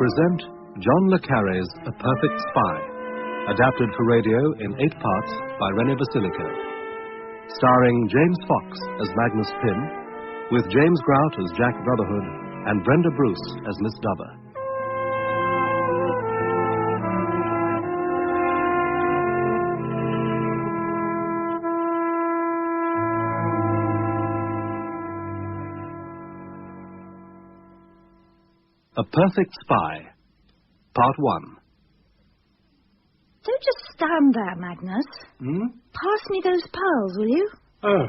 present John le Carré's A Perfect Spy, adapted for radio in 8 parts by René Basilico. Starring James Fox as Magnus Pym, with James Grout as Jack Brotherhood and Brenda Bruce as Miss Dover. A Perfect Spy, Part 1. Don't just stand there, Magnus. Pass me those pearls, will you? Oh.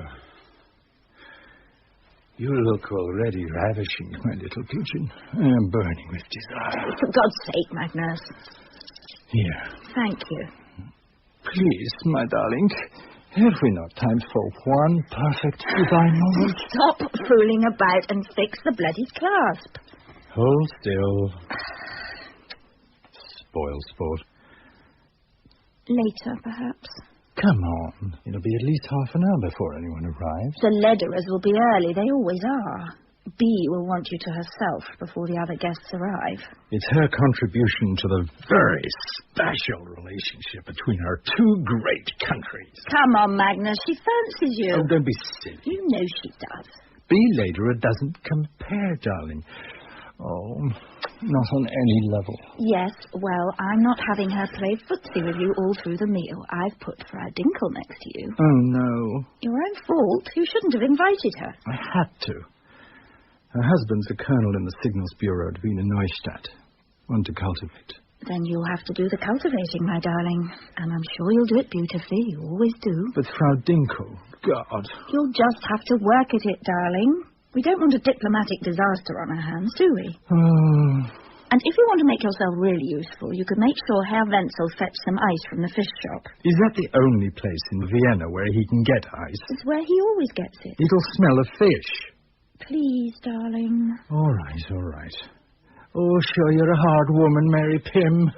You look already ravishing, my little pigeon. I am burning with desire. For God's sake, Magnus. Here. Thank you. Please, my darling, have we not time for one perfect divine moment? Stop fooling about and fix the bloody clasp. Hold still. Spoil sport. Later, perhaps. Come on. It'll be at least half an hour before anyone arrives. The Lederers will be early. They always are. Bea will want you to herself before the other guests arrive. It's her contribution to the very special relationship between our two great countries. Come on, Magnus. She fancies you. Oh, don't be silly. You know she does. Bea Lederer doesn't compare, darling. Oh, not on any level. Yes, well, I'm not having her play footsie with you all through the meal. I've put Frau Dinkel next to you. Oh, no. Your own fault. You shouldn't have invited her. I had to. Her husband's a colonel in the Signals Bureau at Wiener Neustadt. One to cultivate. Then you'll have to do the cultivating, my darling. And I'm sure you'll do it beautifully. You always do. But Frau Dinkel, God. You'll just have to work at it, darling. We don't want a diplomatic disaster on our hands, do we? And if you want to make yourself really useful, you could make sure Herr Wenzel fetch some ice from the fish shop. Is that the only place in Vienna where he can get ice? It's where he always gets it. It'll smell of fish. Please, darling. All right. Oh, sure, you're a hard woman, Mary Pym.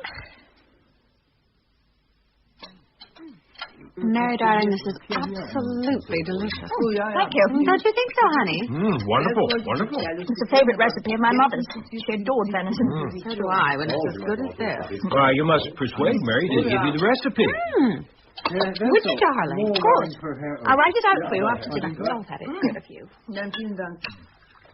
Mary, darling, this is absolutely delicious. Thank you. Don't you think so, honey? Wonderful. It's a favorite recipe of my mother's. She adored venison. So do I, when it's as good as this. Why, you must persuade Mary to give you the recipe. Would you, darling? Of course. I'll write it out for you after dinner. I'll have it. Good of you.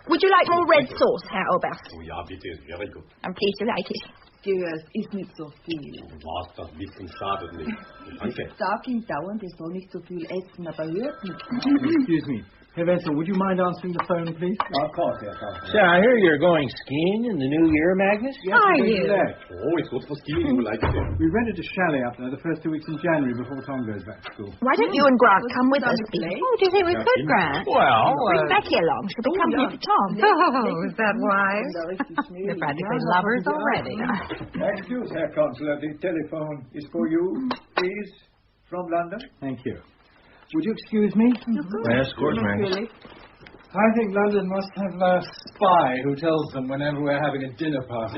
Would you like more red sauce, Herr Oberst? Oh ja, bitte, very good. I'm pleased you like it. Es ist nicht so viel. Was, das bisschen schadet nicht. Danke. Ich sag ihm dauernd, er soll nicht so viel essen, aber hört nicht. Excuse me. Herr Wenzel, would you mind answering the phone, please? Of course, yes. So I hear you're going skiing in the new year, Magnus? Yes, Are you? Oh, it's good for skiing. You like it. We rented a chalet up there the first 2 weeks in January before Tom goes back to school. Why don't you and Grant come with us, Bea? Oh, do you think we could, Grant? Well, Bring Becky along. She'll be company for Tom. Oh, is that wise? They're practically lovers already. Excuse, Herr Counselor, the telephone is for you, please, from London. Thank you. Would you excuse me? yes, of course, Magnus. I think London must have a spy who tells them whenever we're having a dinner party.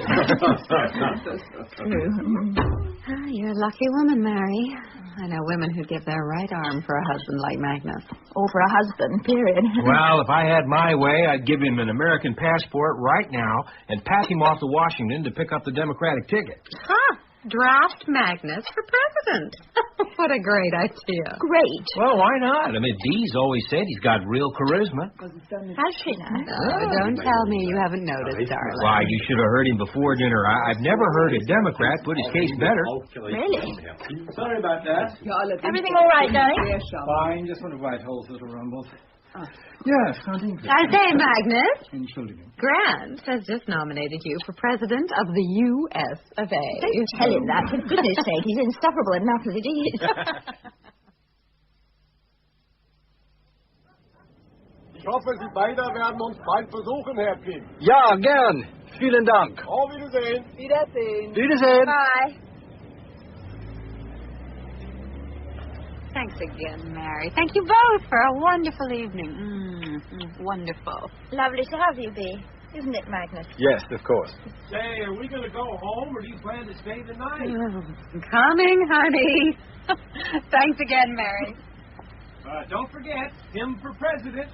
You're a lucky woman, Mary. I know women who give their right arm for a husband like Magnus. Or for a husband, period. Well, if I had my way, I'd give him an American passport right now and pack him off to Washington to pick up the Democratic ticket. Huh. Draft Magnus for president. What a great idea. Great. Well, why not? I mean, Dee's always said he's got real charisma. Has she now? Don't tell me you haven't noticed, darling. Why, you should have heard him before dinner. I've never heard a Democrat put his case better. Really? Sorry about that. Everything all right, darling? Fine, just one of Whitehall's little rumbles. Yes, Frau Dinkel. I say, Magnus. Entschuldigung. Grant has just nominated you for president of the U.S. of A. Don't tell him that, for goodness sake. He's insufferable enough as it is. Ich hoffe, Sie beide werden uns bald besuchen, Herr Pym. Ja, gern. Vielen Dank. Auf Wiedersehen. Wiedersehen. Bye. Thanks again, Mary. Thank you both for a wonderful evening. Wonderful. Lovely to have you, Bea. Isn't it, Magnus? Yes, of course. Say, are we going to go home, or do you plan to stay the night? Coming, honey. Thanks again, Mary. Don't forget, him for president.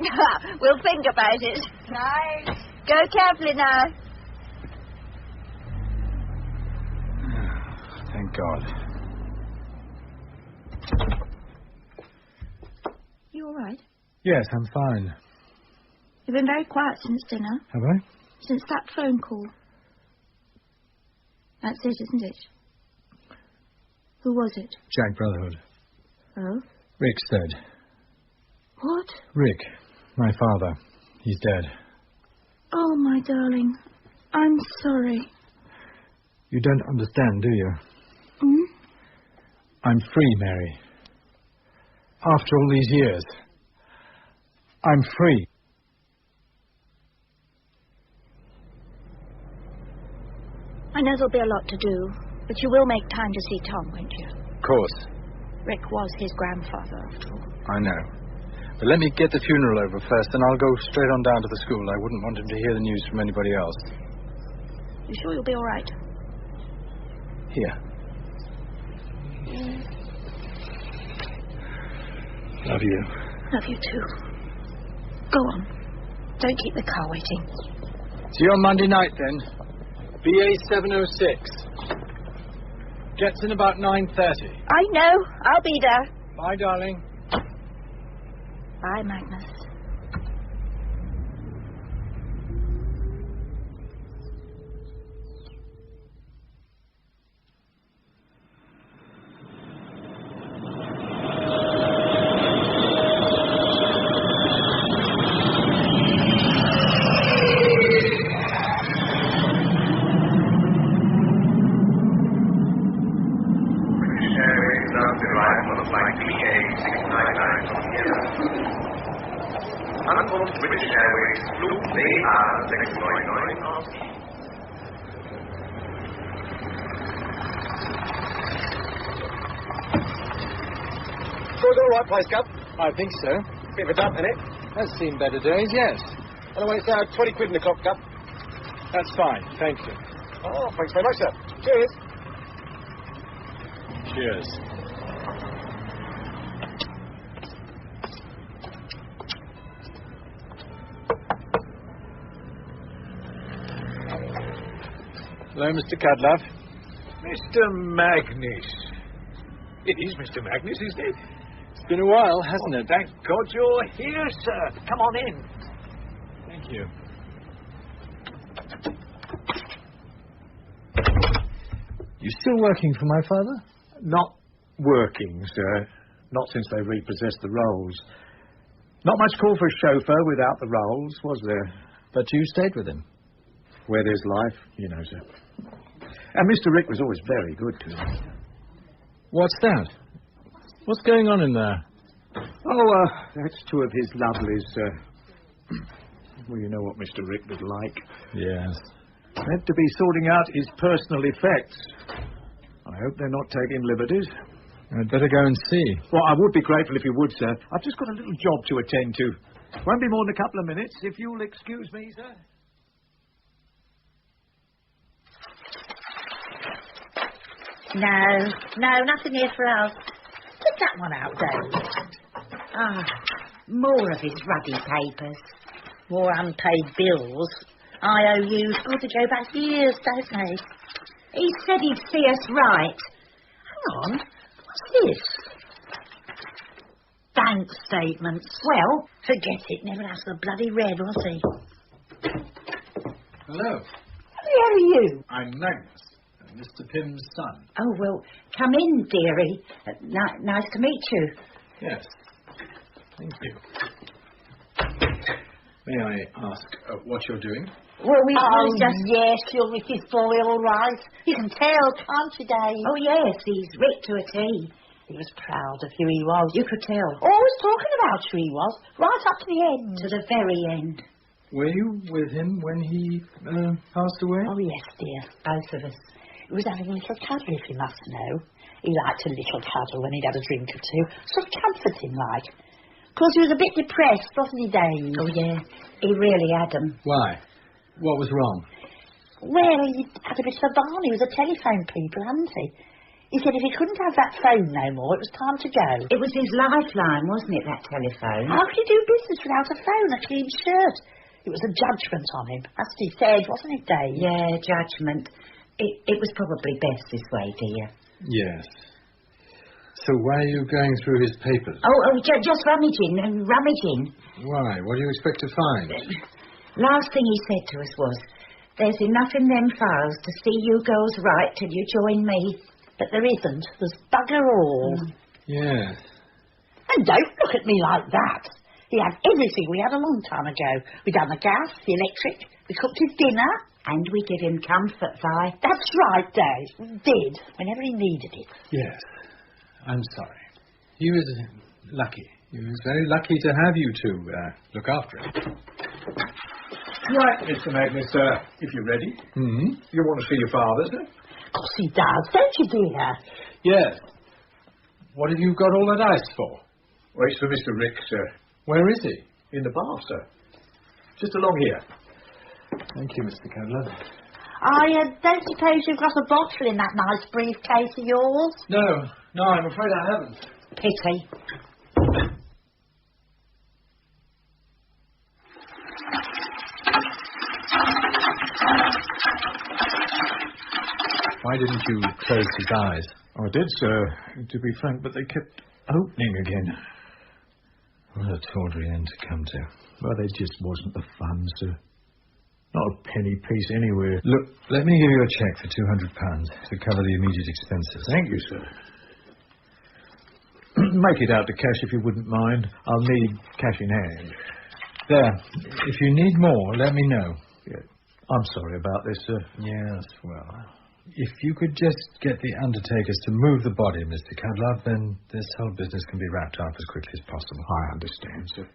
We'll think about it. Night. Go carefully now. thank God. You all right? Yes, I'm fine. You've been very quiet since dinner. Have I? Since that phone call. That's it, isn't it? Who was it? Jack Brotherhood. Oh? Rick's dead. What? Rick, my father. He's dead. Oh, my darling. I'm sorry. You don't understand, do you? Hmm? I'm free, Mary. After all these years, I'm free. I know there'll be a lot to do, but you will make time to see Tom, won't you? Of course. Rick was his grandfather, after all. I know. But let me get the funeral over first, and I'll go straight on down to the school. I wouldn't want him to hear the news from anybody else. You sure you'll be all right? Here. Love you. Love you too. Go on. Don't keep the car waiting. See you on Monday night, then. BA 706. Gets in about 9:30. I know. I'll be there. Bye, darling. Bye, Magnus. British Airways flew AR 699 So it's all right, place, Gov? I think so. Bit of a dump, innit? That's seen better days, yes. Anyway, it's 20 quid in the clock, Gov. That's fine, thank you. Oh, thanks very much, sir. Cheers. Cheers. Hello, Mr. Cadlove. Mr. Magnus. It is Mr. Magnus, isn't it? It's been a while, hasn't it? Thank God you're here, sir. Come on in. Thank you. You still working for my father? Not working, sir. Not since they repossessed the rolls. Not much call for a chauffeur without the rolls, was there? But you stayed with him. Where there's life, you know, sir. And Mr. Rick was always very good to me. What's that? What's going on in there? Oh, that's two of his lovelies, sir. Well, you know what Mr. Rick was like. Yes. Meant to be sorting out his personal effects. I hope they're not taking liberties. I'd better go and see. Well, I would be grateful if you would, sir. I've just got a little job to attend to. Won't be more than a couple of minutes, if you'll excuse me, sir. No, nothing here for us. Get that one out, Dave. More of his ruddy papers. More unpaid bills. IOUs. God, they go back years, don't they? He said he'd see us right. Hang on. What's this? Bank statements. Well, forget it. Never asked for bloody red, was he? Hello. Who the hell are you? I'm Magnus, Mr. Pym's son. Oh, well, come in, dearie. Nice to meet you. Yes. Thank you. May I ask what you're doing? Well, we just... Yes, you're Mrs. Boy, all right. You can tell, can't you, Dave? Oh, yes, he's Rick to a T. He was proud of who he was. You could tell. Always talking about who he was, right up to the end. To the very end. Were you with him when he passed away? Oh, yes, dear, both of us. He was having a little cuddle, if you must know. He liked a little cuddle when he'd had a drink or two. Sort of comforting, like. Because he was a bit depressed, wasn't he, Dave? Oh, yeah. He really had them. Why? What was wrong? Well, he had a bit of a barney with the telephone people, hadn't he? He said if he couldn't have that phone no more, it was time to go. It was his lifeline, wasn't it, that telephone? How could he do business without a phone, a clean shirt? It was a judgment on him, as he said, wasn't it, Dave? Yeah, judgment. It was probably best this way, dear. Yes. So why are you going through his papers? Just rummaging. Why? What do you expect to find? Last thing he said to us was, there's enough in them files to see you girls right till you join me. But there isn't. There's bugger all. Yes. And don't look at me like that. He had everything we had a long time ago. We done the gas, the electric, we cooked his dinner. And we give him comfort, Vi. That's right, Dave. We did, whenever he needed it. Yes. I'm sorry. He was lucky. He was very lucky to have you two look after him. Right, Mr. Magnus, if you're ready. Mm-hmm. You want to see your father, sir? Of course he does, don't you, dear? Yes. What have you got all that ice for? Well, it's for Mr. Rick, sir. Where is he? In the bar, sir. Just along here. Thank you, Mr. Candler. I don't suppose you've got a bottle in that nice briefcase of yours? No, I'm afraid I haven't. Pity. Why didn't you close his eyes? I did, sir, to be frank, but they kept opening again. What a tawdry end to come to. Well, there just wasn't the fun, sir. Not a penny piece anywhere. Look, let me give you a cheque for £200 to cover the immediate expenses. Thank you, sir. Make it out to cash if you wouldn't mind. I'll need cash in hand. There. If you need more, let me know. Yeah. I'm sorry about this, sir. Yes, well, if you could just get the undertakers to move the body, Mr. Cudlove, then this whole business can be wrapped up as quickly as possible. I understand, sir.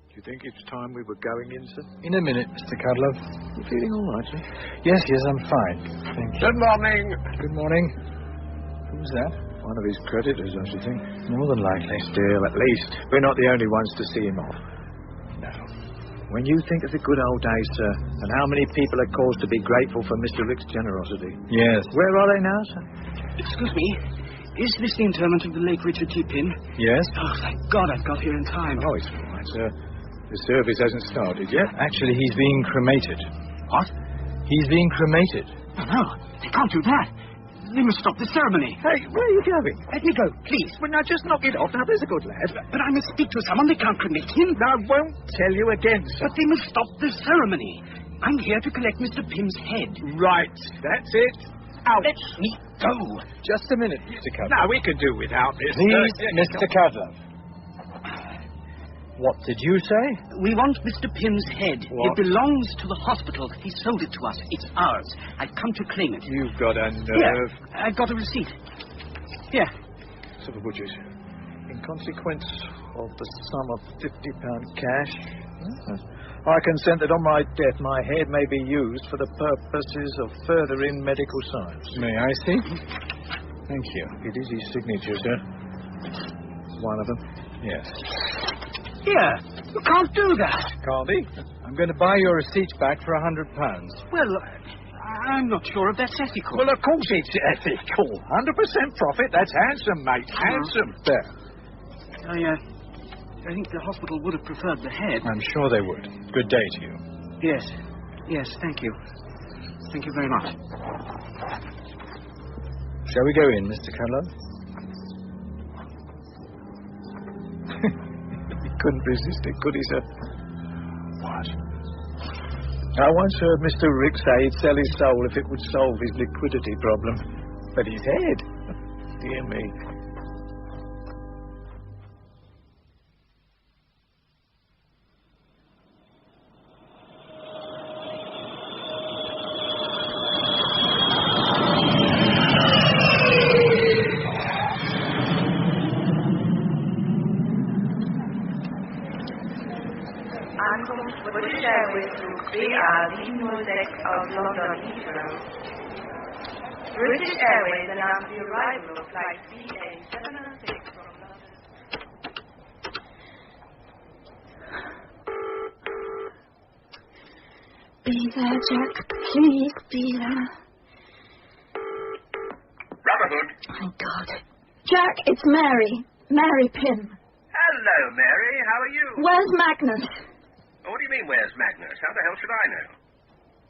Do you think it's time we were going in, sir? In a minute, Mr. Cudlove. You feeling all right, sir? Yes, I'm fine. Thank you. Good morning. Good morning. Who's that? One of his creditors, I should think. More than likely. Still, at least, we're not the only ones to see him off. No. When you think of the good old days, sir, and how many people are caused to be grateful for Mr. Rick's generosity. Yes. Where are they now, sir? Excuse me. Is this the interment of the late Richard T. Pym? Yes. Oh, thank God I've got here in time. Oh, it's all right, sir. The service hasn't started yet. Actually, he's being cremated. What? He's being cremated. Oh, no, they can't do that. They must stop the ceremony. Hey, where are you going? Let me go, please. Well, now, just knock it off. Now, there's a good lad. But I must speak to someone. They can't cremate him. I won't tell you again, sir. But they must stop the ceremony. I'm here to collect Mr. Pym's head. Right. That's it. Out. Let me go. Just a minute, Mr. Cudlove. Now, we can do without this. Please, Mr. Cudlove. What did you say? We want Mr. Pym's head. What? It belongs to the hospital. He sold it to us. It's ours. I've come to claim it. You've got a nerve. Here, I've got a receipt. Here. So the butchers, in consequence of the sum of £50 cash, I consent that on my death my head may be used for the purposes of furthering medical science. May I see? Thank you. It is his signature, sir. One of them. Yes. Here. You can't do that. Can't he? I'm going to buy your receipt back for £100. Well, I'm not sure if that's ethical. Well, of course it's ethical. 100% profit. That's handsome, mate. Handsome. There. I think the hospital would have preferred the head. I'm sure they would. Good day to you. Yes, thank you. Thank you very much. Shall we go in, Mr. Cudlove? He couldn't resist it, could he, sir? What? I once heard Mr. Rick say he'd sell his soul if it would solve his liquidity problem. But his head? Dear me. British Airways Group BR-706 of London Heathrow. British Airways announced the arrival of flight BA-706 from London. Be there, Jack. Please be there. Rubberhood. Thank God. Jack, it's Mary. Mary Pym. Hello, Mary. How are you? Where's Magnus? What do you mean, where's Magnus? How the hell should I know?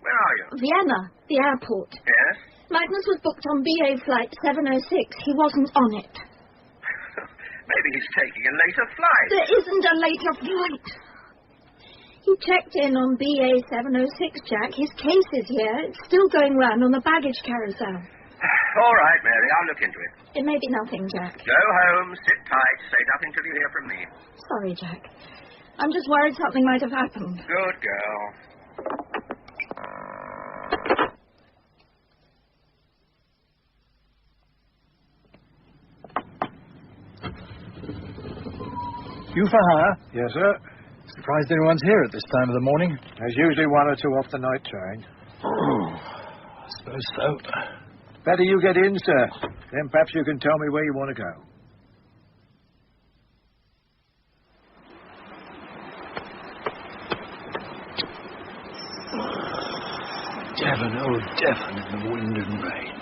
Where are you? Vienna, the airport. Yes? Magnus was booked on BA flight 706. He wasn't on it. Maybe he's taking a later flight. There isn't a later flight. He checked in on BA 706, Jack. His case is here. It's still going round on the baggage carousel. All right, Mary, I'll look into it. It may be nothing, Jack. Go home, sit tight, say nothing till you hear from me. Sorry, Jack. I'm just worried something might have happened. Good girl. You for hire? Yes, sir. Surprised anyone's here at this time of the morning. There's usually one or two off the night train. I suppose so. Better you get in, sir. Then perhaps you can tell me where you want to go. Devon, oh Devon, in the wind and rain.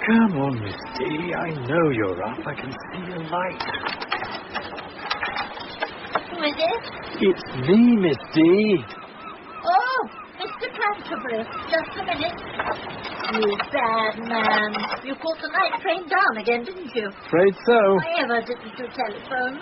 Come on, Miss D. I know you're up. I can see your light. Who is it? It's me, Miss D. Oh, Mr. Canterbury. Just a minute. You bad man. You caught the night train down again, didn't you? Afraid so. Why ever didn't you telephone?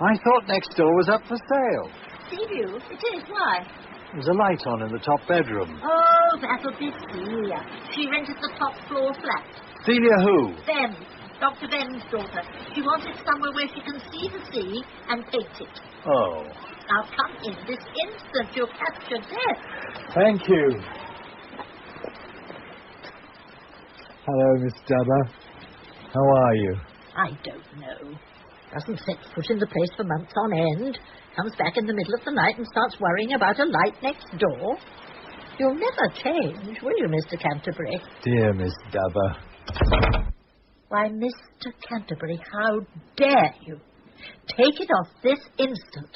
I thought next door was up for sale. Seaview? It is. Why? There's a light on in the top bedroom. Oh, that'll be Celia. She rented the top floor flat. Celia who? Ben. Dr. Ben's daughter. She wanted somewhere where she can see the sea and paint it. Oh. Now come in this instant. You'll catch your death. Thank you. Hello, Miss Dubber. How are you? I don't know. Doesn't set foot in the place for months on end. Comes back in the middle of the night and starts worrying about a light next door. You'll never change, will you, Mr. Canterbury? Dear Miss Dubber. Why, Mr. Canterbury, how dare you? Take it off this instant.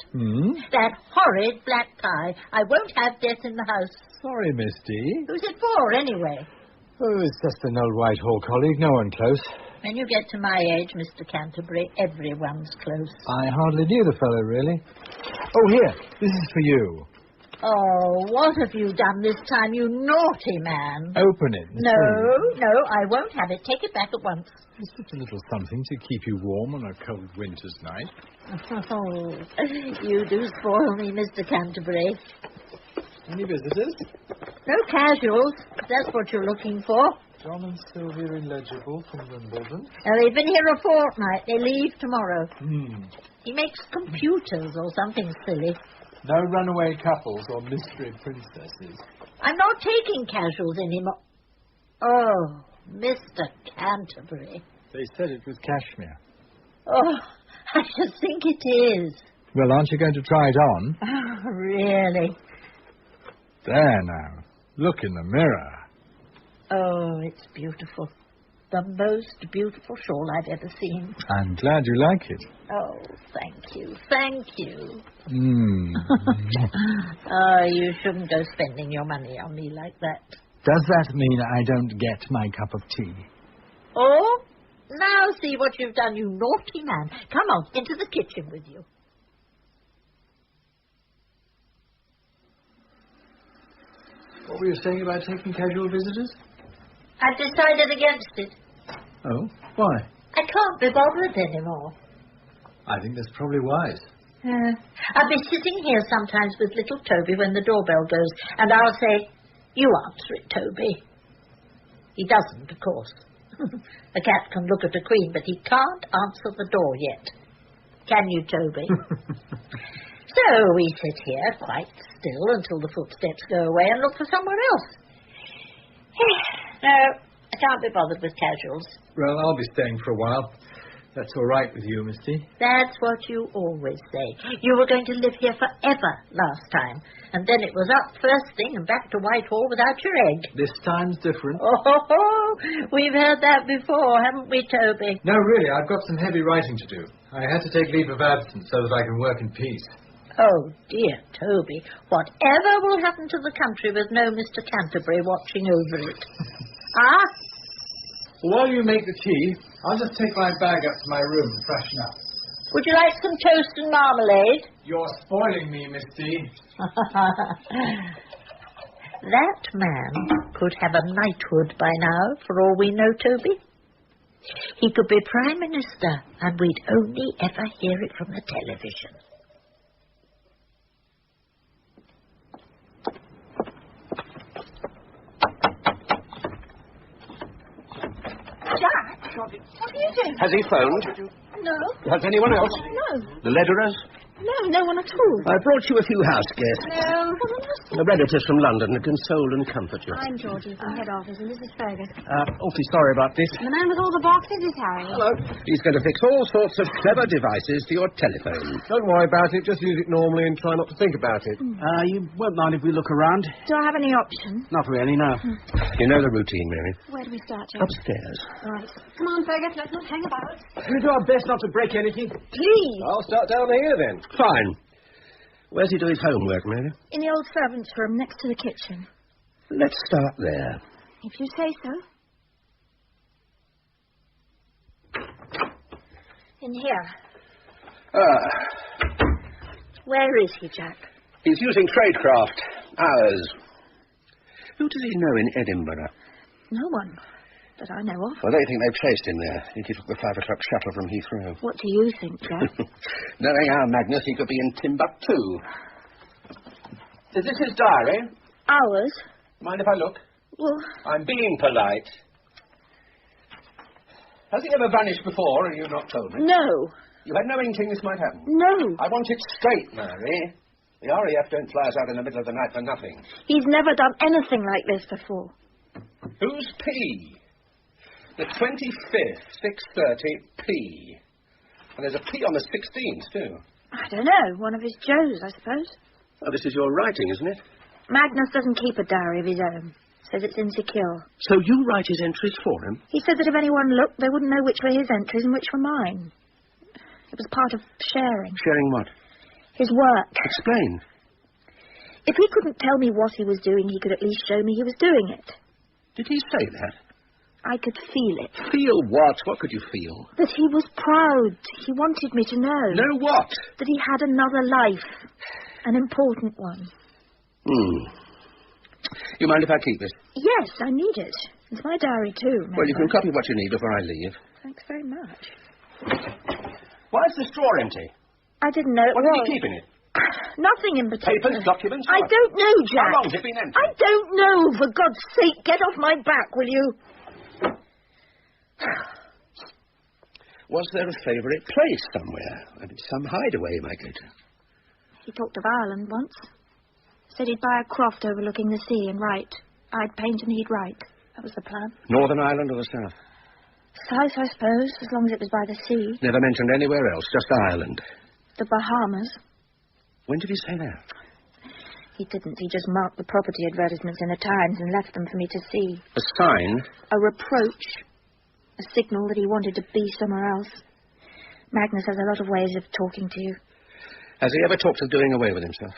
That horrid black tie. I won't have death in the house. Sorry, Miss D. Who's it for, anyway? Oh, it's just an old Whitehall colleague. No one close. When you get to my age, Mr. Canterbury, everyone's close. I hardly knew the fellow, really. Oh, here. This is for you. Oh, what have you done this time, you naughty man? Open it. No, I won't have it. Take it back at once. It's just a little something to keep you warm on a cold winter's night. Oh, you do spoil me, Mr. Canterbury. Any visitors? No casuals, if that's what you're looking for. John and Sylvia illegible from Wimbledon. They've been here a fortnight. They leave tomorrow. Hmm. He makes computers or something silly. No runaway couples or mystery princesses. I'm not taking casuals anymore. Oh, Mr. Canterbury. They said it was cashmere. Oh, I should think it is. Well, aren't you going to try it on? Oh, really? There now. Look in the mirror. Oh, it's beautiful. The most beautiful shawl I've ever seen. I'm glad you like it. Oh, thank you. Thank you. Oh, you shouldn't go spending your money on me like that. Does that mean I don't get my cup of tea? Oh, now see what you've done, you naughty man. Come on, into the kitchen with you. What were you saying about taking casual visitors? I've decided against it. Oh, why? I can't be bothered anymore. I think that's probably wise. I'll be sitting here sometimes with little Toby when the doorbell goes, and I'll say, "You answer it, Toby." He doesn't, of course. A cat can look at a queen, but he can't answer the door yet. Can you, Toby? So we sit here quite still until the footsteps go away and look for somewhere else. No, I can't be bothered with casuals. Well, I'll be staying for a while. That's all right with you, Misty? That's what you always say. You were going to live here forever last time. And then it was up first thing and back to Whitehall without your egg. This time's different. Oh, we've heard that before, haven't we, Toby? No, really, I've got some heavy writing to do. I had to take leave of absence so that I can work in peace. Oh, dear, Toby. Whatever will happen to the country with no Mr. Canterbury watching over it? While you make the tea, I'll just take my bag up to my room and freshen up. Would you like some toast and marmalade? You're spoiling me, Miss D. That man could have a knighthood by now, for all we know, Toby. He could be Prime Minister, and we'd only ever hear it from the television. Jack? What are you doing? Has he phoned? No. Has anyone else? No. The Lederers? No one at all. I brought you a few house guests. No. The relatives from London to console and comfort you. I'm Georgie from head office, and this is Fergus. Awfully sorry about this. The man with all the boxes is Harry. Hello. He's going to fix all sorts of clever devices to your telephone. Don't worry about it. Just use it normally and try not to think about it. You won't mind if we look around? Do I have any options? Not really, no. You know the routine, Mary. Where do we start, Jack? Upstairs. Right. Come on, Fergus, let's not hang about. We'll do our best not to break anything. Please. I'll start down here then. Fine. Where's he doing his homework, Mary? In the old servants' room next to the kitchen. Let's start there. If you say so. In here. Where is he, Jack? He's using tradecraft. Ours. Who does he know in Edinburgh? No one that I know of. Well, they think they've placed him there. I think he took the 5 o'clock shuttle from Heathrow. What do you think, Jack? Knowing our Magnus, he could be in Timbuktu. Is this his diary? Ours? Mind if I look? Well... I'm being polite. Has he ever vanished before, and you've not told me? No. You had no inkling this might happen? No. I want it straight, Mary. The RAF don't fly us out in the middle of the night for nothing. He's never done anything like this before. Who's P? The 25th, 6:30, P. And there's a P on the 16th, too. I don't know. One of his Joes, I suppose. Oh, this is your writing, isn't it? Magnus doesn't keep a diary of his own. Says it's insecure. So you write his entries for him? He said that if anyone looked, they wouldn't know which were his entries and which were mine. It was part of sharing. Sharing what? His work. Explain. If he couldn't tell me what he was doing, he could at least show me he was doing it. Did he say that? I could feel it. Feel what? What could you feel? That he was proud. He wanted me to know. Know what? That he had another life. An important one. You mind if I keep it? Yes, I need it. It's my diary, too. Remember? Well, you can copy what you need before I leave. Thanks very much. Why is the straw empty? I didn't know it was. What is he keeping it? Nothing in particular. Papers, documents? I don't know, Jack. How long has it been empty? I don't know. For God's sake, get off my back, will you? Was there a favourite place somewhere? I mean, some hideaway he might go to. He talked of Ireland once. Said he'd buy a croft overlooking the sea and write. I'd paint and he'd write. That was the plan. Northern Ireland or the South? South, I suppose, as long as it was by the sea. Never mentioned anywhere else, just Ireland. The Bahamas. When did he say that? He didn't. He just marked the property advertisements in the Times and left them for me to see. A sign? A reproach. A signal that he wanted to be somewhere else. Magnus has a lot of ways of talking to you. Has he ever talked of doing away with himself?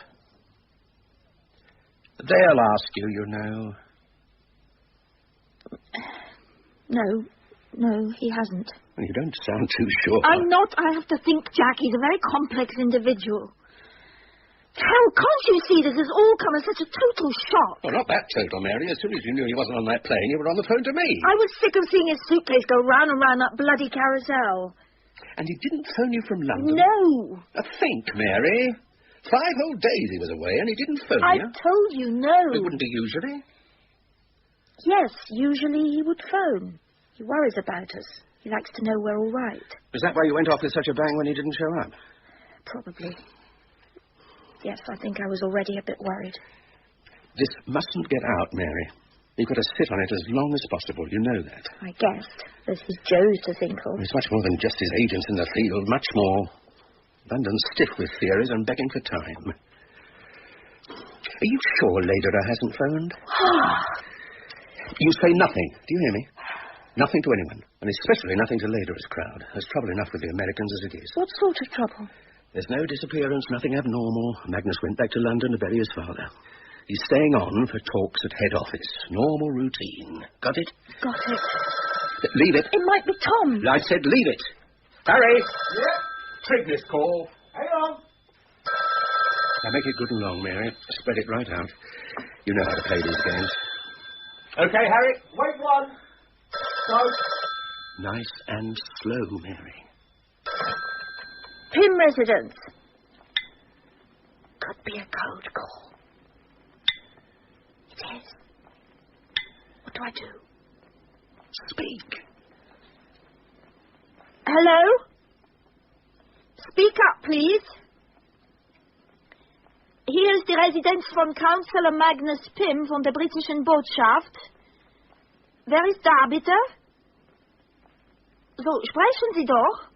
They'll ask you, you know. No, he hasn't. Well, you don't sound too sure. I'm not. I have to think, Jack. He's a very complex individual. Hell, can't you see this has all come as such a total shock? Well, not that total, Mary. As soon as you knew he wasn't on that plane, you were on the phone to me. I was sick of seeing his suitcase go round and round that bloody carousel. And he didn't phone you from London? No. Think, Mary. 5 whole days he was away, and he didn't phone you. I told you, no. It wouldn't be usually? Yes, usually he would phone. He worries about us. He likes to know we're all right. Was that why you went off with such a bang when he didn't show up? Probably. Yes, I think I was already a bit worried. This mustn't get out, Mary. You've got to sit on it as long as possible. You know that. I guessed. There's his Joes to think of. It's much more than just his agents in the field. Much more. London's stiff with theories and begging for time. Are you sure Lederer hasn't phoned? You say nothing. Do you hear me? Nothing to anyone. And especially nothing to Lederer's crowd. There's trouble enough with the Americans as it is. What sort of trouble? There's no disappearance, nothing abnormal. Magnus went back to London to bury his father. He's staying on for talks at head office. Normal routine. Got it? Got it. Leave it. It might be Tom. I said leave it. Harry! Yeah? trig this call. Hang on. Now make it good and long, Mary. Spread it right out. You know how to play these games. Okay, Harry. Wait one. So. Nice and slow, Mary. Pym residence. Could be a code call. It is. What do I do? Speak. Hello? Speak up, please. Hier ist die Residenz von Councillor Magnus Pym von der britischen Botschaft. Wer ist da, bitte? So, sprechen Sie doch.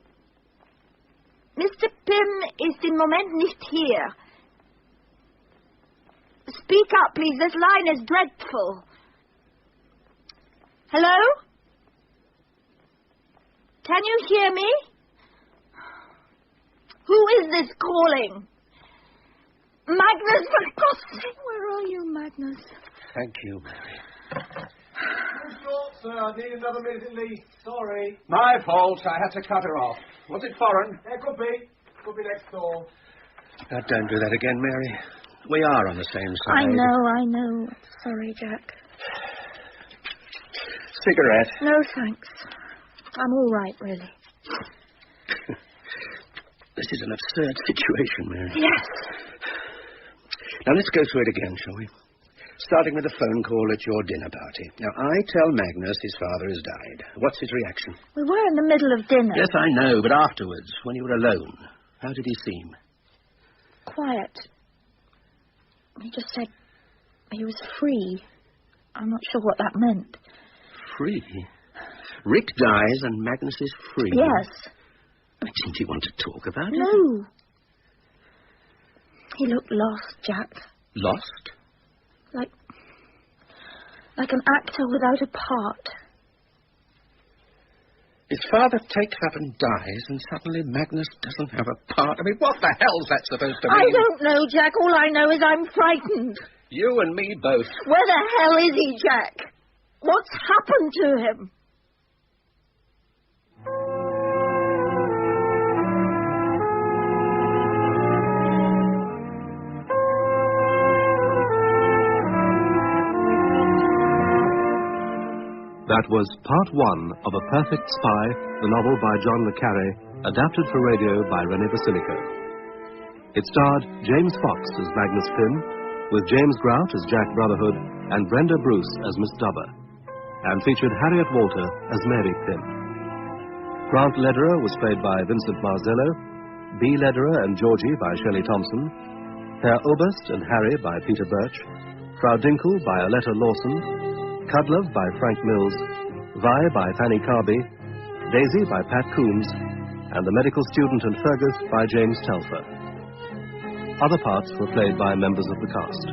Mr. Pym ist im Moment nicht hier. Speak up, please. This line is dreadful. Hello? Can you hear me? Who is this calling? Magnus, for God's sake, where are you, Magnus? Thank you, Mary. Too short, sir. I need another minute at least. Sorry. My fault. I had to cut her off. Was it foreign? It could be. Could be next door. Now, don't do that again, Mary. We are on the same side. I know. Sorry, Jack. Cigarette. No, thanks. I'm all right, really. This is an absurd situation, Mary. Yes. Now, let's go through it again, shall we? Starting with a phone call at your dinner party. Now, I tell Magnus his father has died. What's his reaction? We were in the middle of dinner. Yes, I know, but afterwards, when you were alone, how did he seem? Quiet. He just said he was free. I'm not sure what that meant. Free? Rick dies and Magnus is free? Yes. Didn't he want to talk about it? No. He looked lost, Jack. Lost? Like an actor without a part. His father takes up and dies, and suddenly Magnus doesn't have a part. I mean, what the hell's that supposed to mean? I don't know, Jack. All I know is I'm frightened. You and me both. Where the hell is he, Jack? What's happened to him? That was part one of A Perfect Spy, the novel by John le Carré, adapted for radio by René Basilico. It starred James Fox as Magnus Pym, with James Grout as Jack Brotherhood and Brenda Bruce as Miss Dubber, and featured Harriet Walter as Mary Pym. Grant Lederer was played by Vincent Marzello, B. Lederer and Georgie by Shelley Thompson, Herr Oberst and Harry by Peter Birch, Frau Dinkel by Aletta Lawson, Cudlove by Frank Mills, Vi by Fanny Carby, Daisy by Pat Coombs, and the medical student and Fergus by James Telfer. Other parts were played by members of the cast.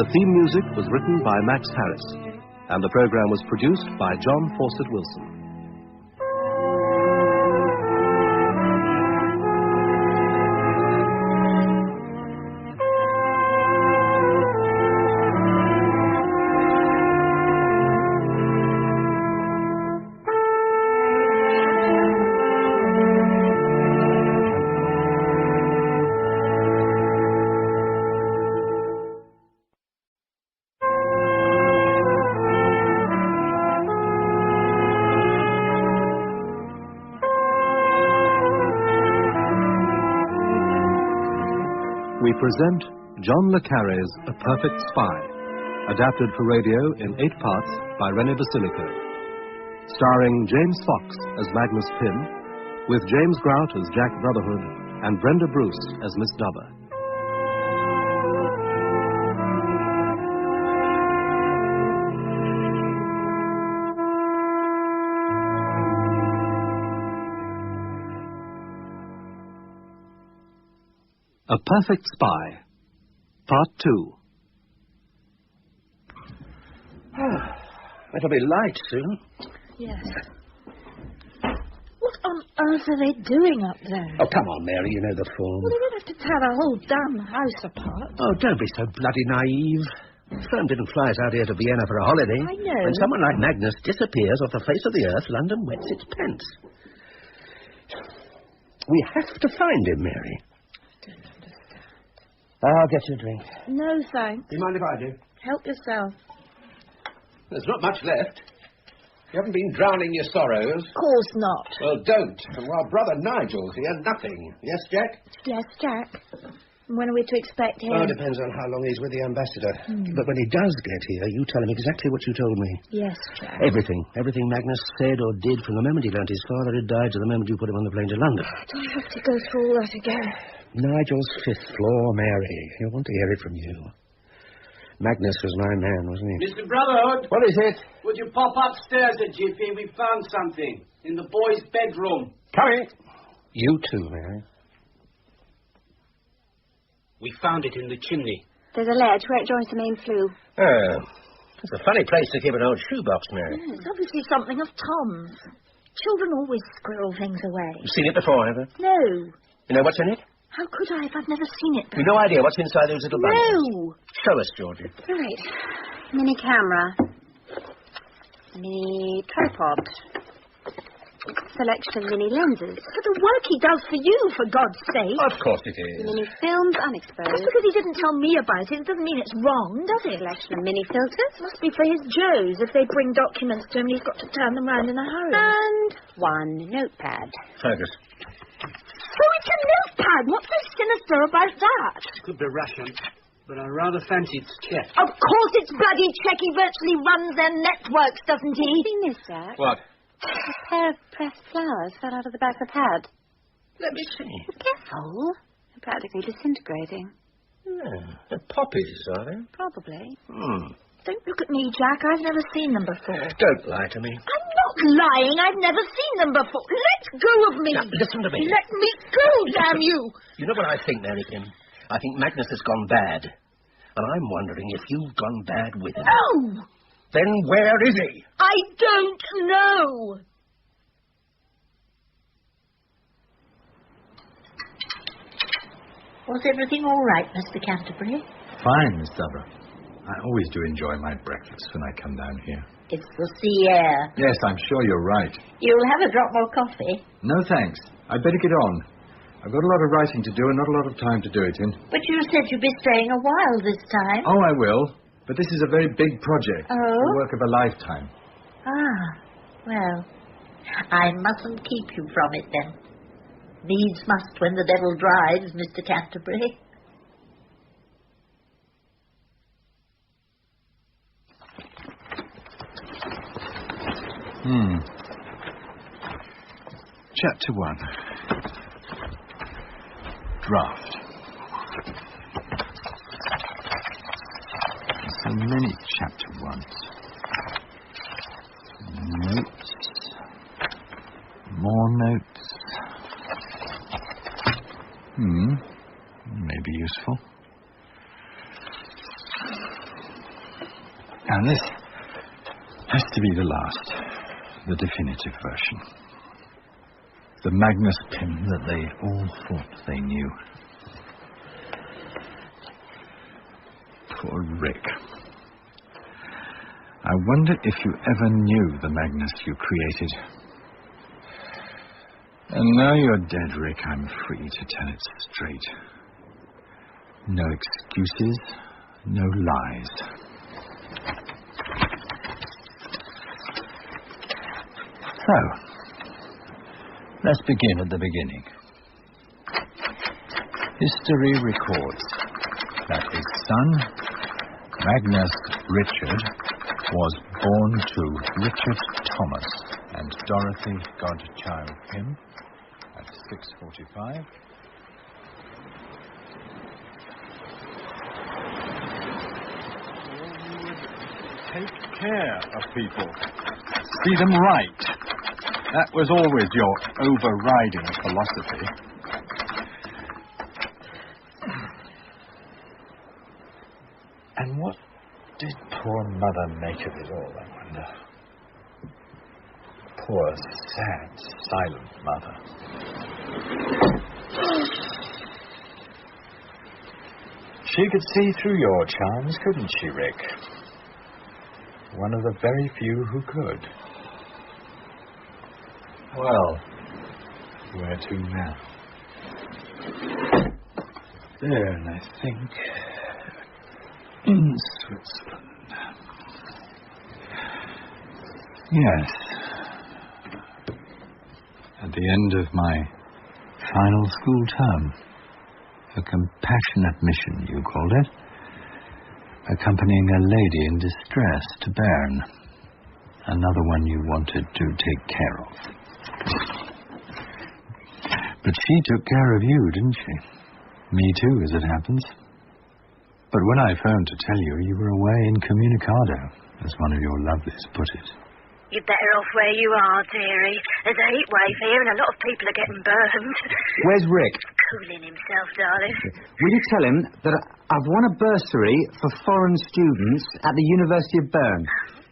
The theme music was written by Max Harris, and the program was produced by John Fawcett Wilson. We present John le Carré's A Perfect Spy, adapted for radio in 8 parts by René Basilico. Starring James Fox as Magnus Pym, with James Grout as Jack Brotherhood and Brenda Bruce as Miss Dubber. A Perfect Spy, Part 2. It'll be light soon. Yes. What on earth are they doing up there? Oh, come on, Mary, you know the form. Well, they don't have to tear the whole damn house apart. Oh, don't be so bloody naive. The firm didn't fly us out here to Vienna for a holiday. I know. When someone like Magnus disappears off the face of the earth, London wets its pants. We have to find him, Mary. I don't understand. I'll get you a drink. No, thanks. Do you mind if I do? Help yourself. There's not much left. You haven't been drowning your sorrows. Of course not. Well, don't. And while Brother Nigel's here, nothing. Yes, Jack? Yes, Jack. When are we to expect him? Oh, it depends on how long he's with the ambassador. But when he does get here, you tell him exactly what you told me. Yes, Jack. Everything. Everything Magnus said or did from the moment he learnt his father had died to the moment you put him on the plane to London. Do I have to go through all that again? Nigel's 5th floor, Mary. He'll want to hear it from you. Magnus was my man, wasn't he? Mr. Brotherhood! What is it? Would you pop upstairs a jiffy? We found something in the boys' bedroom. Coming. You too, Mary. We found it in the chimney. There's a ledge where it joins the main flue. Oh, that's a funny place to keep an old shoebox, Mary. It's obviously something of Tom's. Children always squirrel things away. You've seen it before, have you? No. You know what's in it? How could I if I've never seen it before? You've no idea what's inside those little bundles? No. Show us, Georgie. Right. Mini camera. Mini tripod. Selection of mini lenses. For the work he does for you, for God's sake. Of course it is. Mini films unexposed. Just because he didn't tell me about it doesn't mean it's wrong, does it? Selection of mini filters. Must be for his Joes. If they bring documents to him, he's got to turn them round in a hurry. And one notepad. Fergus. So it's a notepad. What's so sinister about that? Could be Russian, but I rather fancy it's Czech. Of course it's bloody Czech. He virtually runs their networks, doesn't he? Seen this, Jack? What? A pair of pressed flowers fell out of the back of the pad. Let me see. Careful. They're practically disintegrating. Yeah, they're poppies, are they? Probably. Don't look at me, Jack. I've never seen them before. Don't lie to me. I'm not lying. I've never seen them before. Let go of me. Now, listen to me. Let me go, damn you. You know what I think, Mary Kim? I think Magnus has gone bad. And I'm wondering if you've gone bad with him. No. Then where is he? I don't know. Was everything all right, Mr. Canterbury? Fine, Miss Deborah. I always do enjoy my breakfast when I come down here. It's the sea air. Yes, I'm sure you're right. You'll have a drop more coffee. No, thanks. I'd better get on. I've got a lot of writing to do and not a lot of time to do it in. But you said you'd be staying a while this time. Oh, I will. But this is a very big project. Oh? The work of a lifetime. Ah, well, I mustn't keep you from it then. Needs must when the devil drives, Mr. Canterbury. Chapter 1. Draft. So many chapter 1s. Notes. More notes. May be useful. And this has to be the last, the definitive version. The Magnus Pym that they all thought they knew. Poor Rick. I wonder if you ever knew the Magnus you created. And now you're dead, Rick, I'm free to tell it straight. No excuses, no lies. So, let's begin at the beginning. History records that his son, Magnus Richard, was born to Richard Thomas and Dorothy Godchild Pym at 6:45. Take care of people. See them right. That was always your overriding philosophy. And what did poor Mother make of it all, I wonder? Poor, sad, silent Mother. She could see through your charms, couldn't she, Rick? One of the very few who could. Well, where to now? Bern, I think. In Switzerland. Yes. At the end of my final school term. A compassionate mission, you called it. Accompanying a lady in distress to Bern. Another one you wanted to take care of. But she took care of you, didn't she? Me too, as it happens. But when I phoned to tell you, you were away incommunicado, as one of your lovelies put it. You're better off where you are, dearie. There's a heat wave here and a lot of people are getting burned. Where's Rick? Cooling himself, darling. Will you tell him that I've won a bursary for foreign students at the University of Bern?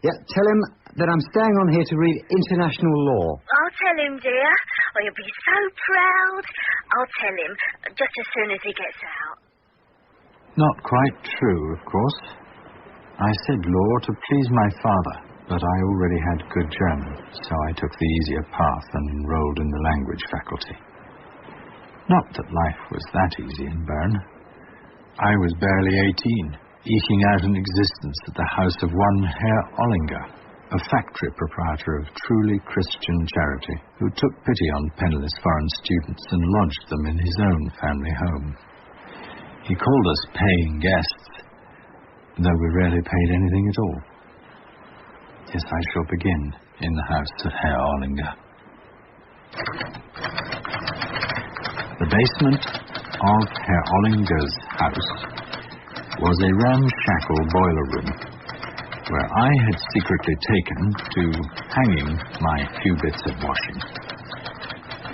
Yeah, tell him that I'm staying on here to read international law. I'll tell him, dear. Oh, you'll be so proud. I'll tell him just as soon as he gets out. Not quite true, of course. I said law to please my father, but I already had good German, so I took the easier path and enrolled in the language faculty. Not that life was that easy in Bern. I was barely 18, eking out an existence at the house of one Herr Ollinger, a factory proprietor of truly Christian charity, who took pity on penniless foreign students and lodged them in his own family home. He called us paying guests, though we rarely paid anything at all. Yes, I shall begin in the house of Herr Ollinger. The basement of Herr Ollinger's house was a ramshackle boiler room, where I had secretly taken to hanging my few bits of washing.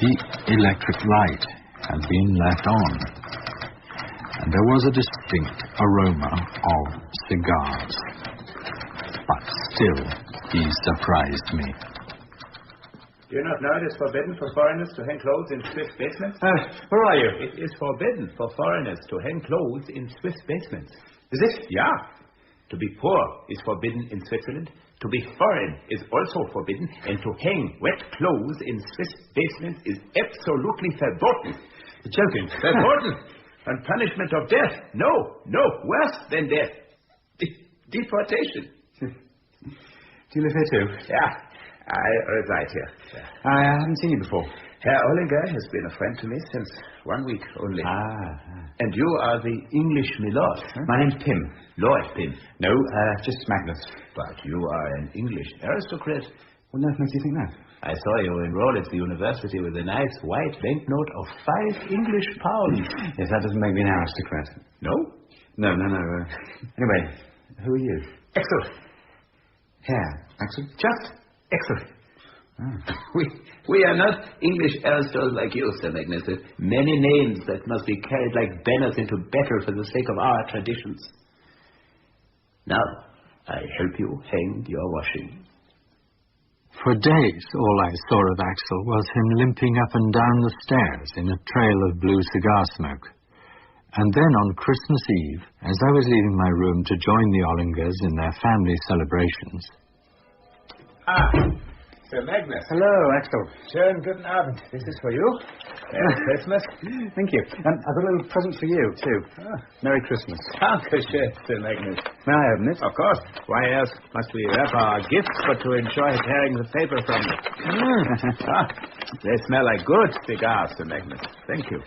The electric light had been left on, and there was a distinct aroma of cigars. But still, he surprised me. Do you not know it is forbidden for foreigners to hang clothes in Swiss basements? Where are you? It is forbidden for foreigners to hang clothes in Swiss basements. Is it? Yeah. To be poor is forbidden in Switzerland. To be foreign is also forbidden. And to hang wet clothes in Swiss basements is absolutely verboten. You're joking. Verboten. And punishment of death. No, worse than death. Deportation. Do you live here too? Yeah, I reside here. I haven't seen you before. Herr Ollinger has been a friend to me since 1 week only. And you are the English milord. Huh? My name's Pym. Lord Pym. No, just Magnus. But you are an English aristocrat. What on earth makes you think that? I saw you enroll at the university with a nice white banknote of 5 English pounds. Yes, that doesn't make me an aristocrat. No? No. Anyway, who are you? Axel. Herr Axel? Just Axel. We are not English aristocrats like you, Sir Magnus. Many names that must be carried like banners into battle for the sake of our traditions. Now, I help you hang your washing. For days, all I saw of Axel was him limping up and down the stairs in a trail of blue cigar smoke. And then on Christmas Eve, as I was leaving my room to join the Ollingers in their family celebrations... Sir Magnus. Hello, Axel. Schönen guten Abend. This is for you. Merry Christmas. Thank you. I've got a little present for you, too. Merry Christmas. Dankeschön, Sir Magnus. May I open it? Of course. Why else must we wrap our gifts but to enjoy tearing the paper from them? They smell like good cigars, Sir Magnus. Thank you.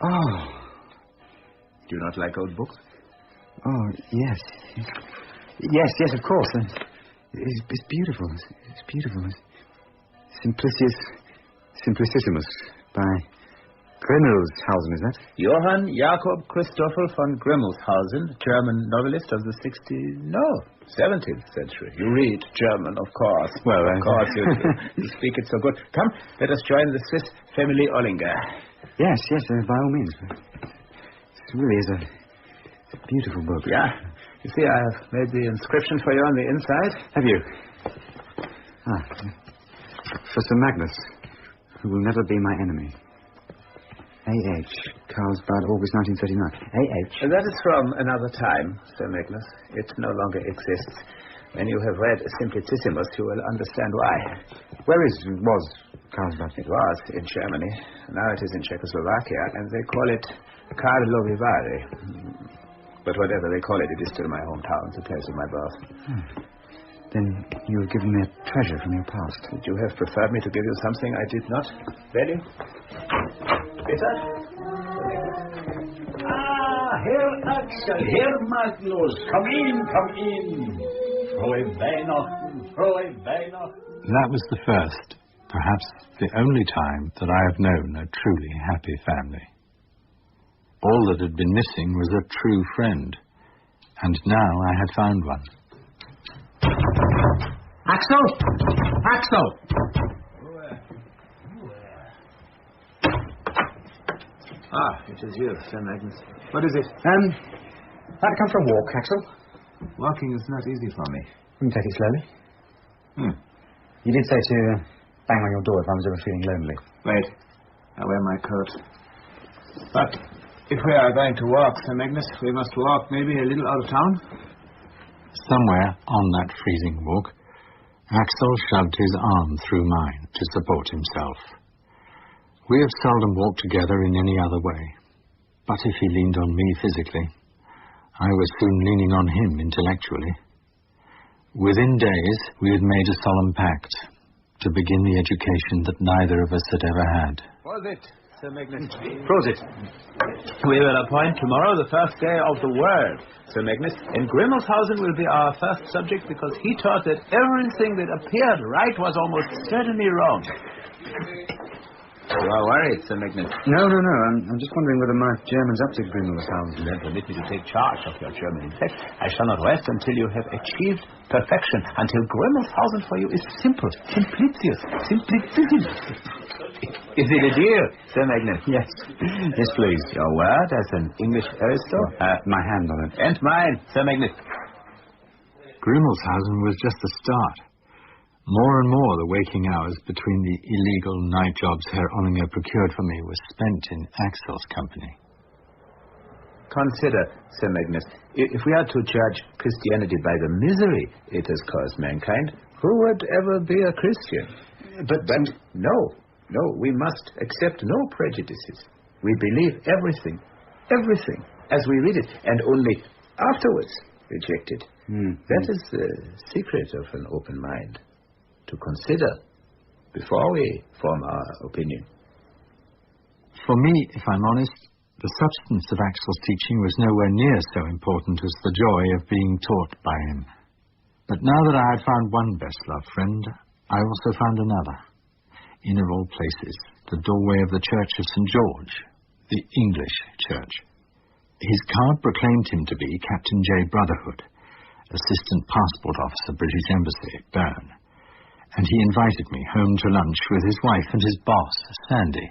Oh. Do you not like old books? Oh, yes. Yes, of course. It's beautiful. It's beautiful. Simplicissimus by Grimmelshausen, is that? Johann Jakob Christoffel von Grimmelshausen, German novelist of the 17th century. You read German, of course. Well, of course you do. You speak it so good. Come, let us join the Swiss family Ollinger. Yes, by all means. It really is a beautiful book. Yeah. You see, I have made the inscription for you on the inside. Have you? For Sir Magnus, who will never be my enemy. A.H. Carlsbad, August 1939. A.H. That is from another time, Sir Magnus. It no longer exists. When you have read Simplicissimus, you will understand why. Was Carlsbad? It was in Germany. Now it is in Czechoslovakia, and they call it Karlovy. But whatever they call it, it is still my hometown, the place of my birth. Then you have given me a treasure from your past. Would you have preferred me to give you something I did not? Ready? Peter? Herr Axel, Herr Magnus, come in. Frohe Weihnachten, frohe Weihnachten. That was the first, perhaps the only time that I have known a truly happy family. All that had been missing was a true friend, and now I had found one. Axel! It is you, Sir Magnus. What is it? I'd come for a walk, Axel. Walking is not easy for me. We can take it slowly. You did say to bang on your door if I was ever feeling lonely. Wait. I wear my coat. But if we are going to walk, Sir Magnus, we must walk maybe a little out of town. Somewhere on that freezing walk, Axel shoved his arm through mine to support himself. We have seldom walked together in any other way. But if he leaned on me physically, I was soon leaning on him intellectually. Within days, we had made a solemn pact to begin the education that neither of us had ever had. Was it, Sir Magnus? Prosit. We will appoint tomorrow the first day of the world, Sir Magnus, and Grimmelshausen will be our first subject because he taught that everything that appeared right was almost certainly wrong. You are worried, Sir Magnus. No. I'm just wondering whether my German's up to Grimmelshausen. Then permit me to take charge of your German. In fact, I shall not rest until you have achieved perfection, until Grimmelshausen for you is simple, simplicissimus. Is it a deal, Sir Magnus? Yes. Yes, please. Your word as an English Aristotle? My hand on it. And mine, Sir Magnus. Grimmelshausen was just the start. More and more, the waking hours between the illegal night jobs Herr Ollinger procured for me were spent in Axel's company. Consider, Sir Magnus, if we are to judge Christianity by the misery it has caused mankind, who would ever be a Christian? But no, we must accept no prejudices. We believe everything, as we read it, and only afterwards reject it. That is the secret of an open mind. To consider before we form our opinion. For me, if I'm honest, the substance of Axel's teaching was nowhere near so important as the joy of being taught by him. But now that I had found one best-loved friend, I also found another. In of all places, the doorway of the Church of St. George, the English Church. His card proclaimed him to be Captain J. Brotherhood, Assistant Passport Officer, British Embassy at Bern. And he invited me home to lunch with his wife and his boss, Sandy,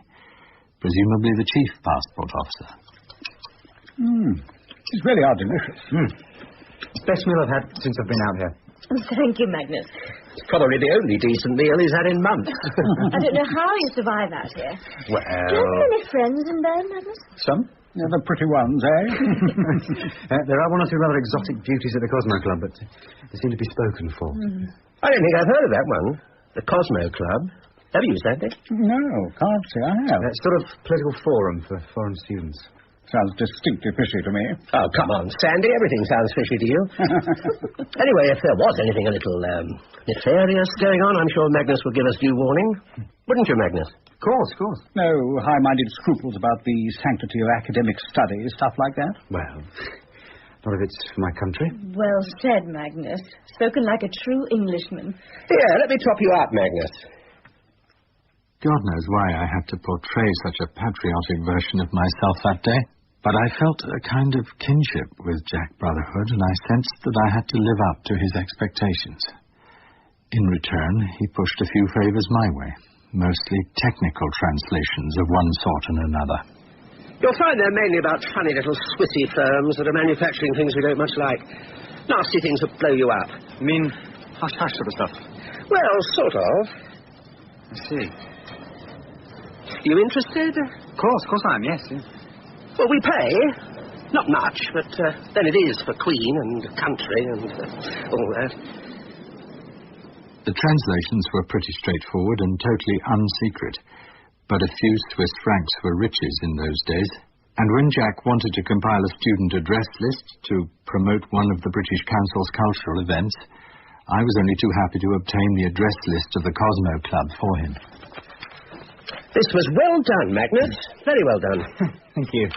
presumably the chief passport officer. These really are delicious. Best meal I've had since I've been out here. Thank you, Magnus. It's probably the only decent meal he's had in months. I don't know how you survive out here. Well... Do you have any friends in Bern, Magnus? Some. The pretty ones, eh? There are one or two rather exotic beauties at the Cosmo Club, but they seem to be spoken for. I don't think I've heard of that one. The Cosmo Club. Have you, Sandy? No, can't say I have. It's sort of political forum for foreign students. Sounds distinctly fishy to me. Oh, come on, Sandy. Everything sounds fishy to you. Anyway, if there was anything a little nefarious going on, I'm sure Magnus would give us due warning. Wouldn't you, Magnus? Of course. No high-minded scruples about the sanctity of academic study, stuff like that? Well, not if it's for my country. Well said, Magnus. Spoken like a true Englishman. Here, let me top you up, Magnus. God knows why I had to portray such a patriotic version of myself that day, but I felt a kind of kinship with Jack Brotherhood, and I sensed that I had to live up to his expectations. In return, he pushed a few favors my way, mostly technical translations of one sort and another. You'll find they're mainly about funny little Swissy firms that are manufacturing things we don't much like. Nasty things that blow you up. You mean hush-hush sort of stuff? Well, sort of. I see. You interested? Of course I am, yes. Well, we pay. Not much, but then it is for Queen and country and all that. The translations were pretty straightforward and totally unsecret, but a few Swiss francs were riches in those days, and when Jack wanted to compile a student address list to promote one of the British Council's cultural events, I was only too happy to obtain the address list of the Cosmo Club for him. This was well done, Magnus. Very well done. Thank you.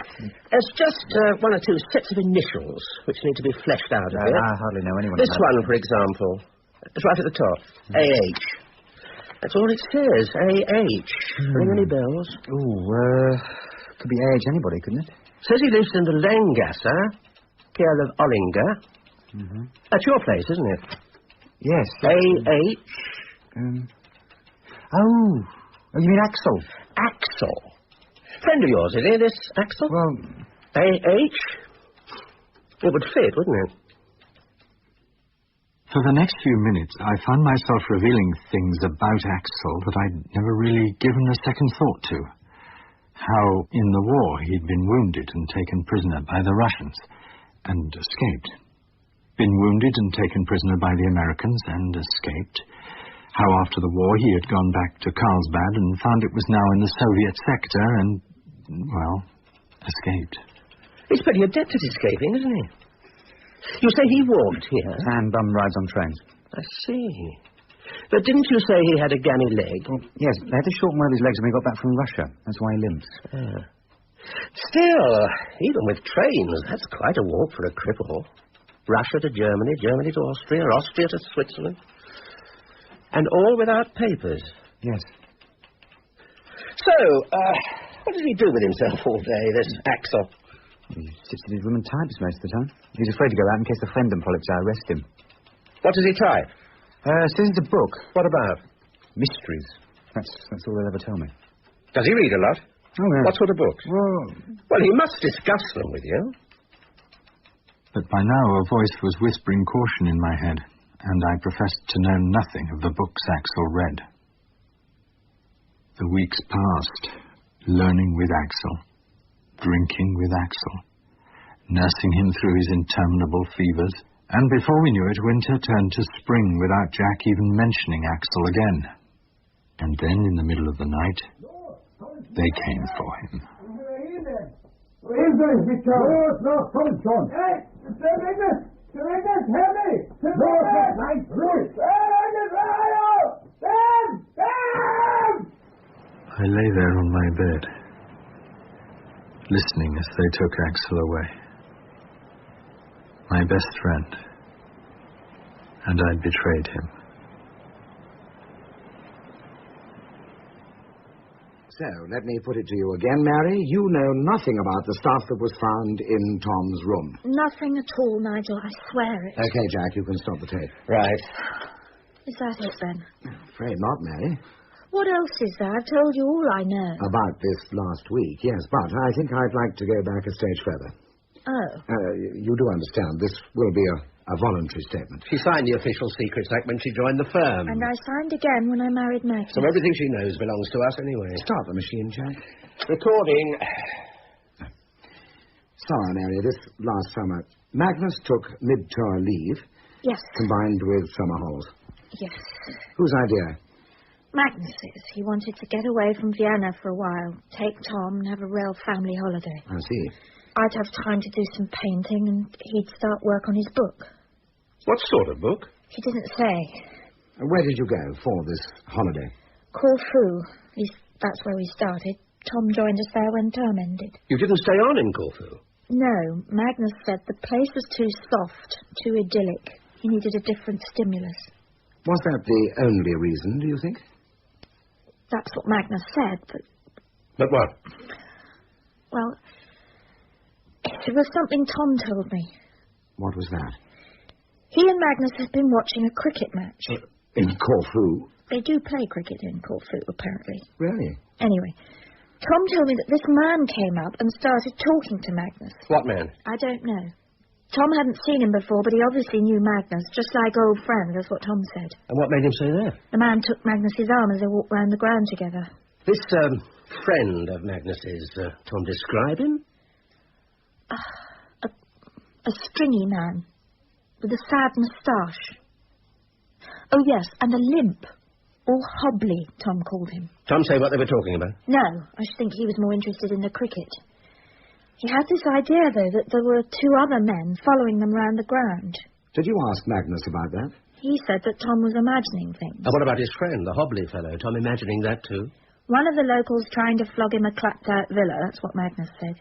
There's just one or two sets of initials which need to be fleshed out a bit. I hardly know anyone. This one, for example. It's right at the top. A.H. That's all it says. A.H. Ring any bells? Could be A.H. anybody, couldn't it? Says he lives in the Langasse, care of Ollinger. Mm-hmm. That's your place, isn't it? Yes. A.H. Oh, you mean Axel? Axel? Friend of yours, is he, this Axel? Well... A.H.? It would fit, wouldn't it? For the next few minutes, I found myself revealing things about Axel that I'd never really given a second thought to. How, in the war, he'd been wounded and taken prisoner by the Russians, and escaped. Been wounded and taken prisoner by the Americans, and escaped. How after the war he had gone back to Carlsbad and found it was now in the Soviet sector and, well, escaped. He's pretty adept at escaping, isn't he? You say he walked here? And bum rides on trains. I see. But didn't you say he had a gammy leg? Well, yes, they had to shorten one of his legs when he got back from Russia. That's why he limps. Still, even with trains, that's quite a walk for a cripple. Russia to Germany, Germany to Austria, Austria to Switzerland. And all without papers. Yes. So, what does he do with himself all day, this Axel? He sits in his room and types most of the time. He's afraid to go out in case the friend and politics arrest him. What does he type? Says it's a book. What about? Mysteries. That's all they'll ever tell me. Does he read a lot? Oh, yeah. What sort of books? Well, he must discuss them with you. But by now a voice was whispering caution in my head, and I professed to know nothing of the books Axel read. The weeks passed, learning with Axel, drinking with Axel, nursing him through his interminable fevers, and before we knew it, winter turned to spring without Jack even mentioning Axel again. And then, in the middle of the night, they came for him. Who is this, Victor? No, come, John. Hey, Sir Magnus, help me! Sir Magnus! I lay there on my bed, listening as they took Axel away. My best friend. And I'd betrayed him. So, let me put it to you again, Mary. You know nothing about the stuff that was found in Tom's room. Nothing at all, Nigel. I swear it. Okay, Jack, you can stop the tape. Right. Is that it, then? Afraid not, Mary. What else is there? I've told you all I know. About this last week, yes, but I think I'd like to go back a stage further. Oh. You do understand, this will be a voluntary statement. She signed the Official Secrets Act when she joined the firm. And I signed again when I married Magnus. So everything she knows belongs to us anyway. Start the machine, Jack. Recording. Sorry, Mary, this last summer, Magnus took mid-tour leave. Yes. Combined with summer halls. Yes. Whose idea? Magnus's. He wanted to get away from Vienna for a while, take Tom and have a real family holiday. I see. I'd have time to do some painting and he'd start work on his book. What sort of book? He didn't say. Where did you go for this holiday? Corfu. At least that's where we started. Tom joined us there when term ended. You didn't stay on in Corfu? No. Magnus said the place was too soft, too idyllic. He needed a different stimulus. Was that the only reason, do you think? That's what Magnus said, but... But what? Well, it was something Tom told me. What was that? He and Magnus had been watching a cricket match. In Corfu? They do play cricket in Corfu, apparently. Really? Anyway, Tom told me that this man came up and started talking to Magnus. What man? I don't know. Tom hadn't seen him before, but he obviously knew Magnus, just like old friends, that's what Tom said. And what made him say that? The man took Magnus's arm as they walked round the ground together. This, friend of Magnus's, Tom describe him? A stringy man, with a sad moustache. Oh, yes, and a limp. Or hobbly, Tom called him. Tom say what they were talking about? No, I should think he was more interested in the cricket. He had this idea, though, that there were 2 other men following them round the ground. Did you ask Magnus about that? He said that Tom was imagining things. What about his friend, the hobbly fellow? Tom imagining that too? One of the locals trying to flog him a clapped-out villa, that's what Magnus said.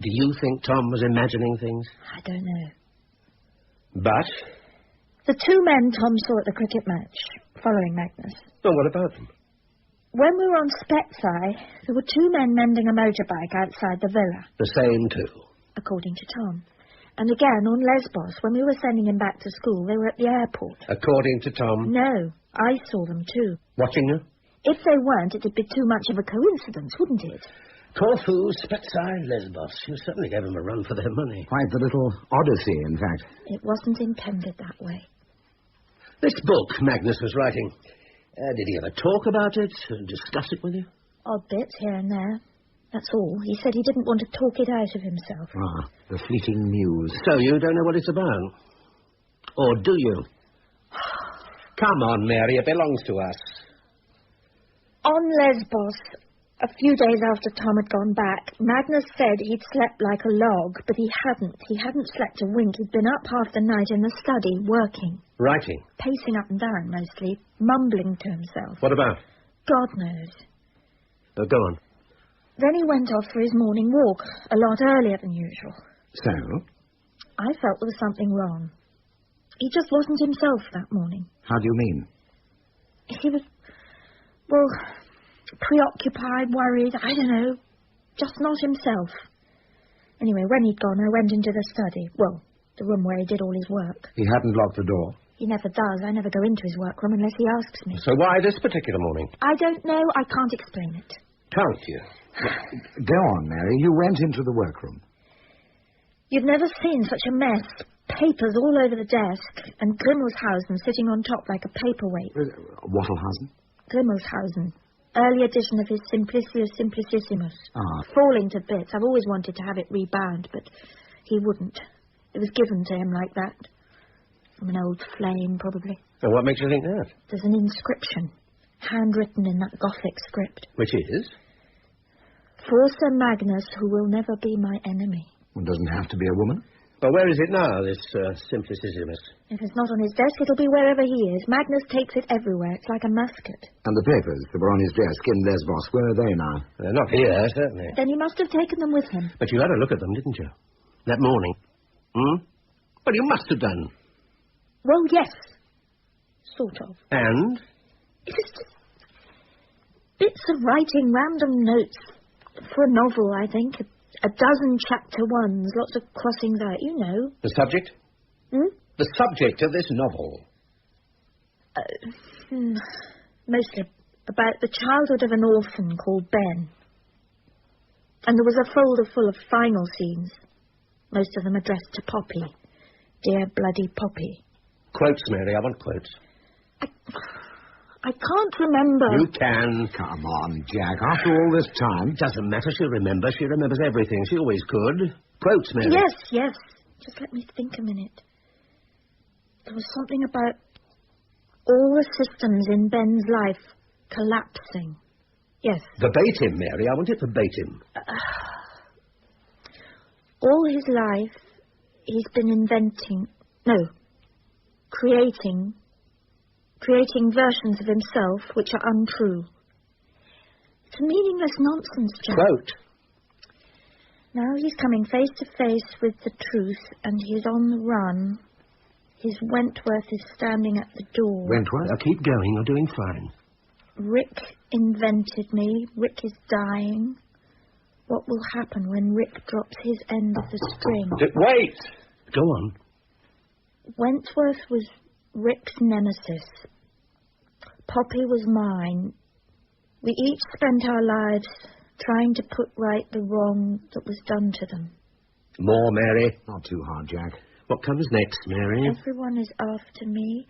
Do you think Tom was imagining things? I don't know. But? The 2 men Tom saw at the cricket match, following Magnus. Well, what about them? When we were on Spetseye, there were 2 men mending a motorbike outside the villa. The same 2? According to Tom. And again, on Lesbos, when we were sending him back to school, they were at the airport. According to Tom? No, I saw them too. Watching you? If they weren't, it'd be too much of a coincidence, wouldn't it? Corfu, Spetseye, Lesbos. You certainly gave them a run for their money. Quite the little odyssey, in fact. It wasn't intended that way. This book Magnus was writing, did he ever talk about it, discuss it with you? Odd bits here and there. That's all. He said he didn't want to talk it out of himself. Ah, the fleeting muse. So you don't know what it's about? Or do you? Come on, Mary, it belongs to us. On Lesbos, a few days after Tom had gone back, Magnus said he'd slept like a log, but he hadn't. He hadn't slept a wink. He'd been up half the night in the study, working. Writing? Pacing up and down, mostly, mumbling to himself. What about? God knows. Go on. Then he went off for his morning walk, a lot earlier than usual. So? I felt there was something wrong. He just wasn't himself that morning. How do you mean? He was, well, preoccupied, worried, I don't know, just not himself. Anyway, when he'd gone, I went into the study. Well, the room where he did all his work. He hadn't locked the door? He never does. I never go into his workroom unless he asks me. So why this particular morning? I don't know. I can't explain it. Can't you? Go on, Mary. You went into the workroom. You've never seen such a mess. Papers all over the desk, and Grimmelshausen sitting on top like a paperweight. Wattlehausen? Grimmelshausen. Early edition of his Simplicius Simplicissimus. Ah. Falling to bits. I've always wanted to have it rebound, but he wouldn't. It was given to him like that. From an old flame, probably. And what makes you think that? There's an inscription, handwritten in that Gothic script. Which is? For Sir Magnus, who will never be my enemy. Well, doesn't have to be a woman. Well, where is it now, this Simplicissimus? If it's not on his desk, it'll be wherever he is. Magnus takes it everywhere. It's like a musket. And the papers that were on his desk in Lesbos, where are they now? They're not here, certainly. Then he must have taken them with him. But you had a look at them, didn't you? That morning. Well, you must have done. Well, yes. Sort of. And? It was just bits of writing, random notes. For a novel, I think. A dozen chapter ones, lots of crossings out, you know. The subject? The subject of this novel. Mostly about the childhood of an orphan called Ben. And there was a folder full of final scenes, most of them addressed to Poppy. Dear bloody Poppy. Quotes, Mary, I want quotes. I can't remember. You can. Come on, Jack. After all this time... Doesn't matter. She'll remember. She remembers everything. She always could. Quotes, Mary. Yes. Just let me think a minute. There was something about all the systems in Ben's life collapsing. Yes. Verbatim, Mary. I want it verbatim. All his life, he's been creating versions of himself which are untrue. It's meaningless nonsense, Jack. Quote. Now he's coming face to face with the truth, and he's on the run. His Wentworth is standing at the door. Wentworth? Now keep going. You're doing fine. Rick invented me. Rick is dying. What will happen when Rick drops his end of the string? Wait! Go on. Wentworth was Rick's nemesis. Poppy was mine. We each spent our lives trying to put right the wrong that was done to them. More, Mary. Not too hard, Jack. What comes next, Mary? Everyone is after me.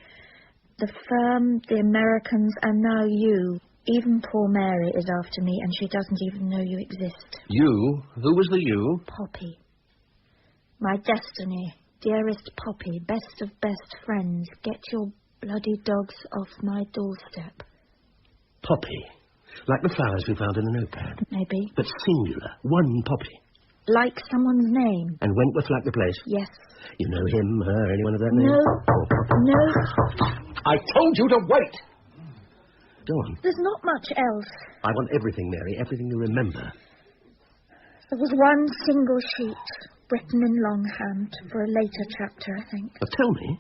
The firm, the Americans, and now you. Even poor Mary is after me, and she doesn't even know you exist. You? Who was the you? Poppy. My destiny. Dearest Poppy, best of best friends, get your bloody dogs off my doorstep. Poppy. Like the flowers we found in the notepad. Maybe. But singular. One poppy. Like someone's name. And Wentworth like the place? Yes. You know him, her, anyone of that name? No. I told you to wait! Go on. There's not much else. I want everything, Mary, everything you remember. There was one single sheet, written in longhand, for a later chapter, I think. Well, tell me.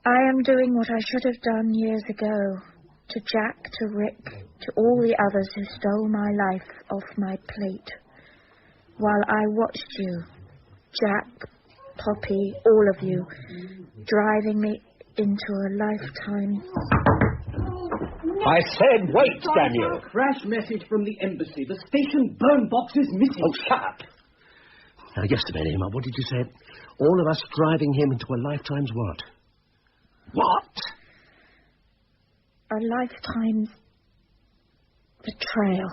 I am doing what I should have done years ago. To Jack, to Rick, to all the others who stole my life off my plate. While I watched you, Jack, Poppy, all of you, driving me into a lifetime. I said wait, damn you! Crash message from the embassy. The station burn box is missing. Oh, shut up! Now, yesterday, Emma, what did you say? All of us driving him into a lifetime's what? What? A lifetime's betrayal.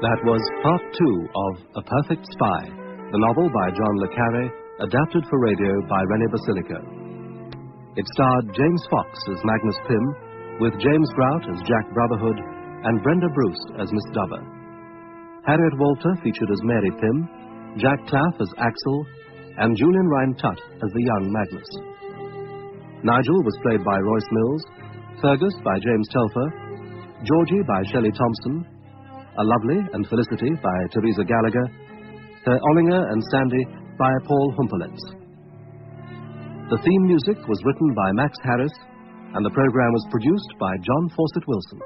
That was part 2 of A Perfect Spy, the novel by John le Carré, adapted for radio by René Basilico. It starred James Fox as Magnus Pym, with James Grout as Jack Brotherhood, and Brenda Bruce as Miss Dubber. Harriet Walter featured as Mary Pym, Jack Claff as Axel, and Julian Rhine-Tutt as the young Magnus. Nigel was played by Royce Mills, Fergus by James Telfer, Georgie by Shelley Thompson, A Lovely and Felicity by Teresa Gallagher, Herr Ollinger and Sandy by Paul Humperletz. The theme music was written by Max Harris, and the program was produced by John Fawcett Wilson.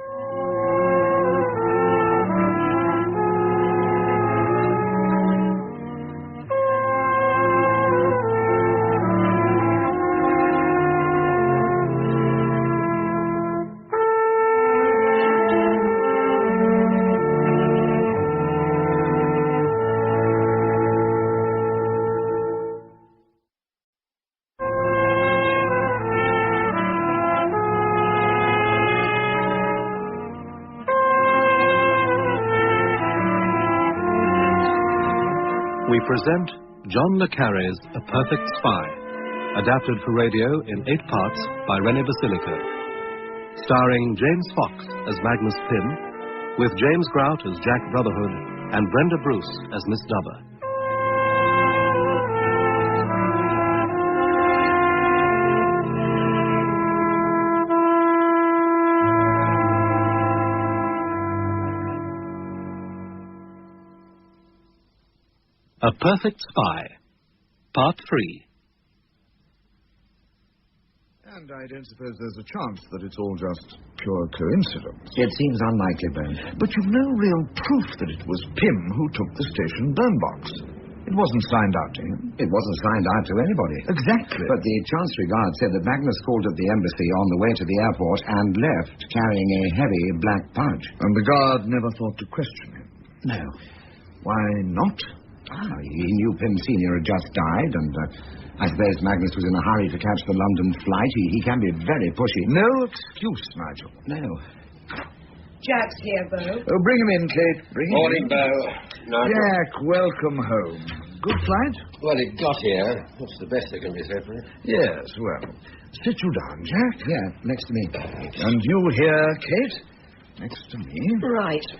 We present John le Carré's A Perfect Spy, adapted for radio in 8 parts by René Basilico. Starring James Fox as Magnus Pym, with James Grout as Jack Brotherhood and Brenda Bruce as Miss Dubber. A Perfect Spy, Part 3. And I don't suppose there's a chance that it's all just pure coincidence. It seems unlikely, Ben. But you've no real proof that it was Pym who took the station burn box. It wasn't signed out to him. It wasn't signed out to anybody. Exactly. But the Chancery Guard said that Magnus called at the embassy on the way to the airport and left carrying a heavy black pouch. And the guard never thought to question him? No. Why not? He knew Pym Sr. had just died, and I suppose Magnus was in a hurry to catch the London flight. He can be very pushy. No excuse, Nigel. No. Jack's here, Beau. Oh, bring him in, Kate. Bring him Morning, in. Beau. Jack, welcome home. Good flight? Well, it got here. That's the best that can be said for it. Yes, well. Sit you down, Jack. Yeah, next to me. And you here, Kate? Next to me. Right.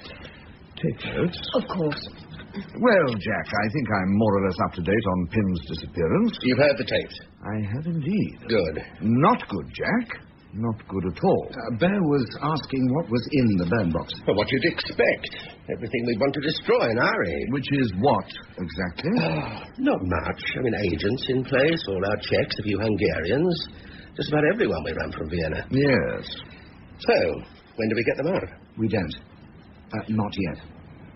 Take notes. Of course. Well, Jack, I think I'm more or less up to date on Pym's disappearance. You've heard the tapes? I have indeed. Good. Not good, Jack. Not good at all. Beau was asking what was in the burn box. Well, what you'd expect. Everything we want to destroy in our age. Which is what, exactly? Not much. I mean, agents in place, all our Czechs, a few Hungarians. Just about everyone we ran from Vienna. Yes. So, when do we get them out? We don't. Not yet.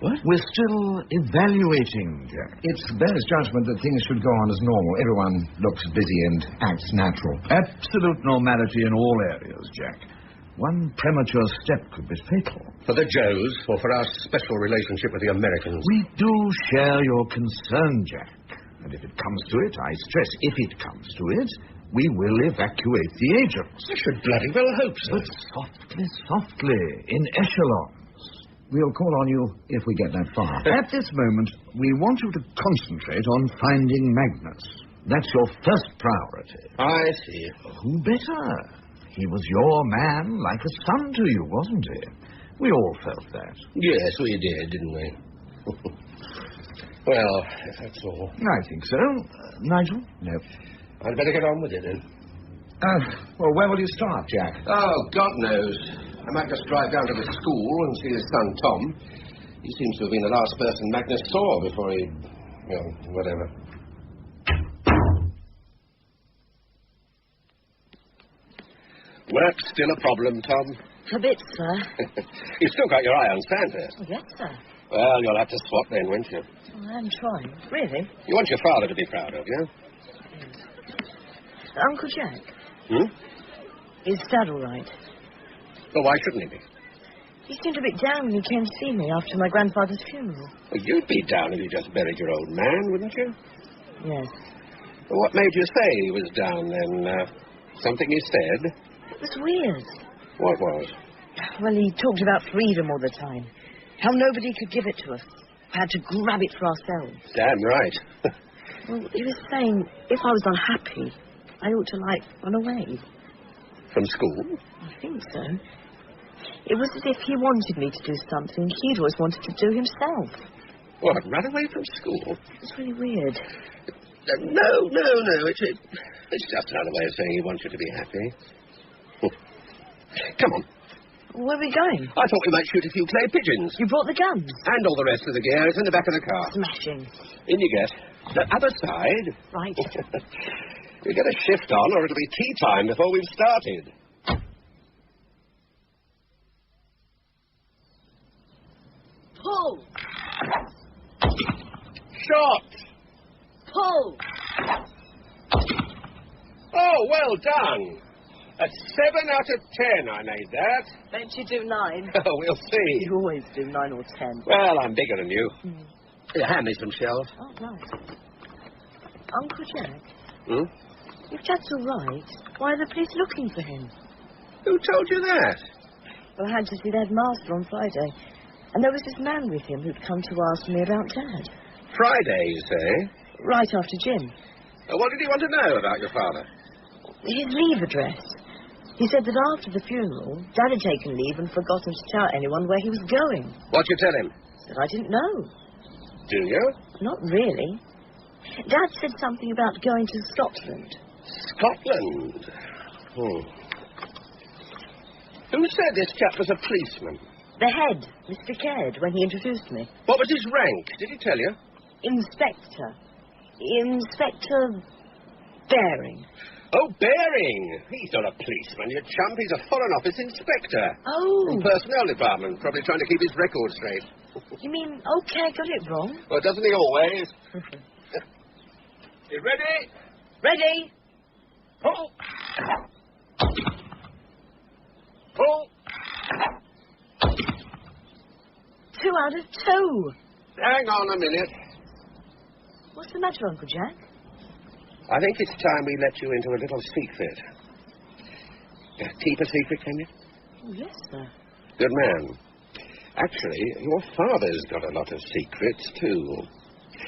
What? We're still evaluating, Jack. It's Beau's judgment that things should go on as normal. Everyone looks busy and acts natural. Absolute normality in all areas, Jack. One premature step could be fatal. For the Joes, or for our special relationship with the Americans? We do share your concern, Jack. And if it comes to it, I stress, if it comes to it, we will evacuate the agents. I should bloody well hope so. But softly, softly, in echelons. We'll call on you if we get that far. At this moment, we want you to concentrate on finding Magnus. That's your first priority. I see. Who better? He was your man, like a son to you, wasn't he? We all felt that. Yes, we did, didn't we? Well, if that's all. I think so. Nigel? No. I'd better get on with it, then. Well, where will you start, Jack? Oh, God knows. I might just drive down to the school and see his son, Tom. He seems to have been the last person Magnus saw before he... well, whatever. Work's still a problem, Tom. A bit, sir. You've still got your eye on Sandhurst. Oh, yes, sir. Well, you'll have to swap then, won't you? Oh, I'm trying. Really? You want your father to be proud of you? Uncle Jack? Hmm? Is Dad all right? Well, why shouldn't he be? He seemed a bit down when he came to see me after my grandfather's funeral. Well, you'd be down if you just buried your old man, wouldn't you? Yes. Well, what made you say he was down, then? Something he said? It was weird. What was? Well, he talked about freedom all the time. How nobody could give it to us. We had to grab it for ourselves. Damn right. Well, he was saying if I was unhappy, I ought to, run away. From school? I think so. It was as if he wanted me to do something he'd always wanted to do himself. What, run away from school? It's really weird. No. It's just another way of saying he wants you to be happy. Come on. Where are we going? I thought we might shoot a few clay pigeons. You brought the guns? And all the rest of the gear. It's in the back of the car. Smashing. In you get. The other side. Right. You get a shift on or it'll be tea time before we've started. Pull! Shot! Pull! Oh, well done. A 7 out of 10, I made that. Don't you do 9? We'll see. You always do 9 or 10. Well, I'm bigger than you. Here, hand me some shells. Oh, right. Uncle Jack? Hmm? If Dad's all right, why are the police looking for him? Who told you that? Well, I had to see the headmaster on Friday, and there was this man with him who'd come to ask me about Dad. Friday, you say? Right after gym. What did he want to know about your father? His leave address. He said that after the funeral, Dad had taken leave and forgotten to tell anyone where he was going. What'd you tell him? Said I didn't know. Do you? Not really. Dad said something about going to Scotland. Scotland? Who said this chap was a policeman? The head, Mr. Caird, when he introduced me. What was his rank? Did he tell you? Inspector. Inspector Baring. Oh, Baring. He's not a policeman, you chump. He's a Foreign Office inspector. Oh. From Personnel Department. Probably trying to keep his record straight. You mean, okay, I got it wrong? Well, doesn't he always? You ready? Ready. Pull. Pull. 2 out of 2. Hang on a minute. What's the matter, Uncle Jack? I think it's time we let you into a little secret. Keep a secret, can you? Oh, yes, sir. Good man. Actually, your father's got a lot of secrets, too.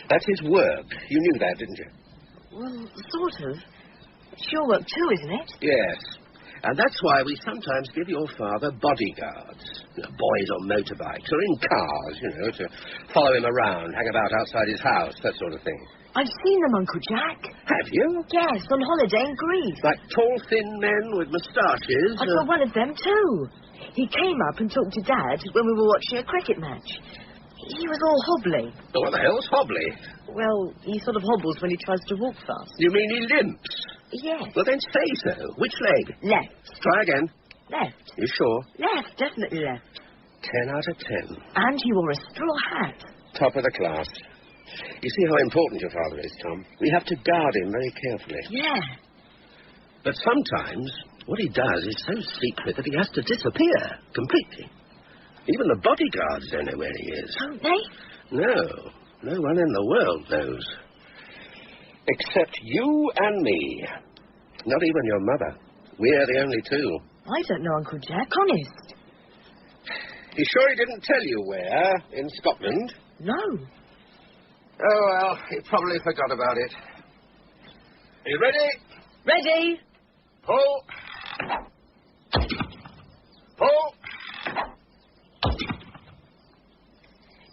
That's his work. You knew that, didn't you? Well, sort of. It's your work, too, isn't it? Yes. And that's why we sometimes give your father bodyguards. Boys on motorbikes or in cars, to follow him around, hang about outside his house, that sort of thing. I've seen them, Uncle Jack. Have you? Yes, on holiday in Greece. Like tall, thin men with moustaches? I saw one of them, too. He came up and talked to Dad when we were watching a cricket match. He was all hobbly. Oh, what the hell's hobbly? Well, he sort of hobbles when he tries to walk fast. You mean he limps? Yes. Well, then say so. Which leg? Left. Try again. Left. You sure? Left, definitely left. 10 out of 10. And he wore a straw hat. Top of the class. You see how important your father is, Tom. We have to guard him very carefully. Yeah. But sometimes what he does is so secret that he has to disappear completely. Even the bodyguards don't know where he is. Don't they? No. No one in the world knows. Except you and me. Not even your mother. We're the only two. I don't know, Uncle Jack, honest. You sure he didn't tell you where? In Scotland? No. Oh, well, he probably forgot about it. Are you ready? Ready. Pull. Pull.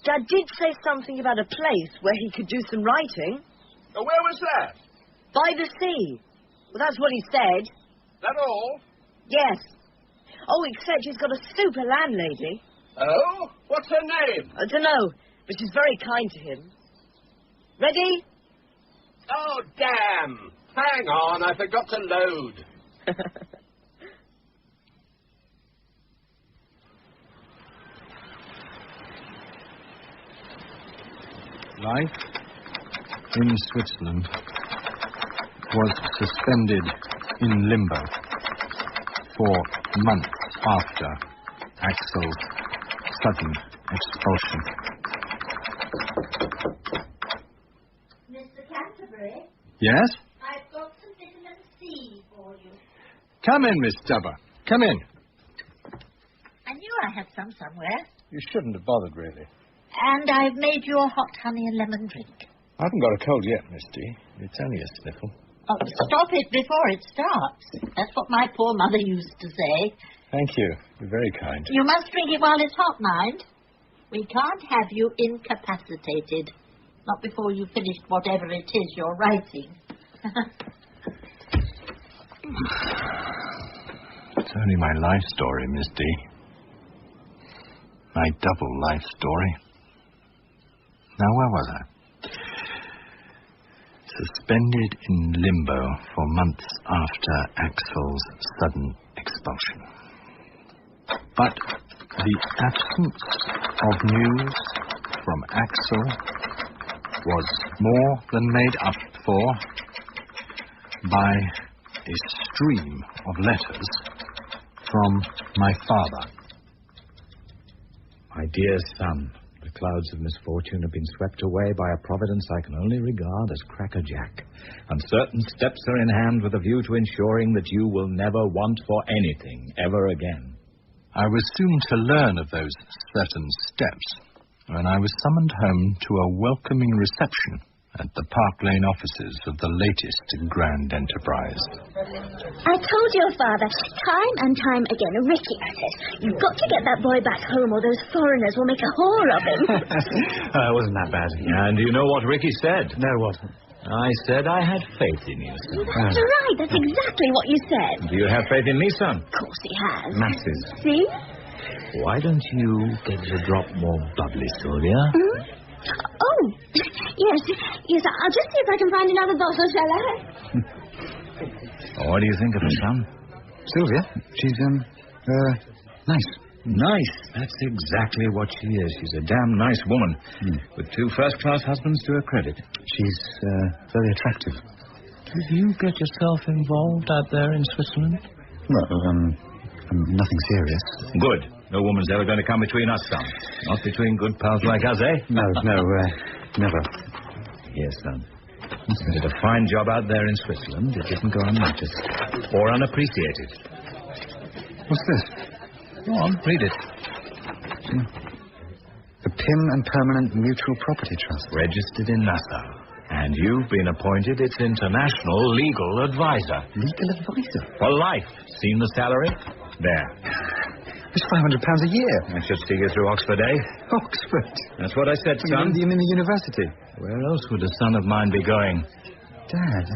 Dad did say something about a place where he could do some writing. Oh, where was that? By the sea. Well, that's what he said. That all? Yes. Oh, except he's got a super landlady. Oh? What's her name? I don't know, but she's very kind to him. Ready? Oh, damn. Hang on, I forgot to load. Life in Switzerland was suspended in limbo for months after Axel's sudden expulsion. Mr. Canterbury? Yes? I've got some vitamin C for you. Come in, Miss Stubber. Come in. I knew I had some somewhere. You shouldn't have bothered, really. And I've made you a hot honey and lemon drink. I haven't got a cold yet, Misty. It's only a sniffle. Oh, stop it before it starts. That's what my poor mother used to say. Thank you. You're very kind. You must drink it while it's hot, mind. We can't have you incapacitated. Not before you've finished whatever it is you're writing. It's only my life story, Misty. My double life story. Now, where was I? Suspended in limbo for months after Axel's sudden expulsion. But the absence of news from Axel was more than made up for by a stream of letters from my father. My dear son, the clouds of misfortune have been swept away by a providence I can only regard as crackerjack, and certain steps are in hand with a view to ensuring that you will never want for anything ever again. I was soon to learn of those certain steps when I was summoned home to a welcoming reception at the Park Lane offices of the latest grand enterprise. I told your father time and time again, Ricky, I said, you've got to get that boy back home or those foreigners will make a whore of him. It wasn't that bad. And do you know what Ricky said? No, what? I said I had faith in you, son. That's right, that's exactly what you said. Do you have faith in me, son? Of course he has. Masses. See? Why don't you get a drop more bubbly, Sylvia? Mm-hmm. Oh, yes, I'll just see if I can find another bottle, shall I? What do you think of her, son? Sylvia? She's, nice. Nice. That's exactly what she is. She's a damn nice woman, with 2 first-class husbands to her credit. She's, very attractive. Did you get yourself involved out there in Switzerland? Well, nothing serious. Good. No woman's ever going to come between us, son. Not between good pals like us, eh? No, never. Yes, son. You did a fine job out there in Switzerland. It didn't go unnoticed. Or unappreciated. What's this? Go on, read it. The Pym and Permanent Mutual Property Trust. Registered in Nassau. And you've been appointed its international legal advisor. Legal advisor? For life. Seen the salary? There. It's £500 a year. I should see you through Oxford, eh? Oxford? That's what I said, son. You mean the university? Where else would a son of mine be going? Dad?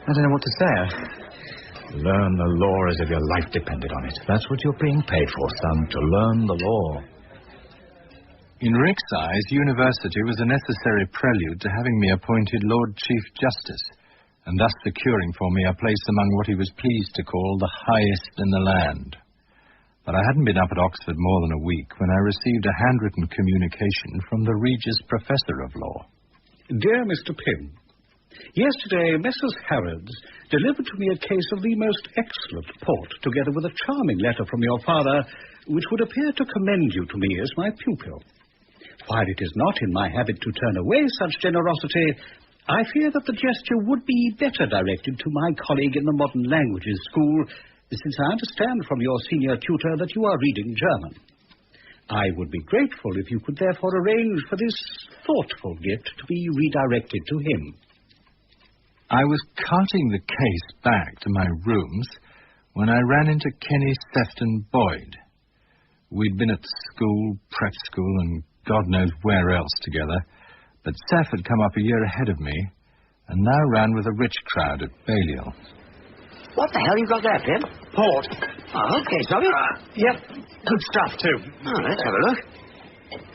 I don't know what to say. Learn the law as if your life depended on it. That's what you're being paid for, son, to learn the law. In Rick's eyes, university was a necessary prelude to having me appointed Lord Chief Justice, and thus securing for me a place among what he was pleased to call the highest in the land. But I hadn't been up at Oxford more than a week when I received a handwritten communication from the Regius Professor of Law. Dear Mr. Pym, yesterday Messrs. Harrods delivered to me a case of the most excellent port, together with a charming letter from your father, which would appear to commend you to me as my pupil. While it is not in my habit to turn away such generosity, I fear that the gesture would be better directed to my colleague in the Modern Languages School, since I understand from your senior tutor that you are reading German. I would be grateful if you could therefore arrange for this thoughtful gift to be redirected to him. I was carting the case back to my rooms when I ran into Kenny Sefton Boyd. We'd been at school, prep school, and God knows where else together, but Seth had come up a year ahead of me and now ran with a rich crowd at Balliol. What the hell you got there, Pim? Port. Oh, okay, sorry. Yep. Good stuff, too. Oh, let's have a look.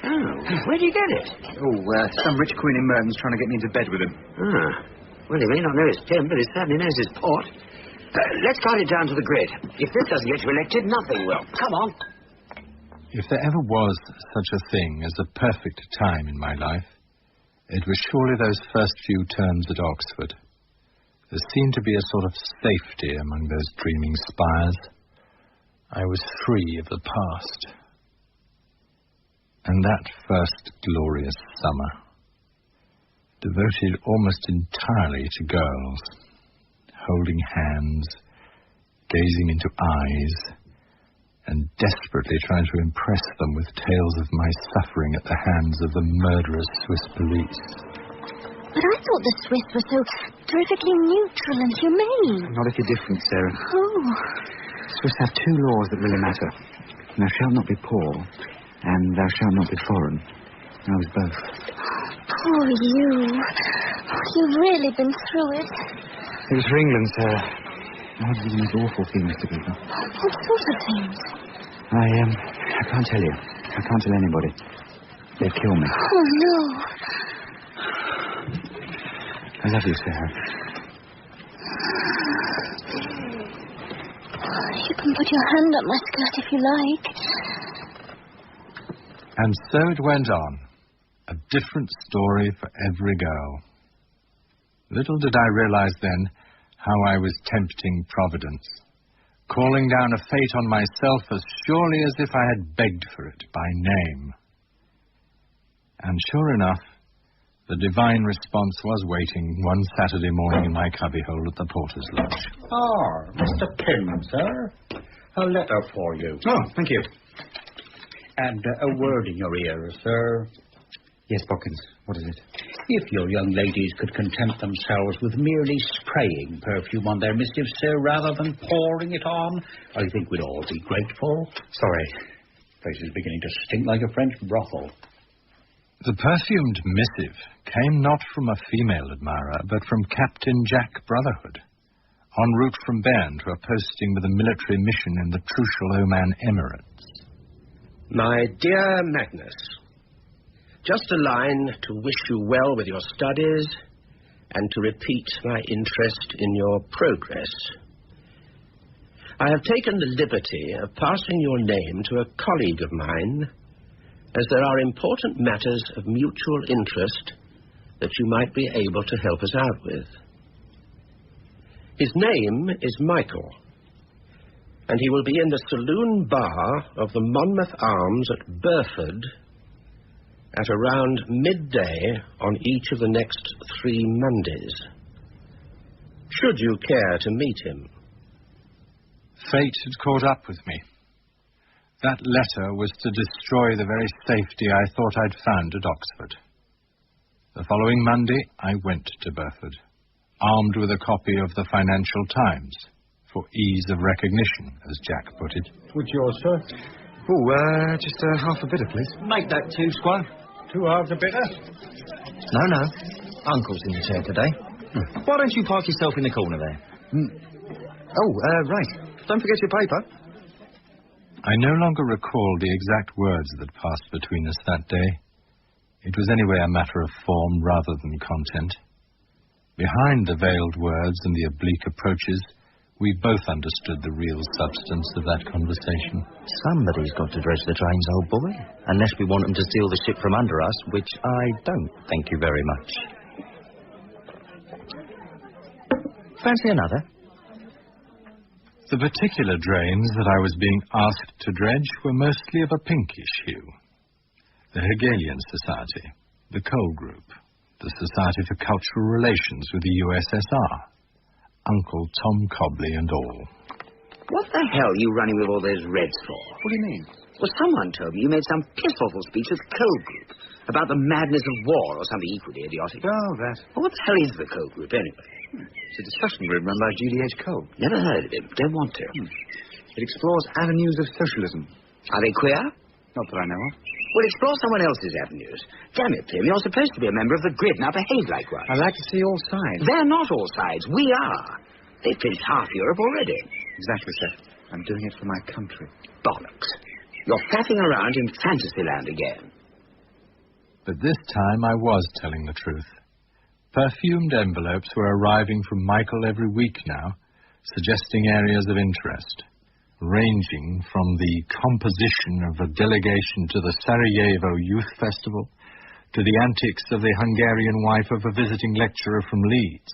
Oh, where do you get it? Some rich queen in Merton's trying to get me into bed with him. Well, he may not know his Pim, but he certainly knows his port. Let's cart it down to the grid. If this doesn't get you elected, nothing will. Come on. If there ever was such a thing as a perfect time in my life, it was surely those first few terms at Oxford. There seemed to be a sort of safety among those dreaming spires. I was free of the past. And that first glorious summer, devoted almost entirely to girls, holding hands, gazing into eyes, and desperately trying to impress them with tales of my suffering at the hands of the murderous Swiss police. But I thought the Swiss were so terrifically neutral and humane. Not if you're different, Sarah. Oh. Swiss have two laws that really matter. Thou shalt not be poor, and thou shalt not be foreign. I was both. Poor you. You've really been through it. It was for England, Sarah. I had these awful things to do. What sort of things? I can't tell you. I can't tell anybody. They'd kill me. Oh, no. I love you, Sarah. You can put your hand up my skirt if you like. And so it went on. A different story for every girl. Little did I realize then how I was tempting Providence, calling down a fate on myself as surely as if I had begged for it by name. And sure enough, the divine response was waiting one Saturday morning in my cubbyhole at the Porter's Lodge. Mr. Pym, sir. A letter for you. Oh, thank you. And a word in your ear, sir. Yes, Bokkins. What is it? If your young ladies could content themselves with merely spraying perfume on their missives, sir, rather than pouring it on, I think we'd all be grateful. Sorry. Place is beginning to stink like a French brothel. The perfumed missive came not from a female admirer, but from Captain Jack Brotherhood, en route from Bern to a posting with a military mission in the Trucial Oman Emirates. My dear Magnus, just a line to wish you well with your studies and to repeat my interest in your progress. I have taken the liberty of passing your name to a colleague of mine, as there are important matters of mutual interest that you might be able to help us out with. His name is Michael, and he will be in the saloon bar of the Monmouth Arms at Burford at around midday on each of the next 3 Mondays. Should you care to meet him? Fate had caught up with me. That letter was to destroy the very safety I thought I'd found at Oxford. The following Monday, I went to Burford, armed with a copy of the Financial Times, for ease of recognition, as Jack put it. What's yours, sir? Oh, just half a bitter, please. Make that 2, Squire. 2 halves a bitter? No. Uncle's in the chair today. Why don't you park yourself in the corner there? Right. Don't forget your paper. I no longer recalled the exact words that passed between us that day. It was anyway a matter of form rather than content. Behind the veiled words and the oblique approaches, we both understood the real substance of that conversation. Somebody's got to dredge the trains, old boy. Unless we want them to steal the ship from under us, which I don't thank you very much. Fancy another? The particular drains that I was being asked to dredge were mostly of a pinkish hue. the Hegelian Society, the Coal Group, the Society for Cultural Relations with the USSR, Uncle Tom Cobley and all. What the hell are you running with all those Reds for? What do you mean? Well, someone told me you made some piss-awful speech at the Coal Group about the madness of war or something equally idiotic. Oh, that. Well, what the hell is the Coal Group, anyway? It's a discussion group run by G.D.H. Cole. Never heard of him. Don't want to. It explores avenues of socialism. Are they queer? Not that I know of. Well, explore someone else's avenues. Damn it, Pim, you're supposed to be a member of the grid. Now behave like one. I like to see all sides. They're not all sides. We are. They've pinched half Europe already. Exactly, sir. I'm doing it for my country. Bollocks. You're faffing around in Fantasyland again. But this time I was telling the truth. Perfumed envelopes were arriving from Michael every week now, suggesting areas of interest, ranging from the composition of a delegation to the Sarajevo Youth Festival to the antics of the Hungarian wife of a visiting lecturer from Leeds.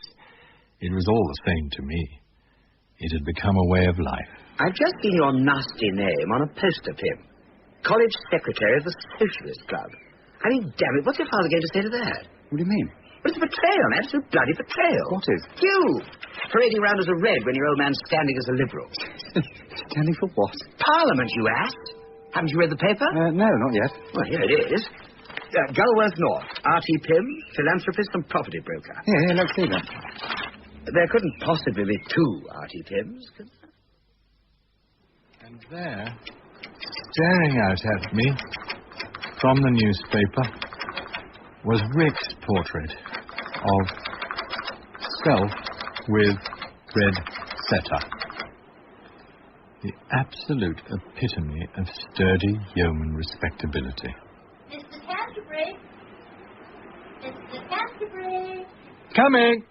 It was all the same to me. It had become a way of life. I've just seen your nasty name on a poster, Pim. College Secretary of the Socialist Club. I mean, damn it, what's your father going to say to that? What do you mean? Well, it's a betrayal, an absolute bloody betrayal. What is? You! Parading around as a Red when your old man's standing as a Liberal. Standing for what? Parliament, you ass. Haven't you read the paper? No, not yet. Well, here it is. Gulworth North, R.T. Pym, philanthropist and property broker. Yeah, let's see that. There couldn't possibly be two R.T. Pyms, could there? And there, staring out at me from the newspaper, was Rick's portrait of self with red setter. The absolute epitome of sturdy yeoman respectability. Mr. Canterbury! Mr. Canterbury! Coming!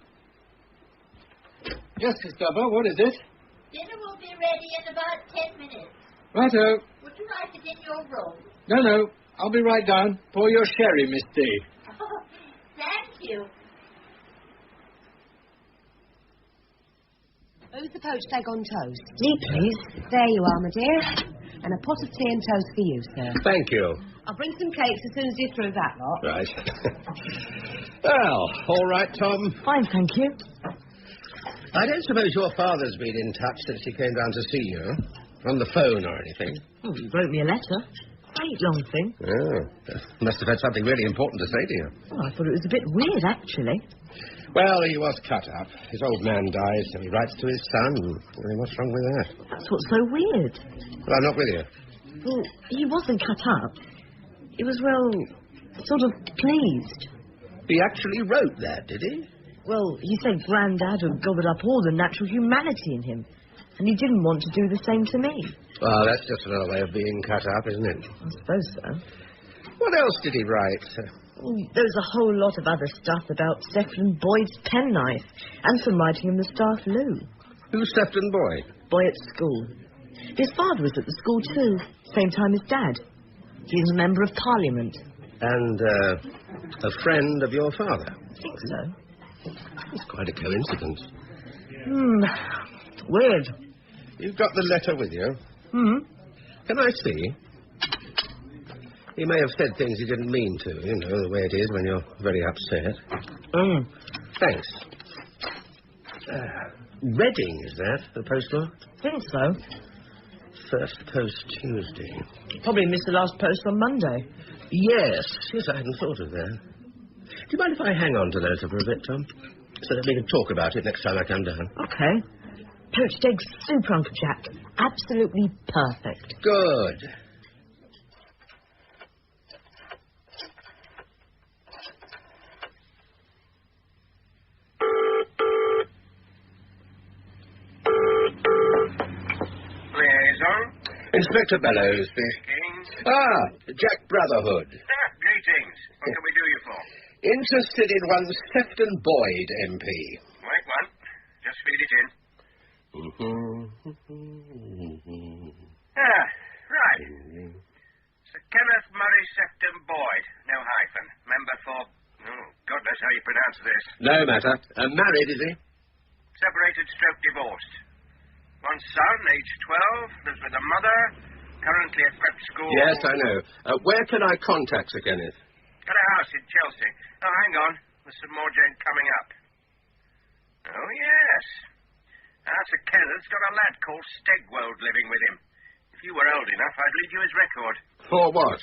Yes, Miss Dubber, what is it? Dinner will be ready in about 10 minutes. Righto. Would you like it in your room? No, I'll be right down. Pour your sherry, Miss D. Oh, thank you. Who's the poached egg on toast? Me, please. There you are, my dear. And a pot of tea and toast for you, sir. Thank you. I'll bring some cakes as soon as you're through that lot. Right. Well, all right, Tom. Fine, thank you. I don't suppose your father's been in touch since he came down to see you? On the phone or anything? Oh, he wrote me a letter. Quite long thing. Oh, must have had something really important to say to you. Well, I thought it was a bit weird, actually. Well, he was cut up. His old man died, so he writes to his son. Well, what's wrong with that? That's what's so weird. Well, I'm not with you. Well, he wasn't cut up. He was, well, sort of pleased. He actually wrote that, did he? Well, he said Grandad had gobbled up all the natural humanity in him, and he didn't want to do the same to me. Well, that's just another way of being cut up, isn't it? I suppose so. What else did he write? There was a whole lot of other stuff about Stephen Boyd's penknife, and some writing in the staff loo. Who's Stephen Boyd? Boy at school. His father was at the school too, same time as Dad. He was a member of Parliament. And, a friend of your father? I think so. It's quite a coincidence. Weird. You've got the letter with you? Can I see? He may have said things he didn't mean to, you know, the way it is when you're very upset. Thanks. Reading, is that, the postmark? I think so. First post Tuesday. Probably missed the last post on Monday. Yes, I hadn't thought of that. Do you mind if I hang on to that for a bit, Tom? So that we can talk about it next time I come down. Okay. Poached egg soup, Uncle Jack. Absolutely perfect. Good. Liaison? Inspector Bellows. Speaking. Jack Brotherhood. Greetings. What can we do you for? Interested in one Chesterton Boyd, MP. Wait one. Just feed it in. Right. Sir Kenneth Murray Chesterton Boyd. No hyphen. Member for... Oh, God knows how you pronounce this. No matter. Married, is he? Separated stroke divorced. One son, aged 12, lives with a mother, currently at prep school. Yes, I know. Where can I contact Sir Kenneth? Got a house in Chelsea. Oh, hang on. There's some more gent coming up. Oh, yes. Sir Kenneth's got a lad called Stegwold living with him. If you were old enough, I'd read you his record. For what?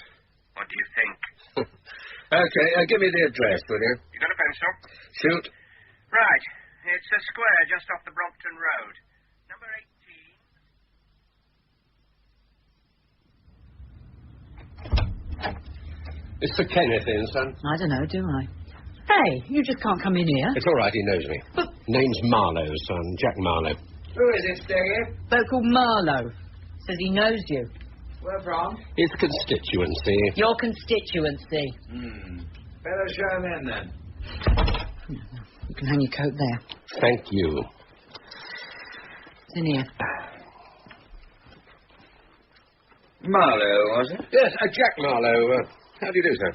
What do you think? Okay, give me the address, will you? You got a pencil? Shoot. Right. It's a square just off the Brompton Road. Number 18. Is Sir Kenneth in, son? I don't know, do I? Hey, you just can't come in here. It's all right, he knows me. Name's Marlowe, son. Jack Marlowe. Who is it, Steggy? Bloke called Marlowe. Says he knows you. Where from? His constituency. Your constituency. Better show him in, then. You can hang your coat there. Thank you. It's in here. Marlowe, was it? Yes, Jack Marlowe. How do you do, sir?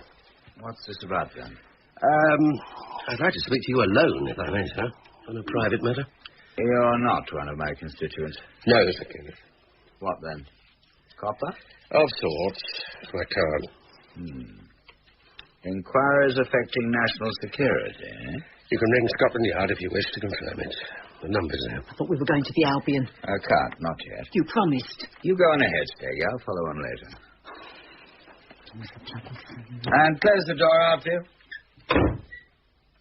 What's this about, then? I'd like to speak to you alone, if I may, sir, on a private matter. You're not one of my constituents. No, Sir Kenneth. What, then? Copper? Of sorts. My card. Inquiries affecting national security, eh? You can ring Scotland Yard if you wish to confirm it. The number's there. I thought we were going to the Albion. I can't, not yet. You promised. You go on ahead, Steggy. I'll follow on later. And close the door after you.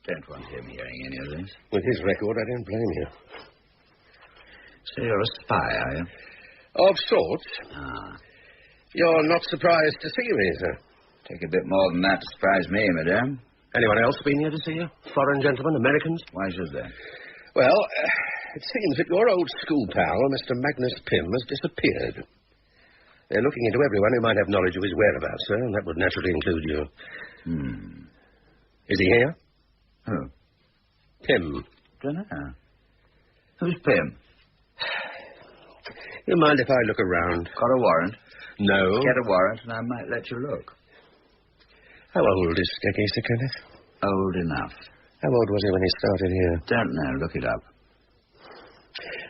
Don't want him hearing any of this. With his record, I don't blame you. So you're a spy, are you? Of sorts. You're not surprised to see me, sir? Take a bit more than that to surprise me, madame. Anyone else been here to see you? Foreign gentlemen, Americans? Why should they? Well, it seems that your old school pal, Mr. Magnus Pym, has disappeared. They're looking into everyone who might have knowledge of his whereabouts, sir, and that would naturally include you. Is he here? Who? Pym. Dunno. Who's Pym? You mind if I look around? Got a warrant? No. Get a warrant and I might let you look. How old is Steggy, Sir Kenneth? Old enough. How old was he when he started here? Don't know. Look it up.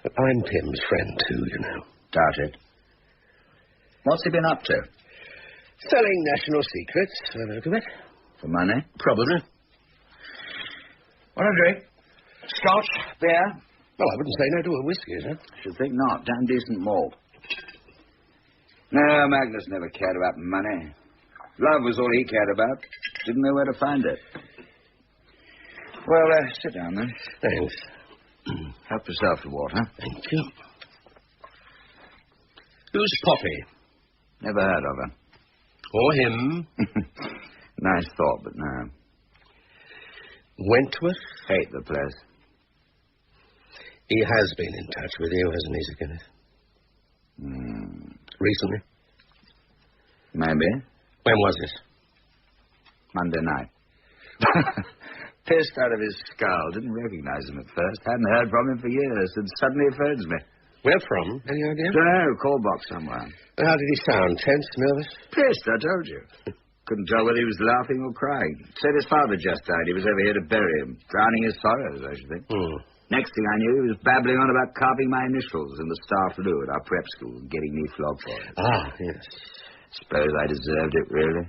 I'm Pym's friend, too, you know. Doubt it. What's he been up to? Selling national secrets, I look of it. For money? Probably. Want a drink? Scotch? Beer? Well, I wouldn't say no to a whiskey, sir. Should think not. Damn decent malt. No, Magnus never cared about money. Love was all he cared about. Didn't know where to find it. Well, sit down then. Thanks. Help yourself to water. Thank you. Who's Poppy? Never heard of her. Or him. Nice thought, but no. Wentworth? Hate the place. He has been in touch with you, hasn't he, Sir Kenneth? Recently? Maybe. When was this? Monday night. Pissed out of his skull. Didn't recognize him at first. Hadn't heard from him for years. And suddenly he phones me. Where from? Any idea? Don't know. Call box somewhere. How did he sound? Tense? Nervous? Pissed, I told you. Couldn't tell whether he was laughing or crying. Said his father just died. He was over here to bury him. Drowning his sorrows, I should think. Next thing I knew, he was babbling on about carving my initials in the star flue at our prep school and getting me flogged for it. Ah, yes. Suppose I deserved it, really.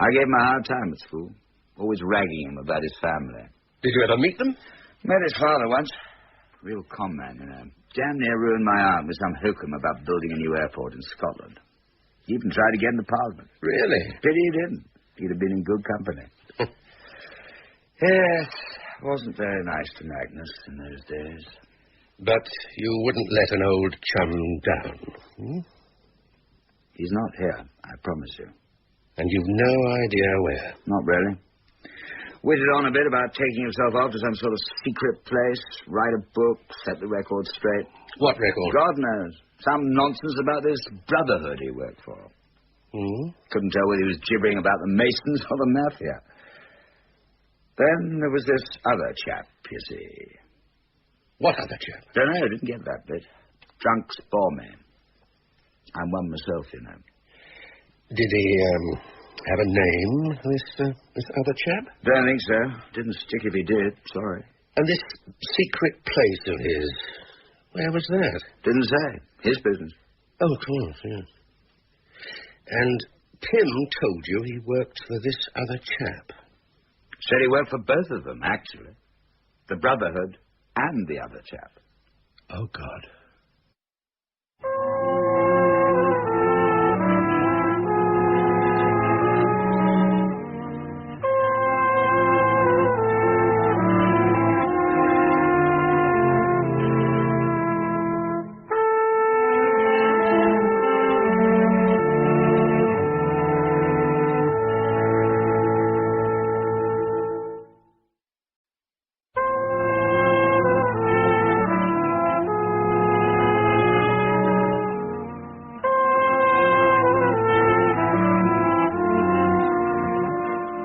I gave him a hard time at school. Always ragging him about his family. Did you ever meet them? Met his father once. Real con man, you know. Damn near ruined my arm with some hokum about building a new airport in Scotland. He even tried to get into Parliament. Really? Pity he didn't. He'd have been in good company. Yes, wasn't very nice to Magnus in those days. But you wouldn't let an old chum down, He's not here, I promise you. And you've no idea where? Not really. Witted on a bit about taking himself off to some sort of secret place, write a book, set the record straight. What record? God knows. Some nonsense about this brotherhood he worked for. Couldn't tell whether he was gibbering about the Masons or the Mafia. Then there was this other chap, you see. What other chap? Don't know, didn't get that bit. Drunks bore me. I'm one myself, you know. Did he, have a name, this other chap? Don't think so. Didn't stick if he did. Sorry. And this secret place of his, where was that? Didn't say. His business. Oh, of course, yes. And Pym told you he worked for this other chap? Said he worked for both of them, actually. The Brotherhood and the other chap. Oh, God.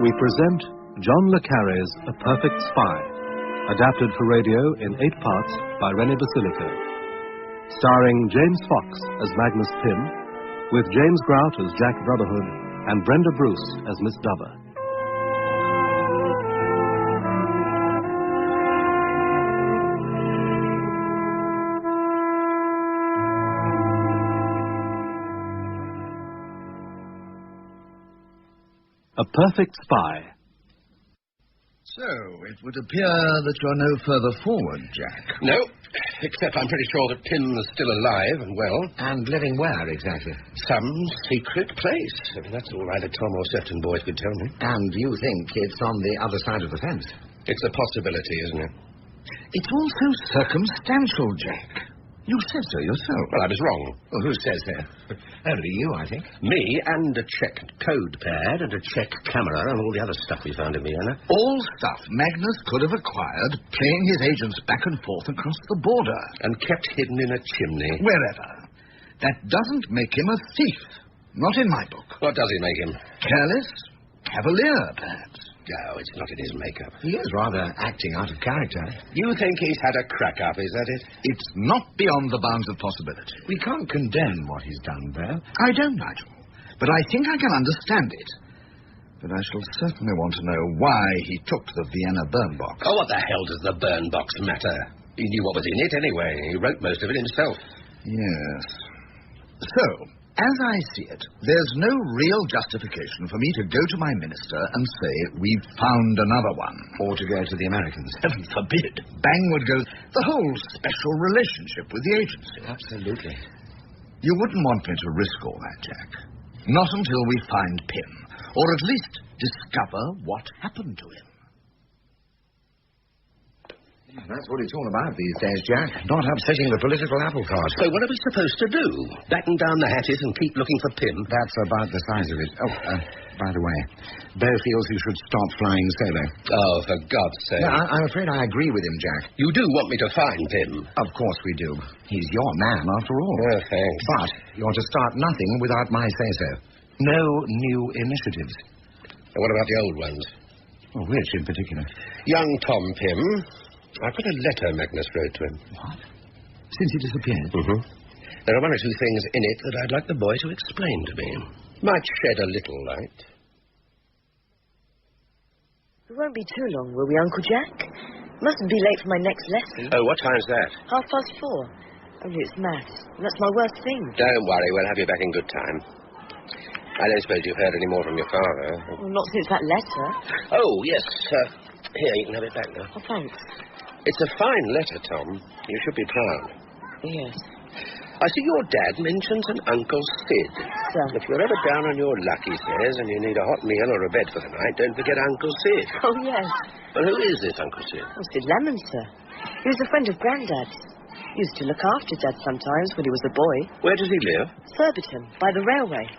We present John le Carré's A Perfect Spy, adapted for radio in 8 parts by René Basilico. Starring James Fox as Magnus Pym, with James Grout as Jack Brotherhood and Brenda Bruce as Miss Dover. A Perfect Spy. So, it would appear that you're no further forward, Jack. No, except I'm pretty sure that Pym's still alive and well. And living where, exactly? Some secret place. I mean, that's all either Tom or Chesterton boys could tell me. And you think it's on the other side of the fence? It's a possibility, isn't it? It's also circumstantial, Jack. You said so yourself. Well, I was wrong. Well, who says so? Only you, I think. Me and a Czech code pad and a Czech camera and all the other stuff we found in Vienna. All stuff Magnus could have acquired playing his agents back and forth across the border. And kept hidden in a chimney. Wherever. That doesn't make him a thief. Not in my book. What does it make him? Careless. Cavalier, perhaps. No, it's not in his makeup. He is rather acting out of character. You think he's had a crack up, is that it? It's not beyond the bounds of possibility. We can't condemn what he's done, though. I don't, Nigel. But I think I can understand it. But I shall certainly want to know why he took the Vienna burn box. Oh, what the hell does the burn box matter? He knew what was in it anyway. He wrote most of it himself. Yes. So, as I see it, there's no real justification for me to go to my minister and say, we've found another one. Or to go to the Americans. Heaven forbid. Bang would go the whole special relationship with the agency. Absolutely. You wouldn't want me to risk all that, Jack. Not until we find Pym. Or at least discover what happened to him. That's what it's all about these days, Jack. Not upsetting the political apple cart. So what are we supposed to do? Batten down the hatches and keep looking for Pym? That's about the size of it. Oh, by the way, Beau feels he should stop flying solo. Oh, for God's sake. No, I'm afraid I agree with him, Jack. You do want me to find Pym? Of course we do. He's your man, after all. Oh, thanks. But you're to start nothing without my say-so. No new initiatives. And what about the old ones? Well, which in particular? Young Tom Pym. I've got a letter Magnus wrote to him. What? Since he disappeared? Mm-hmm. There are one or two things in it that I'd like the boy to explain to me. Might shed a little light. We won't be too long, will we, Uncle Jack? Mustn't be late for my next lesson. Oh, what time's that? 4:30. Only it's maths. And that's my worst thing. Don't worry, we'll have you back in good time. I don't suppose you've heard any more from your father. Well, not since that letter. Oh, yes. Here, you can have it back now. Oh, thanks. It's a fine letter, Tom. You should be proud. Yes. I see your dad mentions an Uncle Sid. Sir. If you're ever down on your luck, he says, and you need a hot meal or a bed for the night, don't forget Uncle Sid. Oh, yes. Well, who is this Uncle Sid? Oh, Sid Lemon, sir. He was a friend of Grandad's. Used to look after Dad sometimes when he was a boy. Where does he live? Surbiton, by the railway.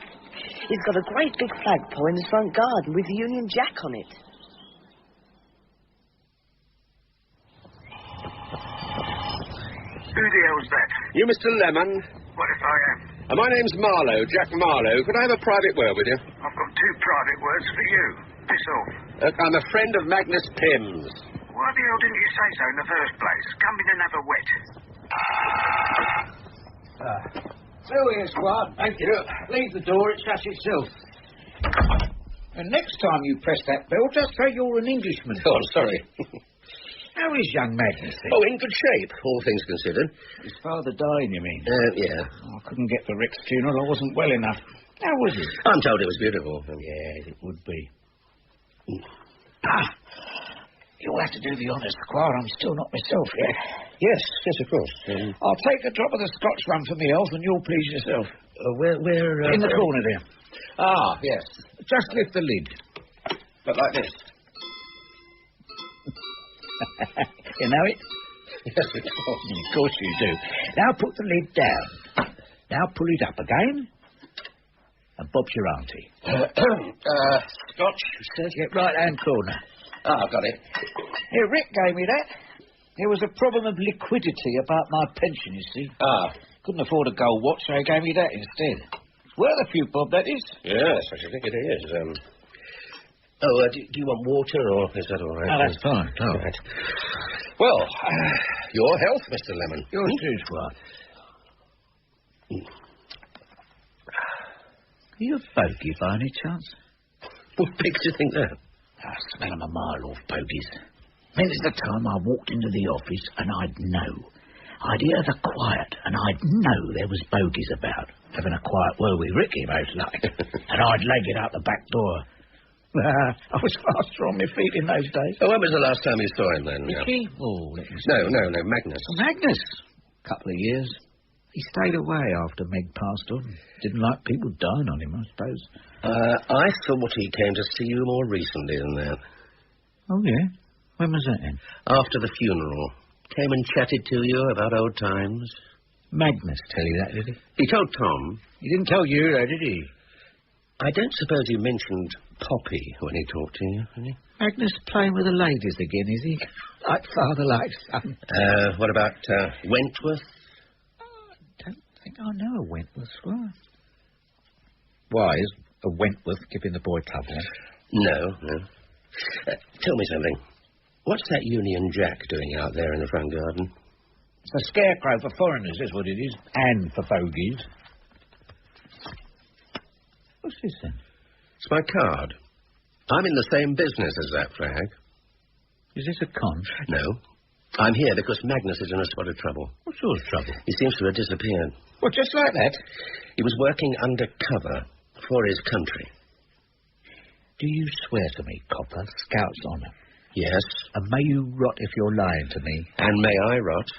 He's got a great big flagpole in his front garden with the Union Jack on it. Who the hell's that? You, Mr. Lemon? What if I am? My name's Marlowe, Jack Marlowe. Could I have a private word with you? I've got 2 private words for you. Piss off. I'm a friend of Magnus Pym's. Why the hell didn't you say so in the first place? Come in and have a wet. So here, Squad. Thank you. Leave the door, it shuts itself. And next time you press that bell, just say you're an Englishman. Oh, I'm sorry. How is young Magnus then? Oh, in good shape, all things considered. His father died, you mean? Yeah. I couldn't get to Rick's funeral. I wasn't well enough. How was it? I'm told it was beautiful. Yes, it would be. You'll have to do the honours, Squire. I'm still not myself yet. Yes, of course. I'll take a drop of the Scotch rum for me health, and you'll please yourself. Where? In the corner there. Ah, yes. Just lift the lid. But like this. You know it? Yes, of course you do. Now put the lid down. Now pull it up again. And Bob's your auntie. Scotch, you said? Yeah, right-hand corner. Ah, got it. Here, Rick gave me that. There was a problem of liquidity about my pension, you see. Ah. Couldn't afford a gold watch, so he gave me that instead. It's worth a few bob, that is. Yes, I should think it is. Do you want water, or is that all right? Oh, that's fine. Oh. Right. Well, your health, Mr. Lemon. Yours too, Squire. Are you a bogey by any chance? What makes you think that? I smell them a mile off, bogies. Many's the time I walked into the office and I'd know. I'd hear the quiet and I'd know there was bogies about. Having a quiet word with Ricky, most like. And I'd leg it out the back door. I was faster on my feet in those days. Oh, when was the last time you saw him then? Ricky? Oh, let me see. No, Magnus. Oh, Magnus? Couple of years. He stayed away after Meg passed on. Didn't like people dying on him, I suppose. I thought he came to see you more recently than that. Oh, yeah? When was that then? After the funeral. Came and chatted to you about old times. Magnus tell you that, did he? He told Tom. He didn't tell you, though, did he? I don't suppose he mentioned Poppy when he talked to you, did he? Magnus playing with the ladies again, is he? Like father, like son. What about Wentworth? I don't think I know a Wentworth, Squire. Why, is a Wentworth giving the boy trouble? No. Tell me something. What's that Union Jack doing out there in the front garden? It's a scarecrow for foreigners, is what it is. And for bogies. What's this then? It's my card. I'm in the same business as that flag. Is this a con? No. I'm here because Magnus is in a spot of trouble. What sort of trouble? He seems to have disappeared. Well, just like that? He was working undercover for his country. Do you swear to me, Copper, Scout's honour? Yes. And may you rot if you're lying to me. And may I rot?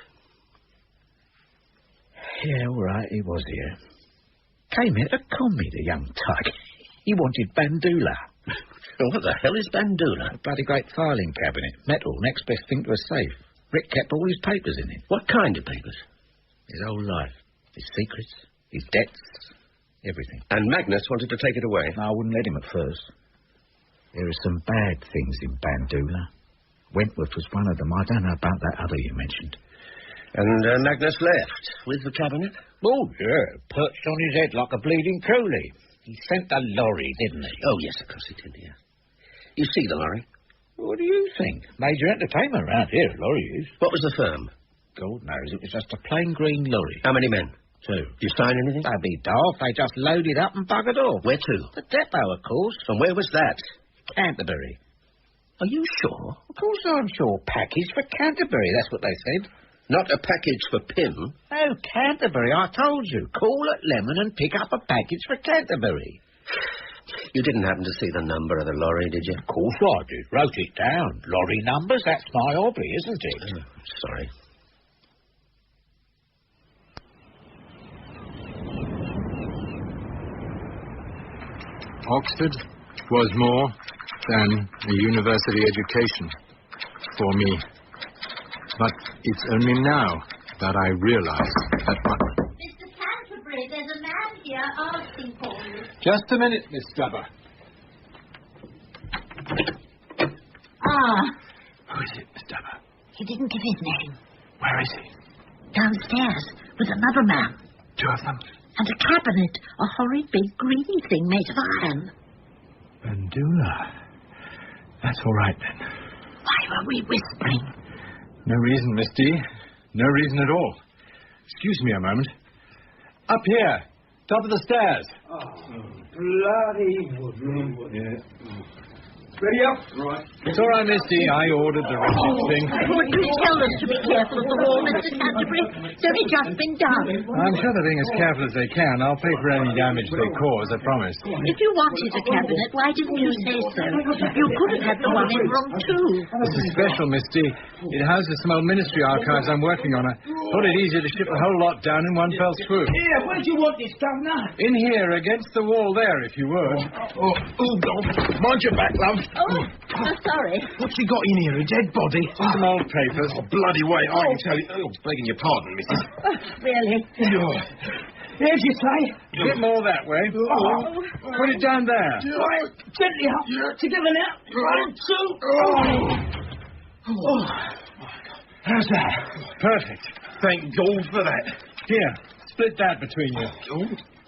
Yeah, all right, he was here. Came here to con me, the young tug. He wanted Bandula. What the hell is Bandula? A bloody great filing cabinet. Metal, next best thing to a safe. Rick kept all his papers in it. What kind of papers? His whole life. His secrets, his debts, everything. And Magnus wanted to take it away? No, I wouldn't let him at first. There are some bad things in Bandula. Wentworth was one of them. I don't know about that other you mentioned. And Magnus left with the cabinet? Oh, yeah. Perched on his head like a bleeding coolie. He sent the lorry, didn't he? Oh, yes, of course he did, yeah. You see the lorry? What do you think? Major entertainment around here, lorry is. What was the firm? God knows. It was just a plain green lorry. How many men? 2. Did you sign anything? Don't be daft. They just loaded up and buggered off. Where to? The depot, of course. And where was that? Canterbury. Are you sure? Of course I'm sure. Package for Canterbury, that's what they said. Not a package for Pym? No, Canterbury, I told you. Call at Lemon and pick up a package for Canterbury. You didn't happen to see the number of the lorry, did you? Of course I did. Wrote it down. Lorry numbers, that's my hobby, isn't it? Oh, sorry. Oxford was more than a university education for me. But it's only now that I realize that Mr. Canterbury, there's a man here asking for you. Just a minute, Miss Dubber. Who is it, Miss Dubber? He didn't give his name. Where is he? Downstairs, with another man. 2 of them? And a cabinet, a horrid big greedy thing made of iron. Bandula. That's all right, then. Why were we whispering? No reason, Miss D. No reason at all. Excuse me a moment. Up here. Top of the stairs. Oh, bloody woodroom. Yeah. Ready up? Right. It's all right, Misty. I ordered the wretched thing. Would you tell us to be careful of the wall, Mr. Canterbury? It's only just been done. I'm sure they're being as careful as they can. I'll pay for any damage they cause, I promise. If you wanted a cabinet, why didn't you say so? You could have had the one in room 2. This is special, Misty. It houses some old ministry archives I'm working on. I thought it easier to ship the whole lot down in one fell swoop. Here, where do you want this stuff now? In here, against the wall there, if you would. Mind your back, love. Oh, sorry. What's he got in here, a dead body? Some old papers. Oh, bloody way, I can tell you. Oh, begging your pardon, missus. Really? Here's your say. A bit more that way. Put it down there. Right, gently up. Together now. 1, 2. How's that? Perfect. Thank God for that. Here, split that between you.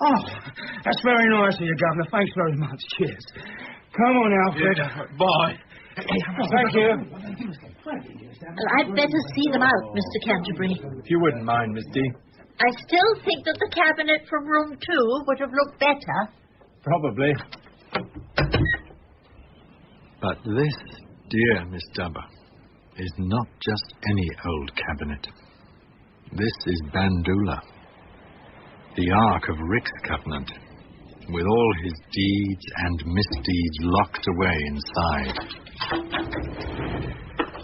Oh, that's very nice of you, Governor. Thanks very much. Cheers. Come on, Alfred. Bye. Thank you. Well, I'd better see them out, Mr. Canterbury. If you wouldn't mind, Misty. I still think that the cabinet from room 2 would have looked better. Probably. But this, dear Miss Dubber, is not just any old cabinet. This is Bandoola, the Ark of Rick's Covenant, with all his deeds and misdeeds locked away inside.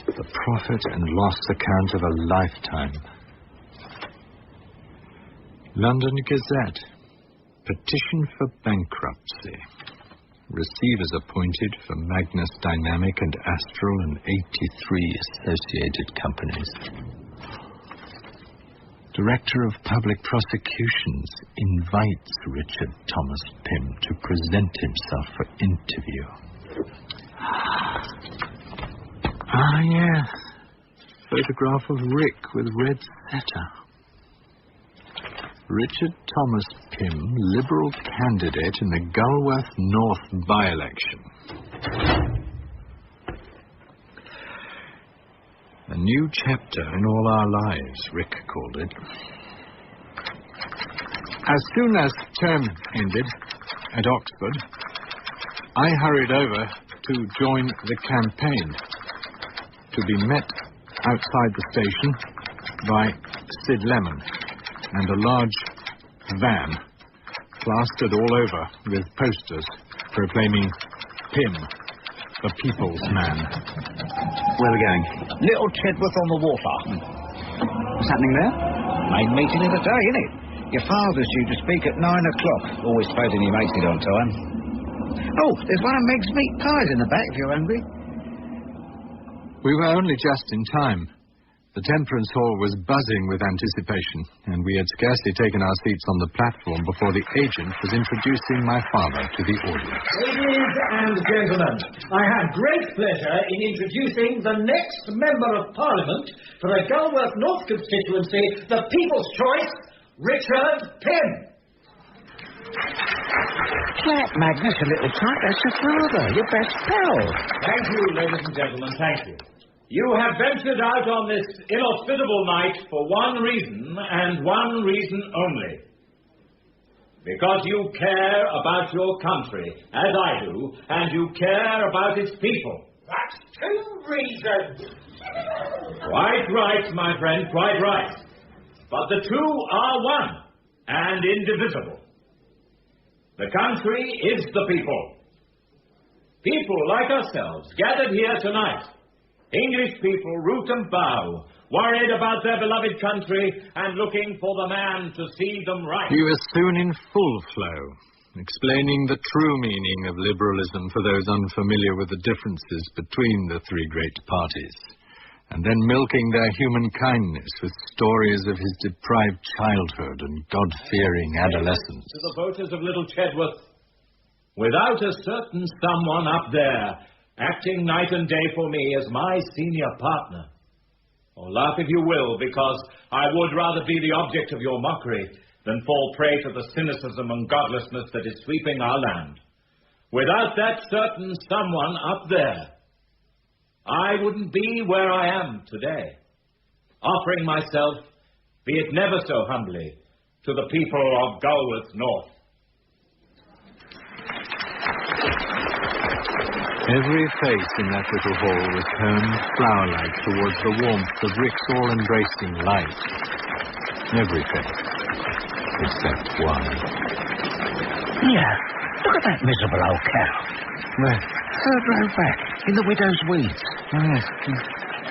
The profit and loss account of a lifetime. London Gazette. Petition for bankruptcy. Receivers appointed for Magnus Dynamic and Astral and 83 associated companies. Director of Public Prosecutions invites Richard Thomas Pym to present himself for interview. Ah, yes. Photograph of Rick with red setter. Richard Thomas Pym, Liberal candidate in the Gulworth North by-election. A new chapter in all our lives, Rick called it. As soon as term ended at Oxford, I hurried over to join the campaign, to be met outside the station by Sid Lemon and a large van plastered all over with posters proclaiming Pym, the People's Man. Where are we going? Little Chedworth on the water. What's happening there? Main meeting of the day, isn't it? Your father's due to speak at 9 o'clock. Always supposing he makes it on time. Oh, there's one of Meg's meat pies in the back if you're hungry. We were only just in time. The Temperance Hall was buzzing with anticipation, and we had scarcely taken our seats on the platform before the agent was introducing my father to the audience. Ladies and gentlemen, I have great pleasure in introducing the next Member of Parliament for the Gulworth North constituency, the People's Choice, Richard Pym. Clap, Magnus, a little tight. That's your father, your best pal. Thank you, ladies and gentlemen, thank you. You have ventured out on this inhospitable night for one reason, and one reason only. Because you care about your country, as I do, and you care about its people. That's 2 reasons. Quite right, my friend, quite right. But the 2 are one, and indivisible. The country is the people. People like ourselves, gathered here tonight. English people, root and bough, worried about their beloved country and looking for the man to see them right. He was soon in full flow, explaining the true meaning of liberalism for those unfamiliar with the differences between the 3 great parties, and then milking their human kindness with stories of his deprived childhood and God-fearing adolescence. To the voters of Little Chedworth, without a certain someone up there acting night and day for me as my senior partner. Or laugh if you will, because I would rather be the object of your mockery than fall prey to the cynicism and godlessness that is sweeping our land. Without that certain someone up there, I wouldn't be where I am today, offering myself, be it never so humbly, to the people of Gulworth North. Every face in that little hall was turned flower-like towards the warmth of Rick's all-embracing light. Every face, except one. Yeah, look at that miserable old cow. Where? Her drove back, in the widow's weeds. Oh, yes.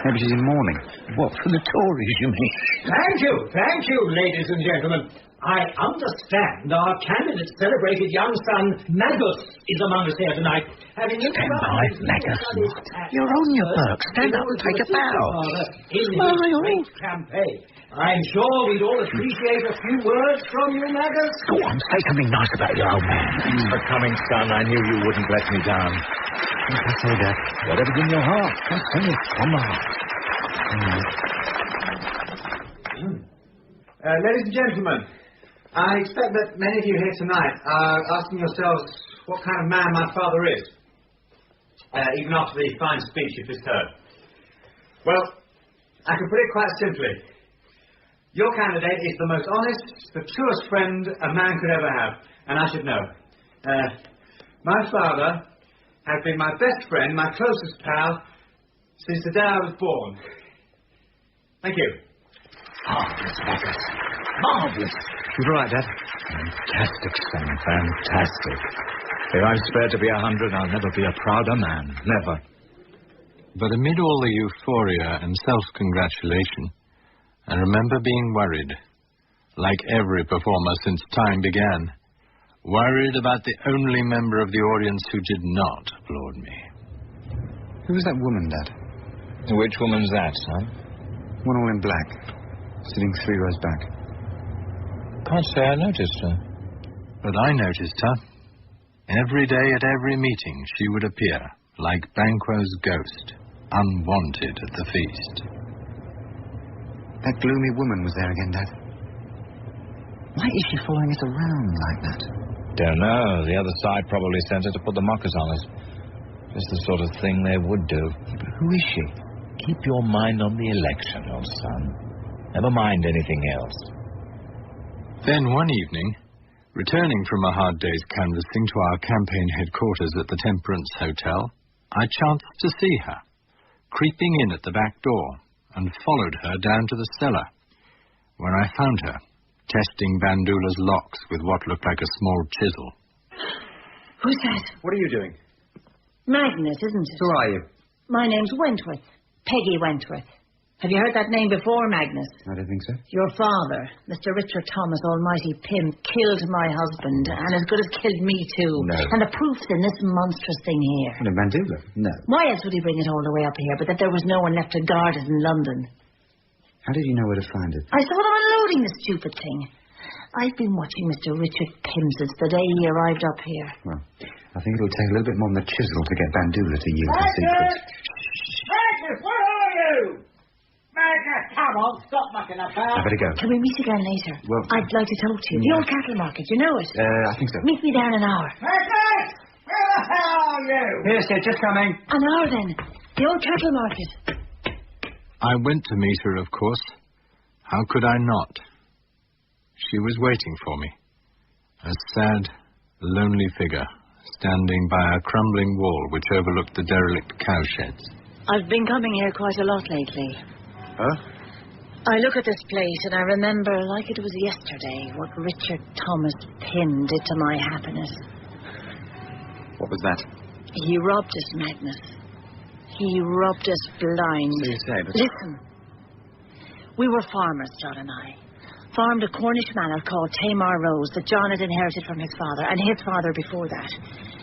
Maybe she's in mourning. What, for the Tories, you mean? Thank you, ladies and gentlemen. I understand our candidate's celebrated young son, Magus, is among us here tonight. Stand by, Magus. You're on your perk. Stand up and take a bow. Smile. Campaign. I'm sure we'd all appreciate a few words from you, Magus. Go on, say something nice about your old man. Thanks for coming, son. I knew you wouldn't let me down. That's all, Dad. Whatever's in your heart, just say it from the heart. Ladies and gentlemen, I expect that many of you here tonight are asking yourselves what kind of man my father is, even after the fine speech you've just heard. Well, I can put it quite simply. Your candidate is the most honest, the truest friend a man could ever have, and I should know. My father has been my best friend, my closest pal, since the day I was born. Thank you. Marvellous, Magus. Marvellous. You're right, Dad. Fantastic, son. Fantastic. If I'm spared to be 100, I'll never be a prouder man. Never. But amid all the euphoria and self-congratulation, I remember being worried, like every performer since time began, worried about the only member of the audience who did not applaud me. Who was that woman, Dad? Which woman's that, son? One all in black, sitting 3 rows back. Can't say I noticed her. But I noticed her. Every day at every meeting she would appear, like Banquo's ghost, unwanted at the feast. That gloomy woman was there again, Dad. Why is she following us around like that? Don't know. The other side probably sent her to put the mockers on us. Just the sort of thing they would do. But who is she? Keep your mind on the election, old son. Never mind anything else. Then one evening, returning from a hard day's canvassing to our campaign headquarters at the Temperance Hotel, I chanced to see her, creeping in at the back door, and followed her down to the cellar, where I found her, testing Bandula's locks with what looked like a small chisel. Who's that? What are you doing? Magnus, isn't it? Who are you? My name's Wentworth. Peggy Wentworth. Have you heard that name before, Magnus? I don't think so. Your father, Mr. Richard Thomas, almighty Pym, killed my husband, and as good as killed me too. No. And the proof's in this monstrous thing here. What, a Bandula? No. Why else would he bring it all the way up here, but that there was no one left to guard it in London? How did you know where to find it? I saw them unloading the stupid thing. I've been watching Mr. Richard Pym since the day he arrived up here. Well, I think it'll take a little bit more than the chisel to get Bandula to yield the secret. Magnus, where are you? Magnus, come on, stop mucking about. I better go. Can we meet again later? Well, I'd like to talk to you. The old cattle market, you know it? I think so. Meet me there in an hour. Magnus, where the hell are you? Here, sir, just coming. An hour then. The old cattle market. I went to meet her, of course. How could I not? She was waiting for me, a sad, lonely figure, standing by a crumbling wall which overlooked the derelict cowsheds. I've been coming here quite a lot lately. Huh? I look at this place and I remember, like it was yesterday, what Richard Thomas Pym did to my happiness. What was that? He robbed us, Magnus. He robbed us blind. So you say, but... Listen. We were farmers, John and I. Farmed a Cornish manor called Tamar Rose that John had inherited from his father, and his father before that.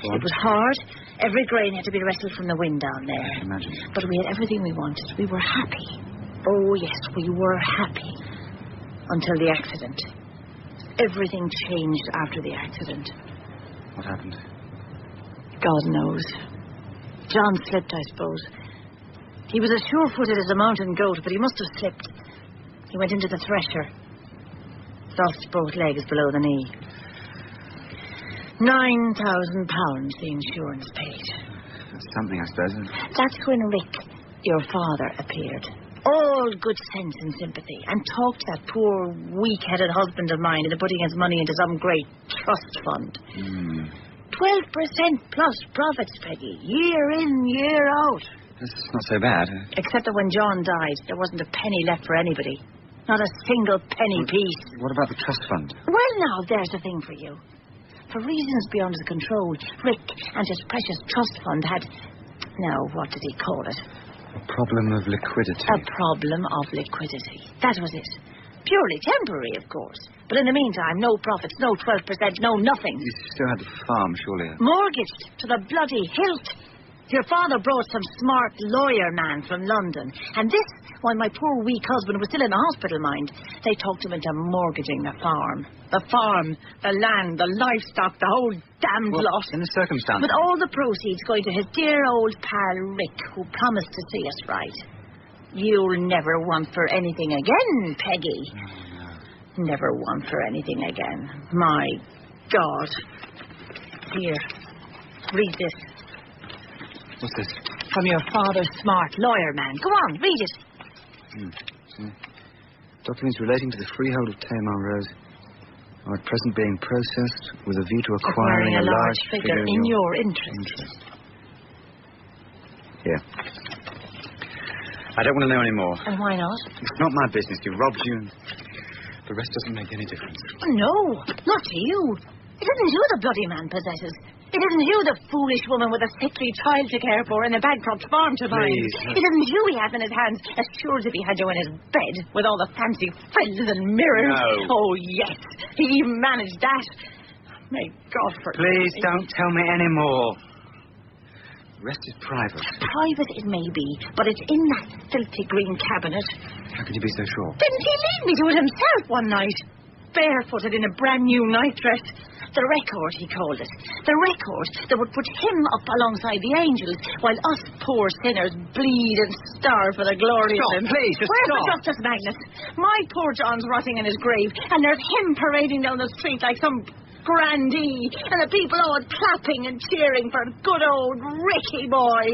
It was hard. Every grain had to be wrestled from the wind down there. I can imagine. But we had everything we wanted. We were happy. Oh, yes, we were happy. Until the accident. Everything changed after the accident. What happened? God knows. John slipped, I suppose. He was as sure-footed as a mountain goat, but he must have slipped. He went into the thresher. Lost both legs below the knee. £9,000 the insurance paid. That's something, I suppose. That's when Rick, your father, appeared. All good sense and sympathy, and talked that poor, weak-headed husband of mine into putting his money into some great trust fund. 12% plus profits, Peggy. Year in, year out. That's not so bad. Except that when John died, there wasn't a penny left for anybody. Not a single penny piece. What about the trust fund? Well, now, there's the thing for you. For reasons beyond his control, Rick and his precious trust fund had... Now, what did he call it? A problem of liquidity. A problem of liquidity. That was it. Purely temporary, of course. But in the meantime, no profits, no 12%, no nothing. You still had the farm, surely. Mortgaged to the bloody hilt. Your father brought some smart lawyer man from London. And this, while my poor weak husband was still in the hospital, mind, they talked him into mortgaging the farm. The farm, the land, the livestock, the whole damned lot. In the circumstances. With all the proceeds going to his dear old pal Rick, who promised to see us right. You'll never want for anything again, Peggy. Never want for anything again. My God. Here, read this. What's this? From your father's smart lawyer man. Go on, read it. Documents relating to the freehold of Tamar Rose are at present being processed with a view to acquiring a large figure in your interest. Here. I don't want to know any more. And why not? It's not my business. You robbed you. The rest doesn't make any difference. No, not to you. It isn't you the bloody man possesses. It isn't you the foolish woman with a sickly child to care for and a bankrupt farm to mind. It isn't you he has in his hands, as sure as if he had you in his bed, with all the fancy frills and mirrors. No. Oh, yes, he even managed that. May God forgive me. Please don't tell me any more. The rest is private. Private it may be, but it's in that filthy green cabinet. How can you be so sure? Didn't he lead me to it himself one night? Barefooted in a brand new nightdress. The record, he called it. The record that would put him up alongside the angels, while us poor sinners bleed and starve for the glory of him. Please, just Where's stop. the justice, Magnus? My poor John's rotting in his grave, and there's him parading down the street like some grandee, and the people all clapping and cheering for good old Ricky boy.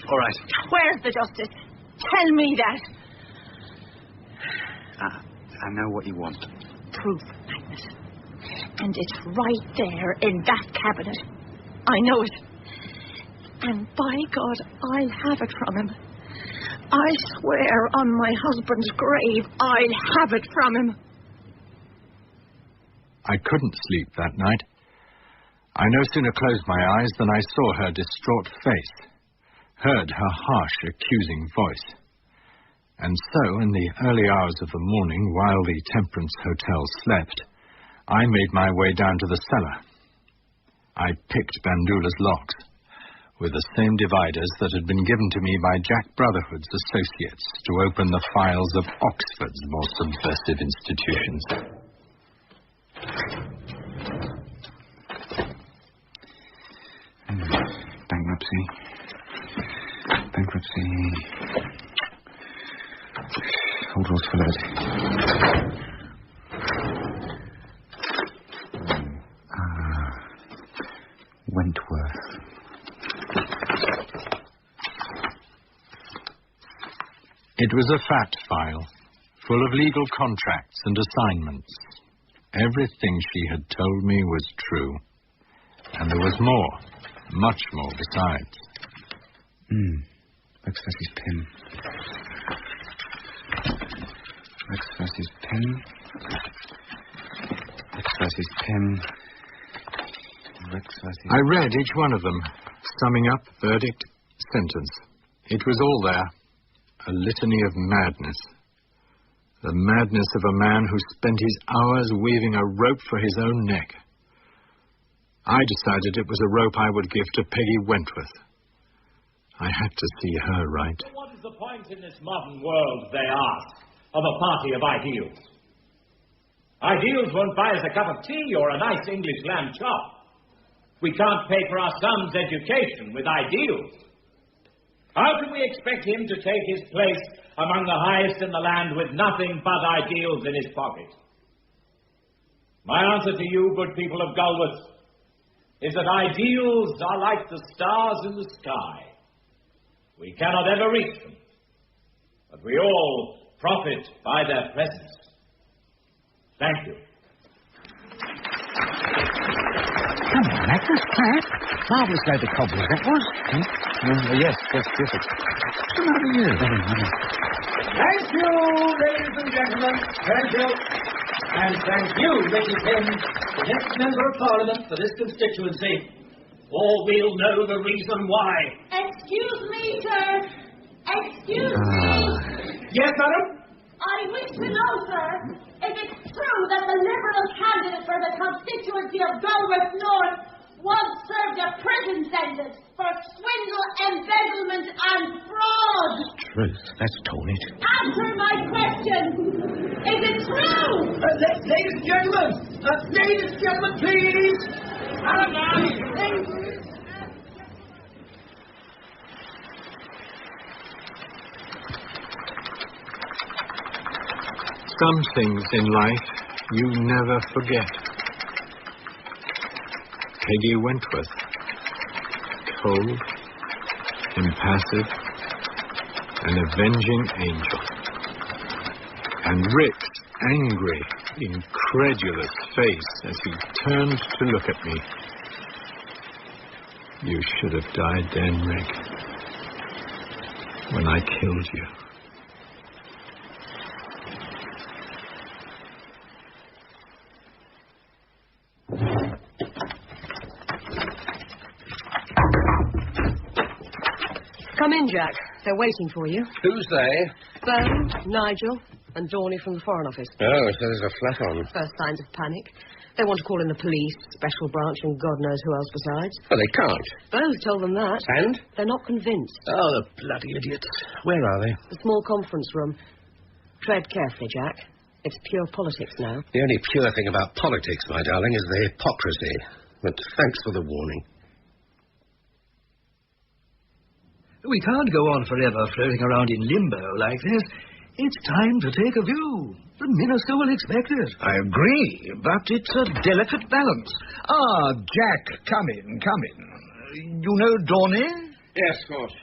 All right. Where's the justice? Tell me that. I know what you want. Proof, Magnus. And it's right there in that cabinet. I know it. And by God, I'll have it from him. I swear on my husband's grave, I'll have it from him. I couldn't sleep that night. I no sooner closed my eyes than I saw her distraught face, heard her harsh, accusing voice. And so, in the early hours of the morning, while the Temperance Hotel slept, I made my way down to the cellar. I picked Bandula's locks, with the same dividers that had been given to me by Jack Brotherhood's associates to open the files of Oxford's more subversive institutions. Bankruptcy. Hold doors full of it. Wentworth. It was a fact file, full of legal contracts and assignments. Everything she had told me was true. And there was more, much more besides. Rex versus Pym. Rex versus Pym. Rex versus Pym. Rex versus... I read each one of them, summing up verdict, sentence. It was all there. A litany of madness. The madness of a man who spent his hours weaving a rope for his own neck. I decided it was a rope I would give to Peggy Wentworth. I had to see her right. But what is the point in this modern world, they ask, of a party of ideals? Ideals won't buy us a cup of tea or a nice English lamb chop. We can't pay for our son's education with ideals. How can we expect him to take his place among the highest in the land with nothing but ideals in his pocket? My answer to you, good people of Gulworth, is that ideals are like the stars in the sky. We cannot ever reach them, but we all profit by their presence. Thank you. Come on. Magnus Pratt? Marvellous load of cobblers, that was. Yes, terrific. What's the matter with you? Thank you, ladies and gentlemen. Thank you. And thank you, Lady Penn, the next Member of Parliament for this constituency. Or we'll know the reason why. Excuse me, sir. Excuse me. Yes, madam? I wish to know, sir, if it's true that the Liberal candidate for the constituency of Galworth North once served a prison sentence for swindle, embezzlement and fraud. Truth, that's torn it. Answer my question. Is it true? Ladies and gentlemen. Ladies and gentlemen, please. Some things in life you never forget. Peggy Wentworth. Cold, impassive, an avenging angel. And Rick's angry, incredulous face as he turned to look at me. You should have died then, Rick. When I killed you. Come in, Jack. They're waiting for you. Who's they? Bone, Nigel, and Dorney from the Foreign Office. Oh, so there's a flat on. First signs of panic. They want to call in the police, special branch, and God knows who else besides. Well, they can't. Both told them that. And? They're not convinced. Oh, the bloody idiots. Where are they? The small conference room. Tread carefully, Jack. It's pure politics now. The only pure thing about politics, my darling, is the hypocrisy. But thanks for the warning. We can't go on forever floating around in limbo like this. It's time to take a view. The minister will expect it. I agree, but it's a delicate balance. Ah, Jack, come in. You know Dorney? Yes, of course.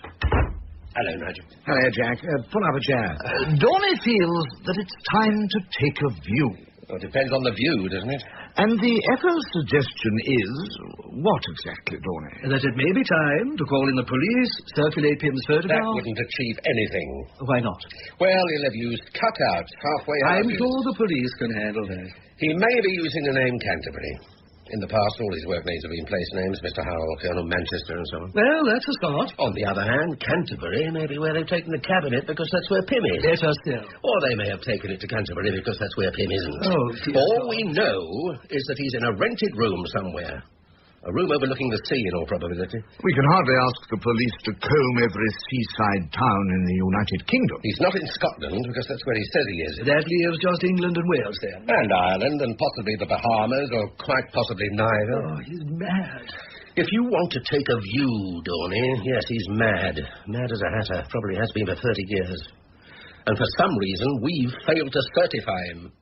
Hello, Nigel. Hello, Jack. Pull up a chair. Dorney feels that it's time to take a view. Well, it depends on the view, doesn't it? And the FO's suggestion is... What exactly, Dorney? That it may be time to call in the police, circulate Pym's photograph. That wouldn't achieve anything. Why not? Well, he'll have used cutouts halfway out. I'm sure the police can handle that. He may be using the name Canterbury. In the past, all his work names have been place names, Mr. Howell, Colonel Manchester, and so on. Well, that's a start. On the other hand, Canterbury may be where they've taken the cabinet because that's where Pym is. Better still. Or they may have taken it to Canterbury because that's where Pym isn't. Oh, dear All God. we know is that he's in a rented room somewhere. A room overlooking the sea, in all probability. We can hardly ask the police to comb every seaside town in the United Kingdom. He's not in Scotland, because that's where he says he is. That leaves just England and Wales, then. And Ireland, and possibly the Bahamas, or quite possibly neither. Oh, he's mad. If you want to take a view, Dorney, yes, he's mad. Mad as a hatter. Probably has been for 30 years. And for some reason, we've failed to certify him.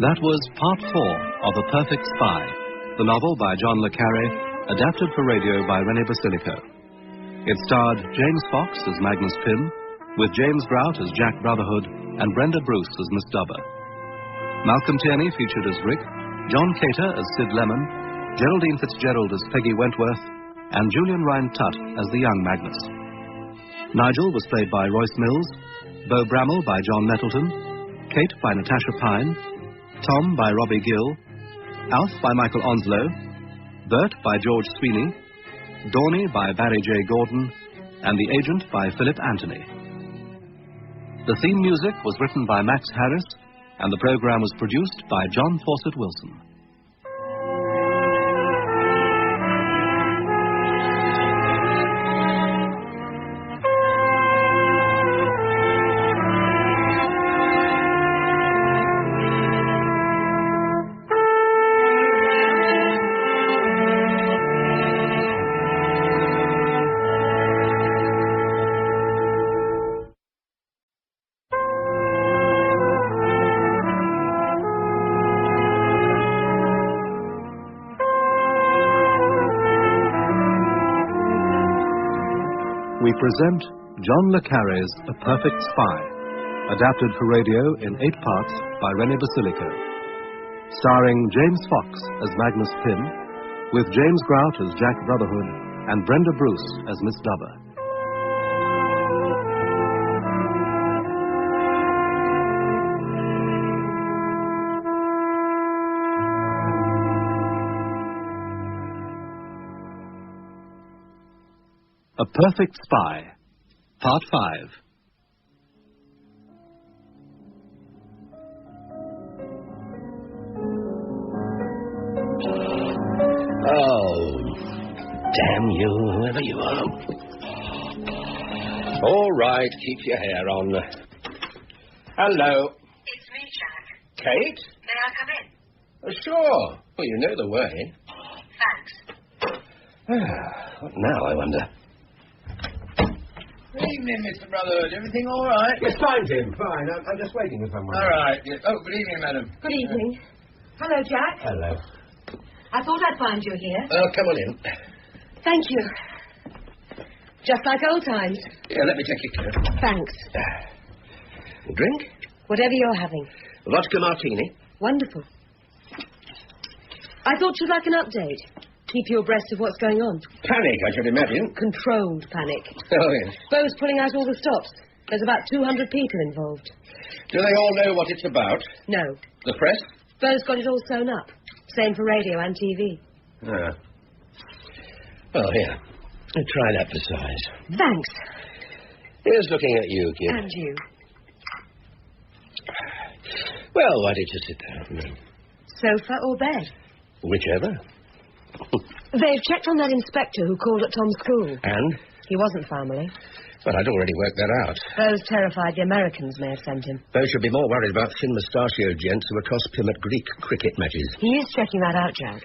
That was Part 4 of A Perfect Spy, the novel by John le Carré, adapted for radio by René Basilico. It starred James Fox as Magnus Pym, with James Grout as Jack Brotherhood and Brenda Bruce as Miss Dubber. Malcolm Tierney featured as Rick, John Cater as Sid Lemon, Geraldine Fitzgerald as Peggy Wentworth, and Julian Ryan Tutt as the young Magnus. Nigel was played by Royce Mills, Beau Bramall by John Nettleton, Kate by Natasha Pine, Tom by Robbie Gill, Alf by Michael Onslow, Bert by George Sweeney, Dorney by Barry J. Gordon, and The Agent by Philip Anthony. The theme music was written by Max Harris, and the program was produced by John Fawcett Wilson. we present John le Carré's A Perfect Spy, adapted for radio in 8 parts by René Basilico. Starring James Fox as Magnus Pym, with James Grout as Jack Brotherhood and Brenda Bruce as Miss Dubber. A Perfect Spy, Part 5. Oh, damn you, whoever you are. All right, keep your hair on. Hello. It's me, Jack. Kate? May I come in? Oh, sure. Well, you know the way. Thanks. What now, I wonder? Good evening, Mr. Brotherhood. Everything all right? Yes, fine, Jim. Fine. I'm just waiting for someone. All right. Yes. Oh, good evening, madam. Good evening. Hello, Jack. Hello. I thought I'd find you here. Come on in. Thank you. Just like old times. Yeah, let me take your coat. Thanks. A drink? Whatever you're having. Vodka martini. Wonderful. I thought you'd like an update. Keep you abreast of what's going on. Panic, I should imagine. Controlled panic. Oh, yes. Bo's pulling out all the stops. There's about 200 people involved. Do they all know what it's about? No. The press? Bo's got it all sewn up. Same for radio and TV. Ah. Well, here. Try that for size. Thanks. Here's looking at you, kid. And you. Well, why don't you sit down? Sofa or bed? Whichever. They've checked on that inspector who called at Tom's school. And? He wasn't family. Well, I'd already worked that out. Bo's terrified the Americans may have sent him. Bo should be more worried about thin mustachioed gents who accost him at Greek cricket matches. He is checking that out, Jack.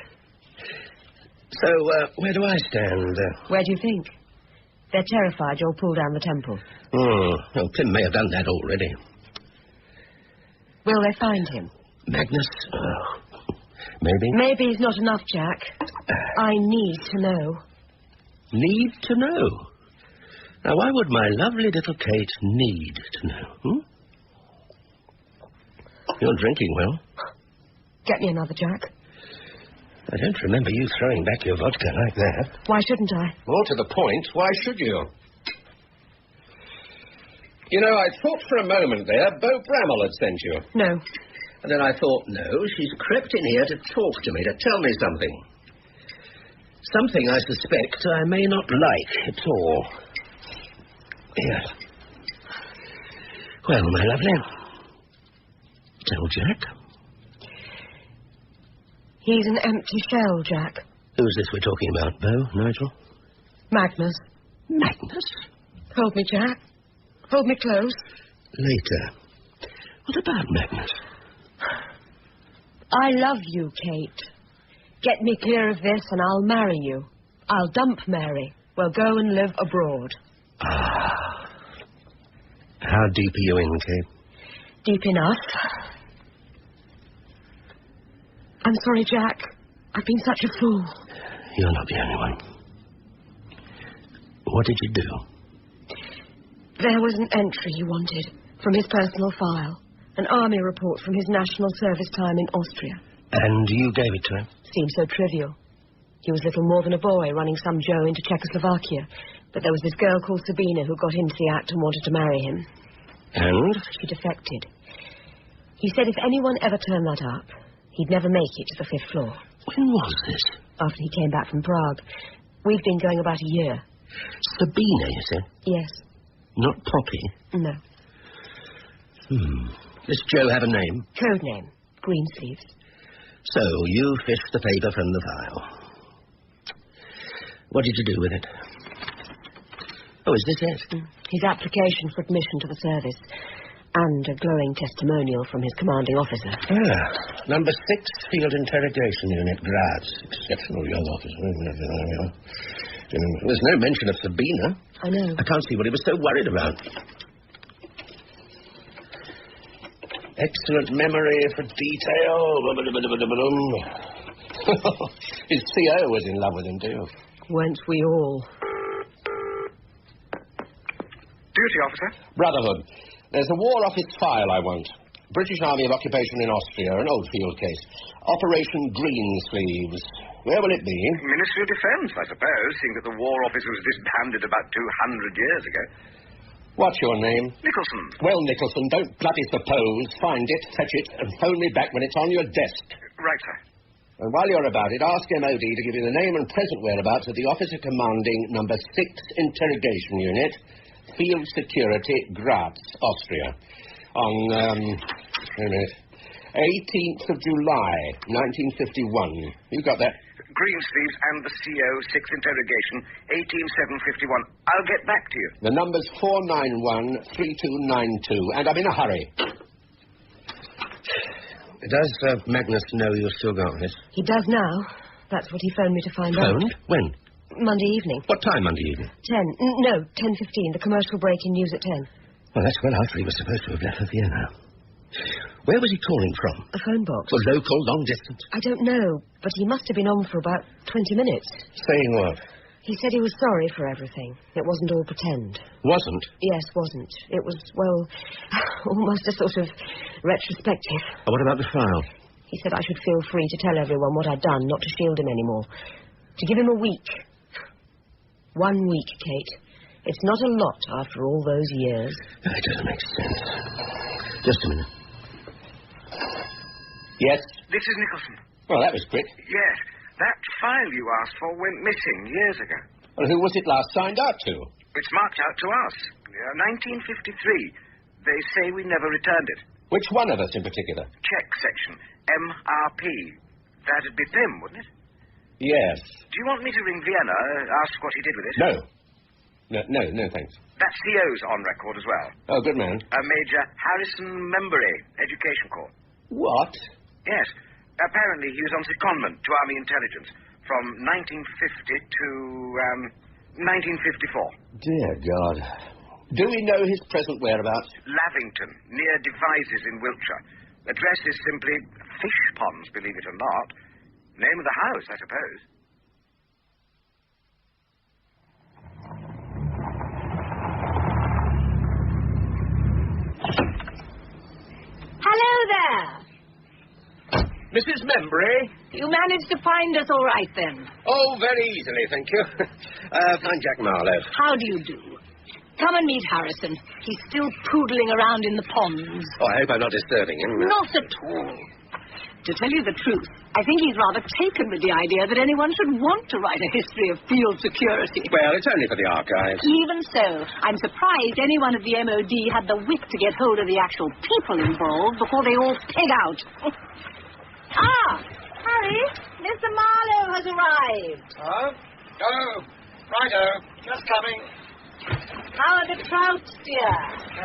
So, where do I stand? Where do you think? They're terrified you'll pull down the temple. Well, Pym may have done that already. Will they find him? Magnus? Maybe. Maybe's not enough, Jack. I need to know. Need to know? Now, why would my lovely little Kate need to know? You're drinking well. Get me another, Jack. I don't remember you throwing back your vodka like that. Why shouldn't I? More to the point, why should you? You know, I thought for a moment there Bo Bramall had sent you. No. And then I thought, no, she's crept in here to talk to me, to tell me something. Something I suspect I may not like at all. Yes. Well, my lovely. Tell Jack. He's an empty shell, Jack. Who's this we're talking about, Bo? Nigel? Magnus. Magnus? Hold me, Jack. Hold me close. Later. What about Magnus? I love you, Kate. Get me clear of this and I'll marry you. I'll dump Mary. We'll go and live abroad. Ah. How deep are you in, Kate? Deep enough. I'm sorry, Jack. I've been such a fool. You're not the only one. What did you do? There was an entry he wanted from his personal file. An army report from his national service time in Austria. And you gave it to him? Seemed so trivial. He was little more than a boy running some Joe into Czechoslovakia. But there was this girl called Sabina who got into the act and wanted to marry him. And? She defected. He said if anyone ever turned that up, he'd never make it to the 5th floor. When was this? After he came back from Prague. We've been going about a year. Sabina, you said? Yes. Not Poppy? No. Does Joe have a name? Code name. Greensleeves. So, you fished the paper from the file. What did you do with it? Oh, is this it? His application for admission to the service. And a glowing testimonial from his commanding officer. Number 6, Field Interrogation Unit, Graz. Exceptional young officer. There's no mention of Sabina. I know. I can't see what he was so worried about. Excellent memory for detail. His CO was in love with him, too. Weren't we all? duty, officer. Brotherhood. There's a War Office file I want. British Army of Occupation in Austria, an old field case. Operation Greensleeves. Where will it be? Ministry of Defence, I suppose, seeing that the War Office was disbanded about 200 years ago. What's your name? Nicholson. Well, Nicholson, don't bloody suppose. Find it, fetch it, and phone me back when it's on your desk. Right, sir. And while you're about it, ask MOD to give you the name and present whereabouts of the officer commanding number 6 Interrogation Unit, Field Security, Graz, Austria. On, wait a minute, 18th of July, 1951. You got that? Greensleeves and the CO, 6th Interrogation, 18751. I'll get back to you. The number's 491-3292, and I'm in a hurry. Does Magnus know you've still got this? He does now. That's what he phoned me to find out. Phoned? When? Monday evening. What time Monday evening? 10:15. The commercial break in news at 10. Well, that's well after he was supposed to have left for Vienna. Where was he calling from? A phone box. For local, long distance? I don't know, but he must have been on for about 20 minutes. Saying what? He said he was sorry for everything. It wasn't all pretend. Wasn't? Yes, wasn't. It was, well, almost a sort of retrospective. What about the file? He said I should feel free to tell everyone what I'd done, not to shield him anymore. To give him a week. 1 week, Kate. It's not a lot after all those years. That doesn't make sense. Just a minute. Yes? This is Nicholson. Well, that was quick. Yes. That file you asked for went missing years ago. Well, who was it last signed out to? It's marked out to us. 1953. They say we never returned it. Which one of us in particular? Check section. MRP. That'd be Pym, wouldn't it? Yes. Do you want me to ring Vienna, ask what he did with it? No, thanks. That CO's on record as well. Oh, good man. Major Harrison Membury, Education Corps. What? Yes. Apparently he was on secondment to Army Intelligence from 1950 to 1954. Dear God. Do we know his present whereabouts? Lavington, near Devizes in Wiltshire. Address is simply Fish Ponds, believe it or not. Name of the house, I suppose. Hello there. Mrs. Membury? You managed to find us all right, then? Oh, very easily, thank you. Find Jack Marlowe. How do you do? Come and meet Harrison. He's still poodling around in the ponds. Oh, I hope I'm not disturbing him. Not at all. To tell you the truth, I think he's rather taken with the idea that anyone should want to write a history of field security. Well, it's only for the archives. Even so, I'm surprised anyone at the MOD had the wit to get hold of the actual people involved before they all peg out. Harry, Mr. Marlowe has arrived. Oh? Oh, righto. Just coming. How are the trout, dear?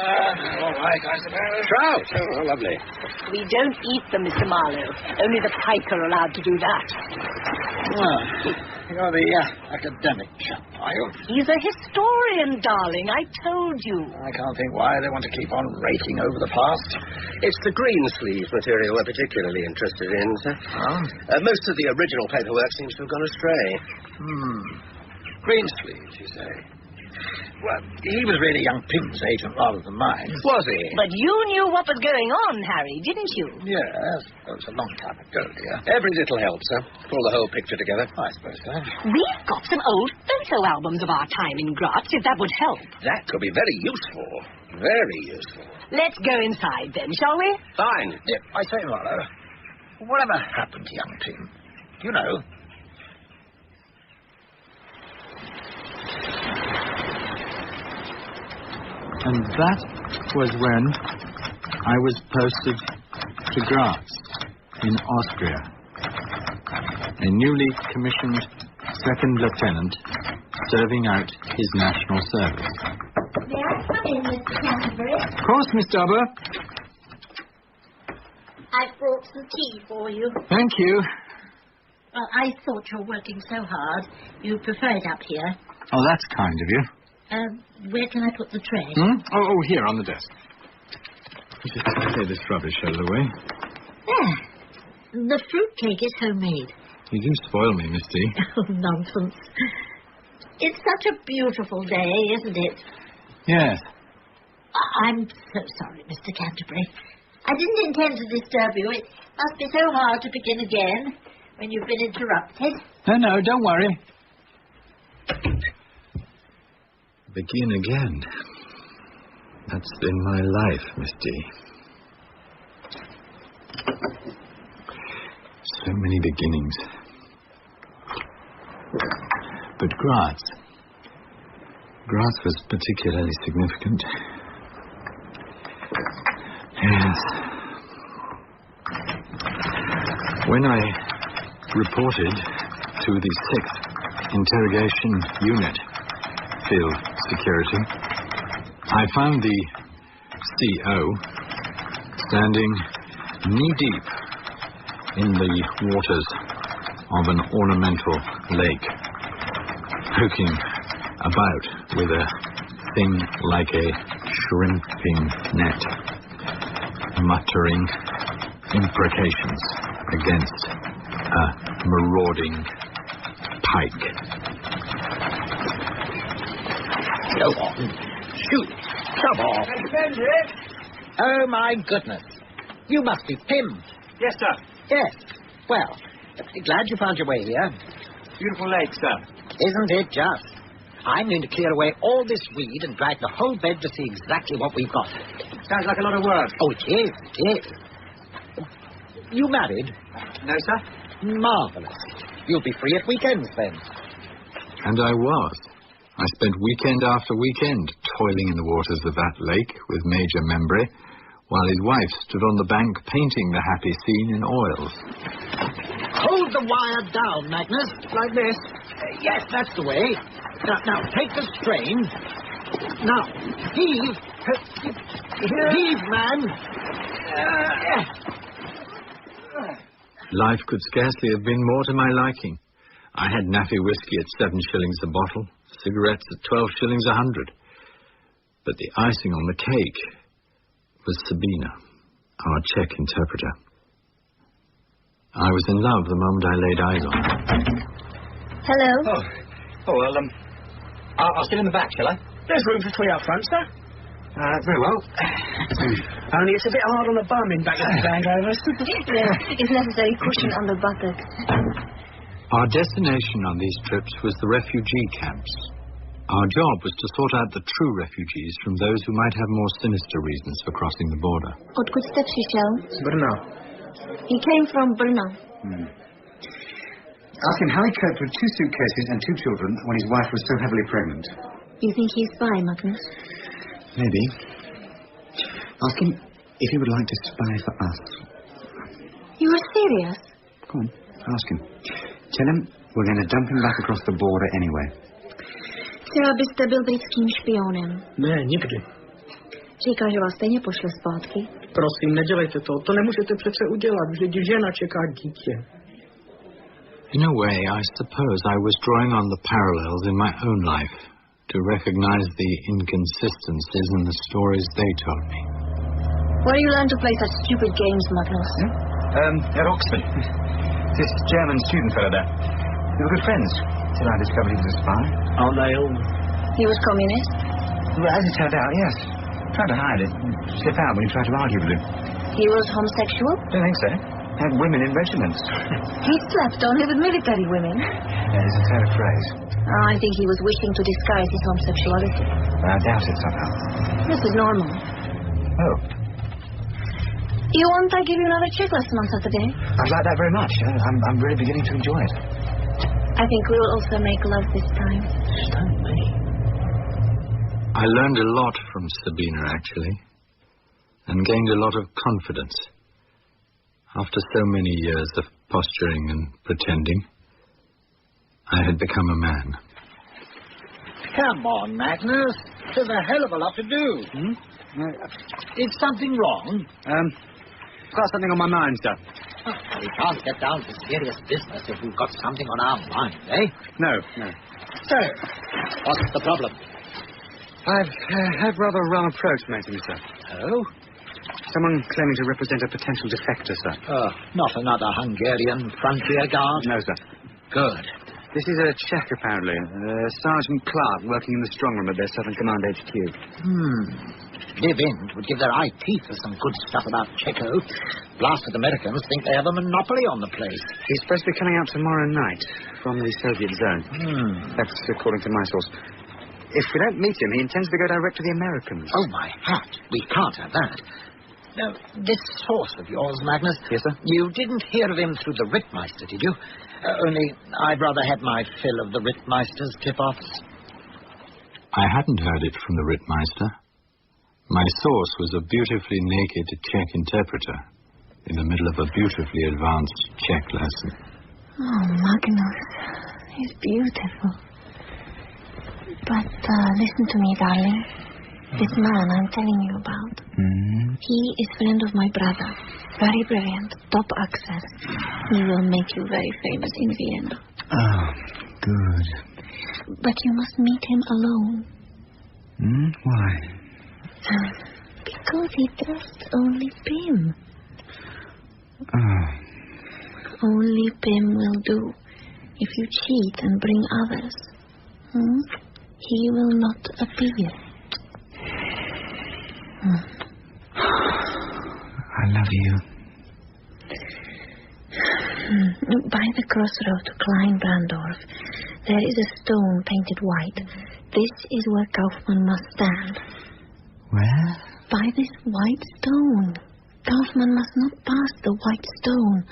All right, I suppose. Trout? Oh, lovely. We don't eat them, Mr. Marlowe. Only the pike are allowed to do that. You're the academic chap, are you? He's a historian, darling. I told you. I can't think why they want to keep on raking over the past. It's the Greensleeves material we're particularly interested in, sir. Most of the original paperwork seems to have gone astray. Greensleeves, you say? Well, he was really young Pym's agent rather than mine. Was he? But you knew what was going on, Harry, didn't you? Yes. It was a long time ago, dear. Every little helps, sir. Pull the whole picture together. I suppose so. We've got some old photo albums of our time in Graz, if that would help. That could be very useful. Very useful. Let's go inside, then, shall we? Fine. Yeah, I say, Marlowe, whatever happened to young Pym? Do you know? And that was when I was posted to Graz, in Austria. A newly commissioned second lieutenant serving out his national service. May I come in, Mr. Canterbury? Of course, Miss Dubber. I've brought some tea for you. Thank you. Well, I thought you're working so hard. You prefer it up here. Oh, that's kind of you. Where can I put the tray? Oh, here, on the desk. Just clear this rubbish out of the way. There. The fruitcake is homemade. You do spoil me, Miss D. Oh, nonsense. It's such a beautiful day, isn't it? Yes. I'm so sorry, Mr. Canterbury. I didn't intend to disturb you. It must be so hard to begin again when you've been interrupted. No, don't worry. Begin again. That's been my life, Miss D. So many beginnings. But Graz was particularly significant. Yes. When I reported to the 6th Interrogation Unit, Field Security, I found the CO standing knee-deep in the waters of an ornamental lake, poking about with a thing like a shrimping net, muttering imprecations against a marauding pike. Go on. Shoot. Come on. Oh, my goodness. You must be Pym. Yes, sir. Yes. Well, glad you found your way here. Beautiful lake, sir. Isn't it just? I'm going to clear away all this weed and drag the whole bed to see exactly what we've got. Sounds like a lot of work. Oh, it is. You married? No, sir. Marvellous. You'll be free at weekends, then. And I was. I spent weekend after weekend toiling in the waters of that lake with Major Membry, while his wife stood on the bank painting the happy scene in oils. Hold the wire down, Magnus, like this. Yes, that's the way. Now, take the strain. Now, heave. Heave, man. Life could scarcely have been more to my liking. I had naffy whiskey at 7 shillings a bottle, cigarettes at 12 shillings a hundred. But the icing on the cake was Sabina, our Czech interpreter. I was in love the moment I laid eyes on her. Hello? Oh, well, I'll sit in the back, shall I? There's room for 3 out front, sir. Very well. Only it's a bit hard on the bum in back of the Land Rover. Yes, it's necessary cushion on the buttocks. Our destination on these trips was the refugee camps. Our job was to sort out the true refugees from those who might have more sinister reasons for crossing the border. Odkud jste přišel? Z Brna. He came from Brno. Ask him how he coped with 2 suitcases and 2 children when his wife was so heavily pregnant. You think he's spy, Magnus? Maybe. Ask him if he would like to spy for us. You are serious? Go on, ask him. Tell him we're going to dump him back across the border anyway. Třeba byste byl britským špionem. Ne, nikdy. Říká, že vás stejně pošle zpátky. Prosím, nedělejte to. To nemůžete přece udělat, vždyť žena čeká dítě. In a way, I suppose I was drawing on the parallels in my own life to recognize the inconsistencies in the stories they told me. Where do you learn to play such stupid games, Magnus? At Oxford. This German student fellow there. We were good friends till I discovered he was a spy. Aren't they all? He was communist? Well, as it turned out, yes. Tried to hide it. Slip out when you tried to argue with him. He was homosexual? Don't think so. Had women in regiments. He slept only with military women? It's a fair phrase. I think he was wishing to disguise his homosexuality. I doubt it somehow. This is normal. Oh. You want I give you another Czech lesson on Saturday? I'd like that very much. I'm really beginning to enjoy it. I think we will also make love this time. Certainly. I learned a lot from Sabina, actually, and gained a lot of confidence. After so many years of posturing and pretending, I had become a man. Come on, Magnus. There's a hell of a lot to do. Is something wrong? Got something on my mind, sir. We can't get down to serious business if we've got something on our mind, eh? No. So, what's the problem? I've had rather a rum approach made to me, sir. Oh? Someone claiming to represent a potential defector, sir. Oh, not another Hungarian frontier guard? No, sir. Good. This is a Czech, apparently. Sergeant Clark, working in the strongroom at their Southern Command HQ. live-in would give their eye teeth for some good stuff about Checo. Blasted Americans think they have a monopoly on the place. He's supposed to be coming out tomorrow night from the Soviet zone. That's according to my source. If we don't meet him, he intends to go direct to the Americans. Oh, my hat. We can't have that. Now, this source of yours, Magnus. Yes, sir? You didn't hear of him through the Rittmeister, did you? Only I'd rather had my fill of the Rittmeister's tip-offs. I hadn't heard it from the Rittmeister. My source was a beautifully naked Czech interpreter in the middle of a beautifully advanced Czech lesson. Oh, Magnus, he's beautiful. But listen to me, darling. This man I'm telling you about, he is friend of my brother. Very brilliant, top access. He will make you very famous in Vienna. Oh, good. But you must meet him alone. Why? Because he trusts only Pim. Oh. Only Pim will do. If you cheat and bring others, he will not appear. I love you. By the crossroad to Klein-Brandorf, there is a stone painted white. This is where Kaufmann must stand. Where? By this white stone. Kaufmann must not pass the white stone,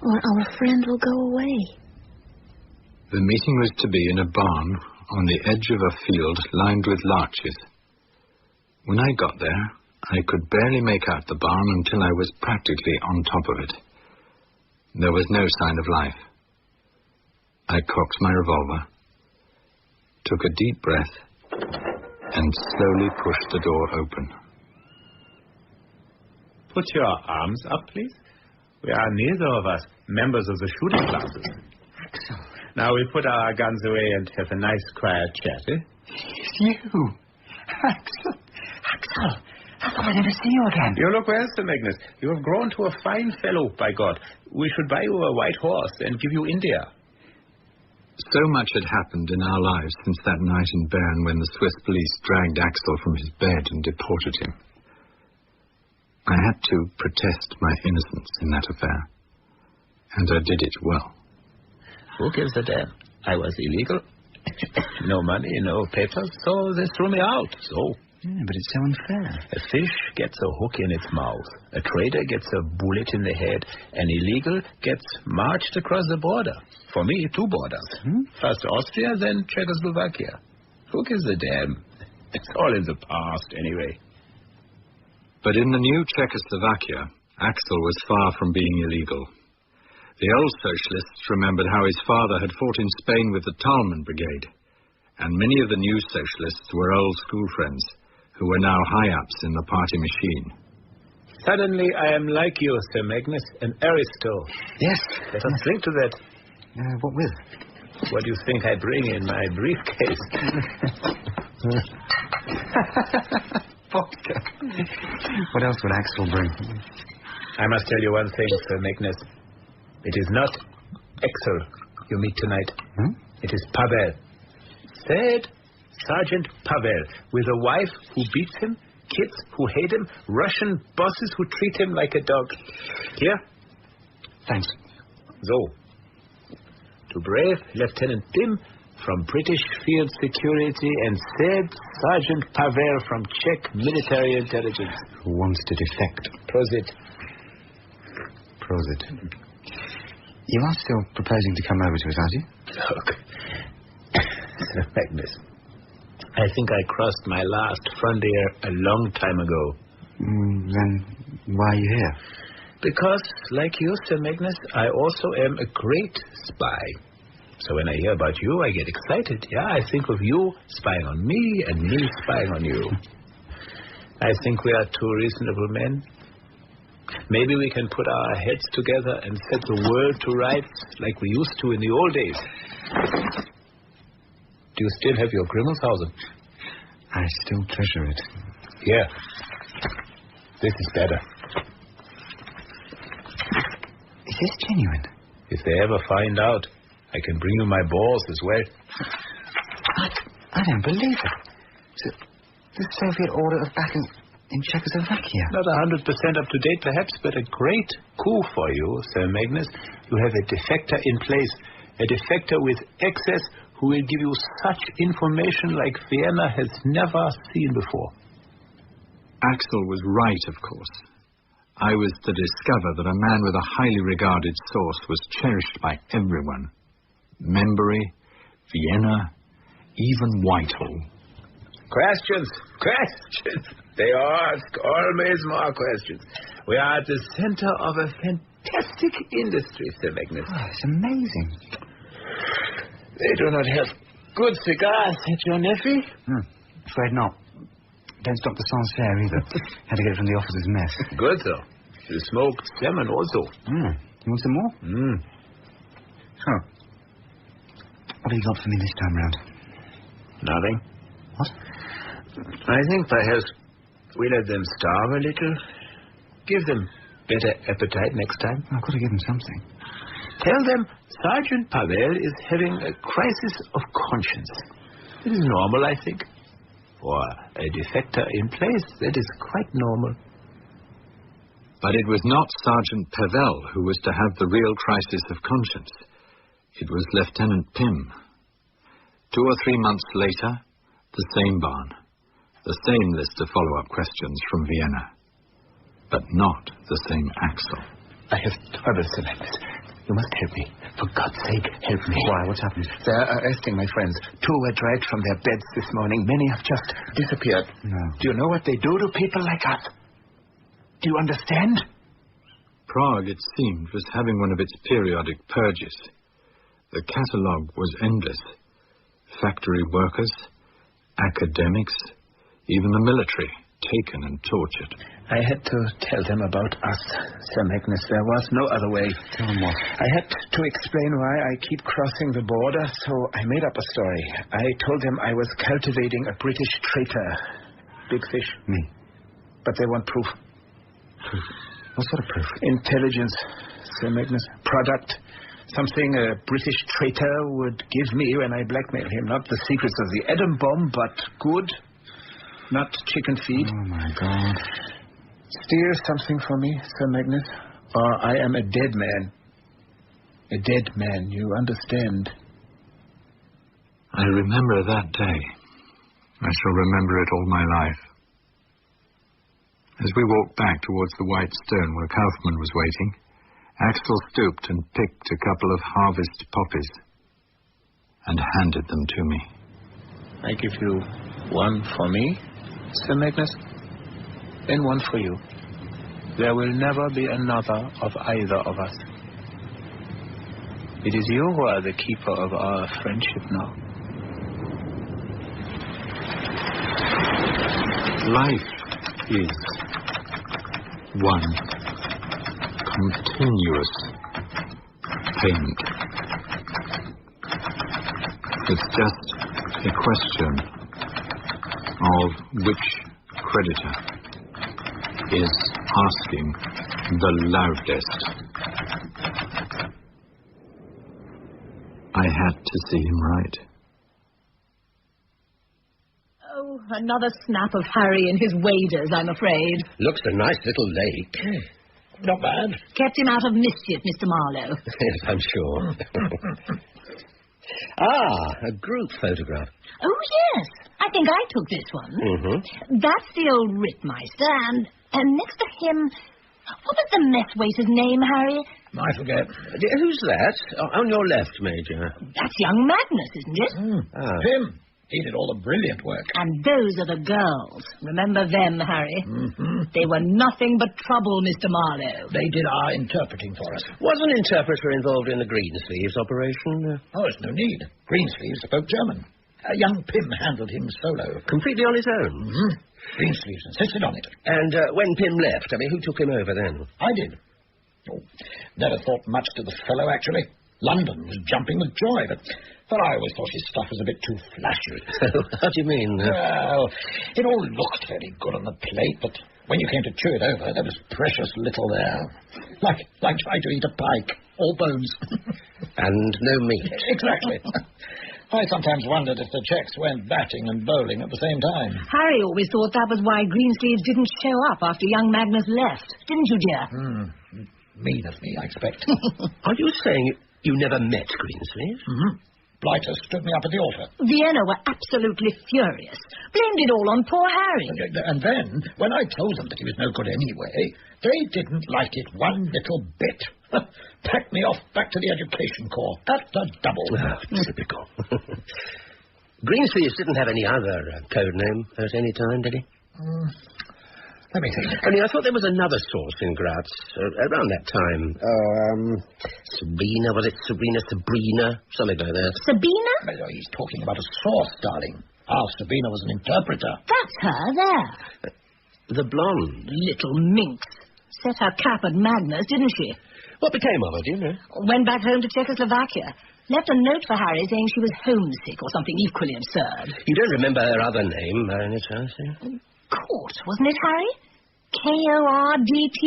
or our friend will go away. The meeting was to be in a barn on the edge of a field lined with larches. When I got there, I could barely make out the barn until I was practically on top of it. There was no sign of life. I cocked my revolver, took a deep breath, and slowly pushed the door open. Put your arms up, please. We are neither of us members of the shooting classes. Axel. Now we'll put our guns away and have a nice quiet chat, eh? It's you. Axel. Axel. I thought I'd never see you again. You look well, Sir Magnus. You have grown to a fine fellow, by God. We should buy you a white horse and give you India. So much had happened in our lives since that night in Bern when the Swiss police dragged Axel from his bed and deported him. I had to protest my innocence in that affair, and I did it well. Who gives a damn? I was illegal. No money, no papers, so they threw me out, so... Yeah, but it's so unfair. A fish gets a hook in its mouth. A trader gets a bullet in the head. An illegal gets marched across the border. For me, 2 borders. First Austria, then Czechoslovakia. Who gives a damn? It's all in the past, anyway. But in the new Czechoslovakia, Axel was far from being illegal. The old socialists remembered how his father had fought in Spain with the Talman Brigade, and many of the new socialists were old school friends who were now high-ups in the party machine. Suddenly I am like you, Sir Magnus, an aristo. Yes. Let us drink to that. What with? What do you think I bring in my briefcase? Vodka. What else would Axel bring? I must tell you one thing, Sir Magnus. It is not Axel you meet tonight. It is Pavel. Sad Sergeant Pavel, with a wife who beats him, kids who hate him, Russian bosses who treat him like a dog. Here? Thanks. So, to brave Lieutenant Pim from British Field Security and said Sergeant Pavel from Czech Military Intelligence. Who wants to defect. Prosit. Prosit. You are still proposing to come over to us, aren't you? Look, Sir Magnus, I think I crossed my last frontier a long time ago. Then why are you here? Because, like you, Sir Magnus, I also am a great spy. So when I hear about you, I get excited. Yeah, I think of you spying on me and me spying on you. I think we are 2 reasonable men. Maybe we can put our heads together and set the world to rights like we used to in the old days. Do you still have your Grimmelshausen? I still treasure it. Here. This is better. Is this genuine? If they ever find out, I can bring you my balls as well. I don't believe it. The Soviet order of battle in Czechoslovakia. Not 100% up to date, perhaps, but a great coup for you, Sir Magnus. You have a defector in place, a defector with access who will give you such information like Vienna has never seen before. Axel was right, of course. I was to discover that a man with a highly regarded source was cherished by everyone. Membury, Vienna, even Whitehall. Questions. They ask always more questions. We are at the center of a fantastic industry, Sir Magnus. Oh, it's amazing. They do not have good cigars at your nephew? Afraid not. Don't stop the Sancerre either. Had to get it from the officer's mess. Good, though. You smoked salmon also. You want some more? So, what have you got for me this time round? Nothing. What? I think perhaps we let them starve a little. Give them better appetite next time. I've got to give them something. Tell them Sergeant Pavel is having a crisis of conscience. It is normal, I think. For a defector in place, that is quite normal. But it was not Sergeant Pavel who was to have the real crisis of conscience. It was Lieutenant Pym. 2 or 3 months later, the same barn. The same list of follow-up questions from Vienna. But not the same Axel. I have trouble, Sir Magnus. You must help me. For God's sake, help me. Why? What's happened? They're arresting my friends. 2 were dragged from their beds this morning. Many have just disappeared. No. Do you know what they do to people like us? Do you understand? Prague, it seemed, was having one of its periodic purges. The catalogue was endless. Factory workers, academics, even the military, taken and tortured. I had to tell them about us, Sir Magnus. There was no other way. Tell them what? I had to explain why I keep crossing the border, so I made up a story. I told them I was cultivating a British traitor. Big fish. Me. But they want proof. Proof? What sort of proof? Intelligence, Sir Magnus. Product. Something a British traitor would give me when I blackmail him. Not the secrets of the atom bomb, but good. Not chicken feed. Oh, my God. Steal something for me, Sir Magnus, or I am a dead man. A dead man, you understand. I remember that day. I shall remember it all my life. As we walked back towards the white stone where Kaufmann was waiting, Axel stooped and picked a couple of harvest poppies and handed them to me. I give you one for me, Sir Magnus, and one for you. There will never be another of either of us. It is you who are the keeper of our friendship now. Life is one continuous payment. It's just a question of which creditor is asking the loudest. I had to see him right. Oh, another snap of Harry and his waders, I'm afraid. Looks a nice little lake. Not bad. Kept him out of mischief, Mr. Marlowe. Yes, I'm sure. A group photograph. Oh, yes. I think I took this one. Mm-hmm. That's the old Rittmeister, and next to him, what was the mess waiter's name, Harry? I forget. Who's that? On your left, Major. That's young Magnus, isn't it? Him. He did all the brilliant work. And those are the girls. Remember them, Harry? Mm-hmm. They were nothing but trouble, Mr. Marlowe. They did our interpreting for us. Was an interpreter involved in the Greensleeves operation? Oh, there's no need. Greensleeves spoke German. Young Pym handled him solo. Completely on his own? Mm-hmm. Greensleeves insisted on it. And when Pym left, who took him over then? I did. Oh, never thought much to the fellow, actually. London was jumping with joy, but I always thought his stuff was a bit too flashy. How do you mean? Well, it all looked very good on the plate, but when you came to chew it over, there was precious little there. Like trying to eat a pike, all bones. And no meat. Exactly. I sometimes wondered if the Czechs went batting and bowling at the same time. Harry always thought that was why Greensleeves didn't show up after young Magnus left. Didn't you, dear? Mean of me, I expect. Are you saying you never met Greensleeves? Mm-hmm. Blighter stood me up at the altar. Vienna were absolutely furious. Blamed it all on poor Harry. And then, when I told them that he was no good anyway, they didn't like it one little bit. Packed me off back to the education corps at the double. Typical. Greensleeves didn't have any other code name at any time, did he? Let me think. I thought there was another source in Graz around that time. Sabina, was it Sabrina? Something like that. Sabina? He's talking about a source, darling. Sabina was an interpreter. That's her there. The blonde. Little minx. Set her cap at Magnus, didn't she? What became of her, do you know? Went back home to Czechoslovakia. Left a note for Harry saying she was homesick or something equally absurd. You don't remember her other name, by any chance, eh? Court, wasn't it, Harry? K-O-R-D-T?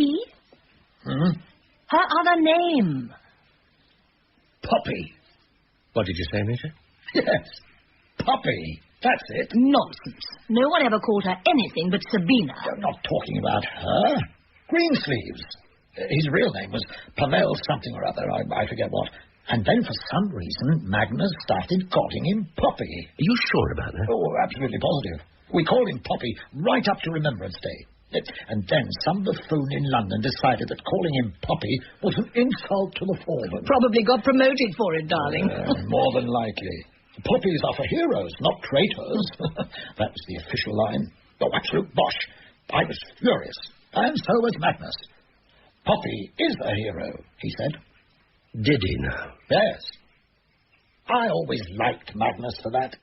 Her other name. Poppy. What did you say, Major? Yes, Poppy. That's it. Nonsense. No one ever called her anything but Sabina. I'm not talking about her. Greensleeves. His real name was Pavel something or other, I forget what. And then for some reason, Magnus started calling him Poppy. Are you sure about that? Oh, absolutely positive. We called him Poppy right up to Remembrance Day. And then some buffoon in London decided that calling him Poppy was an insult to the fallen. Probably got promoted for it, darling. More than likely. Poppies are for heroes, not traitors. That was the official line. Oh, absolute bosh. I was furious. And so was Magnus. Poppy is a hero, he said. Did he now? Yes. I always liked Magnus for that.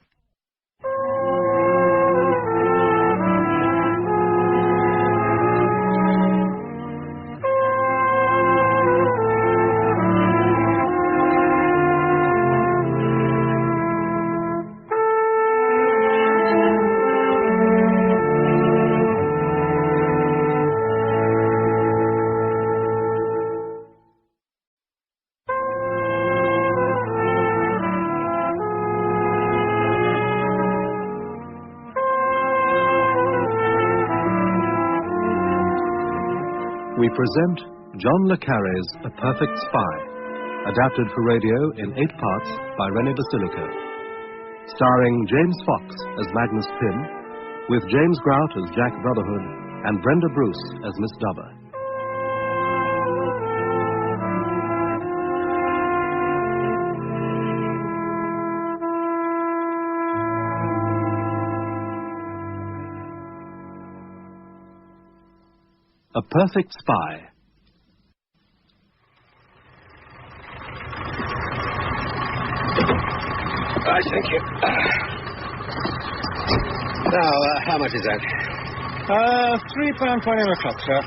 We present John le Carré's A Perfect Spy, adapted for radio in 8 parts by René Basilico. Starring James Fox as Magnus Pym, with James Grout as Jack Brotherhood and Brenda Bruce as Miss Dubber. A Perfect Spy. Right, thank you. Now, how much is that? £3.20 o'clock, sir.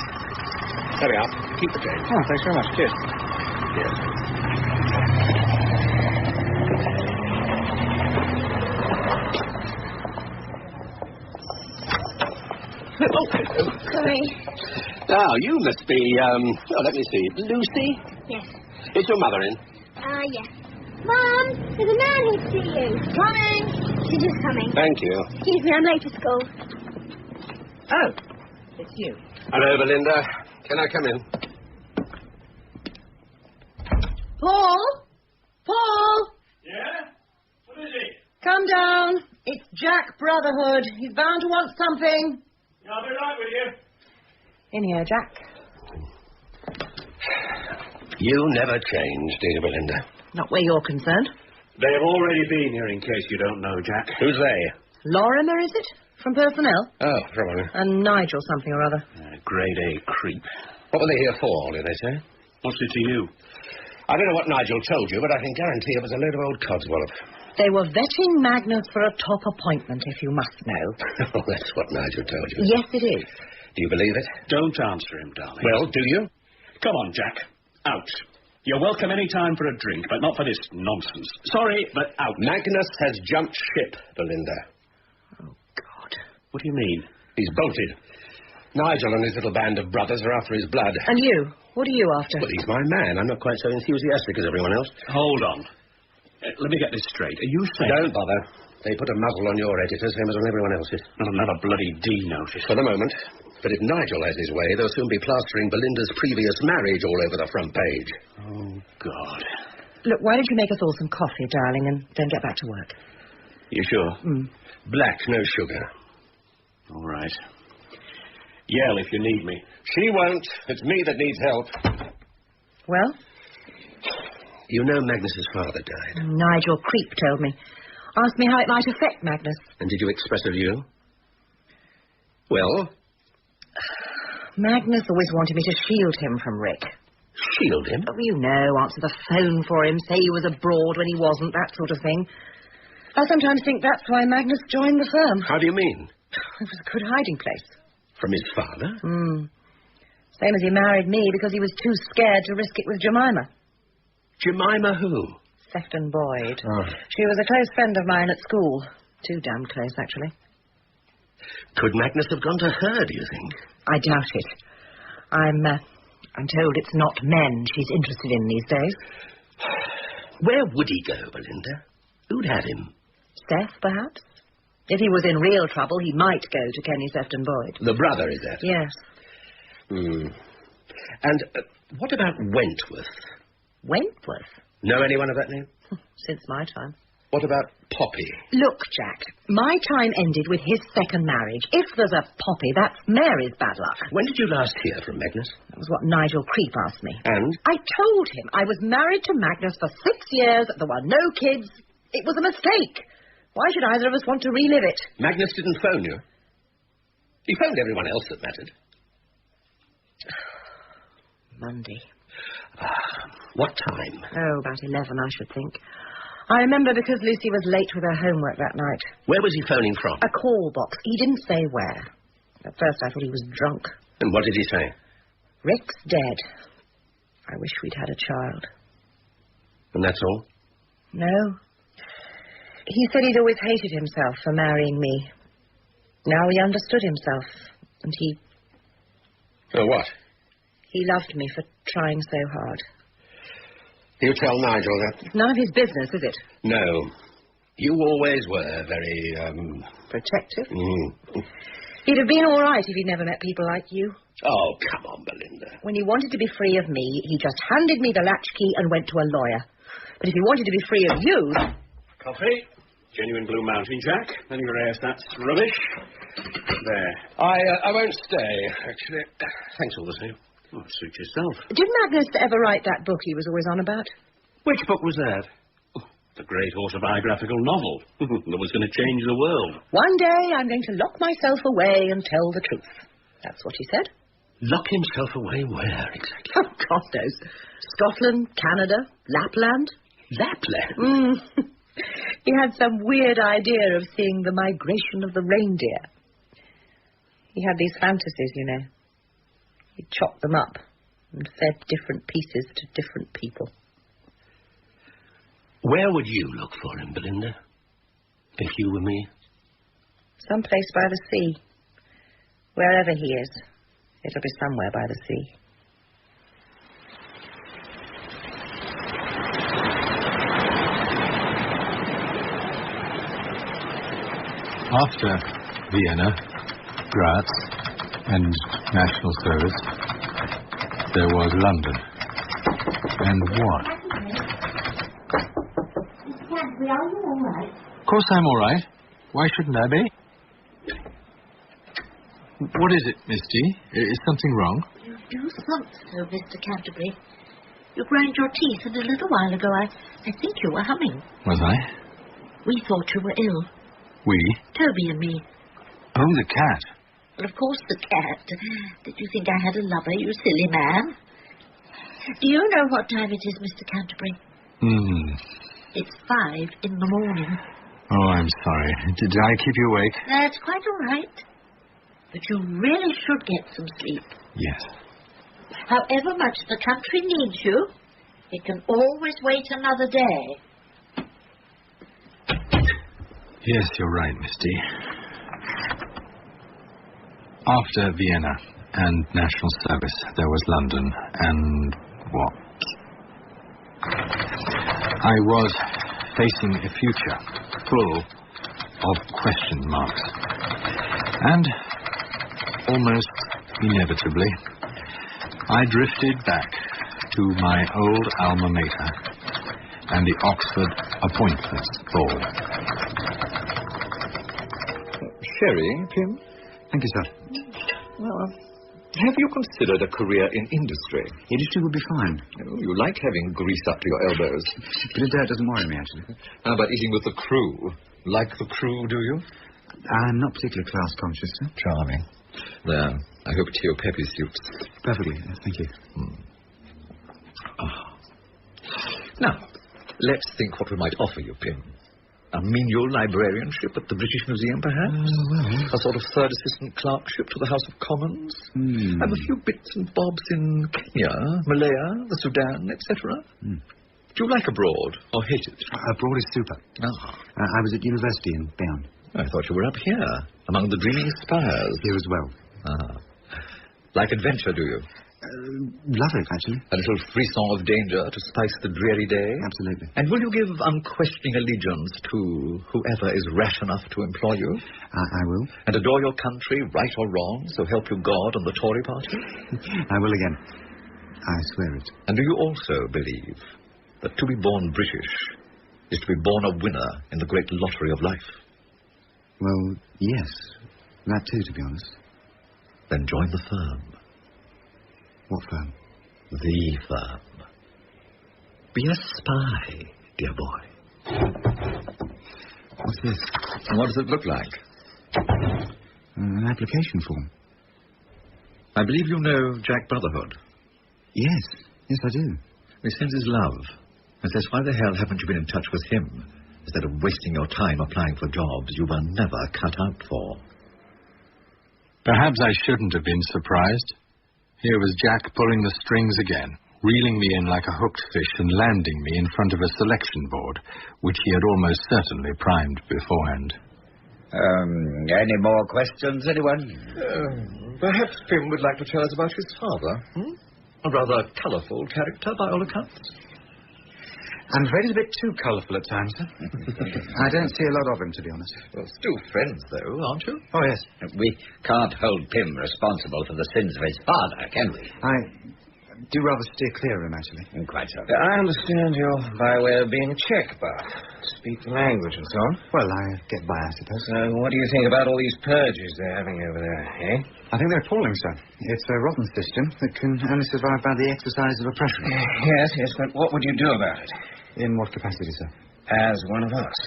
There we are. Keep the change. Oh, thanks very much. Cheers. Yes. Oh, hello. Sorry. Now, you must be, let me see, Lucy? Yes. Is your mother in? Yes. Mum, there's a man here to see you. Coming. She's just coming. Thank you. Excuse me, I'm late for school. Oh, it's you. Hello, Belinda. Can I come in? Paul? Paul? Yeah? What is it? Come down. It's Jack Brotherhood. He's bound to want something. I'll be right with you. In here, Jack. You never change, dear Belinda. Not where you're concerned. They have already been here, in case you don't know, Jack. Who's they? Lorimer, is it? From personnel? Oh, probably. And Nigel something or other. Grade A creep. What were they here for, did they say? What's it to you? I don't know what Nigel told you, but I can guarantee it was a load of old codswallop. They were vetting Magnus for a top appointment, if you must know. Oh, that's what Nigel told you. Yes, it is. Do you believe it? Don't answer him, darling. Well, do you? Come on, Jack. Out. You're welcome any time for a drink, but not for this nonsense. Sorry, but out. Magnus has jumped ship, Belinda. Oh, God. What do you mean? He's bolted. Nigel and his little band of brothers are after his blood. And you? What are you after? Well, he's my man. I'm not quite so enthusiastic as everyone else. Hold on. Let me get this straight. Are you saying... Don't bother. They put a muzzle on your editor, same as on everyone else's. Not another bloody D notice. For the moment. But if Nigel has his way, they'll soon be plastering Belinda's previous marriage all over the front page. Oh, God. Look, why don't you make us all some coffee, darling, and then get back to work? You sure? Black, no sugar. All right. Yell if you need me. She won't. It's me that needs help. Well? You know Magnus's father died. Nigel Creep told me. Asked me how it might affect Magnus. And did you express a view? Well? Magnus always wanted me to shield him from Rick. Shield him? Oh, you know, answer the phone for him, say he was abroad when he wasn't, that sort of thing. I sometimes think that's why Magnus joined the firm. How do you mean? It was a good hiding place. From his father? Same as he married me because he was too scared to risk it with Jemima. Jemima who? Sefton Boyd. Oh. She was a close friend of mine at school. Too damn close, actually. Could Magnus have gone to her, do you think? I doubt it. I'm told it's not men she's interested in these days. Where would he go, Belinda? Who'd have him? Seth, perhaps? If he was in real trouble, he might go to Kenny Sefton Boyd. The brother, is that? Yes. And what about Wentworth? Wentworth? Know anyone of that name? Since my time. What about Poppy? Look, Jack, my time ended with his second marriage. If there's a Poppy, that's Mary's bad luck. When did you last hear from Magnus? That was what Nigel Creep asked me. And? I told him I was married to Magnus for 6 years, there were no kids. It was a mistake. Why should either of us want to relive it? Magnus didn't phone you. He phoned everyone else that mattered. Monday. What time? Oh, about 11, I should think. I remember because Lucy was late with her homework that night. Where was he phoning from? A call box. He didn't say where. At first I thought he was drunk. And what did he say? Rick's dead. I wish we'd had a child. And that's all? No. He said he'd always hated himself for marrying me. Now he understood himself, and he... Oh, what? He loved me for trying so hard. You tell Nigel that? None of his business, is it? No. You always were very, protective? Mm. He'd have been all right if he'd never met people like you. Oh, come on, Belinda. When he wanted to be free of me, he just handed me the latchkey and went to a lawyer. But if he wanted to be free of you... Coffee? Genuine Blue Mountain, Jack. Any rest, that's rubbish. There. I won't stay, actually. Thanks all the same. Oh, suit yourself. Did Magnus ever write that book he was always on about? Which book was that? Oh, the great autobiographical novel that was going to change the world. One day I'm going to lock myself away and tell the truth. That's what he said. Lock himself away where, exactly? Oh, God knows. Scotland, Canada, Lapland. Lapland? He had some weird idea of seeing the migration of the reindeer. He had these fantasies, you know. He chopped them up and fed different pieces to different people. Where would you look for him, Belinda, if you were me? Some place by the sea. Wherever he is, it'll be somewhere by the sea. After Vienna, Graz, and National Service, there was London. And what? Canterbury, are you all right? Of course I'm all right. Why shouldn't I be? What is it, Miss G? Is something wrong? You do so, Mr. Canterbury. You ground your teeth, and a little while ago I think you were humming. Was I? We thought you were ill. We? Toby and me. Oh, the cat. Well, of course the cat. Did you think I had a lover, you silly man? Do you know what time it is, Mr. Canterbury? It's 5 in the morning. Oh, I'm sorry. Did I keep you awake? That's quite all right. But you really should get some sleep. Yes. However much the country needs you, it can always wait another day. Yes, you're right, Miss D. After Vienna and National Service, there was London and what? I was facing a future full of question marks. And, almost inevitably, I drifted back to my old alma mater and the Oxford appointments ball. Sherry, Pym? Thank you, sir. Well, have you considered a career in industry? Industry would be fine. Oh, you like having grease up to your elbows. But it doesn't worry me, actually. How about eating with the crew? Like the crew, do you? I'm not particularly class-conscious, sir. Charming. There. I hope to your peppy suits. Perfectly, yes, thank you. Now, let's think what we might offer you, Pym. A menial librarianship at the British Museum, perhaps? A sort of third assistant clerkship to the House of Commons? Have a few bits and bobs in Kenya, Malaya, the Sudan, etc.? Do you like abroad, or hate it? Abroad is super. I was at university in Bern. I thought you were up here, among the dreaming spires. Here as well. Like adventure, do you? Love it, actually. A little frisson of danger to spice the dreary day? Absolutely. And will you give unquestioning allegiance to whoever is rash enough to employ you? I will. And adore your country, right or wrong, so help you God and the Tory party? I will again. I swear it. And do you also believe that to be born British is to be born a winner in the great lottery of life? Well, yes. That too, to be honest. Then join the firm. What firm? The firm. Be a spy, dear boy. What's this? And what does it look like? An application form. I believe you know Jack Brotherhood. Yes. Yes, I do. He sends his love and says, why the hell haven't you been in touch with him instead of wasting your time applying for jobs you were never cut out for? Perhaps I shouldn't have been surprised. Here was Jack pulling the strings again, reeling me in like a hooked fish and landing me in front of a selection board, which he had almost certainly primed beforehand. Any more questions, anyone? Perhaps Pym would like to tell us about his father. A rather colourful character, by all accounts. I'm afraid he's a bit too colourful at times, sir. I don't see a lot of him, to be honest. Well, still friends, though, aren't you? Oh, yes. We can't hold Pym responsible for the sins of his father, can we? I do rather steer clear of him, actually. Quite so. I understand you're by way of being a Czech, but speak the language and so on. Well, I get by, I suppose. What do you think about all these purges they're having over there, eh? I think they're appalling, sir. It's a rotten system that can only survive by the exercise of oppression. Yes, but what would you do about it? In what capacity, sir? As one of us.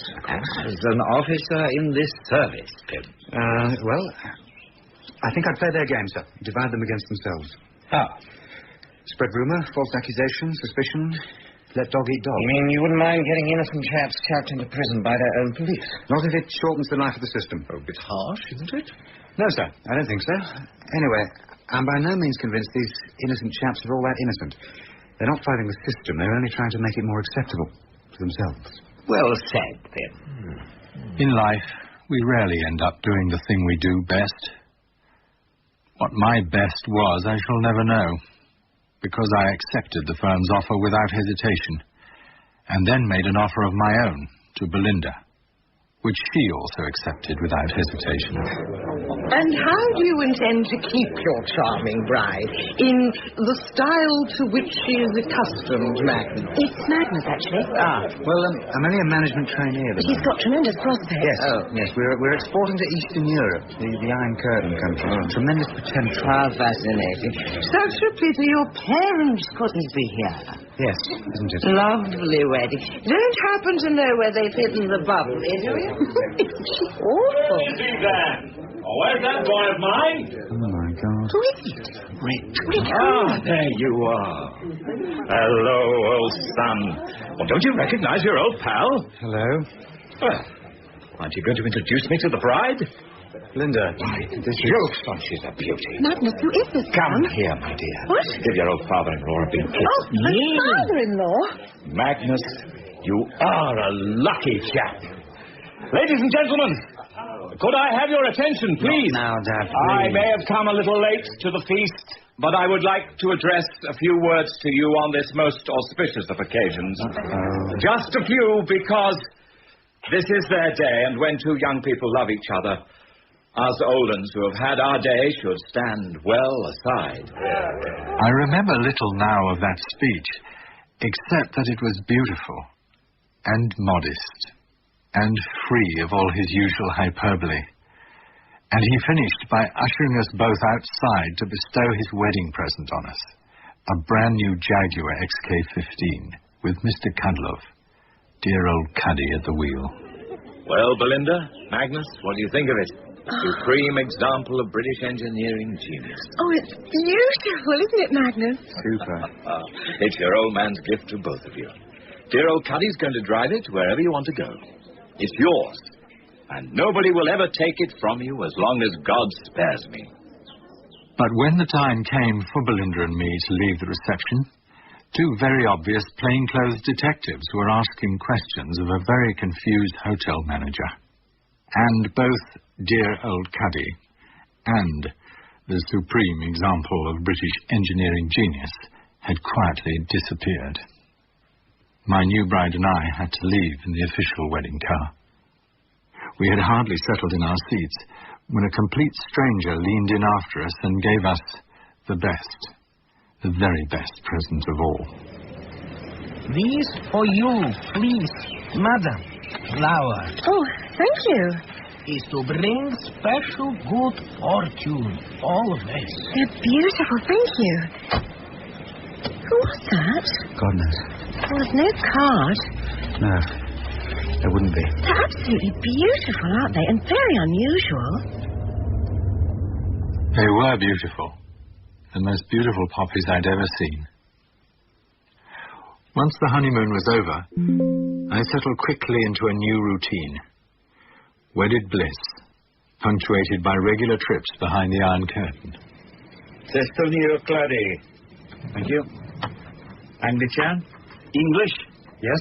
As an officer in this service, Pym. Well, I think I'd play their game, sir. Divide them against themselves. How? Spread rumour, false accusation, suspicion. Let dog eat dog. You mean you wouldn't mind getting innocent chaps chucked into prison by their own police? Not if it shortens the life of the system. A bit harsh, isn't it? No, sir. I don't think so. Anyway, I'm by no means convinced these innocent chaps are all that innocent. They're not fighting the system. They're only trying to make it more acceptable to themselves. Well said, Pym. In life, we rarely end up doing the thing we do best. What my best was, I shall never know, because I accepted the firm's offer without hesitation, and then made an offer of my own to Belinda, which she also accepted without hesitation. And how do you intend to keep your charming bride in the style to which she is accustomed, Magnus? It's Magnus, actually. Well, I'm only a management trainee. But he's got tremendous prospects. Yes, yes. We're exporting to Eastern Europe, the Iron Curtain country. Tremendous potential. How fascinating. Such a pity your parents couldn't be here. Yes, isn't it? Lovely wedding. Don't happen to know where they've hidden the bubbly, do you? It's awful. Who is he then? Oh, where's that boy of mine? Oh, my God. Who is it? Rick. There you are. Hello, old son. Well, don't you recognize your old pal? Hello. Well, aren't you going to introduce me to the bride? Linda, This jokes on she's a beauty. Magnus, who is this Come man? here, my dear. What? Give your old father-in-law a big kiss. Oh, my father-in-law? Magnus, you are a lucky chap. Ladies and gentlemen, could I have your attention, please? Now, Dad, I please. may have come a little late to the feast, but I would like to address a few words to you on this most auspicious of occasions. Just a few, because this is their day, and when two young people love each other, us old uns who have had our day should stand well aside. I remember little now of that speech, except that it was beautiful and modest and free of all his usual hyperbole. And he finished by ushering us both outside to bestow his wedding present on us, a brand new Jaguar XK15 with Mr. Cudlove, dear old Cuddy at the wheel. Well, Belinda, Magnus, what do you think of it? Supreme example of British engineering genius. Oh, it's beautiful, isn't it, Magnus? Super. It's your old man's gift to both of you. Dear old Cuddy's going to drive it wherever you want to go. It's yours. And nobody will ever take it from you as long as God spares me. But when the time came for Belinda and me to leave the reception, two very obvious plainclothes detectives were asking questions of a very confused hotel manager. And both dear old Cuddy and the supreme example of British engineering genius had quietly disappeared. My new bride and I had to leave in the official wedding car. We had hardly settled in our seats when a complete stranger leaned in after us and gave us the very best present of all. These for you, please, madam. Flower. Oh, thank you. Is to bring special good fortune, always. They're beautiful, thank you. Who was that? God knows. Well, there's no card. No, there wouldn't be. They're absolutely beautiful, aren't they? And very unusual. They were beautiful. The most beautiful poppies I'd ever seen. Once the honeymoon was over, I settled quickly into a new routine. Wedded bliss, punctuated by regular trips behind the Iron Curtain. Chesterton Clary. Thank you. Anglican? English? Yes.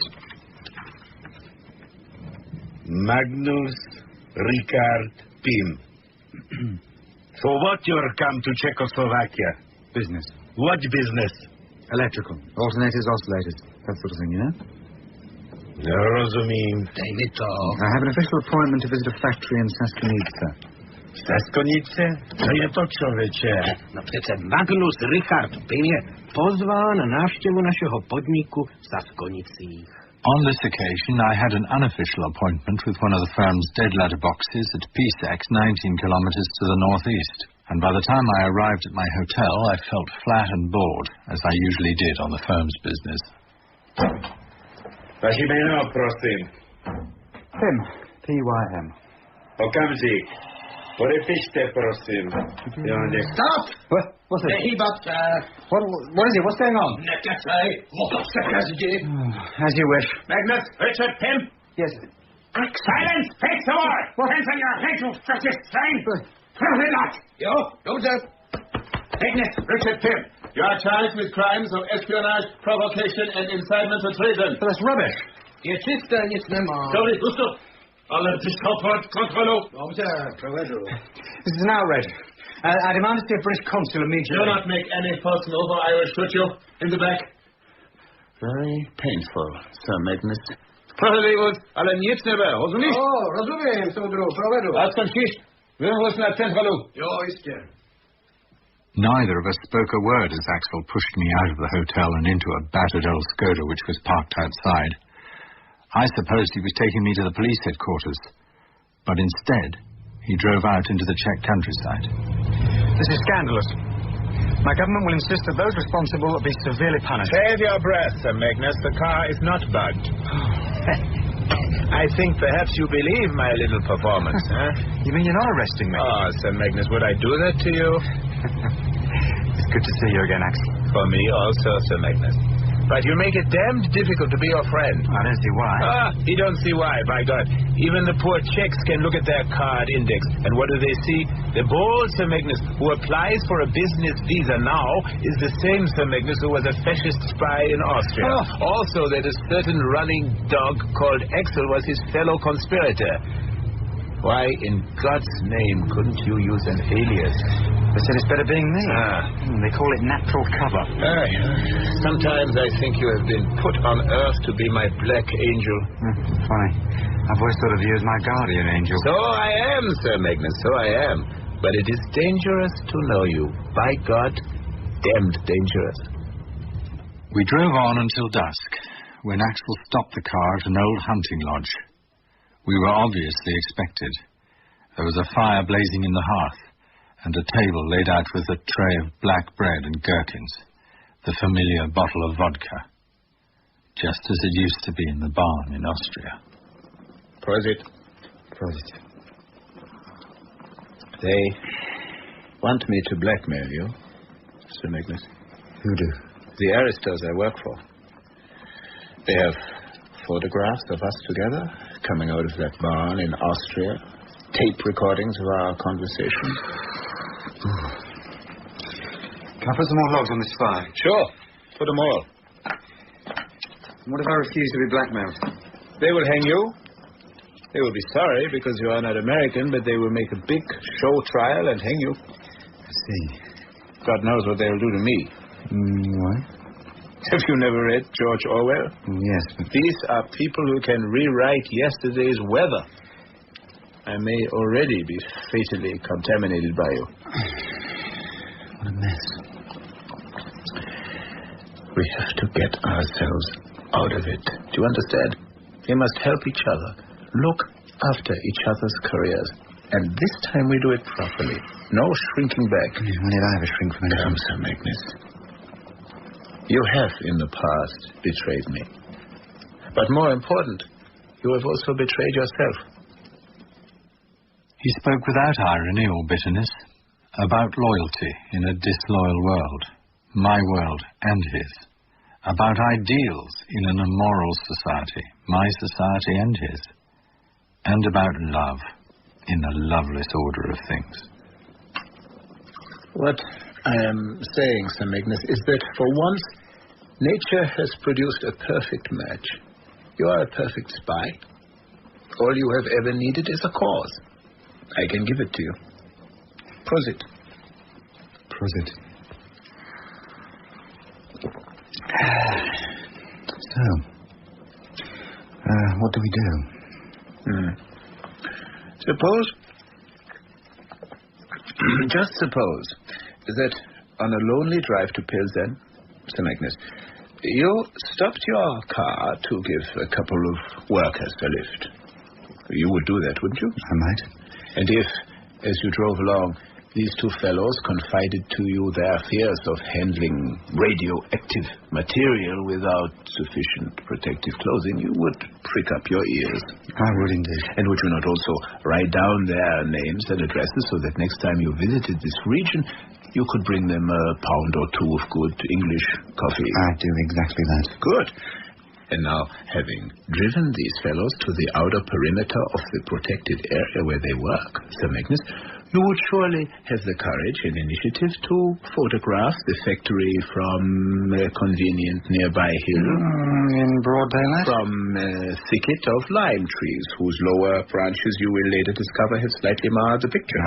Magnus Richard Pym. For what you're come to Czechoslovakia? Business. What business? Electrical. Alternators, oscillators. That sort of thing, you know? Rozumím. Dej mi to. I have an official appointment to visit a factory in Saskonice. Saskonice? Co je to, člověče? No přece Magnus Richard Pym je pozván na návštěvu našeho podniku v Saskonicích. On this occasion, I had an unofficial appointment with one of the firm's dead letter boxes at Pisac, 19 kilometers to the northeast. And by the time I arrived at my hotel, I felt flat and bored, as I usually did on the firm's business. Vaše jméno, prosím. Pym. P-Y-M. Okamžik. Podepište, prosím. Stop! What's it? Hýbat se. What is it? What's going on? Nekecaj. Motor se každý. As you wish. Magnus, Richard Pym? Yes. Silence! Face the wall! Hands on your head, you fascist swine! Probably not! Jo, dobře. Magnus, Richard Pym. You are charged with crimes of espionage, provocation, and incitement to treason. But that's rubbish. Je čisté, nic nemá. Sorry, Gustav. Ale discomfort, kontrolu. Dobře, provedu. This is an outrage. I demand to see a British consul immediately. Do not make any false move or I will shoot you in the back. Very painful, Sir Magnus. Sprawiedliwość, ale nic nie było, rozumiesz? O, rozumiem, soudru, provedu. A skończysz? Wychodź na centralu. Jo, jistě. Neither of us spoke a word as Axel pushed me out of the hotel and into a battered old Skoda which was parked outside. I supposed he was taking me to the police headquarters, but instead he drove out into the Czech countryside. This is scandalous. My government will insist that those responsible be severely punished. Save your breath, Sir Magnus. The car is not bugged. I think perhaps you believe my little performance, huh? You mean you're not arresting me? Oh, Sir Magnus, would I do that to you? It's good to see you again, Axel. For me also, Sir Magnus. But you make it damned difficult to be your friend. I don't see why. You don't see why, by God. Even the poor Czechs can look at their card index, and what do they see? The bold Sir Magnus, who applies for a business visa now, is the same Sir Magnus who was a fascist spy in Austria. Also, that a certain running dog called Axel was his fellow conspirator. Why in God's name couldn't you use an alias? They said it's better being me. They call it natural cover. Sometimes I think you have been put on earth to be my black angel. Funny. I've always thought of you as my guardian angel. So I am, Sir Magnus, so I am. But it is dangerous to know you. By God, damned dangerous. We drove on until dusk, when Axel stopped the car at an old hunting lodge. We were obviously expected. There was a fire blazing in the hearth, and a table laid out with a tray of black bread and gherkins, the familiar bottle of vodka, just as it used to be in the barn in Austria. Prosit. Prosit. They want me to blackmail you, Sir Magnus. Who do? The aristos I work for. They have photographs of us together, coming out of that barn in Austria, tape recordings of our conversations. Can I put some more logs on this fire? Sure. Put them all. What if I refuse to be blackmailed? They will hang you. They will be sorry because you are not American, but they will make a big show trial and hang you. I see. God knows what they will do to me. What? Have you never read George Orwell? Yes, but... These are people who can rewrite yesterday's weather. I may already be fatally contaminated by you. What a mess. We have to get ourselves out of it. Do you understand? We must help each other. Look after each other's careers. And this time we do it properly. No shrinking back. When did I ever shrink from anything? Come, Sir Magnus. You have in the past betrayed me. But more important, you have also betrayed yourself. He spoke without irony or bitterness, about loyalty in a disloyal world, my world and his, about ideals in an immoral society, my society and his, and about love in the loveless order of things. What I am saying, Sir Magnus, is that for once, nature has produced a perfect match. You are a perfect spy. All you have ever needed is a cause. I can give it to you. Prosit. Prosit. So, what do we do? Suppose, just suppose, that on a lonely drive to Pilsen, Sir Magnus, you stopped your car to give a couple of workers a lift. You would do that, wouldn't you? I might. And if, as you drove along, these two fellows confided to you their fears of handling radioactive material without sufficient protective clothing, you would prick up your ears. I would indeed. And would you not also write down their names and addresses so that next time you visited this region, you could bring them a pound or two of good English coffee? I do exactly that. Good. And now, having driven these fellows to the outer perimeter of the protected area where they work, Sir Magnus, you would surely have the courage and initiative to photograph the factory from a convenient nearby hill. In broad daylight? From a thicket of lime trees, whose lower branches you will later discover have slightly marred the picture.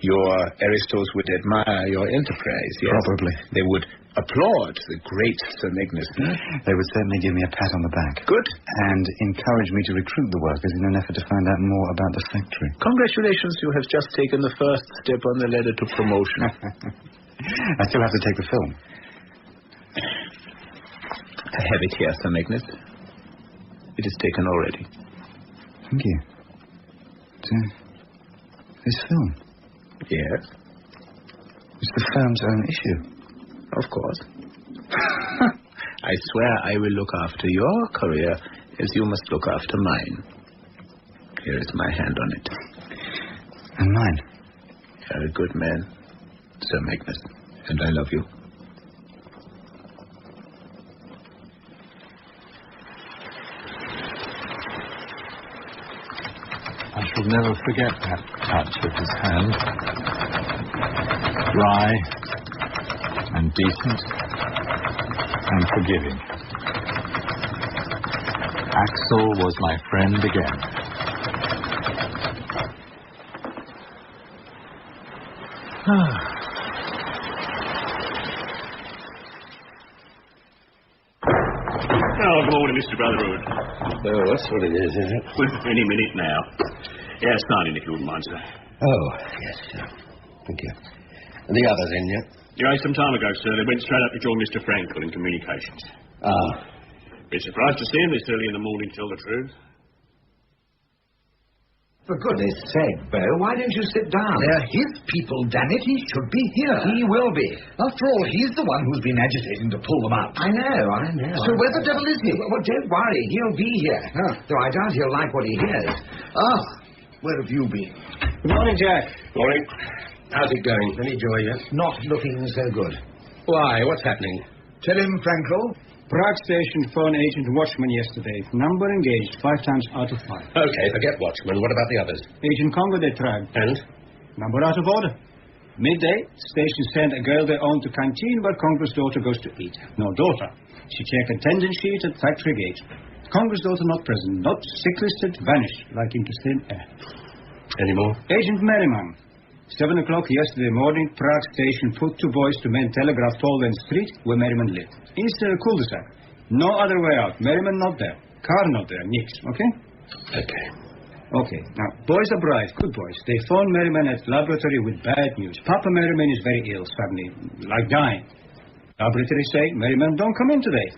Your aristos would admire your enterprise, yes? Probably. They would applaud the great Sir Magnus. They would certainly give me a pat on the back. Good. And encourage me to recruit the workers in an effort to find out more about the factory. Congratulations, you have just taken the first step on the ladder to promotion. I still have to take the film. I have it here, Sir Magnus. It is taken already. Thank you. This film? Yes. It's the firm's own issue. Of course. I swear I will look after your career as you must look after mine. Here is my hand on it. And mine? You're a good man, Sir Magnus, and I love you. I shall never forget that touch of his hand. Dry and decent and forgiving. Axel was my friend again. Oh, good morning, Mr. Brotherhood. Oh, that's what it is it? Any minute now. Yeah, sign in if you wouldn't mind, sir. Oh, yes, sir. Thank you. And the others in yet? Yeah, some time ago, sir. They went straight up to join Mr. Frankel in communications. Ah. Bit surprised to see him this early in the morning, to tell the truth. For goodness sake, Bo, why don't you sit down? They're his people, damn it. He should be here. He will be. After all, he's the one who's been agitating to pull them out. I know. So where the devil is he? Well, don't worry. He'll be here. Though I doubt he'll like what he hears. Ah, where have you been? Good morning, Jack. Morning. How's it going? Any joy yet? Not looking so good. Why? What's happening? Tell him, Frankel. Prague Station phone agent watchman yesterday. Number engaged 5 times out of 5. Okay, forget watchman. What about the others? Agent Congo they tried. And? Number out of order. Midday, station sent a girl they own to canteen where Congo's daughter goes to eat. No daughter. She checked attendance sheet at factory gate. Congo's daughter not present. Not sick listed. Vanished like into thin air. Any more? Agent Merriman. 7 o'clock yesterday morning, Prague Station put 2 boys to men telegraph Tolden Street where Merriman lived. Instead of cul-de-sac. No other way out. Merriman not there. Car not there. Nix. Okay? Okay. Okay. Now, boys are bright. Good boys. They phone Merriman at laboratory with bad news. Papa Merriman is very ill suddenly. Like dying. Laboratory say, Merriman don't come in today.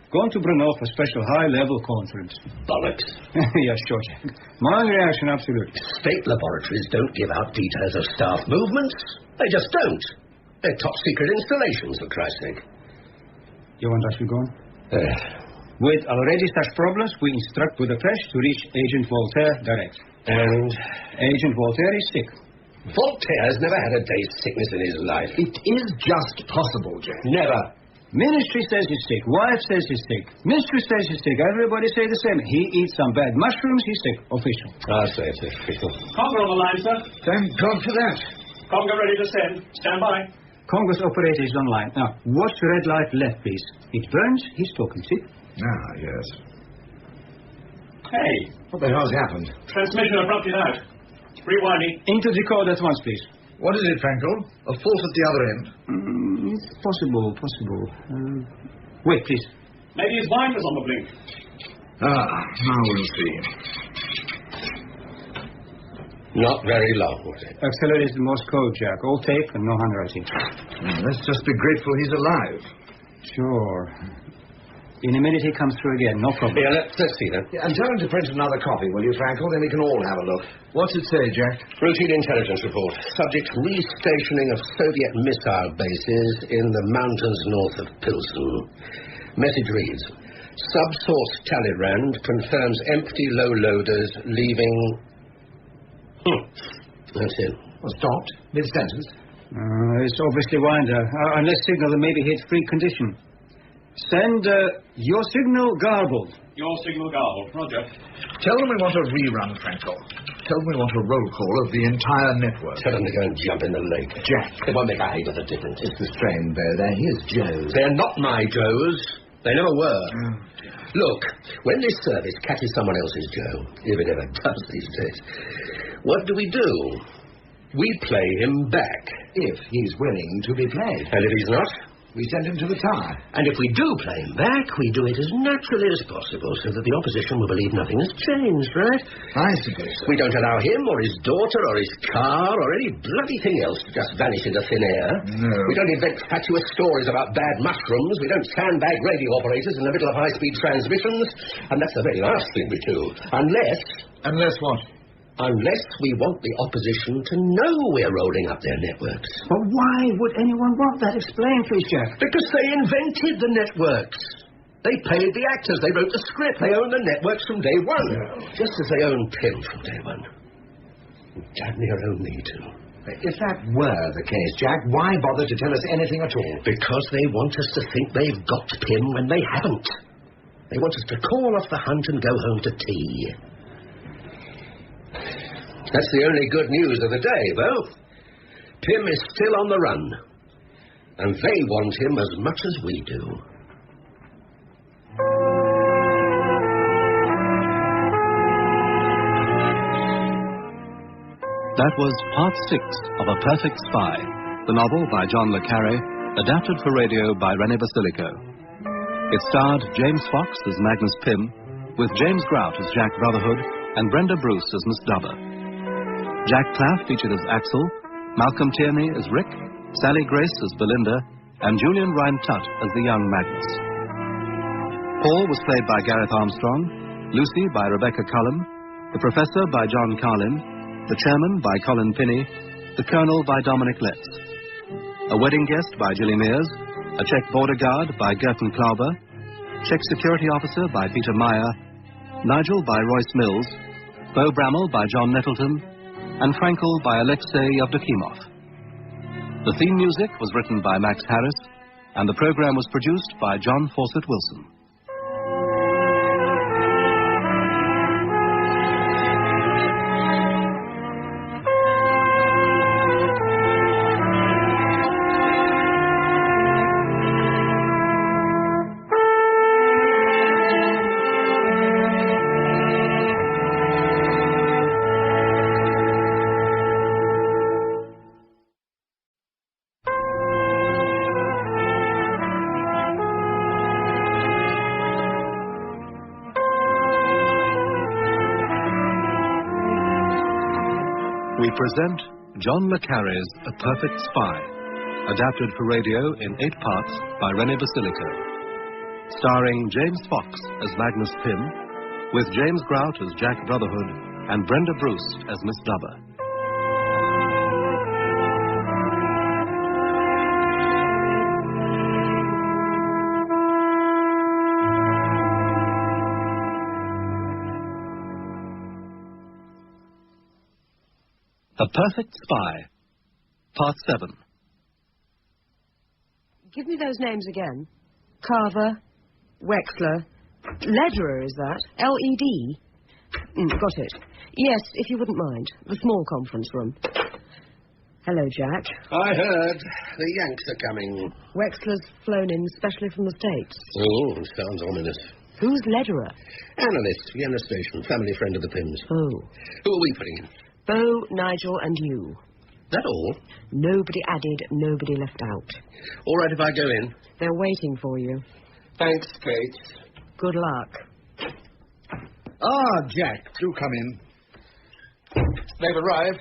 Going to Brno for special high-level conference. Bollocks. Yeah, sure, Jack. My reaction, absolutely. State laboratories don't give out details of staff movements. They just don't. They're top-secret installations, for Christ's sake. You want us to go on? With already such problems, we instruct Budapest to reach Agent Voltaire direct. And? Agent Voltaire is sick. Voltaire's never had a day's sickness in his life. It is just possible, Jack. Never. Ministry says he's sick. Wife says he's sick. Ministry says he's sick. Everybody say the same. He eats some bad mushrooms. He's sick. Official. I'll say it's official. Congo on the line, sir. Thank God for that. Congo ready to send. Stand by. Congo's operator is online. Now, watch the red light left, please. It burns. He's talking, see? Ah, yes. Hey. What the hell's happened? Transmission abrupted out. Rewinding. Into decoder at once, please. What is it, Frankel? A fault at the other end? It's possible. Wait, please. Maybe his mind was on the blink. Now we'll see. Not very long, was it? Accelerated Morse code, Jack. All tape and no handwriting. Let's just be grateful he's alive. Sure. In a minute he comes through again. No problem. Yeah, let's see then. Yeah, and tell him to print another copy, will you, Frankel? Then we can all have a look. What's it say, Jack? Routine intelligence report. Subject restationing of Soviet missile bases in the mountains north of Pilsen. Message reads, Subsource Talleyrand confirms empty low loaders leaving... That's it. Well, stopped. Mid-sentence. It's obviously Winder. Unless signal that maybe hit free condition. Send your signal garbled. Your signal garbled. Roger. Tell them we want a rerun, Frankel. Tell them we want a roll call of the entire network. Tell them to go and jump in the lake. Jack. It won't make a heap of a difference. It's the strain, Bo. They're his Joes. They're not my Joes. They never were. Look, when this service catches someone else's Joe, if it ever does these days, what do? We play him back. If he's willing to be played. And if he's not? We send him to the tower. And if we do play him back, we do it as naturally as possible so that the opposition will believe nothing has changed, right? I suppose so. We don't allow him or his daughter or his car or any bloody thing else to just vanish into thin air. No. We don't invent fatuous stories about bad mushrooms. We don't sandbag radio operators in the middle of high-speed transmissions. And that's the very last thing we do. Unless what? Unless we want the opposition to know we're rolling up their networks. But why would anyone want that? Explain, please, Jack. Because they invented the networks. They paid the actors. They wrote the script. They own the networks from day one. No. Just as they own Pym from day one. Damn near own me, too. If that were the case, Jack, why bother to tell us anything at all? Because they want us to think they've got Pym when they haven't. They want us to call off the hunt and go home to tea. That's the only good news of the day, though. Pym is still on the run. And they want him as much as we do. That was Part 6 of A Perfect Spy, the novel by John le Carré, adapted for radio by René Basilico. It starred James Fox as Magnus Pym, with James Grout as Jack Brotherhood and Brenda Bruce as Miss Dubber. Jack Claff featured as Axel, Malcolm Tierney as Rick, Sally Grace as Belinda, and Julian Rhine-Tutt as the young Magnus. Paul was played by Gareth Armstrong, Lucy by Rebecca Cullum, the Professor by John Carlin, the Chairman by Colin Pinney, the Colonel by Dominic Letts. A wedding guest by Gilly Mears, a Czech border guard by Gerton Klauber, Czech security officer by Peter Meyer, Nigel by Royce Mills, Beau Bramall by John Nettleton, and Frankel by Alexei Yevdokimov. The theme music was written by Max Harris, and the program was produced by John Fawcett Wilson. We present John le Carré's A Perfect Spy, adapted for radio in 8 parts by René Basilico. Starring James Fox as Magnus Pym, with James Grout as Jack Brotherhood and Brenda Bruce as Miss Dubber. A Perfect Spy, Part 7. Give me those names again. Carver, Wexler, Lederer, is that? L-E-D? Got it. Yes, if you wouldn't mind. The small conference room. Hello, Jack. I heard. The Yanks are coming. Wexler's flown in specially from the States. Oh, sounds ominous. Who's Lederer? Analyst, Vienna Station, family friend of the Pyms. Oh. Who are we putting in? Beau, Nigel, and you. That all? Nobody added, nobody left out. All right if I go in. They're waiting for you. Thanks, Kate. Good luck. Ah, Jack, do come in. They've arrived.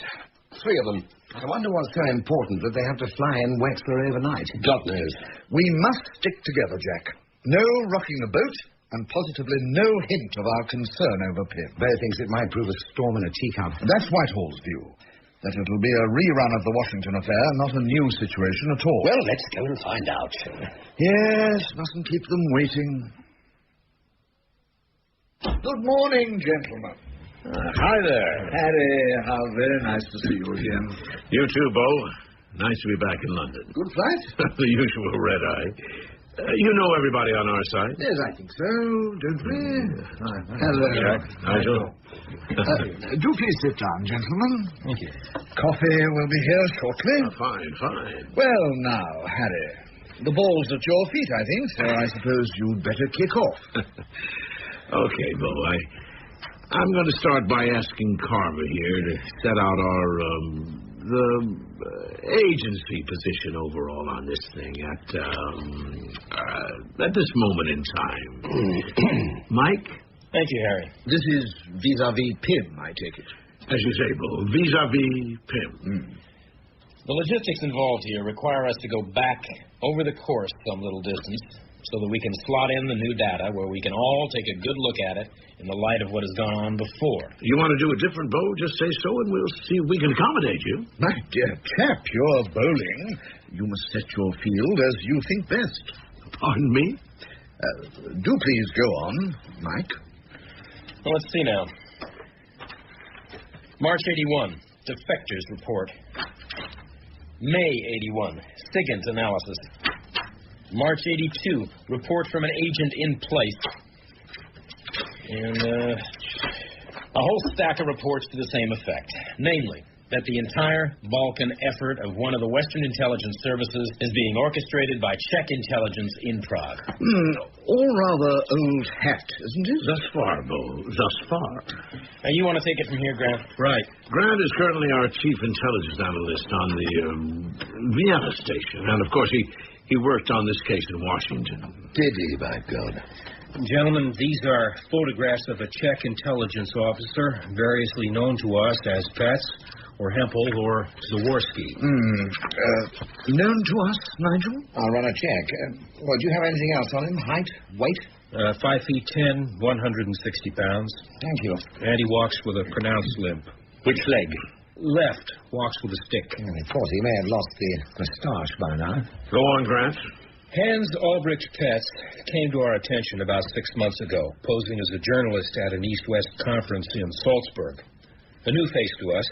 3 of them. I wonder what's so important that they have to fly in Wexler overnight. God knows. We must stick together, Jack. No rocking the boat, and positively no hint of our concern over Pym. Beau thinks it might prove a storm in a teacup. That's Whitehall's view. That it'll be a rerun of the Washington affair, not a new situation at all. Well, let's go and find out. Yes, mustn't keep them waiting. Good morning, gentlemen. Hi there. Harry, how very nice to see you again. You too, Beau. Nice to be back in London. Good flight? The usual red-eye. You know everybody on our side? Yes, I think so, don't we? Hello. Jack. Nigel. Do please sit down, gentlemen. Thank you. Coffee will be here shortly. Fine. Well, now, Harry, the ball's at your feet, I think, so I suppose you'd better kick off. Okay, Beau. I'm going to start by asking Carver here to set out our, agency position overall on this thing at this moment in time. Mike? Thank you, Harry. This is vis-a-vis Pym, I take it. As you say, Beau, vis-a-vis Pym. The logistics involved here require us to go back over the course some little distance so that we can slot in the new data where we can all take a good look at it in the light of what has gone on before. You want to do it different, Beau? Just say so and we'll see if we can accommodate you. My dear chap, you're bowling. You must set your field as you think best. Pardon me? Do please go on, Mike. Well, let's see now. March 81, defectors report. May 81, SIGINT analysis. March 82, report from an agent in place. And a whole stack of reports to the same effect. Namely, that the entire Balkan effort of one of the Western intelligence services is being orchestrated by Czech intelligence in Prague. All rather old hat, isn't it? Thus far, Beau. Thus far. Now, you want to take it from here, Grant? Right. Grant is currently our chief intelligence analyst on the Vienna station. And, of course, he He worked on this case in Washington. Did he, by God? Gentlemen, these are photographs of a Czech intelligence officer, variously known to us as Pets, or Hempel, or Zaworski. Known to us, Nigel? I'll run a check. Do you have anything else on him? Height? Weight? 5 feet 10, 160 pounds. Thank you. And he walks with a pronounced limp. Which leg? Left. Walks with a stick. Of course, he may have lost the moustache by now. Go on, Grant. Hans Albrecht Petz came to our attention about 6 months ago, posing as a journalist at an East-West conference in Salzburg. A new face to us.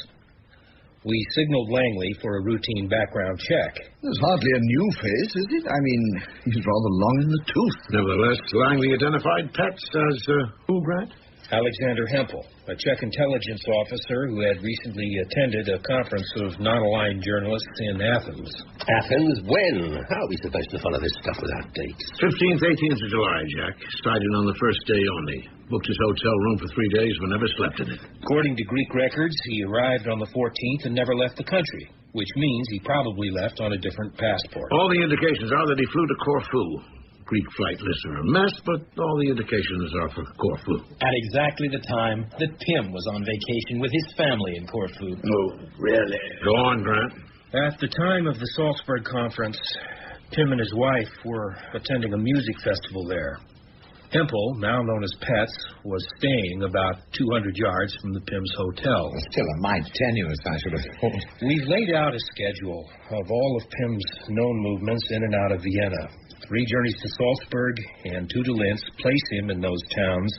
We signaled Langley for a routine background check. There's hardly a new face, is it? I mean, he's rather long in the tooth. Nevertheless, Langley identified Pets as who, Grant? Alexander Hempel, a Czech intelligence officer who had recently attended a conference of non-aligned journalists in Athens. Athens? When? How are we supposed to follow this stuff without dates? 15th, 18th of July, Jack. Sighted on the first day only. Booked his hotel room for 3 days, but never slept in it. According to Greek records, he arrived on the 14th and never left the country, which means he probably left on a different passport. All the indications are that he flew to Corfu. Greek flight lists are a mess, but all the indications are for Corfu. At exactly the time that Pym was on vacation with his family in Corfu. Oh, really? Go on, Grant. At the time of the Salzburg conference, Pym and his wife were attending a music festival there. Hempel, now known as Pets, was staying about 200 yards from the Pym's hotel. Still a mite tenuous, I should have thought. We've laid out a schedule of all of Pym's known movements in and out of Vienna. 3 journeys to Salzburg and 2 to Linz place him in those towns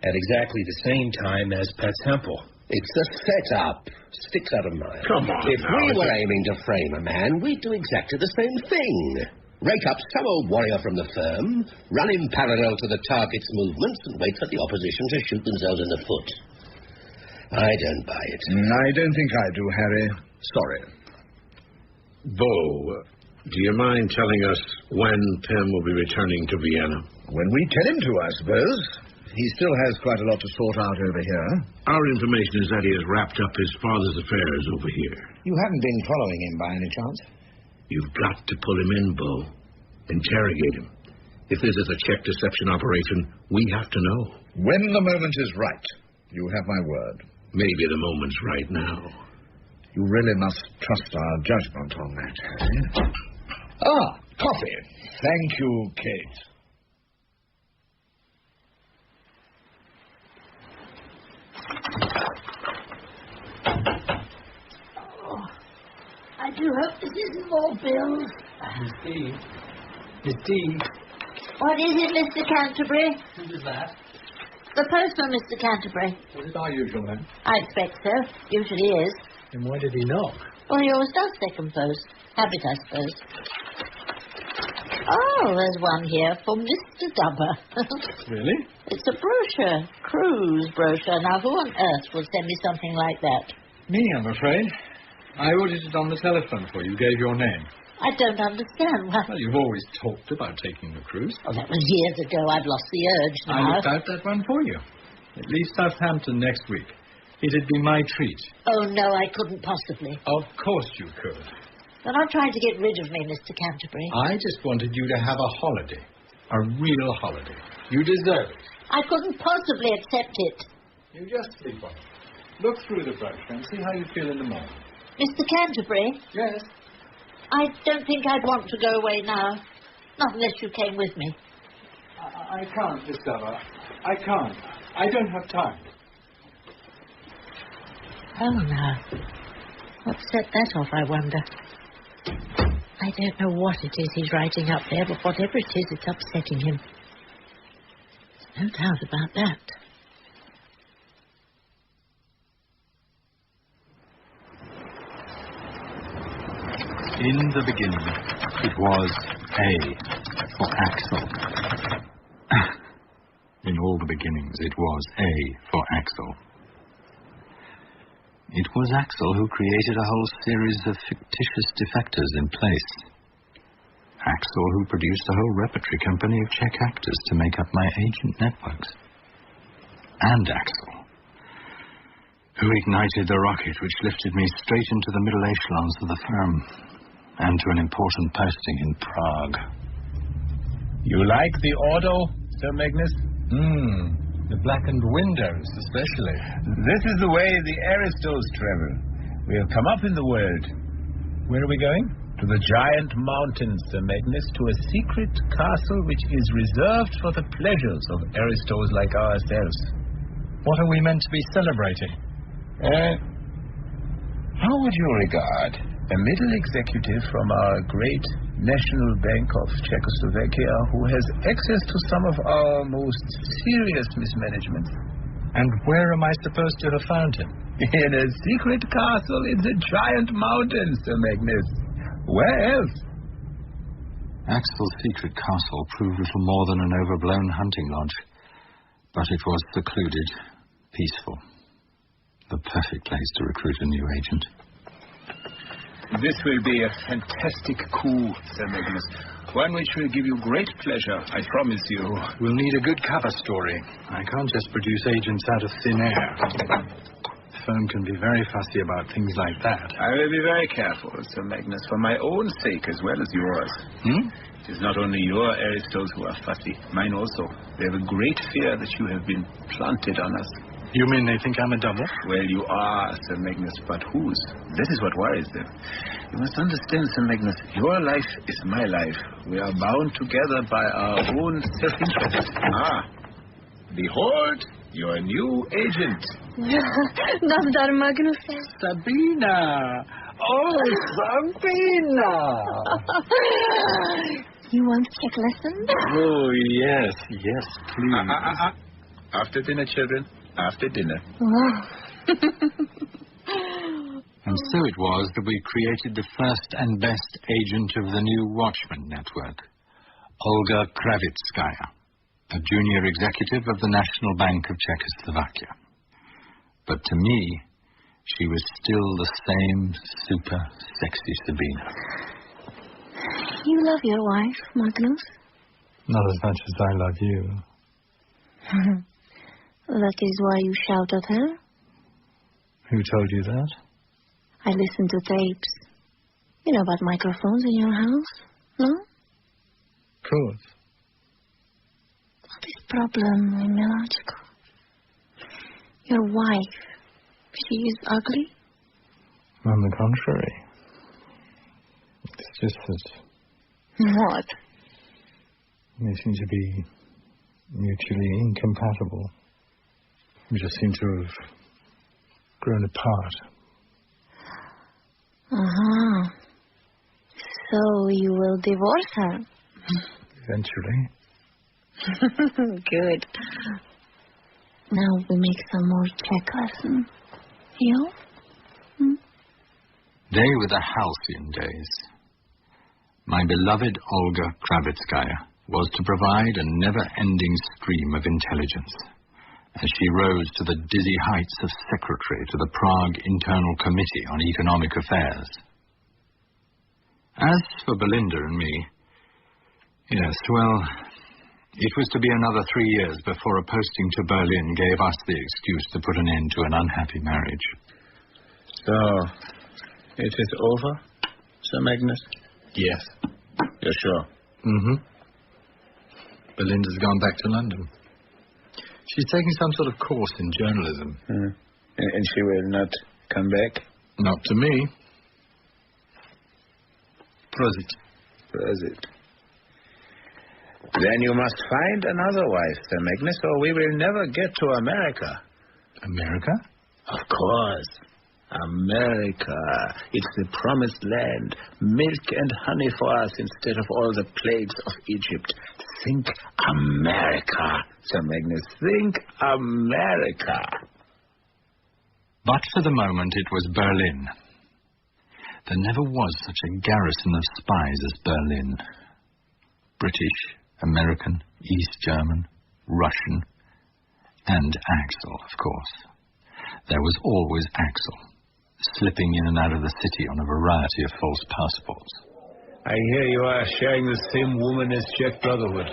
at exactly the same time as Pets Hempel. It's a setup. Sticks out of mine. Come on. If we were aiming to frame a man, we'd do exactly the same thing. Rake up some old warrior from the firm, run him parallel to the target's movements, and wait for the opposition to shoot themselves in the foot. I don't buy it. I don't think I do, Harry. Sorry. Bo, do you mind telling us when Pym will be returning to Vienna? When we tell him to, I suppose. He still has quite a lot to sort out over here. Our information is that he has wrapped up his father's affairs over here. You haven't been following him by any chance? You've got to pull him in, Bo. Interrogate him. If this is a Czech deception operation, we have to know. When the moment is right. You have my word. Maybe the moment's right now. You really must trust our judgment on that, Harry. Coffee. Thank you, Kate. I do hope this isn't more bills. Miss Dean. What is it, Mr. Canterbury? Who is that? The postman, Mr. Canterbury. Was it our usual then? I expect so. Usually is. Then why did he knock? Well, he always does second post. Habit, I suppose. Oh, there's one here for Mr. Dubber. Really? It's a brochure. Cruise brochure. Now, who on earth would send me something like that? Me, I'm afraid. I ordered it on the telephone for you. Gave your name. I don't understand. Well, you've always talked about taking a cruise. Oh, that was years ago. I've lost the urge now. I looked out that one for you. It leaves Southampton next week. It'd be my treat. Oh, no, I couldn't possibly. Of course you could. You're not trying to get rid of me, Mr. Canterbury. I just wanted you to have a holiday. A real holiday. You deserve it. I couldn't possibly accept it. You just sleep on it. Look through the brochure and see how you feel in the morning. Mr. Canterbury? Yes? I don't think I'd want to go away now. Not unless you came with me. I can't, Miss Dubber. I can't. I don't have time. Oh, now. What set that off, I wonder? I don't know what it is he's writing up there, but whatever it is, it's upsetting him. There's no doubt about that. In the beginning, it was A for Axel. In all the beginnings, it was A for Axel. It was Axel who created a whole series of fictitious defectors in place. Axel who produced a whole repertory company of Czech actors to make up my agent networks. And Axel who ignited the rocket which lifted me straight into the middle echelons of the firm. and to an important posting in Prague. You like the auto, Sir Magnus? The blackened windows, especially. This is the way the Aristos travel. We have come up in the world. Where are we going? To the giant mountains, Sir Magnus, to a secret castle which is reserved for the pleasures of Aristos like ourselves. What are we meant to be celebrating? How would you regard a middle executive from our great National Bank of Czechoslovakia who has access to some of our most serious mismanagement? And where am I supposed to have found him? In a secret castle in the giant mountains, Sir Magnus. Where else? Axel's secret castle proved little more than an overblown hunting lodge, but it was secluded, peaceful. The perfect place to recruit a new agent. This will be a fantastic coup, Sir Magnus. One which will give you great pleasure, I promise you. We'll need a good cover story. I can't just produce agents out of thin air. The firm can be very fussy about things like that. I will be very careful, Sir Magnus, for my own sake as well as yours. It is not only your Aristos who are fussy, mine also. They have a great fear that you have been planted on us. You mean they think I'm a double? Well, you are, Sir Magnus, but whose? That is what worries them. You must understand, Sir Magnus, your life is my life. We are bound together by our own self-interest. Behold, your new agent. Nazdar, Magnus. Sabina! Oh, Sabina! You want Czech lessons? Oh, yes, please. After dinner, children. After dinner. And so it was that we created the first and best agent of the new Watchman network, Olga Kravitskaya, a junior executive of the National Bank of Czechoslovakia. But to me, she was still the same super sexy Sabina. You love your wife, Magnus? Not as much as I love you. That is why you shout at her? Who told you that? I listened to tapes. You know about microphones in your house, no? Of course. What is the problem, Miláčku? Your wife, she is ugly? On the contrary. It's just that... What? They seem to be mutually incompatible. We just seem to have grown apart. So you will divorce her? Eventually. Good. Now we make some more Czech lessons. You? They were the halcyon days. My beloved Olga Kravitskaya was to provide a never-ending stream of intelligence as she rose to the dizzy heights of secretary to the Prague Internal Committee on Economic Affairs. As for Belinda and me, yes, well, it was to be another 3 years before a posting to Berlin gave us the excuse to put an end to an unhappy marriage. So, it is over, Sir Magnus? Yes. You're sure? Belinda's gone back to London. She's taking some sort of course in journalism. And she will not come back? Not to me. Prosit. Then you must find another wife, Sir Magnus, or we will never get to America. America? Of course. America. It's the promised land. Milk and honey for us instead of all the plagues of Egypt. Think America, Sir Magnus. Think America. But for the moment it was Berlin. There never was such a garrison of spies as Berlin. British, American, East German, Russian, and Axel, of course. There was always Axel, slipping in and out of the city on a variety of false passports. I hear you are sharing the same woman as Czech Brotherhood.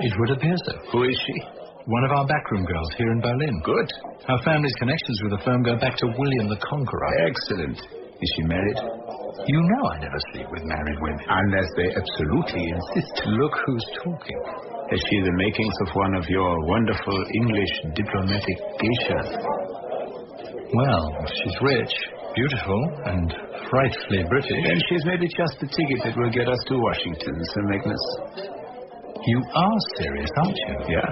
It would appear so. Who is she? One of our backroom girls here in Berlin. Good. Our family's connections with the firm go back to William the Conqueror. Excellent. Is she married? You know I never sleep with married women. Unless they absolutely insist. Look who's talking. Has she the makings of one of your wonderful English diplomatic geishas? Well, she's rich, beautiful, and frightfully British. Then she's maybe just the ticket that will get us to Washington, Sir Magnus. You are serious, aren't you? Yeah.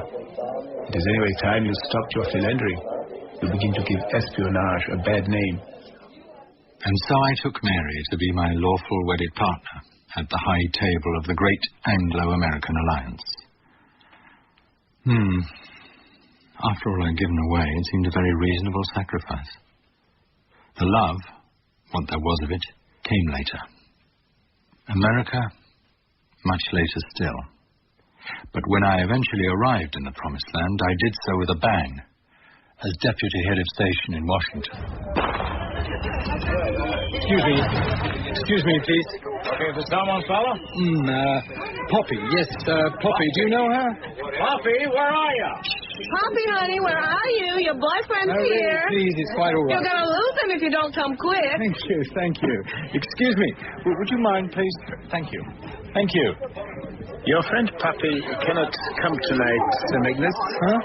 It is anyway time you stopped your philandering. You begin to give espionage a bad name. And so I took Mary to be my lawful wedded partner at the high table of the great Anglo-American alliance. After all I'd given away, it seemed a very reasonable sacrifice. The love, what there was of it, came later. America, much later still. But when I eventually arrived in the Promised Land, I did so with a bang, as deputy head of station in Washington. Excuse me, please. Okay, for someone, fella? Poppy, yes, Poppy. Do you know her? Poppy, where are you? Poppy, honey, where are you? Your boyfriend's here. Please, it's quite all right. You're going to lose him if you don't come quick. Thank you. Excuse me. Would you mind, please? Thank you. Your friend Poppy cannot come tonight, Sir Magnus. Huh?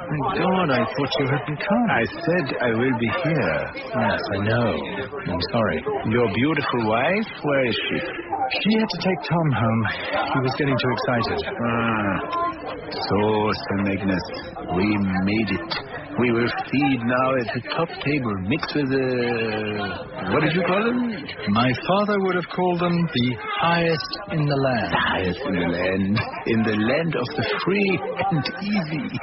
Thank God, I thought you hadn't come. I said I will be here. Yes, I know. I'm sorry. Your beautiful wife, where is she? She had to take Tom home. He was getting too excited. So, Sir Magnus, we made it. We will feed now at the top table, mixed with what did you call them? My father would have called them the highest in the land. The highest in the land. In the land of the free and easy.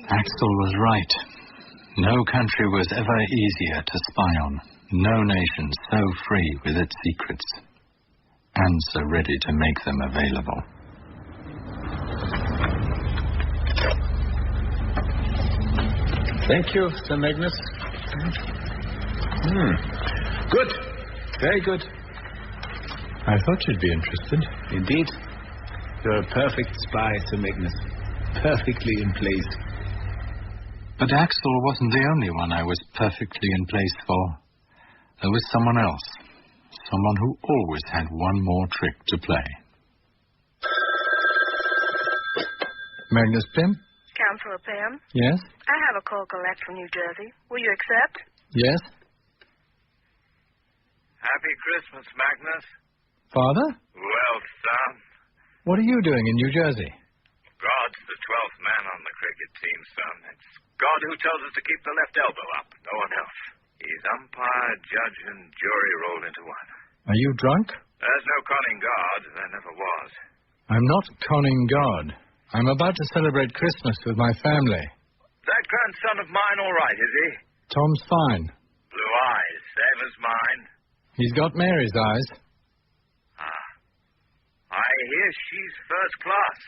Axel was right. No country was ever easier to spy on. No nation so free with its secrets. And so ready to make them available. Thank you, Sir Magnus. Good. Very good. I thought you'd be interested. Indeed. You're a perfect spy, Sir Magnus. Perfectly in place. But Axel wasn't the only one I was perfectly in place for. There was someone else. Someone who always had one more trick to play. Magnus Pym? Counselor Pym? Yes? I have a call collect from New Jersey. Will you accept? Yes? Happy Christmas, Magnus. Father? Well, son. What are you doing in New Jersey? God's the 12th man on the cricket team, son. It's God who tells us to keep the left elbow up, no one else. He's umpire, judge, and jury rolled into one. Are you drunk? There's no conning God. There never was. I'm not conning God. I'm about to celebrate Christmas with my family. That grandson of mine all right, is he? Tom's fine. Blue eyes, same as mine. He's got Mary's eyes. I hear she's first class.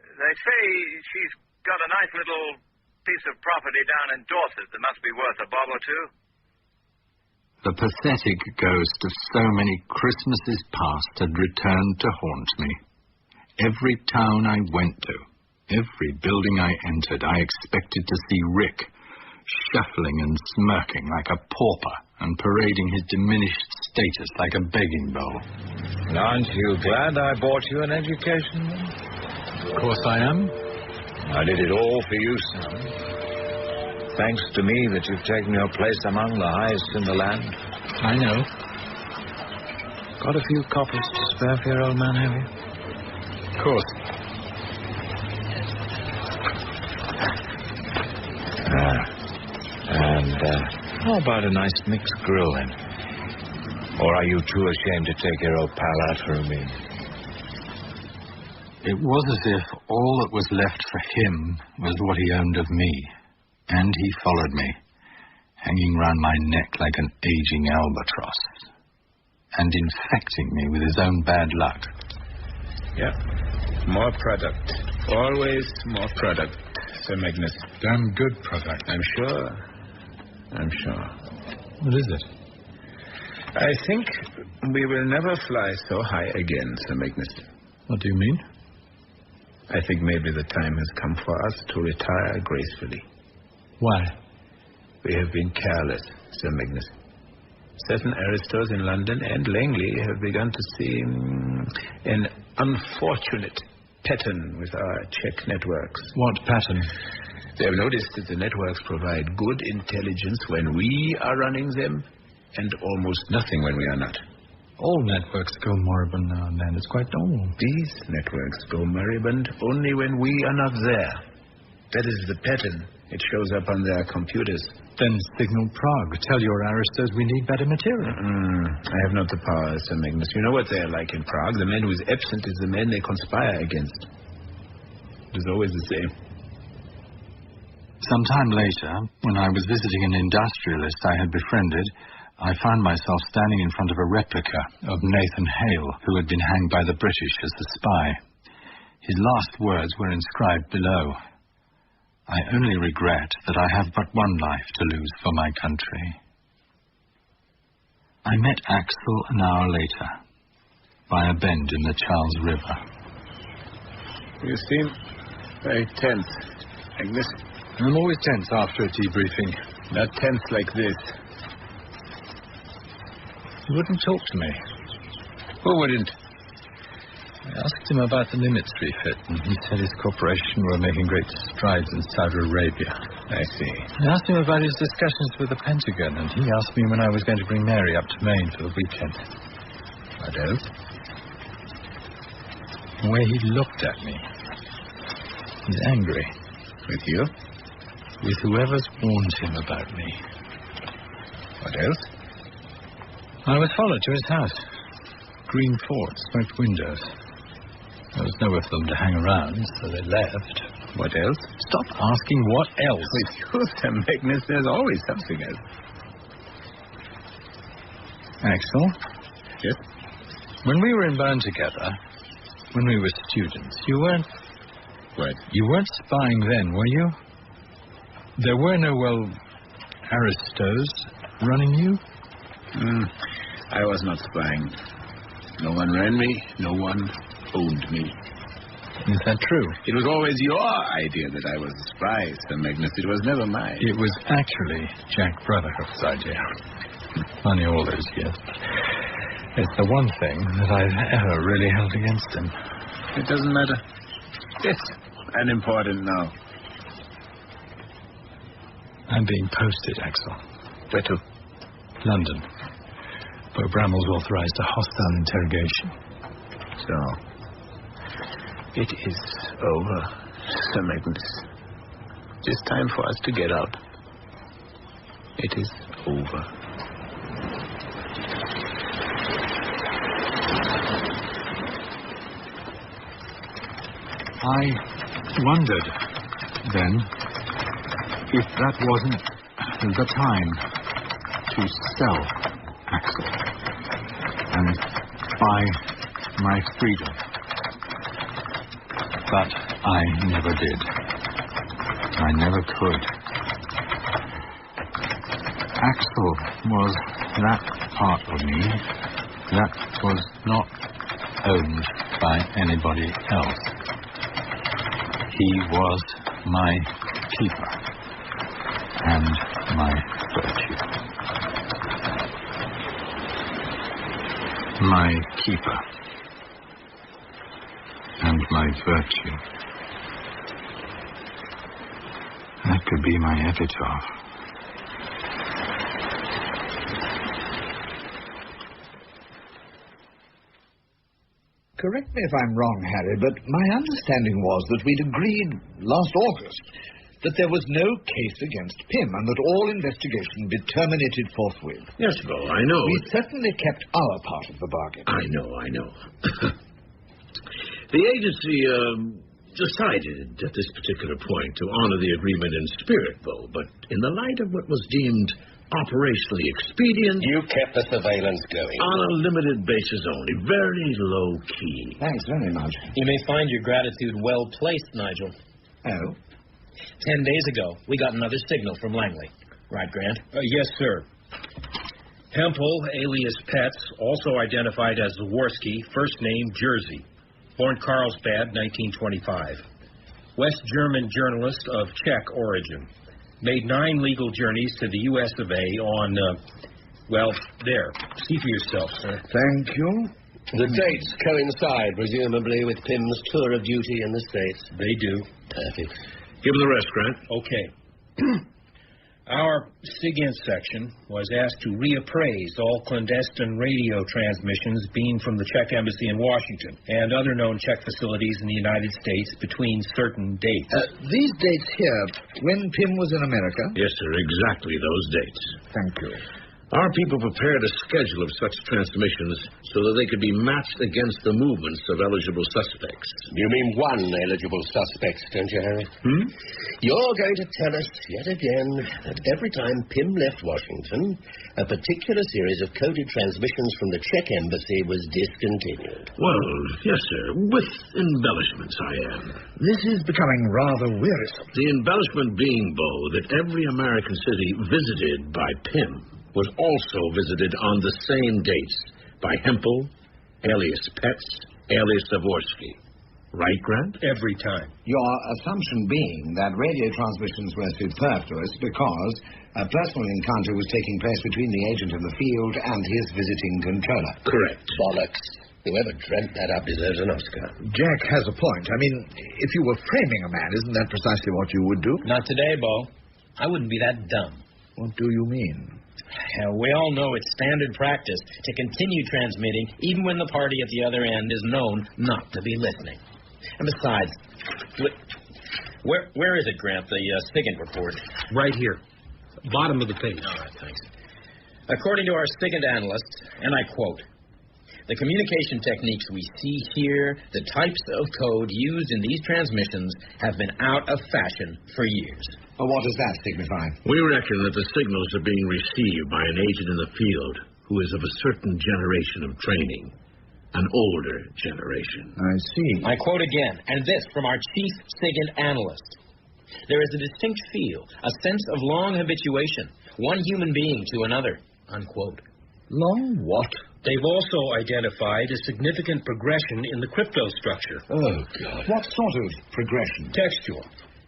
They say she's got a nice little piece of property down in Dorset that must be worth a bob or two. The pathetic ghost of so many Christmases past had returned to haunt me. Every town I went to, every building I entered, I expected to see Rick, shuffling and smirking like a pauper and parading his diminished status like a begging bowl. Aren't you glad I bought you an education? Of course I am. I did it all for you, son. Thanks to me that you've taken your place among the highest in the land. I know. Got a few coppers to spare for your old man, have you? Of course. How about a nice mixed grill, then? Or are you too ashamed to take your old pal out for a meal? It was as if all that was left for him was what he owned of me. And he followed me, hanging round my neck like an aging albatross, and infecting me with his own bad luck. Yeah. More product. Always more product, Sir Magnus. Damn good product. I'm sure. What is it? I think we will never fly so high again, Sir Magnus. What do you mean? I think maybe the time has come for us to retire gracefully. Why? We have been careless, Sir Magnus. Certain aristos in London and Langley have begun to see an unfortunate pattern with our check networks. What pattern? They have noticed that the networks provide good intelligence when we are running them and almost nothing when we are not. All networks go moribund now and then. It's quite normal. These networks go moribund only when we are not there. That is the pattern. It shows up on their computers. Then signal Prague. Tell your aristos we need better material. I have not the power, Sir Magnus. You know what they are like in Prague. The man who is absent is the man they conspire against. It is always the same. Some time later, when I was visiting an industrialist I had befriended, I found myself standing in front of a replica of Nathan Hale, who had been hanged by the British as a spy. His last words were inscribed below. I only regret that I have but one life to lose for my country. I met Axel an hour later, by a bend in the Charles River. You seem very tense, Agnes. I'm always tense after a debriefing. Not tense like this. He wouldn't talk to me. Who wouldn't? I asked him about the Nimitz refit, and he said his corporation were making great strides in Saudi Arabia. I see. I asked him about his discussions with the Pentagon, and he asked me when I was going to bring Mary up to Maine for the weekend. What else? The way he looked at me. He's angry. With you? With whoever's warned him about me. What else? I was followed to his house. Green fort, smoked windows. There was nowhere for them to hang around, so they left. What else? Stop asking what else. With you, Sir Magnus, there's always something else. Axel? Yes? When we were in Bern together, when we were students, you weren't... What? You weren't spying then, were you? There were no, aristos running you? I was not spying. No one ran me, no one owned me. Is that true? It was always your idea that I was a spy, Sir Magnus. It was never mine. It was actually Jack Brotherhood's idea. Funny all those years. It's the one thing that I've ever really held against him. It doesn't matter. It's unimportant now. I'm being posted, Axel. Where to? London. Beau Bramwell's authorized a hostile interrogation. So, it is over, Sir Magnus. It is time for us to get out. It is over. I wondered then if that wasn't the time to sell Axel and buy my freedom. But I never did. I never could. Axel was that part of me that was not owned by anybody else. He was my keeper and my virtue. My keeper and my virtue. That could be my epitaph. Correct me if I'm wrong, Harry, but my understanding was that we'd agreed last August that there was no case against Pym and that all investigation be terminated forthwith. Yes, Bo, I know. We certainly kept our part of the bargain. I know. The agency decided at this particular point to honor the agreement in spirit, Bo, but in the light of what was deemed operationally expedient... You kept the surveillance going. On a limited basis only, very low-key. Thanks very much. You may find your gratitude well placed, Nigel. Oh? 10 days ago, we got another signal from Langley. Right, Grant? Yes, sir. Hempel, alias Petz, also identified as Zaworski, first name Jersey. Born Carlsbad, 1925. West German journalist of Czech origin. Made 9 legal journeys to the U.S. of A. on, well, there. See for yourself, sir. Thank you. The dates coincide, presumably, with Pym's tour of duty in the States. They do. Perfect. Give him the rest, Grant. Okay. Our SIGINT section was asked to reappraise all clandestine radio transmissions beamed from the Czech Embassy in Washington and other known Czech facilities in the United States between certain dates. These dates here, when Pym was in America? Yes, sir, exactly those dates. Thank you. Our people prepared a schedule of such transmissions so that they could be matched against the movements of eligible suspects. You mean one eligible suspect, don't you, Harry? You're going to tell us yet again that every time Pym left Washington, a particular series of coded transmissions from the Czech Embassy was discontinued. Well, yes, sir, with embellishments, I am. This is becoming rather wearisome. The embellishment being, Bo, that every American city visited by Pym was also visited on the same dates by Hempel, alias Petz, alias Zavorsky. Right, Grant? Every time. Your assumption being that radio transmissions were superfluous because a personal encounter was taking place between the agent in the field and his visiting controller. Correct. Bollocks. Whoever dreamt that up deserves an Oscar. Jack has a point. I mean, if you were framing a man, isn't that precisely what you would do? Not today, Bo. I wouldn't be that dumb. What do you mean? We all know it's standard practice to continue transmitting even when the party at the other end is known not to be listening. And besides, where is it, Grant, the SIGINT report? Right here. Bottom of the page. All right, thanks. According to our SIGINT analysts, and I quote, the communication techniques we see here, the types of code used in these transmissions, have been out of fashion for years. Well, what does that signify? We reckon that the signals are being received by an agent in the field who is of a certain generation of training, an older generation. I see. I quote again, and this from our chief SIGINT analyst. There is a distinct feel, a sense of long habituation, one human being to another, unquote. Long what? They've also identified a significant progression in the crypto structure. Oh, God. What sort of progression? Textual.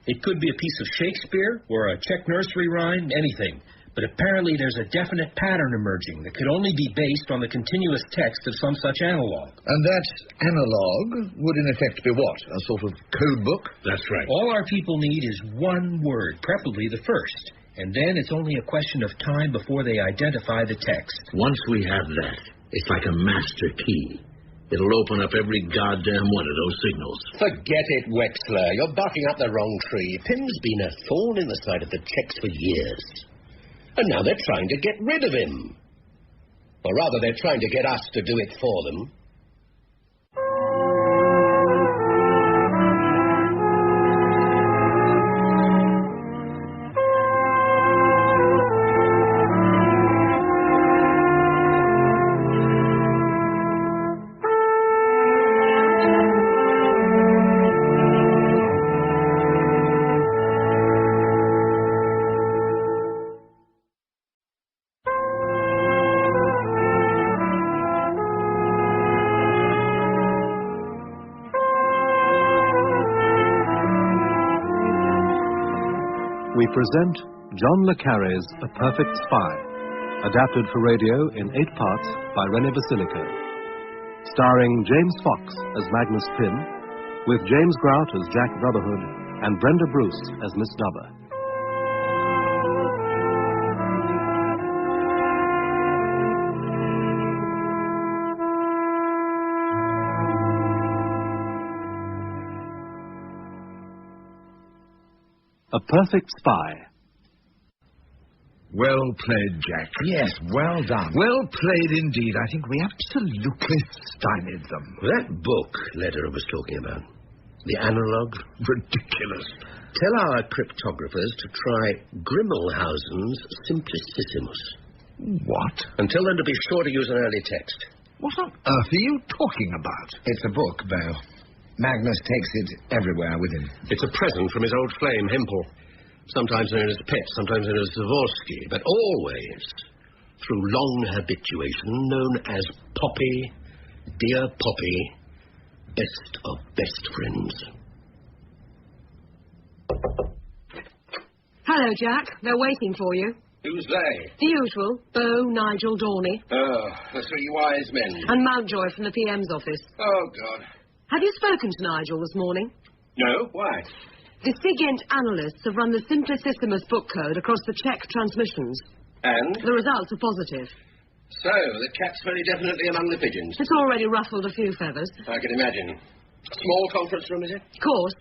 It could be a piece of Shakespeare or a Czech nursery rhyme, anything. But apparently there's a definite pattern emerging that could only be based on the continuous text of some such analog. And that analog would in effect be what? A sort of code book? That's right. All our people need is one word, preferably the first. And then it's only a question of time before they identify the text. Once we have that, it's like a master key. It'll open up every goddamn one of those signals. Forget it, Wexler. You're barking up the wrong tree. Pym's been a thorn in the side of the Czechs for years. And now they're trying to get rid of him. Or rather, they're trying to get us to do it for them. We present John le Carré's A Perfect Spy, adapted for radio in 8 parts by René Basilico, starring James Fox as Magnus Pym, with James Grout as Jack Brotherhood and Brenda Bruce as Miss Dubber. A Perfect Spy. Well played, Jack. Yes, well done. Well played indeed. I think we absolutely stymied them. That book Lederer was talking about, the analog, ridiculous. Tell our cryptographers to try Grimmelhausen's Simplicissimus. What? And tell them to be sure to use an early text. What on earth are you talking about? It's a book, Beau. Magnus takes it everywhere with him. It's a present from his old flame, Hempel. Sometimes known as Pet, sometimes known as Zavorsky, but always, through long habituation, known as Poppy, dear Poppy, best of best friends. Hello, Jack. They're waiting for you. Who's they? The usual. Bo, Nigel, Dorney. Oh, the three wise men. And Mountjoy from the PM's office. Oh, God. Have you spoken to Nigel this morning? No? Why? The SIGINT analysts have run the Simplicissimus book code across the Czech transmissions. And? The results are positive. So, the cat's very definitely among the pigeons. It's already ruffled a few feathers. I can imagine. Small conference room, is it? Of course.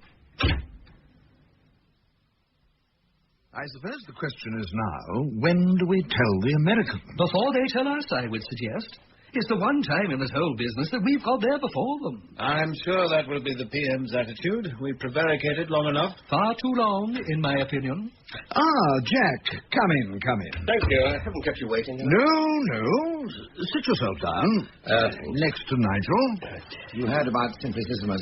I suppose the question is now, when do we tell the Americans? Before they tell us, I would suggest. It's the one time in this whole business that we've got there before them. I'm sure that will be the PM's attitude. We've prevaricated long enough. Far too long, in my opinion. Ah, Jack, come in. Thank you. I haven't kept you waiting. No. Sit yourself down. Next to Nigel. You heard about Simplicissimus.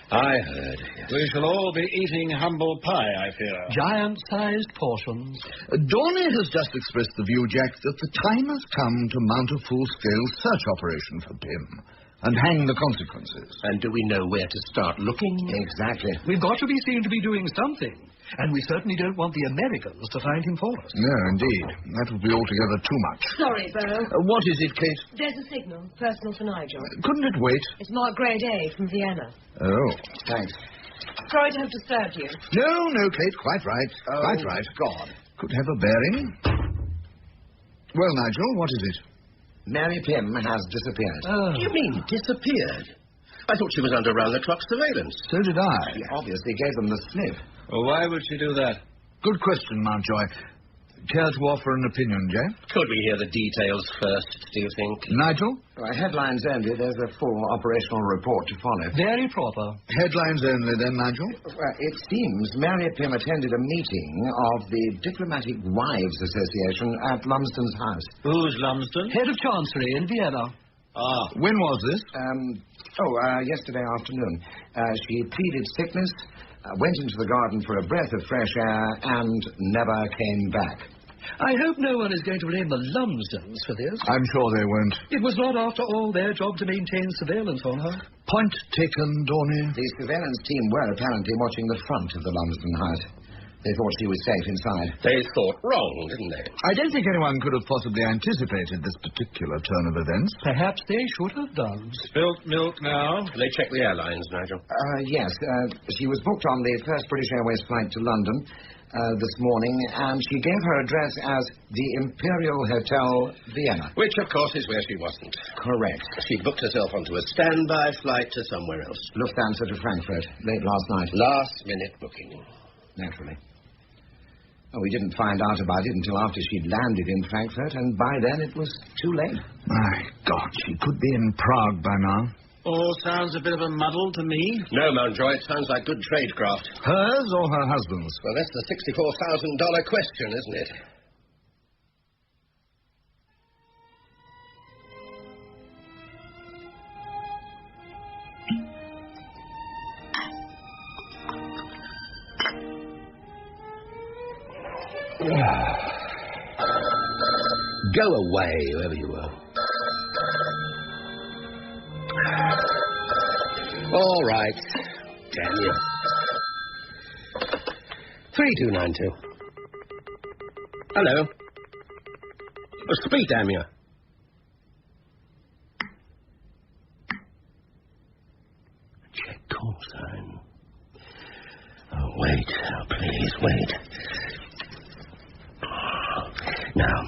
I heard. Yes. We shall all be eating humble pie, I fear. Giant-sized portions. Dorney has just expressed the view, Jack, that the time has come to mount a full-scale search operation for Pym and hang the consequences. And do we know where to start looking? Exactly. We've got to be seen to be doing something. And we certainly don't want the Americans to find him for us. No, indeed. That would be altogether too much. Sorry, Bo. What is it, Kate? There's a signal. Personal for Nigel. Couldn't it wait? It's marked grade A from Vienna. Oh. Thanks. Sorry to have disturbed you. No, Kate, quite right. Oh, quite right. God. Could have a bearing. Well, Nigel, what is it? Mary Pym has disappeared. Oh. You mean disappeared? I thought she was under round-the-clock surveillance. So did I. She obviously gave them the slip. Well, why would she do that? Good question, Mountjoy. Care to offer an opinion, Jay? Could we hear the details first, do you think? Nigel? Headlines only. There's a full operational report to follow. Very proper. Headlines only, then, Nigel? Well, it seems Mary Pym attended a meeting of the Diplomatic Wives Association at Lumsden's house. Who's Lumsden? Head of Chancery in Vienna. Ah. When was this? Yesterday afternoon. She pleaded sickness, went into the garden for a breath of fresh air, and never came back. I hope no one is going to blame the Lumsdens for this. I'm sure they won't. It was not, after all, their job to maintain surveillance on her. Point taken, Dorney. The surveillance team were apparently watching the front of the Lumsden house. They thought she was safe inside. They thought wrong, didn't they? I don't think anyone could have possibly anticipated this particular turn of events. Perhaps they should have done. Spilt milk now. They checked the airlines, Nigel. Yes. She was booked on the first British Airways flight to London this morning, and she gave her address as the Imperial Hotel, Vienna. Which, of course, is where she wasn't. Correct. She booked herself onto a standby flight to somewhere else. Lufthansa to Frankfurt, late last night. Last-minute booking. Naturally. Oh, we didn't find out about it until after she'd landed in Frankfurt, and by then it was too late. My God, she could be in Prague by now. Oh, sounds a bit of a muddle to me. No, Mountjoy, it sounds like good tradecraft. Hers or her husband's? Well, that's the $64,000 question, isn't it? Go away, whoever you are. All right. Damn you. 3292. Hello. Speak, damn you. Check call sign. Oh, wait. Oh, please, wait. Now,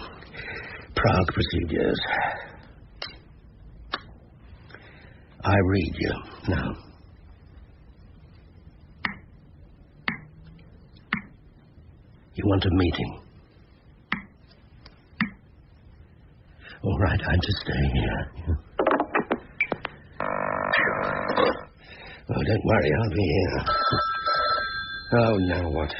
Prague procedures. I read you now. You want a meeting? All right, I'm to stay here. Oh, don't worry, I'll be here. Oh, now what?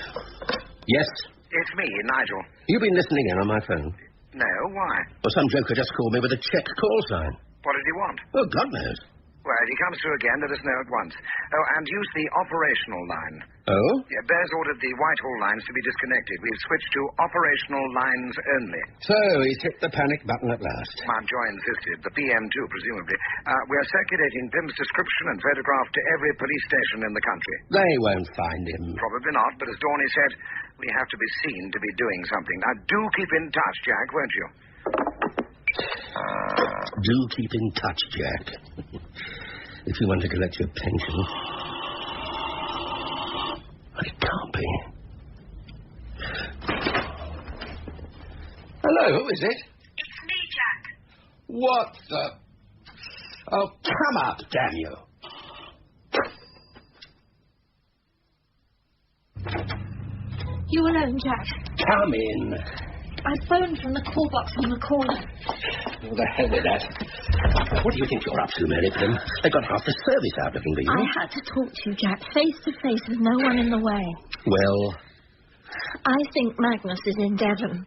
Yes? It's me, Nigel. You've been listening in on my phone? No, why? Well, some joker just called me with a check call sign. What did he want? Oh, God knows. Well, if he comes through again, let us know at once. Oh, and use the operational line. Oh? Yeah, Bear's ordered the Whitehall lines to be disconnected. We've switched to operational lines only. So, he's hit the panic button at last. Mountjoy insisted. The PM, too, presumably. We're circulating Pym's description and photograph to every police station in the country. They won't find him. Probably not, but as Dorney said, we have to be seen to be doing something. Now, do keep in touch, Jack, won't you? Do keep in touch, Jack. If you want to collect your pension. It can't be. Hello, who is it? It's me, Jack. What the... Oh, come up, damn you. You alone, Jack? Come in. I phoned from the call box on the corner. Oh, the hell with that. What do you think you're up to, Mary Pym? They got half the service out looking for you. I had to talk to you, Jack, face to face with no one in the way. Well? I think Magnus is in Devon.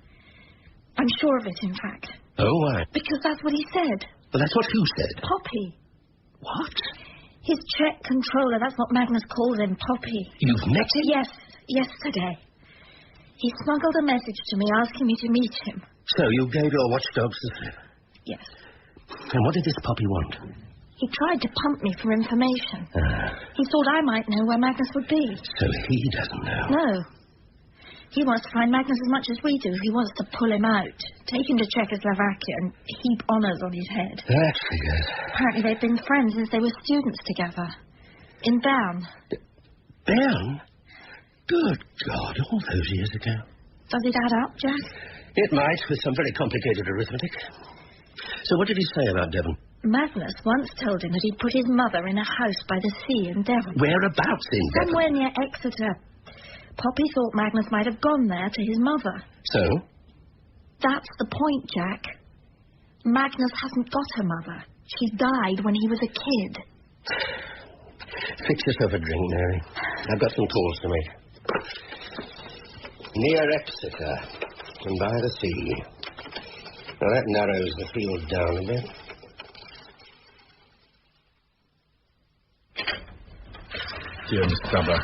I'm sure of it, in fact. Oh, why? Because that's what he said. Well, that's what who said? Poppy. What? His check controller, that's what Magnus calls him, Poppy. You've met him? Yes, yesterday. He smuggled a message to me asking me to meet him. So you gave your watchdogs the slip? Yes. And what did this Poppy want? He tried to pump me for information. He thought I might know where Magnus would be. So he doesn't know? No. He wants to find Magnus as much as we do. He wants to pull him out, take him to Czechoslovakia and heap honours on his head. That figures. Apparently they've been friends since they were students together. In Bern. Bern? Good God, all those years ago. Does it add up, Jack? It might, with some very complicated arithmetic. So what did he say about Devon? Magnus once told him that he'd put his mother in a house by the sea in Devon. Whereabouts in Devon? Somewhere near Exeter. Poppy thought Magnus might have gone there to his mother. So? That's the point, Jack. Magnus hasn't got a mother. She died when he was a kid. Fix yourself a drink, Mary. I've got some calls to make. Near Exeter, and by the sea. Now that narrows the field down a bit. Dear Miss Stubber,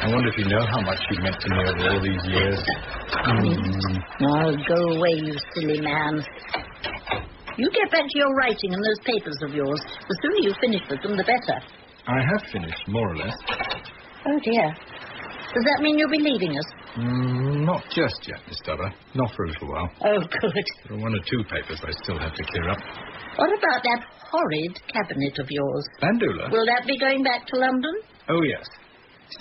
I wonder if you know how much you meant to me over all these years. Oh, go away, you silly man. You get back to your writing and those papers of yours. The sooner you finish with them, the better. I have finished, more or less. Oh, dear. Does that mean you'll be leaving us? Not just yet, Miss Stubber. Not for a little while. Oh, good. There are one or two papers I still have to clear up. What about that horrid cabinet of yours? Bandula? Will that be going back to London? Oh, yes.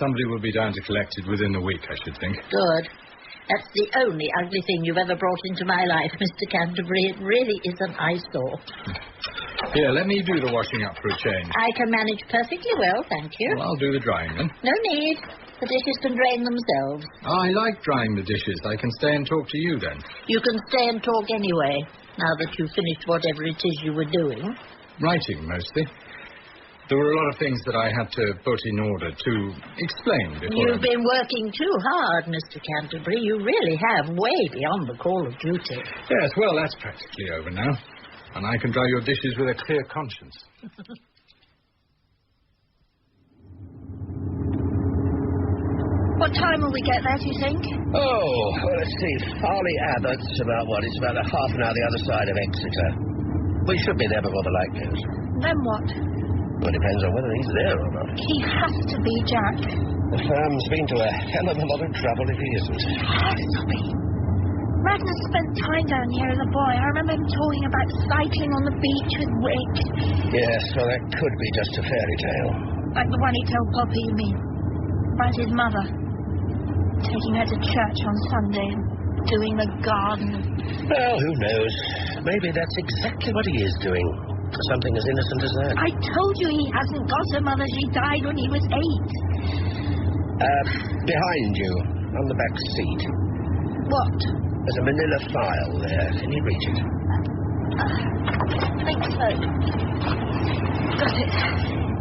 Somebody will be down to collect it within a week, I should think. Good. That's the only ugly thing you've ever brought into my life, Mr. Canterbury. It really is an eyesore. Here, let me do the washing up for a change. I can manage perfectly well, thank you. Well, I'll do the drying then. No need. The dishes can drain themselves. I like drying the dishes. I can stay and talk to you then. You can stay and talk anyway, now that you've finished whatever it is you were doing. Writing, mostly. There were a lot of things that I had to put in order to explain before... You've been working too hard, Mr. Canterbury. You really have, way beyond the call of duty. Yes, well, that's practically over now. And I can dry your dishes with a clear conscience. What time will we get there, do you think? Oh, well, let's see. Farley Abbott's about what? It's about a half an hour the other side of Exeter. We should be there before the light goes. Then what? Well, it depends on whether he's there or not. He has to be, Jack. The firm's been to a hell of a lot of trouble if he isn't. He has to be. Magnus spent time down here as a boy. I remember him talking about cycling on the beach with Wake. Yes, well, that could be just a fairy tale. Like the one he told Poppy, you mean? About his mother. Taking her to church on Sunday and doing the garden. Well, who knows? Maybe that's exactly what he is doing. Something as innocent as that. I told you he hasn't got a mother. She died when he was 8. Behind you, on the back seat. What? There's a manila file there. Can you reach it? I think so. Got it.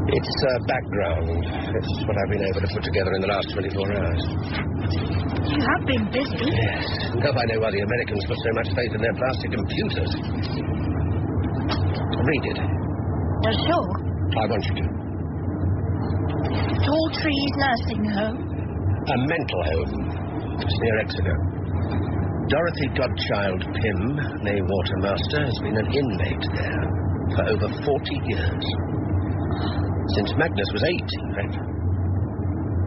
It's background. It's what I've been able to put together in the last 24 hours. You have been busy. Yes. Now I know why the Americans put so much faith in their plastic computers. Read it. Sure. I want you to. Tall Trees Nursing Home? A mental home. It's near Exeter. Dorothy Godchild Pym, née Watermaster, has been an inmate there for over 40 years. Since Magnus was 8, in fact.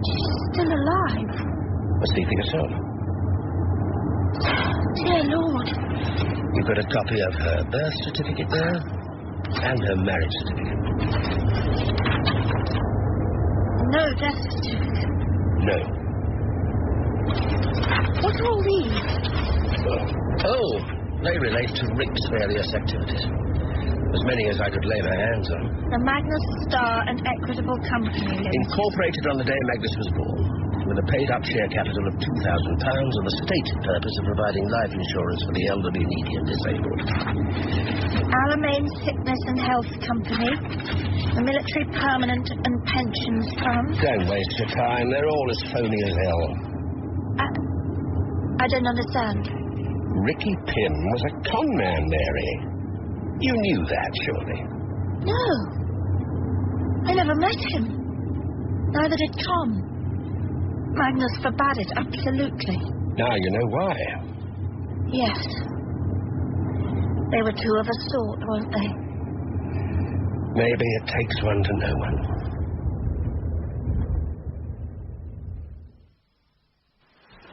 She's still alive. See for yourself. Dear Lord. You've got a copy of her birth certificate there, and her marriage certificate. No death certificate. No. What are all these? Oh, they relate to Rick's various activities. As many as I could lay my hands on. The Magnus Star and Equitable Company Limited. Incorporated on the day Magnus was born, with a paid-up share capital of £2,000 and the stated purpose of providing life insurance for the elderly, needy and disabled. Alamein Sickness and Health Company. The Military Permanent and Pensions Fund. Don't waste your time. They're all as phony as hell. I don't understand. Ricky Pym was a con man, Mary. You knew that, surely. No. I never met him. Neither did Tom. Magnus forbade it, absolutely. Now you know why. Yes. They were two of a sort, weren't they? Maybe it takes one to know one.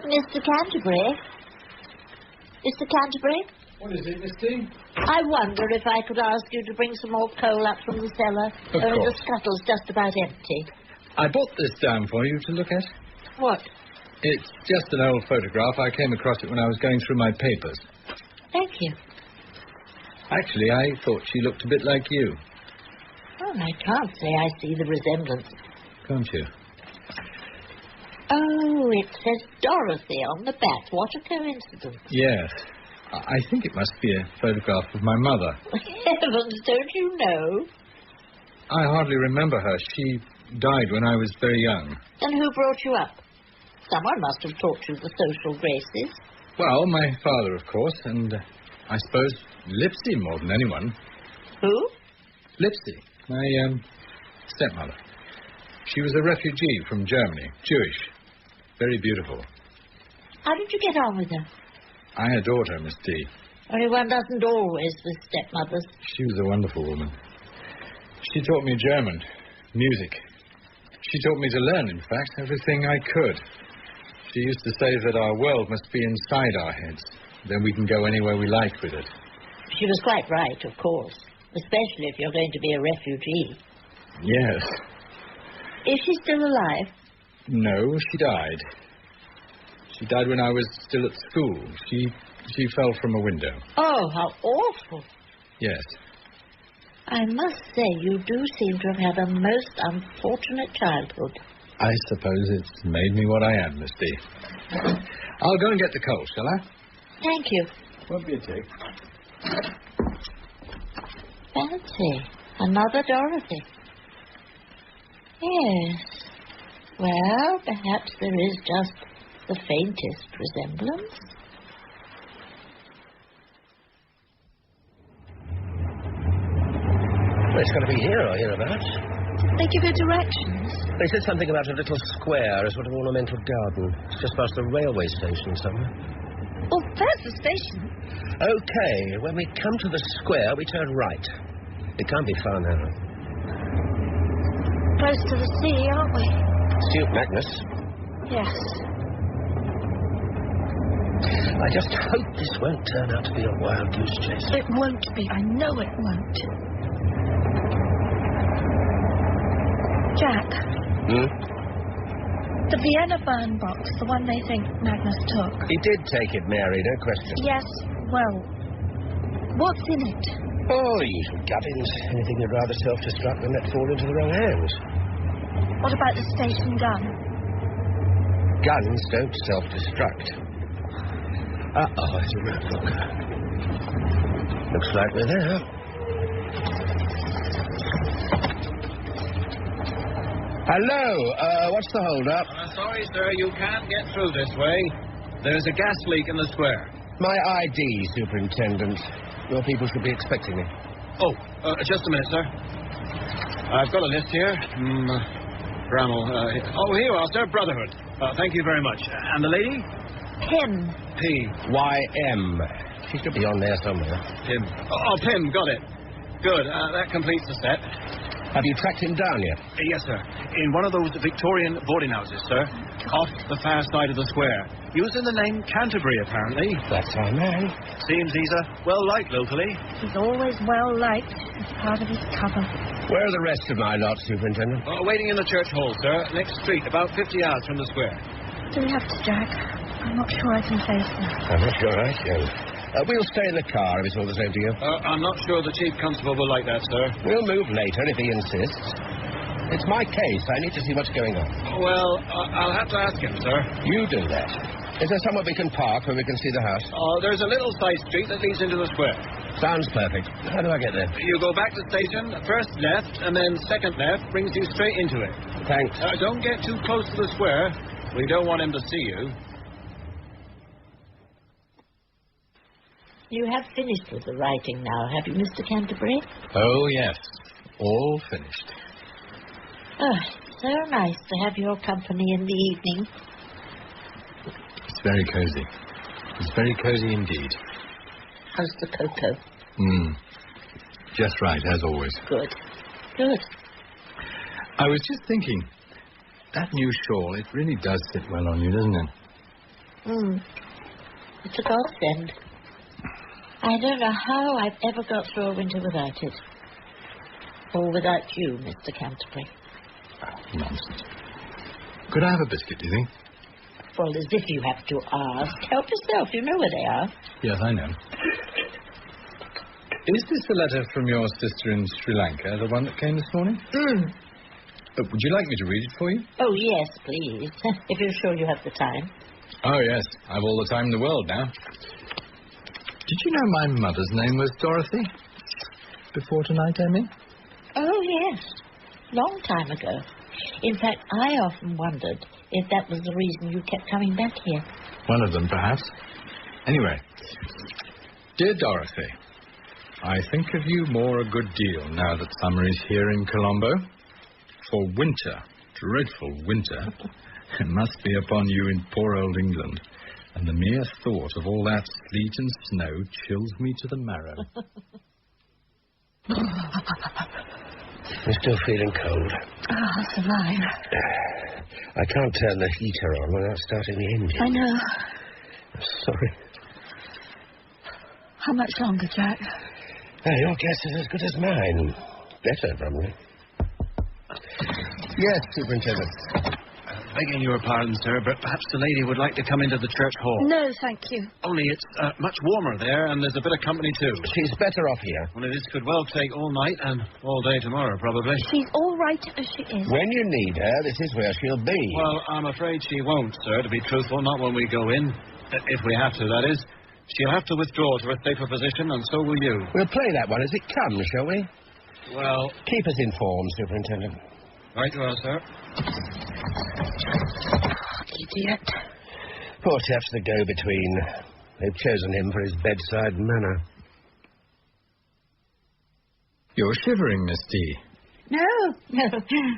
Mr. Canterbury? Mr. Canterbury? What is it, Miss Dean? I wonder if I could ask you to bring some more coal up from the cellar. Of The course. scuttle's just about empty. I brought this down for you to look at. What? It's just an old photograph. I came across it when I was going through my papers. Thank you. Actually, I thought she looked a bit like you. Oh, I can't say I see the resemblance. Can't you? Oh, it says Dorothy on the back. What a coincidence. Yes. I think it must be a photograph of my mother. Heavens, don't you know? I hardly remember her. She died when I was very young. And who brought you up? Someone must have taught you the social graces. Well, my father, of course, and I suppose Lipsy more than anyone. Who? Lipsy, my stepmother. She was a refugee from Germany, Jewish. Very beautiful. How did you get on with her? I adored her, Miss D. Only one doesn't always with stepmothers. She was a wonderful woman. She taught me German, music. She taught me to learn, in fact, everything I could. She used to say that our world must be inside our heads. Then we can go anywhere we like with it. She was quite right, of course. Especially if you're going to be a refugee. Yes. Is she still alive? No, she died. She died when I was still at school. She fell from a window. Oh, how awful. Yes. I must say, you do seem to have had a most unfortunate childhood. I suppose it's made me what I am, Miss D. I'll go and get the coal, shall I? Thank you. Won't be a tick. Fancy. Another Dorothy. Yes. Well, perhaps there is just the faintest resemblance. Well, it's got to be here or hereabouts. They give you directions? They said something about a little square, a sort of ornamental garden. It's just past the railway station somewhere. Oh, there's the station. Okay, when we come to the square, we turn right. It can't be far now. Close to the sea, aren't we? Suit Magnus. Yes. I just hope this won't turn out to be a wild goose chase. It won't be. I know it won't. Jack. The Vienna burn box, the one they think Magnus took. He did take it, Mary, no question. Yes, well, what's in it? Oh, the usual gubbins. Anything you'd rather self-destruct than let fall into the wrong hands. What about the station gun? Guns don't self-destruct. Uh-oh, it's a rat locker. Looks like we're there. Hello, what's the hold-up? Sorry, sir, you can't get through this way. There's a gas leak in the square. My ID, Superintendent. Your people should be expecting me. Oh, just a minute, sir. I've got a list here. Bramall. Here you are, sir. Brotherhood. Thank you very much. And the lady? Pym. P-Y-M. She should be on there somewhere. Pym. Oh, Pym. Got it. Good. That completes the set. Have you tracked him down yet? Yes, sir. In one of those Victorian boarding houses, sir. Off the far side of the square. Using the name Canterbury, apparently. That's our man. Seems he's well-liked locally. He's always well-liked as part of his cover. Where are the rest of my lot, Superintendent? Waiting in the church hall, sir. Next street, about 50 yards from the square. Do we have to, Jack? I'm not sure I can face them. I'm not sure I can. We'll stay in the car if it's all the same to you. I'm not sure the Chief Constable will like that, sir. We'll move later if he insists. It's my case. I need to see what's going on. Well, I'll have to ask him, sir. You do that. Is there somewhere we can park where we can see the house? There's a little side street that leads into the square. Sounds perfect. How do I get there? You go back to the station, first left, and then second left brings you straight into it. Thanks. Don't get too close to the square. We don't want him to see you. You have finished with the writing now, have you, Mr. Canterbury? Oh, yes. All finished. Oh, so nice to have your company in the evening. It's very cosy. It's very cosy indeed. How's the cocoa? Just right, as always. Good. Good. I was just thinking, that new shawl, it really does sit well on you, doesn't it? It's a godsend. I don't know how I've ever got through a winter without it. Or without you, Mr. Canterbury. Nonsense. Could I have a biscuit, do you think? Well, as if you have to ask. Help yourself, you know where they are. Yes, I know. Is this a letter from your sister in Sri Lanka, the one that came this morning? Would you like me to read it for you? Oh, yes, please. If you're sure you have the time. Oh, yes. I've all the time in the world now. Did you know my mother's name was Dorothy? Before tonight, Emmy? Oh, yes. Long time ago. In fact, I often wondered if that was the reason you kept coming back here. One of them, perhaps. Anyway, dear Dorothy, I think of you more a good deal now that summer is here in Colombo. For winter, dreadful winter, it must be upon you in poor old England. And the mere thought of all that sleet and snow chills me to the marrow. I'm still feeling cold. That's a line. I can't turn the heater on without starting the engine. I know. I'm sorry. How much longer, Jack? Your guess is as good as mine. Better, probably. Yes, Superintendent. Begging your pardon, sir, but perhaps the lady would like to come into the church hall. No, thank you. Only it's much warmer there, and there's a bit of company, too. She's better off here. Well, this could well take all night and all day tomorrow, probably. She's all right as she is. When you need her, this is where she'll be. Well, I'm afraid she won't, sir, to be truthful, not when we go in. If we have to, that is. She'll have to withdraw to a safer position, and so will you. We'll play that one as it comes, shall we? Well... Keep us informed, Superintendent. Right you are, sir. Idiot. Poor chap's the go-between. They've chosen him for his bedside manner. You're shivering, Miss D. No,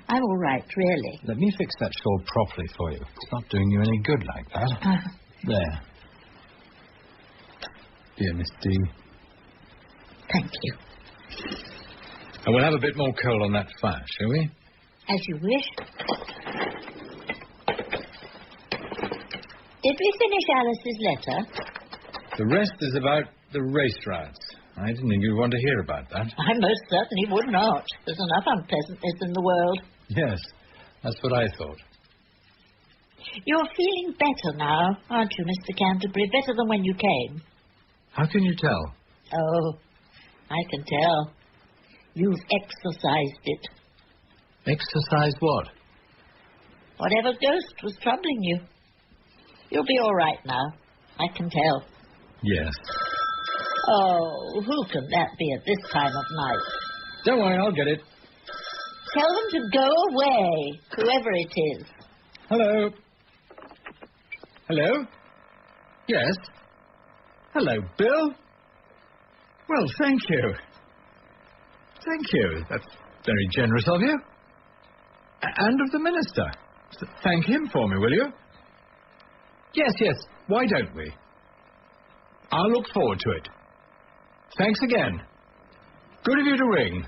I'm all right, really. Let me fix that shawl properly for you. It's not doing you any good like that. There. Dear Miss D. Thank you. And we'll have a bit more coal on that fire, shall we? As you wish. Did we finish Alice's letter? The rest is about the race riots. I didn't think you'd want to hear about that. I most certainly would not. There's enough unpleasantness in the world. Yes, that's what I thought. You're feeling better now, aren't you, Mr. Canterbury? Better than when you came. How can you tell? Oh, I can tell. You've exorcised it. Exercise what? Whatever ghost was troubling you. You'll be all right now. I can tell. Yes. Oh, who can that be at this time of night? Don't worry, I'll get it. Tell them to go away, whoever it is. Hello. Hello? Yes? Hello, Bill? Well, thank you. Thank you. That's very generous of you. And of the minister. Thank him for me, will you? Yes, why don't we? I'll look forward to it. Thanks again. Good of you to ring.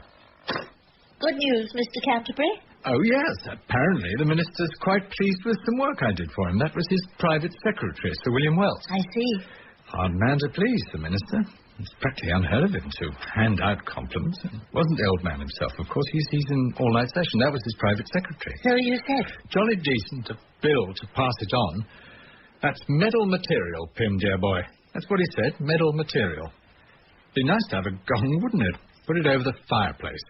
Good news, Mr. Canterbury. Oh, yes. Apparently the minister's quite pleased with some work I did for him. That was his private secretary, Sir William Wells. I see. Hard man to please, the minister. It's practically unheard of him to hand out compliments. It wasn't the old man himself, of course. He's in all-night session. That was his private secretary. So you said. Jolly decent of Bill to pass it on. That's medal material, Pym, dear boy. That's what he said, medal material. Be nice to have a gong, wouldn't it? Put it over the fireplace.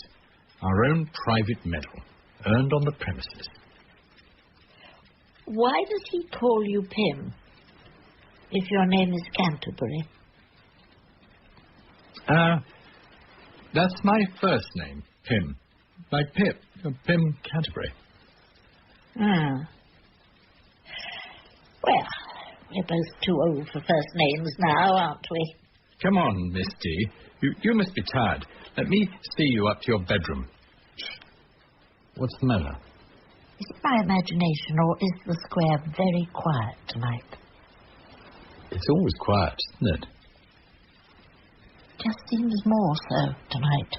Our own private medal, earned on the premises. Why does he call you Pym, if your name is Canterbury? That's my first name, Pym. Like Pip, Pym Canterbury. Well, we're both too old for first names now, aren't we? Come on, Miss D. You must be tired. Let me see you up to your bedroom. What's the matter? Is it my imagination, or is the square very quiet tonight? It's always quiet, isn't it? Just seems more so tonight.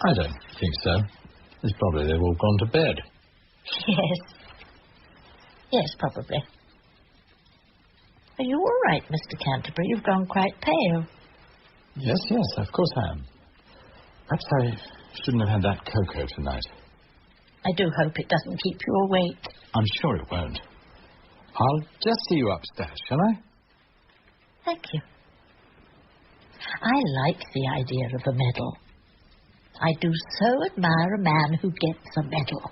I don't think so. It's probably they've all gone to bed. Yes, probably. Are you all right, Mr. Canterbury? You've gone quite pale. Yes, of course I am. Perhaps I shouldn't have had that cocoa tonight. I do hope it doesn't keep you awake. I'm sure it won't. I'll just see you upstairs, shall I? Thank you. I like the idea of a medal. I do so admire a man who gets a medal.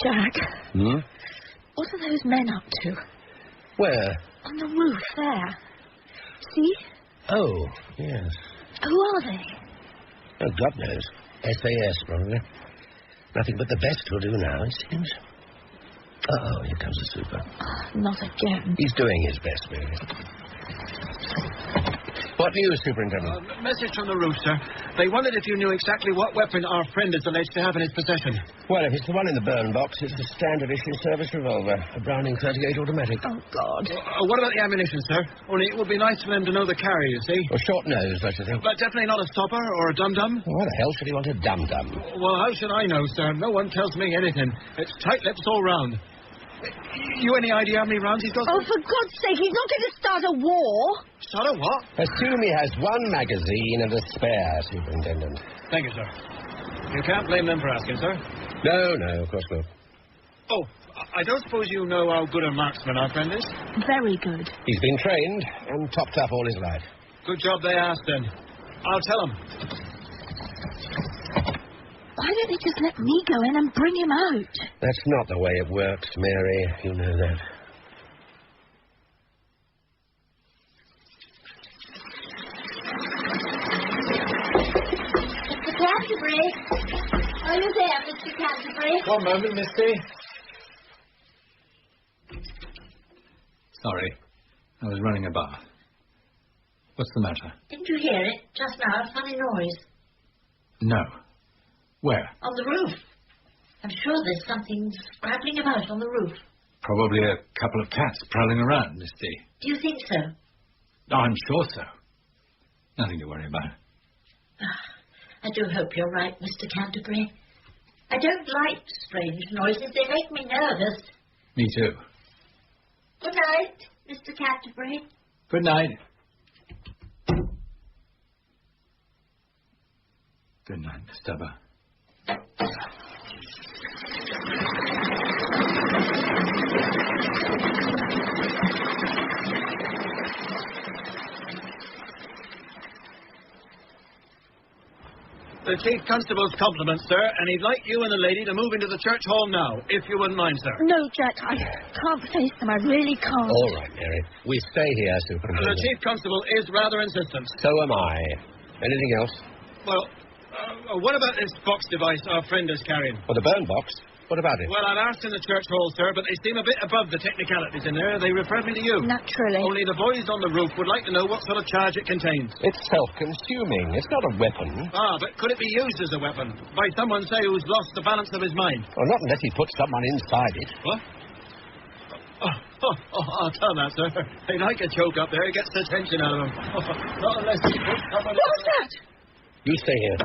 Jack. Hmm? What are those men up to? Where? On the roof, there. See? Oh, yes. Who are they? Oh, God knows. SAS, probably. Nothing but the best will do now, it seems. Uh-oh, here comes the super. Not again. He's doing his best, Mary. What news, Superintendent? Message from the roof, sir. They wondered if you knew exactly what weapon our friend is alleged to have in his possession. Well, if it's the one in the burn box, it's a standard issue service revolver, a Browning 38 automatic. Oh, God. What about the ammunition, sir? Only it would be nice for them to know the carrier, you see. Well, short-nosed, I should think. But definitely not a stopper or a dum-dum. Well, why the hell should he want a dum-dum? Well, how should I know, sir? No one tells me anything. It's tight-lips all round. You any idea how many rounds he's got? Oh, for God's sake, he's not going to start a war. Start a what? Assume he has one magazine and a spare, Superintendent. Thank you, sir. You can't blame them for asking, sir. No, of course not. Oh, I don't suppose you know how good a marksman our friend is? Very good. He's been trained and topped up all his life. Good job they asked, then. I'll tell him. Why don't they just let me go in and bring him out? That's not the way it works, Mary. You know that. Mr. Canterbury. Are you there, Mr. Canterbury? One moment, Misty. Sorry. I was running a bath. What's the matter? Didn't you hear it just now? A funny noise. No. Where? On the roof. I'm sure there's something scrabbling about on the roof. Probably a couple of cats prowling around, Misty. Do you think so? I'm sure so. Nothing to worry about. I do hope you're right, Mr. Canterbury. I don't like strange noises. They make me nervous. Me too. Good night, Mr. Canterbury. Good night. Good night, Miss Dubber. The Chief Constable's compliments, sir, and he'd like you and the lady to move into the church hall now, if you wouldn't mind, sir. No, Jack, I can't face them. I really can't. All right, Mary. We stay here, Superintendent. The Chief Constable is rather insistent. So am I. Anything else? Well, what about this box device our friend is carrying? Well, the burn box? What about it? Well, I've asked in the church hall, sir, but they seem a bit above the technicalities in there. They referred me to you. Naturally. Only the boys on the roof would like to know what sort of charge it contains. It's self-consuming. It's not a weapon. Ah, but could it be used as a weapon? By someone, say, who's lost the balance of his mind? Well, not unless he puts someone inside it. What? I'll tell that, sir. They like a joke up there. It gets the attention out of them. Not unless he puts someone... What was that? You stay here.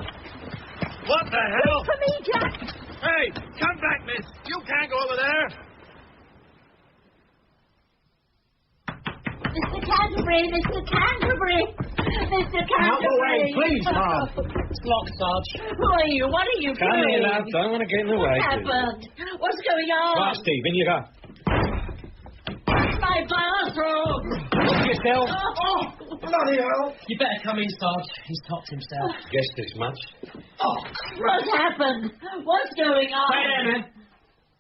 What the hell? For me, Jack. Hey, come back, miss. You can't go over there. Mr. Canterbury, Mr. Canterbury. Mr. Canterbury. Out the way, please, Mom. It's locked, Sarge. Who are you? What are you Come doing? here, love. Don't want to get in the way. What happened? What's going on? Right, Steve, in you go. My bathroom. Look yourself. Oh, bloody hell. You better come in, Sarge. He's topped himself. Guessed as much. Oh, what happened? What's going on? Stay there, man.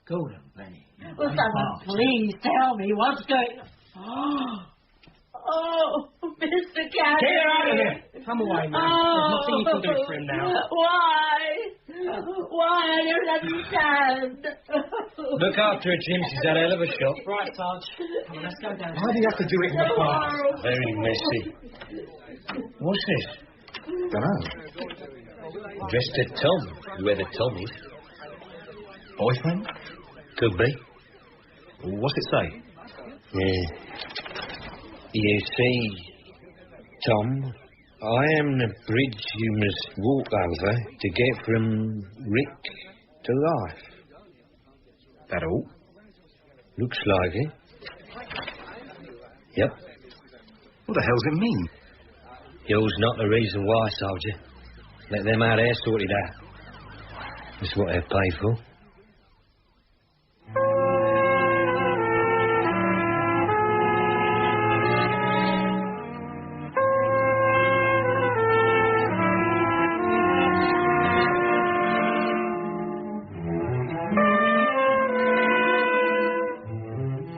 Go on, Benny. Will someone please tell me what's going on? Oh, Mr. Canterbury. Get her out of here. Come away, man. There's nothing you can do for him now. Why? Why are you letting stand? Look after her, Jim. She's had a hell of a shot. Right, Sarge. Come on, let's go down. Why do you have to do it in the bath? Very messy. What's this? Dunno. Addressed to Tom, whoever Tom is. Boyfriend? Could be. What's it say? You see, Tom, I am the bridge you must walk over to get from Rick to life. That all? Looks like it. Yep. What the hell's it mean? You's not the reason why, soldier. Let them out there sort it out. That's what they're paid for.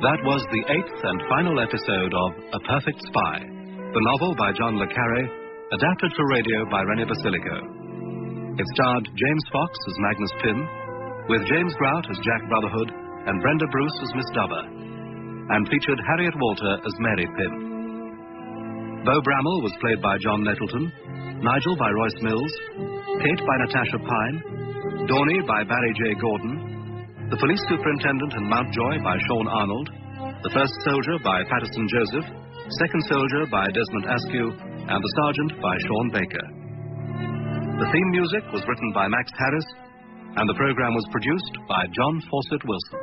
That was the 8th and final episode of A Perfect Spy, the novel by John le Carré, adapted for radio by René Basilico. It starred James Fox as Magnus Pym, with James Grout as Jack Brotherhood and Brenda Bruce as Miss Dubber, and featured Harriet Walter as Mary Pym. Beau Bramall was played by John Nettleton, Nigel by Royce Mills, Kate by Natasha Pine, Dawny by Barry J. Gordon, the Police Superintendent and Mountjoy by Sean Arnold, the First Soldier by Patterson Joseph, Second Soldier by Desmond Askew, and the Sergeant by Sean Baker. The theme music was written by Max Harris, and the program was produced by John Fawcett Wilson.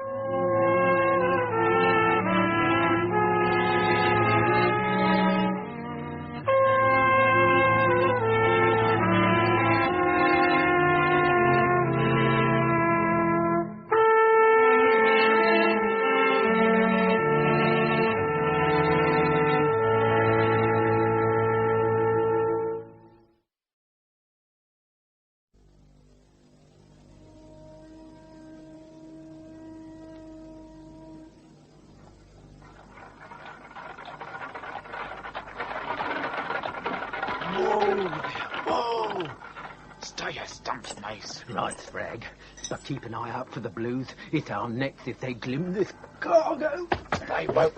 Right, Frag. But keep an eye out for the blues. It's our necks if they glim this cargo. They won't.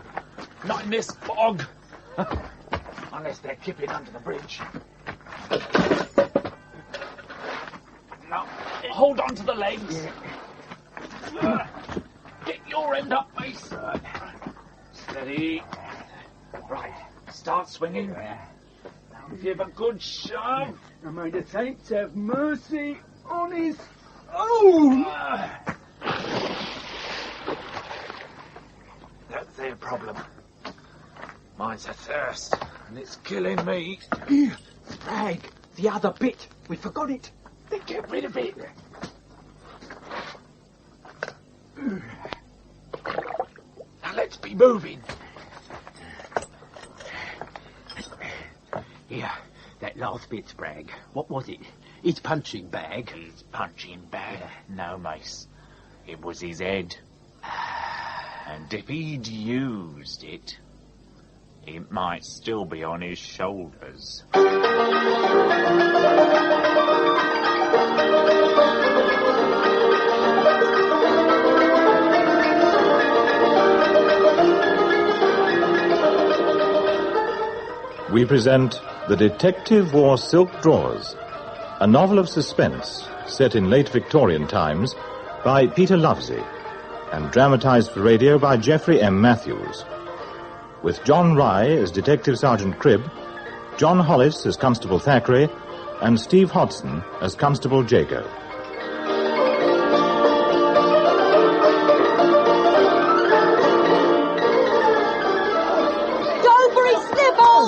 Not in this fog. Unless they're kipping under the bridge. Now, hold on to the legs. Get your end up, Mace. Steady. Right, start swinging. Now give a good shove. And may the saints have mercy on his own. That's their problem. Mine's a thirst, and it's killing me. Frag, the other bit. We forgot it. Then get rid of it. Now let's be moving. Here, that last bit's Bragg. What was it? His punching bag. His punching bag? Yeah. No, Mace. It was his head. And if he'd used it, it might still be on his shoulders. we present The Detective Wore Silk Drawers, a novel of suspense set in late Victorian times by Peter Lovesey and dramatized for radio by Geoffrey M. Matthews, with John Rye as Detective Sergeant Cribb, John Hollis as Constable Thackeray, and Steve Hodson as Constable Jago.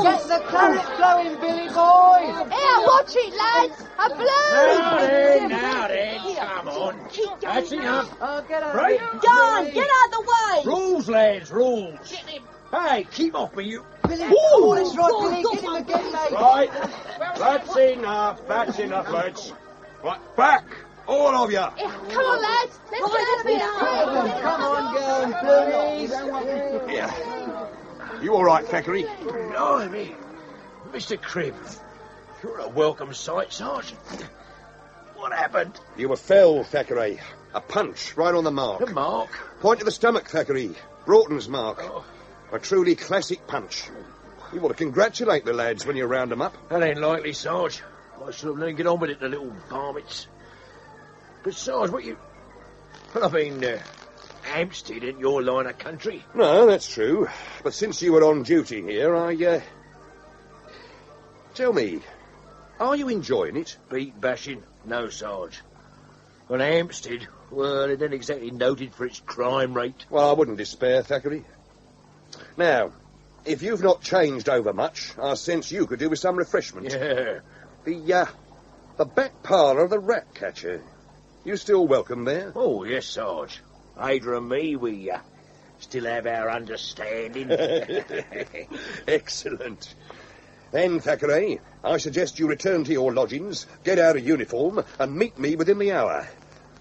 Get the claret flowing, Billy boys! Here, watch it, lads! A balloon! Now then, come on. That's enough. Right. John, get out of the way! Rules, lads, rules. Hey, keep off me, you. Billy, oh, that's right, Billy. Get him again, mate. Right. That's enough, lads. Right, back, all of you. Come on, lads. Let's get out of here. Come on, girls, please. Yeah. You all right, Thackeray? Blimey. Mr. Cribb, you're a welcome sight, Sergeant. What happened? You were felled, Thackeray. A punch right on the mark. The mark? Point to the stomach, Thackeray. Broughton's mark. Oh. A truly classic punch. You ought to congratulate the lads when you round them up. That ain't likely, Sarge. I should have let him get on with it, the little varmints. But, Sarge, what you... Well, I mean, Hampstead ain't your line of country. No, that's true. But since you were on duty here, Tell me, are you enjoying it? Beat bashing? No, Sarge. Well, Hampstead, well, it ain't exactly noted for its crime rate. Well, I wouldn't despair, Thackeray. Now, if you've not changed over much, I sense you could do with some refreshment. Yeah. The back parlour of the Rat Catcher. You still welcome there? Oh, yes, Sarge. Ada and me, we still have our understanding. Excellent. Then, Thackeray, I suggest you return to your lodgings, get out of uniform, and meet me within the hour.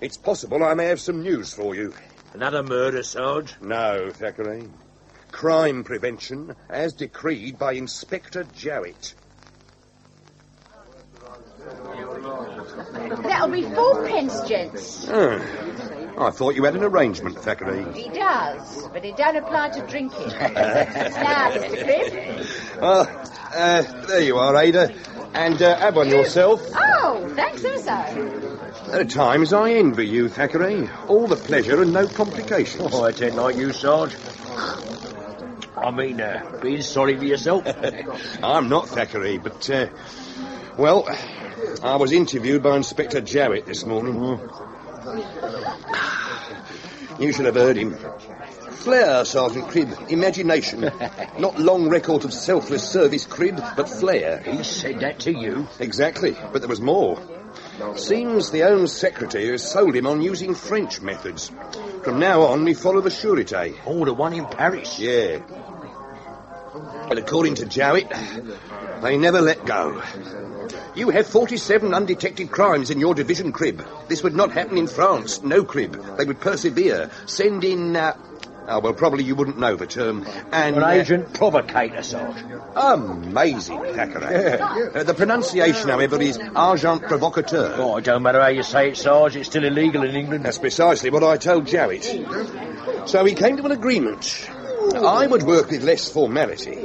It's possible I may have some news for you. Another murder, Sarge? No, Thackeray. Crime prevention, as decreed by Inspector Jowett. That'll be 4p, gents. I thought you had an arrangement, Thackeray. He does, but it don't apply to drinking. Now, Mr. Cribb. Well, there you are, Ada. And have one yourself. Oh, thanks ever so. At times I envy you, Thackeray. All the pleasure and no complications. Oh, I don't like you, Sarge. I mean, being sorry for yourself. I'm not, Thackeray, but, well, I was interviewed by Inspector Jowett this morning. You should have heard him. Flair, Sergeant Cribb. Imagination. Not long record of selfless service, Cribb, but flair. He said that to you? Exactly, but there was more. Seems the Home Secretary has sold him on using French methods. From now on, we follow the Sûreté. Oh, the one in Paris? Yeah. But according to Jowett, they never let go. You have 47 undetected crimes in your division, Cribb. This would not happen in France. No, Cribb. They would persevere. Send in, well, probably you wouldn't know the term. And an agent provocateur, Sarge. Amazing, Thackeray. The pronunciation, however, is agent provocateur. Oh, it don't matter how you say it, Sarge. It's still illegal in England. That's precisely what I told Jowett. So we came to an agreement. I would work with less formality,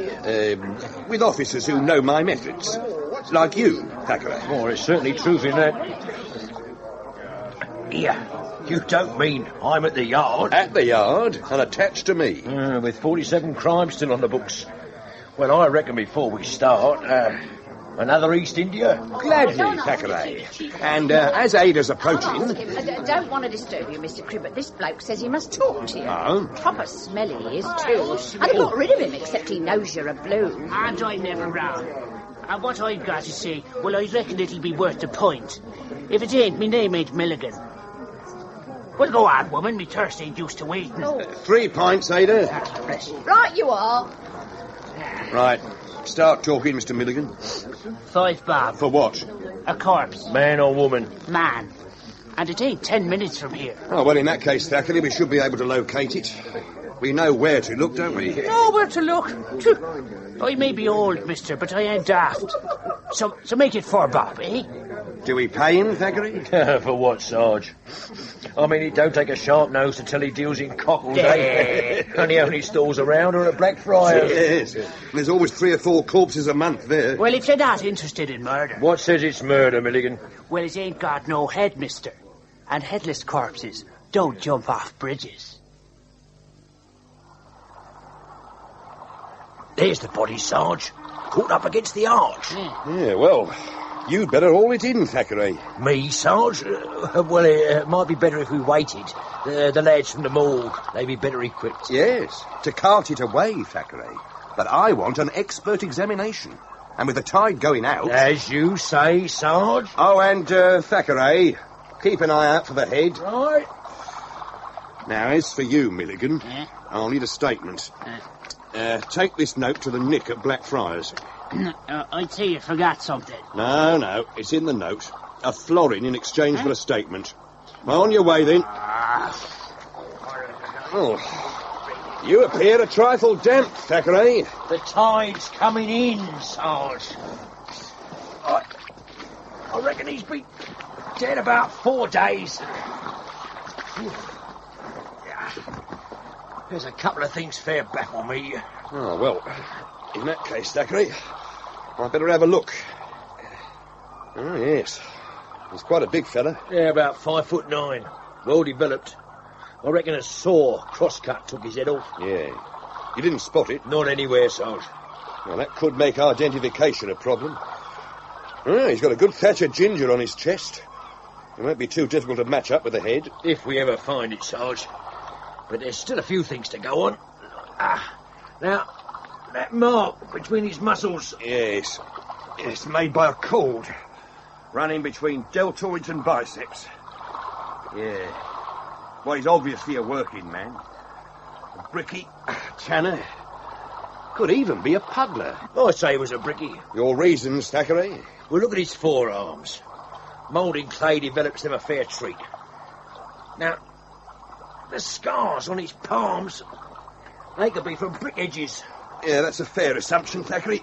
with officers who know my methods. Like you, Thackeray. Oh, there's certainly truth in that. Yeah, you don't mean I'm at the yard? At the yard, and attached to me. With 47 crimes still on the books. Well, I reckon before we start, another East India? Gladly, Thackeray. And as Ada's approaching... Don't want to disturb you, Mr. Cribb, but this bloke says he must talk to you. Oh? Proper smelly he is, too. And they got rid of him, except he knows you're a blue. And I never round. And what I've got to say, well, I reckon it'll be worth the point. If it ain't, me name ain't Milligan. Well, go on, woman, me thirst ain't used to waiting. 3 pints, Ada. Right you are. Right. Start talking, Mr. Milligan. 5 bob. For what? A corpse. Man or woman? Man. And it ain't 10 minutes from here. Oh, well, in that case, Thackeray, we should be able to locate it. We know where to look, don't we? Know where to look? I may be old, mister, but I ain't daft. So make it 4 bob, eh? Do we pay him, Thackeray? For what, Sarge? I mean, it don't take a sharp nose to tell he deals in cockles, eh? And the only stalls around are at Blackfriars. Yes. There's always 3 or 4 corpses a month there. Well, if you're not interested in murder... What says it's murder, Milligan? Well, it ain't got no head, mister. And headless corpses don't jump off bridges. There's the body, Sarge. Caught up against the arch. Yeah, well, you'd better haul it in, Thackeray. Me, Sarge? Well, it might be better if we waited. The lads from the morgue, they'd be better equipped. Yes, to cart it away, Thackeray. But I want an expert examination. And with the tide going out... As you say, Sarge. Oh, and, Thackeray, keep an eye out for the head. Right. Now, as for you, Milligan, I'll need a statement. Take this note to the Nick at Blackfriars. I'd say you forgot something. No, it's in the note. A florin in exchange for a statement. Well, on your way, then. Oh, you appear a trifle damp, Thackeray. The tide's coming in, Sarge. I reckon he's been dead about 4 days. There's a couple of things fair baffle me. Oh, well, in that case, Thackeray, I'd better have a look. Oh, yes. He's quite a big fella. Yeah, about 5'9". Well developed. I reckon a saw crosscut took his head off. Yeah. You didn't spot it? Not anywhere, Sarge. Well, that could make identification a problem. Oh, he's got a good thatch of ginger on his chest. It won't be too difficult to match up with the head. If we ever find it, Sarge. But there's still a few things to go on. Now, that mark between his muscles... Yes. It's made by a cord running between deltoids and biceps. Yeah. Well, he's obviously a working man. A brickie, tanner. Could even be a puddler. I say he was a brickie. Your reasons, Thackeray? Well, look at his forearms. Moulding clay develops them a fair treat. Now... the scars on his palms, they could be from brick edges. Yeah, that's a fair assumption, Thackeray.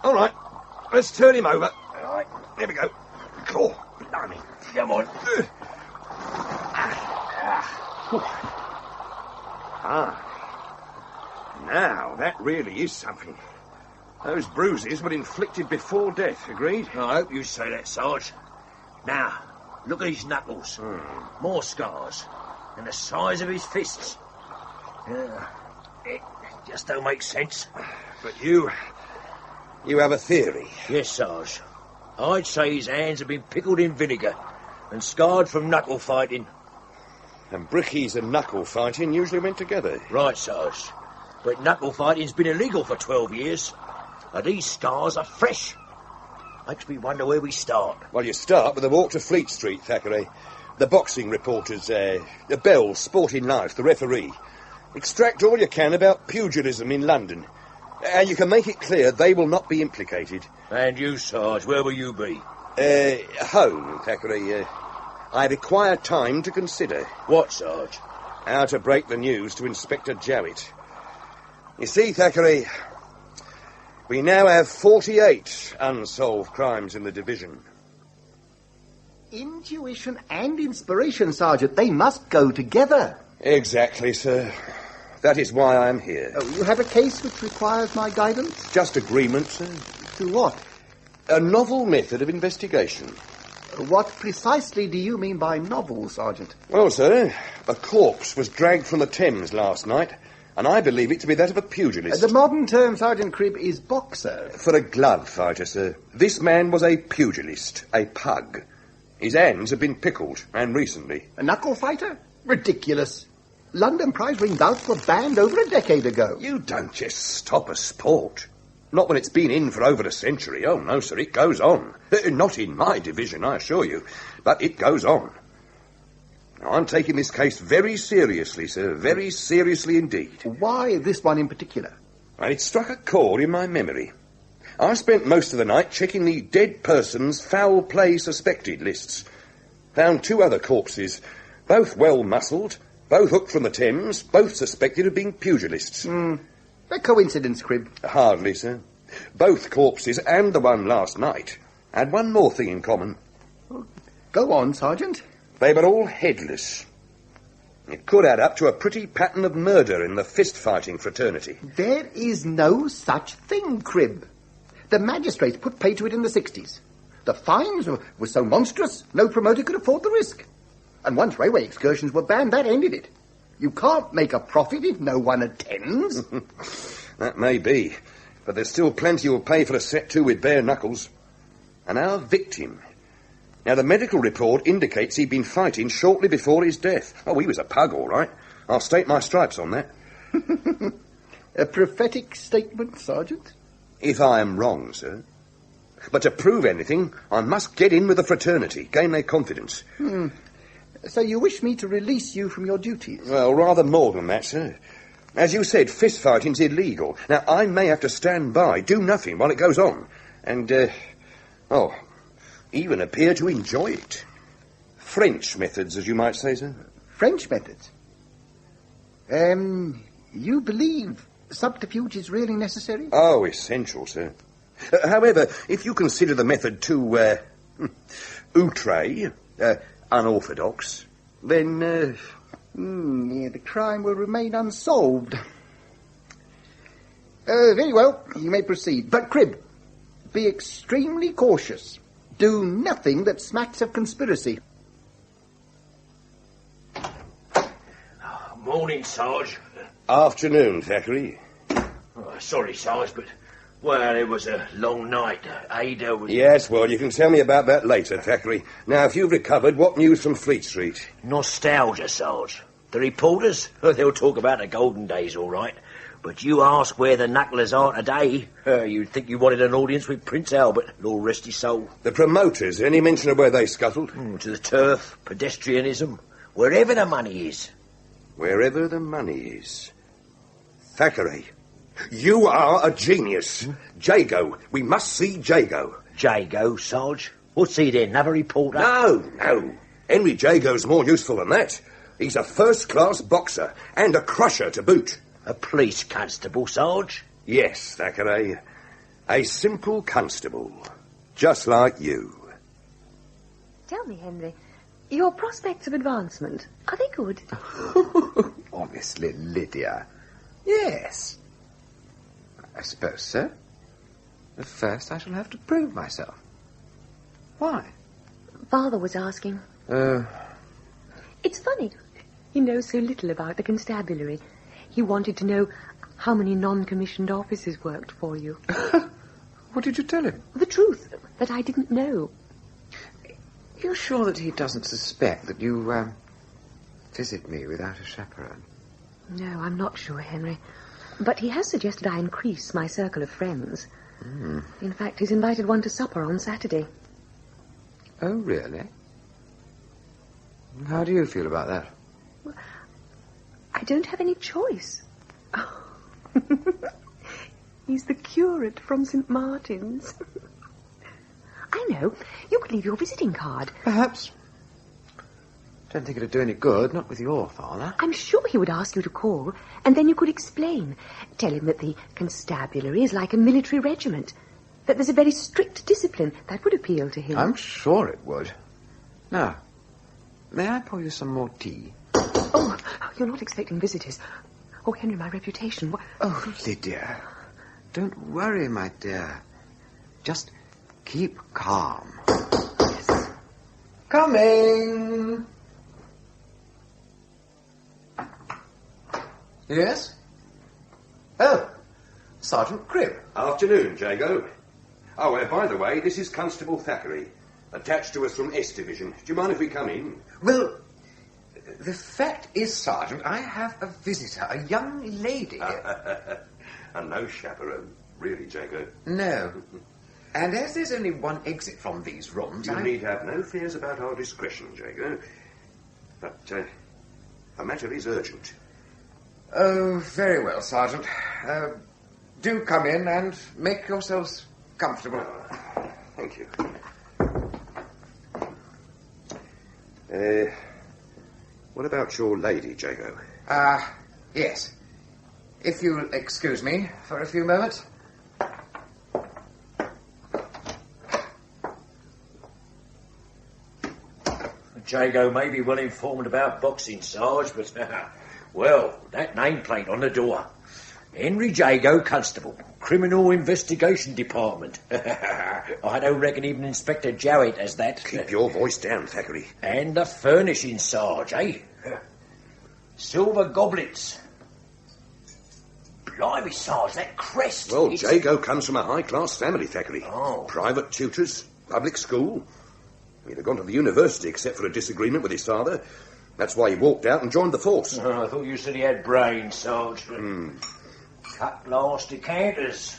All right, let's turn him over. All right, there we go. Oh, blimey. Come on. Now, that really is something. Those bruises were inflicted before death, agreed? I hope you say that, Sarge. Now, look at his knuckles. More scars. And the size of his fists. It just don't make sense. But you have a theory. Yes, Sarge. I'd say his hands have been pickled in vinegar and scarred from knuckle fighting. And brickies and knuckle fighting usually went together. Right, Sarge. But knuckle fighting's been illegal for 12 years. And these scars are fresh. Makes me wonder where we start. Well, you start with a walk to Fleet Street, Thackeray. The boxing reporters, the Bell, Sporting Life, the referee. Extract all you can about pugilism in London. And you can make it clear they will not be implicated. And you, Sarge, where will you be? Home, Thackeray. I require time to consider. What, Sarge? How to break the news to Inspector Jowett. You see, Thackeray, we now have 48 unsolved crimes in the division. Intuition and inspiration, Sergeant. They must go together. Exactly, sir. That is why I am here. Oh, you have a case which requires my guidance? Just agreement, sir. To what? A novel method of investigation. What precisely do you mean by novel, Sergeant? Well, sir, a corpse was dragged from the Thames last night, and I believe it to be that of a pugilist. The modern term, Sergeant Cribb, is boxer. For a glove fighter, sir. This man was a pugilist, a pug. His hands have been pickled, and recently. A knuckle fighter? Ridiculous. London prize ring bouts were banned over a decade ago. You don't just stop a sport. Not when it's been in for over a century. Oh, no, sir, it goes on. Not in my division, I assure you. But it goes on. Now, I'm taking this case very seriously, sir. Very seriously indeed. Why this one in particular? And it struck a chord in my memory. I spent most of the night checking the dead person's foul play suspected lists. Found 2 other corpses, both well-muscled, both hooked from the Thames, both suspected of being pugilists. A coincidence, Cribb? Hardly, sir. Both corpses, and the one last night, Had one more thing in common. Go on, Sergeant. They were all headless. It could add up to a pretty pattern of murder in the fist-fighting fraternity. There is no such thing, Crib. The magistrates put pay to it in the 60s. The fines were so monstrous, no promoter could afford the risk. And once railway excursions were banned, that ended it. You can't make a profit if no one attends. That may be, but there's still plenty who'll pay for a set to with bare knuckles. And our victim... Now, the medical report indicates he'd been fighting shortly before his death. Oh, he was a pug, all right. I'll stake my stripes on that. A prophetic statement, Sergeant? If I am wrong, sir. But to prove anything, I must get in with the fraternity, gain their confidence. So you wish me to release you from your duties? Well, rather more than that, sir. As you said, fist-fighting's illegal. Now, I may have to stand by, do nothing while it goes on. And, even appear to enjoy it. French methods, as you might say, sir. French methods? You believe subterfuge is really necessary? Oh, essential, sir. However, if you consider the method too, outre, unorthodox, then, the crime will remain unsolved. Very well, you may proceed. But, Crib, be extremely cautious. Do nothing that smacks of conspiracy. Morning, Sarge. Afternoon, Thackeray. Sorry, Sarge, but, well, it was a long night. Ada was... Yes, well, you can tell me about that later, Thackeray. Now, if you've recovered, what news from Fleet Street? Nostalgia, Sarge. The reporters, they'll talk about the golden days, all right. But you ask where the knucklers are today, you'd think you wanted an audience with Prince Albert, Lord rest his soul. The promoters, any mention of where they scuttled? To the turf, pedestrianism, wherever the money is. Wherever the money is. Thackeray, you are a genius. Jago, we must see Jago. Jago, Sarge? What's he then, another reporter? No. Henry Jago's more useful than that. He's a first-class boxer, and a crusher to boot. A police constable, Sarge? Yes, Thackeray. A simple constable. Just like you. Tell me, Henry, your prospects of advancement, are they good? Honestly, Lydia. Yes. I suppose so. But first I shall have to prove myself. Why? Father was asking. It's funny. He knows so little about the constabulary. He wanted to know how many non-commissioned officers worked for you. What did you tell him? The truth, that I didn't know. You're sure that he doesn't suspect that you, visit me without a chaperone? No, I'm not sure, Henry. But he has suggested I increase my circle of friends. In fact, he's invited one to supper on Saturday. Oh, really? How do you feel about that? Well, I don't have any choice. He's the curate from St. Martin's. I know. You could leave your visiting card. Perhaps. Don't think it'd do any good, not with your father. I'm sure he would ask you to call, and then you could explain. Tell him that the constabulary is like a military regiment, that there's a very strict discipline. That would appeal to him. I'm sure it would. Now, may I pour you some more tea? Oh, you're not expecting visitors. Oh, Henry, my reputation... Oh, Lydia, don't worry, my dear. Just keep calm. Yes. Coming! Yes? Oh, Sergeant Cribb. Afternoon, Jago. Oh, by the way, this is Constable Thackeray, attached to us from S Division. Do you mind if we come in? Well, the fact is, Sergeant, I have a visitor, a young lady. And no chaperone, really, Jago. No. And as there's only one exit from these rooms, You need have no fears about our discretion, Jago. But the matter is urgent. Oh, very well, Sergeant. Do come in and make yourselves comfortable. Thank you. What about your lady, Jago? Yes. If you'll excuse me for a few moments. Jago may be well informed about boxing, Sarge, but, well, that nameplate on the door. Henry Jago, Constable, Criminal Investigation Department. I don't reckon even Inspector Jowett has that. Keep your voice down, Thackeray. And the furnishing, Sarge, eh? Silver goblets. Blimey, Sarge, that crest. Well, Jago comes from a high-class family, Thackeray. Oh. Private tutors, public school. He'd have gone to the university except for a disagreement with his father. That's why he walked out and joined the force. Oh, I thought you said he had brains, Sarge. Cut glass decanters.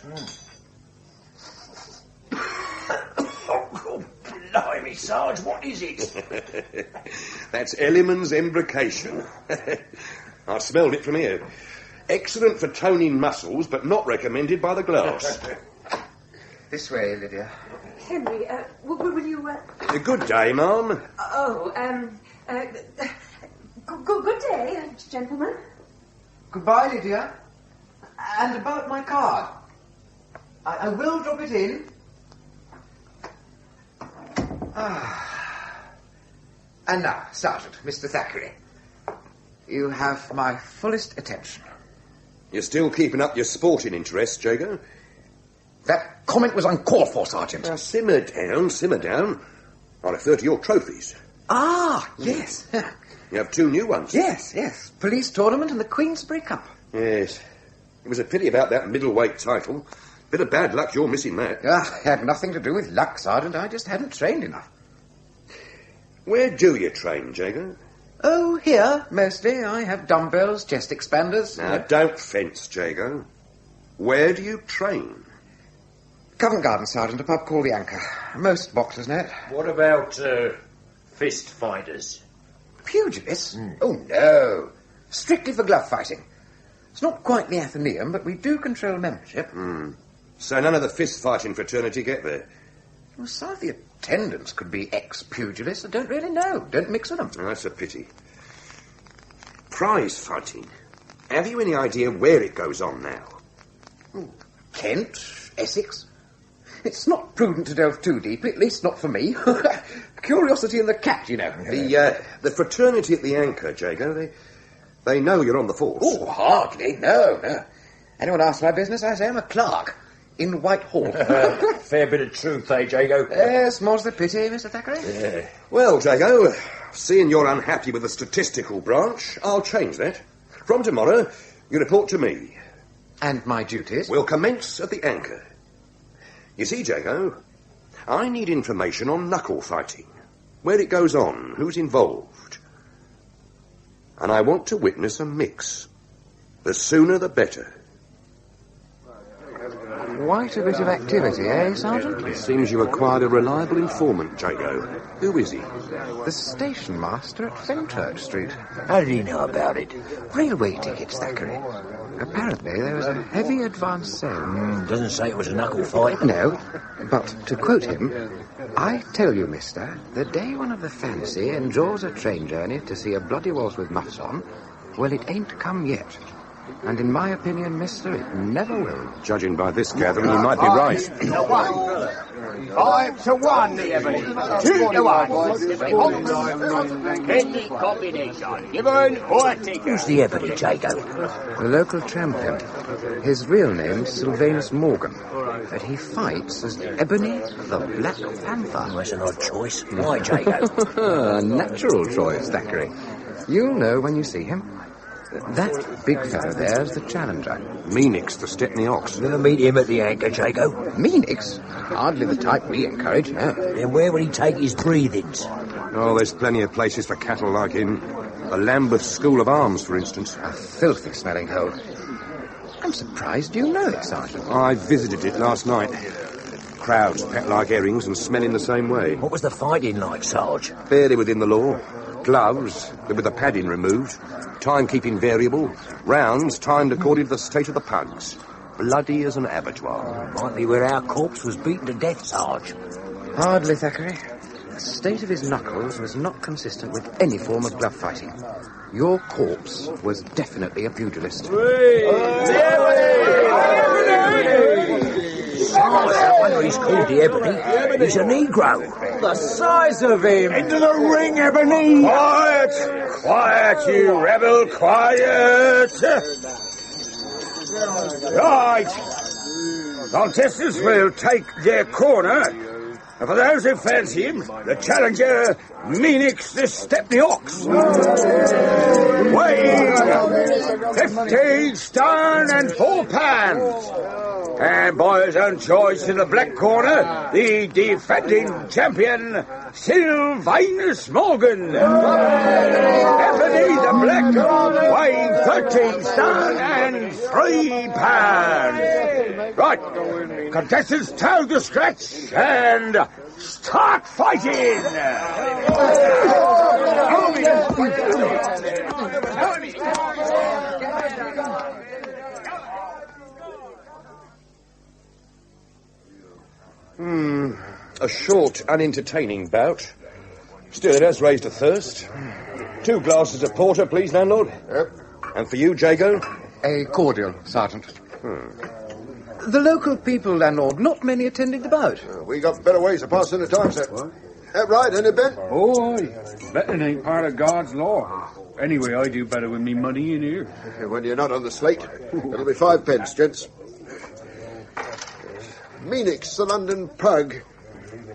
Oh, blimey, Sarge, what is it? That's Elliman's embrocation. I smelled it from here. Excellent for toning muscles, but not recommended by the glass. This way, Lydia. Henry, will you... Good day, ma'am. Good day, gentlemen. Goodbye, Lydia. And about my card. I will drop it in. And now, Sergeant, Mr. Thackeray. You have my fullest attention. You're still keeping up your sporting interest, Jago? That comment was uncalled for, Sergeant. Now, simmer down. I refer to your trophies. Ah, yes. You have 2 new ones. Yes. Police tournament and the Queensberry Cup. Yes. It was a pity about that middleweight title. Bit of bad luck you're missing that. Had nothing to do with luck, Sergeant. I just hadn't trained enough. Where do you train, Jago? Oh, here, mostly. I have dumbbells, chest expanders. Now, don't fence, Jago. Where do you train? Covent Garden, Sergeant, a pub called the Anchor. Most boxers know it. What about, fist fighters? Pugilists? Oh, no. Strictly for glove fighting. It's not quite the Athenaeum, but we do control membership. So none of the fist-fighting fraternity get there? Well, some of the attendants could be ex-pugilists. I don't really know. Don't mix with them. Oh, that's a pity. Prize fighting. Have you any idea where it goes on now? Kent, Essex. It's not prudent to delve too deep, at least not for me. Curiosity in the cat, you know. The fraternity at the Anchor, Jago, they know you're on the force. Oh, hardly. No. Anyone asks my business, I say I'm a clerk in Whitehall. Fair bit of truth, eh, Jago? Yes, more's the pity, Mr. Thackeray. Yeah. Well, Jago, seeing you're unhappy with the statistical branch, I'll change that. From tomorrow, you report to me. And my duties? We'll commence at the Anchor. You see, Jago, I need information on knuckle fighting. Where it goes on, who's involved. And I want to witness a mix. The sooner the better. Quite a bit of activity, eh, Sergeant? It seems you acquired a reliable informant, Jago. Who is he? The station master at Fenchurch Street. How did he know about it? Railway tickets, Thackeray. Apparently there was a heavy advance sale. Doesn't say it was a knuckle fight. No, but to quote him, I tell you, mister, the day one of the fancy endures a train journey to see a bloody waltz with muffs on, well, it ain't come yet. And in my opinion, mister, it never will. Judging by this gathering, you might be right. 5 to 1, the Ebony. 2 to 1. Any combination. Given or taken. Who's the Ebony, Jago? The local tram pimp. His real name's Sylvanus Morgan. But he fights as Ebony the Black Panther. Oh, that's an odd choice. Why, Jago? A natural choice, Thackeray. You'll know when you see him. That big fellow there's the challenger. Meanix, the Stepney Ox. Never meet him at the Anchor, Jago. Meanix? Hardly the type we encourage, no. Then where would he take his breathings? Oh, there's plenty of places for cattle like him. The Lambeth School of Arms, for instance. A filthy smelling hole. I'm surprised you know it, Sergeant. I visited it last night. Crowds pet like herrings and smelling the same way. What was the fighting like, Sarge? Barely within the law. Gloves, with the padding removed. Timekeeping variable. Rounds timed according to the state of the pugs. Bloody as an abattoir. Might be where our corpse was beaten to death, Sarge. Hardly, Thackeray. The state of his knuckles was not consistent with any form of glove fighting. Your corpse was definitely a pugilist. No wonder he's called the Ebony. He's a Negro. The size of him! Into the ring, Ebony! Quiet! Quiet, you rebel, quiet! Right. Contestants will take their corner. And for those who fancy him, the challenger, Meanix the Stepney Ox. Weighing 15 stone and 4 pounds. And by his own choice in the black corner, the defending champion, Sylvanus Morgan. Ebony the Black, weighing 13 stone and 3 pounds. Right, contestants toe the stretch and start fighting. A short, unentertaining bout. Still, it has raised a thirst. 2 glasses of porter, please, landlord. Yep. And for you, Jago? A cordial, Sergeant. The local people, landlord, not many attending the bout. We got better ways of passing the time, sir. That right, ain't it, Ben? Oh, aye. Betting ain't part of God's law. Anyway, I do better with me money in here. When you're not on the slate, it'll be 5 pence, gents. Meanix, the London pug.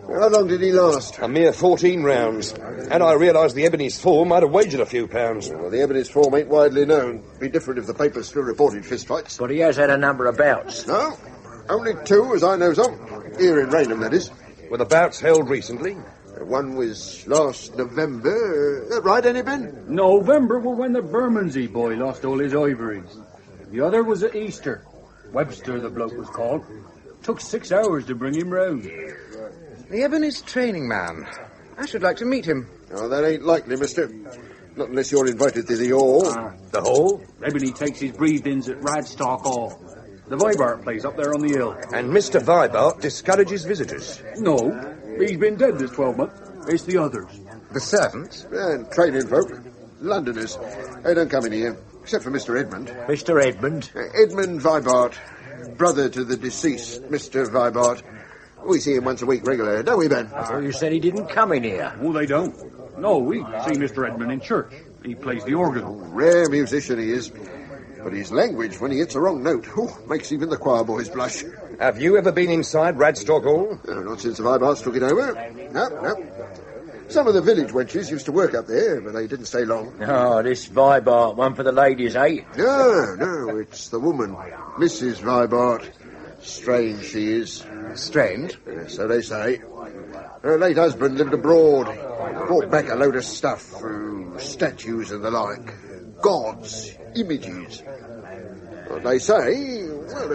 How long did he last? A mere 14 rounds. And I realised the Ebony's form might have wagered a few pounds. Well, the Ebony's form ain't widely known. Be different if the papers still reported fistfights. But he has had a number of bouts. No, only 2, as I knows of. Here in Raynham, that is. Were the bouts held recently? One was last November. That right, ain't it, Ben? November was when the Bermondsey boy lost all his ivories. The other was at Easter. Webster, the bloke was called. Took 6 hours to bring him round. The Ebony's training man. I should like to meet him. Oh, that ain't likely, mister. Not unless you're invited to the hall. The hall? Ebony takes his breed-ins at Radstock Hall. The Vibart place up there on the hill. And Mr. Vibart discourages visitors? No, he's been dead this 12 months. It's the others. The servants? And training folk. Londoners. They don't come in here, except for Mr. Edmund. Mr. Edmund? Edmund Vibart. Brother to the deceased, Mr. Vibart. We see him once a week regular, don't we, Ben? I thought you said he didn't come in here. Oh, they don't. No, we see Mr. Edmund in church. He plays the organ. Rare musician he is. But his language, when he hits a wrong note, makes even the choir boys blush. Have you ever been inside Radstock Hall? No, not since the Vibarts took it over. No. Some of the village wenches used to work up there, but they didn't stay long. Oh, this Vibart one for the ladies, eh? No, it's the woman, Mrs. Vibart. Strange she is. Strange? So they say. Her late husband lived abroad. Brought back a load of stuff, statues and the like. Gods, images. Well, they say, that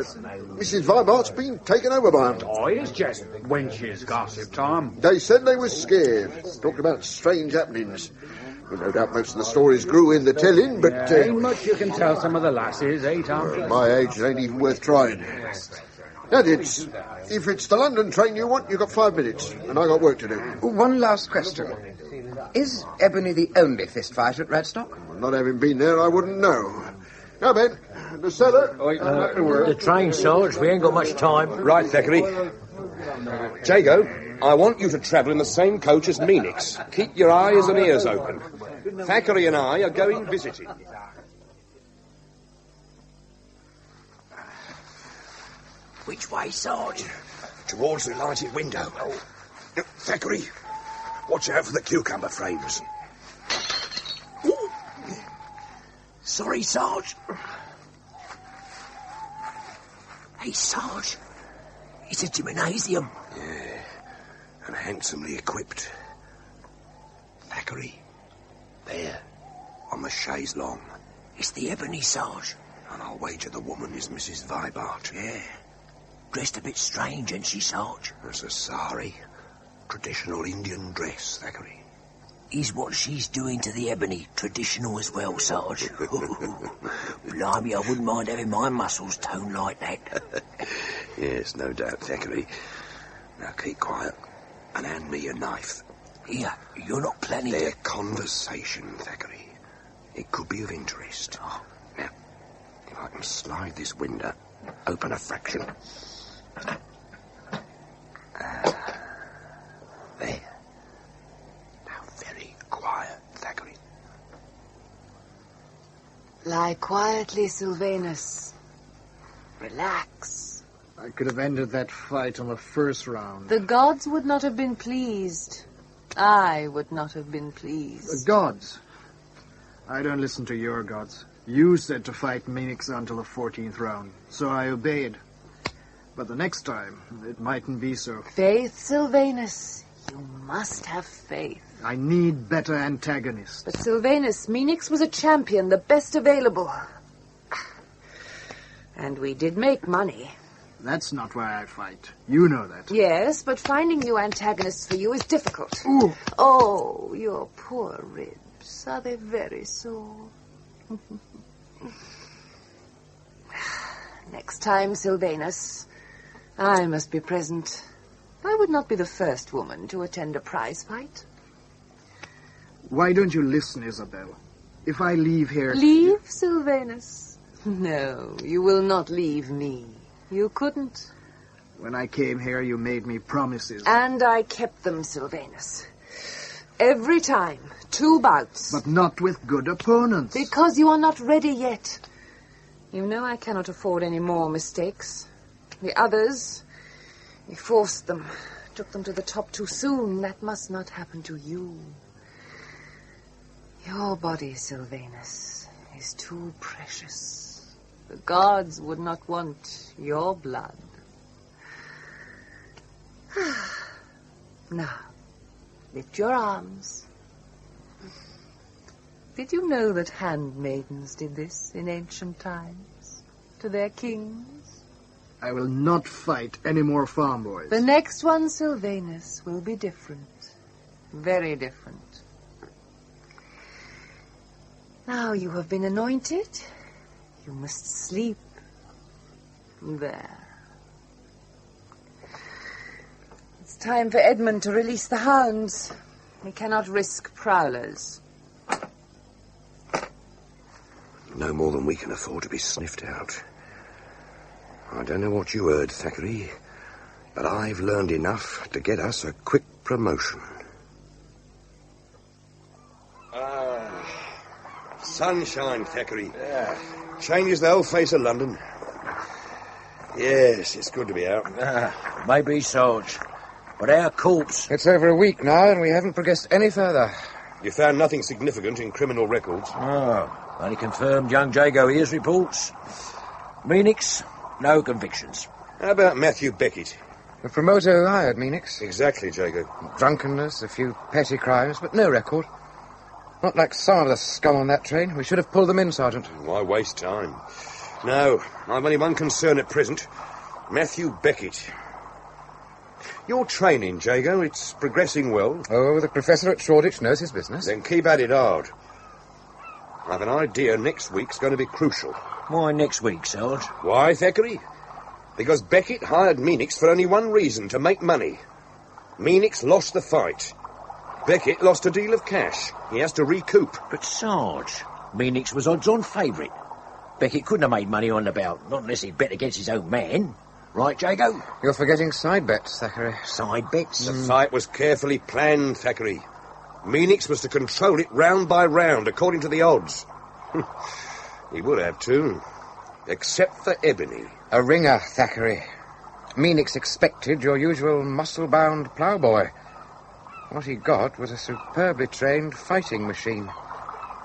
Mrs. Vibart's been taken over by them. Oh, it's just wenches gossip, Tom. They said they was scared. Talked about strange happenings. Well, no doubt most of the stories grew in the telling, but... ain't much you can tell some of the lasses, eh, Tom? My age, it ain't even worth trying. Now, if it's the London train you want, you've got 5 minutes, and I got work to do. One last question. Is Ebony the only fist fight at Radstock? Well, not having been there, I wouldn't know. Now, Ben, the cellar. The train, Sarge. We ain't got much time. Right, Thackeray. Jago, I want you to travel in the same coach as Meanix. Keep your eyes and ears open. Thackeray and I are going visiting. Which way, Sarge? Towards the lighted window. Thackeray, watch out for the cucumber frames. Ooh. Sorry, Sarge. Hey, Sarge. It's a gymnasium. Yeah, and handsomely equipped. Thackeray, there, on the chaise longue. It's the Ebony, Sarge. And I'll wager the woman is Mrs. Vibart. Yeah. Dressed a bit strange, ain't she, Sarge? That's a sari. Traditional Indian dress, Thackeray. Is what she's doing to the Ebony traditional as well, Sarge? Blimey, I wouldn't mind having my muscles toned like that. Yes, no doubt, Thackeray. Now keep quiet and hand me your knife. Here, you're not planning Their conversation, Thackeray. It could be of interest. Oh. Now, if I can slide this window open a fraction. There. Now, very quiet, Thackeray. Lie quietly, Sylvanus. Relax. I could have ended that fight on the first round. The gods would not have been pleased. I would not have been pleased. The gods? I don't listen to your gods. You said to fight Minix until the 14th round, so I obeyed. But the next time, it mightn't be so. Faith, Sylvanus. You must have faith. I need better antagonists. But Sylvanus, Minix was a champion, the best available. And we did make money. That's not why I fight. You know that. Yes, but finding new antagonists for you is difficult. Ooh. Oh, your poor ribs. Are they very sore? Next time, Sylvanus, I must be present. I would not be the first woman to attend a prize fight. Why don't you listen, Isabel? If I leave here... Leave, Sylvanus? No, you will not leave me. You couldn't. When I came here, you made me promises. And I kept them, Sylvanus. Every time. 2 bouts. But not with good opponents. Because you are not ready yet. You know I cannot afford any more mistakes. The others, we forced them. Took them to the top too soon. That must not happen to you. Your body, Sylvanus, is too precious. The gods would not want your blood. Now, lift your arms. Did you know that handmaidens did this in ancient times to their kings? I will not fight any more farm boys. The next one, Sylvanus, will be different. Very different. Now you have been anointed. You must sleep. There. It's time for Edmund to release the hounds. We cannot risk prowlers. No more than we can afford to be sniffed out. I don't know what you heard, Thackeray, but I've learned enough to get us a quick promotion. Sunshine, Thackeray. Yeah. Changes the whole face of London. Yes, it's good to be out. Maybe, Sarge. But our corpse... It's over a week now, and we haven't progressed any further. You found nothing significant in criminal records? Oh, only confirmed young Jago here's reports. Minix, no convictions. How about Matthew Beckett? The promoter who hired Minix. Exactly, Jago. Drunkenness, a few petty crimes, but no record. Not like some of the scum on that train. We should have pulled them in, Sergeant. Why waste time? No, I've only one concern at present. Matthew Beckett. Your training, Jago, it's progressing well. Oh, the professor at Shoreditch knows his business. Then keep at it hard. I've an idea next week's going to be crucial. Why next week, Sarge? Why, Thackeray? Because Beckett hired Minix for only one reason, to make money. Minix lost the fight. Beckett lost a deal of cash. He has to recoup. But, Sarge, Minix was odds-on favourite. Beckett couldn't have made money on the bout, not unless he bet against his own man. Right, Jago? You're forgetting side bets, Thackeray. Side bets? The fight was carefully planned, Thackeray. Minix was to control it round by round, according to the odds. He would have, too. Except for Ebony. A ringer, Thackeray. Minix expected your usual muscle-bound ploughboy. What he got was a superbly trained fighting machine.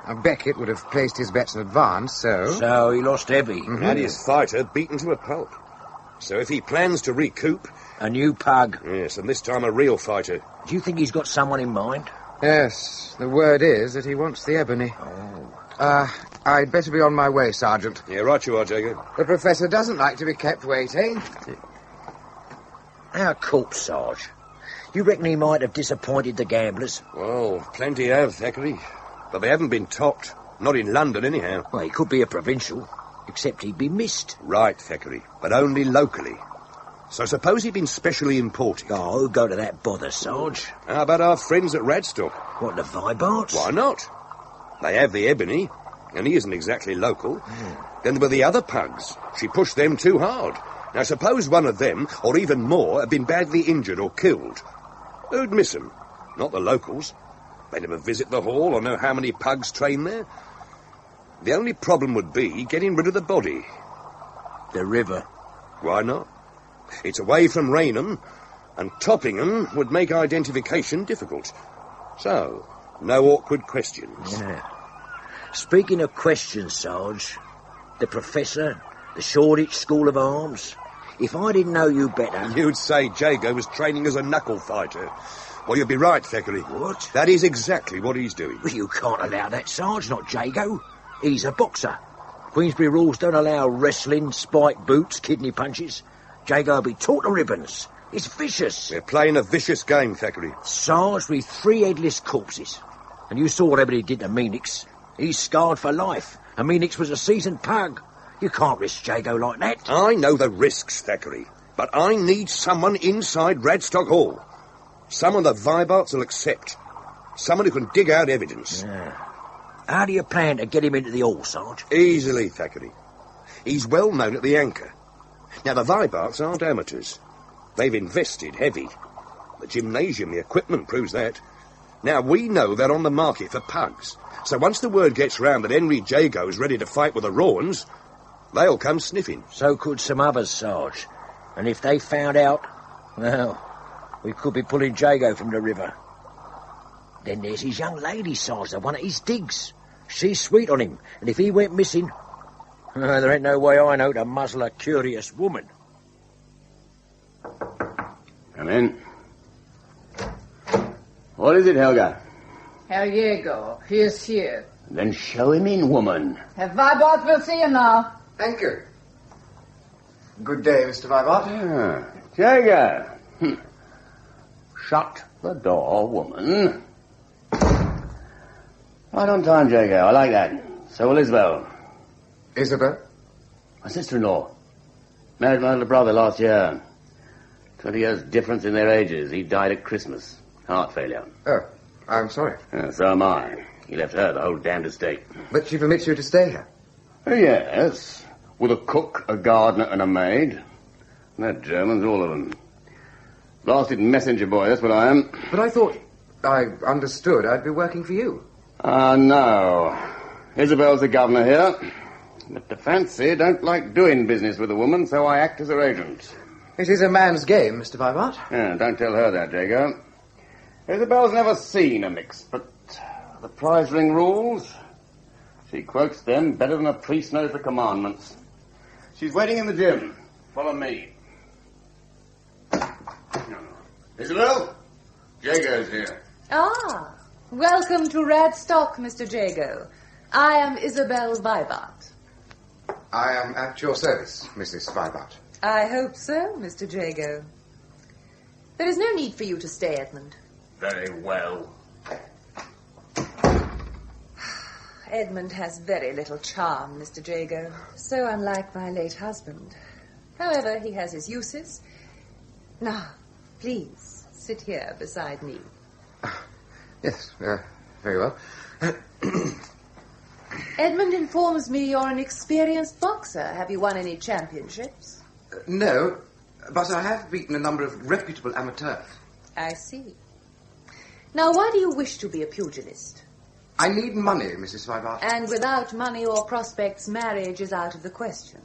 Now, Beckett would have placed his bets in advance, so... So he lost heavy. And his fighter beaten to a pulp. So if he plans to recoup... A new pug. Yes, and this time a real fighter. Do you think he's got someone in mind? Yes, the word is that he wants the ebony. Oh. I'd better be on my way, Sergeant. Yeah, right you are, Jago. The professor doesn't like to be kept waiting. Our corpse, Sarge. You reckon he might have disappointed the gamblers? Well, plenty have, Thackeray. But they haven't been topped. Not in London, anyhow. Well, he could be a provincial, except he'd be missed. Right, Thackeray, but only locally. So suppose he'd been specially imported. Oh, go to that bother, Sarge. How about our friends at Radstock? What, the Vibarts? Why not? They have the ebony, and he isn't exactly local. Then there were the other pugs. She pushed them too hard. Now, suppose one of them, or even more, had been badly injured or killed. Who'd miss 'em? Not the locals. They never visit the hall or know how many pugs train there. The only problem would be getting rid of the body. The river. Why not? It's away from Raynham, and topping 'em would make identification difficult. So, no awkward questions. Yeah. Speaking of questions, Sarge, the Professor, the Shoreditch School of Arms, if I didn't know you better... You'd say Jago was training as a knuckle fighter. Well, you'd be right, Thackeray. What? That is exactly what he's doing. Well, you can't allow that, Sarge, not Jago. He's a boxer. Queensberry rules don't allow wrestling, spike boots, kidney punches. Jago will be taught to ribbons. It's vicious. We're playing a vicious game, Thackeray. Sarge with 3 headless corpses. And you saw whatever he did to Meanix. He's scarred for life. And Meanix was a seasoned pug. You can't risk Jago like that. I know the risks, Thackeray. But I need someone inside Radstock Hall. Someone the Vibarts will accept. Someone who can dig out evidence. Yeah. How do you plan to get him into the hall, Sarge? Easily, Thackeray. He's well known at the Anchor. Now, the Vibarts aren't amateurs. They've invested heavy. The gymnasium, the equipment proves that. Now, we know they're on the market for pugs. So once the word gets round that Henry Jago's ready to fight with the Rawans, they'll come sniffing. So could some others, Sarge. And if they found out, well, we could be pulling Jago from the river. Then there's his young lady, Sarge, the one at his digs. She's sweet on him, and if he went missing, there ain't no way I know to muzzle a curious woman. Come in. What is it, Helga? Herr Jago, he is here. Then show him in, woman. Herr Vibart will see him now. Thank you. Good day, Mr. Vibart. Jago. Shut the door, woman. Right on time, Jago. I like that. So will Isabel. Isabel? My sister-in-law. Married my little brother last year. 20 years difference in their ages. He died at Christmas. Heart failure. Oh, I'm sorry. So am I. He left her the whole damned estate. But she permits you to stay here? Oh, yes. With a cook, a gardener, and a maid. They're Germans, all of them. Blasted messenger boy, that's what I am. But I thought... I understood I'd be working for you. No. Isabel's the governor here. But the fancy don't like doing business with a woman, so I act as her agent. It is a man's game, Mr. Vibart. Yeah, don't tell her that, Jago. Isabel's never seen a mix, but the prize ring rules, she quotes them better than a priest knows the commandments. She's waiting in the gym. Follow me. Isabel, Jago's here. Ah, welcome to Radstock, Mr. Jago. I am Isabel Vibart. I am at your service, Mrs. Vibart. I hope so, Mr. Jago. There is no need for you to stay, Edmund. Very well. Edmund has very little charm, Mr. Jago. So unlike my late husband. However, he has his uses. Now, please, sit here beside me. Yes, very well. Edmund informs me you're an experienced boxer. Have you won any championships? No, but I have beaten a number of reputable amateurs. I see. Now, why do you wish to be a pugilist? I need money, Mrs. Vibart. And without money or prospects, marriage is out of the question.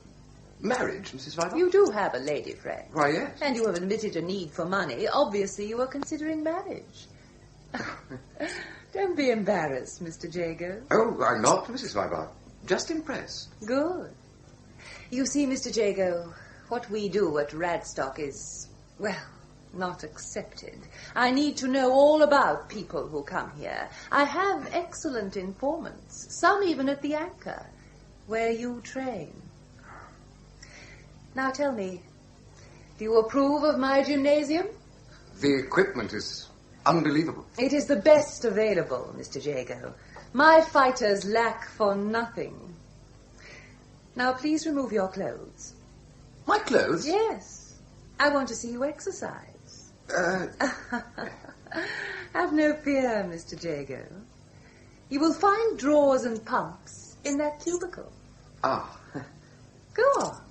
Marriage, Mrs. Vibart? You do have a lady friend. Why, yes. And you have admitted a need for money. Obviously, you are considering marriage. Don't be embarrassed, Mr. Jago. Oh, I'm not, Mrs. Vibart. Just impressed. Good. You see, Mr. Jago, what we do at Radstock is, well, not accepted. I need to know all about people who come here. I have excellent informants, some even at the Anchor, where you train. Now tell me, do you approve of my gymnasium? The equipment is unbelievable. It is the best available, Mr. Jago. My fighters lack for nothing. Now please remove your clothes. My clothes? Yes. I want to see you exercise. Have no fear, Mr. Jago. You will find drawers and pumps in that cubicle. Ah. Go on.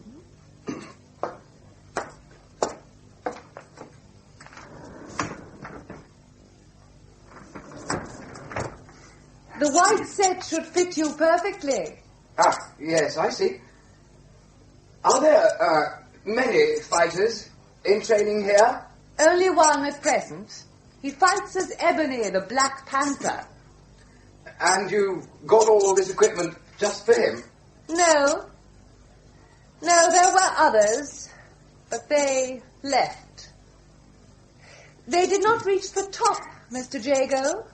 The white set should fit you perfectly. Ah, yes, I see. Are there, many fighters in training here? Only one at present. He fights as Ebony, the Black Panther. And you got all this equipment just for him? No. No, there were others, but they left. They did not reach the top, Mr. Jago,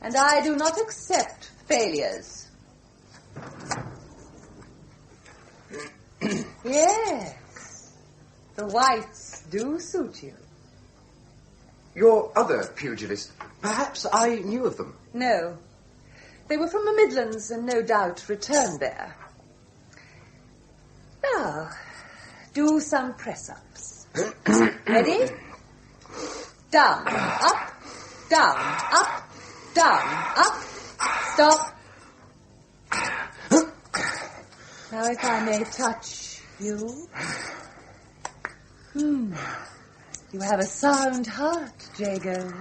and I do not accept failures. Yes, the whites do suit you. Your other pugilists, perhaps I knew of them. No, they were from the Midlands and no doubt returned there. Now, do some press-ups. Ready? Down, up, down, up, down, up. Stop. Now, if I may touch you. You have a sound heart, Jago.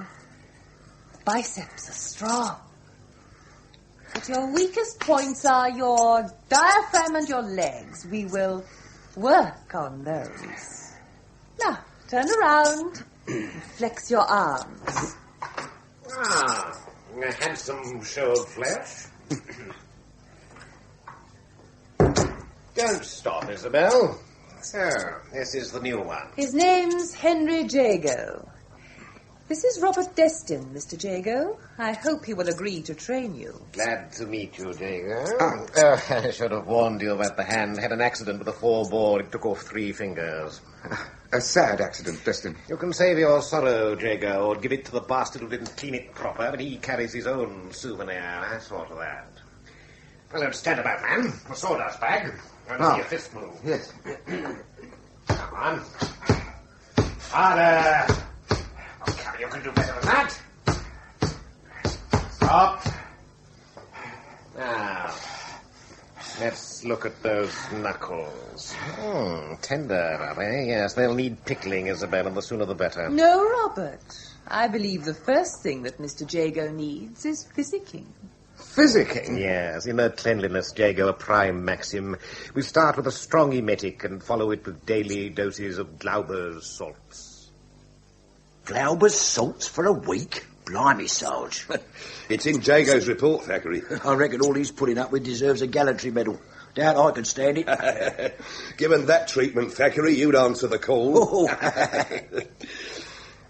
Biceps are strong. But your weakest points are your diaphragm and your legs. We will work on those. Now, turn around and flex your arms. Ah, a handsome show of flesh. Don't stop, Isabel. So, this is the new one. His name's Henry Jago. This is Robert Destin, Mr. Jago. I hope he will agree to train you. Glad to meet you, Jago. I should have warned you about the hand. Had an accident with a 4-ball. It took off 3 fingers. A sad accident, Destin. You can save your sorrow, Jago, or give it to the bastard who didn't clean it proper, but he carries his own souvenir. I saw to that. Well, don't stand about, man. A sawdust bag. I want to see your fist move. Yes. Come on. Harder. Oh, come, you can do better than that. Stop. Now, let's look at those knuckles. Tender, are they? Yes, they'll need pickling, Isabel, and the sooner the better. No, Robert. I believe the first thing that Mr. Jago needs is physicking. Physicking? Yes, inner cleanliness, Jago, a prime maxim. We start with a strong emetic and follow it with daily doses of Glauber's salts. Glauber's salts for a week? Blimey, Sarge. It's in Jago's report, Thackeray. I reckon all he's putting up with deserves a gallantry medal. Doubt I could stand it. Given that treatment, Thackeray, you'd answer the call.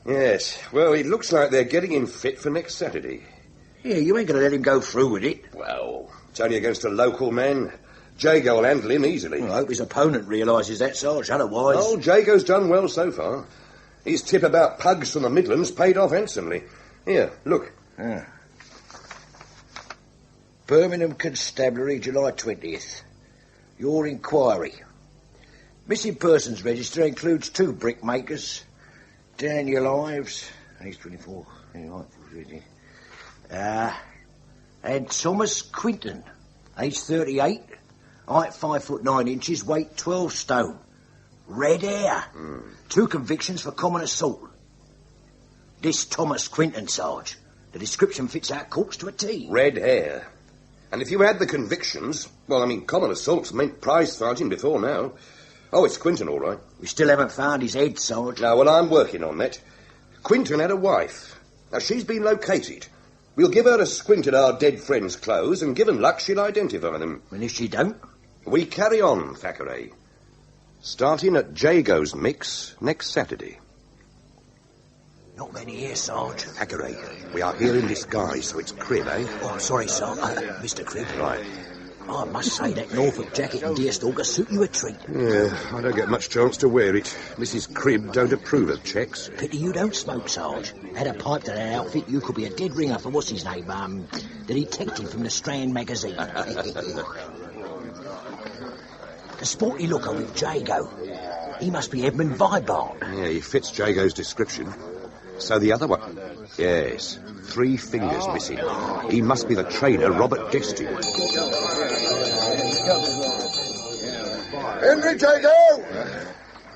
Yes, well, it looks like they're getting him fit for next Saturday. Yeah, you ain't going to let him go through with it. Well, it's only against a local man. Jago will handle him easily. Well, I hope his opponent realises that, Sarge, otherwise... Oh, Jago's done well so far. His tip about pugs from the Midlands paid off handsomely. Here, look. Birmingham Constabulary, July 20th. Your inquiry. Missing persons register includes 2 brickmakers. Daniel Ives, age 24. And Thomas Quinton, age 38. Height 5'9", weight 12 stone. Red hair. 2 convictions for common assault. This Thomas Quinton, Sarge. The description fits our corpse to a T. Red hair. And if you had the convictions, well, I mean, common assaults meant prize fighting before now. Oh, it's Quinton, all right. We still haven't found his head, Sarge. No, well, I'm working on that. Quinton had a wife. Now, she's been located. We'll give her a squint at our dead friend's clothes, and given luck, she'll identify them. And if she don't? We carry on, Thackeray. Starting at Jago's mix next Saturday. Not many here, Sarge. Thackeray, we are here in disguise, so it's Crib, eh? Oh, I'm sorry, Sarge. Mr. Crib. Right. I must say that Norfolk jacket and deerstalker suit you a treat. Yeah, I don't get much chance to wear it. Mrs. Cribb don't approve of checks. Pity you don't smoke, Sarge. Had a pipe to that outfit, you could be a dead ringer for what's his name, the detective from the Strand magazine. The sporty looker with Jago. He must be Edmund Vibart. Yeah, he fits Jago's description. So the other one? Yes, 3 fingers missing. He must be the trainer, Robert Destin. Henry Jago!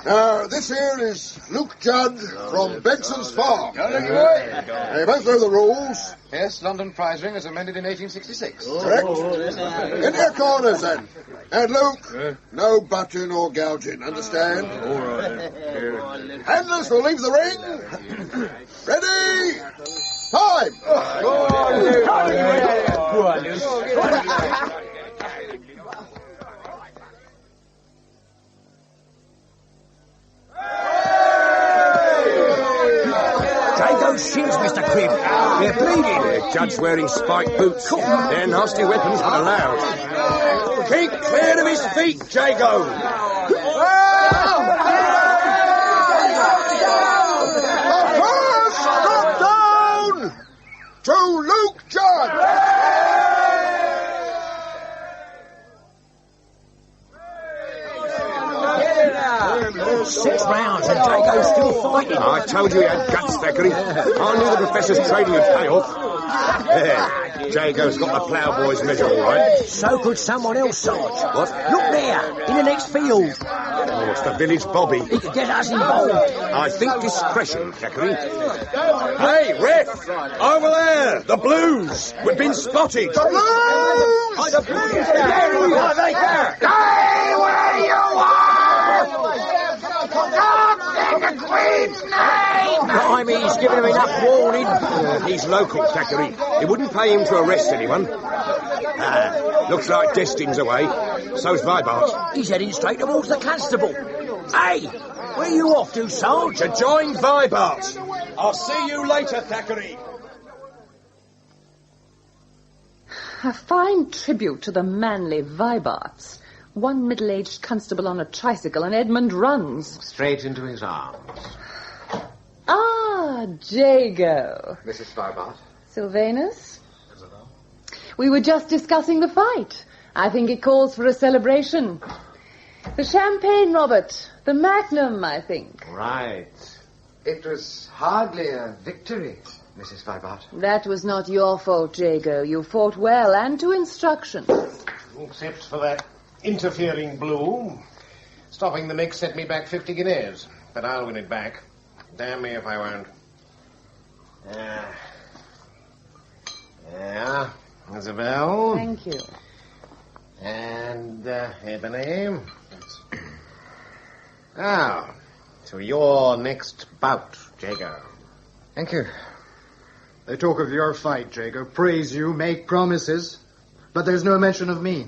Now, this here is Luke Judd from Benson's Farm. They both know the rules. Yes, London prize ring as amended in 1866. Correct. In your corners, then. And Luke, no butting or gouging, understand? All right. Handlers will leave the ring. Ready? Time! Jago's shins, Mr. Cribb. They're bleeding. Jud's wearing spiked boots. They're nasty weapons, but allowed. Keep clear of his feet, Jago. First, drop down to Luke Judd. 6 rounds and Jago's still fighting. I told you he had guts, Thackeray. I knew the professor's trading would pay off. There, Jago's got the ploughboy's measure all right. So could someone else, Sarge. What? Look there, in the next field. Oh, it's the village bobby. He could get us involved. I think discretion, Thackeray. Hey, ref! Over there! The Blues! We've been spotted! The Blues! Oh, the Blues! There we are! Stay where you are! Not in the Queen's name! He's given him enough warning. He's local, Thackeray. It wouldn't pay him to arrest anyone. Looks like Destin's away. So's Vibart. He's heading straight towards the constable. Hey, where are you off to, Sarge? To join Vibart. I'll see you later, Thackeray. A fine tribute to the manly Vibarts. One middle-aged constable on a tricycle and Edmund runs. Straight into his arms. Ah, Jago. Mrs. Vibart. Sylvanus? We were just discussing the fight. I think it calls for a celebration. The champagne, Robert. The magnum, I think. Right. It was hardly a victory, Mrs. Vibart. That was not your fault, Jago. You fought well and to instruction. Except for that interfering blue. Stopping the mix set me back 50 guineas. But I'll win it back. Damn me if I won't. Yeah. Isabel. Thank you. And, Ebony. Now, to your next bout, Jago. Thank you. They talk of your fight, Jago, praise you, make promises, but there's no mention of me.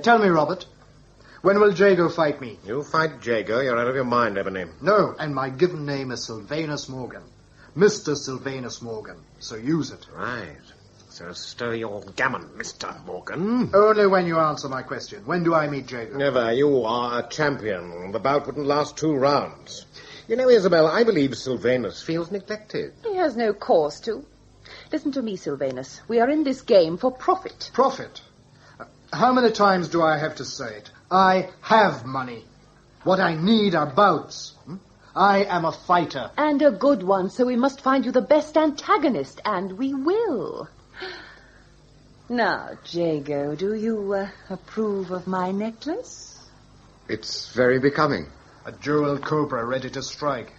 Tell me, Robert, when will Jago fight me? You fight Jago, you're out of your mind, Ebony. No, and my given name is Sylvanus Morgan. Mr. Sylvanus Morgan, so use it. Right. So stir your gammon, Mr. Morgan. Only when you answer my question. When do I meet Jago? Never. You are a champion. The bout wouldn't last 2 rounds. You know, Isabel, I believe Sylvanus feels neglected. He has no cause to. Listen to me, Sylvanus. We are in this game for profit. Profit? How many times do I have to say it? I have money. What I need are bouts. I am a fighter. And a good one, so we must find you the best antagonist, and we will. Now, Jago, do you approve of my necklace? It's very becoming. A jeweled cobra ready to strike.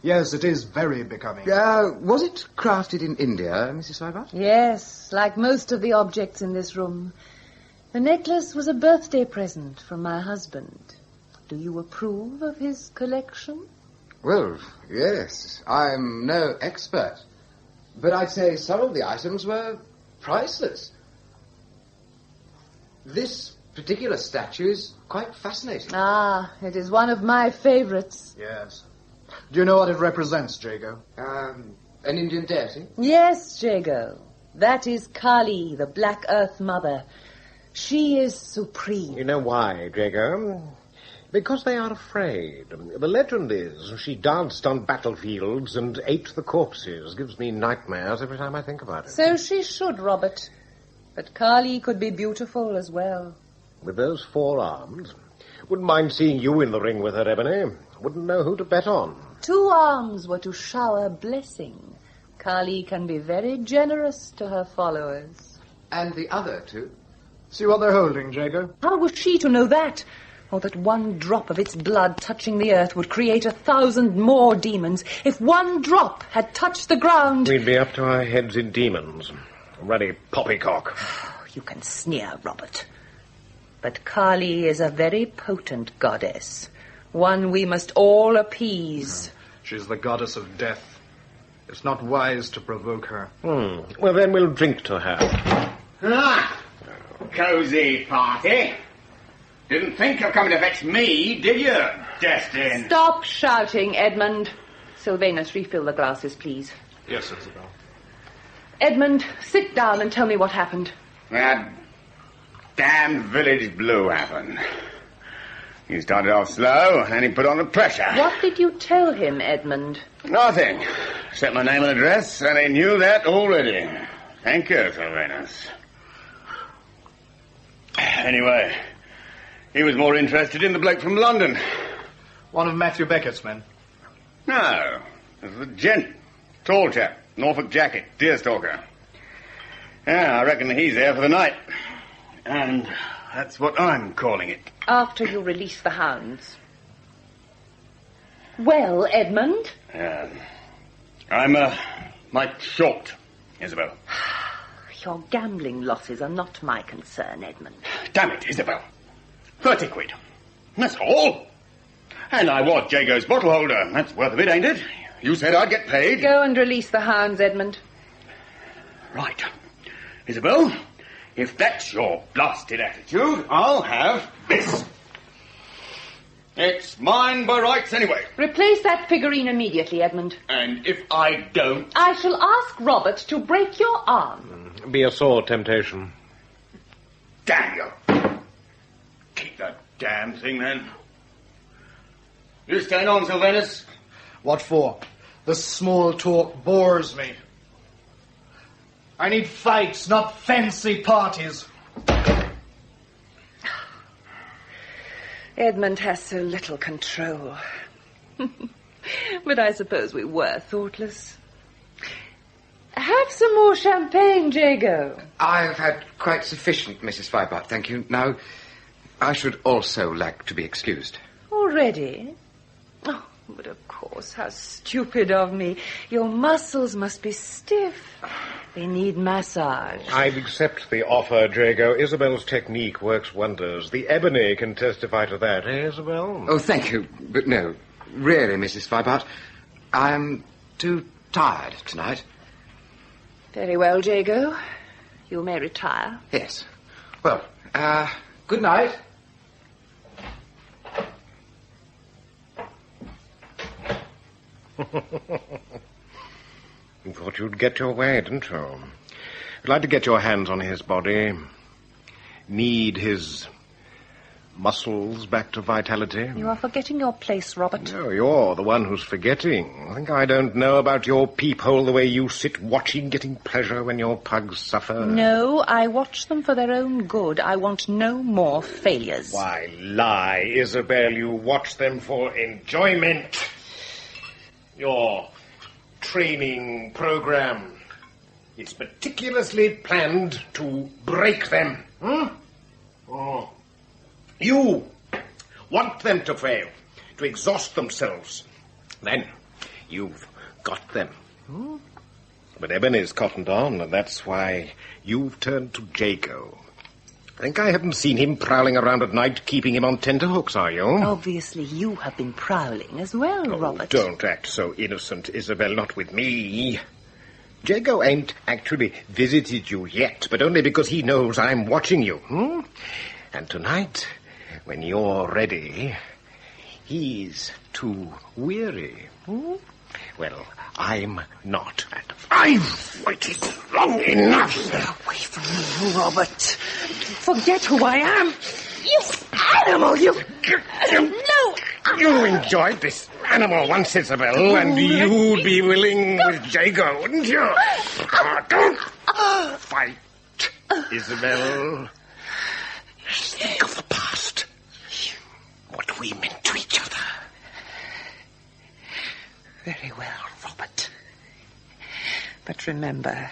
Yes, it is very becoming. Was it crafted in India, Mrs. Vibart? Yes, like most of the objects in this room. The necklace was a birthday present from my husband. Do you approve of his collection? Well, yes. I'm no expert. But I'd say some of the items were priceless. This particular statue is quite fascinating. Ah, it is one of my favorites. Yes. Do you know what it represents, Jago? An Indian deity? Yes, Jago. That is Kali, the Black Earth Mother. She is supreme. You know why, Jago? Because they are afraid. The legend is she danced on battlefields and ate the corpses. Gives me nightmares every time I think about it. So she should, Robert. But Kali could be beautiful as well. With those 4 arms. Wouldn't mind seeing you in the ring with her, Ebony. Wouldn't know who to bet on. 2 arms were to shower blessing. Kali can be very generous to her followers. And the other 2? See what they're holding, Jago. How was she to know that? or that one drop of its blood touching the earth would create 1,000 more demons. If one drop had touched the ground... We'd be up to our heads in demons. Ruddy poppycock. You can sneer, Robert. But Kali is a very potent goddess. One we must all appease. She's the goddess of death. It's not wise to provoke her. Well, then we'll drink to her. Ah, cosy party. Didn't think you're coming to fetch me, did you, Destin? Stop shouting, Edmund. Sylvanus, refill the glasses, please. Yes, Isabel. Edmund, sit down and tell me what happened. That damned village blue happened. He started off slow, and he put on the pressure. What did you tell him, Edmund? Nothing. Except my name and address, and he knew that already. Thank you, Sylvanus. Anyway, he was more interested in the bloke from London. One of Matthew Beckett's men? No, it was a gent. Tall chap, Norfolk jacket, deerstalker. Yeah, I reckon he's there for the night. And that's what I'm calling it. After you release the hounds. Well, Edmund? I'm Mike Short, Isabel. Your gambling losses are not my concern, Edmund. Damn it, Isabel. 30 quid. That's all. And I was Jago's bottle holder. That's worth of it, ain't it? You said I'd get paid. Go and release the hounds, Edmund. Right. Isabel, if that's your blasted attitude, I'll have this. It's mine by rights anyway. Replace that figurine immediately, Edmund. And if I don't... I shall ask Robert to break your arm. Be a sore temptation. Damn you. Keep that damn thing, then. You stand on, Sylvanus. What for? The small talk bores me. I need fights, not fancy parties. Edmund has so little control. But I suppose we were thoughtless. Have some more champagne, Jago. I've had quite sufficient, Mrs. Vibart, thank you. Now, I should also like to be excused. Already? Oh, but of course, how stupid of me. Your muscles must be stiff. They need massage. I'd accept the offer, Jago. Isabel's technique works wonders. The ebony can testify to that, eh, Isabel? Oh, thank you. But no, really, Mrs. Vibart, I'm too tired tonight. Very well, Jago. You may retire. Yes. Well, good night. You thought you'd get your way, didn't you? You'd like to get your hands on his body, knead his muscles back to vitality. You are forgetting your place, Robert. No, you're the one who's forgetting. I think I don't know about your peephole the way you sit watching, getting pleasure when your pugs suffer. No, I watch them for their own good. I want no more failures. Why lie, Isabel? You watch them for enjoyment. Your training program. It's meticulously planned to break them. Oh. You want them to fail, to exhaust themselves. Then you've got them. But Ebony's cottoned on, and that's why you've turned to Jago. I think I haven't seen him prowling around at night, keeping him on tenterhooks, are you? Obviously, you have been prowling as well, Robert. Don't act so innocent, Isabel, not with me. Jago ain't actually visited you yet, but only because he knows I'm watching you. And tonight, when you're ready, he's too weary. Well, I'm not. I've waited long enough. Get away from me, Robert. Forget who I am. You animal, you... No! You enjoyed this animal once, Isabel, and you'd be willing with Jago, wouldn't you? Don't fight, Isabel. Just think of the past. What we meant to each other. Very well, Robert. But remember,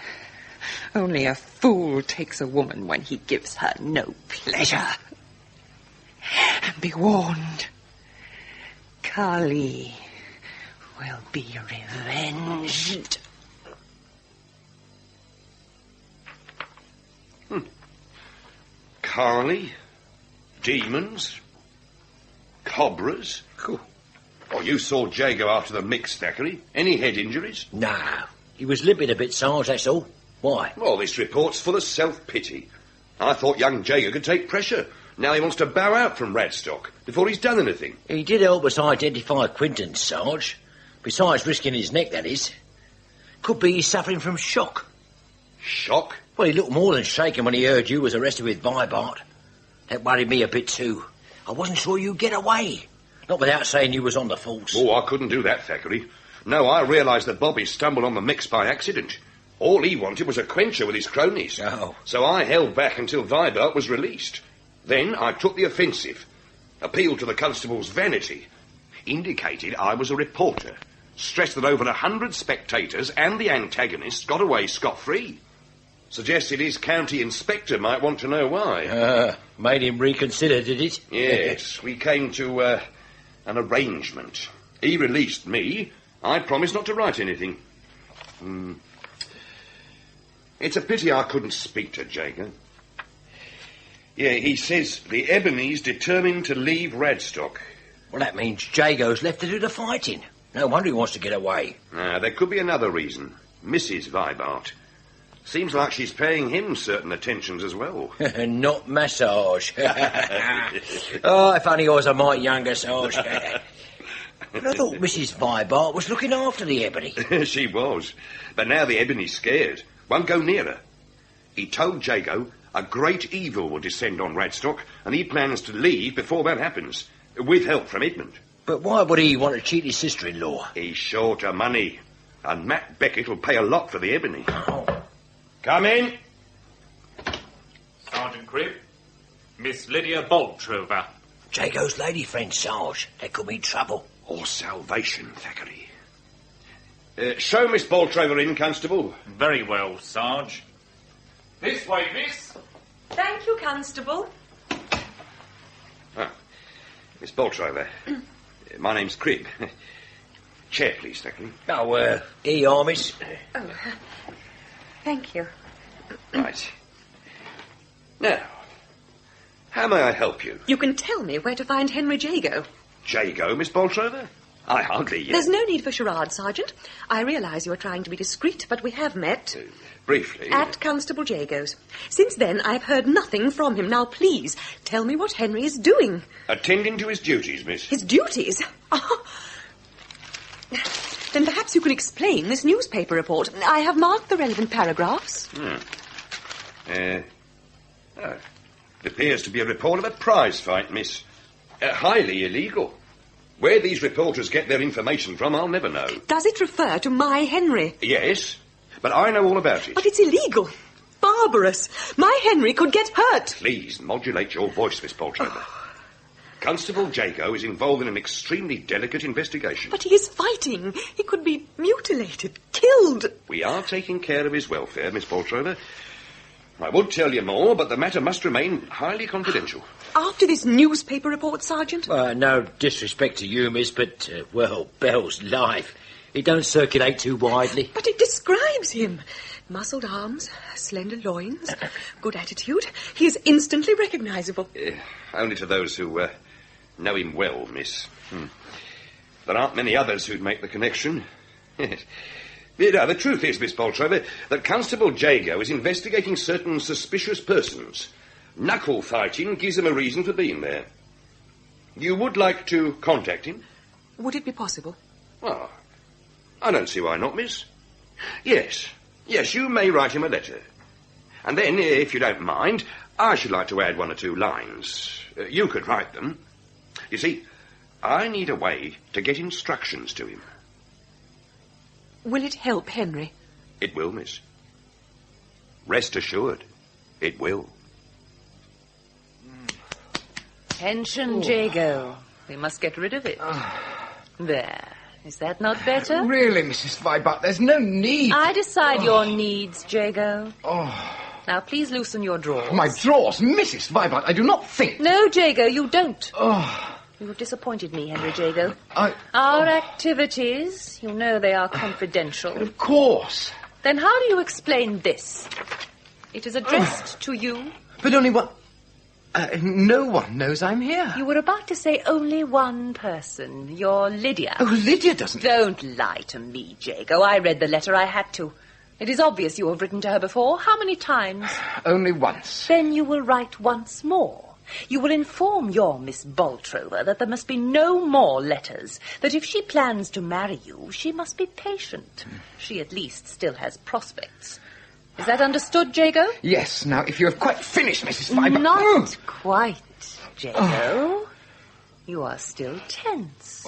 only a fool takes a woman when he gives her no pleasure. and be warned. Carly will be revenged. Carly? Demons? Cobras? Oh, you saw Jago after the mix, Thackeray. Any head injuries? Nah, he was limping a bit, Sarge, that's all. Why? Well, this report's full of self-pity. I thought young Jago could take pressure. Now he wants to bow out from Radstock before he's done anything. He did help us identify Quinton, Sarge. Besides risking his neck, that is. Could be he's suffering from shock. Shock? Well, he looked more than shaken when he heard you was arrested with Vibart. That worried me a bit too. I wasn't sure you'd get away. Not without saying you was on the force. Oh, I couldn't do that, Thackeray. No, I realised that Bobby stumbled on the mix by accident. All he wanted was a quencher with his cronies. Oh. So I held back until Vibart was released. Then I took the offensive. Appealed to the constable's vanity. Indicated I was a reporter. Stressed that over 100 spectators and the antagonist got away scot-free. Suggested his county inspector might want to know why. Made him reconsider, did it? Yes, we came to an arrangement. He released me. I promised not to write anything. It's a pity I couldn't speak to Jago. Yeah, he says the Ebony's determined to leave Radstock. Well, that means Jago's left to do the fighting. No wonder he wants to get away. There could be another reason. Mrs. Vibart. Seems like she's paying him certain attentions as well. Not massage. Oh, if only I was a mite younger, Sarge. But I thought Mrs. Vibart was looking after the Ebony. She was. But now the Ebony's scared. Won't go near her. He told Jago a great evil will descend on Radstock, and he plans to leave before that happens, with help from Edmund. But why would he want to cheat his sister-in-law? He's short of money, and Matt Beckett will pay a lot for the Ebony. Come in. Sergeant Cribb, Miss Lydia Boltrover. Jago's lady friend, Sarge. That could mean trouble. Or salvation, Thackeray. Show Miss Boltrover in, Constable. Very well, Sarge. This way, miss. Thank you, Constable. Miss Boltrover. My name's Cribb. Chair, please, Thackeray. Oh, here you are, miss. Oh, thank you. Right. Now, how may I help you? You can tell me where to find Henry Jago. Jago, Miss Boltrover? I hardly... There's no need for charade, Sergeant. I realise you are trying to be discreet, but we have met. Briefly. At Constable Jago's. Since then, I've heard nothing from him. Now, please, tell me what Henry is doing. Attending to his duties, miss. His duties? Oh. Then perhaps you can explain this newspaper report. I have marked the relevant paragraphs. It appears to be a report of a prize fight, miss. Highly illegal. Where these reporters get their information from, I'll never know. Does it refer to my Henry? Yes, but I know all about it. But it's illegal. Barbarous. My Henry could get hurt. Please modulate your voice, Miss Boltrover. Constable Jago is involved in an extremely delicate investigation. But he is fighting. He could be mutilated, killed. We are taking care of his welfare, Miss Boltrover. I would tell you more, but the matter must remain highly confidential. After this newspaper report, Sergeant? No disrespect to you, miss, but, Bell's life. It don't circulate too widely. But it describes him. Muscled arms, slender loins, good attitude. He is instantly recognisable. Only to those who know him well, miss. There aren't many others who'd make the connection. The truth is, Miss Boltrover, that Constable Jago is investigating certain suspicious persons. Knuckle fighting gives him a reason for being there. You would like to contact him? Would it be possible? Oh, I don't see why not, miss. Yes, you may write him a letter. And then, if you don't mind, I should like to add 1 or 2 lines. You could write them. You see, I need a way to get instructions to him. Will it help Henry? It will, miss. Rest assured, it will. Tension, Jago. We must get rid of it. There. Is that not better? Really, Mrs. Vibart, there's no need. I decide your needs, Jago. Now, please loosen your drawers. My drawers? Mrs. Vibart, I do not think... No, Jago, you don't. Oh... You have disappointed me, Henry Jago. Our activities, you know they are confidential. Of course. Then how do you explain this? It is addressed to you. But only one... no one knows I'm here. You were about to say only one person, your Lydia. Oh, Lydia doesn't... Don't lie to me, Jago. I read the letter. I had to. It is obvious you have written to her before. How many times? Only once. Then you will write once more. You will inform your Miss Boltrover that there must be no more letters, that if she plans to marry you, she must be patient. She at least still has prospects. Is that understood, Jago? Yes. Now, if you have quite finished, Mrs. Vibart... Not quite, Jago. You are still tense.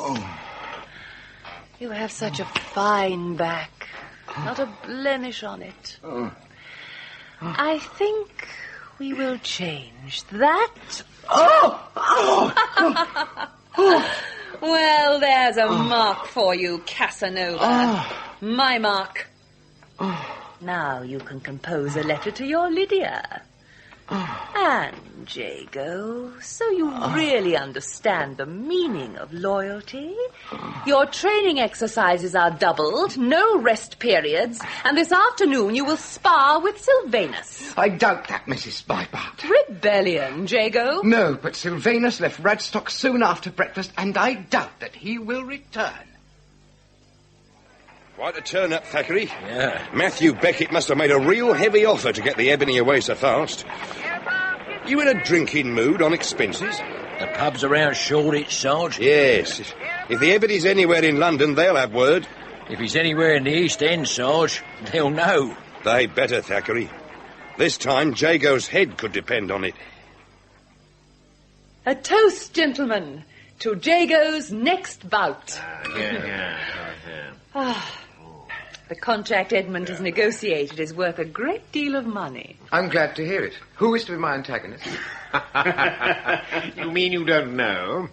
You have such a fine back. Not a blemish on it. I think we will change that. Well, there's a mark for you, Casanova. My mark. Now you can compose a letter to your Lydia. And, Jago, so you really understand the meaning of loyalty. Your training exercises are doubled, no rest periods, and this afternoon you will spar with Sylvanus. I doubt that, Mrs. Vibart. Rebellion, Jago. No, but Sylvanus left Radstock soon after breakfast, and I doubt that he will return. Quite a turn-up, Thackeray. Yeah. Matthew Beckett must have made a real heavy offer to get the ebony away so fast. You in a drinking mood on expenses? The pubs around Shoreditch, Sarge? Yes. If the ebony's anywhere in London, they'll have word. If he's anywhere in the East End, Sarge, they'll know. They better, Thackeray. This time, Jago's head could depend on it. A toast, gentlemen, to Jago's next bout. The contract Edmund has negotiated is worth a great deal of money. I'm glad to hear it. Who is to be my antagonist? You mean you don't know?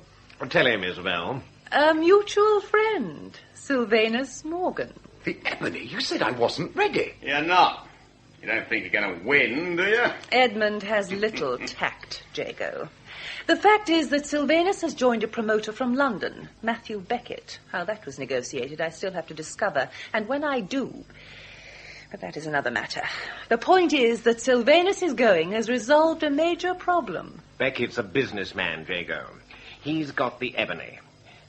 Tell him, Isabel. A mutual friend, Sylvanus Morgan. The ebony? You said I wasn't ready. You're not. You don't think you're going to win, do you? Edmund has little tact, Jago. The fact is that Sylvanus has joined a promoter from London, Matthew Beckett. How that was negotiated, I still have to discover. And when I do... But that is another matter. The point is that Sylvanus is going has resolved a major problem. Beckett's a businessman, Jago. He's got the ebony.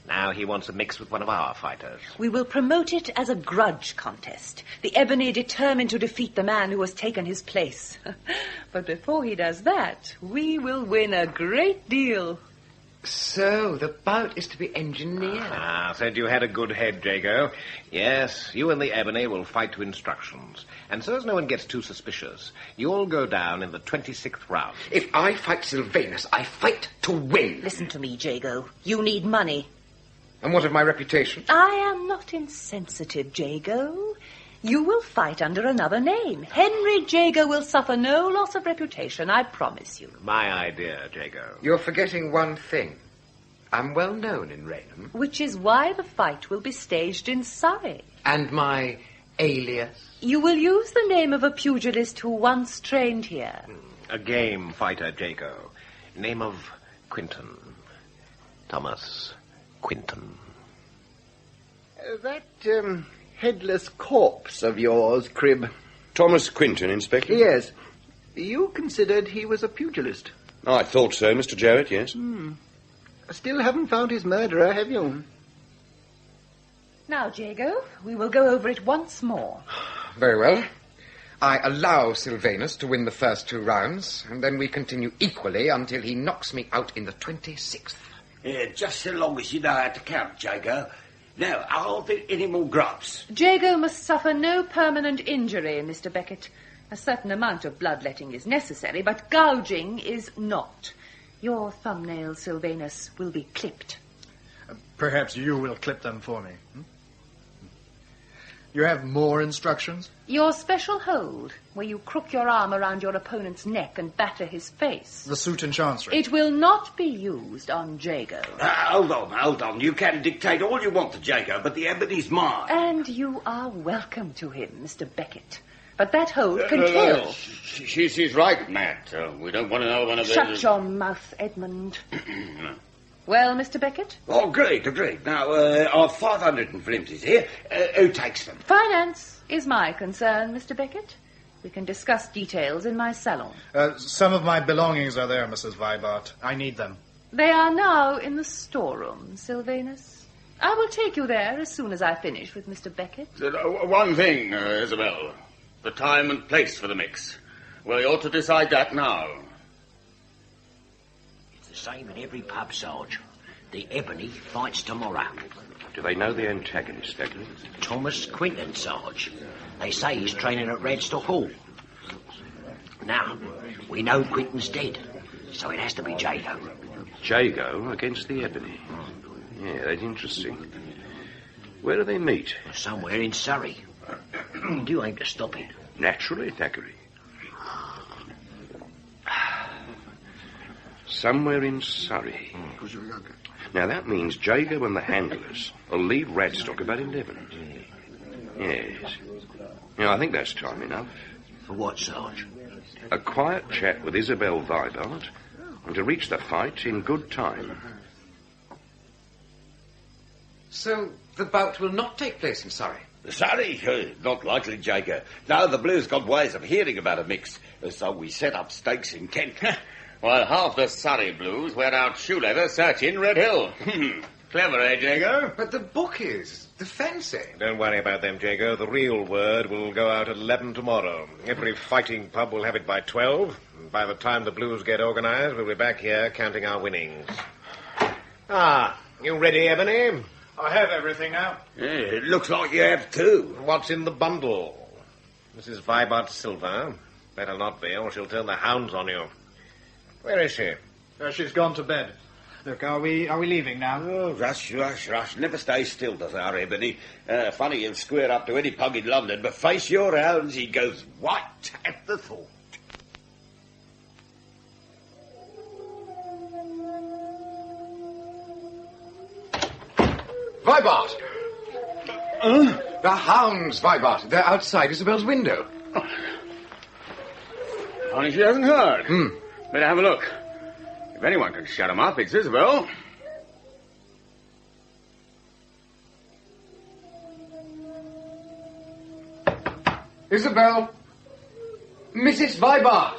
Now he wants to mix with one of our fighters. We will promote it as a grudge contest. The ebony determined to defeat the man who has taken his place. But before he does that, we will win a great deal. So, the bout is to be engineered. Said you had a good head, Jago. Yes, you and the ebony will fight to instructions. And so as no one gets too suspicious, you'll go down in the 26th round. If I fight Sylvanus, I fight to win. Listen to me, Jago. You need money. And what of my reputation? I am not insensitive, Jago. You will fight under another name. Henry Jago will suffer no loss of reputation, I promise you. My idea, Jago. You're forgetting one thing. I'm well known in Raynham. Which is why the fight will be staged in Surrey. And my alias? You will use the name of a pugilist who once trained here. A game fighter, Jago. Name of Quinton. Thomas Quinton. That headless corpse of yours, Crib. Thomas Quinton, Inspector? Yes. You considered he was a pugilist? I thought so, Mr. Jarrett, yes. Still haven't found his murderer, have you? Now, Jago, we will go over it once more. Very well. I allow Sylvanus to win the first 2 rounds, and then we continue equally until he knocks me out in the 26th. Just so long as you know how to count, Jago. Now, are there any more grubs? Jago must suffer no permanent injury, Mr. Beckett. A certain amount of bloodletting is necessary, but gouging is not. Your thumbnails, Sylvanus, will be clipped. Perhaps you will clip them for me. You have more instructions? Your special hold, where you crook your arm around your opponent's neck and batter his face. The suit in Chancery. It will not be used on Jago. Hold on. You can dictate all you want to Jago, but the ebony's mine. And you are welcome to him, Mr. Beckett. But that hold can kill. She's right, Matt. We don't want another one of those. Shut your mouth, Edmund. Well, Mr. Beckett? Oh, great. Now, our 500 and flimsies here. Who takes them? Finance is my concern, Mr. Beckett. We can discuss details in my salon. Some of my belongings are there, Mrs. Vibart. I need them. They are now in the storeroom, Sylvanus. I will take you there as soon as I finish with Mr. Beckett. One thing, Isabel. The time and place for the mix. We ought to decide that now. It's the same in every pub, Sarge. The Ebony fights tomorrow. Do they know the antagonist, Thackeray? Thomas Quinton, Sarge. They say he's training at Radstock Hall. Now, we know Quinton's dead, so it has to be Jago. Jago against the Ebony. Yeah, that's interesting. Where do they meet? Somewhere in Surrey. Do you aim to stop it? Naturally, Thackeray. Somewhere in Surrey. Now, that means Jago and the handlers will leave Radstock about 11. Yes. Yeah, I think that's time enough. For what, Sarge? A quiet chat with Isabel Vibart and to reach the fight in good time. So the bout will not take place in Surrey? Surrey? Not likely, Jago. Now the Blues got ways of hearing about a mix, so we set up stakes in Kent. While half the Surrey Blues went out shoe leather searching Red Hill. Clever, eh, Jago? But the bookies, the fencing. Don't worry about them, Jago. The real word will go out at 11 tomorrow. Every fighting pub will have it by 12. And by the time the Blues get organised, we'll be back here counting our winnings. You ready, Ebony? I have everything now. Yeah, it looks like you have too. What's in the bundle? Mrs. Vibart's silver. Better not be, or she'll turn the hounds on you. Where is she? She's gone to bed. Look, are we leaving now? Oh, rush. Never stay still, does our Ebony. Funny he'll square up to any pug in London, but face your hounds, he goes white at the thought. Vibart! The hounds, Vibart. They're outside Isabel's window. Funny she hasn't heard. Better have a look. If anyone can shut him up, it's Isabel. Isabel! Mrs. Vibart!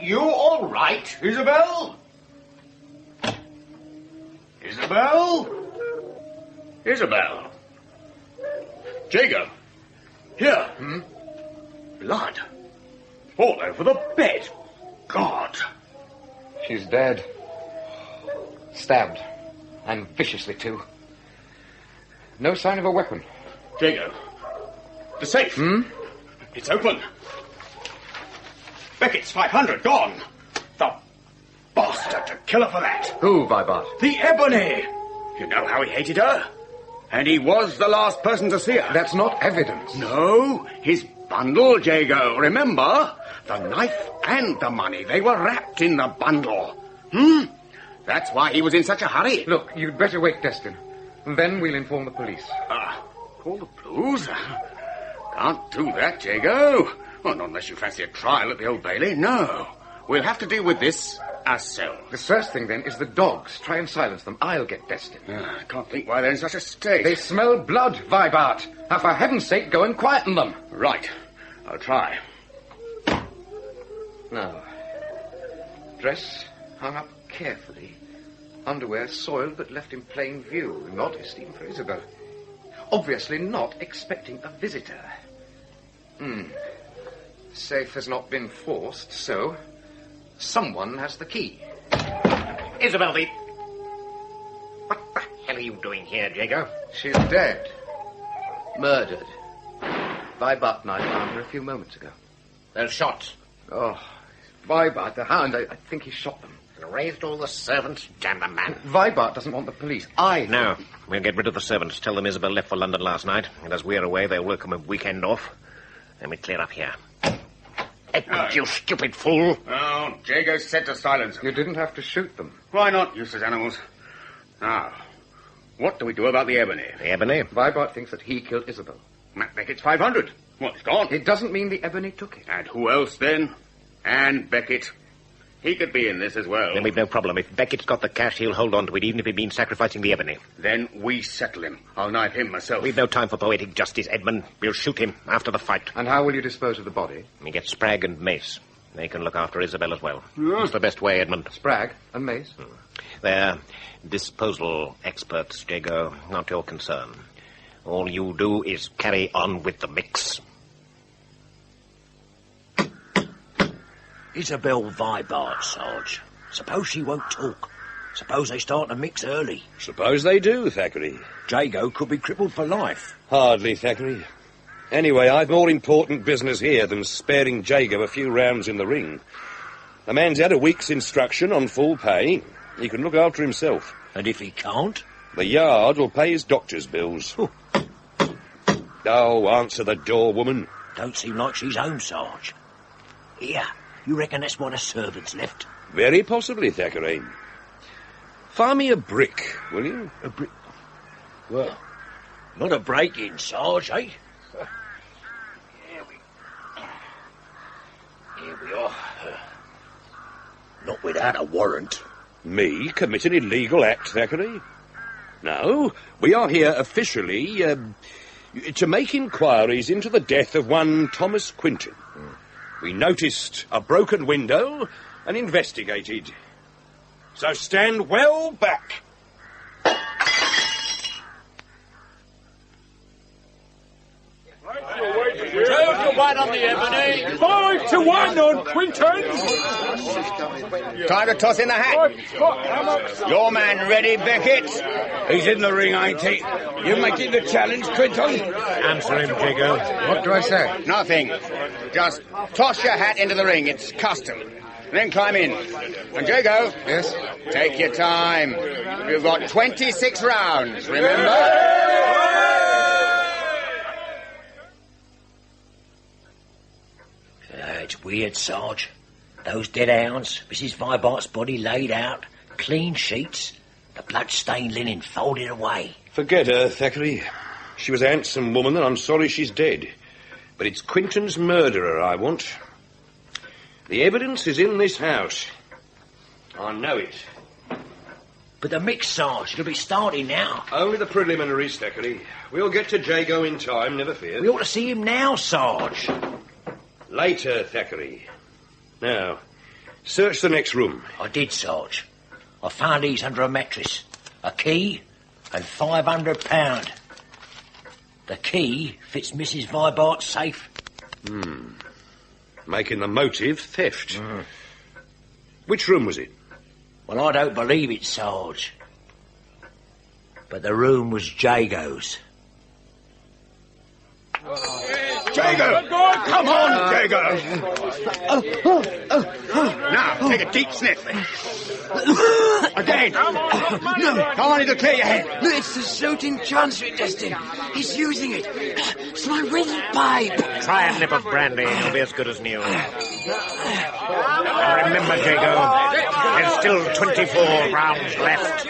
You all right, Isabel? Isabel? Jago. Here. Blood. All over the bed. God. She's dead. Stabbed. And viciously, too. No sign of a weapon. Jago. The safe. It's open. Beckett's 500 gone. The bastard to kill her for that. Who, Vibart? The Ebony. You know how he hated her? And he was the last person to see her. That's not evidence. No, his bundle, Jago. Remember? The knife and the money, they were wrapped in the bundle. That's why he was in such a hurry. Look, you'd better wait, Destin. Then we'll inform the police. Call the Blues? Can't do that, Jago. Well, not unless you fancy a trial at the Old Bailey. No. We'll have to deal with this ourselves. The first thing, then, is the dogs. Try and silence them. I'll get Destin. I can't think why they're in such a state. They smell blood, Vibart. Now, for heaven's sake, go and quieten them. Right. I'll try. Now, dress hung up carefully. Underwear soiled but left in plain view. Not esteem for Isabel. Obviously not expecting a visitor. Safe has not been forced, so someone has the key. Isabel, what the hell are you doing here, Jago? She's dead. Murdered. Vibart and I found her a few moments ago. Those shots. Oh, Vibart, the hound, I think he shot them. And raised all the servants, damn the man. Vibart doesn't want the police. No, we'll get rid of the servants. Tell them Isabel left for London last night. And as we're away, they'll welcome a weekend off. Then we clear up here. Edmund, you stupid fool. Oh, Jago said to silence. You didn't have to shoot them. Why not, useless animals? Now, what do we do about the Ebony? The Ebony? Vibart thinks that he killed Isabel. Matt Beckett's 500. What, it's gone? It doesn't mean the ebony took it. And who else, then? And Beckett. He could be in this as well. Then we've no problem. If Beckett's got the cash, he'll hold on to it, even if it means sacrificing the ebony. Then we settle him. I'll knife him myself. We've no time for poetic justice, Edmund. We'll shoot him after the fight. And how will you dispose of the body? We get Spragg and Mace. They can look after Isabel as well. What's the best way, Edmund? Spragg and Mace? They're disposal experts, Jago. Not your concern. All you do is carry on with the mix. Isabel Vibart, Sarge. Suppose she won't talk. Suppose they start to mix early. Suppose they do, Thackeray. Jago could be crippled for life. Hardly, Thackeray. Anyway, I've more important business here than sparing Jago a few rounds in the ring. The man's had a week's instruction on full pay. He can look after himself. And if he can't? The yard will pay his doctor's bills. Oh, answer the door, woman. Don't seem like she's home, Sarge. Here, you reckon that's why the servants left? Very possibly, Thackeray. Find me a brick, will you? A brick? Well, not a break-in, Sarge, eh? Here we are. Not without a warrant. Me commit an illegal act, Thackeray? No, we are here officially to make inquiries into the death of one Thomas Quinton. We noticed a broken window and investigated. So stand well back. 2-1 on the ebony. 5-1 on Quinton's. Time to toss in the hat. Your man ready, Beckett? He's in the ring, ain't he? You making the challenge, Quinton? Answer him, Jago. What do I say? Nothing. Just toss your hat into the ring. It's custom. Then climb in. And Jago. Yes? Take your time. You've got 26 rounds, remember? It's weird, Sarge. Those dead hounds, Mrs. Vibart's body laid out, clean sheets, the blood-stained linen folded away. Forget her, Thackeray. She was a handsome woman, and I'm sorry she's dead. But it's Quinton's murderer I want. The evidence is in this house. I know it. But the mix, Sarge, it'll be starting now. Only the preliminaries, Thackeray. We'll get to Jago in time, never fear. We ought to see him now, Sarge. Later, Thackeray. Now, search the next room. I did, Sarge. I found these under a mattress. A key and £500. The key fits Mrs. Vibart's safe. Making the motive theft. Which room was it? Well, I don't believe it, Sarge. But the room was Jago's. Jago! Come on, Jago! Now, take a deep sniff. Again. No, I wanted to clear your head. It's the shooting transfer testing. He's using it. It's my windpipe. Try a nip of brandy, it'll be as good as new. And remember, Jago, there's still 24 rounds left.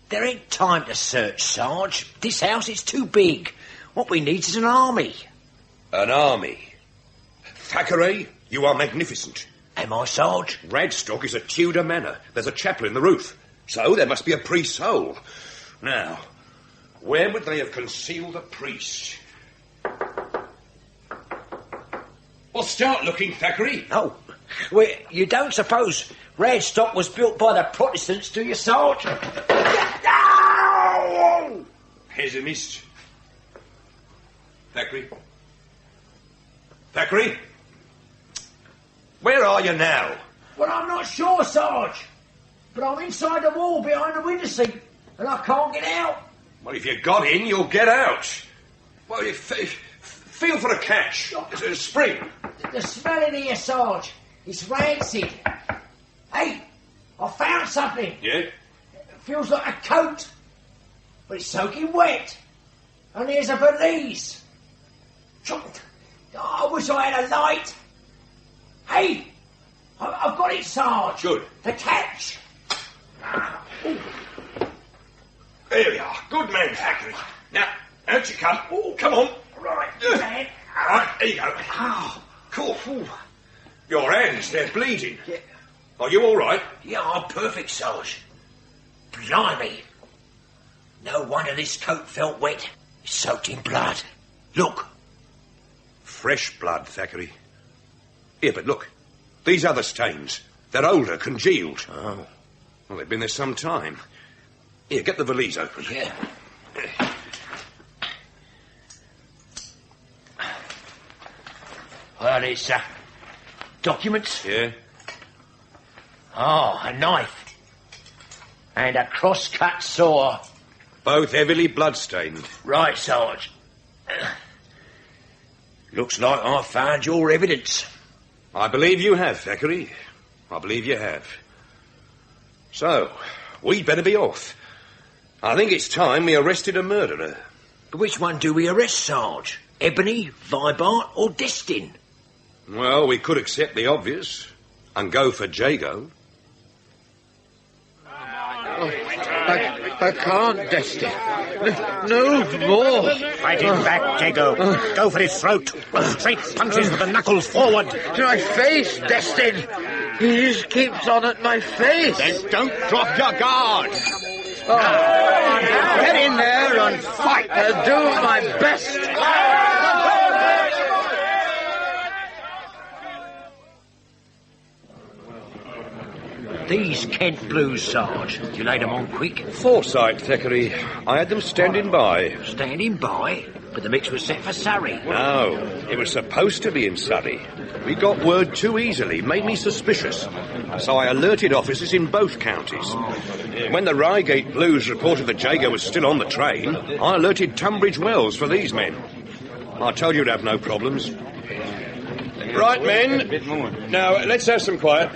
There ain't time to search, Sarge. This house is too big. What we need is an army. An army? Thackeray, you are magnificent. Am I, Sarge? Radstock is a Tudor manor. There's a chapel in the roof. So there must be a priest's hole. Now, where would they have concealed a priest? Well, start looking, Thackeray. No. Well, you don't suppose Radstock was built by the Protestants, do you, Sarge? Pessimist. Thackeray? Thackeray? Where are you now? Well, I'm not sure, Sarge. But I'm inside the wall behind the window seat, and I can't get out. Well, if you got in, you'll get out. Well, you feel for a catch. A spring. The smell in here, Sarge. It's rancid. Hey, I found something. Yeah? It feels like a coat, but it's soaking wet. And there's a valise. I wish I had a light. Hey, I've got it, Sarge. Good. The catch. There we are. Good man, Thackeray. Now, Out you come. Oh, come on. Right. Right, there you go. Cool. Your hands, they're bleeding. Yeah. Are you all right? Yeah, I'm perfect, Sarge. Blimey. No wonder this coat felt wet. It's soaked in blood. Look. Fresh blood, Thackeray. Here, but look. These other stains. They're older, congealed. Oh. Well, they've been there some time. Here, get the valise open. Yeah. Well, it's, documents? Yeah. Oh, a knife. And a cross-cut saw. Both heavily blood-stained. Right, Sarge. Looks like I found your evidence. I believe you have, Thackeray. I believe you have. So, we'd better be off. I think it's time we arrested a murderer. But which one do we arrest, Sarge? Ebony, Vibart, or Destin? Well, we could accept the obvious and go for Jago. I can't, Destin. No more. Fight him back, Jago. Go for his throat. Straight punches with the knuckles forward. To my face, Destin. He just keeps on at my face. Then don't drop your guard. Get in there and fight. I'll do my best. These Kent Blues, Sarge. You laid them on quick. Foresight, Thackeray. I had them standing by. Standing by? But the mix was set for Surrey. No, it was supposed to be in Surrey. We got word too easily, made me suspicious. So I alerted officers in both counties. When the Reigate Blues reported that Jago was still on the train, I alerted Tunbridge Wells for these men. I told you to have no problems. Right, men. Now, let's have some quiet.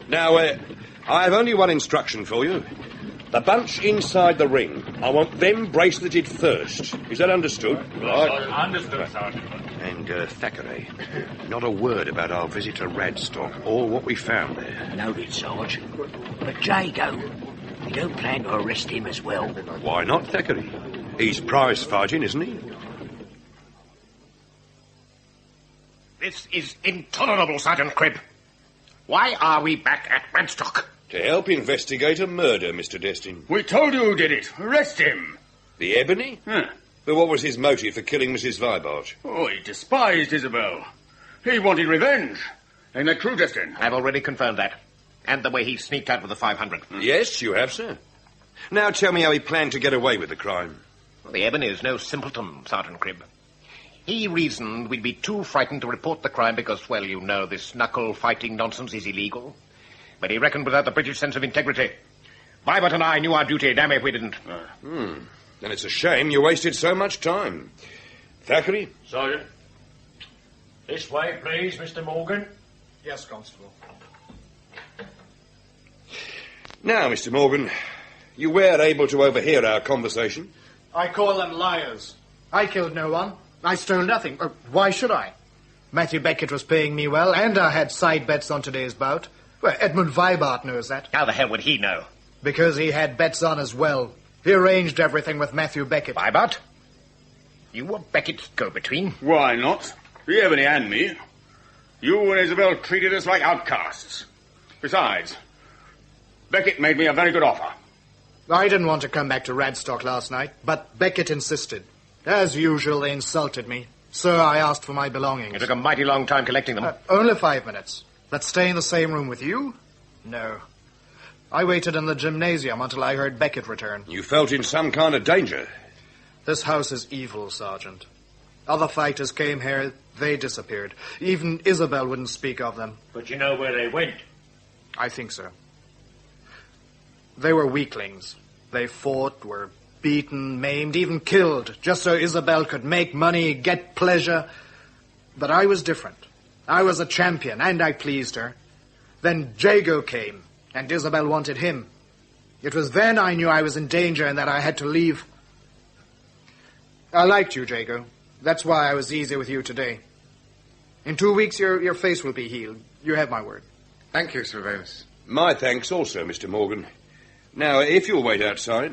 Now, I have only one instruction for you. The bunch inside the ring, I want them braceleted first. Is that understood? Right. Understood, Sergeant. And, Thackeray, not a word about our visit to Radstock or what we found there. Noted, Sarge. But Jago, you don't plan to arrest him as well? Why not, Thackeray? He's prize fighting, isn't he? This is intolerable, Sergeant Cribb. Why are we back at Radstock? To help investigate a murder, Mr. Destin. We told you who did it. Arrest him. The Ebony? Huh. But what was his motive for killing Mrs. Vibart? Oh, he despised Isabel. He wanted revenge. Ain't that true, Destin? I've already confirmed that. And the way he sneaked out with the 500. Yes, you have, sir. Now tell me how he planned to get away with the crime. Well, the Ebony is no simpleton, Sergeant Cribb. He reasoned we'd be too frightened to report the crime because, well, you know, this knuckle-fighting nonsense is illegal. But he reckoned without the British sense of integrity. Vibart and I knew our duty. Damn if we didn't. Then it's a shame you wasted so much time. Thackeray? Sergeant. This way, please, Mr. Morgan. Yes, Constable. Now, Mr. Morgan, you were able to overhear our conversation. I call them liars. I killed no one. I stole nothing. Why should I? Matthew Beckett was paying me well, and I had side bets on today's bout. Well, Edmund Vibart knows that. How the hell would he know? Because he had bets on as well. He arranged everything with Matthew Beckett. Vibart? You were Beckett's go-between? Why not? The Ebony and me. You and Isabel treated us like outcasts. Besides, Beckett made me a very good offer. I didn't want to come back to Radstock last night, but Beckett insisted. As usual, they insulted me. So I asked for my belongings. It took a mighty long time collecting them. Only 5 minutes. But stay in the same room with you? No. I waited in the gymnasium until I heard Beckett return. You felt in some kind of danger. This house is evil, Sergeant. Other fighters came here, they disappeared. Even Isabel wouldn't speak of them. But you know where they went? I think so. They were weaklings. They fought, were beaten, maimed, even killed, just so Isabel could make money, get pleasure. But I was different. I was a champion, and I pleased her. Then Jago came, and Isabel wanted him. It was then I knew I was in danger and that I had to leave. I liked you, Jago. That's why I was easy with you today. In 2 weeks, your face will be healed. You have my word. Thank you, Sylvanus. My thanks also, Mr. Morgan. Now, if you'll wait outside...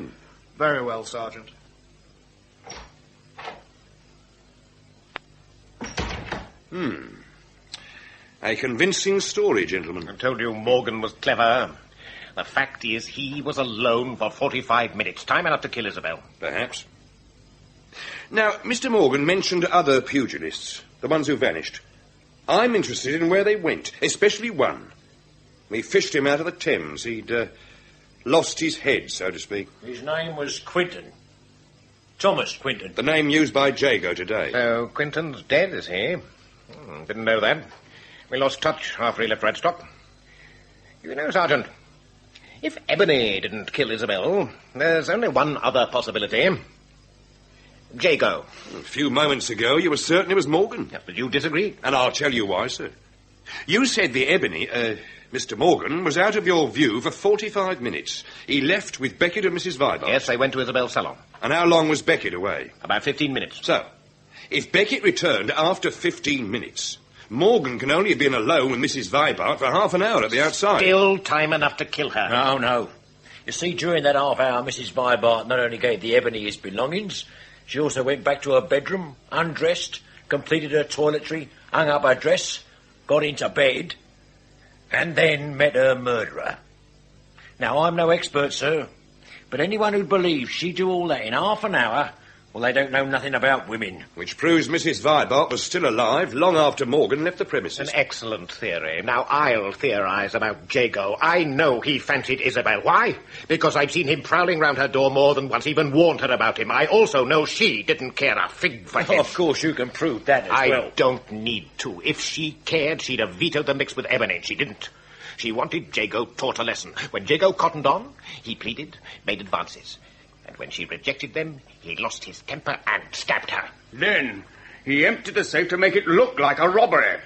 Very well, Sergeant. A convincing story, gentlemen. I told you Morgan was clever. The fact is, he was alone for 45 minutes. Time enough to kill Isabel. Perhaps. Now, Mr. Morgan mentioned other pugilists, the ones who vanished. I'm interested in where they went, especially one. We fished him out of the Thames. He'd lost his head, so to speak. His name was Quinton. Thomas Quinton. The name used by Jago today. So Quinton's dead, is he? Didn't know that. We lost touch after he left Radstock. You know, Sergeant, if Ebony didn't kill Isabel, there's only one other possibility. Jago. A few moments ago, you were certain it was Morgan. Yeah, but you disagree. And I'll tell you why, sir. You said the Ebony, Mr. Morgan, was out of your view for 45 minutes. He left with Beckett and Mrs. Vibart. Yes, they went to Isabel's salon. And how long was Beckett away? About 15 minutes. So, if Beckett returned after 15 minutes, Morgan can only have been alone with Mrs. Vibart for half an hour at the outside. Still time enough to kill her. No. You see, during that half hour, Mrs. Vibart not only gave the Ebony his belongings, she also went back to her bedroom, undressed, completed her toiletry, hung up her dress, got into bed, and then met her murderer. Now, I'm no expert, sir, but anyone who believes she'd do all that in half an hour, well, they don't know nothing about women. Which proves Mrs. Vibart was still alive long after Morgan left the premises. An excellent theory. Now, I'll theorize about Jago. I know he fancied Isabel. Why? Because I've seen him prowling round her door more than once, even warned her about him. I also know she didn't care a fig for him. Of course, you can prove that as well. I don't need to. If she cared, she'd have vetoed the mix with Ebony. She didn't. She wanted Jago taught a lesson. When Jago cottoned on, he pleaded, made advances. And when she rejected them, he lost his temper and stabbed her. Then he emptied the safe to make it look like a robbery.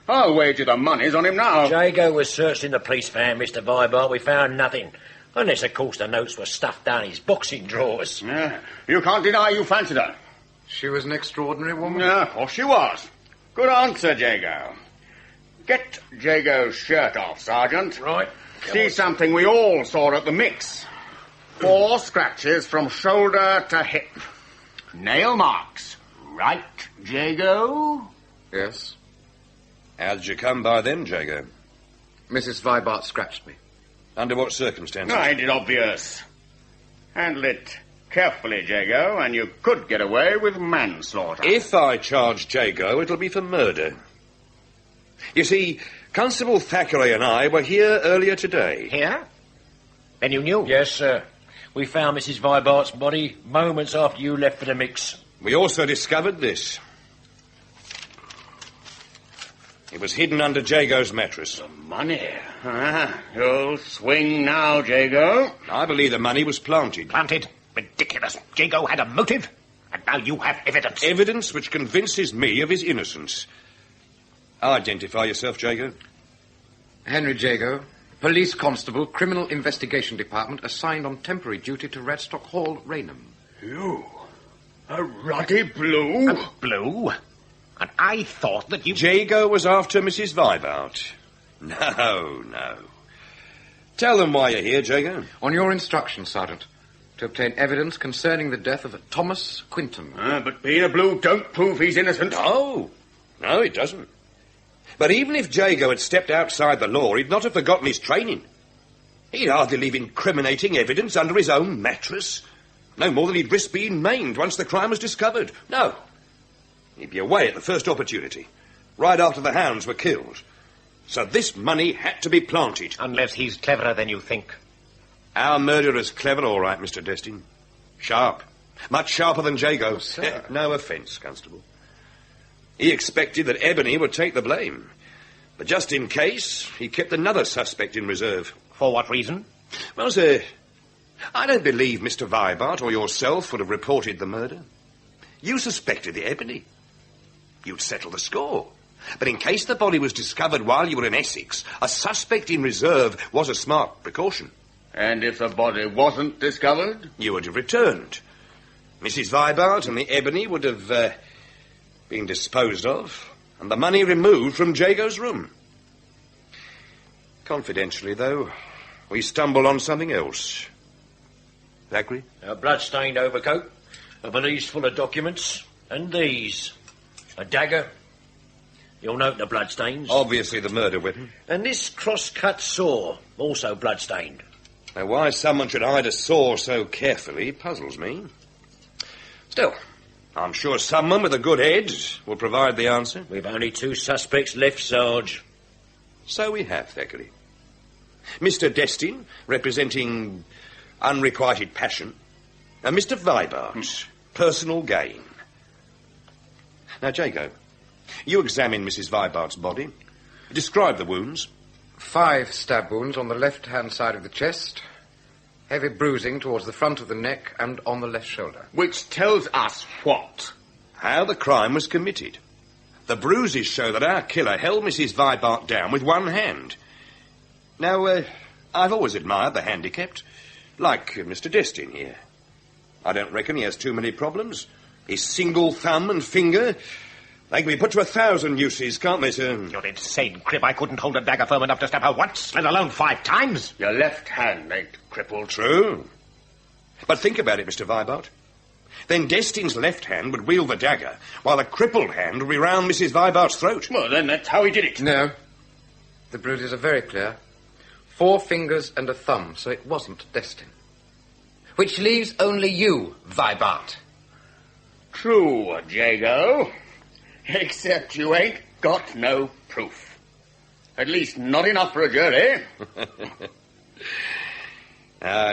I'll wager the money's on him now. Jago was searched in the police van, Mr. Vibart. We found nothing. Unless, of course, the notes were stuffed down his boxing drawers. Yeah, you can't deny you fancied her. She was an extraordinary woman. Yeah, of course she was. Good answer, Jago. Get Jago's shirt off, Sergeant. Right. See something we all saw at the mix. 4 scratches from shoulder to hip. Nail marks. Right, Jago? Yes. How did you come by them, Jago? Mrs. Vibart scratched me. Under what circumstances? I did obvious. Handle it carefully, Jago, and you could get away with manslaughter. If I charge Jago, it'll be for murder. You see, Constable Thackeray and I were here earlier today. Here? Then you knew? Yes, sir. We found Mrs. Vibart's body moments after you left for the mix. We also discovered this. It was hidden under Jago's mattress. The money. You'll swing now, Jago. I believe the money was planted. Planted? Ridiculous. Jago had a motive, and now you have evidence. Evidence which convinces me of his innocence. Identify yourself, Jago. Henry Jago, Police Constable, Criminal Investigation Department, assigned on temporary duty to Radstock Hall, Raynham. You? A ruddy blue? A blue? And I thought that you... Jago was after Mrs. Vibart. No. Tell them why you're here, Jago. On your instructions, Sergeant, to obtain evidence concerning the death of Thomas Quinton. But being a blue don't prove he's innocent. No, it doesn't. But even if Jago had stepped outside the law, he'd not have forgotten his training. He'd hardly leave incriminating evidence under his own mattress. No more than he'd risk being maimed once the crime was discovered. No. He'd be away at the first opportunity, right after the hounds were killed. So this money had to be planted. Unless he's cleverer than you think. Our murderer's clever, all right, Mr. Destin. Sharp. Much sharper than Jago. Sir. No offence, Constable. He expected that Ebony would take the blame. But just in case, he kept another suspect in reserve. For what reason? Well, sir, I don't believe Mr. Vibart or yourself would have reported the murder. You suspected the Ebony. You'd settle the score. But in case the body was discovered while you were in Essex, a suspect in reserve was a smart precaution. And if the body wasn't discovered? You would have returned. Mrs. Vibart and the Ebony would have been disposed of, and the money removed from Jago's room. Confidentially, though, we stumbled on something else. Zachary? A blood-stained overcoat, a valise full of documents, and these. A dagger, You'll note the bloodstains. Obviously the murder weapon. And this cross-cut saw, also bloodstained. Now, why someone should hide a saw so carefully puzzles me. Still, I'm sure someone with a good head will provide the answer. We've only 2 suspects left, Sarge. So we have, Thackeray. Mr. Destin, representing unrequited passion, and Mr. Vibart, personal gain. Now, Jago, you examine Mrs. Vibart's body. Describe the wounds. 5 stab wounds on the left-hand side of the chest. Heavy bruising towards the front of the neck and on the left shoulder. Which tells us what? How the crime was committed. The bruises show that our killer held Mrs. Vibart down with one hand. Now, I've always admired the handicapped, like Mr. Destin here. I don't reckon he has too many problems. His single thumb and finger, they can be put to 1,000 uses, can't they, sir? You're insane, Crib. I couldn't hold a dagger firm enough to stab her once, let alone 5 times. Your left hand ain't crippled. True. But think about it, Mr. Vibart. Then Destin's left hand would wield the dagger, while the crippled hand would be round Mrs. Vibart's throat. Well, then that's how he did it. No. The bruises are very clear. 4 fingers and a thumb, so it wasn't Destin. Which leaves only you, Vibart. True, Jago. Except you ain't got no proof. At least not enough for a jury.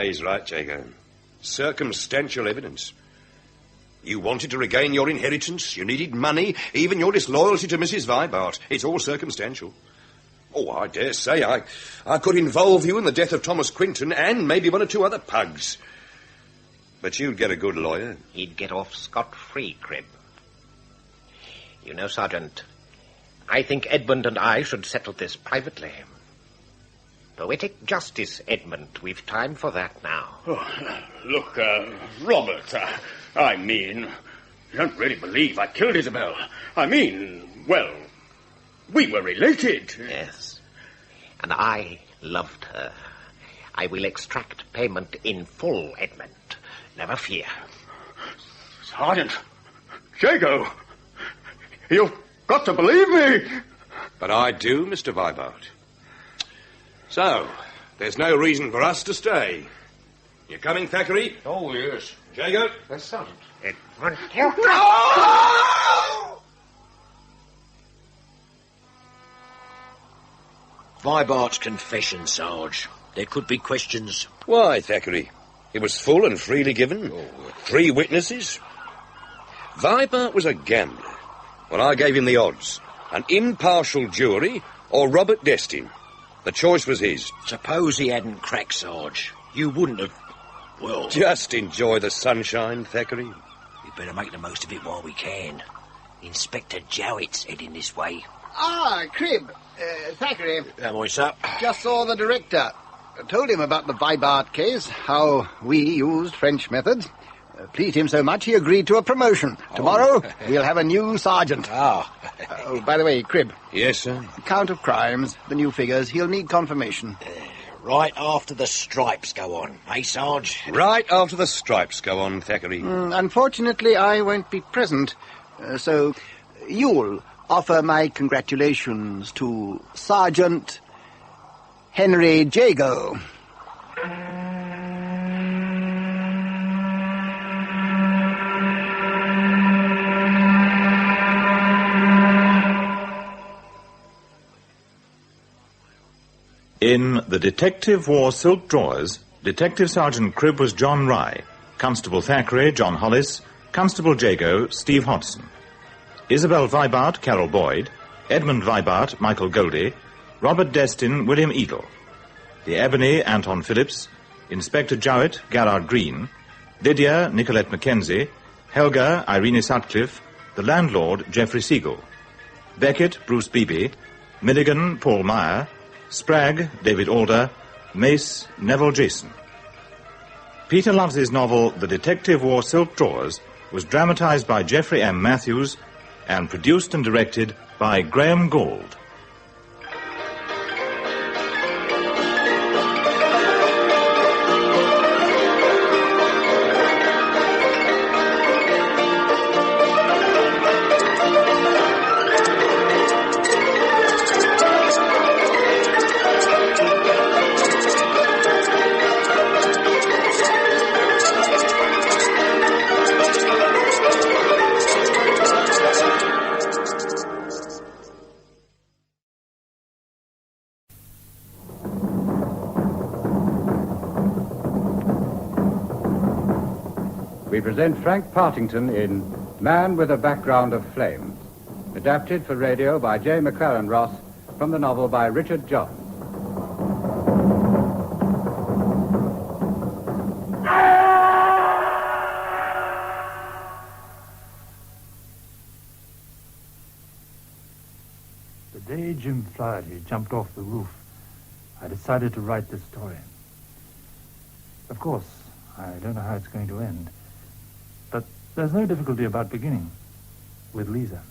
He's right, Jago. Circumstantial evidence. You wanted to regain your inheritance, you needed money, even your disloyalty to Mrs. Vibart. It's all circumstantial. Oh, I dare say I could involve you in the death of Thomas Quinton and maybe 1 or 2 other pugs. But you'd get a good lawyer. He'd get off scot-free, Crib. You know, Sergeant, I think Edmund and I should settle this privately. Poetic justice, Edmund. We've time for that now. Oh, look, Robert, I mean, you don't really believe I killed Isabel. I mean, well, we were related. Yes. And I loved her. I will extract payment in full, Edmund. Never fear. Sergeant, Jago, you've got to believe me. But I do, Mr. Vibart. So, there's no reason for us to stay. You coming, Thackeray? Oh, yes. Jago? Yes, Sergeant. Edmund, Vibart's confession, Sarge. There could be questions. Why, Thackeray? It was full and freely given. 3 witnesses. Vibart was a gambler. When I gave him the odds, an impartial jury or Robert Destin. The choice was his. Suppose he hadn't cracked, Sarge. You wouldn't have... Well... Just enjoy the sunshine, Thackeray. We better make the most of it while we can. Inspector Jowett's heading this way. Ah, Crib. Thackeray. What's up? Just saw the director. Told him about the Vibart case, how we used French methods. Pleased him so much he agreed to a promotion. Tomorrow, we'll have a new sergeant. Oh, by the way, Crib. Yes, sir? Count of crimes, the new figures. He'll need confirmation. Right after the stripes go on, eh, Sarge? Right after the stripes go on, Thackeray. Unfortunately, I won't be present. So, you'll offer my congratulations to Sergeant Henry Jago. In The Detective Wore Silk Drawers, Detective Sergeant Crib was John Rye, Constable Thackeray, John Hollis, Constable Jago, Steve Hodson. Isabel Vibart, Carol Boyd, Edmund Vibart, Michael Goldie, Robert Destin, William Edel. The Ebony, Anton Phillips, Inspector Jowett, Garrard Green, Lydia, Nicolette Mackenzie, Helga, Irene Sutcliffe, the landlord, Geoffrey Siegel, Beckett, Bruce Beebe, Milligan, Paul Meyer, Spragg, David Alder, Mace, Neville Jason. Peter Loves's novel, The Detective Wore Silk Drawers, was dramatized by Geoffrey M. Matthews and produced and directed by Graham Gould. we present Frank Partington in Man with a Background of Flames, adapted for radio by J. McLaren Ross from the novel by Richard John. The day Jim Flaherty jumped off the roof, I decided to write this story. Of course, I don't know how it's going to end, but there's no difficulty about beginning with Lisa.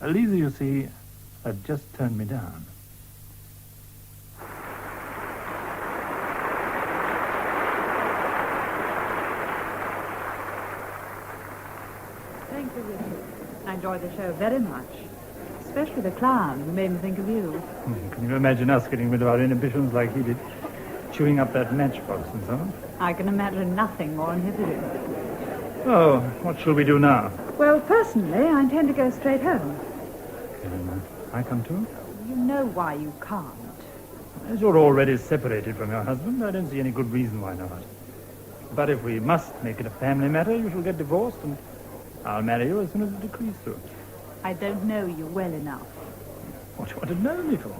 Lisa, you see, had just turned me down. Thank you, Richard. I enjoyed the show very much. Especially the clown who made me think of you. Can you imagine us getting rid of our inhibitions like he did? Chewing up that matchbox and so on? I can imagine nothing more inhibiting. Oh, what shall we do now? Well, personally, I intend to go straight home. Can I come too? You know why you can't. As you're already separated from your husband, I don't see any good reason why not. But if we must make it a family matter, you shall get divorced and I'll marry you as soon as the decree's through. I don't know you well enough. What do you want to know me for?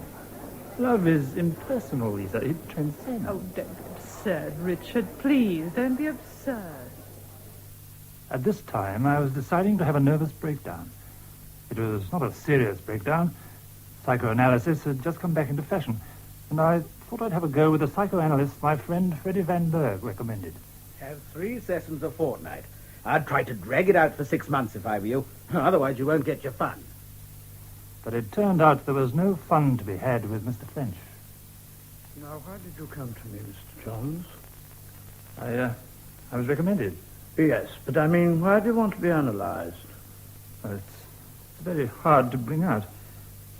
Love is impersonal, Lisa. It transcends. Oh, don't be absurd, Richard. Please, don't be absurd. At this time, I was deciding to have a nervous breakdown. It was not a serious breakdown. Psychoanalysis had just come back into fashion, and I thought I'd have a go with the psychoanalyst my friend Freddie Van Berg recommended. Have 3 sessions a fortnight. I'd try to drag it out for 6 months if I were you. Otherwise, you won't get your fun. But it turned out there was no fun to be had with Mr. French. Now, why did you come to me, Mr. Johns? I was recommended. Yes, but I mean, why do you want to be analyzed? Well, it's very hard to bring out.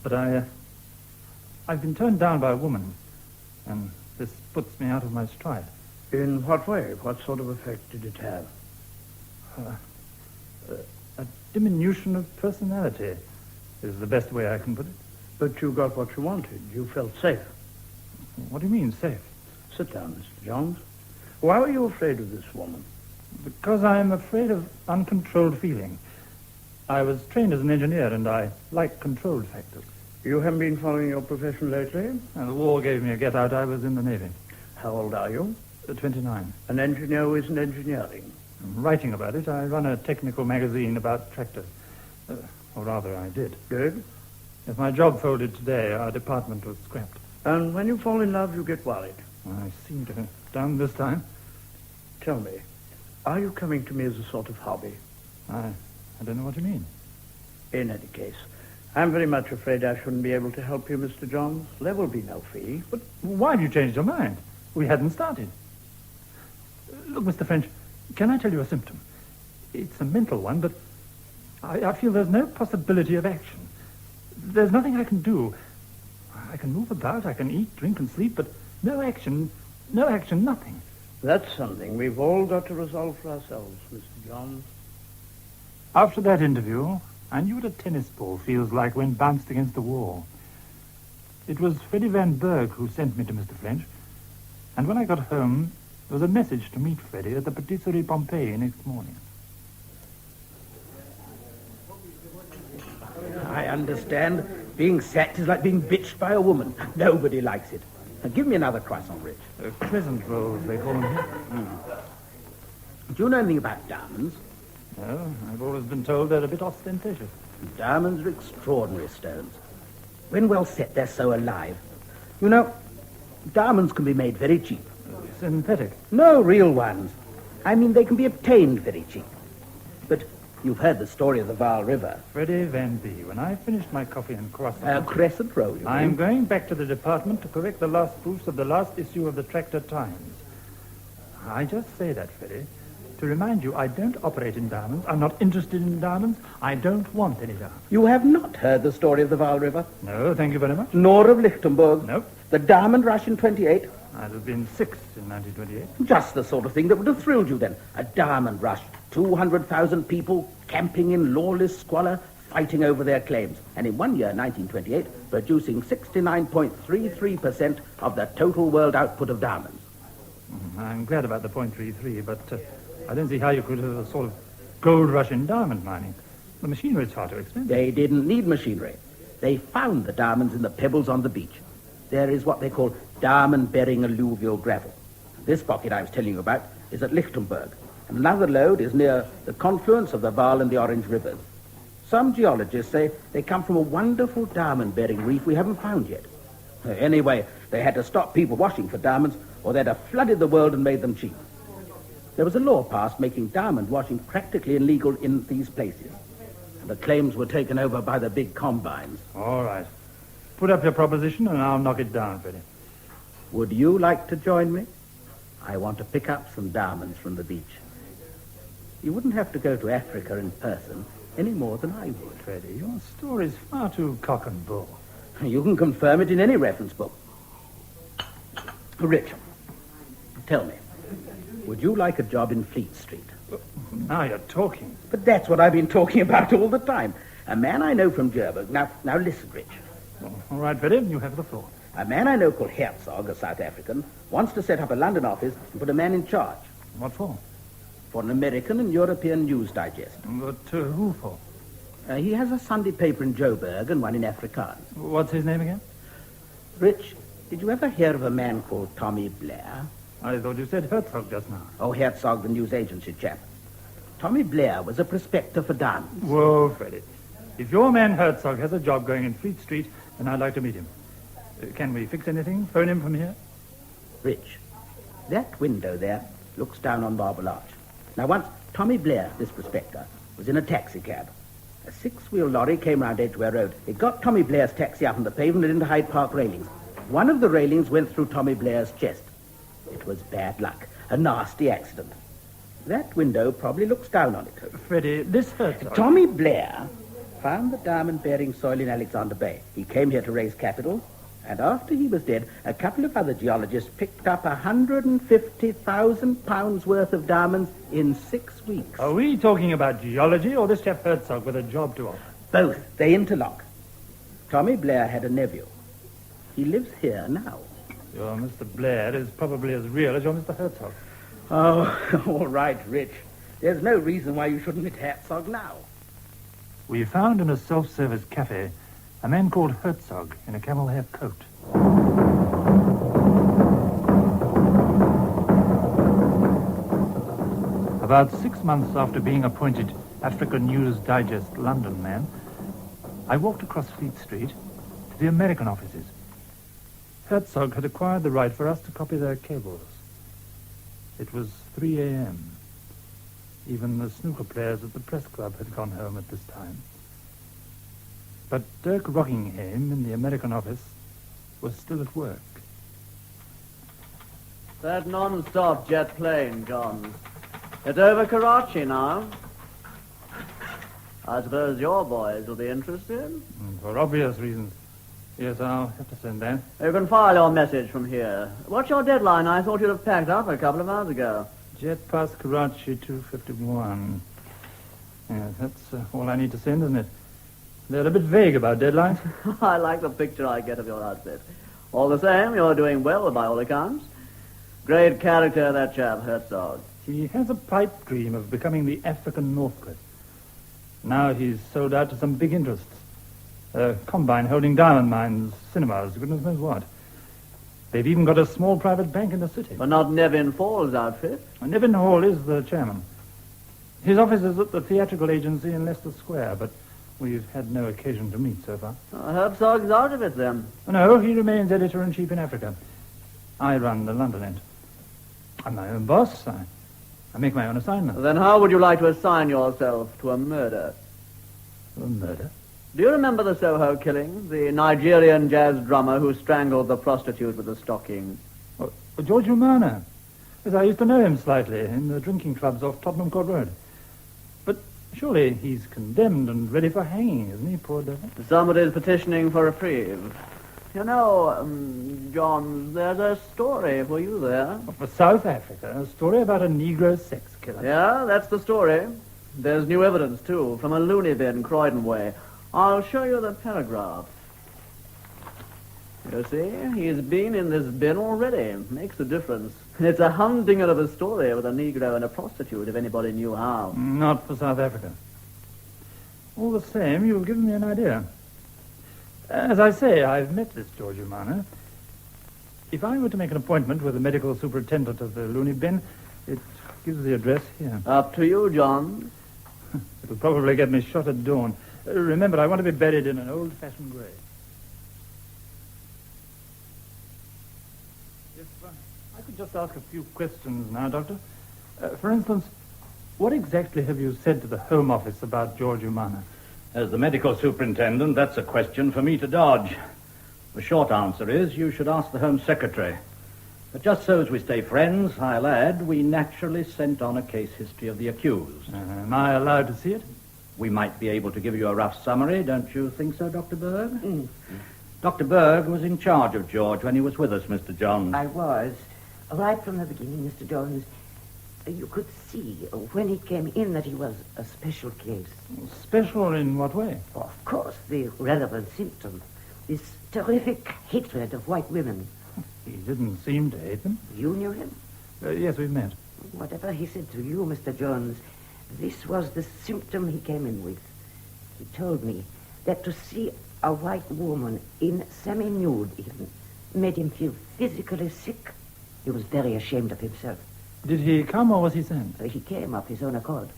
But I've been turned down by a woman, and this puts me out of my stride. In what way? What sort of effect did it have? A diminution of personality is the best way I can put it. But you got what you wanted. You felt safe. What do you mean, safe? Sit down, Mr. Johns. Why were you afraid of this woman? Because I'm afraid of uncontrolled feeling. I was trained as an engineer, and I like controlled factors. You haven't been following your profession lately? And the war gave me a get-out. I was in the Navy. How old are you? 29. An engineer who isn't engineering. I'm writing about it. I run a technical magazine about tractors. Or rather, I did. Good. If my job folded today, our department was scrapped. And when you fall in love, you get worried. I seem to have done this time. Tell me, are you coming to me as a sort of hobby? I don't know what you mean. In any case, I'm very much afraid I shouldn't be able to help you, Mr. Johns. There will be no fee. But why have you changed your mind? We hadn't started. Look, Mr. French, can I tell you a symptom? It's a mental one, but I feel there's no possibility of action. There's nothing I can do. I can move about, I can eat, drink, and sleep, but no action, nothing. That's something we've all got to resolve for ourselves, Mr. Johns. After that interview, I knew what a tennis ball feels like when bounced against the wall. It was Freddie Van Berg who sent me to Mr. French, and when I got home, there was a message to meet Freddie at the Patisserie Pompeii next morning. I understand. Being sacked is like being bitched by a woman. Nobody likes it. Now, give me another croissant, Rich. Crescent rolls, they call them here. Do you know anything about diamonds? No, I've always been told they're a bit ostentatious. Diamonds are extraordinary stones. When well set, they're so alive. You know, diamonds can be made very cheap. Synthetic? No, real ones. I mean, they can be obtained very cheap. But you've heard the story of the Vaal River. Freddie Van B., when I finished my coffee and croissant... Crescent roll, you I'm mean? going back to the department to correct the last proofs of the last issue of the Tractor Times. I just say that, Freddie, to remind you I don't operate in diamonds. I'm not interested in diamonds. I don't want any diamonds. You have not heard the story of the Vaal River? No, thank you very much. Nor of Lichtenberg? Nope. The diamond rush in 28? I'd have been 6 in 1928. Just the sort of thing that would have thrilled you then. A diamond rush. 200,000 people camping in lawless squalor, fighting over their claims. And in 1 year, 1928, producing 69.33% of the total world output of diamonds. I'm glad about the .33, but I don't see how you could have a sort of gold rush in diamond mining. The machinery is far too expensive. They didn't need machinery. They found the diamonds in the pebbles on the beach. There is what they call diamond-bearing alluvial gravel. This pocket I was telling you about is at Lichtenberg, and another lode is near the confluence of the Vaal and the Orange Rivers. Some geologists say they come from a wonderful diamond-bearing reef we haven't found yet. Anyway, they had to stop people washing for diamonds, or they'd have flooded the world and made them cheap. There was a law passed making diamond washing practically illegal in these places. And the claims were taken over by the big combines. All right. Put up your proposition and I'll knock it down, Freddie. Would you like to join me? I want to pick up some diamonds from the beach. You wouldn't have to go to Africa in person any more than I would. Freddie, your story's far too cock and bull. You can confirm it in any reference book. Richard, tell me, would you like a job in Fleet Street? Now you're talking. But that's what I've been talking about all the time. A man I know from Joburg. Now listen, Rich. All right, Freddie, you have the floor. A man I know called Herzog, a South African, wants to set up a London office and put a man in charge. What for? For an American and European news digest. But who for? He has a Sunday paper in Joburg and one in Afrikaans. What's his name again? Rich, did you ever hear of a man called Tommy Blair? I thought you said Herzog just now. Oh, Herzog, the news agency chap. Tommy Blair was a prospector for diamonds. Whoa, Freddie. If your man Herzog has a job going in Fleet Street, then I'd like to meet him. Can we fix anything? Phone him from here? Rich, that window there looks down on Marble Arch. Now, once Tommy Blair, this prospector, was in a taxi cab. A 6-wheel lorry came round Edgware Road. It got Tommy Blair's taxi up on the pavement and into Hyde Park railings. One of the railings went through Tommy Blair's chest. It was bad luck, a nasty accident. That window probably looks down on it. Freddie, this hurts. Tommy Blair found the diamond-bearing soil in Alexander Bay. He came here to raise capital, and after he was dead, a couple of other geologists picked up 150,000 pounds worth of diamonds in 6 weeks. Are we talking about geology or this chap Herzog with a job to offer? Both. They interlock. Tommy Blair had a nephew. He lives here now. Your Mr. Blair is probably as real as your Mr. Herzog. Oh, all right, Rich. There's no reason why you shouldn't meet Herzog now. We found in a self-service cafe a man called Herzog in a camel hair coat. About 6 months after being appointed African News Digest London man, I walked across Fleet Street to the American offices. Herzog had acquired the right for us to copy their cables. It was 3 a.m. Even the snooker players at the press club had gone home at this time. But Dirk Rockingham in the American office was still at work. That non-stop jet plane, John. It's over Karachi now. I suppose your boys will be interested. For obvious reasons. Yes, I'll have to send that. You can file your message from here. What's your deadline? I thought you'd have packed up a couple of hours ago. Jet past Karachi, 2:51. Yes, that's all I need to send, isn't it? They're a bit vague about deadlines. I like the picture I get of your outfit. All the same, you're doing well by all accounts. Great character, that chap, Herzog. He has a pipe dream of becoming the African Northcliffe. Now he's sold out to some big interests. A combine holding diamond mines, cinemas, goodness knows what. They've even got a small private bank in the city. But not Nevin Fall's outfit. Nevin Hall is the chairman. His office is at the theatrical agency in Leicester Square, but we've had no occasion to meet so far. Herzog's out of it, then. No, he remains editor-in-chief in Africa. I run the London end. I'm my own boss. I make my own assignments. Then how would you like to assign yourself to a murder? A murder? Do you remember the Soho killing? The Nigerian jazz drummer who strangled the prostitute with a stocking? Oh, George Umana. Yes, I used to know him slightly in the drinking clubs off Tottenham Court Road. But surely he's condemned and ready for hanging, isn't he, poor devil? Somebody's petitioning for reprieve. You know, John, there's a story for you there. For South Africa, a story about a Negro sex killer. Yeah, that's the story. There's new evidence, too, from a loony bin, Croydon way. I'll show you the paragraph. You see, he's been in this bin already. Makes a difference. It's a humdinger of a story with a Negro and a prostitute, if anybody knew how. Not for South Africa. All the same, you've given me an idea. As I say, I've met this George Umana. If I were to make an appointment with the medical superintendent of the loony bin, it gives the address here. Up to you, John. It'll probably get me shot at dawn. Remember, I want to be buried in an old-fashioned grave. If I could just ask a few questions now, Doctor. For instance, what exactly have you said to the Home Office about George Umana? As the medical superintendent, that's a question for me to dodge. The short answer is you should ask the Home Secretary. But just so as we stay friends, I'll add, we naturally sent on a case history of the accused. Am I allowed to see it? We might be able to give you a rough summary, don't you think so, Dr. Berg? Dr. Berg was in charge of George when he was with us, Mr. Johns. I was. Right from the beginning, Mr. Jones. You could see when he came in that he was a special case. Special in what way? Of course, the relevant symptom. This terrific hatred of white women. He didn't seem to hate them. You knew him? Yes, we've met. Whatever he said to you, Mr. Jones, this was the symptom he came in with. He told me that to see a white woman in semi-nude even made him feel physically sick. He was very ashamed of himself. Did he come or was he sent? He came of his own accord.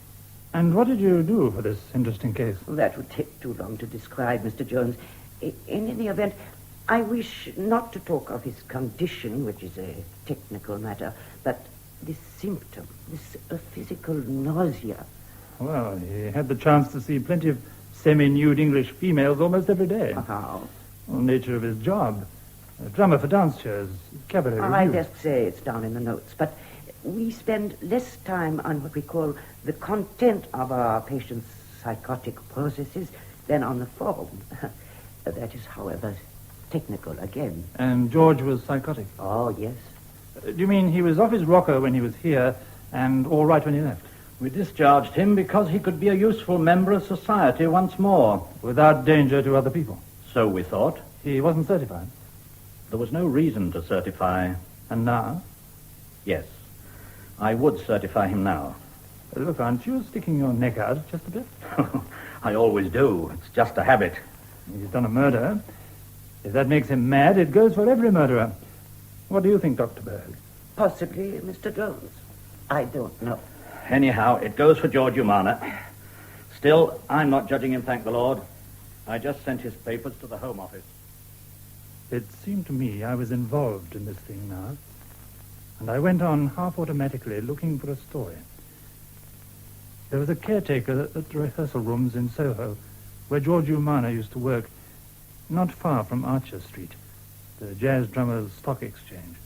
And what did you do for this interesting case? That would take too long to describe, Mr. Jones. In any event, I wish not to talk of his condition, which is a technical matter, but this symptom, this physical nausea. Well, he had the chance to see plenty of semi-nude English females almost every day. How? Well, nature of his job. A drummer for dance shows, cabaret I reviews. just say it's down in the notes, but we spend less time on what we call the content of our patients' psychotic processes than on the form. That is, however, technical again. And George was psychotic? Oh, yes. Do you mean he was off his rocker when he was here and all right when he left? We discharged him because he could be a useful member of society once more. Without danger to other people? So we thought. He wasn't certified? There was no reason to certify. And now? Yes. I would certify him now. Look, aren't you sticking your neck out just a bit? I always do. It's just a habit. He's done a murder. If that makes him mad, it goes for every murderer. What do you think, Dr. Berg? Possibly Mr. Jones. I don't know. Anyhow, it goes for George Umana. Still, I'm not judging him, thank the Lord. I just sent his papers to the Home Office. It seemed to me I was involved in this thing now. And I went on half automatically looking for a story. There was a caretaker at the rehearsal rooms in Soho, where George Umana used to work, not far from Archer Street, the jazz drummers' stock exchange.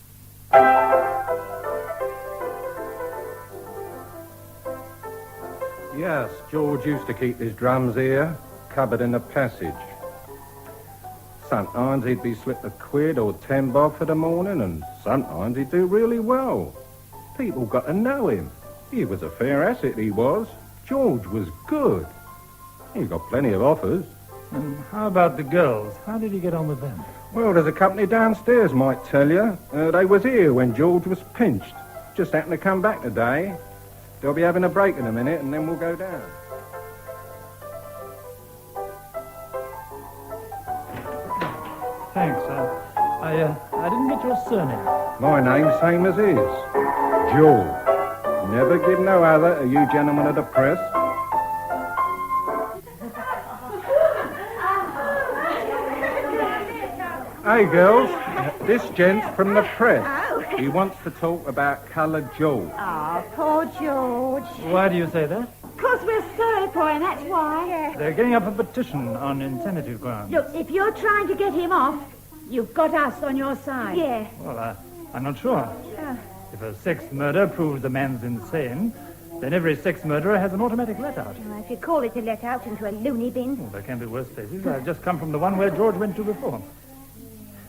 Yes, George used to keep his drums here, cupboard in the passage. Sometimes he'd be slipped a quid or 10 bob for the morning, and sometimes he'd do really well. People got to know him. He was a fair asset, he was. George was good. He got plenty of offers. And how about the girls? How did he get on with them? Well, there's a company downstairs might tell you. They was here when George was pinched. Just happened to come back today. They'll be having a break in a minute, and then we'll go down. Thanks. I didn't get your surname. My name's same as his. George. Never give no other to you gentlemen of the press. Hey, girls. This gent's from the press. Oh. He wants to talk about coloured George. Oh, poor George. Why do you say that? Because we're sorry for him, that's why. They're getting up a petition on insanity grounds. Look, if you're trying to get him off, you've got us on your side. Yeah. Well, I'm not sure. If a sex murder proves the man's insane, then every sex murderer has an automatic let-out. If you call it a let-out into a loony bin. Well, there can be worse places. I've just come from the one where George went to before.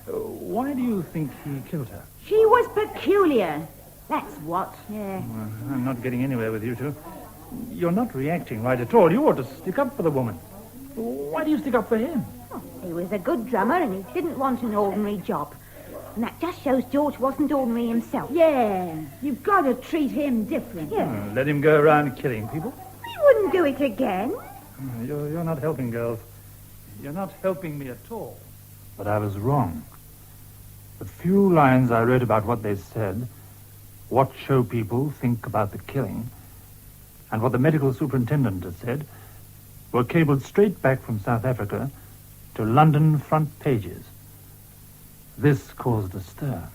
Why do you think he killed her? She was peculiar. That's what. Yeah. Well, I'm not getting anywhere with you two. You're not reacting right at all. You ought to stick up for the woman. Why do you stick up for him? He was a good drummer and he didn't want an ordinary job. And that just shows George wasn't ordinary himself. Yeah, you've got to treat him different. Yeah. Let him go around killing people. He wouldn't do it again. You're not helping, girls. You're not helping me at all. But I was wrong. The few lines I wrote about what they said, what show people think about the killing, and what the medical superintendent had said, were cabled straight back from South Africa to London front pages. This caused a stir.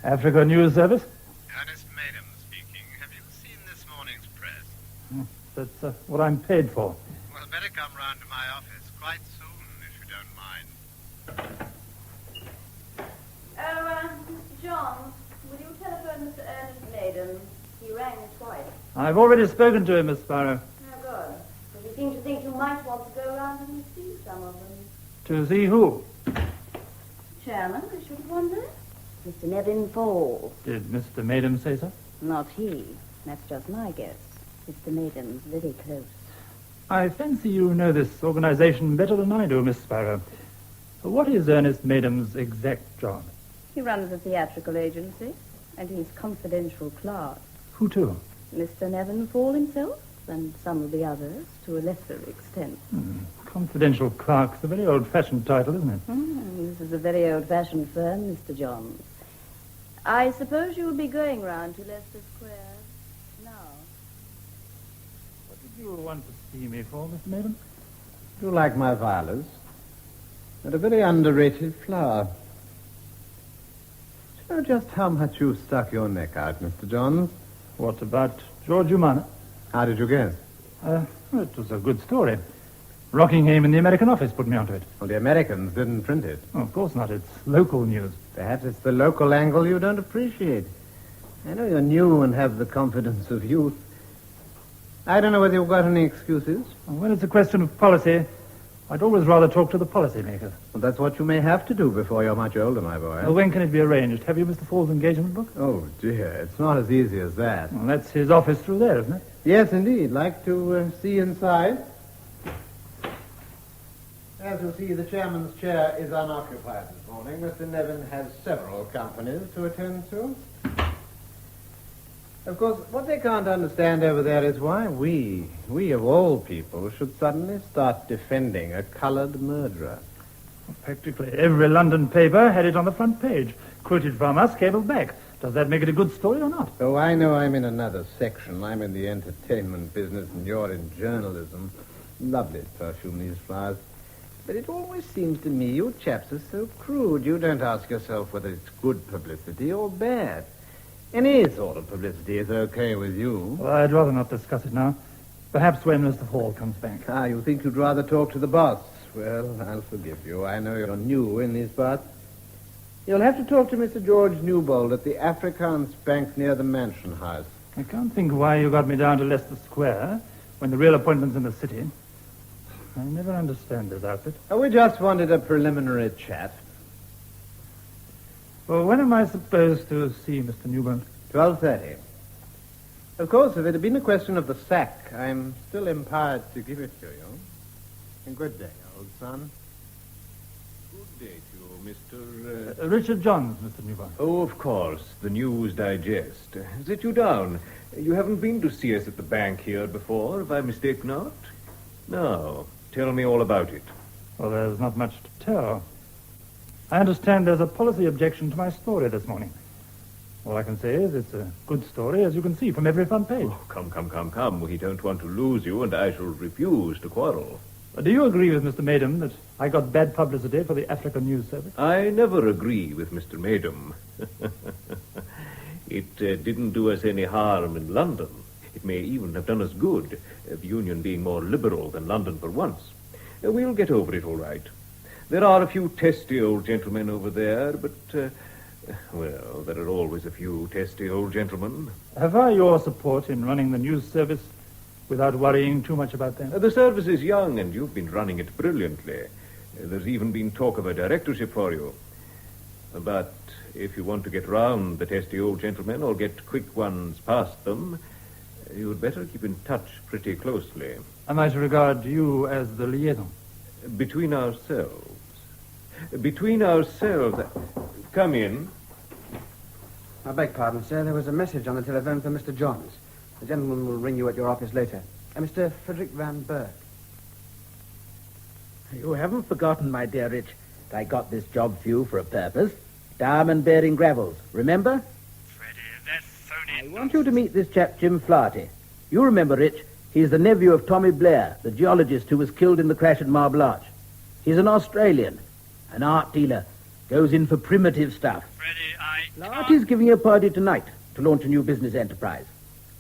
Africa News Service? Ernest Madam speaking. Have you seen this morning's press? That's what I'm paid for. Well, better come round to my office quite soon, if you don't mind. Mr. John, will you telephone Mr. Ernest Madam? He rang twice. I've already spoken to him, Miss Sparrow. Oh, good. But he seemed to think you might want to go around and see some of them. To see who? Chairman, I should wonder. Mr. Nevin Fall. Did Mr. Madam say so? Not he. That's just my guess. Mr. Madam's very close. I fancy you know this organization better than I do, Miss Sparrow. What is Ernest Madam's exact job? He runs a theatrical agency, and he's confidential clerk. Who to? Mr. Nevin Fall himself, and some of the others, to a lesser extent. Confidential clerk's a very old-fashioned title, isn't it? This is a very old-fashioned firm, Mr. Johns. I suppose you'll be going round to Leicester Square now. What did you want to see me for, Mr. Madam? Do you like my violas? They're a very underrated flower. Do you know just how much you've stuck your neck out, Mr. Johns? What about George Umana? How did you guess? It was a good story. Rockingham in the American office put me onto it. Well, the Americans didn't print it. Oh, of course not. It's local news. Perhaps it's the local angle you don't appreciate. I know you're new and have the confidence of youth. I don't know whether you've got any excuses. When it's a question of policy, I'd always rather talk to the policymakers. Well, that's what you may have to do before you're much older, my boy. Well, when can it be arranged? Have you Mr. Fall's engagement book? Oh, dear. It's not as easy as that. Well, that's his office through there, isn't it? Yes, indeed. Like to see inside? As you'll see, the chairman's chair is unoccupied this morning. Mr. Nevin has several companies to attend to. Of course, what they can't understand over there is why we of all people, should suddenly start defending a colored murderer. Well, practically every London paper had it on the front page. Quoted from us, cabled back. Does that make it a good story or not? Oh, I know I'm in another section. I'm in the entertainment business and you're in journalism. Lovely perfume, these flowers. But it always seems to me you chaps are so crude. You don't ask yourself whether it's good publicity or bad. Any sort of publicity is okay with you. Well, I'd rather not discuss it now. Perhaps when Mr. Hall comes back. Ah, you think you'd rather talk to the boss? Well, I'll forgive you. I know you're new in these parts. You'll have to talk to Mr. George Newbold at the Afrikaans Bank near the Mansion House. I can't think why you got me down to Leicester Square when the real appointment's in the city. I never understand this outfit. Oh, we just wanted a preliminary chat. Well, when am I supposed to see Mr. Newbold? 12:30. Of course, if it had been a question of the sack, I'm still empowered to give it to you. And good day, old son. Good day to you, Mr. Richard Johns, Mr. Newbold. Oh, of course, the News Digest. Sit you down. You haven't been to see us at the bank here before, if I mistake not? No. Tell me all about it. Well, there's not much to tell. I understand there's a policy objection to my story this morning. All I can say is it's a good story, as you can see from every front page. Oh, come. We don't want to lose you, and I shall refuse to quarrel. Do you agree with Mr. Madam that I got bad publicity for the African News Service? I never agree with Mr. Madam. It didn't do us any harm in London. It may even have done us good, the Union being more liberal than London for once. We'll get over it all right. There are a few testy old gentlemen over there, but, well, there are always a few testy old gentlemen. Have I your support in running the news service without worrying too much about them? The service is young, and you've been running it brilliantly. There's even been talk of a directorship for you. But if you want to get round the testy old gentlemen or get quick ones past them, You'd better keep in touch pretty closely. Am I to regard you as the liaison? Between ourselves. Between ourselves. Come in. I beg pardon, sir. There was a message on the telephone for Mr. Johns. The gentleman will ring you at your office later. Mr. Frederick Van Berg. You haven't forgotten, my dear Rich, that I got this job for you for a purpose. Diamond-bearing gravels, remember? Freddie, that's phony. I want you to meet this chap, Jim Flaherty. You remember, Rich, he's the nephew of Tommy Blair, the geologist who was killed in the crash at Marble Arch. He's an Australian, an art dealer, goes in for primitive stuff. Freddie, Flaherty's giving a party tonight to launch a new business enterprise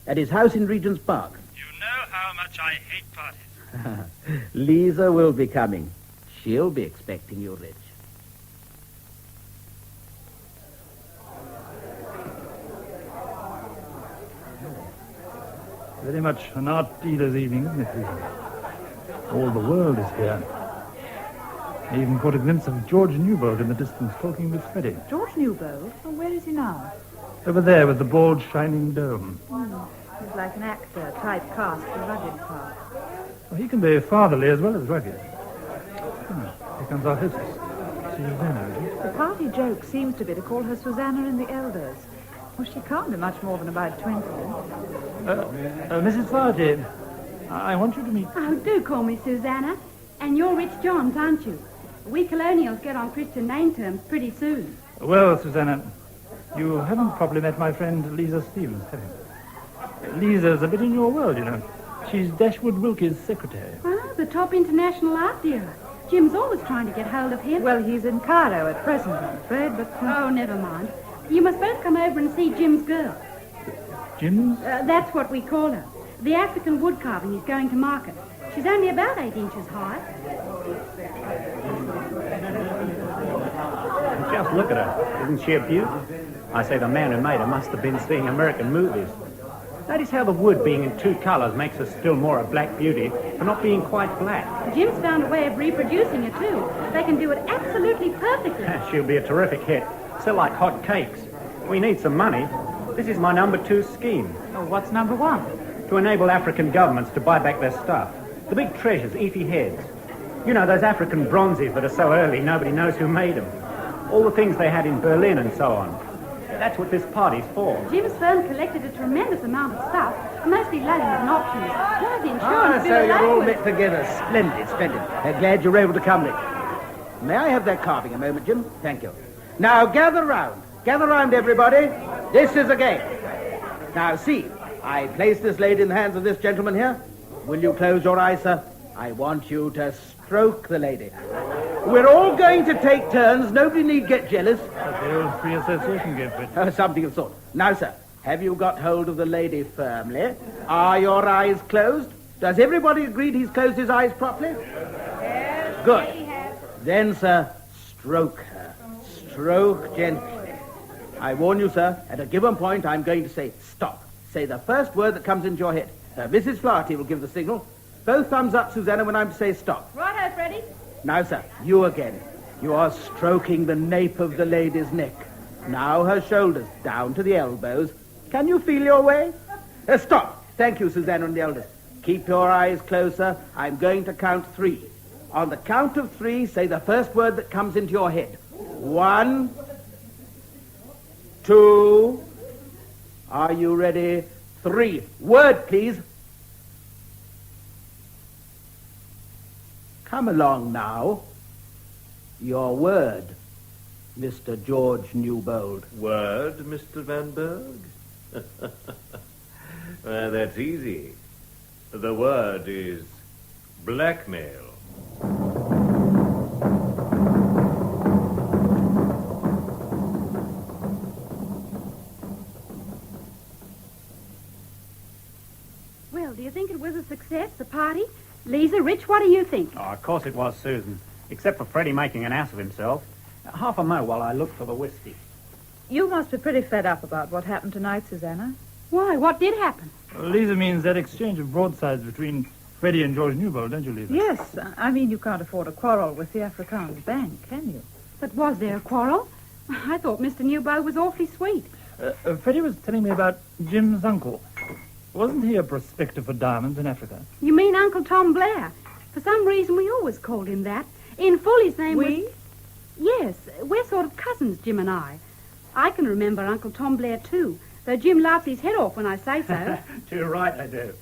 at his house in Regent's Park. You know how much I hate parties. Lisa will be coming. She'll be expecting you, Rich. Very much an art dealer's evening, isn't it, Lisa? All the world is here. I even caught a glimpse of George Newbold in the distance talking with Freddie. George Newbold? Well, where is he now? Over there with the bald, shining dome. He's like an actor, typecast for rugged part. Well, he can be fatherly as well as rugged. Here comes our hostess, Susanna. The party joke seems to be to call her Susanna and the elders. Well, she can't be much more than about 20. Mrs. Flaherty, I want you to meet... Oh, do call me Susanna. And you're Rich Johns, aren't you? We colonials get on Christian name terms pretty soon. Well, Susanna, you haven't properly met my friend Lisa Stevens, have you? Lisa's a bit in your world, you know. She's Dashwood Wilkie's secretary. Ah, the top international art dealer. Jim's always trying to get hold of him. Well, he's in Cairo at present, I'm afraid, but... Oh, never mind. You must both come over and see Jim's girl. Jim's? That's what we call her. The African wood carving he's going to market. She's only about 8 inches high. Just look at her. Isn't she a beaut? I say the man who made her must have been seeing American movies. Notice how the wood being in 2 colours makes her still more a black beauty for not being quite black. Jim's found a way of reproducing her, too. They can do it absolutely perfectly. She'll be a terrific hit. Sell like hot cakes. We need some money. This is my number 2 scheme. Oh, what's number 1? To enable African governments to buy back their stuff. The big treasures, Efi heads. You know, those African bronzes that are so early, nobody knows who made them. All the things they had in Berlin and so on. That's what this party's for. Jim's firm collected a tremendous amount of stuff, mostly loans and options. Plus the insurance So you're all met together. Splendid, splendid. Glad you're able to come, Rich. May I have that carving a moment, Jim? Thank you. Now, gather round. Gather round, everybody. This is a game. Now, see, I place this lady in the hands of this gentleman here. Will you close your eyes, sir? I want you to stroke the lady. We're all going to take turns. Nobody need get jealous. That's the old free association game, Fred. Something of the sort. Now, sir, have you got hold of the lady firmly? Are your eyes closed? Does everybody agree he's closed his eyes properly? Yes. Good. Then, sir, stroke her. Stroke gently. I warn you, sir, at a given point, I'm going to say stop. Say the first word that comes into your head. Mrs. Flaherty will give the signal. Both thumbs up, Susanna, when I'm to say stop. Righto, Freddie. Now, sir, you again. You are stroking the nape of the lady's neck. Now her shoulders down to the elbows. Can you feel your way? Stop. Thank you, Susanna and the elders. Keep your eyes closed, sir. I'm going to count 3. On the count of 3, say the first word that comes into your head. 1, 2. Are you ready? 3. Word, please. Come along now. Your word, Mr. George Newbold. Word, Mr. Van Berg? Well, that's easy. The word is blackmail. Well, do you think it was a success, the party? Lisa, Rich, what do you think? Oh, of course it was, Susan. Except for Freddie making an ass of himself. Half a mo while I look for the whiskey. You must be pretty fed up about what happened tonight, Susanna. Why? What did happen? Lisa means that exchange of broadsides between Freddie and George Newbold, don't you, Lisa? Yes. I mean, you can't afford a quarrel with the Afrikaans Bank, can you? But was there a quarrel? I thought Mr. Newbold was awfully sweet. Freddie was telling me about Jim's uncle. Wasn't he a prospector for diamonds in Africa? You mean Uncle Tom Blair? For some reason, we always called him that. In full, his name was... Yes, we're sort of cousins, Jim and I. I can remember Uncle Tom Blair, too, though Jim laughs his head off when I say so. Too right, I do.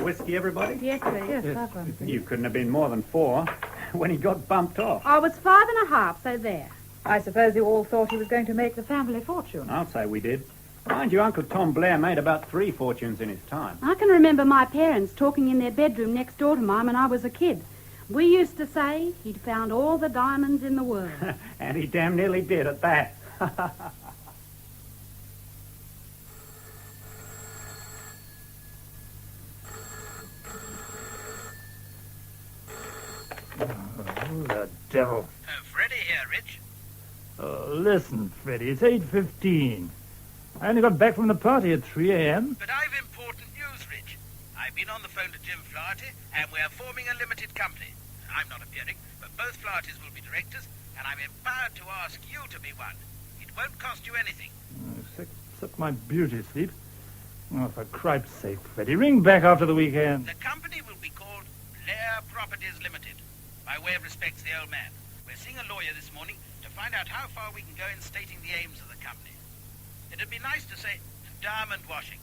Whiskey, everybody? Yes, please. Yes, You couldn't have been more than 4 when he got bumped off. I was 5 1/2, so there. I suppose you all thought he was going to make the family fortune. I'll say we did. Mind you, Uncle Tom Blair made about 3 fortunes in his time. I can remember my parents talking in their bedroom next door to mine when I was a kid. We used to say he'd found all the diamonds in the world. And he damn nearly did at that. Oh, the devil. Freddie here, Rich. Listen, Freddie, it's 8:15. I only got back from the party at 3 a.m. But I've important news, Rich. I've been on the phone to Jim Flaherty, and we're forming a limited company. I'm not appearing, but both Flahertys will be directors, and I'm empowered to ask you to be one. It won't cost you anything. Except my beauty sleep. Oh, for Cripe's sake, Freddie, ring back after the weekend. The company will be called Blair Properties Limited, by way of respect to the old man. We're seeing a lawyer this morning to find out how far we can go in stating the aims of the company. It'd be nice to say diamond washing.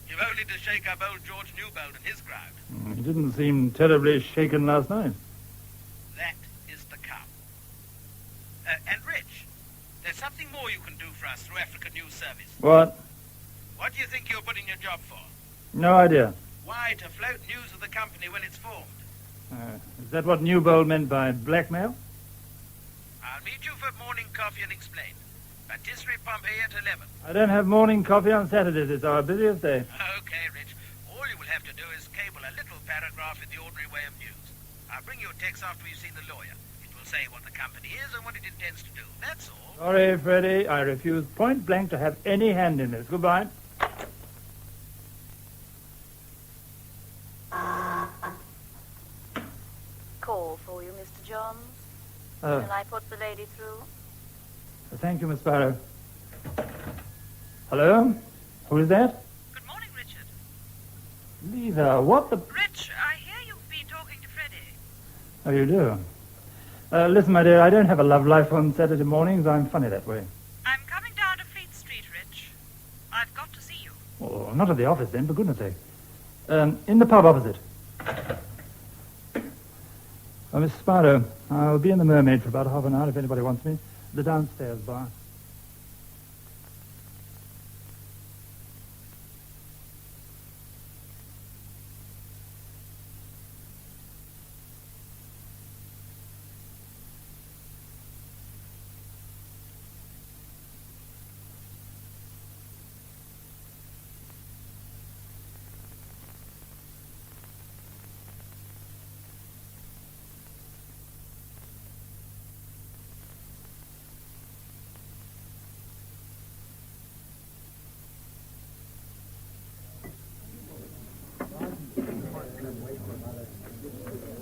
You've only to shake up old George Newbold and his crowd. He didn't seem terribly shaken last night. That is to come. And Rich, there's something more you can do for us through African News Service. What? What do you think you're putting your job for? No idea. Why, to float news of the company when it's formed. Is that what Newbold meant by blackmail? I'll meet you for morning coffee and explain. Patisserie Pompeii at 11. I don't have morning coffee on Saturdays. It's our busiest day. Okay, Rich. All you will have to do is cable a little paragraph in the ordinary way of news. I'll bring you a text after you've seen the lawyer. It will say what the company is and what it intends to do. That's all. Sorry, Freddie. I refuse point blank to have any hand in this. Goodbye. Call for you, Mr. Johns. Oh. Shall I put the lady through? Thank you, Miss Barrow. Hello? Who is that? Good morning, Richard. Lisa, what the... Rich, I hear you've been talking to Freddie. Oh, you do? Listen, my dear, I don't have a love life on Saturday mornings. I'm funny that way. I'm coming down to Fleet Street, Rich. I've got to see you. Oh, not at the office then, for goodness sake. In the pub opposite. Oh, Miss Sparrow, I'll be in the Mermaid for about half an hour if anybody wants me. The downstairs bar.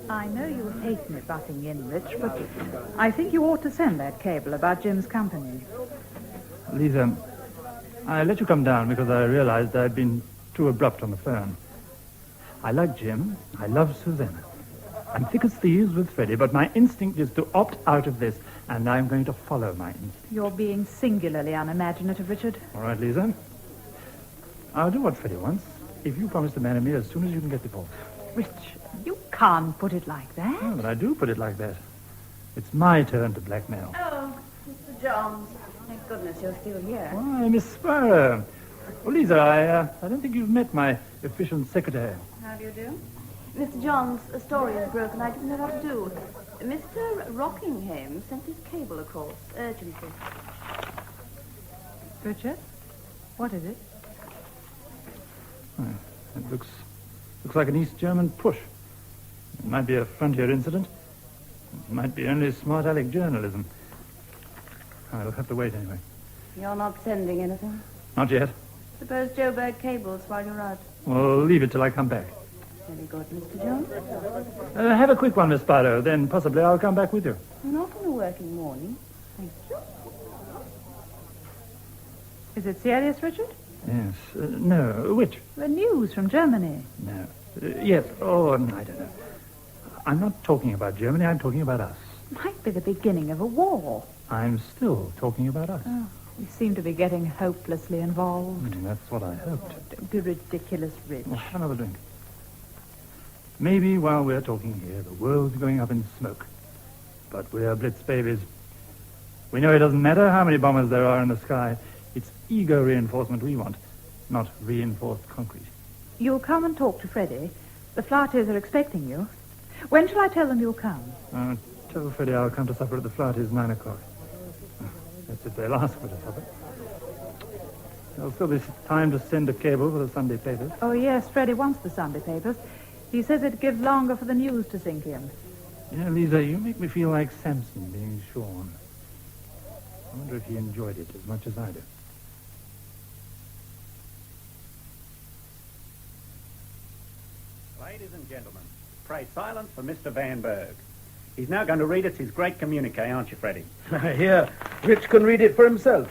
I know you hate me butting in, Rich, but I think you ought to send that cable about Jim's company. Lisa, I let you come down because I realized I'd been too abrupt on the phone. I like Jim. I love Susanna. I'm thick as thieves with Freddie, but my instinct is to opt out of this, and I'm going to follow my instinct. You're being singularly unimaginative, Richard. All right, Lisa. I'll do what Freddie wants, if you promise to marry me as soon as you can get divorced. Rich, you can't put it like that. Oh, but I do put it like that. It's my turn to blackmail. Oh, Mr. Johns. Thank goodness you're still here. Why, Miss Sparrow. Oh, Lisa, I don't think you've met my efficient secretary. How do you do? Mr. Johns, a story is broken. I didn't know what to do. Mr. Rockingham sent his cable across. Urgency. Richard, what is it? Oh, it looks like an East German push. It might be a frontier incident. It might be only smart aleck journalism. I'll have to wait anyway. You're not sending anything? Not yet. Suppose Joe Berg cables while you're out. Well, leave it till I come back. Very good, Mr. Jones. Have a quick one, Miss Sparrow. Then possibly I'll come back with you. Not in a working morning. Thank you. Is it serious, Richard? Yes. No, which? The news from Germany. No. Yes. Oh, I don't know. I'm not talking about Germany. I'm talking about us. Might be the beginning of a war. I'm still talking about us. Oh, we seem to be getting hopelessly involved. That's what I hoped. Don't be ridiculous, Rich. Well, have another drink. Maybe while we're talking here, the world's going up in smoke. But we're Blitz babies. We know it doesn't matter how many bombers there are in the sky. It's ego reinforcement we want, not reinforced concrete. You'll come and talk to Freddie. The Flahertys are expecting you. When shall I tell them you'll come? Tell Freddie I'll come to supper at the Flahertys 9 o'clock. That's if they'll ask for the supper. There'll still be time to send a cable for the Sunday papers. Oh, yes, Freddie wants the Sunday papers. He says it gives longer for the news to sink in. You know, Lisa, you make me feel like Samson being shorn. I wonder if he enjoyed it as much as I do. Ladies and gentlemen, pray silence for Mr. Van Berg. He's now going to read us his great communique, aren't you, Freddie? Here, Rich can read it for himself.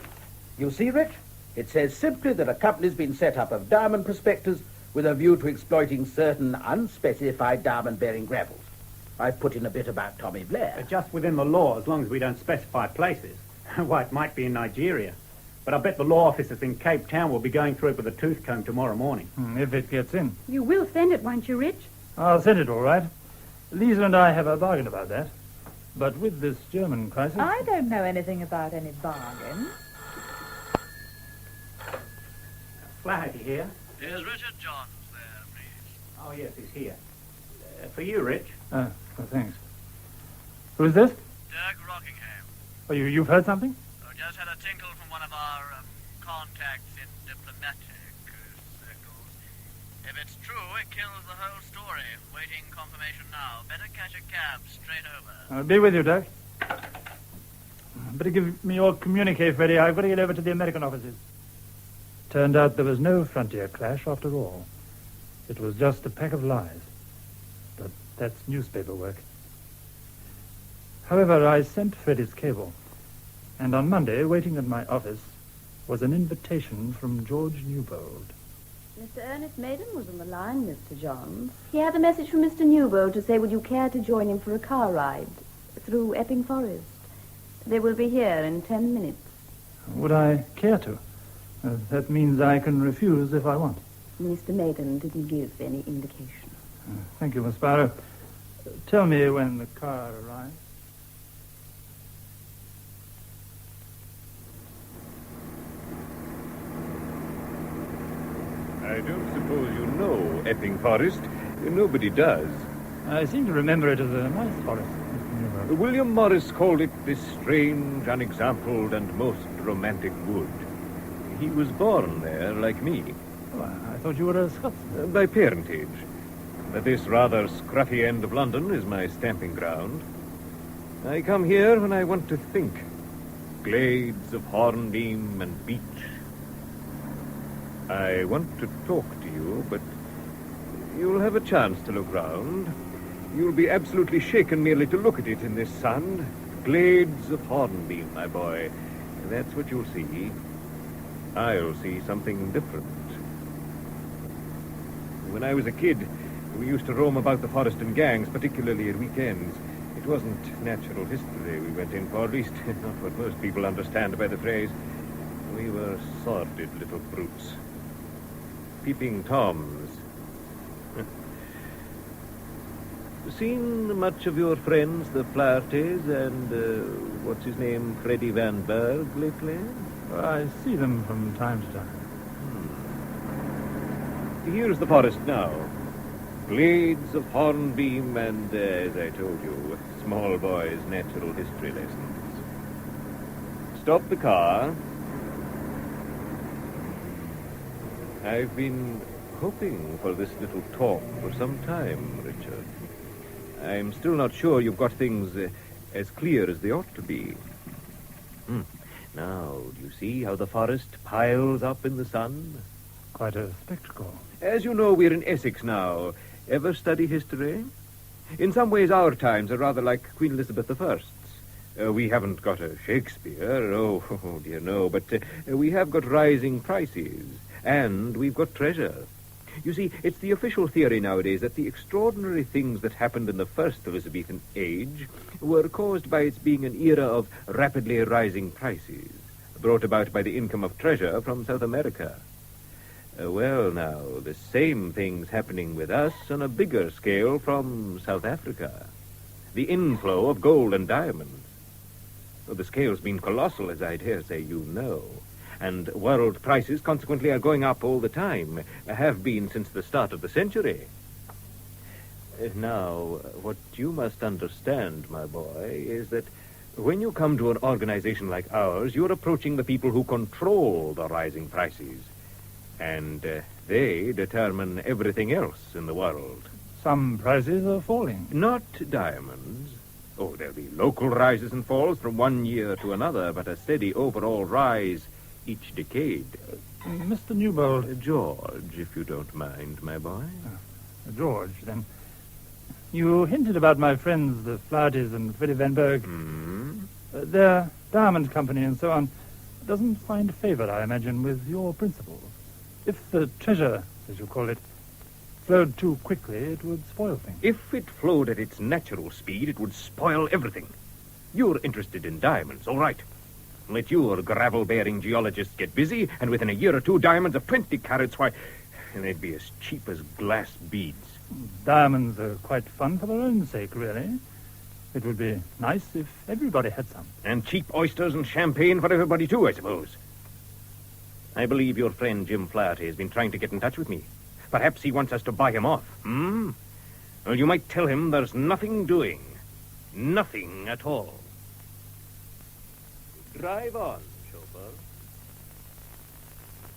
You see, Rich? It says simply that a company's been set up of diamond prospectors with a view to exploiting certain unspecified diamond-bearing gravels. I've put in a bit about Tommy Blair. Just within the law, as long as we don't specify places. Why, it might be in Nigeria. But I bet the law officers in Cape Town will be going through it with a tooth comb tomorrow morning. If it gets in. You will send it, won't you, Rich? I'll send it all right. Lisa and I have a bargain about that. But with this German crisis... I don't know anything about any bargain. Flaherty here. Is Richard Johns there, please? Oh, yes, he's here. For you, Rich. Oh, thanks. Who's this? Dirk Rockingham. Oh, you've heard something? Just had a tinkle from one of our contacts in diplomatic circles. If it's true, it kills the whole story. Waiting confirmation now. Better catch a cab straight over. I'll be with you, Dirk. Better give me your communique, Freddie. I've got to get over to the American offices. Turned out there was no frontier clash after all. It was just a pack of lies. But that's newspaper work. However, I sent Freddie's cable. And on Monday, waiting at my office, was an invitation from George Newbold. Mr. Ernest Maiden was on the line, Mr. Johns. He had a message from Mr. Newbold to say, would you care to join him for a car ride through Epping Forest? They will be here in 10 minutes. Would I care to? That means I can refuse if I want. Mr. Maiden didn't give any indication. Thank you, Miss Barrow. Tell me when the car arrives. I don't suppose you know Epping Forest. Nobody does. I seem to remember it as a nice forest, Mr. Newbold. William Morris called it this strange, unexampled, and most romantic wood. He was born there, like me. Oh, I thought you were a Scotsman. By parentage. But this rather scruffy end of London is my stamping ground. I come here when I want to think. Glades of hornbeam and beech. I want to talk to you, but you'll have a chance to look round. You'll be absolutely shaken merely to look at it in this sun. Glades of hornbeam, my boy. That's what you'll see. I'll see something different. When I was a kid, we used to roam about the forest in gangs, particularly at weekends. It wasn't natural history we went in for, at least not what most people understand by the phrase. We were sordid little brutes. Peeping Toms. Seen much of your friends, the Flahertys, and, what's his name, Freddie Van Berg, lately? I see them from time to time. Here's the forest now. Glades of hornbeam and, as I told you, small boys' natural history lessons. Stop the car. I've been hoping for this little talk for some time, Richard. I'm still not sure you've got things as clear as they ought to be. Now, do you see how the forest piles up in the sun? Quite a spectacle. As you know, we're in Essex now. Ever study history? In some ways, our times are rather like Queen Elizabeth I's. We haven't got a Shakespeare, oh dear, no, but we have got rising prices And we've got treasure. You see, it's the official theory nowadays that the extraordinary things that happened in the first Elizabethan age were caused by its being an era of rapidly rising prices, brought about by the income of treasure from South America. Well, now, the same thing's happening with us on a bigger scale from South Africa. The inflow of gold and diamonds. Well, the scale's been colossal, as I dare say you know. And world prices, consequently, are going up all the time, have been since the start of the century. Now, what you must understand, my boy, is that when you come to an organization like ours, you're approaching the people who control the rising prices. And they determine everything else in the world. Some prices are falling. Not diamonds. Oh, there'll be local rises and falls from one year to another, but a steady overall rise each decade. Mr. Newbold. George, if you don't mind, my boy. George, then. You hinted about my friends, the Flahertys and Freddie Van Berg. Their diamond company and so on doesn't find favor, I imagine, with your principles. If the treasure, as you call it, flowed too quickly, it would spoil things. If it flowed at its natural speed, it would spoil everything. You're interested in diamonds, all right. Let your gravel-bearing geologists get busy, and within a year or two, diamonds of 20 carats, why, they'd be as cheap as glass beads. Diamonds are quite fun for their own sake, really. It would be nice if everybody had some. And cheap oysters and champagne for everybody, too, I suppose. I believe your friend Jim Flaherty has been trying to get in touch with me. Perhaps he wants us to buy him off, Well, you might tell him there's nothing doing. Nothing at all. Drive on, chauffeur.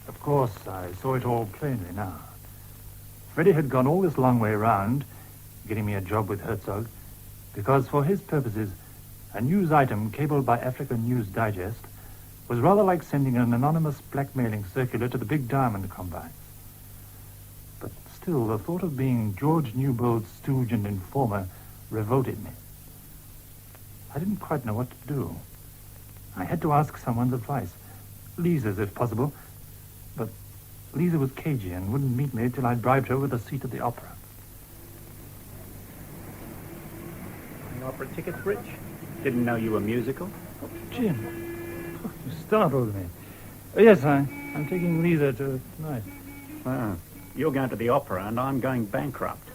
Of course, I saw it all plainly now. Freddie had gone all this long way round, getting me a job with Herzog, because for his purposes, a news item cabled by African News Digest was rather like sending an anonymous blackmailing circular to the big diamond combines. But still, the thought of being George Newbold's stooge and informer revolted me. I didn't quite know what to do. I had to ask someone's advice. Lisa's, if possible. But Lisa was cagey and wouldn't meet me till I bribed her with a seat at the opera. Buying opera tickets, Rich? Didn't know you were musical. Jim, you startled me. Yes, I'm taking Lisa to tonight. Ah, you're going to the opera and I'm going bankrupt.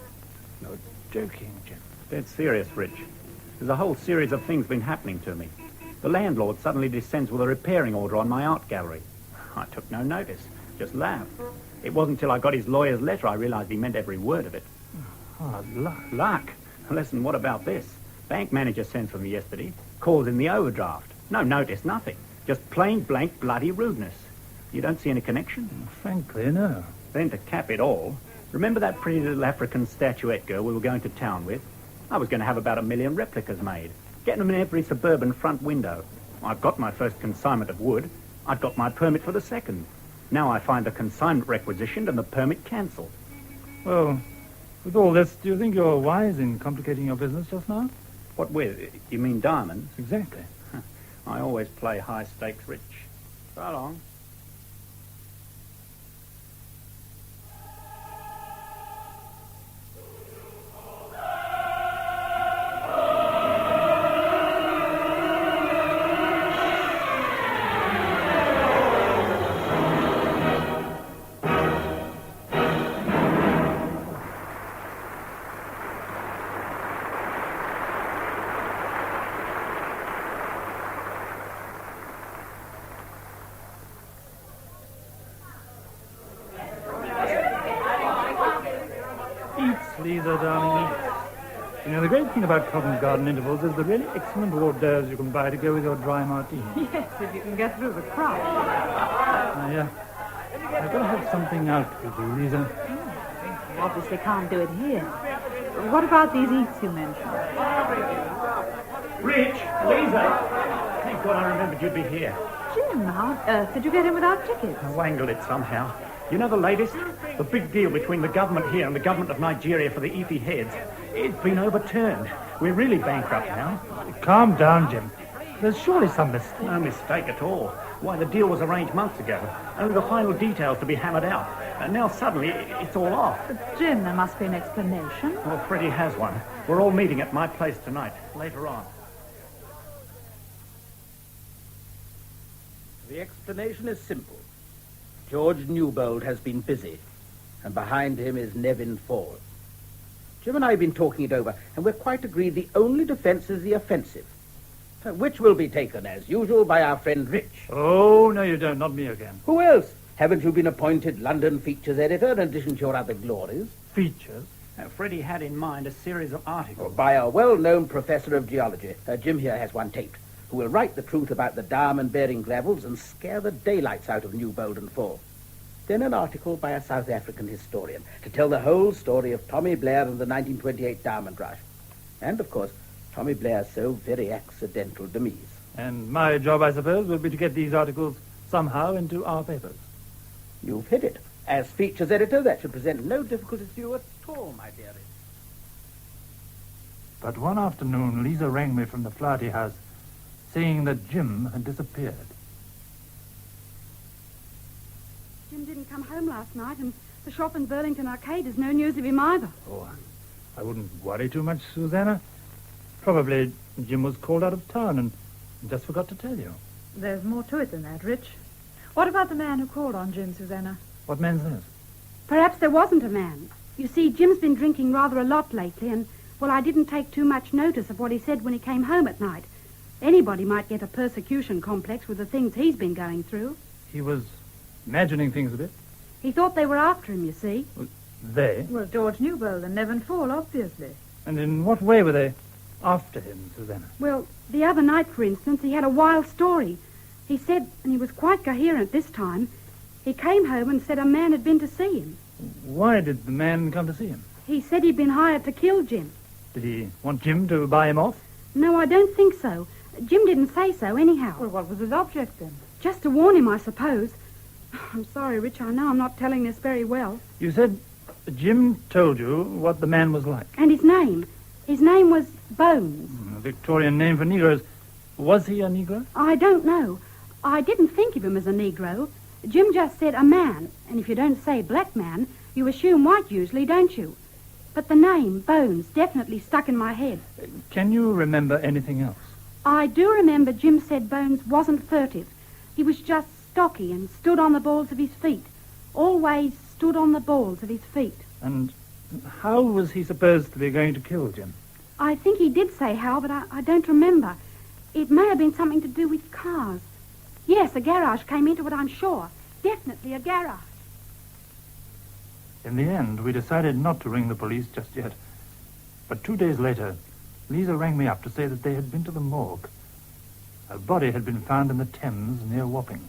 No joking, Jim. Dead serious, Rich. There's a whole series of things been happening to me. The landlord suddenly descends with a repairing order on my art gallery. I took no notice, just laughed. It wasn't till I got his lawyer's letter I realized he meant every word of it. Hard luck. Luck? Listen, what about this? Bank manager sends for me yesterday, calls in the overdraft. No notice, nothing. Just plain blank bloody rudeness. You don't see any connection? Frankly, no. Then to cap it all, remember that pretty little African statuette girl we were going to town with? I was going to have about 1 million replicas made. Getting them in every suburban front window. I've got my first consignment of wood. I've got my permit for the second. Now I find the consignment requisitioned and the permit cancelled. Well, with all this, do you think you're wise in complicating your business just now? What with? You mean diamonds? Exactly. I always play high stakes, Rich. So long. Lisa, darling, eat. You know, the great thing about Covent Garden intervals is the really excellent hors d'oeuvres you can buy to go with your dry martini. Yes, if you can get through the crowd. I've got to have something out with you, Lisa. You obviously can't do it here. What about these eats you mentioned? Rich, Lisa. Thank God I remembered you'd be here. Jim, how on earth did you get in without tickets? I wangled it somehow. You know the latest? The big deal between the government here and the government of Nigeria for the Efi heads. It's been overturned. We're really bankrupt now. Calm down, Jim. There's surely some mistake. No mistake at all. Why, the deal was arranged months ago. Only the final details to be hammered out. And now suddenly it's all off. But, Jim, there must be an explanation. Well, Freddie has one. We're all meeting at my place tonight, later on. The explanation is simple. George Newbold has been busy, and behind him is Nevin Fall. Jim and I have been talking it over, and we're quite agreed the only defense is the offensive, which will be taken, as usual, by our friend Rich. Oh, no, you don't. Not me again. Who else? Haven't you been appointed London features editor in addition to your other glories? Features? Freddie had in mind a series of articles. By a well-known professor of geology. Jim here has one taped, who will write the truth about the diamond-bearing gravels and scare the daylights out of Newbold and Fall. Then an article by a South African historian to tell the whole story of Tommy Blair and the 1928 diamond rush. And, of course, Tommy Blair's so very accidental demise. And my job, I suppose, will be to get these articles somehow into our papers. You've hit it. As features editor, that should present no difficulties to you at all, my dearie. But one afternoon, Lisa rang me from the Flaherty house, saying that Jim had disappeared. Jim didn't come home last night, and the shop in Burlington Arcade is no news of him either. Oh, I wouldn't worry too much, Susanna. Probably Jim was called out of town and just forgot to tell you. There's more to it than that, Rich. What about the man who called on Jim, Susanna? What man's this? Perhaps there wasn't a man. You see, Jim's been drinking rather a lot lately, and, well, I didn't take too much notice of what he said when he came home at night. Anybody might get a persecution complex with the things he's been going through. He was imagining things a bit. He thought they were after him, you see. They? Well, George Newbold and Nevin Fall, obviously. And in what way were they after him, Susanna? Well, the other night, for instance, he had a wild story. He said, and he was quite coherent this time, he came home and said a man had been to see him. Why did the man come to see him? He said he'd been hired to kill Jim. Did he want Jim to buy him off? No, I don't think so. Jim didn't say so, anyhow. Well, what was his object, then? Just to warn him, I suppose. I'm sorry, Rich, I know I'm not telling this very well. You said Jim told you what the man was like. And his name. His name was Bones. A Victorian name for Negroes. Was he a Negro? I don't know. I didn't think of him as a Negro. Jim just said a man, and if you don't say black man, you assume white usually, don't you? But the name, Bones, definitely stuck in my head. Can you remember anything else? I do remember Jim said Bones wasn't furtive. He was just stocky and stood on the balls of his feet. Always stood on the balls of his feet. And how was he supposed to be going to kill Jim? I think he did say how, but I don't remember. It may have been something to do with cars. Yes, a garage came into it, I'm sure. Definitely a garage. In the end, we decided not to ring the police just yet. But 2 days later, Lisa rang me up to say that they had been to the morgue. A body had been found in the Thames near Wapping.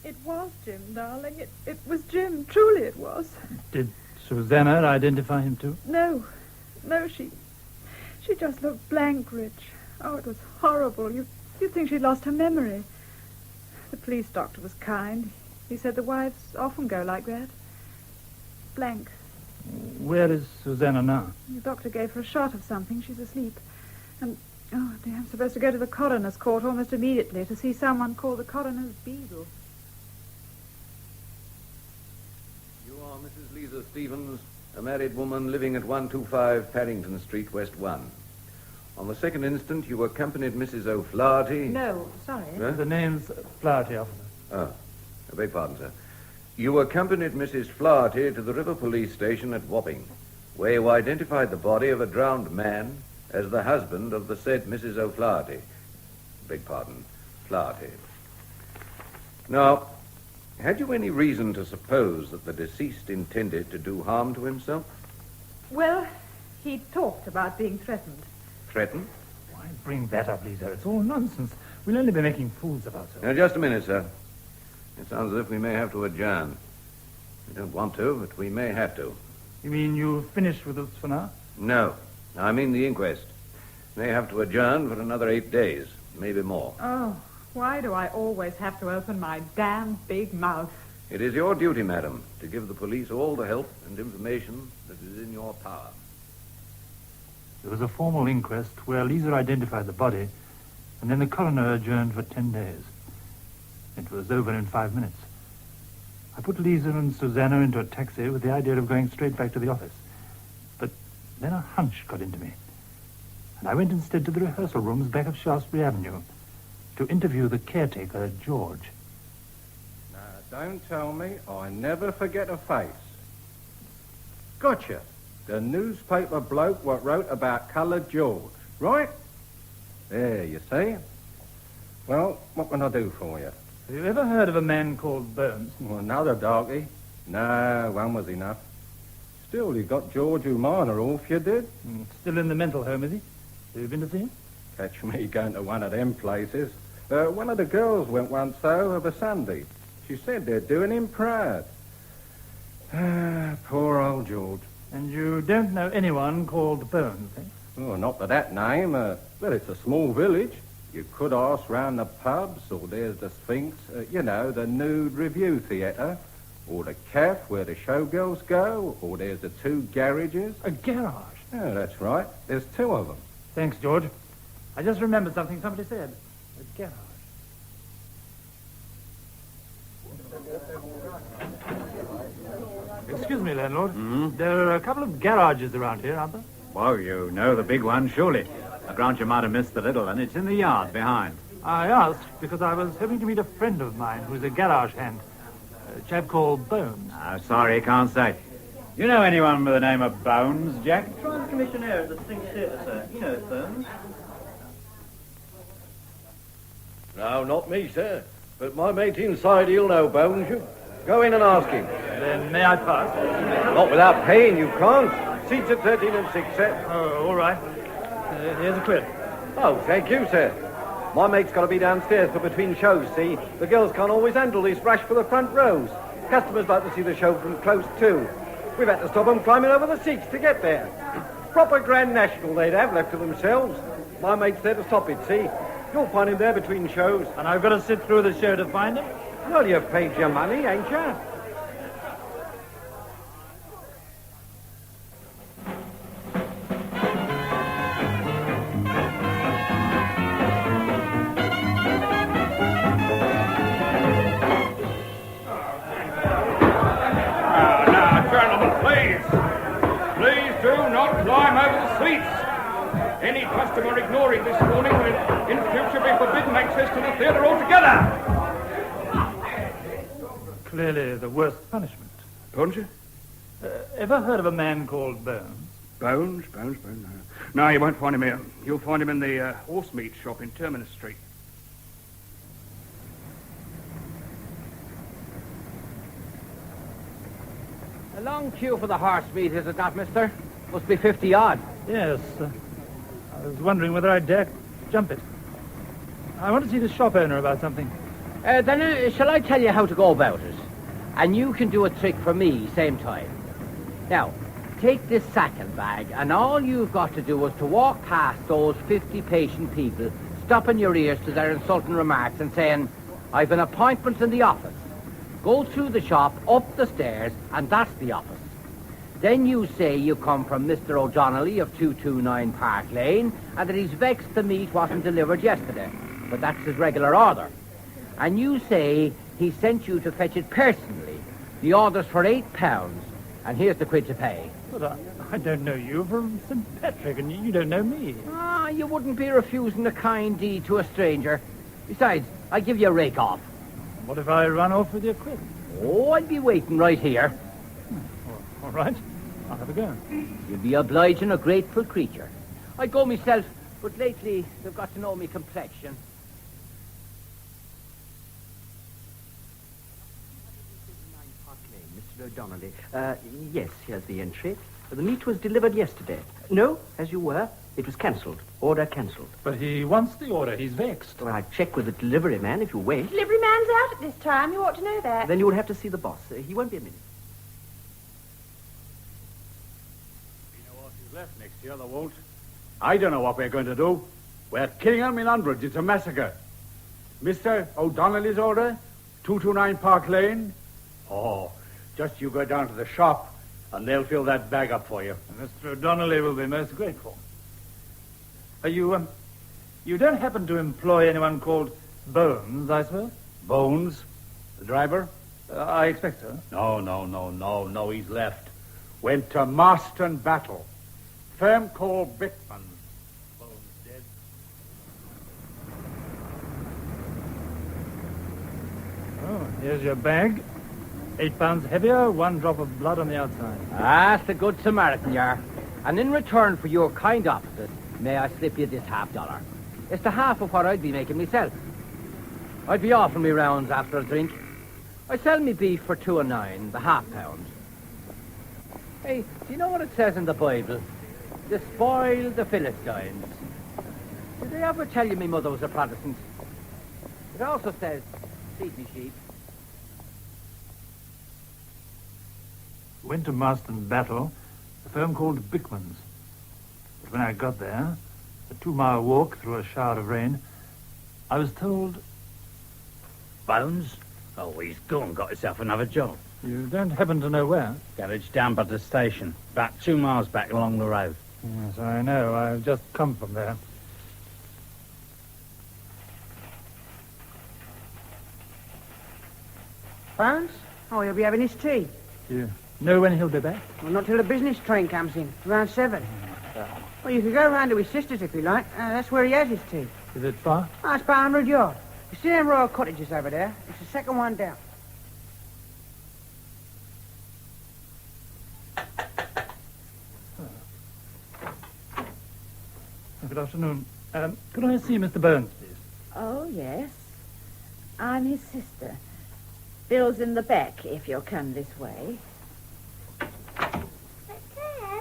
It was Jim, darling. It was Jim. Truly it was. Did Susanna identify him too? No, she just looked blank, Rich. Oh, it was horrible. You'd think she'd lost her memory. The police doctor was kind. He said the wives often go like that. Blank. Where is Susanna now? The doctor gave her a shot of something. She's asleep. And, oh, dear, I'm supposed to go to the coroner's court almost immediately to see someone called the coroner's beadle. You are Mrs. Lisa Stevens, a married woman living at 125 Paddington Street, West 1. On the second instant, you accompanied Mrs. O'Flaherty... No, sorry. The name's Flaherty, officer. Oh, I beg pardon, sir. You accompanied Mrs. Flaherty to the River Police Station at Wapping, where you identified the body of a drowned man as the husband of the said Mrs. O'Flaherty. Beg pardon, Flaherty. Now, had you any reason to suppose that the deceased intended to do harm to himself? Well, he talked about being threatened. Threatened? Why bring that up, Lisa? It's all nonsense. We'll only be making fools of ourselves. Now, just a minute, sir. It sounds as if we may have to adjourn. We don't want to, but we may have to. You mean you finished with us for now? No. I mean the inquest. May have to adjourn for another 8 days, maybe more. Oh, why do I always have to open my damn big mouth? It is your duty, madam, to give the police all the help and information that is in your power. There was a formal inquest where Lisa identified the body, and then the coroner adjourned for 10 days. It was over in 5 minutes. I put Lisa and Susanna into a taxi with the idea of going straight back to the office. But then a hunch got into me, and I went instead to the rehearsal rooms back of Shaftesbury Avenue to interview the caretaker, George. Now, don't tell me I never forget a face. Gotcha. The newspaper bloke what wrote about Coloured George, right? There, you see. Well, what can I do for you? Have you ever heard of a man called Bones? Well, another darky? No, one was enough. Still, you got George Umana off, you did? Still in the mental home, is he? Have you been to see him? Catch me going to one of them places. One of the girls went once, though, of a Sunday. She said they're doing him proud. Poor old George. And you don't know anyone called Bones, eh? Oh, not by that name. Well, it's a small village. You could ask round the pubs, or there's the Sphinx, the nude review theatre, or the cafe where the showgirls go, or there's the 2 garages. A garage? Yeah, that's right. There's 2 of them. Thanks, George. I just remembered something somebody said. A garage. Excuse me, landlord. There are a couple of garages around here, aren't there? Well, you know the big one, surely. I grant you might have missed the little one. It's in the yard behind. I asked because I was hoping to meet a friend of mine who's a garage hand. A chap called Bones. Sorry, can't say. You know anyone by the name of Bones, Jack? Try the commissioner at the Sphinx Theatre, sir. He knows Bones. No, not me, sir. But my mate inside, he'll know Bones. You go in and ask him. Then may I pass? Not without paying, you can't. Seats at 13 and 6, sir. Oh, all right. Here's a quid. Oh, thank you, sir. My mate's got to be downstairs for between shows, see? The girls can't always handle this rush for the front rows. Customers like to see the show from close, too. We've had to stop them climbing over the seats to get there. Proper Grand National they'd have left to themselves. My mate's there to stop it, see? You'll find him there between shows. And I've got to sit through the show to find him? Well, you've paid your money, ain't you? Any customer ignoring this warning will in future be forbidden access to the theatre altogether. Clearly the worst punishment. Don't you? Ever heard of a man called Bones? Bones? No, you won't find him here. You'll find him in the horse meat shop in Terminus Street. A long queue for the horse meat, is it not, mister? Must be 50 odd. Yes. I was wondering whether I dare jump it. I want to see the shop owner about something. Then shall I tell you how to go about it? And you can do a trick for me same time. Now, take this sacking bag, and all you've got to do is to walk past those 50 patient people, stopping your ears to their insulting remarks and saying, I've an appointment in the office. Go through the shop, up the stairs, and that's the office. Then you say you come from Mr. O'Donnelly of 229 Park Lane, and that he's vexed the meat wasn't delivered yesterday, but that's his regular order. And you say he sent you to fetch it personally. The order's for £8, and here's the quid to pay. But I don't know you from St. Patrick, and you don't know me. You wouldn't be refusing a kind deed to a stranger. Besides, I give you a rake off. What if I run off with your quid? Oh, I'd be waiting right here. All right. I'll have a go. You'll be obliging a grateful creature. I go myself, but lately they've got to know me complexion. Mr. O'Donnelly. Yes, here's the entry. The meat was delivered yesterday. No, as you were. It was cancelled. Order cancelled. But he wants the order. He's vexed. Well, I'd check with the delivery man if you wait. Delivery man's out at this time. You ought to know that. Then you'll have to see the boss. He won't be a minute. Left next year, there won't. I don't know what we're going to do. We're killing them in hundreds. It's a massacre. Mr. O'Donnelly's order, 229 Park Lane. Oh, just you go down to the shop, and they'll fill that bag up for you. Mr. O'Donnelly will be most grateful. Are you You don't happen to employ anyone called Bones, I suppose? Bones? The driver? I expect so. No, he's left. Went to Marston Battle. Firm called Bickman. Bones dead. Oh, here's your bag. 8 pounds heavier, 1 drop of blood on the outside. That's the good Samaritan you are. And in return for your kind offices, may I slip you this $50? It's the half of what I'd be making myself. I'd be offering me rounds after a drink. I sell me beef for 2 and 9, the £half. Hey, do you know what it says in the Bible? Despoil the Philistines. Did they ever tell you me mother was a Protestant? It also says, feed me sheep. Went to Marston Battle, a firm called Bickman's. But when I got there, a 2-mile walk through a shower of rain, I was told... Bones? Oh, he's gone, got himself another job. You don't happen to know where? Garage down by the station, about 2 miles back along the road. Yes, I know. I've just come from there. Bones? Oh, he'll be having his tea. You know when he'll be back? Well, not till the business train comes in, around 7. Well, you can go round to his sister's if you like. That's where he has his tea. Is it far? Oh, it's about 100 yards. You see them royal cottages over there? It's the second one down. Good afternoon. Could I see Mr. Burns, please? Oh, yes. I'm his sister. Bill's in the back, if you'll come this way. Dad,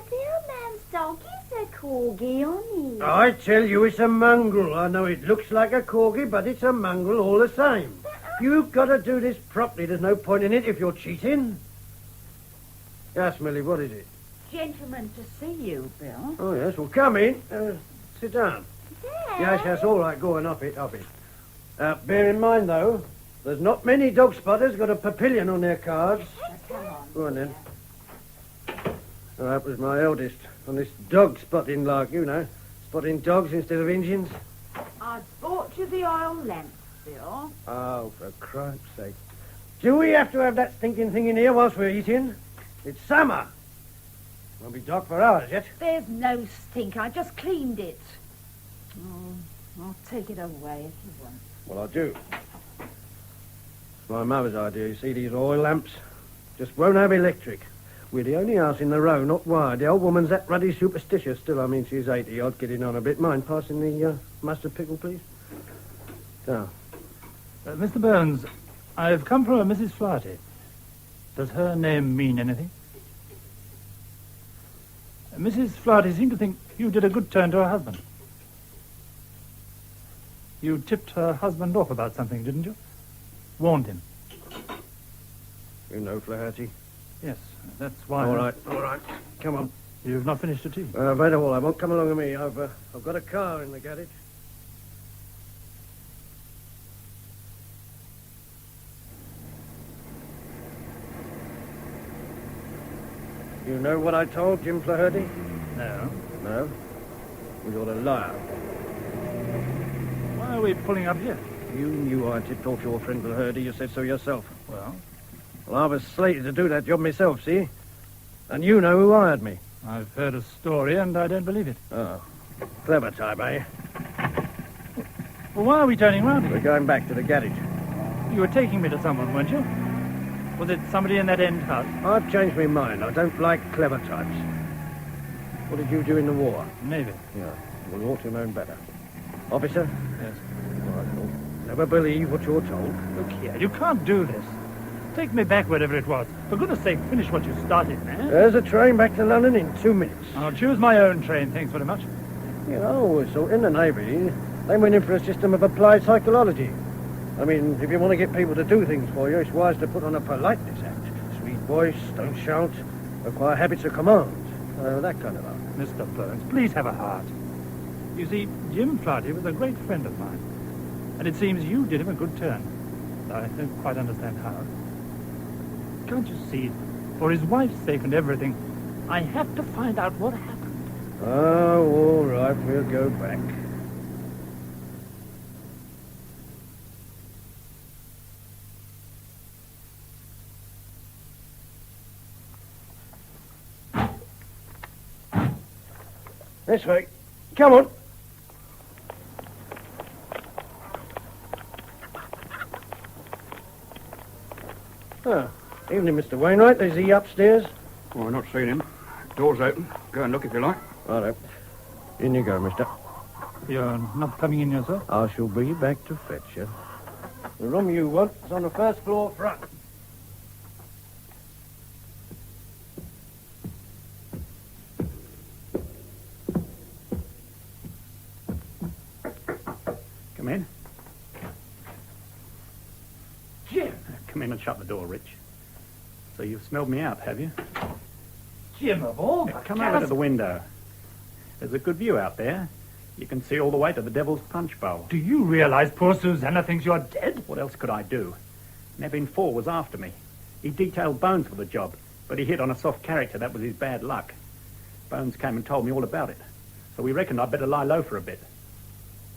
the old man's dog is a corgi, on he? I tell you, it's a mongrel. I know it looks like a corgi, but it's a mongrel all the same. You've got to do this properly. There's no point in it if you're cheating. Yes, Millie, what is it? Gentleman to see you, Bill. Oh, yes, well, come in. Sit down. Dad? Yes, all right, go on, up it. Bear in mind, though, there's not many dog spotters got a papillion on their cards. Go on, then. Oh, that was my eldest, on this dog spotting lark, you know. Spotting dogs instead of Indians. I've bought you the oil lamp, Bill. Oh, for Christ's sake. Do we have to have that stinking thing in here whilst we're eating? It's summer. Won't be dark for hours yet. There's no stink. I just cleaned it. Oh, I'll take it away if you want. Well, I do. It's my mother's idea, you see, these oil lamps. Just won't have electric. We're the only house in the row not wired. The old woman's that ruddy superstitious. Still, I mean, she's 80-odd, getting on a bit. Mind passing the mustard pickle, please? So. Mr. Burns, I've come from a Mrs. Flaherty. Does her name mean anything? Mrs. Flaherty seemed to think you did a good turn to her husband. You tipped her husband off about something, didn't you? Warned him. You know Flaherty? Yes, that's why... All right. Come on. You've not finished your tea? Very well, I won't come along with me. I've got a car in the garage. You know what I told Jim Flaherty? No. No? Well, you're a liar. Why are we pulling up here? You knew I tipped off your friend Flaherty. You said so yourself. Well, I was slated to do that job myself, see? And you know who hired me. I've heard a story and I don't believe it. Oh. Clever type, eh? Well, why are we turning round here? We're going back to the garage. You were taking me to someone, weren't you? Was it somebody in that end house? I've changed my mind. I don't like clever types. What did you do in the war? Navy. Yeah. Well, you ought to have known better. Officer? Yes. All right, well, never believe what you're told. Look here, you can't do this. Take me back wherever it was. For goodness sake, finish what you started, man. There's a train back to London in 2 minutes. I'll choose my own train, thanks very much. You know, so in the Navy, they went in for a system of applied psychology. I mean, if you want to get people to do things for you, it's wise to put on a politeness act. Sweet voice, don't shout, acquire habits of command. That kind of art. Mr. Burns, please have a heart. You see, Jim Flaherty was a great friend of mine. And it seems you did him a good turn. I don't quite understand how. Can't you see, for his wife's sake and everything, I have to find out what happened. Oh, all right, we'll go back. This way. Come on. Oh, evening, Mr. Wainwright. Is he upstairs? Oh, I've not seen him. Door's open. Go and look if you like. Righto. In you go, mister. You're not coming in yourself? I shall be back to fetch you. The room you want is on the first floor front. Come in. Jim! Come in and shut the door, Rich. So you've smelled me out, have you? Jim, of all the Come over to the window. There's a good view out there. You can see all the way to the Devil's Punch Bowl. Do you realize poor Susanna thinks you're dead? What else could I do? Nevin Four was after me. He detailed Bones for the job, but he hit on a soft character. That was his bad luck. Bones came and told me all about it. So we reckoned I'd better lie low for a bit.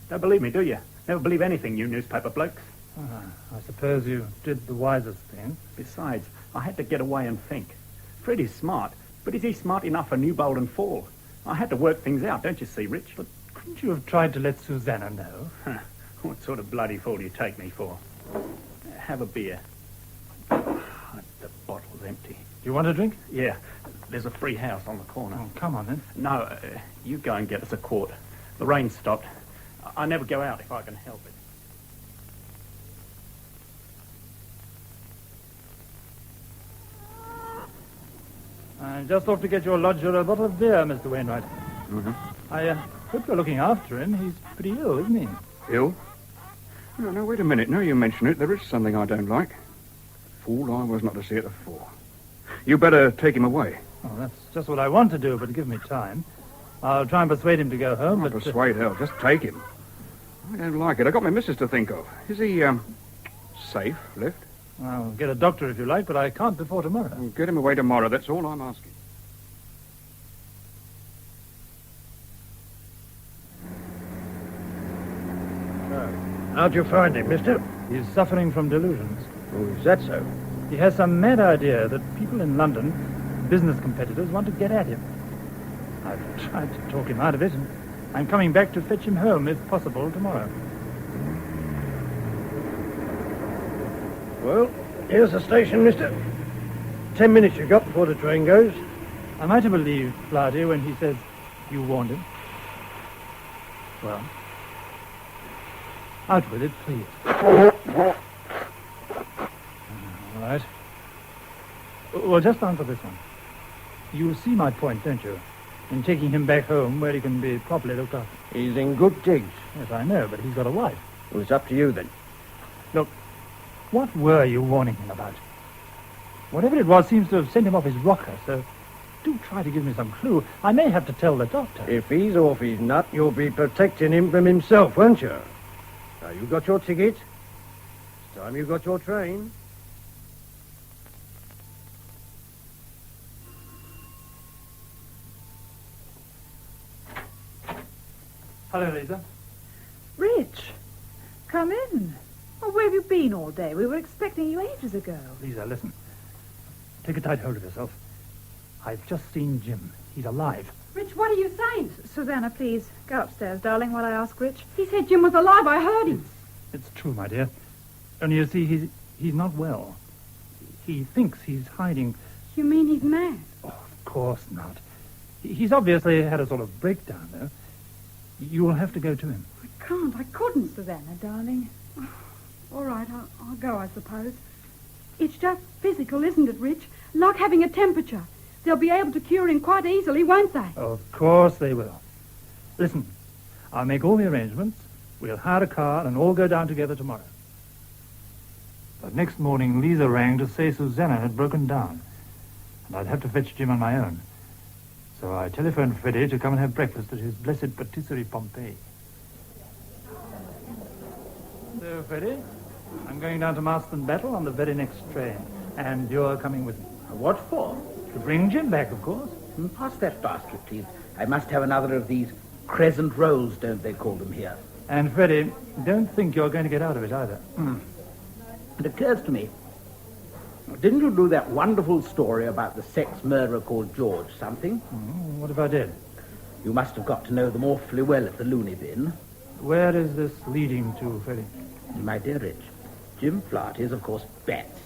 Don't believe me, do you? Never believe anything, you newspaper blokes. I suppose you did the wisest thing. Besides, I had to get away and think. Freddie's smart, but is he smart enough for Newbold and Fall? I had to work things out, don't you see, Rich? But couldn't you have tried to let Susanna know? What sort of bloody fool do you take me for? Have a beer. The bottle's empty. You want a drink? Yeah. There's a free house on the corner. Oh, come on, then. No, you go and get us a quart. The rain stopped. I never go out if I can help it. I'm just off to get your lodger a bottle of beer, Mr. Wainwright. Mm-hmm. I hope you're looking after him. He's pretty ill, isn't he? Ill? No, wait a minute. Now you mention it, there is something I don't like. Fool I was not to see it before. You better take him away. Oh, that's just what I want to do, but give me time. I'll try and persuade him to go home, Not but... persuade hell, just take him. I don't like it. I got my missus to think of. Is he, safe, left? I'll get a doctor if you like, but I can't before tomorrow. Well, get him away tomorrow, that's all I'm asking. How'd you find him, mister? He's suffering from delusions. Oh, is that so? He has some mad idea that people in London, business competitors, want to get at him. I've tried to talk him out of it, and I'm coming back to fetch him home, if possible, tomorrow. Well, here's the station, mister. 10 minutes you got before the train goes. Am I to believe Flardy when he says you warned him? Well, out with it, please. All right. Well, just answer this one. You see my point, don't you? In taking him back home where he can be properly looked after. He's in good digs. Yes, I know, but he's got a wife. Well, it's up to you, then. Look, what were you warning him about? Whatever it was seems to have sent him off his rocker, so do try to give me some clue. I may have to tell the doctor. If he's off his nut, you'll be protecting him from himself, won't you? Now, you got your ticket. It's time you got your train. Hello, Lisa. Rich, come in. Oh, where have you been all day? We were expecting you ages ago. Lisa, listen. Take a tight hold of yourself. I've just seen Jim. He's alive. Rich, what are you saying? Susanna, please, go upstairs, darling, while I ask Rich. He said Jim was alive. I heard him. It's true, my dear. Only you see, he's not well. He thinks he's hiding. You mean he's mad? Oh, of course not. He's obviously had a sort of breakdown, though. You'll have to go to him. I couldn't, Susanna, darling. All right, I'll go, I suppose. It's just physical, isn't it, Rich? Like having a temperature. They'll be able to cure him quite easily, won't they? Of course they will. Listen, I'll make all the arrangements. We'll hire a car and all go down together tomorrow. But next morning, Lisa rang to say Susanna had broken down, and I'd have to fetch Jim on my own. So I telephoned Freddie to come and have breakfast at his blessed patisserie Pompeii. So, Freddie, I'm going down to Marston Battle on the very next train, and you're coming with me. What for? To bring Jim back, of course. Pass that basket, please. I must have another of these crescent rolls, don't they call them here? And, Freddie, don't think you're going to get out of it either. It occurs to me, didn't you do that wonderful story about the sex murderer called George something? What if I did? You must have got to know them awfully well at the loony bin. Where is this leading to, Freddy? My dear Rich, Jim Flaherty is, of course, bats.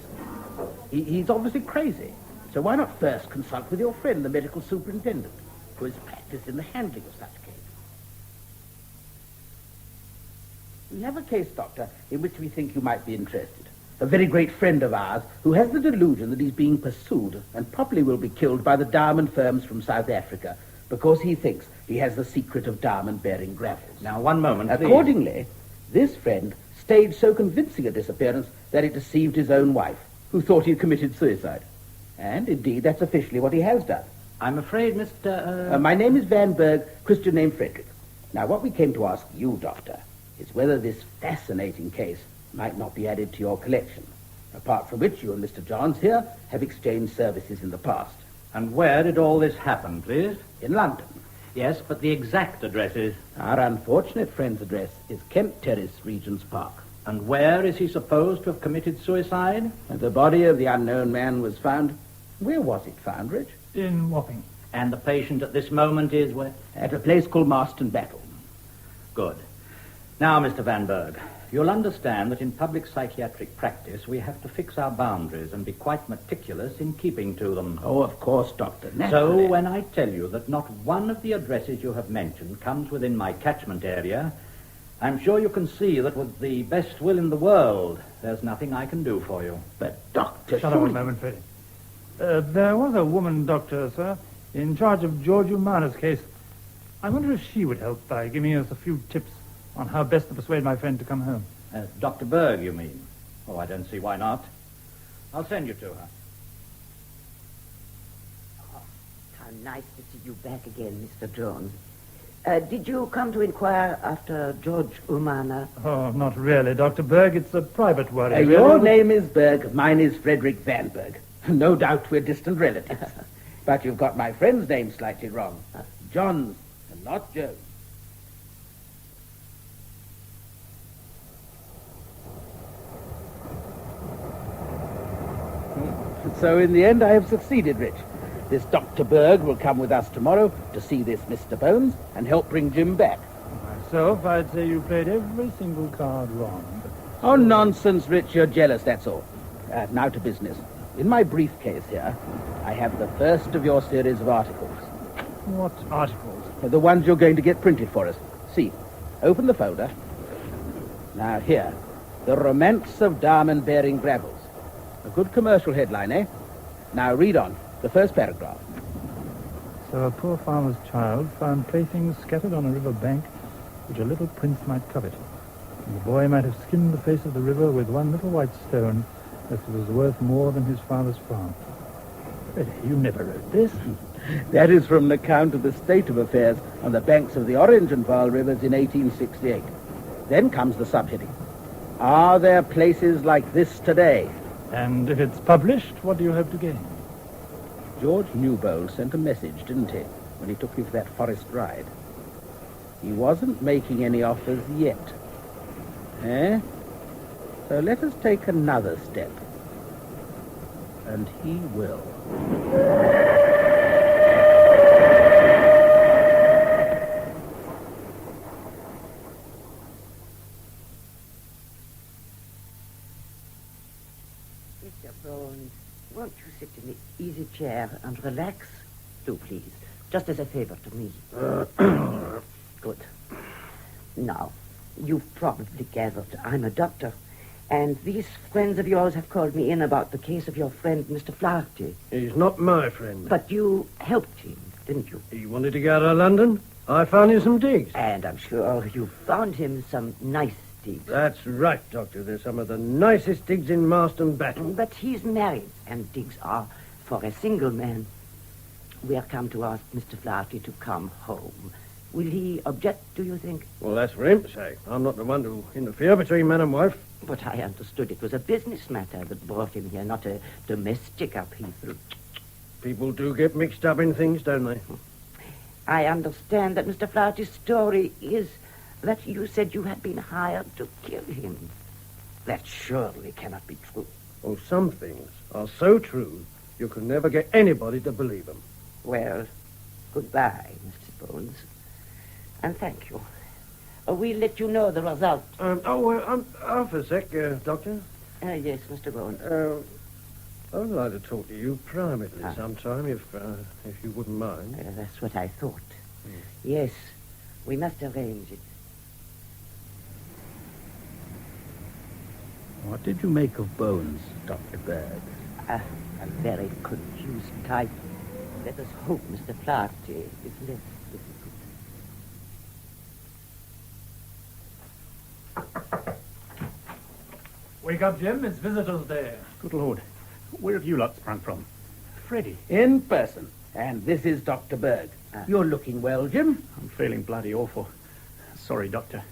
He's obviously crazy. So why not first consult with your friend, the medical superintendent, who is practiced in the handling of such cases? We have a case, Doctor, in which we think you might be interested. A very great friend of ours who has the delusion that he's being pursued and probably will be killed by the diamond firms from South Africa because he thinks he has the secret of diamond-bearing gravels. Now, one moment, please. Accordingly, this friend staged so convincing a disappearance that it deceived his own wife, who thought he had committed suicide. And, indeed, that's officially what he has done. I'm afraid, Mr. My name is Van Berg, Christian name Frederick. Now, what we came to ask you, Doctor, is whether this fascinating case might not be added to your collection, apart from which you and Mr. Johns here have exchanged services in the past. And where did all this happen, please? In London. Yes, but the exact address is... Our unfortunate friend's address is Kent Terrace, Regent's Park. And where is he supposed to have committed suicide? And the body of the unknown man was found... Where was it found, Rich? In Wapping. And the patient at this moment is where? At a place called Marston Battle. Good. Now, Mr. Van Berg, you'll understand that in public psychiatric practice we have to fix our boundaries and be quite meticulous in keeping to them. Oh, of course, Doctor. Naturally. So when I tell you that not one of the addresses you have mentioned comes within my catchment area, I'm sure you can see that with the best will in the world, there's nothing I can do for you. But, Doctor... Shut up a moment, Freddy. There was a woman doctor, sir, in charge of George Umana's case. I wonder if she would help by giving us a few tips on how best to persuade my friend to come home. Dr. Berg, you mean? Oh, I don't see why not. I'll send you to her. Oh, how nice to see you back again, Mr. Jones. Did you come to inquire after George Umana? Oh, not really, Dr. Berg. It's a private worry. Your name is Berg, mine is Frederick Van Berg. No doubt we're distant relatives. But you've got my friend's name slightly wrong. Johns, and not Jones. So in the end, I have succeeded, Rich. This Dr. Berg will come with us tomorrow to see this Mr. Bones and help bring Jim back. Myself, I'd say you played every single card wrong. Oh, nonsense, Rich. You're jealous, that's all. Now to business. In my briefcase here, I have the first of your series of articles. What articles? The ones you're going to get printed for us. See, open the folder. Now here, The Romance of Diamond-Bearing Gravels. A good commercial headline, eh? Now read on, the first paragraph. So a poor farmer's child found playthings scattered on a river bank which a little prince might covet. And the boy might have skimmed the face of the river with one little white stone that was worth more than his father's farm. Freddy, you never wrote this. That is from an account of the state of affairs on the banks of the Orange and Vaal rivers in 1868. Then comes the subheading. Are there places like this today? And if it's published, what do you hope to gain? George Newbold sent a message, didn't he, when he took me for that forest ride? He wasn't making any offers yet. Eh? So let us take another step. And he will. Mr. Bones, won't you sit in the easy chair and relax? Do, please. Just as a favor to me. Good. Now, you've probably gathered I'm a doctor, and these friends of yours have called me in about the case of your friend, Mr. Flaherty. He's not my friend. But you helped him, didn't you? He wanted to get out of London. I found him some digs. And I'm sure you found him some nice digs. That's right, Doctor. They're some of the nicest digs in Marston Battle. But he's married, and digs are for a single man. We are come to ask Mr. Flaherty to come home. Will he object, do you think? Well, that's for him to say. I'm not the one to interfere between man and wife. But I understood it was a business matter that brought him here, not a domestic upheaval. People do get mixed up in things, don't they? I understand that Mr. Flaherty's story is that you said you had been hired to kill him. That surely cannot be true. Oh, some things are so true you can never get anybody to believe them. Well, goodbye, Mr. Bones. And thank you. We'll let you know the result. Half a sec, Doctor. Yes, Mr. Bones. I would like to talk to you privately sometime, if you wouldn't mind. That's what I thought. Yes, we must arrange it. What did you make of Bones, Dr. Berg? A very confused type. Let us hope Mr. Clark is less difficult. Wake up, Jim. It's visitors' day. Good Lord. Where have you lot sprung from? Freddie. In person. And this is Dr. Berg. You're looking well, Jim. I'm feeling bloody awful. Sorry, Doctor.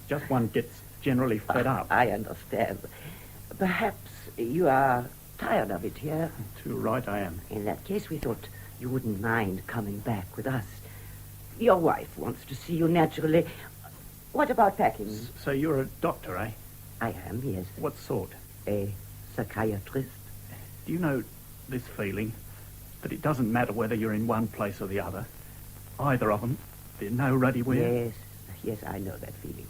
Just one gets generally fed up. I understand. Perhaps you are tired of it here. Too right I am. In that case, we thought you wouldn't mind coming back with us. Your wife wants to see you naturally. What about packing? So you're a doctor, eh? I am, yes. What sort? A psychiatrist. Do you know this feeling that it doesn't matter whether you're in one place or the other? Either of them, they're no ruddy weird. Yes, I know that feeling.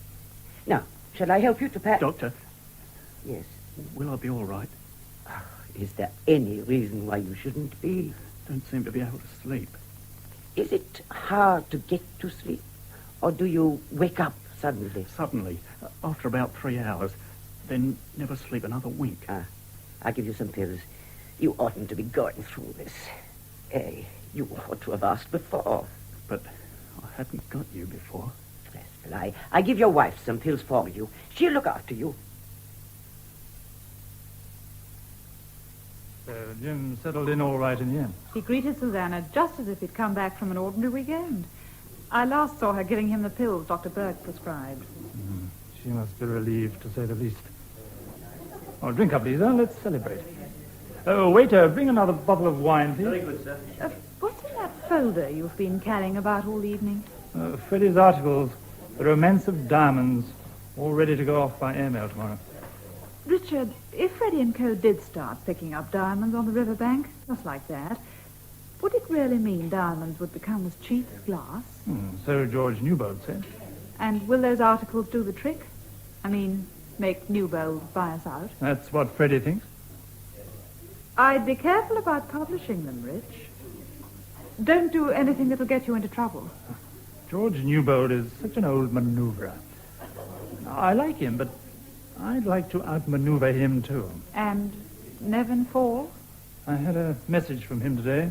Now, shall I help you to pack? Doctor? Yes. Will I be all right? Is there any reason why you shouldn't be? Don't seem to be able to sleep. Is it hard to get to sleep? Or do you wake up suddenly? Suddenly, after about 3 hours, then never sleep another wink. I'll give you some pills. You oughtn't to be going through this. You ought to have asked before. But I hadn't got you before. Well, I give your wife some pills for you. She'll look after you. Jim settled in all right in the end. He greeted Susanna just as if he'd come back from an ordinary weekend. I last saw her giving him the pills Dr. Berg prescribed. She must be relieved, to say the least. Oh, drink up, Lisa. Let's celebrate. Oh, waiter, bring another bottle of wine, please. Very good, sir. What's in that folder you've been carrying about all evening? Freddie's articles, The Romance of Diamonds, all ready to go off by airmail tomorrow. Richard, if Freddie and Co. did start picking up diamonds on the riverbank, just like that, would it really mean diamonds would become as cheap as glass? So George Newbold said. And will those articles do the trick? I mean, make Newbold buy us out? That's what Freddie thinks. I'd be careful about publishing them, Rich. Don't do anything that'll get you into trouble. George Newbold is such an old maneuverer. I like him, but I'd like to outmaneuver him, too. And Nevin Fall? I had a message from him today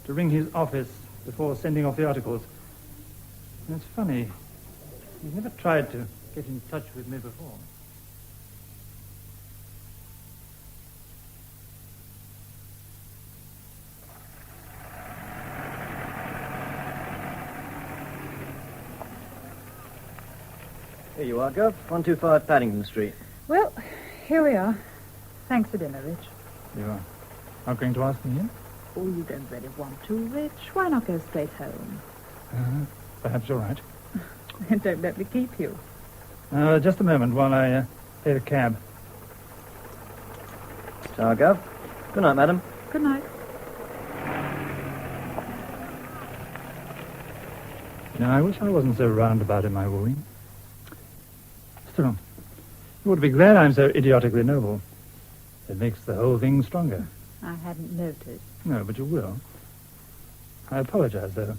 to ring his office before sending off the articles. And it's funny. He's never tried to get in touch with me before. Here you are, Gov. 125 Paddington Street. Well, here we are. Thanks for dinner, Rich. You are not going to ask me in? Oh, you don't really want to, Rich. Why not go straight home? Perhaps you're right. Don't let me keep you. Just a moment while I pay the cab. Ciao, Gov. Good night, madam. Good night. I wish I wasn't so roundabout in my wooing. Still, you ought to be glad I'm so idiotically noble. It makes the whole thing stronger. I hadn't noticed. No, but you will. I apologize, though.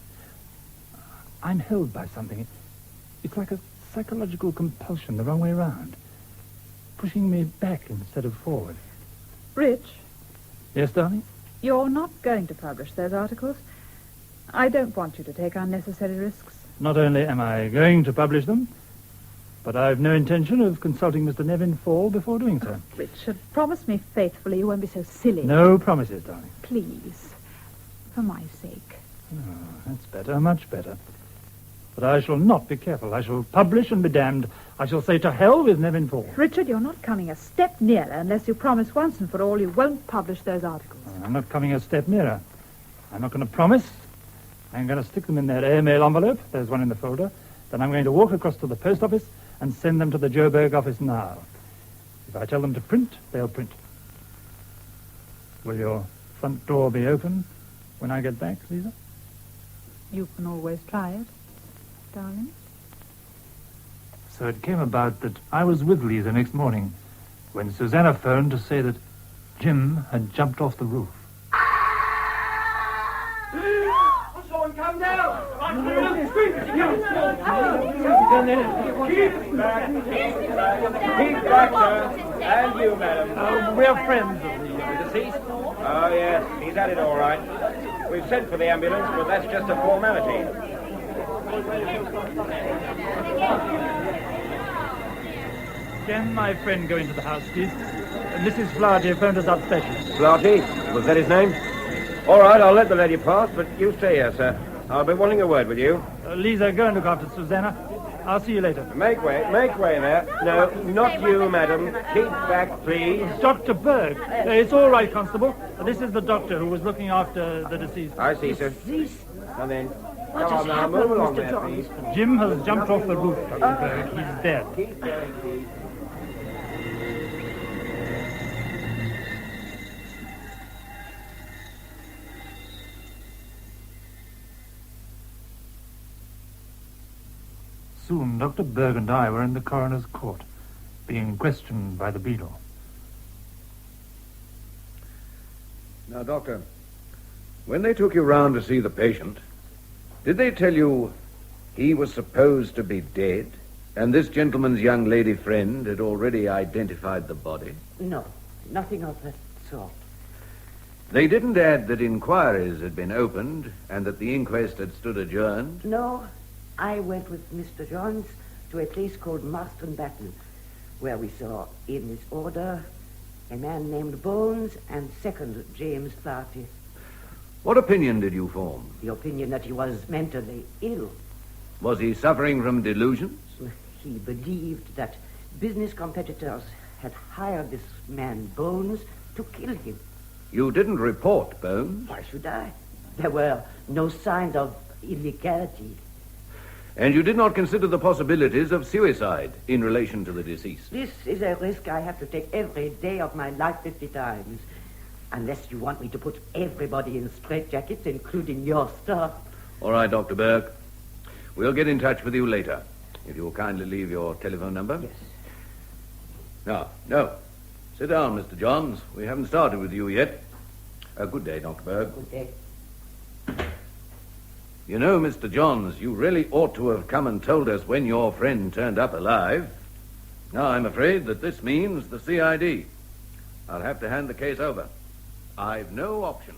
I'm held by something. It's like a psychological compulsion the wrong way around. Pushing me back instead of forward. Rich? Yes, darling? You're not going to publish those articles. I don't want you to take unnecessary risks. Not only am I going to publish them, but I've no intention of consulting Mr. Nevin Fall before doing so. Richard, promise me faithfully you won't be so silly. No promises, darling. Please. For my sake. Oh, that's better, much better. But I shall not be careful. I shall publish and be damned. I shall say to hell with Nevin Fall. Richard, you're not coming a step nearer unless you promise once and for all you won't publish those articles. I'm not coming a step nearer. I'm not going to promise. I'm going to stick them in that airmail envelope. There's one in the folder. Then I'm going to walk across to the post office and send them to the Joburg office now. If I tell them to print, they'll print. Will your front door be open when I get back, Caesar? You can always try it, darling. So it came about that I was with Lee the next morning when Susanna phoned to say that Jim had jumped off the roof. Someone come down! Keep back, sir. And you, madam. We're friends of the deceased? Oh, yes. He's at it all right. We've sent for the ambulance, but that's just a formality. Can my friend go into the house, please? Mrs. Flaherty phoned us up special. Flaherty? Was that his name? All right, I'll let the lady pass, but you stay here, sir. I'll be wanting a word with you. Lisa, go and look after Susanna. I'll see you later. Make way there. No, not you, madam. Keep back, please. Dr. Berg. It's all right, Constable. This is the doctor who was looking after the deceased. I see, sir. Deceased? Now then, What come has on now, happened, move along Mr. there, Johns? please. Jim has jumped off the roof, Dr. Berg. He's dead. Keep going, please. Soon, Dr. Berg and I were in the coroner's court, being questioned by the beadle. Now, Doctor, when they took you round to see the patient, did they tell you he was supposed to be dead, and this gentleman's young lady friend had already identified the body? No, nothing of that sort. They didn't add that inquiries had been opened and that the inquest had stood adjourned? No, I went with Mr. Johns to a place called Marston Batten, where we saw, in this order, a man named Bones and second James Flaherty. What opinion did you form? The opinion that he was mentally ill. Was he suffering from delusions? He believed that business competitors had hired this man, Bones, to kill him. You didn't report Bones? Why should I? There were no signs of illegality. And you did not consider the possibilities of suicide in relation to the deceased? This is a risk I have to take every day of my life 50 times. Unless you want me to put everybody in straitjackets, including your staff. All right, Dr. Berg. We'll get in touch with you later. If you'll kindly leave your telephone number. Yes. No. Sit down, Mr. Johns. We haven't started with you yet. Good day, Dr. Berg. Good day. You know, Mr. Johns, you really ought to have come and told us when your friend turned up alive. Now, I'm afraid that this means the CID. I'll have to hand the case over. I've no option.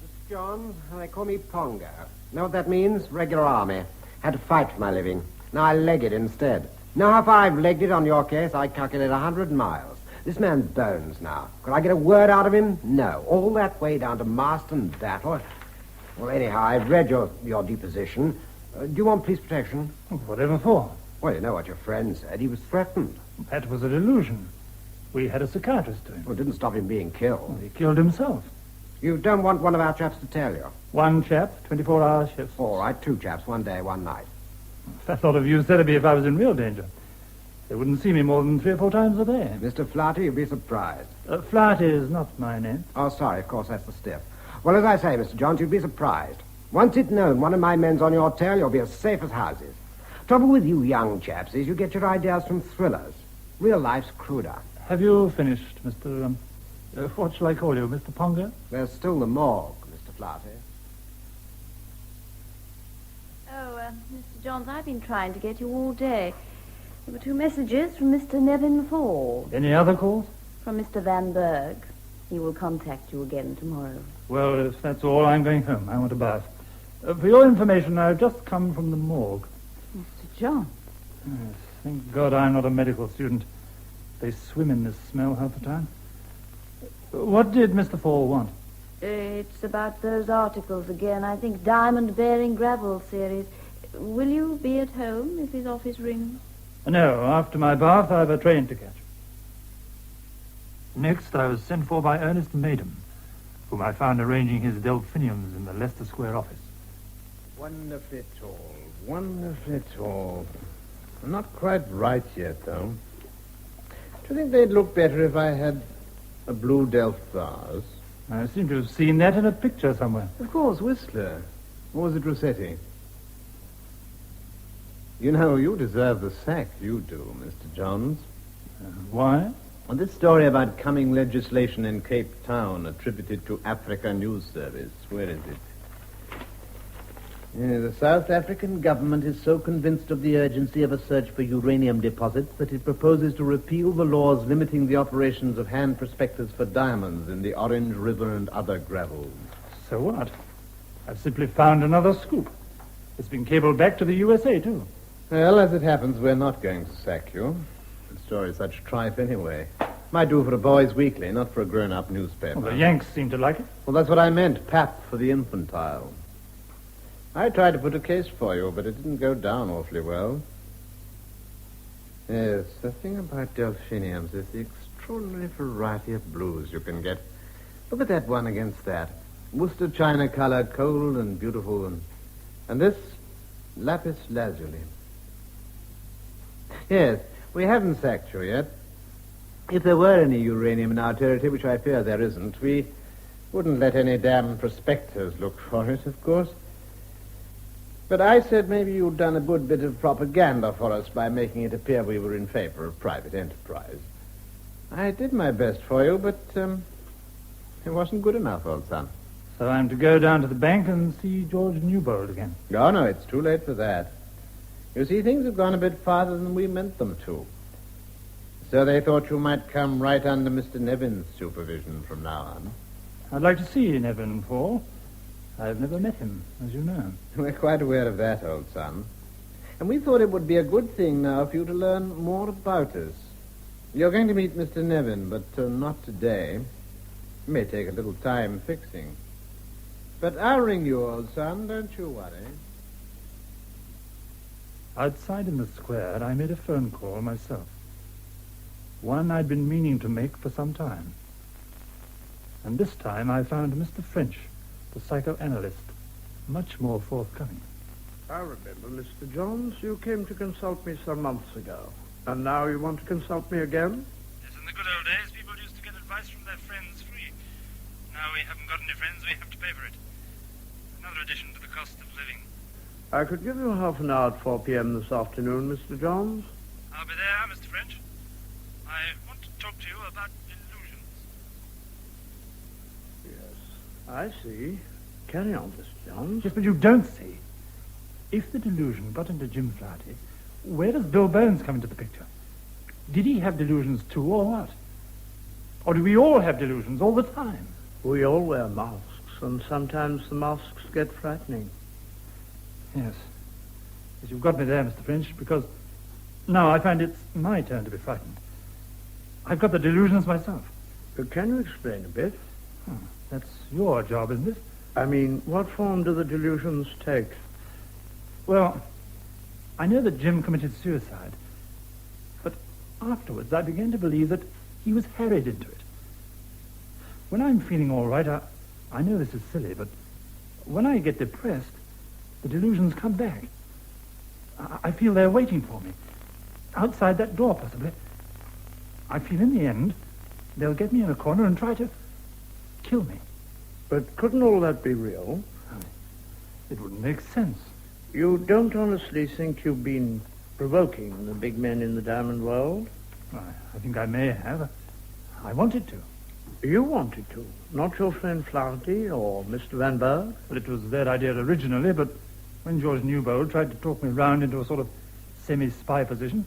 Mr. Johns, they call me Pongo. Know what that means? Regular army. Had to fight for my living. Now I leg it instead. Know how far I've legged it on your case? I calculate 100 miles. This man's Bones now. Could I get a word out of him? No. All that way down to Marston Battle. Well, anyhow, I've read your deposition. Do you want police protection? Whatever for? Well, you know what your friend said. He was threatened. That was a delusion. We had a psychiatrist to him. Well, it didn't stop him being killed. He killed himself. You don't want one of our chaps to tell you? One chap, 24-hour shifts. All right, two chaps, one day, one night. That lot of use therapy if I was in real danger. They wouldn't see me more than 3 or 4 times a day. Mr. Flaherty, you'll be surprised. Flaherty is not my name. Oh, sorry, of course, that's the stiff. Well, as I say, Mr. Johns, you'd be surprised. Once it's known one of my men's on your tail, you'll be as safe as houses. Trouble with you young chaps is you get your ideas from thrillers. Real life's cruder. Have you finished, Mr. What shall I call you, Mr. Pongo? There's still the morgue, Mr. Flaherty. Oh, Mr. Johns, I've been trying to get you all day. There were 2 messages from Mr. Nevin Ford. Any other calls? From Mr. Van Berg. He will contact you again tomorrow. Well, if that's all, I'm going home. I want a bath. For your information, I've just come from the morgue. Mr. John? Yes, thank God I'm not a medical student. They swim in this smell half the time. What did Mr. Fall want? It's about those articles again. I think diamond-bearing gravel series. Will you be at home if his office rings? No, after my bath, I have a train to catch. Next, I was sent for by Ernest Maiden, whom I found arranging his delphiniums in the Leicester Square office. Wonderfully tall, wonderfully tall. Not quite right yet, though. Do you think they'd look better if I had a blue Delft vase? I seem to have seen that in a picture somewhere. Of course, Whistler. Or was it Rossetti? You know, you deserve the sack, you do, Mr. Johns. Why? Well, this story about coming legislation in Cape Town attributed to Africa News Service. Where is it? The South African government is so convinced of the urgency of a search for uranium deposits that it proposes to repeal the laws limiting the operations of hand prospectors for diamonds in the Orange River and other gravels. So what? I've simply found another scoop. It's been cabled back to the USA, too. Well, as it happens, we're not going to sack you. The story's such tripe anyway. Might do for a boys' weekly, not for a grown-up newspaper. Well, the Yanks seem to like it. Well, that's what I meant, pap for the infantile. I tried to put a case for you, but it didn't go down awfully well. Yes, the thing about delphiniums is the extraordinary variety of blues you can get. Look at that one against that. Worcester china color, cold and beautiful, and this lapis lazuli. Yes, we haven't sacked you yet. If there were any uranium in our territory, which I fear there isn't, we wouldn't let any damn prospectors look for it, of course. But I said maybe you'd done a good bit of propaganda for us by making it appear we were in favor of private enterprise. I did my best for you, but it wasn't good enough, old son. So I'm to go down to the bank and see George Newbold again. Oh, no, it's too late for that. You see, things have gone a bit farther than we meant them to. So they thought you might come right under Mr. Nevin's supervision from now on. I'd like to see Nevin, Paul. I've never met him, as you know. We're quite aware of that, old son. And we thought it would be a good thing now for you to learn more about us. You're going to meet Mr. Nevin, but not today. It may take a little time fixing. But I'll ring you, old son, don't you worry. Outside in the square, I made a phone call myself. One I'd been meaning to make for some time. And this time I found Mr. French, the psychoanalyst, much more forthcoming. I remember, Mr. Johns, you came to consult me some months ago. And now you want to consult me again? Yes, in the good old days, people used to get advice from their friends free. Now we haven't got any friends, we have to pay for it. Another addition to the cost of living. I could give you half an hour at 4 p.m. this afternoon, Mr. Johns. I'll be there, Mr. French. I want to talk to you about illusions. Yes, I see. Carry on, Mr. Johns. Yes, but you don't see. If the delusion got into Jim Flaherty, where does Bill Bones come into the picture? Did he have delusions too, or what? Or do we all have delusions all the time? We all wear masks, and sometimes the masks get frightening. Yes. Yes, you've got me there, Mr. French, because now I find it's my turn to be frightened. I've got the delusions myself. Can you explain a bit? Oh, that's your job, isn't it? I mean, what form do the delusions take? Well, I know that Jim committed suicide, but afterwards I began to believe that he was harried into it. When I'm feeling all right, I know this is silly, but when I get depressed, the delusions come back. I feel they're waiting for me. Outside that door, possibly. I feel in the end, they'll get me in a corner and try to kill me. But couldn't all that be real? It wouldn't make sense. You don't honestly think you've been provoking the big men in the diamond world? I think I may have. I wanted to. You wanted to? Not your friend Flaherty or Mr. Van Berg? Well, it was their idea originally, but when George Newbold tried to talk me round into a sort of semi-spy position,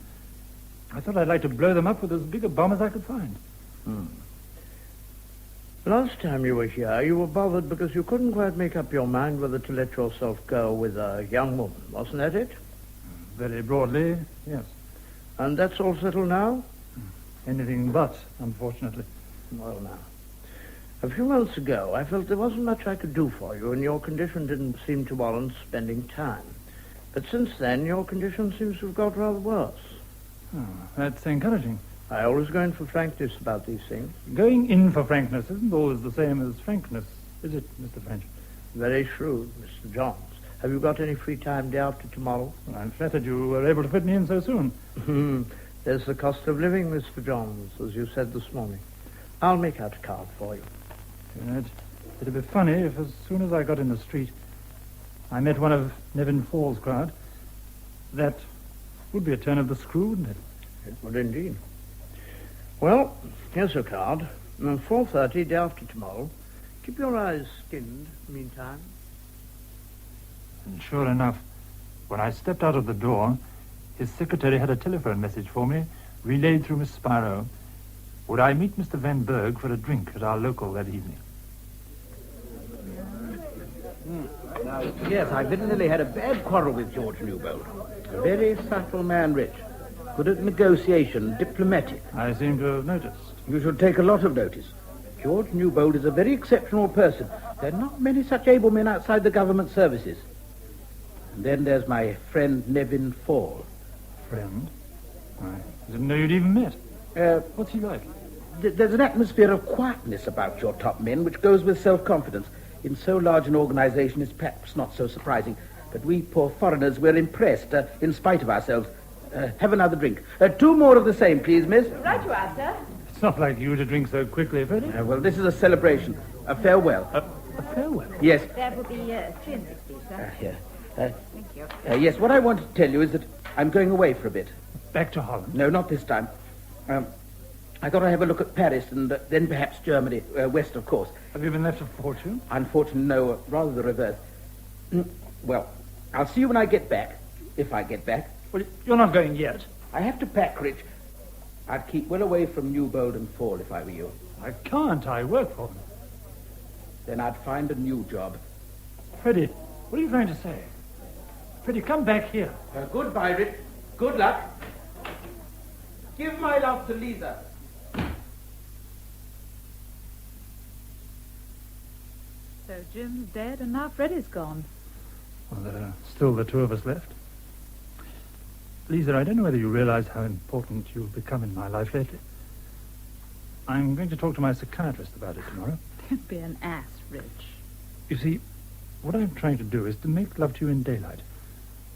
I thought I'd like to blow them up with as big a bomb as I could find. Last time you were here, you were bothered because you couldn't quite make up your mind whether to let yourself go with a young woman. Wasn't that it? Very broadly, yes. And that's all settled now? Anything but, unfortunately. Well, now. A few months ago, I felt there wasn't much I could do for you, and your condition didn't seem to warrant spending time. But since then, your condition seems to have got rather worse. Oh, that's encouraging. I always go in for frankness about these things. Going in for frankness isn't always the same as frankness, is it, Mr. French? Very shrewd, Mr. Johns. Have you got any free time day after tomorrow? Well, I'm flattered you were able to fit me in so soon. There's the cost of living, Mr. Johns, as you said this morning. I'll make out a card for you. It'd be funny if as soon as I got in the street, I met one of Nevin Fall's crowd. That would be a turn of the screw, wouldn't it? It would indeed. Well, here's a card. 4:30, day after tomorrow. Keep your eyes skinned meantime. And sure enough, when I stepped out of the door, his secretary had a telephone message for me, relayed through Miss Spiro. Would I meet Mr. Van Berg for a drink at our local that evening? Yes, I've evidently had a bad quarrel with George Newbold. A very subtle man, Rich. Good at negotiation, diplomatic. I seem to have noticed. You should take a lot of notice. George Newbold is a very exceptional person. There are not many such able men outside the government services. And then there's my friend Nevin Fall. Friend? I didn't know you'd even met. What's he like? There's an atmosphere of quietness about your top men, which goes with self-confidence. In so large an organization, it's perhaps not so surprising. But we poor foreigners, we're impressed, in spite of ourselves. Have another drink. 2 more of the same, please, miss. Right you are, sir. It's not like you to drink so quickly, Freddie. Well, this is a celebration. A farewell. A farewell? Yes. That will be 360, sir. Here. Thank you. Yes, what I wanted to tell you is that I'm going away for a bit. Back to Holland? No, not this time. I got to have a look at Paris and then perhaps Germany, west, of course. Have you been left a fortune? Unfortunately, no, rather the reverse. Well, I'll see you when I get back, if I get back. Well, you're not going yet. I have to pack, Rich. I'd keep well away from Newbold and Fall if I were you. I can't. I work for them. Then I'd find a new job. Freddie, what are you trying to say? Freddie, come back here. Goodbye, Rich. Good luck. Give my love to Lisa. So Jim's dead and now Freddie's gone. Well, there are still the 2 of us left. Lisa, I don't know whether you realize how important you've become in my life lately. I'm going to talk to my psychiatrist about it tomorrow. Don't be an ass, Rich. You see, what I'm trying to do is to make love to you in daylight.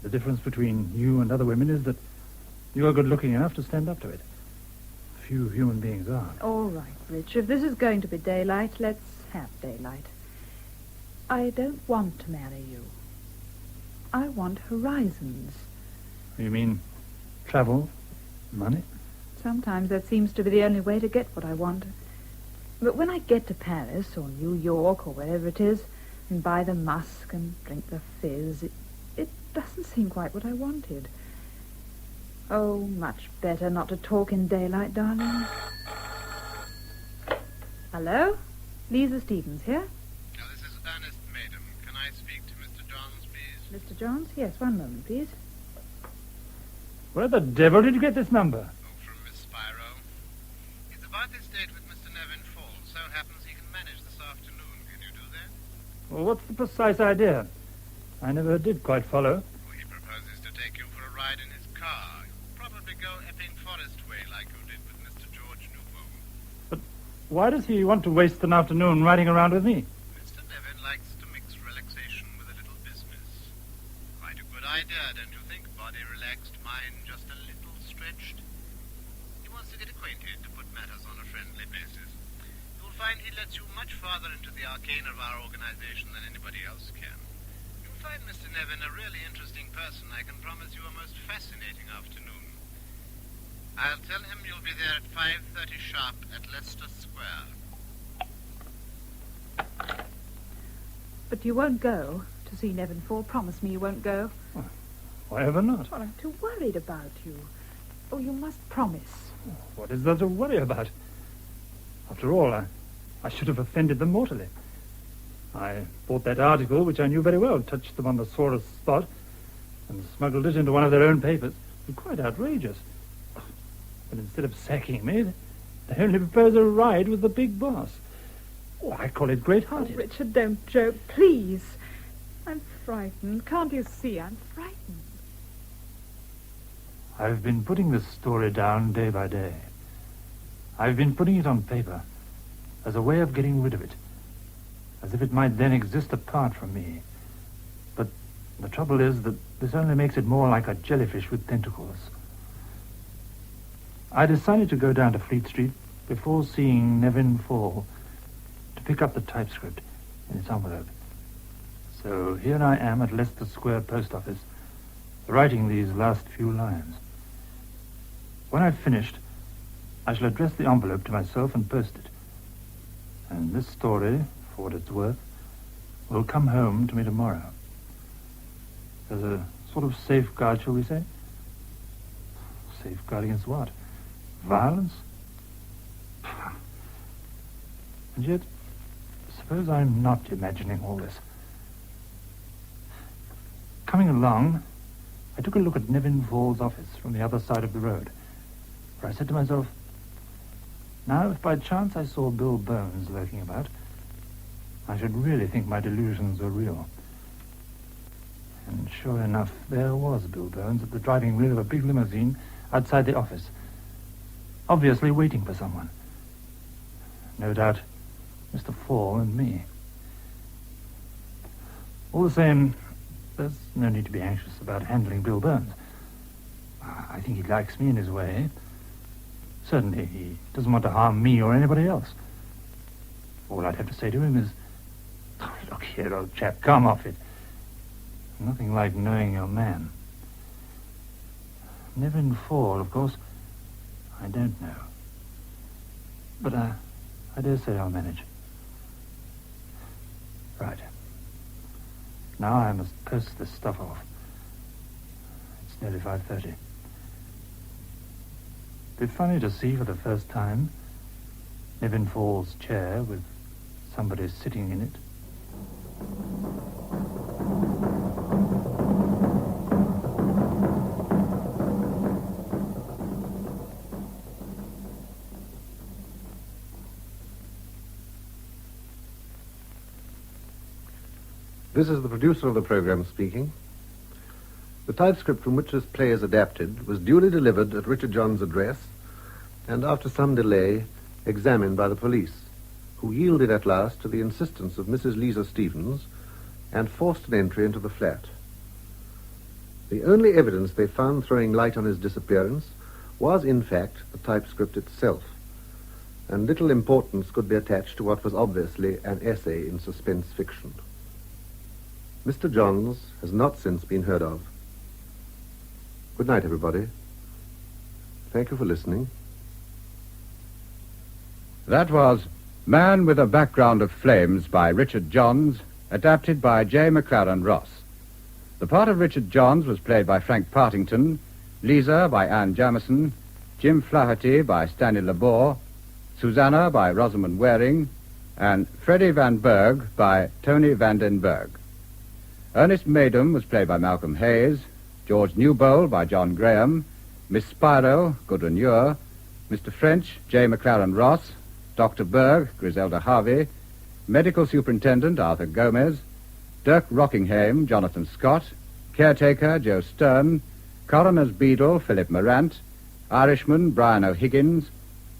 The difference between you and other women is that you are good-looking enough to stand up to it. Few human beings are. All right, Rich. If this is going to be daylight, let's have daylight. I don't want to marry you. I want horizons. You mean travel, money? Sometimes that seems to be the only way to get what I want. But when I get to Paris or New York or wherever it is and buy the musk and drink the fizz, it doesn't seem quite what I wanted. Oh, much better not to talk in daylight, darling. Hello? Lisa Stevens here? Now, this is Ernest Madam. Can I speak to Mr. Johns, please? Mr. Johns? Yes, one moment, please. Where the devil did you get this number? Oh, from Miss Spiro. It's about this date with Mr. Nevin Fall. So happens he can manage this afternoon. Can you do that? Well, what's the precise idea? I never did quite follow. Well, he proposes to take you for a ride in his car. You'll probably go Epping Forest way like you did with Mr. George Newbold. But why does he want to waste an afternoon riding around with me? Mr. Nevin likes to mix relaxation with a little business. Quite a good idea, don't you think? Body relaxed, mind just a little stretched. He wants to get acquainted, to put matters on a friendly basis. You'll find he lets you much farther into the arcane of our organization than anybody else can. You'll find Mr. Nevin a really interesting person. I can promise you a most fascinating afternoon. I'll tell him you'll be there at 5:30 sharp at Leicester Square. But you won't go to see Nevin Fall. Promise me you won't go. Why ever not? Well, I'm too worried about you. Oh, you must promise. What is there to worry about? After all, I should have offended them mortally. I bought that article, which I knew very well touched them on the sorest spot, and smuggled it into one of their own papers. It was quite outrageous. But instead of sacking me, they only proposed a ride with the big boss. Oh, I call it great-hearted. Oh, Richard, don't joke, please. I'm frightened. Can't you see I'm frightened? I've been putting this story down day by day. I've been putting it on paper as a way of getting rid of it, as if it might then exist apart from me. But the trouble is that this only makes it more like a jellyfish with tentacles. I decided to go down to Fleet Street before seeing Nevin Fall to pick up the typescript in its envelope. So here I am at Leicester Square Post Office, writing these last few lines. When I've finished, I shall address the envelope to myself and post it. And this story, for what it's worth, will come home to me tomorrow. As a sort of safeguard, shall we say? Safeguard against what? Violence? And yet, suppose I'm not imagining all this. Coming along, I took a look at Nevin Fall's office from the other side of the road, where I said to myself, now, if by chance I saw Bill Bones lurking about, I should really think my delusions were real. And sure enough, there was Bill Bones at the driving wheel of a big limousine outside the office, obviously waiting for someone. No doubt, Mr. Fall and me. All the same, there's no need to be anxious about handling Bill Bones. I think he likes me in his way. Certainly, he doesn't want to harm me or anybody else. All I'd have to say to him is, oh, look here, old chap, come off it. Nothing like knowing your man. Nevin Fall, of course, I don't know. But I dare say I'll manage. Right. Now I must post this stuff off. It's nearly 5:30. It'd be funny to see for the first time Nevin Fall's chair with somebody sitting in it. This is the producer of the program speaking. The typescript from which this play is adapted was duly delivered at Richard John's address and, after some delay, examined by the police, who yielded at last to the insistence of Mrs. Lisa Stevens and forced an entry into the flat. The only evidence they found throwing light on his disappearance was, in fact, the typescript itself, and little importance could be attached to what was obviously an essay in suspense fiction. Mr. Johns has not since been heard of. Good night, everybody. Thank you for listening. That was Man with a Background of Flames by Richard Johns, adapted by J. McLaren Ross. The part of Richard Johns was played by Frank Partington, Lisa by Anne Jamison, Jim Flaherty by Stanley Labore, Susanna by Rosamund Waring, and Freddie Van Berg by Tony Van den Berg. Ernest Maydam was played by Malcolm Hayes, George Newbold by John Graham, Miss Spiro, Gudrun Ure, Mr. French, J. McLaren Ross, Dr. Berg, Griselda Harvey, Medical Superintendent Arthur Gomez, Dirk Rockingham, Jonathan Scott, Caretaker Joe Stern, Coroner's Beadle Philip Morant, Irishman Brian O'Higgins,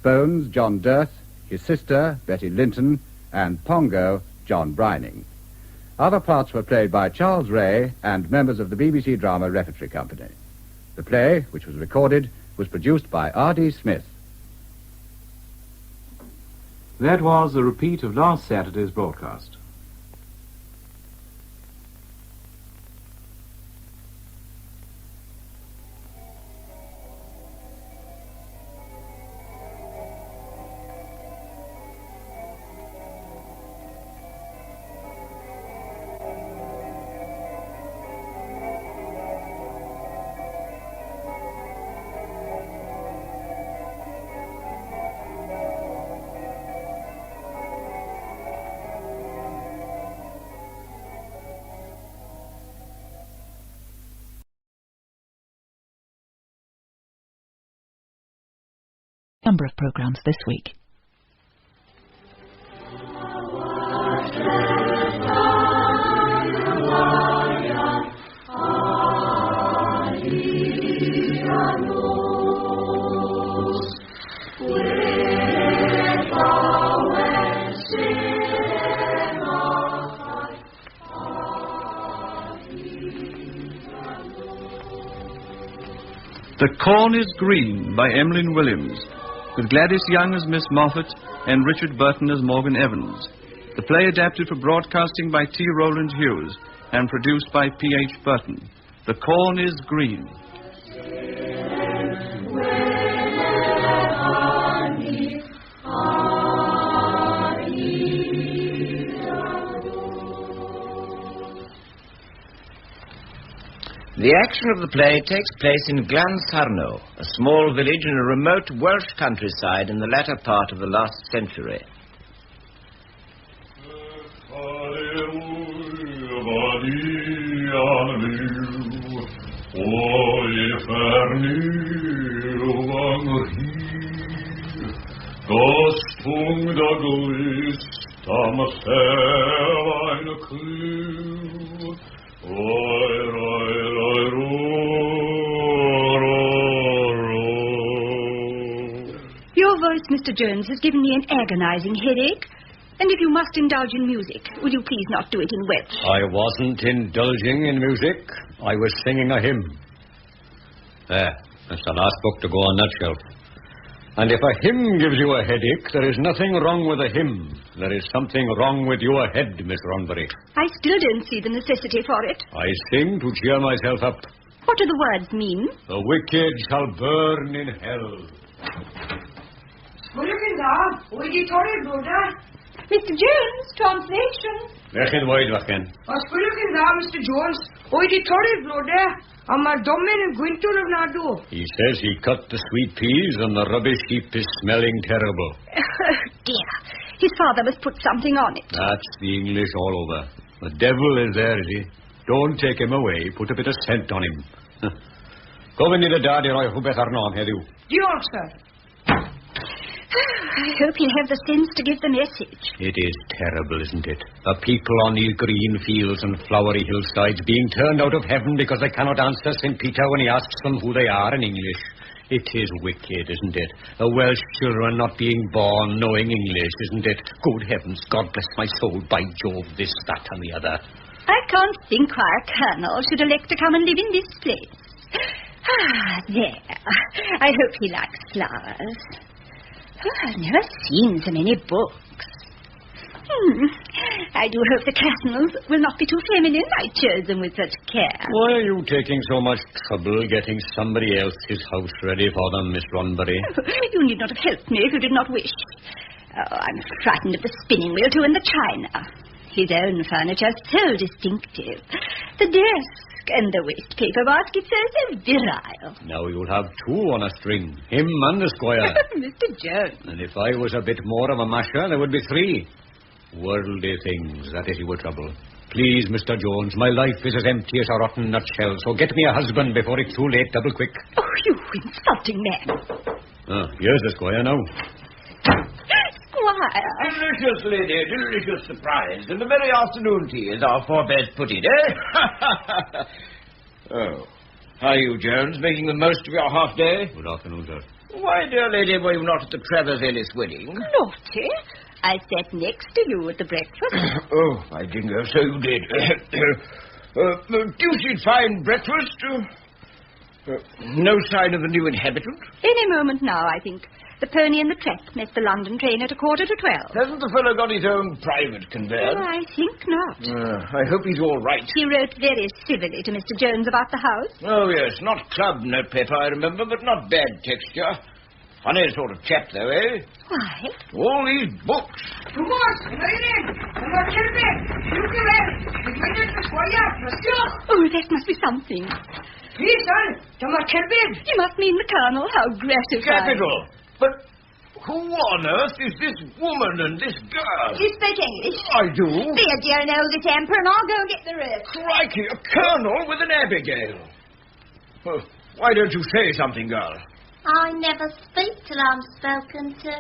Bones John Dirth, his sister Betty Linton, and Pongo John Brining. Other parts were played by Charles Ray and members of the BBC Drama Repertory Company. The play, which was recorded, was produced by R.D. Smith. That was a repeat of last Saturday's broadcast. Number of programs this week. The Corn is Green by Emmeline Williams, with Gladys Young as Miss Moffat and Richard Burton as Morgan Evans. The play adapted for broadcasting by T. Rowland Hughes and produced by P.H. Burton. The Corn is Green. The action of the play takes place in Glansarno, a small village in a remote Welsh countryside in the latter part of the last century. Your voice, Mr. Jones, has given me an agonizing headache. And if you must indulge in music, will you please not do it in Welsh? I wasn't indulging in music. I was singing a hymn. There, that's the last book to go on that shelf. And if a hymn gives you a headache, there is nothing wrong with a hymn. There is something wrong with your head, Miss Ronbury. I still don't see the necessity for it. I sing to cheer myself up. What do the words mean? The wicked shall burn in hell. Mr. Jones, translation. Lechin wide, Wachen. Mr. Jones. He says he cut the sweet peas and the rubbish heap is smelling terrible. Oh, dear. His father must put something on it. That's the English all over. The devil is there, is he? Don't take him away. Put a bit of scent on him. Go in the daddy, I hope better not, have you? Dear, sir. I hope he'll have the sense to give the message. It is terrible, isn't it? The people on these green fields and flowery hillsides being turned out of heaven because they cannot answer St. Peter when he asks them who they are in English. It is wicked, isn't it? The Welsh children not being born knowing English, isn't it? Good heavens, God bless my soul, by Jove, this, that, and the other. I can't think why a colonel should elect to come and live in this place. Ah, there. I hope he likes flowers. Oh, I've never seen so many books. I do hope the colonels will not be too feminine. I chose them with such care. Why are you taking so much trouble getting somebody else's house ready for them, Miss Ronbury? You need not have helped me if you did not wish. Oh, I'm frightened of the spinning wheel, too, and the china. His own furniture is so distinctive. The desk and the waste paper basket so virile. Now you'll have two on a string, him and the squire. Mr. Jones. And if I was a bit more of a masher, there would be three. Worldly things, that is your trouble. Please, Mr. Jones, my life is as empty as a rotten nutshell, so get me a husband before it's too late, double quick. Oh, you insulting man. Ah, here's the squire now. Squire. Delicious, lady, delicious surprise. And the very afternoon tea, as our forebears put it, eh? Oh. How are you, Jones, making the most of your half day? Good afternoon, sir. Why, dear lady, were you not at the Travers Ellis wedding? Naughty. I sat next to you at the breakfast. Oh, my dingo, so you did. Deuced fine breakfast. No sign of the new inhabitant? Any moment now, I think. The pony and the trap met the London train at 11:45. Hasn't the fellow got his own private conveyance? Oh, I think not. I hope he's all right. He wrote very civilly to Mr. Jones about the house. Oh, yes, not club notepaper, I remember, but not bad texture. Funny sort of chap, though, eh? Why? All these books. Oh, that must be something. You must mean the Colonel. How gratifying. Capital. But who on earth is this woman and this girl? You speak English? I do. Be a dear and hold this emperor, and I'll go and get the rest. Crikey, a colonel with an Abigail. Well, why don't you say something, girl? I never speak till I'm spoken to.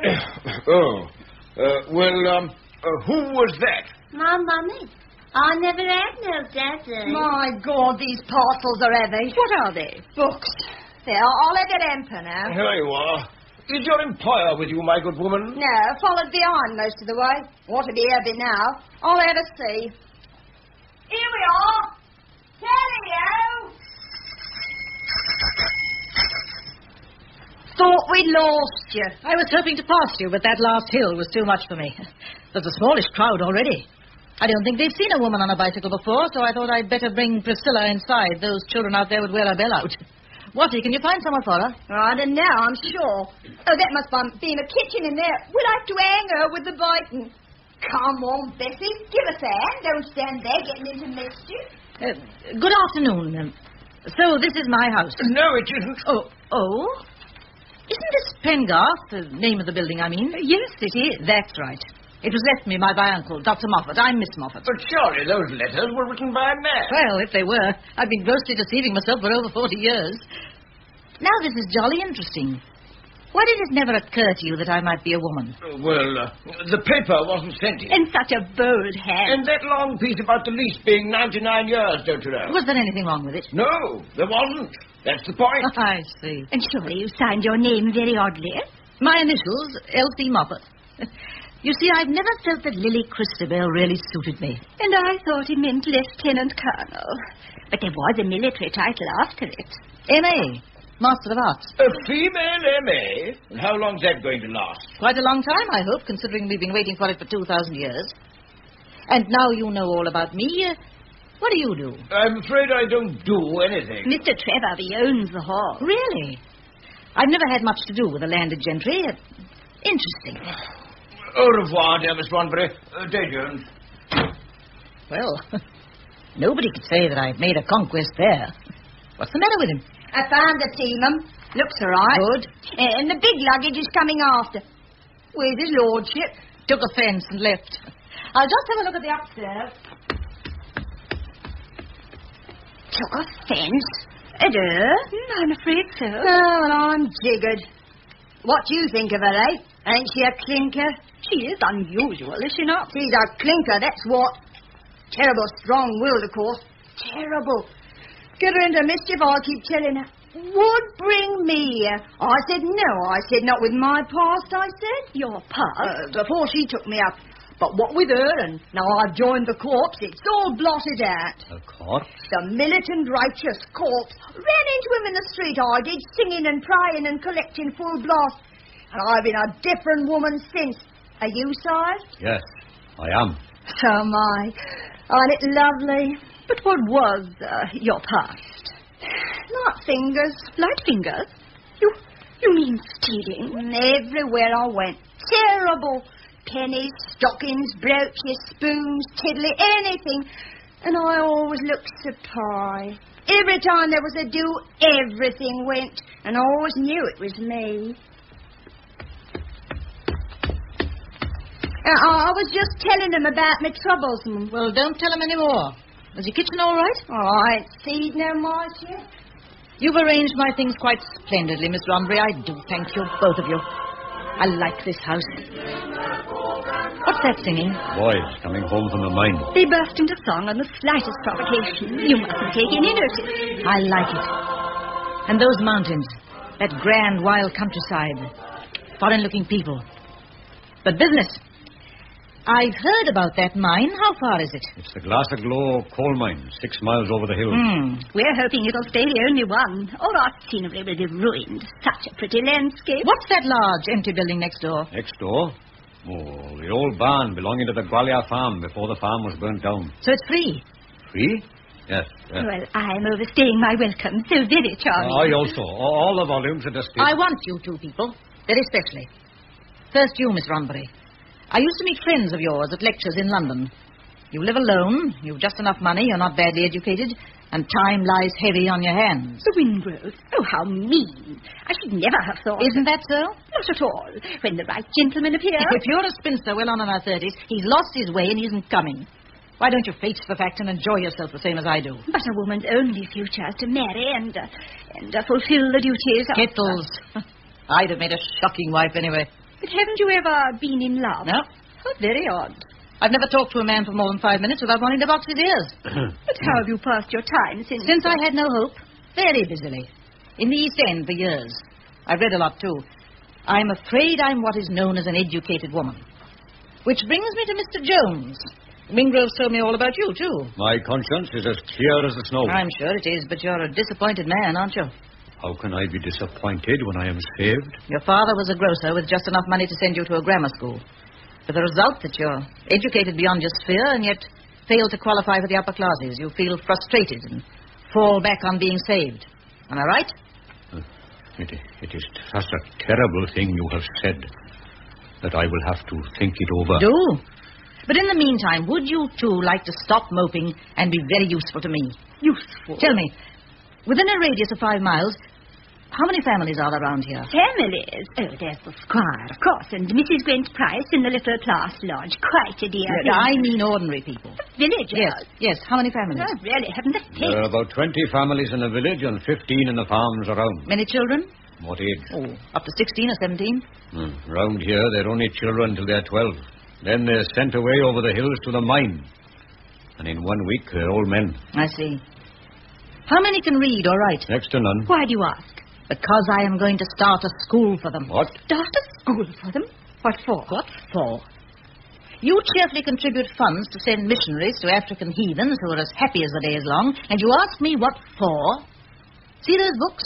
Who was that? My mummy. I never had no daddy. My God, these parcels are heavy. What are they? Books. There, I'll let it emperor now. Here you are. Is your employer with you, my good woman? No, followed behind most of the way. Ought to be heavy now. I'll have a see. Here we are. Cheerio. Thought we'd lost you. I was hoping to pass you, but that last hill was too much for me. There's the smallest crowd already. I don't think they've seen a woman on a bicycle before, so I thought I'd better bring Priscilla inside. Those children out there would wear a bell out. Watty, can you find someone for her? I don't know, I'm sure. Oh, that must be in the kitchen in there. We'll have to hang her with the bacon. Come on, Bessie, give us a hand. Don't stand there getting into mischief. Good afternoon. So this is my house. No, it isn't. Oh? Isn't this Pengarth, the name of the building, I mean? Yes, it is. That's right. It was left me by my uncle, Dr. Moffat. I'm Miss Moffat. But surely those letters were written by a man. Well, if they were, I've been grossly deceiving myself for over 40 years. Now, this is jolly interesting. Why did it never occur to you that I might be a woman? The paper wasn't sent in. In such a bold hand. And that long piece about the lease being 99 years, don't you know? Was there anything wrong with it? No, there wasn't. That's the point. I see. And surely you signed your name very oddly. My initials, L.C. Moffat. You see, I've never felt that Lily Christabel really suited me. And I thought he meant Lieutenant Colonel. But there was a military title after it. M.A., Master of Arts. A female M.A.? And how long's that going to last? Quite a long time, I hope, considering we've been waiting for it for 2,000 years. And now you know all about me. What do you do? I'm afraid I don't do anything. Mr. Trevor, he owns the hall. Really? I've never had much to do with the landed gentry. Interesting. Au revoir, dear Miss Ronbury. Day, Jones. Well, nobody could say that I've made a conquest there. What's the matter with him? I found the team. Looks all right. Good. And the big luggage is coming after. Where's his lordship? Took offence and left. I'll just have a look at the upstairs. Took offence? I'm afraid so. Oh, well, I'm jiggered. What do you think of her, eh? Ain't she a clinker? She is unusual, is she not? She's a clinker, that's what. Terrible strong-willed, of course. Terrible. Get her into mischief, I keep telling her. Would bring me here. I said no. I said not with my past, I said. Your past? Before she took me up. But what with her, and now I've joined the corps, it's all blotted out. The corps? The militant righteous corps. Ran into him in the street, I did, singing and praying and collecting full blast. And I've been a different woman since. Are you, sire? Yes, I am. So am I. Aren't it lovely? But what was your past? Light fingers. Light fingers? You mean stealing? Everywhere I went. Terrible. Pennies, stockings, brooches, spoons, tiddly, anything. And I always looked surprised. Every time there was a do, everything went. And I always knew it was me. I was just telling him about my troubles. Well, don't tell him any more. Is your kitchen all right? Oh, I ain't seen no mice yet. You've arranged my things quite splendidly, Miss Ronbury. I do thank you, both of you. I like this house. What's that singing? Boys coming home from the mine. They burst into song on the slightest provocation. You mustn't take any notice. I like it. And those mountains, that grand, wild countryside, foreign-looking people. But business. I've heard about that mine. How far is it? It's the Glassaglow coal mine, 6 miles over the hill. We're hoping it'll stay the only one, or our scenery will be ruined. Such a pretty landscape. What's that large, empty building next door? Next door? Oh, the old barn belonging to the Gwalior farm before the farm was burnt down. So it's free? Free? Yes. Well, I'm overstaying my welcome. So very charming. I also. All the volumes are displayed. I want you two people, very specially. First you, Miss Ronbury. I used to meet friends of yours at lectures in London. You live alone, you've just enough money, you're not badly educated, and time lies heavy on your hands. The Wingrove. Oh, how mean. I should never have thought... Isn't that so? Not at all. When the right gentleman appears... If you're a spinster well on in her 30s, he's lost his way and he isn't coming. Why don't you face the fact and enjoy yourself the same as I do? But a woman's only future is to marry and fulfill the duties of... Kettles. I'd have made a shocking wife anyway. But haven't you ever been in love? No. How very odd. I've never talked to a man for more than 5 minutes without wanting to box his ears. But how have you passed your time since... Since I had no hope. Very busily. In the East End for years. I've read a lot, too. I'm afraid I'm what is known as an educated woman. Which brings me to Mr. Jones. Wingrove's told me all about you, too. My conscience is as clear as the snow. I'm sure it is, but you're a disappointed man, aren't you? How can I be disappointed when I am saved? Your father was a grocer with just enough money to send you to a grammar school. With the result that you're educated beyond your sphere and yet fail to qualify for the upper classes. You feel frustrated and fall back on being saved. Am I right? It is such a terrible thing you have said that I will have to think it over. Do. But in the meantime, would you two like to stop moping and be very useful to me? Useful? Tell me, within a radius of 5 miles, how many families are there around here? Families? Oh, there's the squire, of course, and Mrs. Gwent Price in the little class lodge. Quite a dear. No, I mean ordinary people. Villagers? Yes. How many families? I really haven't a There are hint. about 20 families in the village and 15 in the farms around. Many children? What age? Oh, up to 16 or 17. Round here, they're only children till they're 12. Then they're sent away over the hills to the mine. And in 1 week, they're old men. I see. How many can read or write? Next to none. Why do you ask? Because I am going to start a school for them. What? Start a school for them? What for? What for? You cheerfully contribute funds to send missionaries to African heathens who are as happy as the day is long, and you ask me what for? See those books?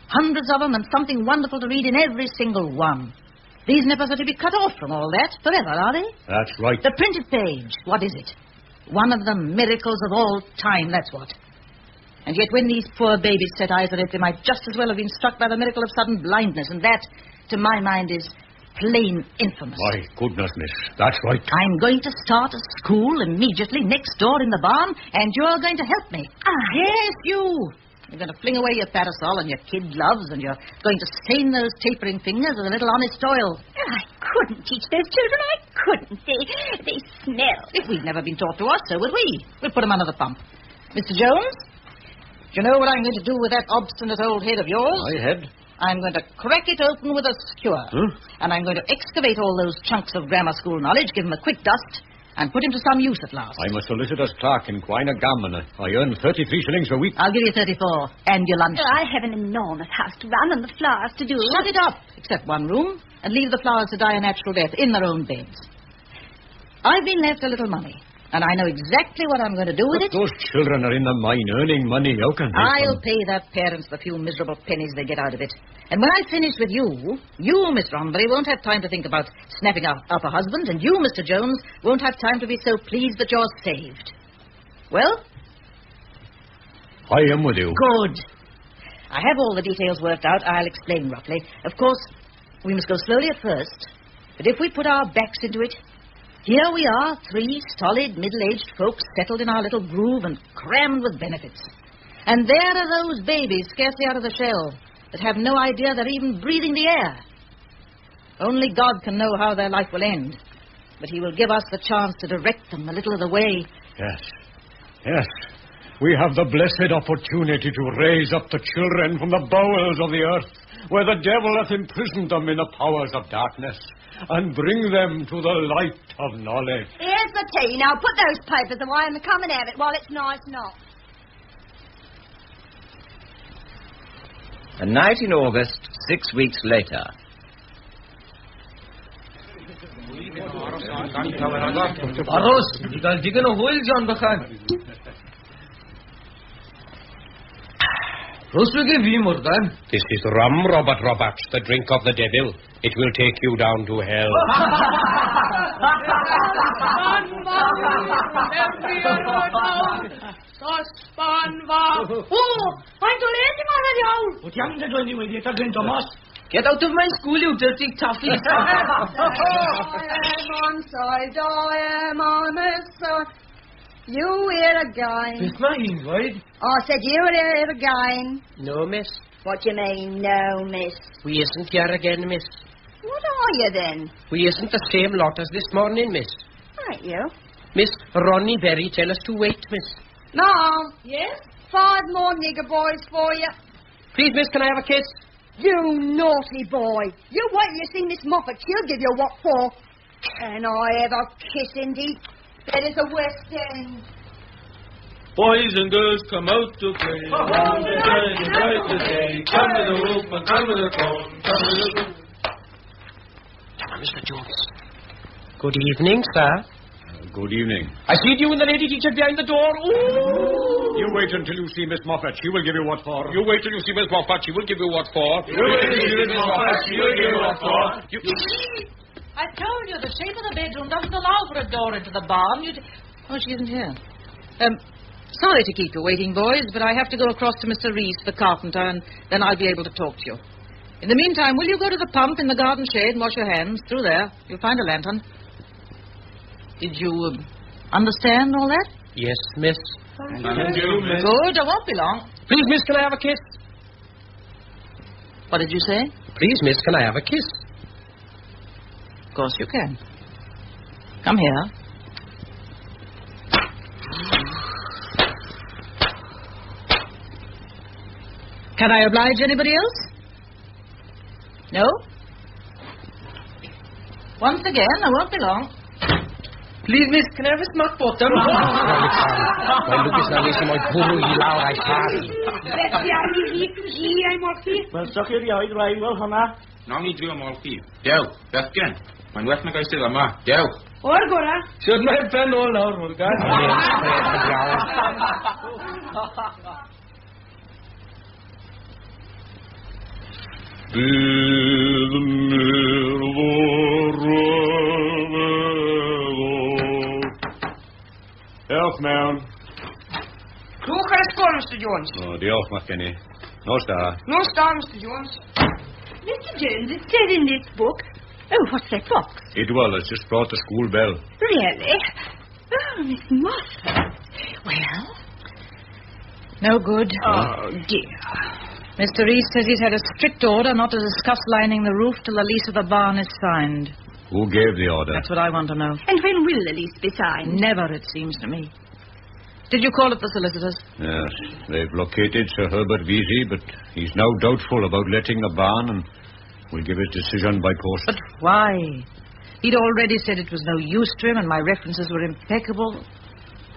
Hundreds of them and something wonderful to read in every single one. These nippers are to be cut off from all that forever, are they? That's right. The printed page, what is it? One of the miracles of all time, that's what. And yet when these poor babies set eyes on it, they might just as well have been struck by the miracle of sudden blindness, and that, to my mind, is plain infamous. My goodness, miss, that's right. I'm going to start a school immediately next door in the barn, and you're going to help me. Yes, you. You're going to fling away your parasol and your kid gloves, and you're going to stain those tapering fingers with a little honest oil. I couldn't teach those children. I couldn't. They smell. If we'd never been taught to us, so would we. We'll put them under the pump. Mr. Jones, do you know what I'm going to do with that obstinate old head of yours? My head? I'm going to crack it open with a skewer. And I'm going to excavate all those chunks of grammar school knowledge, give him a quick dust, and put him to some use at last. I'm a solicitor's clerk in Quinagam, and I earn 33 shillings a week. I'll give you 34, and your lunch. I have an enormous house to run and the flowers to do. Shut it up, except one room, and leave the flowers to die a natural death in their own beds. I've been left a little money, and I know exactly what I'm going to do with it. Those children are in the mine earning money. How can they... I'll pay their parents the few miserable pennies they get out of it. And when I finish with you, Miss Rombury, won't have time to think about snapping up a husband, and you, Mr. Jones, won't have time to be so pleased that you're saved. Well? I am with you. Good. I have all the details worked out. I'll explain roughly. Of course, we must go slowly at first, but if we put our backs into it, here we are, 3 solid, middle-aged folks settled in our little groove and crammed with benefits. And there are those babies scarcely out of the shell that have no idea they're even breathing the air. Only God can know how their life will end, but he will give us the chance to direct them a little of the way. Yes. We have the blessed opportunity to raise up the children from the bowels of the earth, where the devil hath imprisoned them in the powers of darkness, and bring them to the light of knowledge. Here's the tea. Now put those papers away and come and have it while it's nice and hot. A night in August, 6 weeks later. Arroz, you can dig in a hole, John Bakhan. This is rum, Robert Roberts, the drink of the devil. It will take you down to hell. I'm too late already, owl. What happened to you, idiot? Get out of my school, you dirty toffee. I am on side, I am on this side. You here again. It's my invite. I said you here again. No, miss. What do you mean, no, miss? We isn't here again, miss. What are you then? We isn't the same lot as this morning, miss. Ain't you? Miss Ronnie Berry tell us to wait, miss. No. Yes? 5 more nigger boys for you. Please, miss, can I have a kiss? You naughty boy. You wait till you see Miss Moffat. She'll give you what for. Can I have a kiss, indeed? That is the West End. Boys and girls come out to play. Come to the hoop and come to the cone. Come on, Mr. Jones. Good evening, sir. Good evening. I see you and the lady teacher behind the door. Ooh! You wait until you see Miss Moffat. She will give you what for. You wait till you see Miss Moffat. She will give you what for. You wait till you see Miss Moffat. She will give you what for. I told you the shape of the bedroom doesn't allow for a door into the barn. Oh, she isn't here. Sorry to keep you waiting, boys, but I have to go across to Mr. Reese, the carpenter, and then I'll be able to talk to you. In the meantime, will you go to the pump in the garden shade and wash your hands? Through there. You'll find a lantern. Did you understand all that? Yes, miss. Thank you, miss. Good, I won't be long. Please, miss, can I have a kiss? What did you say? Please, miss, can I have a kiss? Of course you can. Come here. Can I oblige anybody else? No? Once again, I won't be long. Please, miss, can I have a smock bottom? Well, look, it's not missing my poor loud, I party. Wel, so chi rioed rai wel hwnna? Nawn ni drio mol chi. Dew, bethgen. Mae'n well na gael sydd yma. Dew. O'r gora? Siwr mae'n pen ôl nawr, Morgan. Bydd y Diolch mewn. Clwch ar ysgol, Mr. Jones. Oh, diolch, Mackenny. Nos da. Nos da, Mr. Jones. Mr. Jones, it said in this book... Oh, what's that box? It was just brought the school bell. Really? Oh, Miss Moffat. Well? No good. Oh, dear. Mr. Reese says he's had a strict order not to discuss lining the roof till the lease of the barn is signed. Who gave the order? That's what I want to know. And when will the lease be signed? Never, it seems to me. Did you call up the solicitors? Yes, they've located Sir Herbert Vesey, but he's now doubtful about letting the barn and will give his decision by post. But why? He'd already said it was no use to him and my references were impeccable.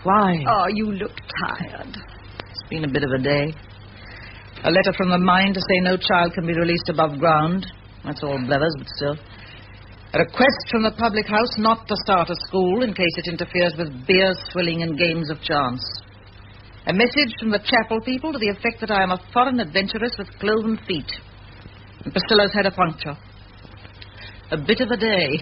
Why? Oh, you look tired. It's been a bit of a day. A letter from the mine to say no child can be released above ground. That's all blethers, but still. A request from the public house not to start a school in case it interferes with beer swilling and games of chance. A message from the chapel people to the effect that I am a foreign adventuress with cloven feet. And Priscilla's had a puncture. A bit of a day.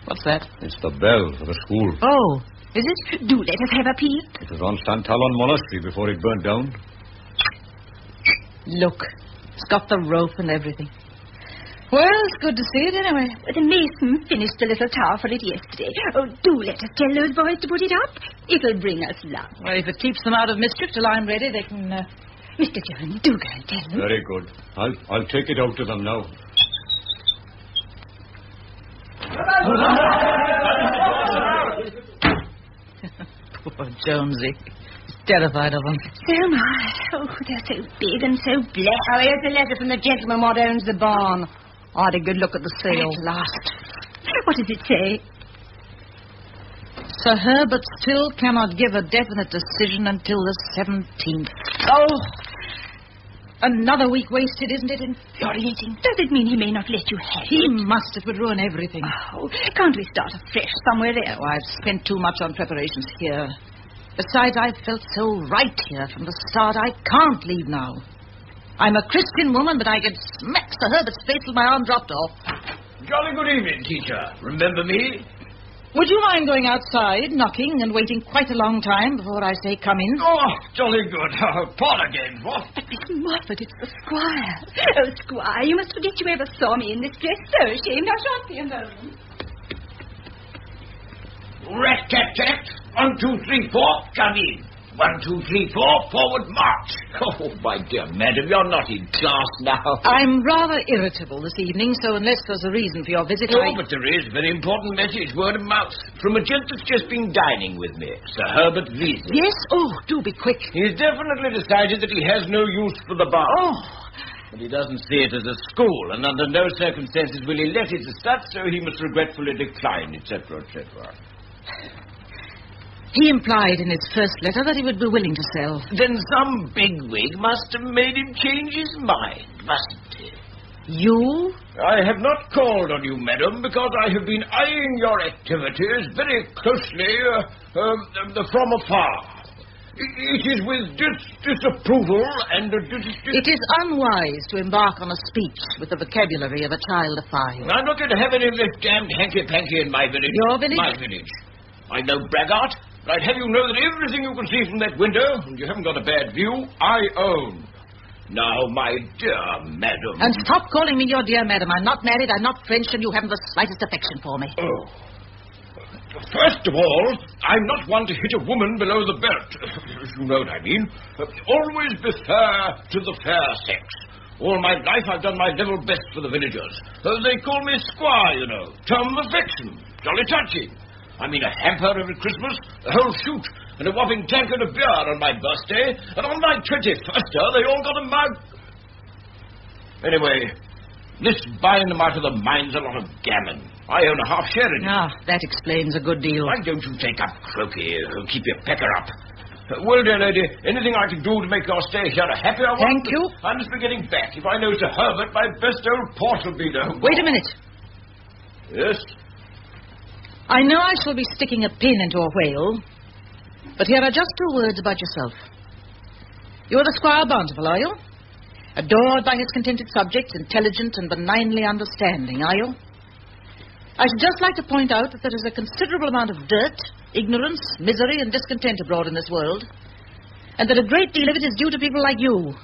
What's that? It's the bell for the school. Oh, is it? Do let us have a peep. It was on St. Talon Monastery before it burnt down. Look, it's got the rope and everything. Well, it's good to see it anyway. The mason finished the little tower for it yesterday. Oh, do let us tell those boys to put it up. It'll bring us luck. Well, if it keeps them out of mischief till I'm ready, they can... Mr. Jones, do go and tell them. Very good. I'll take it out to them now. Poor Jonesy. He's terrified of them. So am I. Oh, they're so big and so black. Oh, here's the letter from the gentleman what owns the barn. I had a good look at the seal. At last. What does it say? Sir Herbert still cannot give a definite decision until the 17th. Oh! Another week wasted, isn't it? Infuriating. Does it mean he may not let you have He it? must. It would ruin everything. Oh, can't we start afresh somewhere else? Oh, I've spent too much on preparations here. Besides, I've felt so right here from the start. I can't leave now. I'm a Christian woman, but I could smack Sir Herbert's face till my arm dropped off. Jolly good evening, teacher. Remember me? Would you mind going outside, knocking, and waiting quite a long time before I say come in? Oh, jolly good. Paul again, what? But Miss Moffat, it's the squire. Oh, squire, you must forget you ever saw me in this dress. So ashamed. I shan't be a moment. Rat-tat-tat. 1, 2, 3, 4. Come in. 1, 2, 3, 4. Forward march. Oh, my dear madam, you're not in class now. I'm rather irritable this evening, so unless there's a reason for your visit, but there is. Very important message, word of mouth. From a gent that's just been dining with me, Sir Herbert Vesey. Yes? Oh, do be quick. He's definitely decided that he has no use for the barn. Oh. But he doesn't see it as a school, and under no circumstances will he let it as such, so he must regretfully decline, etc., etc. He implied in his first letter that he would be willing to sell. Then some bigwig must have made him change his mind, mustn't he? You? I have not called on you, madam, because I have been eyeing your activities very closely from afar. It is with disapproval and... It is unwise to embark on a speech with the vocabulary of a child of 5. I'm not going to have any of this damned hanky-panky in my village. Your village? My village. I'm no braggart, but I'd have you know that everything you can see from that window, and you haven't got a bad view, I own. Now, my dear madam... And stop calling me your dear madam. I'm not married, I'm not French, and you haven't the slightest affection for me. Oh. First of all, I'm not one to hit a woman below the belt. You know what I mean. Always be fair to the fair sex. All my life I've done my level best for the villagers. They call me squire, you know. Term of affection. Jolly touchy. I mean a hamper every Christmas, a whole shoot, and a whopping tankard of beer on my birthday, and on my 21st they all got a mug. Anyway, this buying them out of the mine's a lot of gammon. I own a half share in it. Ah, that explains a good deal. Why don't you take up croaky and keep your pecker up? Well, dear lady, anything I can do to make your stay here a happier one? Thank you. I'm just getting back. If I know Sir Herbert, my best old port will be there. Wait a minute. Yes? I know I shall be sticking a pin into a whale, but here are just 2 words about yourself. You're the Squire Bountiful, are you? Adored by his contented subjects, intelligent and benignly understanding, are you? I should just like to point out that there is a considerable amount of dirt, ignorance, misery, and discontent abroad in this world, and that a great deal of it is due to people like you,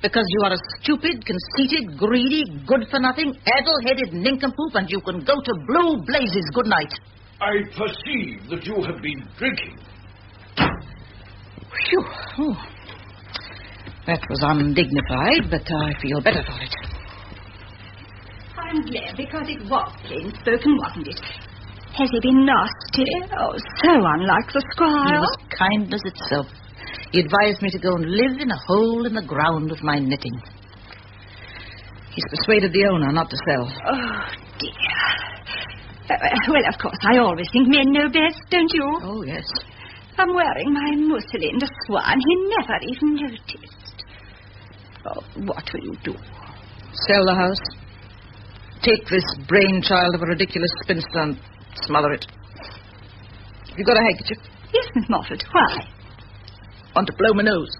because you are a stupid, conceited, greedy, good-for-nothing, addle-headed nincompoop, and you can go to blue blazes. Good night. I perceive that you have been drinking. Phew. Oh. That was undignified, but I feel better for it. I'm glad, because it was plain spoken, wasn't it? Has he been nasty? Oh, so unlike the squire. He was kindness itself. He advised me to go and live in a hole in the ground with my knitting. He's persuaded the owner not to sell. Oh, dear. Well, of course, I always think men know best, don't you? Oh, yes. I'm wearing my mousseline to swan. He never even noticed. Oh, what will you do? Sell the house. Take this brainchild of a ridiculous spinster and smother it. You got a handkerchief? Yes, Miss Moffat. Why? Want to blow my nose.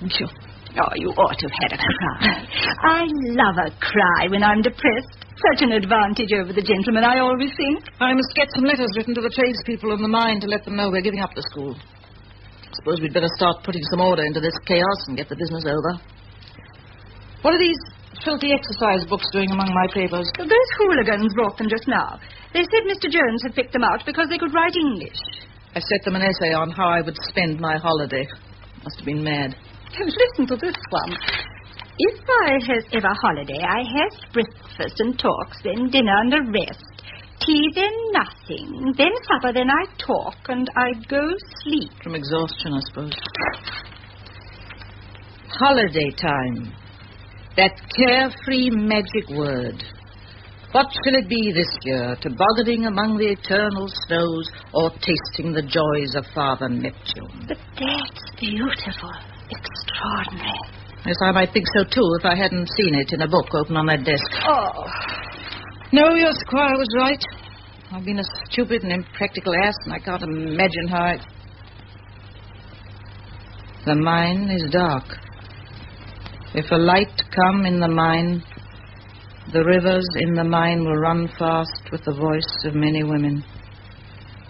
Sure. Oh, you ought to have had a cry. I love a cry when I'm depressed. Such an advantage over the gentleman, I always think. I must get some letters written to the tradespeople in the mine to let them know we're giving up the school. Suppose we'd better start putting some order into this chaos and get the business over. What are these filthy exercise books doing among my papers? Those hooligans brought them just now. They said Mr. Jones had picked them out because they could write English. I set them an essay on how I would spend my holiday. Must have been mad. Listen to this one. If I has ever holiday, I has breakfast and talks, then dinner and a rest. Tea, then nothing. Then supper, then I talk, and I go sleep. From exhaustion, I suppose. Holiday time. That carefree magic word. What shall it be this year? Tobogganing among the eternal snows, or tasting the joys of Father Neptune? But that's beautiful. Extraordinary. Yes, I might think so, too, if I hadn't seen it in a book open on that desk. Oh. No, your squire was right. I've been a stupid and impractical ass, and I can't imagine how I... The mine is dark. If a light come in the mine, the rivers in the mine will run fast with the voice of many women.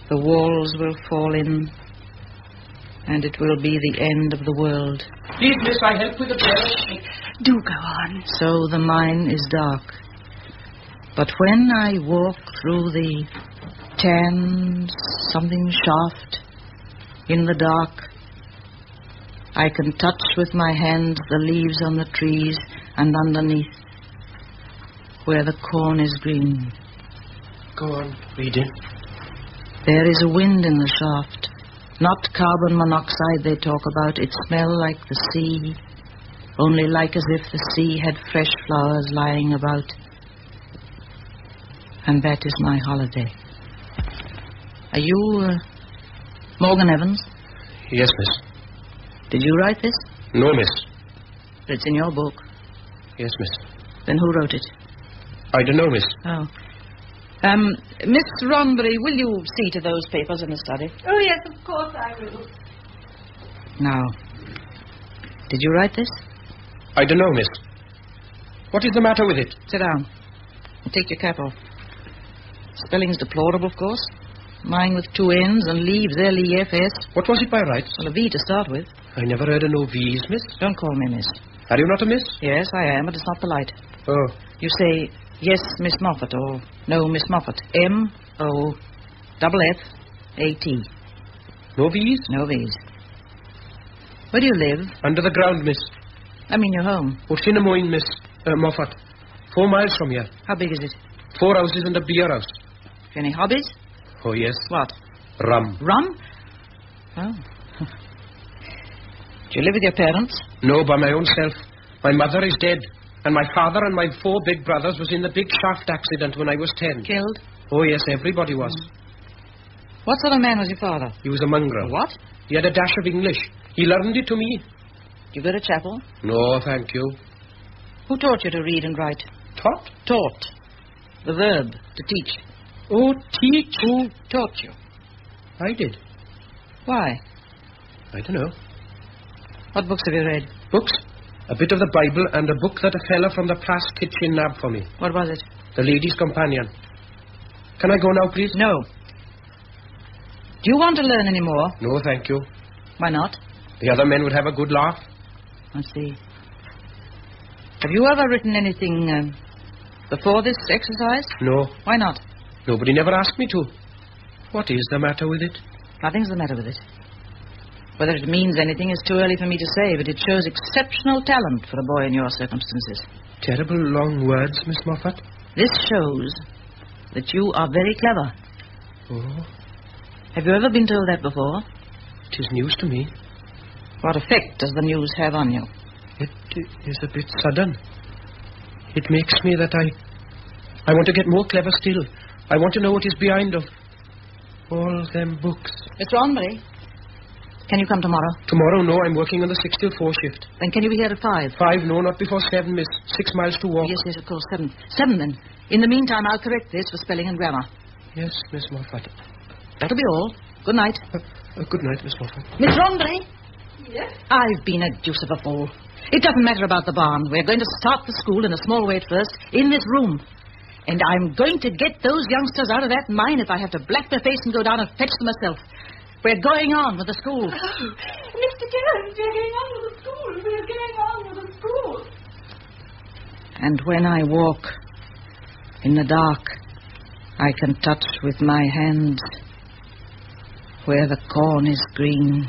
The walls will fall in, and it will be the end of the world. Please, miss, I help with the prayer. Do go on. So the mine is dark. But when I walk through the tan something shaft in the dark, I can touch with my hand the leaves on the trees, and underneath, where the corn is green. Go on, reading. There is a wind in the shaft. Not carbon monoxide they talk about. It smells like the sea, only like as if the sea had fresh flowers lying about. And that is my holiday. Are you Morgan Evans? Yes, miss. Did you write this? No, miss. It's in your book. Yes, miss. Then who wrote it? I don't know, miss. Oh. Miss Ronbury, will you see to those papers in the study? Oh, yes, of course I will. Now, did you write this? I don't know, miss. What is the matter with it? Sit down. And take your cap off. Spelling's deplorable, of course. Mine with 2 N's and leaves L-E-F-S. What was it by rights? Well, a V to start with. I never heard of no V's, miss. Don't call me miss. Are you not a miss? Yes, I am, but it's not polite. Oh. You say, yes, Miss Moffat, or no, Miss Moffat. M-O-F-F-A-T. No V's? No V's. Where do you live? Under the ground, miss. I mean your home. Oshinamoyne, miss. Moffat. 4 miles from here. How big is it? 4 houses and a beer house. Any hobbies? Oh, yes. What? Rum. Rum? Oh. Do you live with your parents? No, by my own self. My mother is dead. And my father and my 4 big brothers was in the big shaft accident when I was 10. Killed? Oh, yes, everybody was. What sort of man was your father? He was a mongrel. What? He had a dash of English. He learned it to me. Did you go to chapel? No, thank you. Who taught you to read and write? Taught? Taught. The verb, to teach. Oh, teach? Who taught you? I did. Why? I don't know. What books have you read? Books? A bit of the Bible and a book that a fella from the Plas kitchen nabbed for me. What was it? The Lady's Companion. Can I go now, please? No. Do you want to learn any more? No, thank you. Why not? The other men would have a good laugh. I see. Have you ever written anything before this exercise? No. Why not? Nobody never asked me to. What is the matter with it? Nothing's the matter with it. Whether it means anything is too early for me to say, but it shows exceptional talent for a boy in your circumstances. Terrible long words, Miss Moffat. This shows that you are very clever. Oh. Have you ever been told that before? It is news to me. What effect does the news have on you? It is a bit sudden. It makes me that I want to get more clever still. I want to know what is behind of all them books. Mr. Ronbury, can you come tomorrow? Tomorrow, no. I'm working on the 6 till 4 shift. Then can you be here at 5? 5, no, not before 7, miss. 6 miles to walk. Yes, of course, 7. 7, then. In the meantime, I'll correct this for spelling and grammar. Yes, Miss Moffat. That'll be all. Good night. Good night, Miss Moffat. Miss Ronbury? Yes? I've been a deuce of a fool. It doesn't matter about the barn. We're going to start the school in a small way at first, in this room. And I'm going to get those youngsters out of that mine if I have to black their face and go down and fetch them myself. We're going on with the school. Oh, Mr. Jones, we're going on with the school. We're going on with the school. And when I walk in the dark, I can touch with my hands where the corn is green.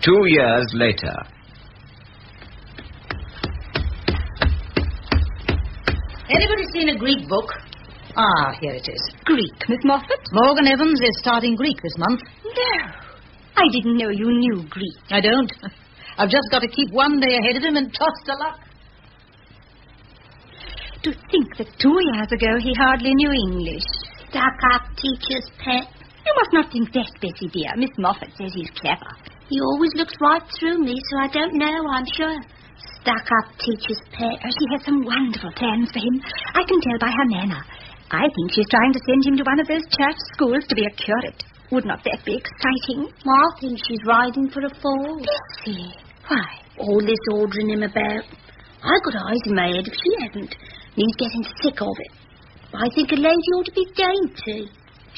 Two years later. Anybody seen a Greek book? Ah, here it is. Greek, Miss Moffat? Morgan Evans is starting Greek this month. No. I didn't know you knew Greek. I don't. I've just got to keep one day ahead of him and trust to luck. To think that 2 years ago he hardly knew English. Stuck-up teacher's pet. You must not think that, Bessie dear. Miss Moffat says he's clever. He always looks right through me, so I don't know, I'm sure. Stuck-up teacher's pet. Oh, she has some wonderful plans for him. I can tell by her manner. I think she's trying to send him to one of those church schools to be a curate. Would not that be exciting? I think she's riding for a fall. Bessie, why? All this ordering him about. I got eyes in my head if she hadn't. He's getting sick of it. I think a lady ought to be dainty.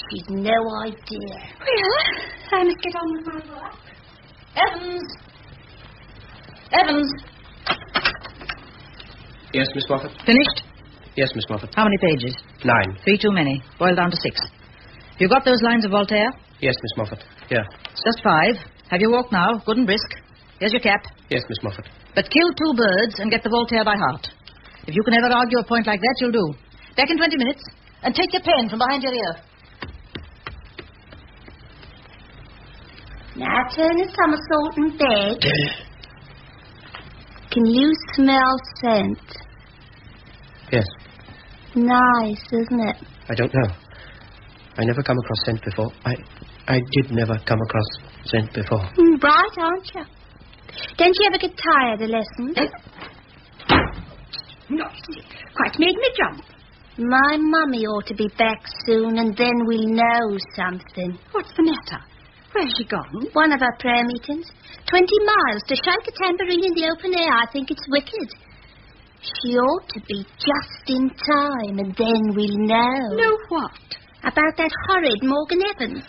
She's no idea. Well, I must get on with my work. Evans! Evans! Yes, Miss Moffat? Finished? Yes, Miss Moffat. How many pages? 9. 3 too many. Boiled down to 6. You got those lines of Voltaire? Yes, Miss Moffat. Here. It's just 5. Have your walk now, good and brisk. Here's your cap. Yes, Miss Moffat. But kill 2 birds and get the Voltaire by heart. If you can ever argue a point like that, you'll do. Back in 20 minutes. And take your pen from behind your ear. Now turn a somersault in bed. Can you smell scent? Yes. Nice, isn't it? I don't know. I never come across scent before. I did never come across scent before. Bright, aren't you? Don't you ever get tired of lessons? Noisy. Quite made me jump. My mummy ought to be back soon, and then we'll know something. What's the matter? Where's she gone? One of her prayer meetings. 20 miles to shake a tambourine in the open air. I think it's wicked. She ought to be just in time, and then we'll know. Know what? About that horrid Morgan Evans.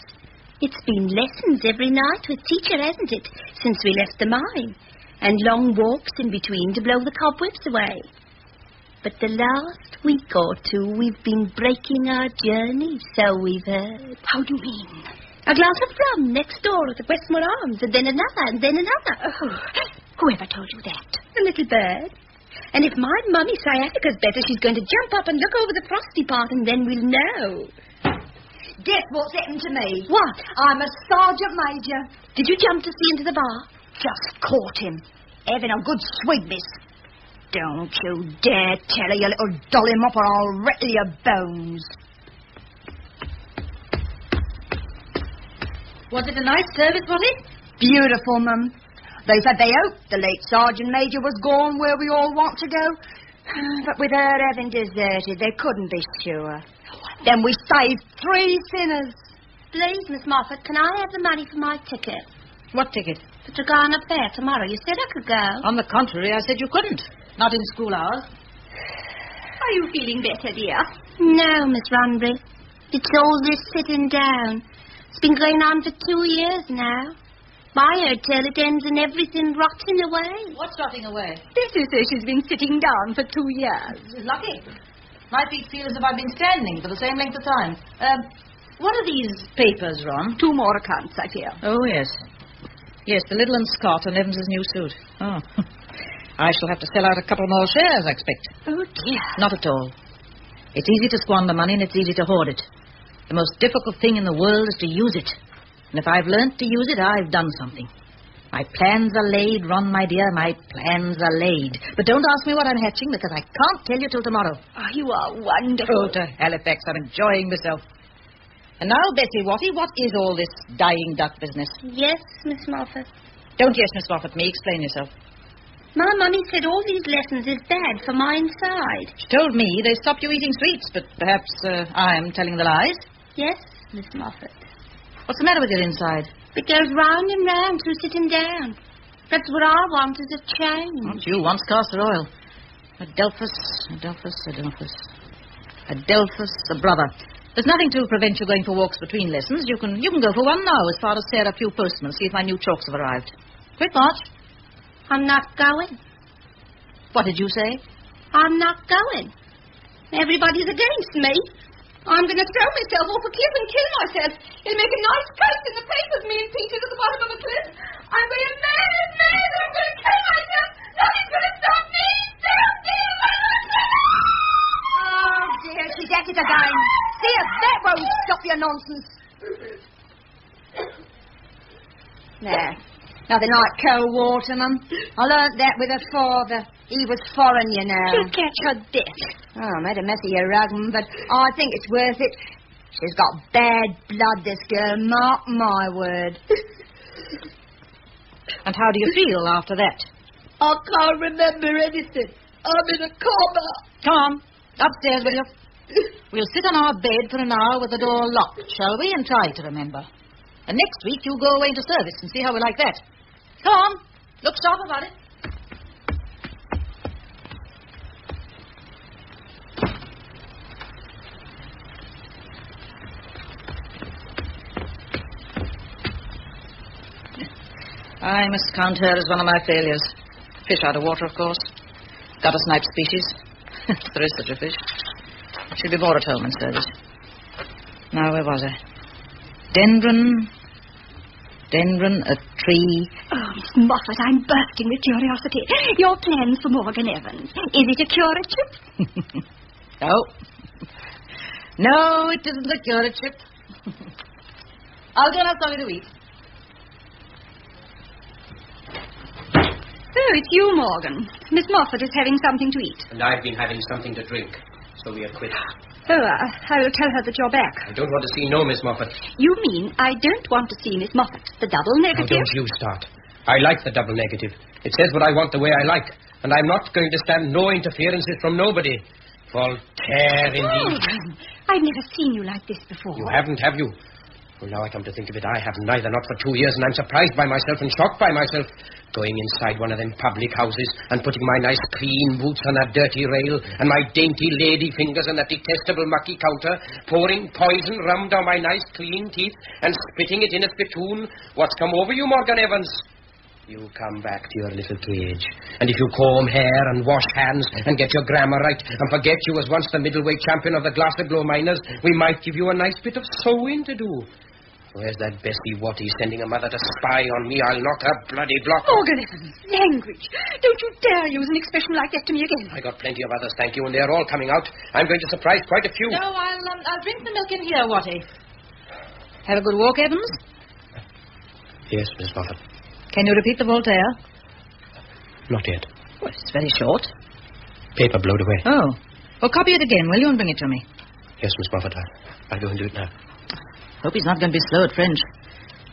It's been lessons every night with teacher, hasn't it, since we left the mine? And long walks in between to blow the cobwebs away. But the last week or 2, we've been breaking our journey, so we've heard. How do you mean? A glass of rum next door at the Westmore Arms, and then another, and then another. Oh, whoever told you that? A little bird. And if my mummy sciatica's better, she's going to jump up and look over the frosty part, and then we'll know. Guess what's happened to me? What? I'm a sergeant major. Did you jump to see into the bar? Just caught him. Having a good swig, miss. Don't you dare tell her, you little dolly mop, or I'll rattle your bones. Was it a nice service, was it? Beautiful, mum. They said they hoped the late Sergeant Major was gone where we all want to go. But with her having deserted, they couldn't be sure. Then we saved 3 sinners. Please, Miss Moffat, can I have the money for my ticket? What ticket? The Tregarna Fair tomorrow. You said I could go. On the contrary, I said you couldn't. Not in school hours. Are you feeling better, dear? No, Miss Runbury. It's all this sitting down. It's been going on for 2 years now. I heard tell it ends in everything rotting away. What's rotting away? This is she's been sitting down for 2 years. Lucky. My feet feel as if I've been standing for the same length of time. What are these papers, Ron? 2 more accounts, I fear. Oh, yes. Yes, the Little and Scott and Evans's new suit. Oh. I shall have to sell out a couple more shares, I expect. Oh, dear. Not at all. It's easy to squander money and it's easy to hoard it. The most difficult thing in the world is to use it. And if I've learnt to use it, I've done something. My plans are laid, Ron, my dear. My plans are laid. But don't ask me what I'm hatching, because I can't tell you till tomorrow. Oh, you are wonderful. Oh, to Halifax. I'm enjoying myself. And now, Bessie Watty, what is all this dying duck business? Yes, Miss Moffat. Don't yes, Miss Moffat, me. Explain yourself. My mummy said all these lessons is bad for my inside. She told me they stopped you eating sweets, but perhaps I'm telling the lies. Yes, Miss Moffat. What's the matter with your inside? It goes round and round through sitting down. That's what I want is a change. Not you, once castor oil. Adelphus, the brother. There's nothing to prevent you going for walks between lessons. You can go for one now as far as Sarah Pugh Postman, see if my new chalks have arrived. Quick march. I'm not going. What did you say? I'm not going. Everybody's against me. I'm going to throw myself off a cliff and kill myself. It'll make a nice post in the papers, me and Peter's at the bottom of a cliff. I'm going mad and I'm going to kill myself. Nothing's going to stop me. Oh, dear, she's at it again. See if that won't stop your nonsense. There. Nothing like cold water, Mum. I learnt that with her father. He was foreign, you know. She'll catch her death. Oh, I made a mess of your rug, but I think it's worth it. She's got bad blood, this girl. Mark my word. And how do you feel after that? I can't remember anything. I'm in a coma. Come on. Upstairs with you. We'll sit on our bed for an hour with the door locked, shall we? And try to remember. And next week you go away into service and see how we like that. Come on. Look sharp about it. I must count her as one of my failures. Fish out of water, of course. Got a snipe species. There is such a fish. She'll be more at home in service. Now, where was I? Dendron, a tree. Oh, Miss Moffat, I'm bursting with curiosity. Your plans for Morgan Evans. Is it a curatorship? No, it isn't a curatorship. I'll go and have something to eat. Oh, it's you, Morgan. Miss Moffat is having something to eat. And I've been having something to drink, so we are quit. Oh, I will tell her that you're back. I don't want to see no Miss Moffat. You mean I don't want to see Miss Moffat? The double negative? Now, don't you start. I like the double negative. It says what I want the way I like, and I'm not going to stand no interferences from nobody. Voltaire, indeed. Oh, I've never seen you like this before. You haven't, have you? Well, now I come to think of it, I haven't neither, not for 2 years, and I'm surprised by myself and shocked by myself. Going inside one of them public houses and putting my nice clean boots on that dirty rail and my dainty lady fingers on that detestable mucky counter, pouring poison rum down my nice clean teeth and spitting it in a spittoon. What's come over you, Morgan Evans? You come back to your little cage, and if you comb hair and wash hands and get your grammar right and forget you was once the middleweight champion of the Glasgow Miners, we might give you a nice bit of sewing to do. Where's that Bessie Watty sending a mother to spy on me? I'll knock her bloody block. Morgan Evans, language. Don't you dare use an expression like that to me again. I got plenty of others, thank you, and they're all coming out. I'm going to surprise quite a few. No, I'll drink the milk in here, Watty. Have a good walk, Evans? Yes, Miss Moffat. Can you repeat the Voltaire? Not yet. Well, it's very short. Paper blowed away. Oh. Well, copy it again, will you, and bring it to me? Yes, Miss Moffat. I'll go and do it now. Hope he's not going to be slow at French.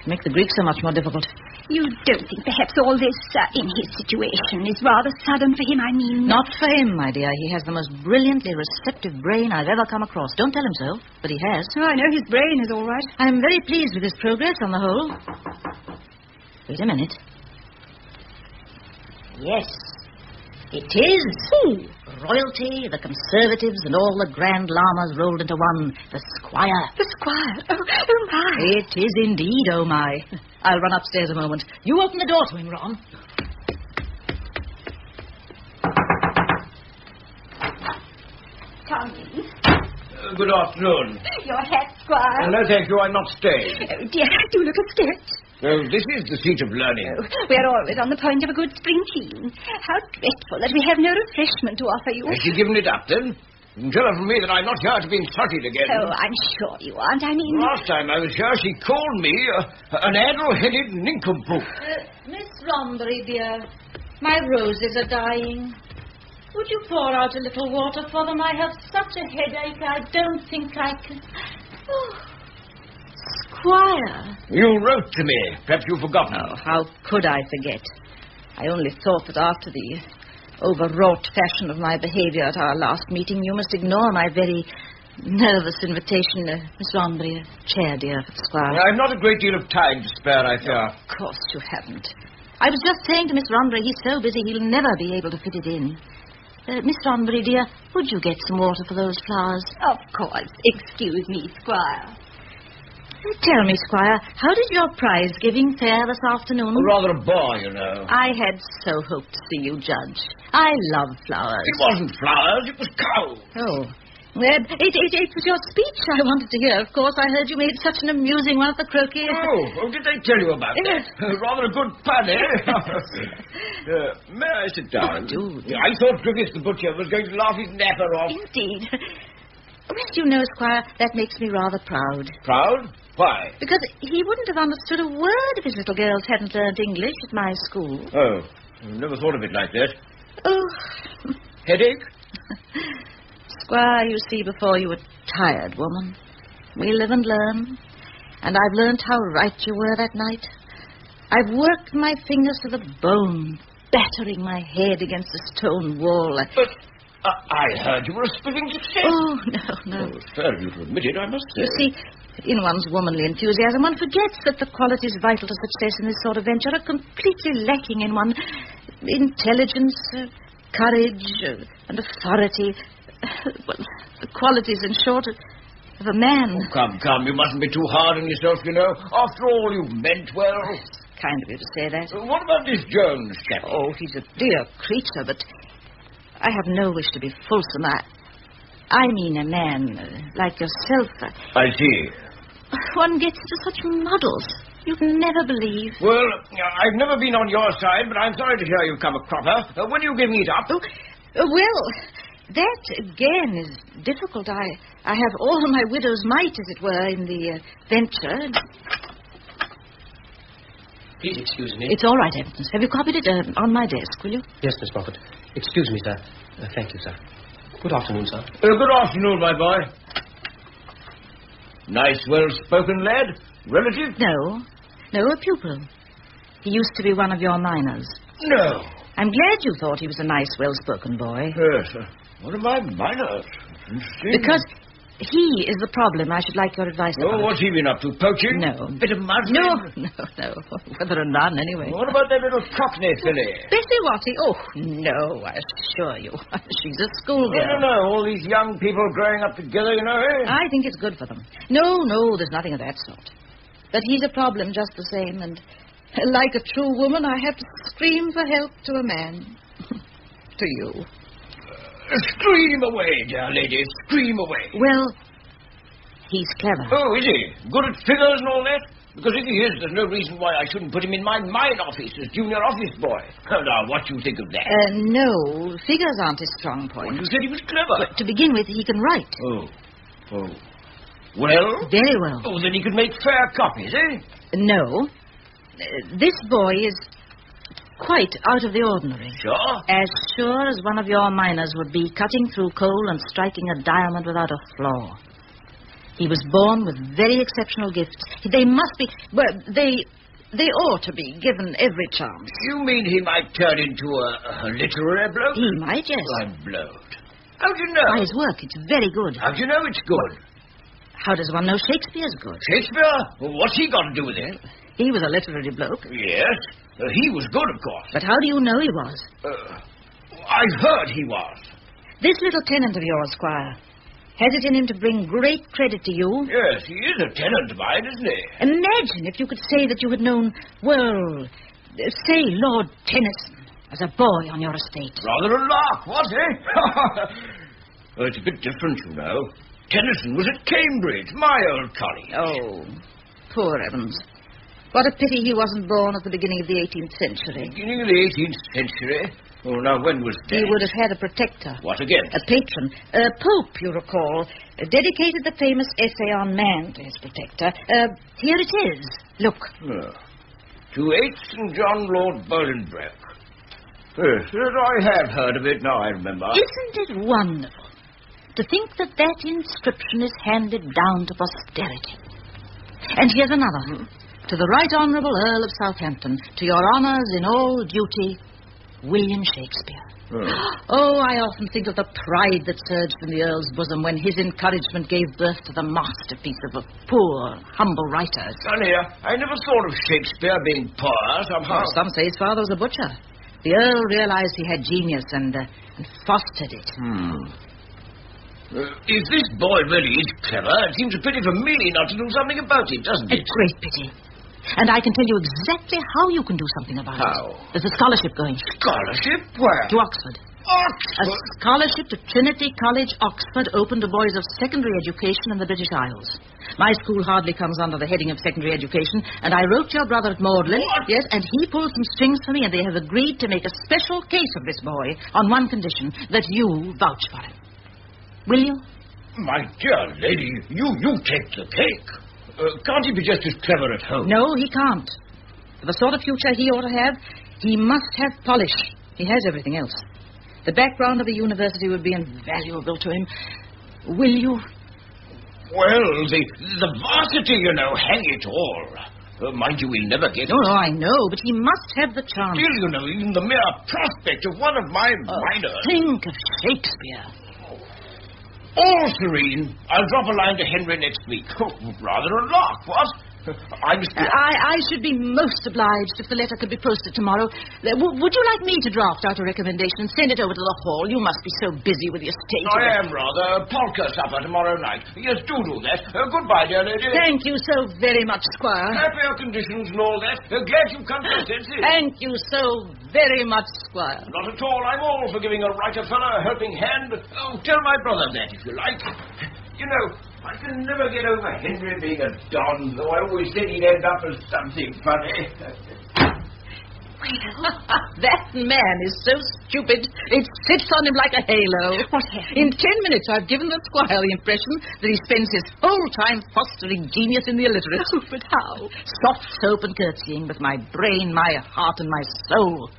It'll make the Greek so much more difficult. You don't think perhaps all this, in his situation, is rather sudden for him, I mean... Not for him, my dear. He has the most brilliantly receptive brain I've ever come across. Don't tell him so, but he has. Oh, I know his brain is all right. I'm very pleased with his progress on the whole. Wait a minute. Yes, it is. Royalty, the Conservatives, and all the Grand Lamas rolled into one. The Squire. The Squire? Oh, my. It is indeed, oh, my. I'll run upstairs a moment. You open the door to him, Ron. Come in. Good afternoon. Your hat, Squire. No, thank you, I'm not staying. Oh, dear, do look a sketch. Well, this is the seat of learning. Oh, we're always on the point of a good spring clean. How dreadful that we have no refreshment to offer you. Has she given it up, then? Tell her from me that I'm not here to be insulted again. Oh, I'm sure you aren't. I mean... Last time I was here, she called me an addle-headed nincompoop. Miss Rombury, dear, my roses are dying. Would you pour out a little water for them? I have such a headache, I don't think I can... Oh, Squire. You wrote to me. Perhaps you've forgotten. Oh, how could I forget? I only thought that after the overwrought fashion of my behavior at our last meeting, you must ignore my very nervous invitation. Miss Rombury, a chair, dear, for the Squire. I've not a great deal of time to spare, I fear. Of course you haven't. I was just saying to Miss Rombury, he's so busy he'll never be able to fit it in. Miss Rombury, dear, would you get some water for those flowers? Of course. Excuse me, Squire. Tell me, Squire, how did your prize-giving fare this afternoon? Rather a bore, you know. I had so hoped to see you judge. I love flowers. It wasn't flowers, it was cows. Oh. It was your speech I wanted to hear, of course. I heard you made such an amusing one at the croquet. Oh, did they tell you about that? Rather a good pun, eh? May I sit down? Do. I thought Griffith the butcher was going to laugh his napper off. Indeed. Well, you know, Squire, that makes me rather proud. Proud? Why? Because he wouldn't have understood a word if his little girls hadn't learned English at my school. Oh, I never thought of it like that. Oh. Headache? Squire, you see before you a tired woman. We live and learn. And I've learned how right you were that night. I've worked my fingers to the bone, battering my head against the stone wall. But I heard you were a spitting success. Oh, no. Oh, it's fair of you to admit it, I must say. You see, in one's womanly enthusiasm, one forgets that the qualities vital to success in this sort of venture are completely lacking in one. Intelligence, courage, and authority. Well, the qualities, in short, of a man. Oh, come, you mustn't be too hard on yourself, you know. After all, you meant well. kind of you to say that. What about this Jones chap? Oh, he's a dear creature, but I have no wish to be fulsome. I mean a man like yourself. I see. One gets into such muddles. You'd never believe. Well, I've never been on your side, but I'm sorry to hear you've come a cropper. When are you giving it up? Well, that again is difficult. I have all my widow's mite, as it were, in the venture. Please excuse me. It's all right, Evans. Have you copied it on my desk, will you? Yes, Miss Moffat. Excuse me, sir. Thank you, sir. Good afternoon, sir. Good afternoon, my boy. Nice, well-spoken lad. Relative? No, a pupil. He used to be one of your miners. No. I'm glad you thought he was a nice, well-spoken boy. Yes, one of my miners. Interesting. Because he is the problem. I should like your advice about. Oh, what's he been up to? Poaching? No. Bit of muslin? No. Whether or none, anyway. What about that little cockney filly? Bessie Watty? Oh, no, I assure you. She's a schoolgirl. No. All these young people growing up together, you know, eh? I think it's good for them. No, there's nothing of that sort. But he's a problem just the same, and like a true woman, I have to scream for help to a man. To you. Scream away, dear lady, scream away. Well, he's clever. Oh, is he? Good at figures and all that? Because if he is, there's no reason why I shouldn't put him in my mine office as junior office boy. Now, what do you think of that? No, figures aren't his strong point. You said he was clever. But to begin with, he can write. Oh. Well? Very well. Oh, then he could make fair copies, eh? No. This boy is quite out of the ordinary. Sure? As sure as one of your miners would be cutting through coal and striking a diamond without a flaw. He was born with very exceptional gifts. They must be... Well, they ought to be given every chance. You mean he might turn into a literary bloke? He might, yes. I'm blowed. How do you know? By his work. It's very good. How do you know it's good? How does one know Shakespeare's good? Shakespeare? Well, what's he got to do with it? He was a literary bloke. Yes. He was good, of course. But how do you know he was? I've heard he was. This little tenant of yours, Squire, has it in him to bring great credit to you? Yes, he is a tenant of mine, isn't he? Imagine if you could say that you had known, well, say Lord Tennyson as a boy on your estate. Rather a lark, was he? Well, it's a bit different, you know. Tennyson was at Cambridge, my old college. Oh, poor Evans. What a pity he wasn't born at the beginning of the 18th century. Beginning of the 18th century? Oh, now, when was that? He would have had a protector. What again? A patron. Pope, you recall, dedicated the famous essay on man to his protector. Here it is. Look. Oh. To 8 St. John Lord Bolingbroke. Yes, I have heard of it, now I remember. Isn't it wonderful to think that that inscription is handed down to posterity? And here's another. To the Right Honourable Earl of Southampton, to your honours in all duty, William Shakespeare. Oh, I often think of the pride that surged from the Earl's bosom when his encouragement gave birth to the masterpiece of a poor, humble writer. Funny, I never thought of Shakespeare being poor, somehow. Some say his father was a butcher. The Earl realised he had genius and fostered it. If this boy really is clever, it seems a pity for me not to do something about it, doesn't it? A great pity. And I can tell you exactly how you can do something about it. How? There's a scholarship going. Scholarship? Where? To Oxford. Oxford? A scholarship to Trinity College, Oxford, open to boys of secondary education in the British Isles. My school hardly comes under the heading of secondary education, and I wrote to your brother at Magdalen. What? Yes, and he pulled some strings for me, and they have agreed to make a special case of this boy on one condition, that you vouch for him. Will you? My dear lady, you take the cake. Can't he be just as clever at home? No, he can't. For the sort of future he ought to have, he must have polish. He has everything else. The background of the university would be invaluable to him. Will you? Well, the varsity, you know, hang it all. Mind you, we'll never get it. No, I know, but he must have the chance. Still, you know, even the mere prospect of one of my minors. Think of Shakespeare. All serene. I'll drop a line to Henry next week. Oh, rather a lark, what? I should be most obliged if the letter could be posted tomorrow. Would you like me to draft out a recommendation and send it over to the hall? You must be so busy with your state. I am rather. Polka supper tomorrow night. Yes, do that. Goodbye, dear lady. Thank you so very much, Squire. Happier conditions and all that. Glad you've come to your senses. Thank you so very much, Squire. Not at all. I'm all for giving a writer fellow a helping hand. Oh, tell my brother that, if you like. You know, I can never get over Henry being a don, though I always said he'd end up as something funny. That man is so stupid, it sits on him like a halo. What happened? In 10 minutes, I've given the Squire the impression that he spends his whole time fostering genius in the illiterate. Oh, but how? Soft soap and curtsying with my brain, my heart, and my soul.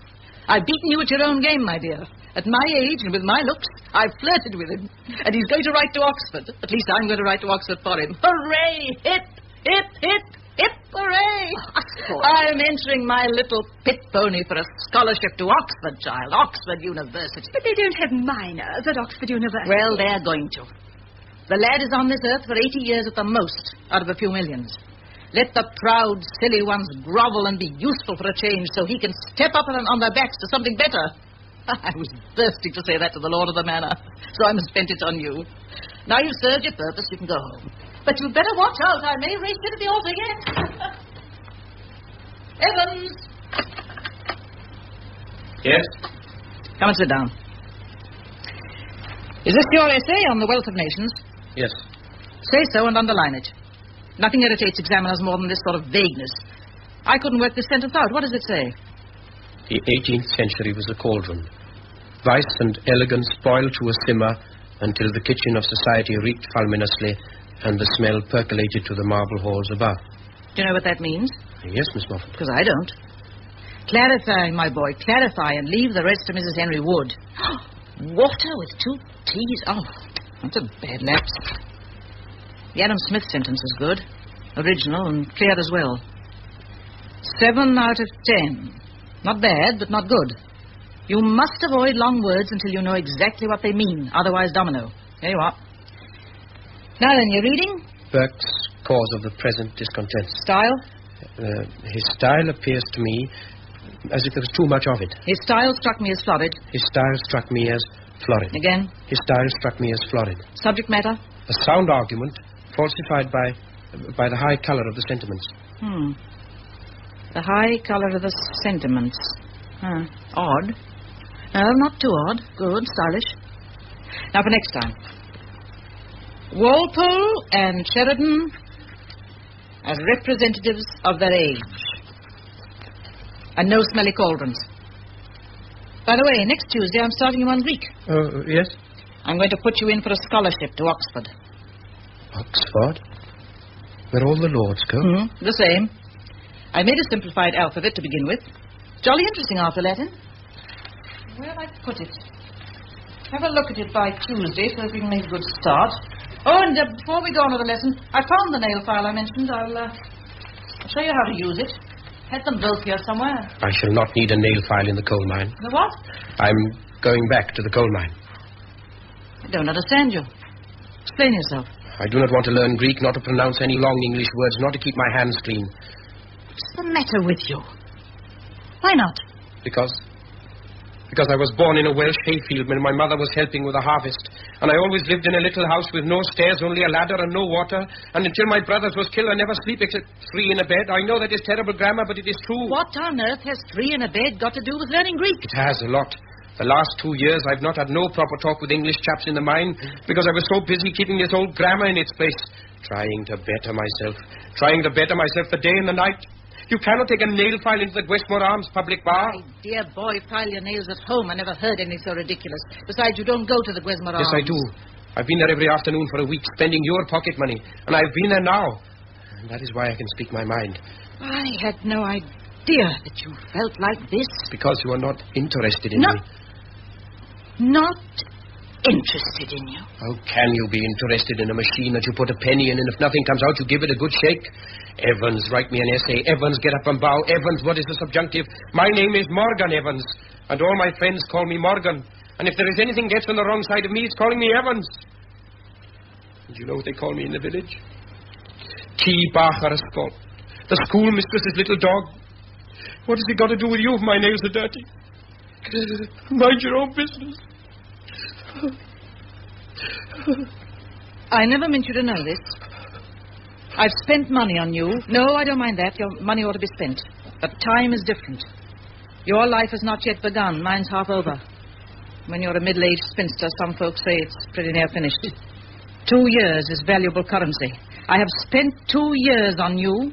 I've beaten you at your own game, my dear. At my age and with my looks, I've flirted with him. And he's going to write to Oxford. At least I'm going to write to Oxford for him. Hooray! Hip, hip, hip, hip, hooray! Oxford. I'm entering my little pit pony for a scholarship to Oxford, child. Oxford University. But they don't have minors at Oxford University. Well, they're going to. The lad is on this earth for 80 years at the most, out of a few millions. Let the proud, silly ones grovel and be useful for a change so he can step up on their backs to something better. I was bursting to say that to the Lord of the Manor, so I must vent it on you. Now you've served your purpose, you can go home. But you'd better watch out. I may race you to the altar yet. Evans! Yes? Come and sit down. Is this your essay on the wealth of nations? Yes. Say so and underline it. Nothing irritates examiners more than this sort of vagueness. I couldn't work this sentence out. What does it say? The 18th century was a cauldron. Vice and elegance boiled to a simmer until the kitchen of society reeked fulminously and the smell percolated to the marble halls above. Do you know what that means? Yes, Miss Moffat. Because I don't. Clarify, my boy, clarify and leave the rest to Mrs. Henry Wood. Water with 2 T's. Oh, that's a bad lapse. The Adam Smith sentence is good. Original and clear as well. 7 out of 10. Not bad, but not good. You must avoid long words until you know exactly what they mean. Otherwise, domino. There you are. Now then, you're reading? Burke's Cause of the Present Discontent. Style? His style appears to me as if there was too much of it. His style struck me as florid. His style struck me as florid. Again? His style struck me as florid. Subject matter? A sound argument falsified by the high colour of the sentiments. The high colour of the sentiments. Odd. No, not too odd. Good, stylish. Now for next time. Walpole and Sheridan as representatives of their age. And no smelly cauldrons. By the way, next Tuesday I'm starting you on Greek. Yes? I'm going to put you in for a scholarship to Oxford. Oxford? Where all the lords go? The same. I made a simplified alphabet to begin with. Jolly interesting after Latin. Where have I put it? Have a look at it by Tuesday so that we can make a good start. Oh, and before we go on with the lesson, I found the nail file I mentioned. I'll show you how to use it. Had them both here somewhere. I shall not need a nail file in the coal mine. The what? I'm going back to the coal mine. I don't understand you. Explain yourself. I do not want to learn Greek, not to pronounce any long English words, not to keep my hands clean. What's the matter with you? Why not? Because I was born in a Welsh hayfield when my mother was helping with the harvest. And I always lived in a little house with no stairs, only a ladder and no water. And until my brothers was killed, I never sleep except 3 in a bed. I know that is terrible grammar, but it is true. What on earth has 3 in a bed got to do with learning Greek? It has a lot. The last 2 years, I've not had no proper talk with English chaps in the mine because I was so busy keeping this old grammar in its place. Trying to better myself the day and the night. You cannot take a nail file into the Westmore Arms public bar. My dear boy, file your nails at home. I never heard anything so ridiculous. Besides, you don't go to the Westmore Arms. Yes, I do. I've been there every afternoon for a week, spending your pocket money. And I've been there now. And that is why I can speak my mind. I had no idea that you felt like this. Because you are not interested in me. Not interested in you. How can you be interested in a machine that you put a penny in and if nothing comes out, you give it a good shake? Evans, write me an essay. Evans, get up and bow. Evans, what is the subjunctive? My name is Morgan Evans, and all my friends call me Morgan. And if there is anything gets on the wrong side of me, it's calling me Evans. And you know what they call me in the village? T. Bacher Scott. The schoolmistress's little dog. What has he got to do with you if my nails are dirty? Mind your own business. I never meant you to know this. I've spent money on you. No, I don't mind that. Your money ought to be spent. But time is different. Your life has not yet begun. Mine's half over. When you're a middle-aged spinster, some folks say it's pretty near finished. 2 years is valuable currency. I have spent 2 years on you.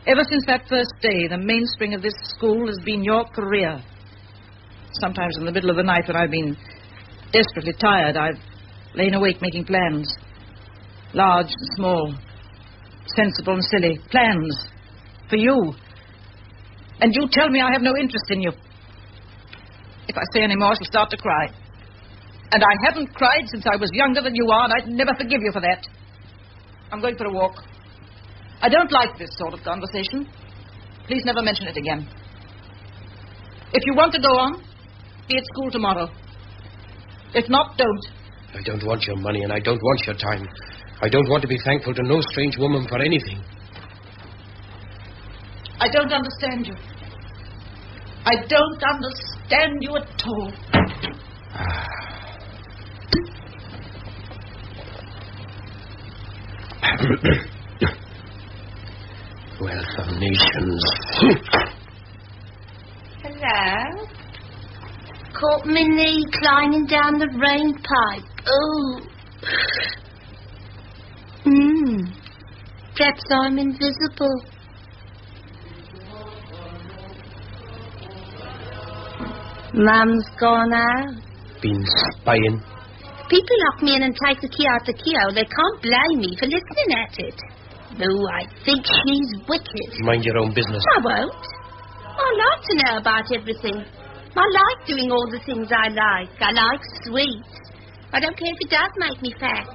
Ever since that first day, the mainspring of this school has been your career. Sometimes in the middle of the night when I've been desperately tired, I've lain awake making plans. Large and small. Sensible and silly. Plans. For you. And you tell me I have no interest in you. If I say any more, I shall start to cry. And I haven't cried since I was younger than you are, and I'd never forgive you for that. I'm going for a walk. I don't like this sort of conversation. Please never mention it again. If you want to go on, be at school tomorrow. If not, don't. I don't want your money, and I don't want your time. I don't want to be thankful to no strange woman for anything. I don't understand you. I don't understand you at all. Wealth of nations. Hello? Caught me knee climbing down the rain pipe. Oh. Perhaps I'm invisible. Mum's gone out. Been spying. People lock me in and take the key out the keyhole. They can't blame me for listening at it. Though I think she's wicked. Mind your own business. I won't. I like to know about everything. I like doing all the things I like. I like sweets. I don't care if it does make me fat.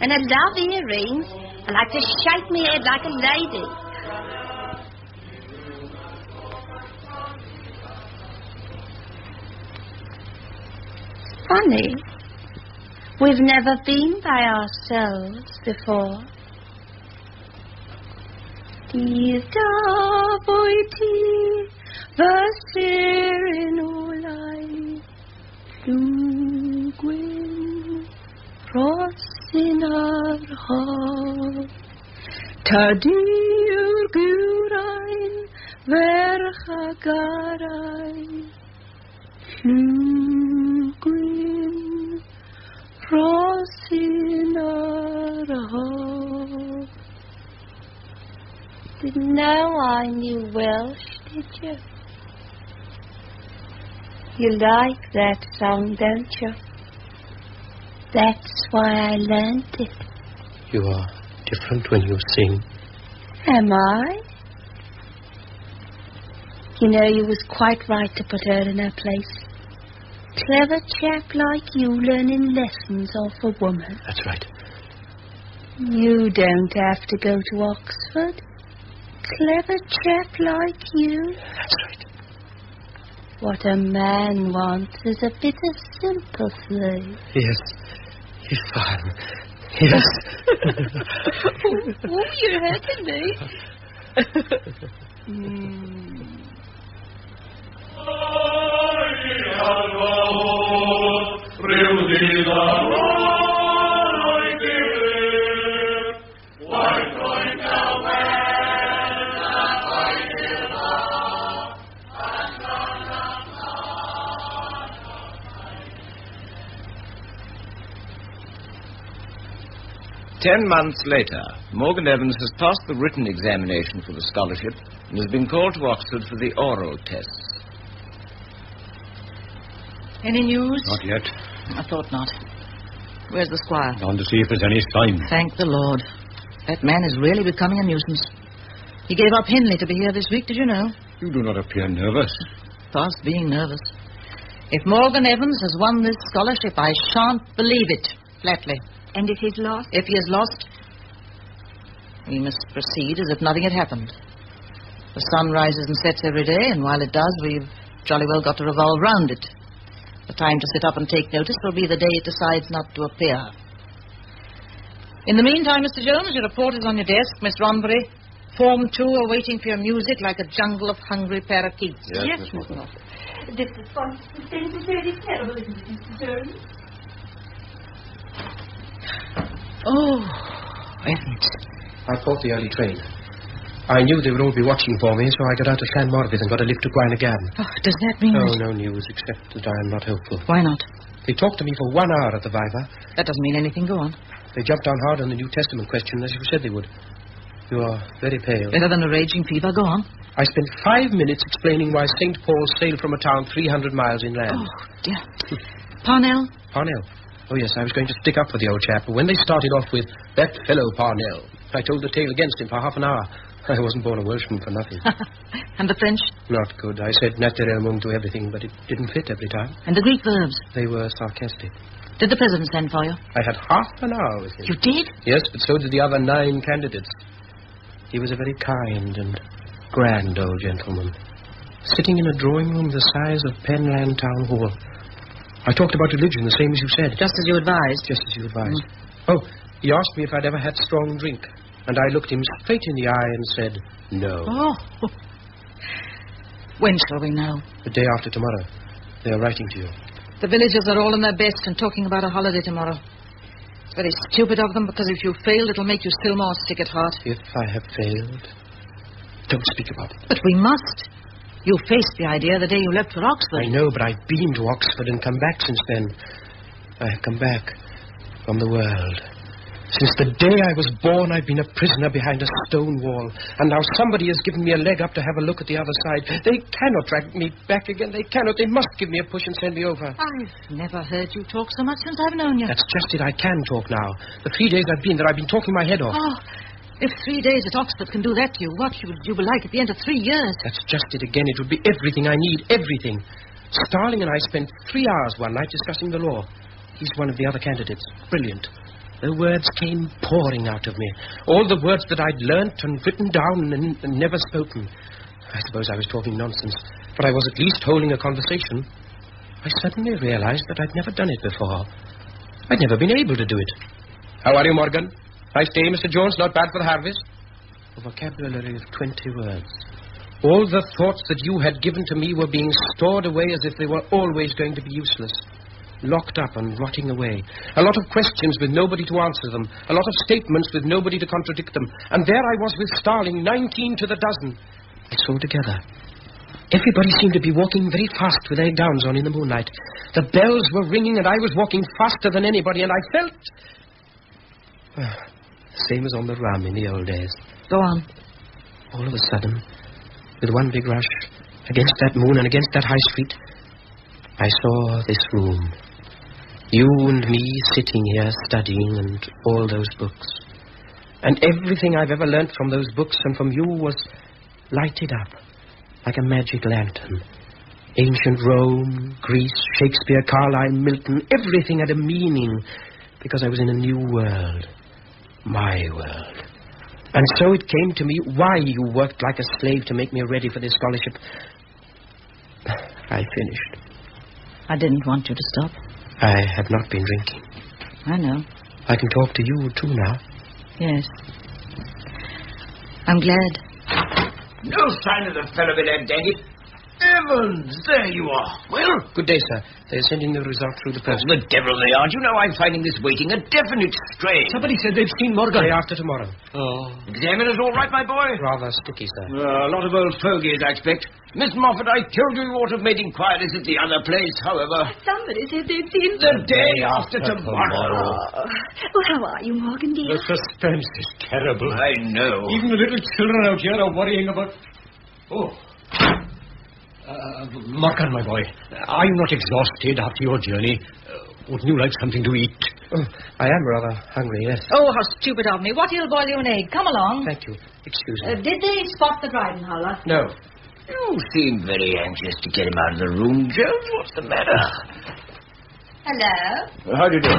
And I love earrings. I like to shake my head like a lady. It's funny. We've never been by ourselves before. Die Davoiti Vaserin Olai Lugwin Rosinar Ha Tadir Gurain Verhagarai Lugwin Rosinar Ha. Didn't know I knew Welsh, did you? You like that song, don't you? That's why I learned it. You are different when you sing. Am I? You know, you was quite right to put her in her place. Clever chap like you learning lessons off a woman. That's right. You don't have to go to Oxford. Clever chap like you. That's right. What a man wants is a bit of sympathy. Yes. Yes, fine. Yes. Oh, you're hurting me. Ten months later, Morgan Evans has passed the written examination for the scholarship and has been called to Oxford for the oral tests. Any news? Not yet. I thought not. Where's the squire? Gone to see if there's any sign. Thank the Lord. That man is really becoming a nuisance. He gave up Henley to be here this week, did you know? You do not appear nervous. Past being nervous. If Morgan Evans has won this scholarship, I shan't believe it, flatly. And if he's lost? If he is lost, we must proceed as if nothing had happened. The sun rises and sets every day, and while it does, we've jolly well got to revolve round it. The time to sit up and take notice will be the day it decides not to appear. In the meantime, Mr. Jones, your report is on your desk. Miss Ronbury, Form 2 are waiting for your music like a jungle of hungry parakeets. Yes, Miss Moffat. This response to things is really terrible, isn't it, Mr. Jones? Oh, heavens. I caught the early train. I knew they would all be watching for me, so I got out of Llanmorfydd and got a lift to Gwynagain. Oh, does that mean... Oh, no news, except that I am not hopeful. Why not? They talked to me for 1 hour at the Viva. That doesn't mean anything. Go on. They jumped down hard on the New Testament question, as you said they would. You are very pale. Better than a raging fever. Go on. I spent 5 minutes explaining why St. Paul sailed from a town 300 miles inland. Oh, dear. Parnell? Parnell? Oh, yes, I was going to stick up for the old chap, but when they started off with, that fellow Parnell, I told the tale against him for half an hour. I wasn't born a Welshman for nothing. And the French? Not good. I said naturellement to everything, but it didn't fit every time. And the Greek verbs? They were sarcastic. Did the president send for you? I had half an hour with him. You did? Yes, but so did the other 9 candidates. He was a very kind and grand old gentleman, sitting in a drawing room the size of Penland Town Hall. I talked about religion the same as you said. Just as you advised? Just as you advised. Oh, he asked me if I'd ever had strong drink, and I looked him straight in the eye and said, no. Oh. When shall we know? The day after tomorrow. They are writing to you. The villagers are all in their best and talking about a holiday tomorrow. It's very stupid of them, because if you fail, it'll make you still more sick at heart. If I have failed, don't speak about it. But we must. You faced the idea the day you left for Oxford. I know, but I've been to Oxford and come back since then. I have come back from the world. Since the day I was born, I've been a prisoner behind a stone wall. And now somebody has given me a leg up to have a look at the other side. They cannot drag me back again. They cannot. They must give me a push and send me over. I've never heard you talk so much since I've known you. That's just it. I can talk now. The 3 days I've been there, I've been talking my head off. Oh, if 3 days at Oxford can do that to you, what would you be like at the end of 3 years? That's just it again. It would be everything I need. Everything. Starling and I spent 3 hours one night discussing the law. He's one of the other candidates. Brilliant. The words came pouring out of me. All the words that I'd learnt and written down and never spoken. I suppose I was talking nonsense, but I was at least holding a conversation. I suddenly realized that I'd never done it before. I'd never been able to do it. How are you, Morgan? Nice day, Mr. Jones. Not bad for the harvest. A vocabulary of 20 words. All the thoughts that you had given to me were being stored away as if they were always going to be useless. Locked up and rotting away. A lot of questions with nobody to answer them. A lot of statements with nobody to contradict them. And there I was with Starling, 19 to the dozen. It's all together. Everybody seemed to be walking very fast with their gowns on in the moonlight. The bells were ringing and I was walking faster than anybody, and I felt... same as on the rum in the old days. Go on. All of a sudden, with one big rush, against that moon and against that high street, I saw this room. You and me sitting here studying, and all those books. And everything I've ever learnt from those books and from you was lighted up like a magic lantern. Ancient Rome, Greece, Shakespeare, Carlyle, Milton, everything had a meaning because I was in a new world. My world. And so it came to me why you worked like a slave to make me ready for this scholarship. I finished. I didn't want you to stop. I have not been drinking. I know. I can talk to you, too, now. Yes. I'm glad. No sign of the fellow below, dang it. Evans, there you are. Well? Good day, sir. They're sending the result through the post. The devil they are. You know I'm finding this waiting a definite strain. Somebody said they've seen Morgan. Day after tomorrow. Oh. Examiner's all right, my boy? Rather sticky, sir. A lot of old fogies, I expect. Miss Moffat, I told you ought to have made inquiries at the other place, however. Somebody said they'd seen... The day after tomorrow. Oh, how are you, Morgan, dear? The suspense is terrible. I know. Even the little children out here are worrying about... Oh. Morgan, my boy, are you not exhausted after your journey? Wouldn't you like something to eat? Oh, I am rather hungry, yes. Oh, how stupid of me. What, he'll boil you an egg. Come along. Thank you. Excuse me. Did they spot the driving howler? No. You seem very anxious to get him out of the room, Jones. What's the matter? Hello? How do you do?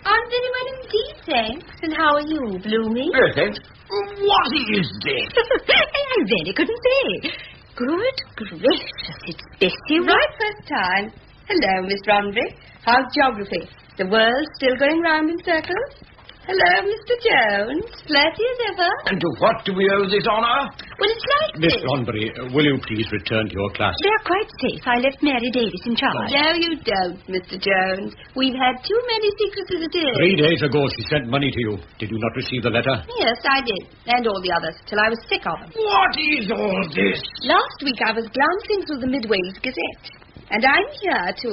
I'm very well indeed, thanks. And how are you, Bloomy? Yes, thanks. What is this? I really couldn't say. Good gracious, it's Bessie. Right first time. Hello, Miss Romney. How's geography? The world still going round in circles? Hello, Mr. Jones. Flirty as ever. And to what do we owe this honour? Well, it's like Miss this. Thornbury, will you please return to your class? They're quite safe. I left Mary Davis in charge. No, you don't, Mr. Jones. We've had too many secrets as it is. 3 days ago she sent money to you. Did you not receive the letter? Yes, I did. And all the others, till I was sick of them. What is all this? Last week I was glancing through the Midway's Gazette. And I'm here to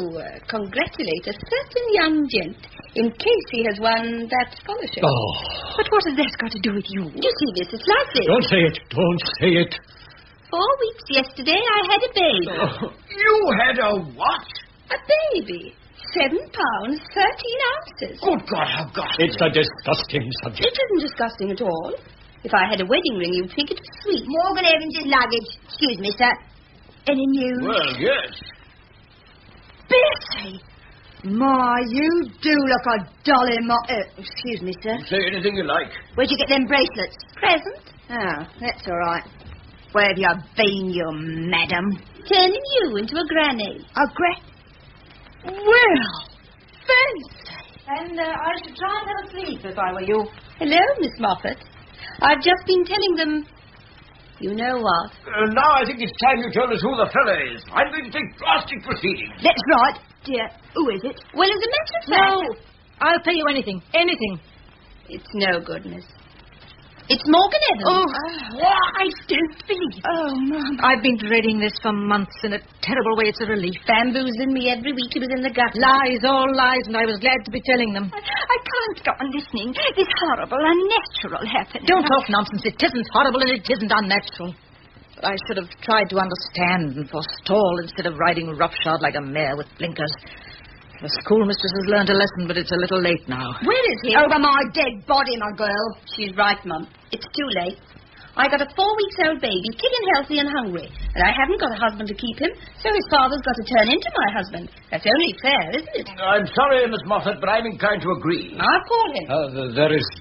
congratulate a certain young gent in case he has won that scholarship. Oh. But what has that got to do with you? You see, Miss, it's like this. Don't say it. Don't say it. 4 weeks yesterday I had a baby. Oh, you had a what? A baby. 7 pounds, 13 ounces. Good God, how ghastly. It's a disgusting subject. It isn't disgusting at all. If I had a wedding ring, you'd think it was sweet. Morgan Evans' luggage. Excuse me, sir. Any news? Well, yes. Bessie! My, you do look a doll in my... excuse me, sir. Say anything you like. Where'd you get them bracelets? Present? Oh, that's all right. Where have you been, you madam? Turning you into a granny. Well, fancy. And I should try and have a sleep if I were you. Hello, Miss Moffat. I've just been telling them... You know what? Now I think it's time you told us who the fellow is. I'm going to take drastic proceedings. That's right, dear. Who is it? Well, as a matter of fact... No, I'll pay you anything. Anything. It's no good, miss. It's Morgan Evans. Oh, what? I don't believe it. Oh, Mum. I've been dreading this for months in a terrible way. It's a relief. Bamboozling me every week he was in the gutter. Lies, all lies, and I was glad to be telling them. I can't go on listening. This horrible, unnatural happening. Don't talk nonsense. It isn't horrible and it isn't unnatural. But I should have tried to understand and forestall instead of riding roughshod like a mare with blinkers. The schoolmistress has learned a lesson, but it's a little late now. Where is he? Over my dead body, my girl. She's right, Mum. It's too late. I got a 4-week-old baby, kicking healthy and hungry, and I haven't got a husband to keep him, so his father's got to turn into my husband. That's only fair, isn't it? I'm sorry, Miss Moffat, but I'm inclined to agree. I'll call him.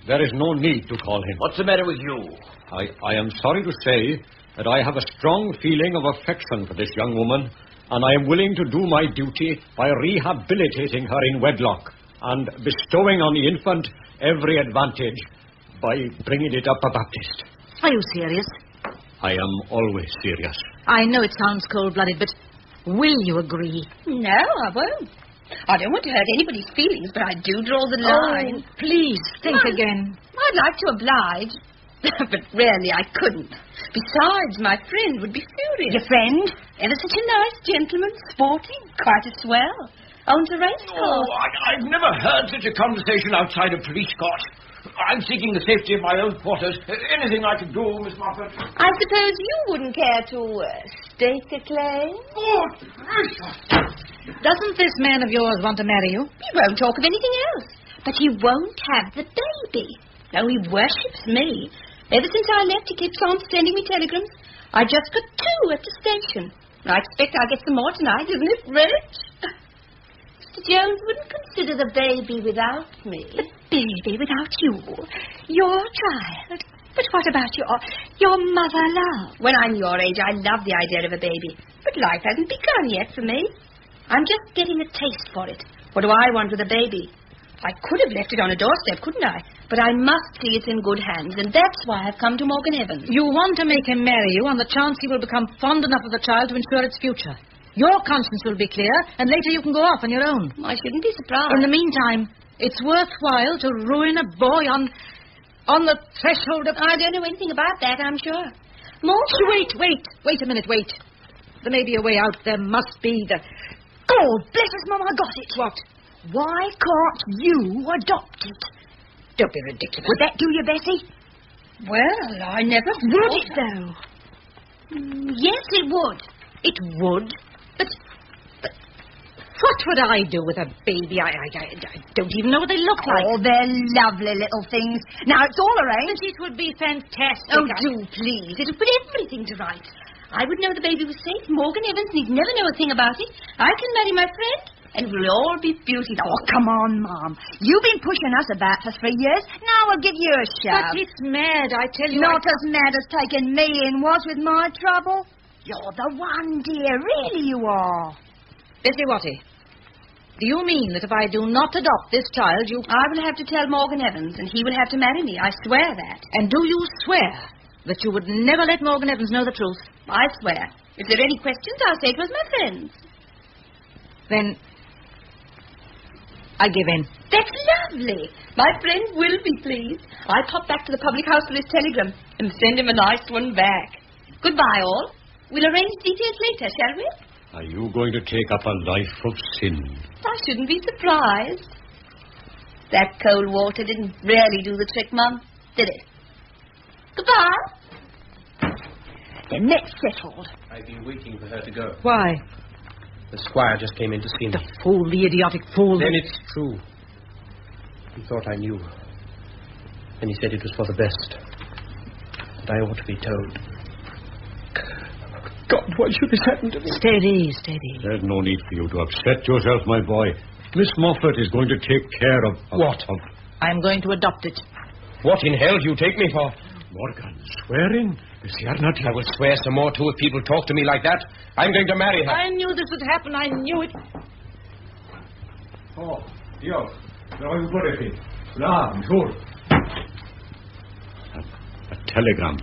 There is no need to call him. What's the matter with you? I am sorry to say that I have a strong feeling of affection for this young woman, and I am willing to do my duty by rehabilitating her in wedlock and bestowing on the infant every advantage by bringing it up a Baptist. Are you serious? I am always serious. I know it sounds cold-blooded, but will you agree? No, I won't. I don't want to hurt anybody's feelings, but I do draw the line. Oh, please, think again. I'd like to oblige, but really I couldn't. Besides, my friend would be furious. Your friend? Ever such a nice gentleman, sporting, quite a swell. Owns a race course. Oh, I've never heard such a conversation outside a police court. I'm seeking the safety of my own quarters. Anything I can do, Miss Moffat? I suppose you wouldn't care to stake a claim? Oh, gracious. Doesn't this man of yours want to marry you? He won't talk of anything else. But he won't have the baby. No, he worships me. Ever since I left, he keeps on sending me telegrams. I just got 2 at the station. I expect I'll get some more tonight, isn't it, Rich? Mr. Jones wouldn't consider the baby without me. The baby without you? Your child? But what about your mother love? When I'm your age, I love the idea of a baby. But life hasn't begun yet for me. I'm just getting a taste for it. What do I want with a baby? I could have left it on a doorstep, couldn't I? But I must see it's in good hands, and that's why I've come to Morgan Evans. You want to make him marry you on the chance he will become fond enough of the child to ensure its future. Your conscience will be clear, and later you can go off on your own. I shouldn't be surprised. In the meantime, it's worthwhile to ruin a boy on the threshold of... I don't know anything about that, I'm sure. Wait a minute. There may be a way out. There must be. God bless us, Mum, I got it. What? Why can't you adopt it? Don't be ridiculous. Would that do you, Bessie? Well, I never Would it, though? Yes, it would. It would? But what would I do with a baby? I don't even know what they look like. Oh, they're lovely little things. Now, it's all arranged. But it would be fantastic. Oh, do, please. It'll put everything to rights. I would know the baby was safe. Morgan Evans need never know a thing about it. I can marry my friend, and it will all be beautiful. Oh, come on, Mom. You've been pushing us about for 3 years. Now I'll give you a shove. But it's mad, I tell you. Not as mad as taking me in was with my trouble. You're the one, dear. Really you are. Bessie Watty, Do you mean that if I do not adopt this child, you... I will have to tell Morgan Evans, and he will have to marry me. I swear that. And do you swear that you would never let Morgan Evans know the truth? I swear. If there are any questions, I'll say it was my friends. Then I give in. That's lovely. My friend will be pleased. I'll pop back to the public house for his telegram and send him a nice one back. Goodbye, all. We'll arrange details later, shall we? Are you going to take up a life of sin? I shouldn't be surprised. That cold water didn't really do the trick, Mum, did it? Goodbye. Then that's settled. I've been waiting for her to go. Why? The squire just came in to see me. The fool, the idiotic fool. Then it's true. He thought I knew. And he said it was for the best. That I ought to be told. God, why should this happen to me? Steady, steady. There's no need for you to upset yourself, my boy. Miss Moffat is going to take care of... What? I'm going to adopt it. What in hell do you take me for? Morgan, swearing? I will swear some more, too, if people talk to me like that. I'm going to marry her. I knew this would happen. I knew it. Oh, Dios. No hay por aquí. La, mejor. A telegram.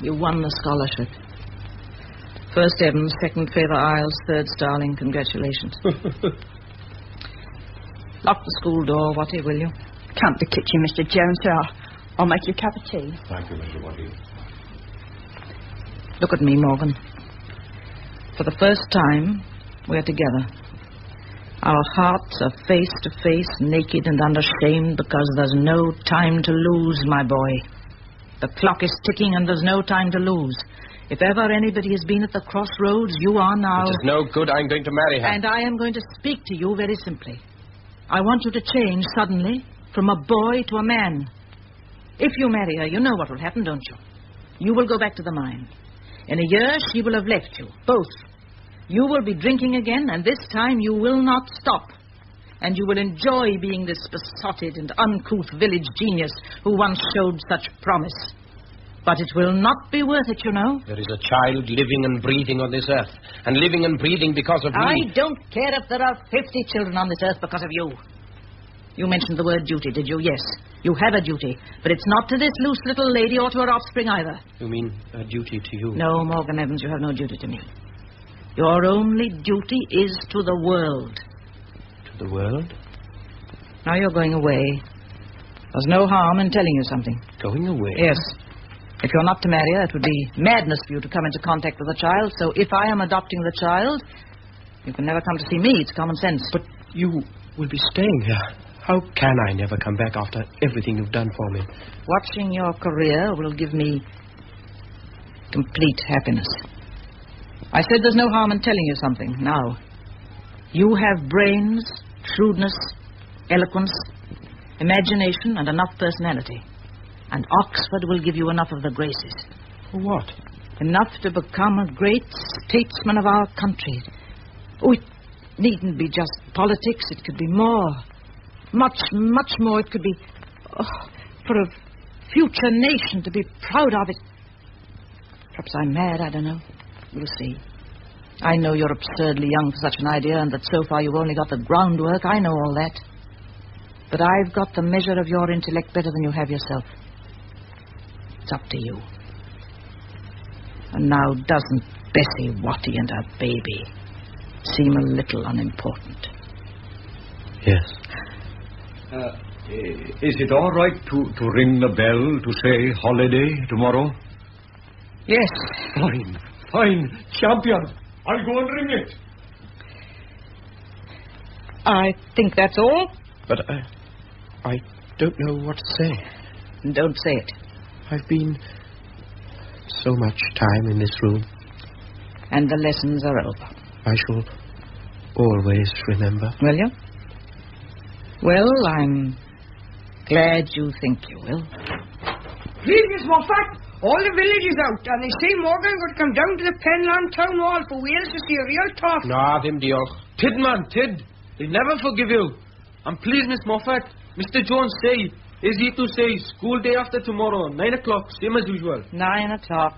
You won the scholarship. First Evans, second Favour Isles, third Starling. Congratulations. Lock the school door, Watty, will you? Come to the kitchen, Mr. Jones, sir. I'll make you a cup of tea. Thank you, Mr. Watty. Look at me, Morgan. For the first time, we're together. Our hearts are face to face, naked and unashamed, because there's no time to lose, my boy. The clock is ticking and there's no time to lose. If ever anybody has been at the crossroads, you are now. It is no good. I'm going to marry her. And I am going to speak to you very simply. I want you to change suddenly from a boy to a man. If you marry her, you know what will happen, don't you? You will go back to the mine. In a year, she will have left you, both. You will be drinking again, and this time you will not stop. And you will enjoy being this besotted and uncouth village genius who once showed such promise. But it will not be worth it, you know. There is a child living and breathing on this earth, and living and breathing because of me. I don't care if there are 50 children on this earth because of you. You mentioned the word duty, did you? Yes. You have a duty, but it's not to this loose little lady or to her offspring either. You mean a duty to you? No, Morgan Evans, you have no duty to me. Your only duty is to the world. To the world? Now you're going away. There's no harm in telling you something. Going away? Yes. If you're not to marry her, it would be madness for you to come into contact with the child. So if I am adopting the child, you can never come to see me. It's common sense. But you will be staying here. How can I never come back after everything you've done for me? Watching your career will give me complete happiness. I said there's no harm in telling you something. Now, you have brains, shrewdness, eloquence, imagination, and enough personality. And Oxford will give you enough of the graces. What? Enough to become a great statesman of our country. Oh, it needn't be just politics. It could be more. Much, much more. It could be for a future nation to be proud of it. Perhaps I'm mad, I don't know. We'll see. I know you're absurdly young for such an idea, and that so far you've only got the groundwork. I know all that. But I've got the measure of your intellect better than you have yourself. It's up to you. And now doesn't Bessie Watty and her baby seem a little unimportant? Yes. Is it all right to ring the bell to say holiday tomorrow? Yes. Fine, fine. Champion. I'll go and ring it. I think that's all. But I don't know what to say. Don't say it. I've been so much time in this room. And the lessons are over. I shall always remember. Will you? Well, I'm glad you think you will. Please, Miss Moffat, all the village is out, and they say Morgan would come down to the Penland Town Hall for Wales to see a real tough. No, them diolch. Tid, man, tid. They never forgive you. And please, Miss Moffat, Mr. Jones say, is he to say, school day after tomorrow, 9 o'clock, same as usual. 9 o'clock.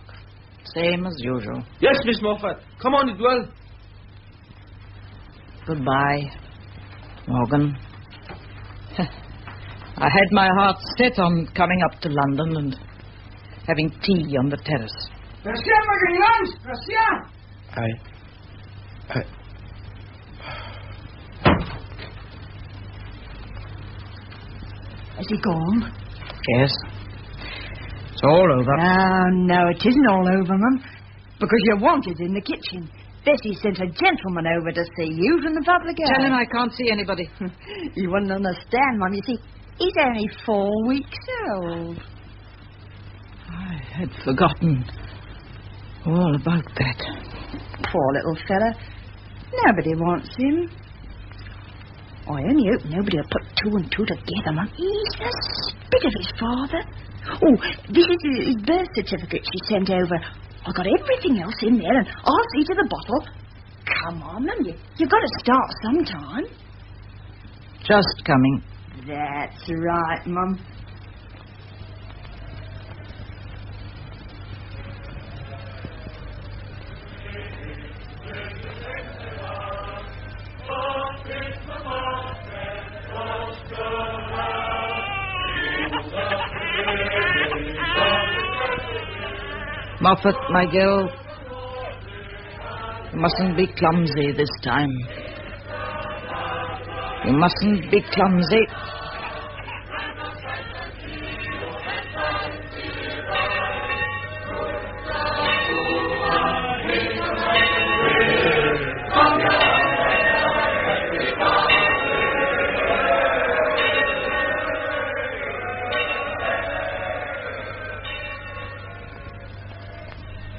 Same as usual. Yes, Miss Moffat. Come on, it will. Goodbye, Morgan. I had my heart set on coming up to London and having tea on the terrace. Gracia, Morgan, Gracia! Has he gone? Yes. It's all over. Oh, no, it isn't all over, Mum. Because you're wanted in the kitchen. Bessie sent a gentleman over to see you from the public eye. Tell him I can't see anybody. You wouldn't understand, Mum. You see, he's only 4 weeks old. I had forgotten all about that. Poor little fella. Nobody wants him. I only hope nobody will put 2 and 2 together, Mum. He's the spit of his father. Oh, this is his birth certificate she sent over. I got everything else in there, and I'll see to the bottle. Come on, Mum. You've got to start sometime. Just coming. That's right, Mum. Moffat, my girl, you mustn't be clumsy this time. You mustn't be clumsy.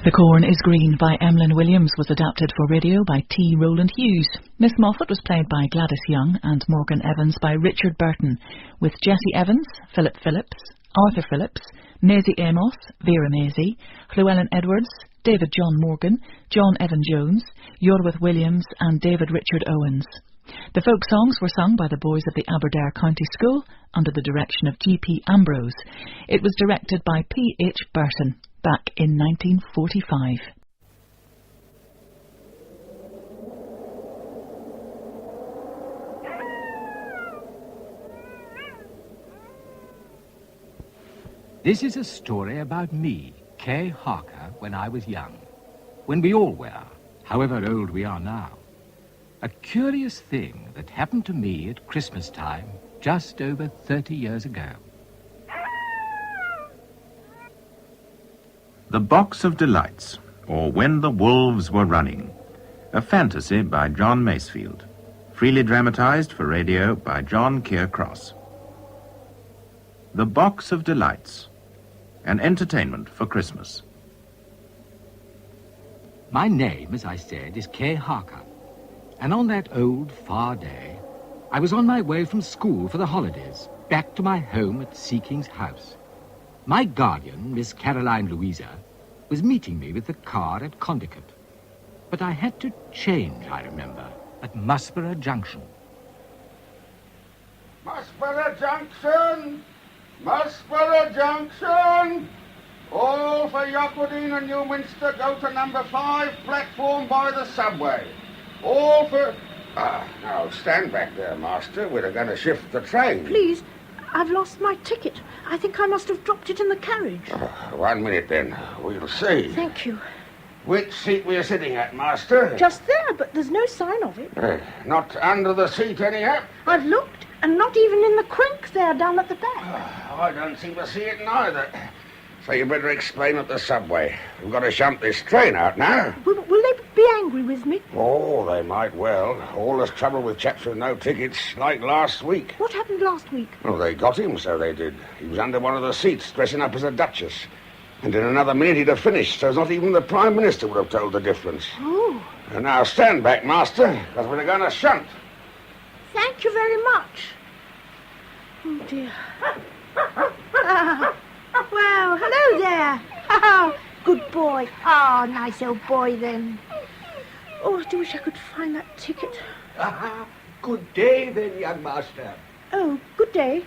The Corn is Green by Emlyn Williams was adapted for radio by T. Rowland Hughes. Miss Moffat was played by Gladys Young and Morgan Evans by Richard Burton, with Jessie Evans, Philip Phillips, Arthur Phillips, Maisie Amos, Vera Maisie, Llewellyn Edwards, David John Morgan, John Evan Jones, Yorwith Williams and David Richard Owens. The folk songs were sung by the boys of the Aberdare County School under the direction of G.P. Ambrose. It was directed by P.H. Burton back in 1945. This is a story about me, Kay Harker, when I was young. When we all were, however old we are now. A curious thing that happened to me at Christmas time just over 30 years ago. The Box of Delights, or When the Wolves Were Running, a fantasy by John Masefield, freely dramatized for radio by John Keir Cross. The Box of Delights, an entertainment for Christmas. My name, as I said, is Kay Harker. And on that old, far day, I was on my way from school for the holidays, back to my home at Seeking's house. My guardian, Miss Caroline Louisa, was meeting me with the car at Condicut. But I had to change, I remember, at Musborough Junction. Musborough Junction! Musborough Junction! All for Yockwoodine and Newminster go to number 5 platform by the subway. All for... now, stand back there, Master. We're going to shift the train. Please, I've lost my ticket. I think I must have dropped it in the carriage. 1 minute, then. We'll see. Thank you. Which seat were you sitting at, Master? Just there, but there's no sign of it. Not under the seat, anyhow? I've looked, and not even in the crank there down at the back. I don't seem to see it neither. So you better explain at the subway. We've got to shunt this train out now. Will they be angry with me? Oh, they might well. All this trouble with chaps with no tickets, like last week. What happened last week? Well, they got him, so they did. He was under one of the seats, dressing up as a duchess. And in another minute he'd have finished, so not even the Prime Minister would have told the difference. Oh. And now stand back, Master, because we're going to shunt. Thank you very much. Oh, dear. Well, hello there. Oh, good boy. Oh, nice old boy, then. Oh, I do wish I could find that ticket. Good day, then, young master. Oh, good day.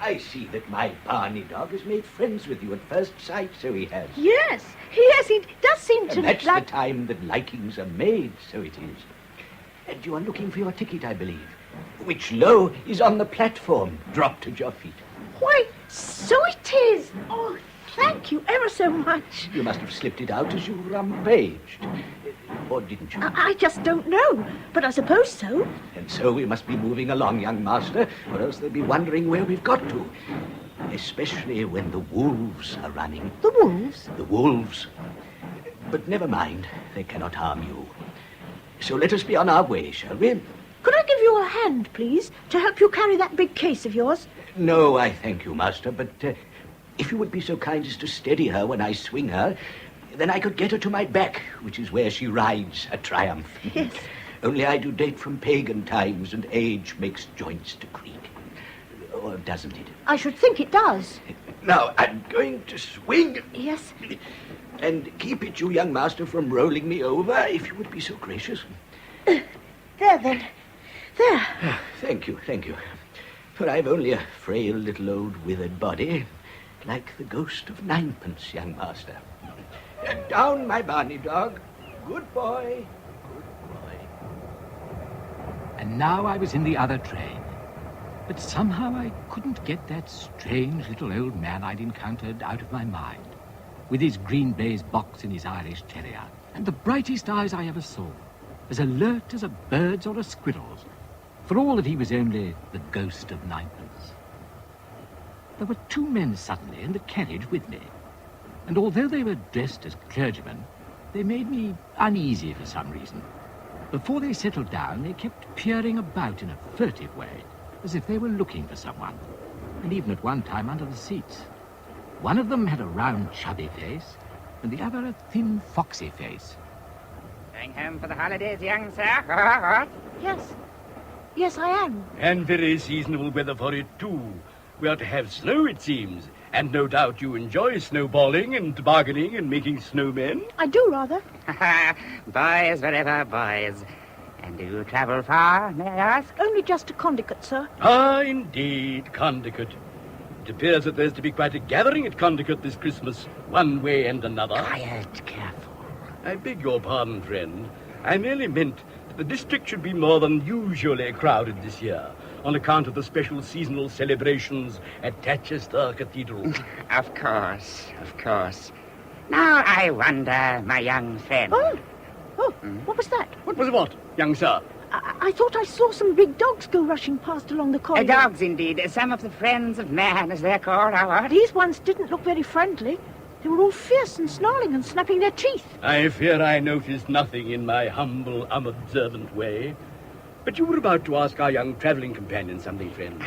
I see that my Barney dog has made friends with you at first sight, so he has. Yes, he does seem to And that's like... the time that likings are made, so it is. And you are looking for your ticket, I believe, which, lo, is on the platform, dropped at your feet. Why, so it is. Oh, thank you ever so much. You must have slipped it out as you rampaged. Or didn't you? I just don't know, but I suppose so. And so we must be moving along, young master, or else they'll be wondering where we've got to. Especially when the wolves are running. The wolves? The wolves. But never mind, they cannot harm you. So let us be on our way, shall we? Could I give you a hand, please, to help you carry that big case of yours? No, I thank you, master, but if you would be so kind as to steady her when I swing her, then I could get her to my back, which is where she rides a triumph. Yes. Only I do date from pagan times, and age makes joints to creak. Or doesn't it? I should think it does. Now, I'm going to swing. Yes. And keep it, you young master, from rolling me over, if you would be so gracious. There, then. There. Thank you, thank you. For I've only a frail little old withered body, like the ghost of ninepence, young master. Down, my Barney dog. Good boy. Good boy. And now I was in the other train. But somehow I couldn't get that strange little old man I'd encountered out of my mind, with his green baize box and his Irish terrier, and the brightest eyes I ever saw, as alert as a bird's or a squirrel's, for all that he was only the ghost of ninepence. There were two men suddenly in the carriage with me, and although they were dressed as clergymen, they made me uneasy for some reason. Before they settled down, they kept peering about in a furtive way, as if they were looking for someone, and even at one time under the seats. One of them had a round, chubby face, and the other a thin, foxy face. Going home for the holidays, young sir? Yes. Yes, I am. And very seasonable weather for it, too. We are to have snow, it seems. And no doubt you enjoy snowballing and bargaining and making snowmen. I do, rather. Boys wherever boys. And do you travel far, may I ask? Only just to Condicott, sir. Ah, indeed, Condicott. It appears that there's to be quite a gathering at Condicott this Christmas, one way and another. Quiet, careful. I beg your pardon, friend. I merely meant that the district should be more than usually crowded this year, on account of the special seasonal celebrations at Chester Cathedral. Of course, of course. Now I wonder, my young friend. Oh, what was that? What was what, young sir? I thought I saw some big dogs go rushing past along the corridor. Dogs, indeed. Some of the friends of man, as they're called, are what? These ones didn't look very friendly. They were all fierce and snarling and snapping their teeth. I fear I noticed nothing in my humble, unobservant way. But you were about to ask our young travelling companion something, friend.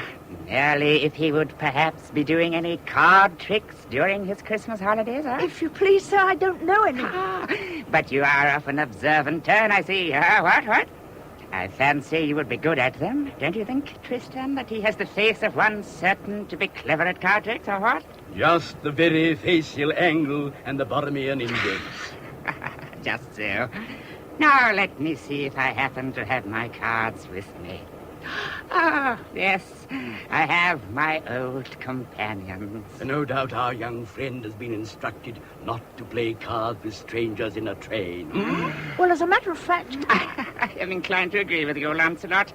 Merely if he would perhaps be doing any card tricks during his Christmas holidays, huh? If you please, sir, I don't know any. But you are of an observant turn, I see. What? I fancy you would be good at them. Don't you think, Tristan, that he has the face of one certain to be clever at card tricks, or what? Just the very facial angle and the Borromean index. Just so. Now, let me see if I happen to have my cards with me. Ah, yes, I have my old companions. No doubt our young friend has been instructed not to play cards with strangers in a train. Well, as a matter of fact... I am inclined to agree with you, Lancelot.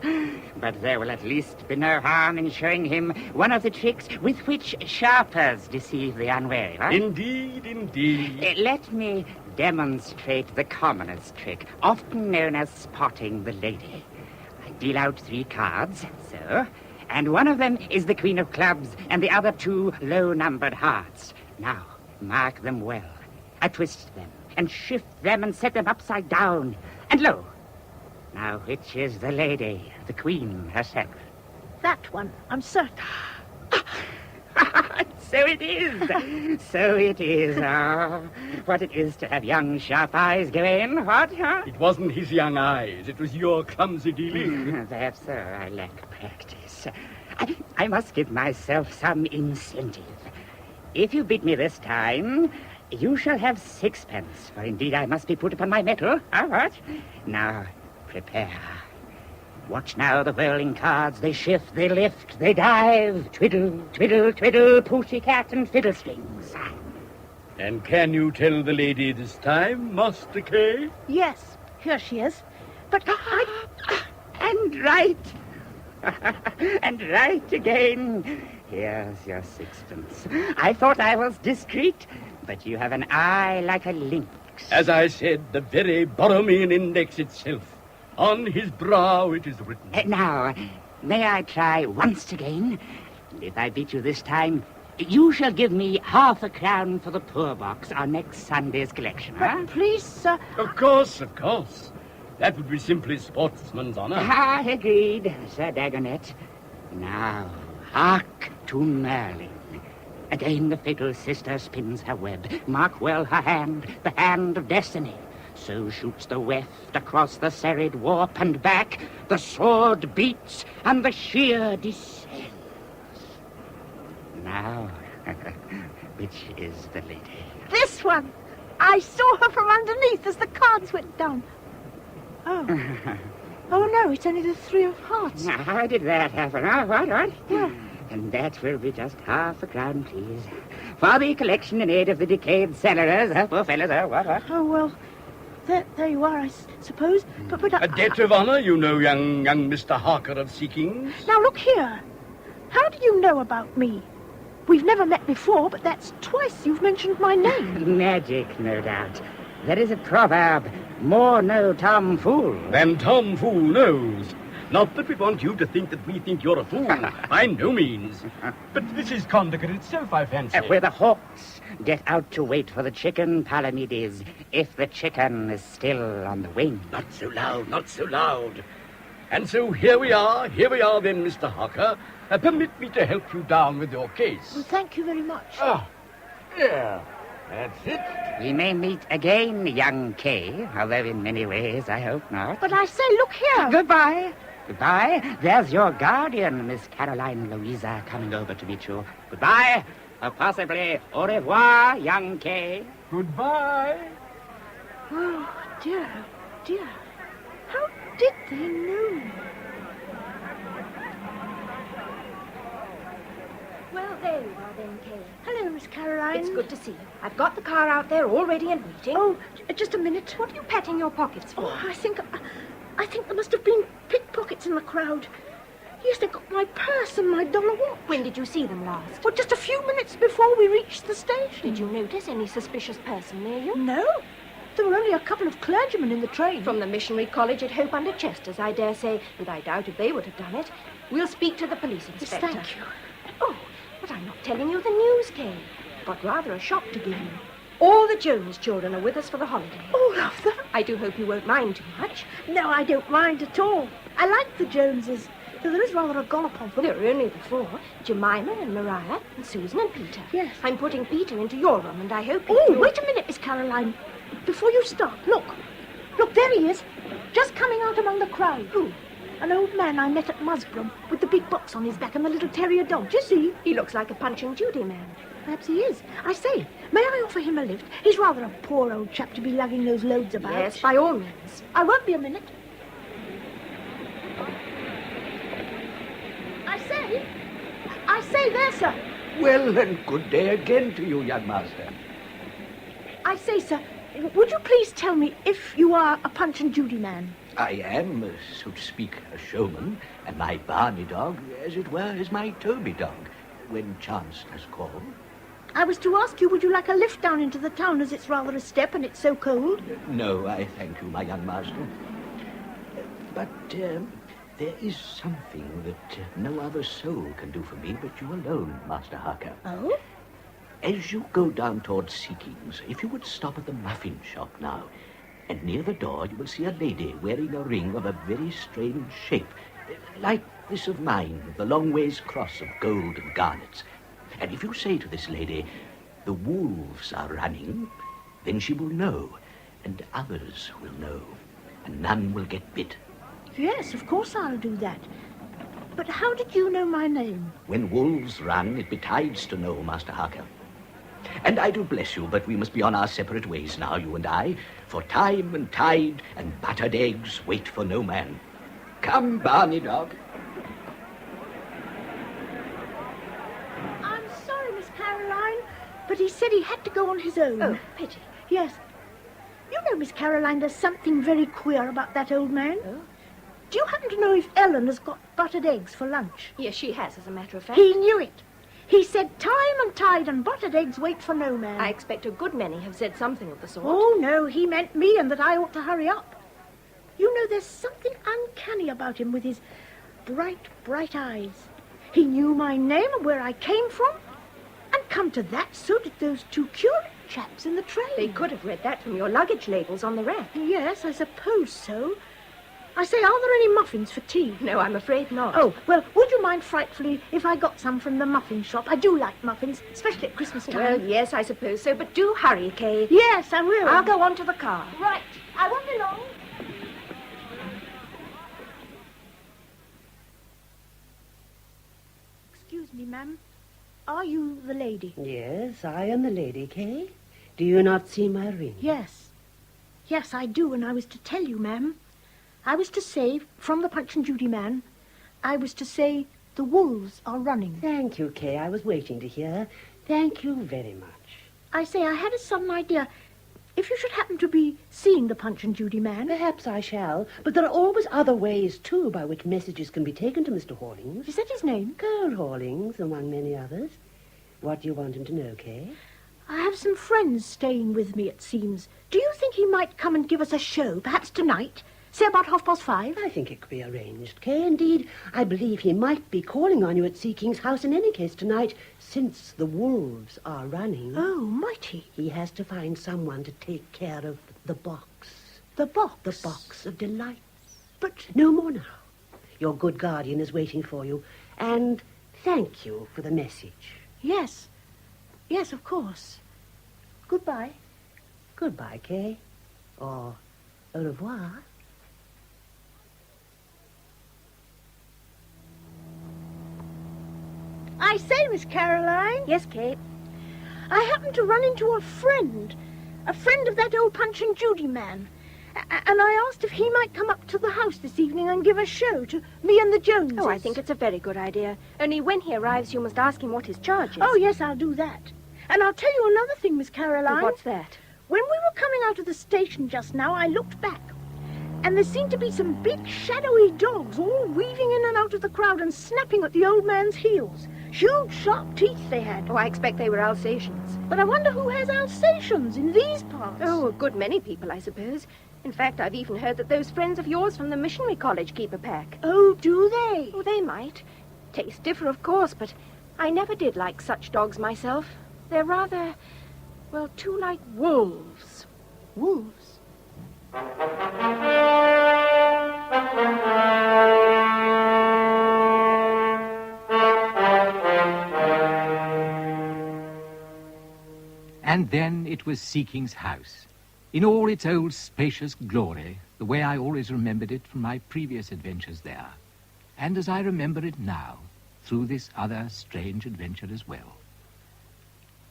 But there will at least be no harm in showing him one of the tricks with which sharpers deceive the unwary, huh? Indeed, indeed. Let me demonstrate the commonest trick, often known as spotting the lady. I deal out 3 cards, so, and one of them is the Queen of Clubs, and the other 2 low-numbered hearts. Now, mark them well. I twist them, and shift them, and set them upside down, and lo! Now, which is the lady, the Queen herself? That one, I'm certain. So it is. So it is. Oh, what it is to have young, sharp eyes go in, what, huh? It wasn't his young eyes. It was your clumsy dealing. Perhaps so. I lack practice. I must give myself some incentive. If you beat me this time, you shall have 6 pence, for indeed I must be put upon my mettle. What? Now, prepare. Watch now the whirling cards. They shift, they lift, they dive. Twiddle, twiddle, twiddle, pussycat and fiddlestrings. And can you tell the lady this time, Master K? Yes, here she is. But And right. And right again. Here's your sixpence. I thought I was discreet, but you have an eye like a lynx. As I said, the very Borromean index itself. On his brow it is written. Now, may I try once again? And if I beat you this time, you shall give me half a crown for the poor box on next Sunday's collection, huh? Please, sir. Of course, of course. That would be simply sportsman's honor. Agreed, Sir Dagonet. Now, hark to Merlin. Again the fatal sister spins her web. Mark well her hand, the hand of destiny. So shoots the weft across the serried warp and back. The sword beats and the shear descends. Now, which is the lady? This one. I saw her from underneath as the cards went down. Oh. Oh, no, it's only the 3 of hearts. Now, how did that happen? Oh, what? Yeah. And that will be just half a crown, please. For the collection in aid of the decayed cellarers, poor fellows, what? Oh, well, there you are, I suppose. But A debt of honor, you know, young Mr. Harker of Seekings. Now, look here. How do you know about me? We've never met before, but that's twice you've mentioned my name. Magic, no doubt. There is a proverb, more know Tom Fool than Tom Fool knows. Not that we want you to think that we think you're a fool. By no means. But this is conduct itself, I fancy. Where the hawks get out to wait for the chicken, Palamedes, if the chicken is still on the wing. Not so loud, not so loud. And so here we are then, Mr. Harker. Permit me to help you down with your case. Well, thank you very much. Ah, yeah, that's it. We may meet again, young Kay, although in many ways I hope not. But I say, look here. Goodbye. Goodbye. There's your guardian, Miss Caroline Louisa, coming over to meet you. Goodbye. Or possibly au revoir, young Kay. Goodbye. Oh, dear, dear. How did they know? Well, there you are then, Kay. Hello, Miss Caroline. It's good to see you. I've got the car out there all ready and waiting. Oh, just a minute. What are you patting your pockets for? Oh, I think there must have been pickpockets in the crowd. Yes, they got my purse and my dollar watch. When did you see them last? Well, just a few minutes before we reached the station. Did you notice any suspicious person near you? No. There were only a couple of clergymen in the train. From the missionary college at Hope under Chester's, I dare say, and I doubt if they would have done it. We'll speak to the police inspector. Yes, thank you. Oh, but I'm not telling you the news, Kay. Got rather a shock to give you. All the Jones children are with us for the holiday. All of them? I do hope you won't mind too much. No, I don't mind at all. I like the Joneses, though there is rather a gollop of them. There are only the 4, Jemima and Mariah and Susan and Peter. Yes. I'm putting Peter into your room, and I hope wait a minute, Miss Caroline. Before you start, look. Look, there he is. Just coming out among the crowd. Who? An old man I met at Musborough with the big box on his back and the little terrier dog. Do you see? He looks like a Punch and Judy man. Perhaps he is. I say, may I offer him a lift? He's rather a poor old chap to be lugging those loads about. Yes, by all means. I won't be a minute. I say there, sir. Well, and good day again to you, young master. I say, sir, would you please tell me if you are a Punch and Judy man? I am, so to speak, a showman, and my Barney dog, as it were, is my Toby dog, when chance has called. I was to ask you, would you like a lift down into the town, as it's rather a step and it's so cold? No, I thank you, my young master. But there is something that no other soul can do for me but you alone, Master Harker. Oh? As you go down towards Seekings, if you would stop at the muffin shop now, and near the door you will see a lady wearing a ring of a very strange shape, like this of mine, with the long ways cross of gold and garnets. And if you say to this lady, the wolves are running, then she will know, and others will know, and none will get bit. Yes, of course I'll do that. But how did you know my name? When wolves run, it betides to know, Master Harker. And I do bless you, but we must be on our separate ways now, you and I, for time and tide and buttered eggs wait for no man. Come, Barney dog. I'm sorry, Miss Caroline, but he said he had to go on his own. Oh, pity. Yes. You know, Miss Caroline, there's something very queer about that old man. Oh? Do you happen to know if Ellen has got buttered eggs for lunch? Yes, she has, as a matter of fact. He knew it. He said time and tide and buttered eggs wait for no man. I expect a good many have said something of the sort. Oh, no, he meant me and that I ought to hurry up. You know, there's something uncanny about him with his bright, bright eyes. He knew my name and where I came from. And come to that, so did those two curate chaps in the train. They could have read that from your luggage labels on the rack. Yes, I suppose so. I say, are there any muffins for tea? No, I'm afraid not. Oh, well, would you mind frightfully if I got some from the muffin shop? I do like muffins, especially at Christmas time. Well, yes, I suppose so, but do hurry, Kay. Yes, I will. I'll go on to the car. Right. I won't be long. Excuse me, ma'am. Are you the lady? Yes, I am the lady, Kay. Do you not see my ring? Yes. Yes, I do, and I was to tell you, ma'am. I was to say, from the Punch and Judy man, I was to say, the wolves are running. Thank you, Kay. I was waiting to hear. Thank you very much. I say, I had a sudden idea. If you should happen to be seeing the Punch and Judy man... Perhaps I shall, but there are always other ways, too, by which messages can be taken to Mr. Hawlings. Is that his name? Colonel Hawlings, among many others. What do you want him to know, Kay? I have some friends staying with me, it seems. Do you think he might come and give us a show, perhaps tonight? Say about 5:30? I think it could be arranged, Kay. Indeed, I believe he might be calling on you at Seeking's house in any case tonight, since the wolves are running. Oh, might he? He has to find someone to take care of the box. The box? The box of delights. But no more now. Your good guardian is waiting for you, and thank you for the message. Yes. Yes, of course. Goodbye. Goodbye, Kay. Or au revoir. I say, Miss Caroline. Yes, Kate. I happened to run into a friend of that old Punch and Judy man. And I asked if he might come up to the house this evening and give a show to me and the Joneses. Oh, I think it's a very good idea. Only when he arrives, you must ask him what his charge is. Oh, yes, I'll do that. And I'll tell you another thing, Miss Caroline. What's that? When we were coming out of the station just now, I looked back. And there seemed to be some big, shadowy dogs all weaving in and out of the crowd and snapping at the old man's heels. Huge, sharp teeth they had. Oh, I expect they were Alsatians. But I wonder who has Alsatians in these parts. Oh, a good many people, I suppose. In fact, I've even heard that those friends of yours from the missionary college keep a pack. Oh, do they? Oh, they might. Tastes differ, of course, but I never did like such dogs myself. They're rather, well, too like wolves. Wolves? And then it was Seeking's house, in all its old spacious glory, the way I always remembered it from my previous adventures there, and as I remember it now, through this other strange adventure as well.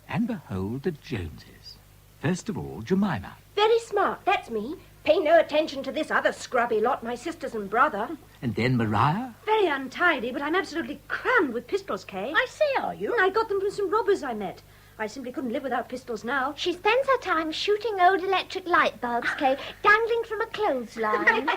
And behold the Joneses. First of all, Jemima. Very smart, that's me. Pay no attention to this other scrubby lot, my sisters and brother. And then Maria. Very untidy, but I'm absolutely crammed with pistols, Kay. I say, are you? I got them from some robbers I met. I simply couldn't live without pistols now. She spends her time shooting old electric light bulbs, Kay, dangling from a clothesline.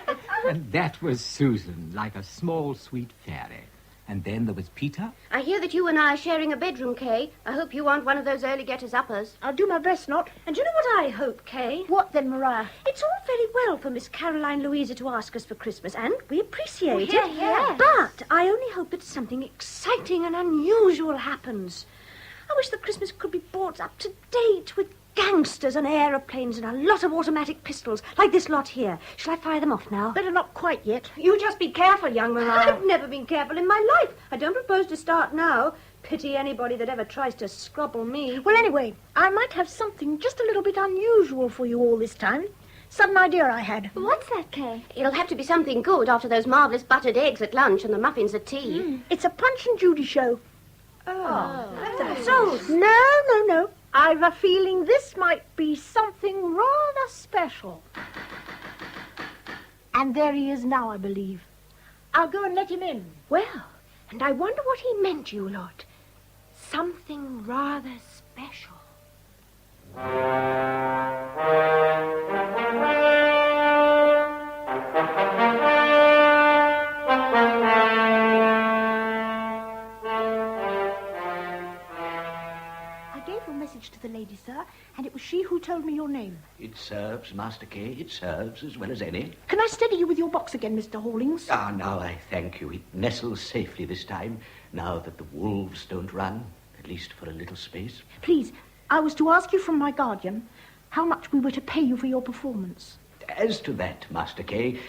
And that was Susan, like a small, sweet fairy. And then there was Peter. I hear that you and I are sharing a bedroom, Kay. I hope you aren't one of those early getters-uppers. I'll do my best not. And you know what I hope, Kay? What then, Maria? It's all very well for Miss Caroline Louisa to ask us for Christmas, and we appreciate it. Yes. But I only hope that something exciting and unusual happens. I wish the Christmas could be brought up to date with gangsters and aeroplanes and a lot of automatic pistols, like this lot here. Shall I fire them off now? Better not quite yet. You just be careful, young Maria. I've never been careful in my life. I don't propose to start now. Pity anybody that ever tries to scrabble me. Well, anyway, I might have something just a little bit unusual for you all this time. Sudden idea I had. What's that, Kay? It'll have to be something good after those marvellous buttered eggs at lunch and the muffins at tea. It's a Punch and Judy show. So, No. I've a feeling this might be something rather special. And there he is now, I believe. I'll go and let him in. Well, and I wonder what he meant, you lot. Something rather special. To the lady, sir, and it was she who told me your name. It serves, Master K. It serves as well as any. Can I steady you with your box again, Mr. Hawlings? Ah, now I thank you. It nestles safely this time, now that the wolves don't run, at least for a little space. Please, I was to ask you from my guardian how much we were to pay you for your performance. As to that, Master K,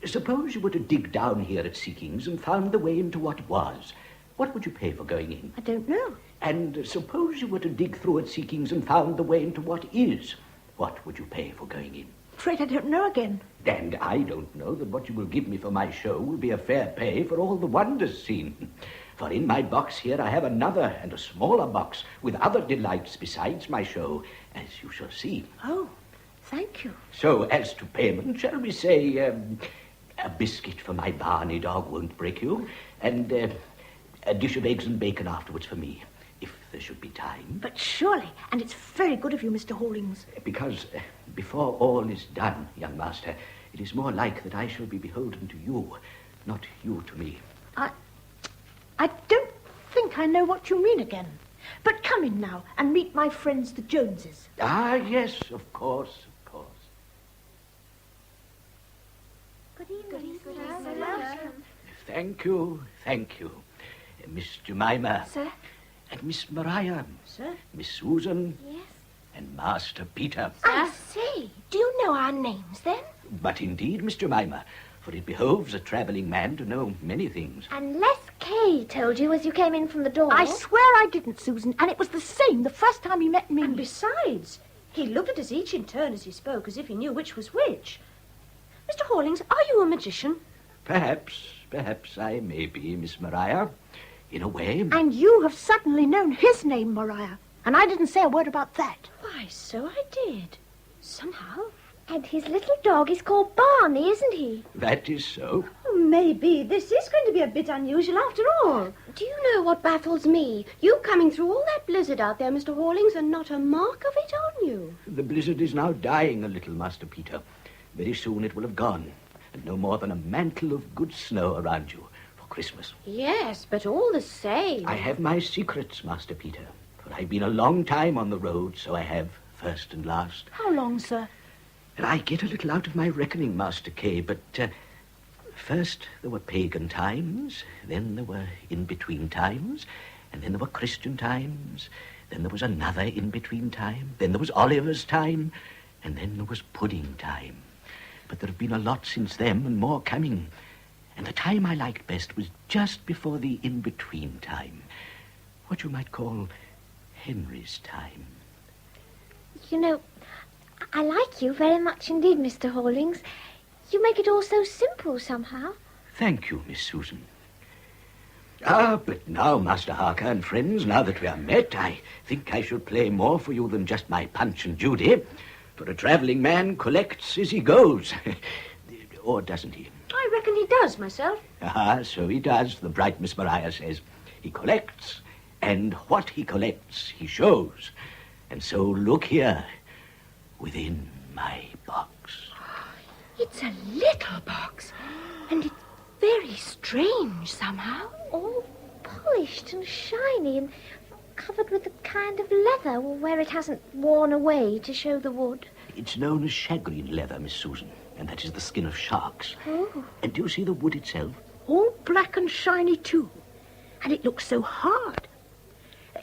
suppose you were to dig down here at Seekings and found the way into what was. What would you pay for going in? I don't know. And suppose you were to dig through at Seekings and found the way into what is. What would you pay for going in? Afraid I don't know again. And I don't know that what you will give me for my show will be a fair pay for all the wonders seen. For in my box here I have another and a smaller box with other delights besides my show, as you shall see. Oh, thank you. So, as to payment, shall we say a biscuit for my Barney dog won't break you, and a dish of eggs and bacon afterwards for me, if there should be time. But surely, and it's very good of you, Mr. Hawlings. Because before all is done, young master, it is more like that I shall be beholden to you, not you to me. I don't think I know what you mean again. But come in now and meet my friends, the Joneses. Ah, yes, of course, of course. Good evening, sir. Welcome. Thank you. Miss Jemima. Sir? And Miss Maria. Sir? Miss Susan. Yes? And Master Peter. I say, do you know our names, then? But indeed, Miss Jemima, for it behoves a travelling man to know many things. Unless Kay told you as you came in from the door. I swear I didn't, Susan, and it was the same the first time he met me. And besides, he looked at us each in turn as he spoke, as if he knew which was which. Mr. Hawlings, are you a magician? Perhaps I may be, Miss Maria, in a way. And you have suddenly known his name, Maria, and I didn't say a word about that. Why, so I did. Somehow. And his little dog is called Barney, isn't he? That is so. Maybe this is going to be a bit unusual after all. Do you know what baffles me? You coming through all that blizzard out there, Mr. Hawlings, and not a mark of it on you. The blizzard is now dying a little, Master Peter. Very soon it will have gone, and no more than a mantle of good snow around you for Christmas. Yes, but all the same. I have my secrets, Master Peter, for I've been a long time on the road, so I have, first and last. How long, sir? And I get a little out of my reckoning, Master K, but first there were pagan times, then there were in-between times, and then there were Christian times, then there was another in-between time, then there was Oliver's time, and then there was pudding time. But there have been a lot since then, and more coming. And the time I liked best was just before the in-between time. What you might call Henry's time. You know, I like you very much indeed, Mr. Hawlings. You make it all so simple somehow. Thank you, Miss Susan. But now, Master Harker and friends, now that we are met, I think I should play more for you than just my Punch and Judy. For a travelling man collects as he goes. Or doesn't he? I reckon he does, myself. Ah, so he does, the bright Miss Maria says. He collects, and what he collects he shows. And so look here, within my box. It's a little box, and it's very strange somehow. All polished and shiny and covered with a kind of leather where it hasn't worn away to show the wood. It's known as shagreen leather, Miss Susan, and that is the skin of sharks. Oh. And do you see the wood itself? All black and shiny, too. And it looks so hard.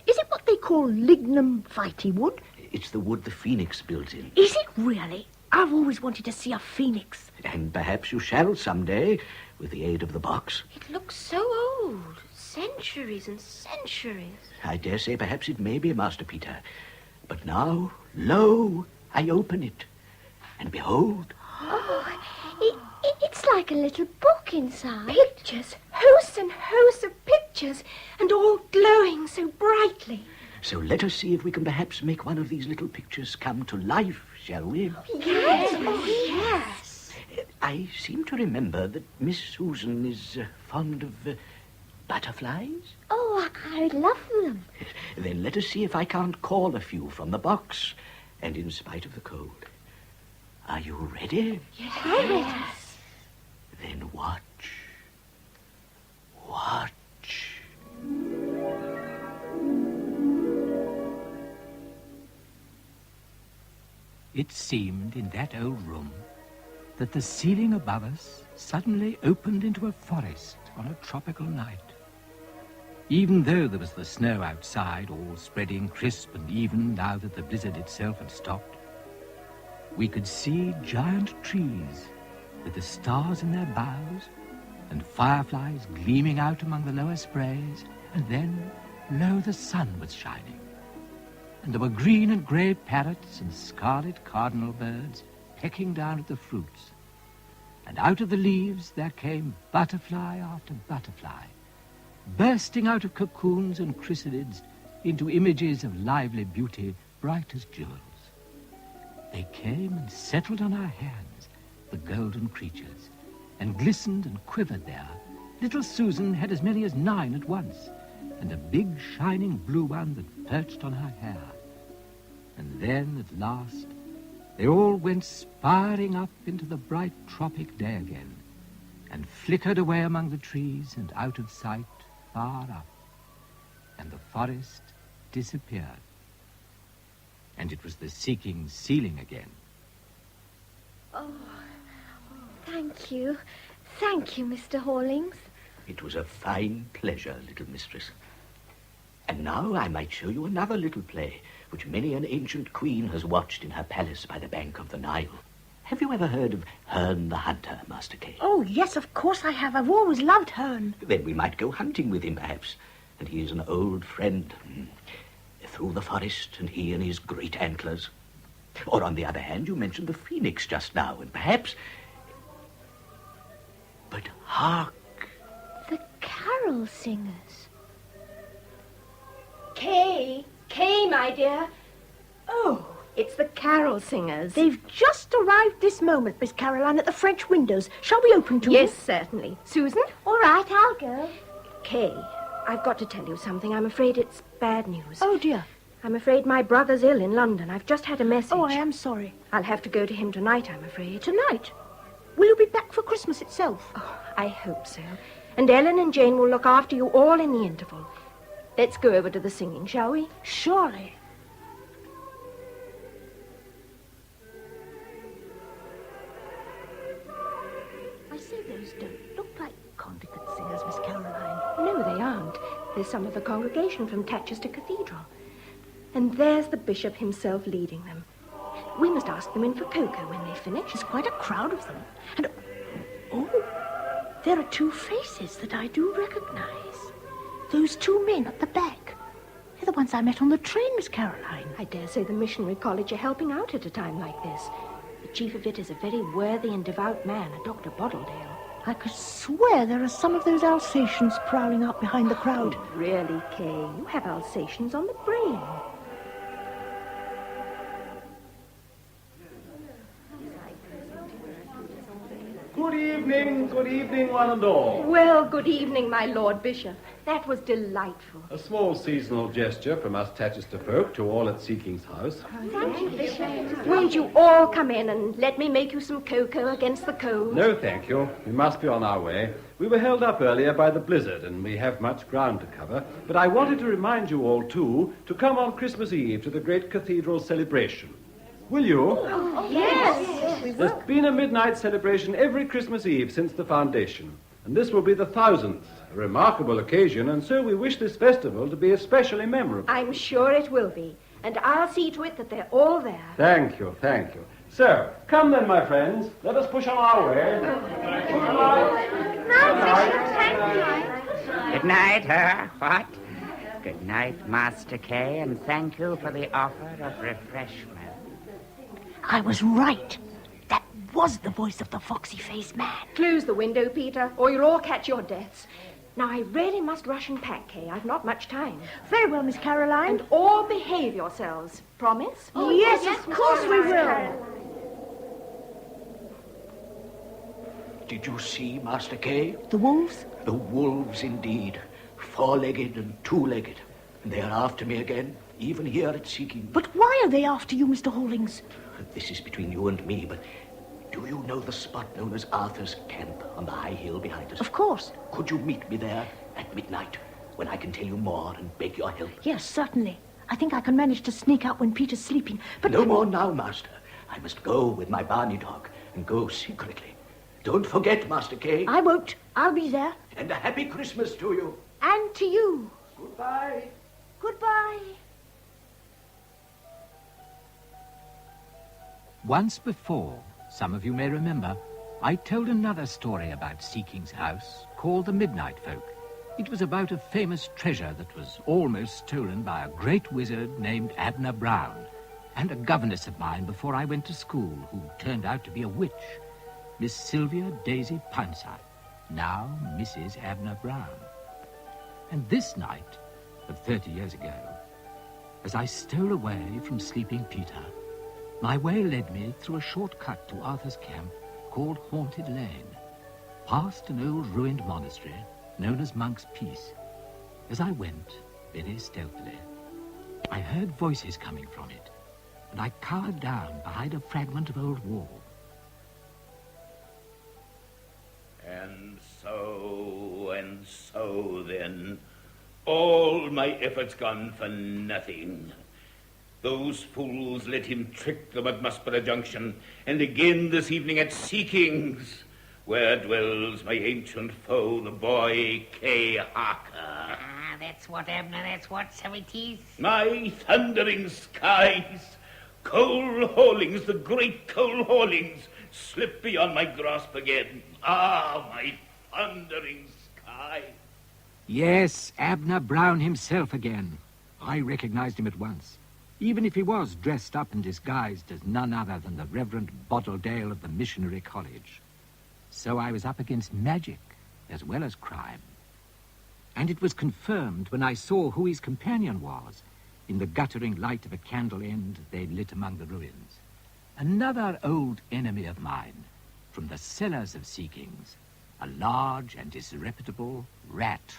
Is it what they call lignum vitae wood? It's the wood the phoenix builds in. Is it really? I've always wanted to see a phoenix. And perhaps you shall someday, with the aid of the box. It looks so old. Centuries and centuries. I dare say perhaps it may be, Master Peter. But now, lo, I open it. And behold... Oh, it's like a little book inside. Pictures. Hosts and hosts of pictures. And all glowing so brightly. So let us see if we can perhaps make one of these little pictures come to life, shall we? Yes. Oh, yes. I seem to remember that Miss Susan is fond of butterflies. Oh, I love them. Then let us see if I can't call a few from the box, and in spite of the cold. Are you ready? Yes. Then watch. Watch. It seemed in that old room that the ceiling above us suddenly opened into a forest on a tropical night. Even though there was the snow outside, all spreading crisp and even now that the blizzard itself had stopped, we could see giant trees with the stars in their boughs and fireflies gleaming out among the lower sprays, and then, lo, the sun was shining. And there were green and grey parrots and scarlet cardinal birds pecking down at the fruits. And out of the leaves there came butterfly after butterfly, bursting out of cocoons and chrysalids into images of lively beauty, bright as jewels. They came and settled on our hands, the golden creatures, and glistened and quivered there. Little Susan had as many as 9 at once, and a big shining blue one that perched on her hair. And then, at last, they all went spiring up into the bright tropic day again, and flickered away among the trees and out of sight far up, and the forest disappeared. And it was the Seeking's ceiling again. Oh, thank you. Thank you, Mr. Hawlings. It was a fine pleasure, little mistress. And now I might show you another little play, which many an ancient queen has watched in her palace by the bank of the Nile. Have you ever heard of Herne the Hunter, Master Kay? Oh, yes, of course I have. I've always loved Herne. Then we might go hunting with him, perhaps. And he is an old friend. Through the forest, and he and his great antlers. Or, on the other hand, you mentioned the phoenix just now, and perhaps... But hark! The carol singers. Kay, my dear. Oh, it's the carol singers. They've just arrived this moment, Miss Caroline, at the French windows. Shall we open to them? Yes, certainly. Susan? All right, I'll go. Kay, I've got to tell you something. I'm afraid it's bad news. Oh, dear. I'm afraid my brother's ill in London. I've just had a message. Oh, I am sorry. I'll have to go to him tonight, I'm afraid. Tonight? Will you be back for Christmas itself? Oh, I hope so. And Ellen and Jane will look after you all in the interval. Let's go over to the singing, shall we? Surely. I say those don't look like congregate singers, Miss Caroline. No, they aren't. There's some of the congregation from Chesterton Cathedral. And there's the bishop himself leading them. We must ask them in for cocoa when they finish. There's quite a crowd of them. And, oh, there are 2 faces that I do recognize. Those 2 men at the back. They're the ones I met on the train, Miss Caroline. I dare say the missionary college are helping out at a time like this. The chief of it is a very worthy and devout man, a Dr. Bottledale. I could swear there are some of those Alsatians prowling out behind the crowd. Oh, really, Kay? You have Alsatians on the brain. Good evening, one and all. Well, good evening, my Lord Bishop. That was delightful. A small seasonal gesture from us Tatchester folk to all at Seeking's House. Thank you, Bishop. Won't you all come in and let me make you some cocoa against the cold? No, thank you. We must be on our way. We were held up earlier by the blizzard, and we have much ground to cover. But I wanted to remind you all, too, to come on Christmas Eve to the great cathedral celebration. Will you? Oh, yes. There's been a midnight celebration every Christmas Eve since the foundation, and this will be the 1000th, a remarkable occasion, and so we wish this festival to be especially memorable. I'm sure it will be, and I'll see to it that they're all there. Thank you. So, come then, my friends. Let us push on our way. Good night, what? Good night, Master Kay, and thank you for the offer of refreshment. I was right. That was the voice of the foxy-faced man. Close the window, Peter, or you'll all catch your deaths. Now, I really must rush and pack, Kay. I've not much time. Very well, Miss Caroline. And all behave yourselves. Promise? Oh, yes, of course we will. Did you see, Master Kay? The wolves? The wolves, indeed. 4-legged and 2-legged. And they are after me again, even here at Seeking. But why are they after you, Mr. Hollings? This is between you and me, but do you know the spot known as Arthur's Camp on the high hill behind us? Of course. Could you meet me there at midnight, when I can tell you more and beg your help? Yes, certainly. I think I can manage to sneak out when Peter's sleeping, but... No more now, Master. I must go with my Barney dog and go secretly. Don't forget, Master Kay. I won't. I'll be there. And a happy Christmas to you. And to you. Goodbye. Goodbye. Once before, some of you may remember, I told another story about Seeking's house called The Midnight Folk. It was about a famous treasure that was almost stolen by a great wizard named Abner Brown, and a governess of mine before I went to school who turned out to be a witch, Miss Sylvia Daisy Pouncer, now Mrs. Abner Brown. And this night, of 30 years ago, as I stole away from sleeping Peter, my way led me through a short cut to Arthur's Camp called Haunted Lane, past an old ruined monastery known as Monk's Peace. As I went, very stealthily, I heard voices coming from it, and I cowered down behind a fragment of old wall. And so then, all my efforts gone for nothing. Those fools let him trick them at Musborough Junction, and again this evening at Seekings, where dwells my ancient foe, the boy Kay Harker. Ah, that's what, Abner, that's what, so it is. My thundering skies! Cole Haulings, the great Cole Haulings, slip beyond my grasp again. Ah, my thundering sky! Yes, Abner Brown himself again. I recognized him at once, even if he was dressed up and disguised as none other than the Reverend Bottledale of the Missionary College. So I was up against magic as well as crime. And it was confirmed when I saw who his companion was in the guttering light of a candle end they'd lit among the ruins. Another old enemy of mine from the cellars of Seekings, a large and disreputable rat.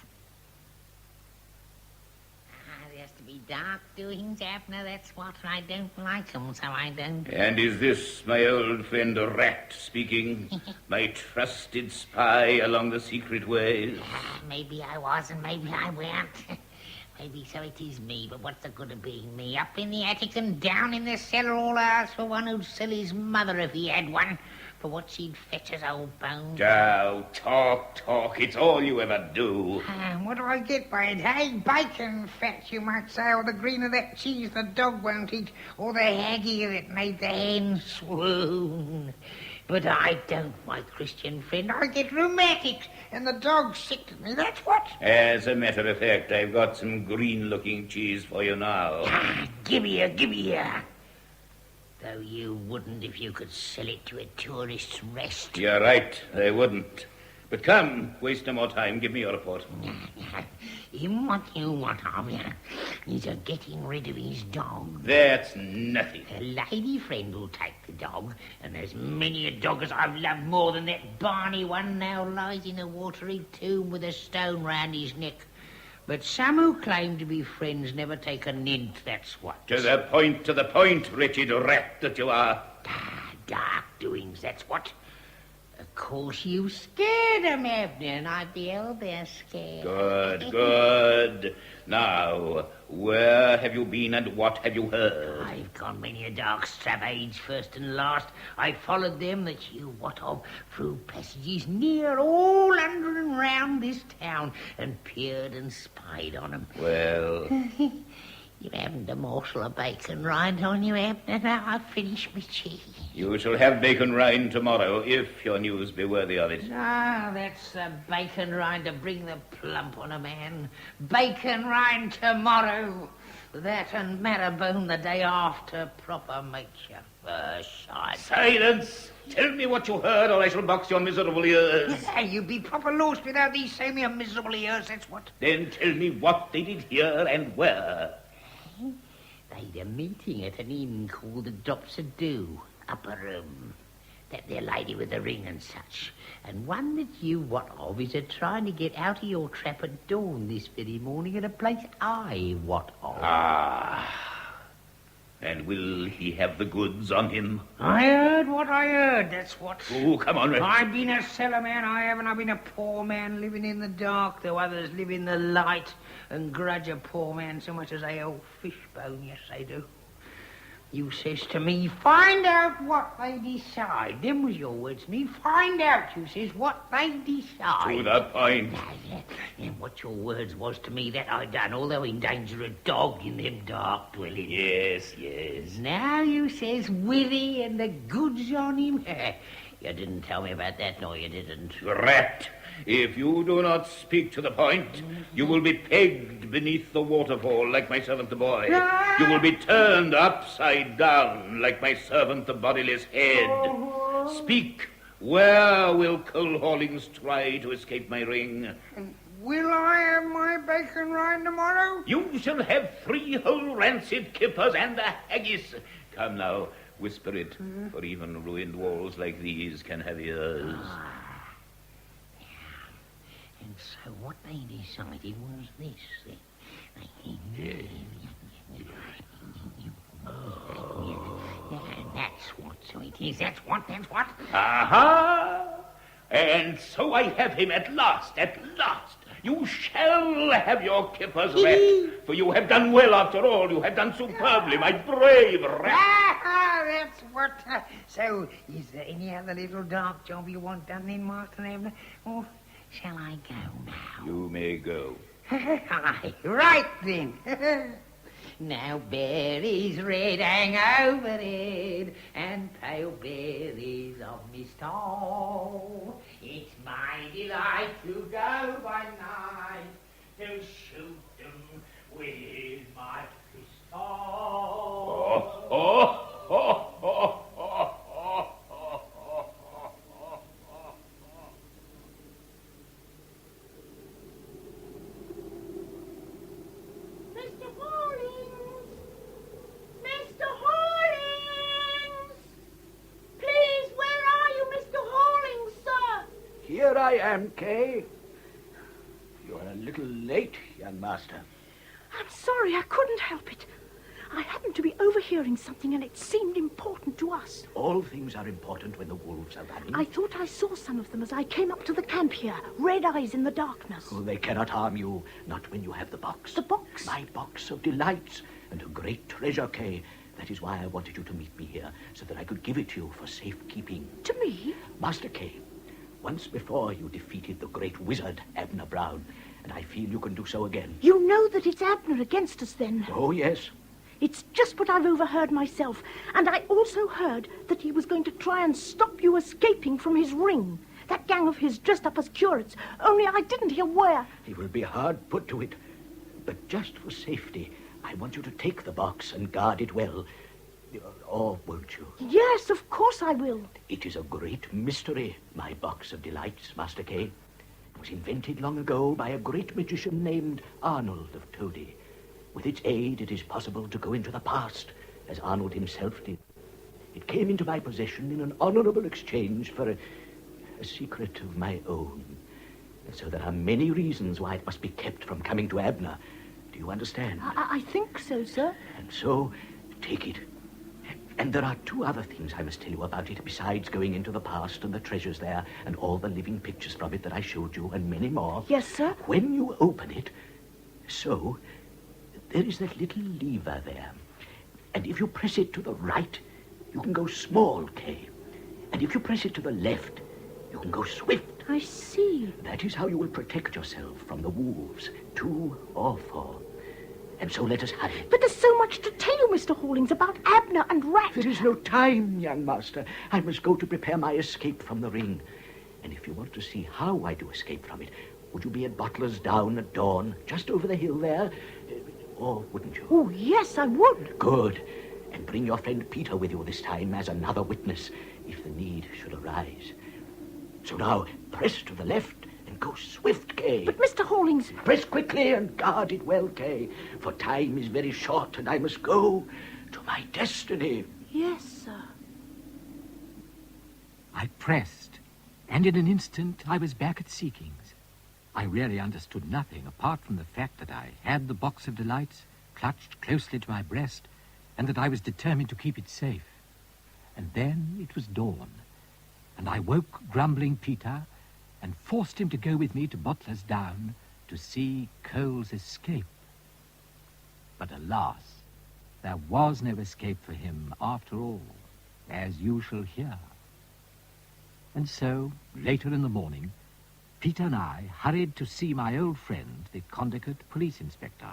There's to be dark doings, Abner, that's what. I don't like them, so I don't. And is this my old friend Rat speaking? My trusted spy along the secret ways? Maybe I was and maybe I weren't. Maybe so it is me, but what's the good of being me? Up in the attic and down in the cellar all hours for one who'd sell his mother if he had one, for what she'd fetch his old bones. Oh, talk. It's all you ever do. What do I get by it, hey? Bacon fat, you might say, or the green of that cheese the dog won't eat, or the haggy that made the hen swoon. But I don't, my Christian friend. I get rheumatics, and the dog's sick to me, that's what. As a matter of fact, I've got some green-looking cheese for you now. Give me here. Though you wouldn't if you could sell it to a tourist's rest. You're right, I wouldn't. But come, waste no more time. Give me your report. What you want of you is a getting rid of his dog. That's nothing. A lady friend will take the dog, and there's many a dog as I've loved more than that Barney one now lies in a watery tomb with a stone round his neck. But some who claim to be friends never take a nint, that's what. To the point, wretched rat that you are. Dark doings, that's what. Of course you scared 'em, Abner, and I beheld their scare. Good. Now, where have you been and what have you heard? I've gone many a dark stravage, first and last. I followed them that you wot of through passages near all under and round this town, and peered and spied on 'em. Well... You haven't a morsel of bacon rind on you, Abner. Now I've finished my cheese. You shall have bacon rind tomorrow, if your news be worthy of it. That's the bacon rind to bring the plump on a man. Bacon rind tomorrow. That and marrowbone the day after proper makes your first shine. Silence! Tell me what you heard, or I shall box your miserable ears. You be proper lost without these same here miserable ears, that's what. Then tell me what they did here and where. They'd a meeting at an inn called the Drops of Dew, upper room. that there lady with the ring and such. And one that you what of is a-trying to get out of your trap at dawn this very morning at a place I what of. Ah. And will he have the goods on him? I heard what I heard, that's what. Oh, come on, Red. I've been a cellar man, I haven't. I've been a poor man living in the dark, though others live in the light and grudge a poor man so much as they owe fishbone. Yes, they do. You says to me, find out what they decide. Them was your words to me. Find out, you says, what they decide. To the point. And what your words was to me, that I done, although in danger of dog in them dark dwellings. Yes, yes. Now you says Willie and the goods on him. You didn't tell me about that, no, you didn't. Rat. If you do not speak to the point, you will be pegged beneath the waterfall like my servant the boy. You will be turned upside down like my servant the bodiless head. Speak. Where will Culhallings try to escape my ring? Will I have my bacon rind tomorrow? You shall have 3 whole rancid kippers and a haggis. Come now, whisper it, for even ruined walls like these can have ears. And so what they decided was this. That's what, so it is. That's what. Aha! And so I have him at last. You shall have your kippers, Rat, for you have done well after all. You have done superbly, my brave Rat. That's what. So, is there any other little dark job you want done in Marston Avenue? Or shall I go now? You may go. Right then. Now berries red hang overhead, and pale berries of mist all. It's my delight to go by night to shoot them with my pistol. Here I am, Kay. You're a little late, young master. I'm sorry, I couldn't help it. I happened to be overhearing something and it seemed important to us. All things are important when the wolves are running. I thought I saw some of them as I came up to the camp here. Red eyes in the darkness. Oh, they cannot harm you, not when you have the box. The box? My box of delights and a great treasure, Kay. That is why I wanted you to meet me here, so that I could give it to you for safekeeping. To me? Master Kay, once before you defeated the great wizard, Abner Brown, and I feel you can do so again. You know that it's Abner against us, then? Oh, yes. It's just what I've overheard myself. And I also heard that he was going to try and stop you escaping from his ring. That gang of his dressed up as curates. Only I didn't hear where. He will be hard put to it. But just for safety, I want you to take the box and guard it well. Or won't you? Yes, of course I will. It is a great mystery, my box of delights, Master Kay. It was invented long ago by a great magician named Arnold of Tody. With its aid, it is possible to go into the past, as Arnold himself did. It came into my possession in an honorable exchange for a secret of my own. So there are many reasons why it must be kept from coming to Abner. Do you understand? I think so, sir. And so, take it. And there are 2 other things I must tell you about it, besides going into the past and the treasures there, and all the living pictures from it that I showed you, and many more. Yes, sir. When you open it, so, there is that little lever there. And if you press it to the right, you can go small, Kay. And if you press it to the left, you can go swift. I see. That is how you will protect yourself from the wolves, 2 or 4. And so let us hurry. But there's so much to tell you, Mr. Hallings, about Abner and Rat. There is no time, young master. I must go to prepare my escape from the ring. And if you want to see how I do escape from it, would you be at Butler's Down at dawn, just over the hill there? Or wouldn't you? Oh, yes, I would. Good. And bring your friend Peter with you this time as another witness, if the need should arise. So now, press to the left and go swift, Kay. But, Mr. Hallings... Press quickly and guard it well, Kay, for time is very short and I must go to my destiny. Yes, sir. I pressed, and in an instant I was back at Seekings. I really understood nothing apart from the fact that I had the box of delights clutched closely to my breast and that I was determined to keep it safe. And then it was dawn, and I woke grumbling Peter and forced him to go with me to Butler's Down to see Cole's escape. But alas, there was no escape for him after all, as you shall hear. And so, later in the morning, Peter and I hurried to see my old friend, the Condicott police inspector.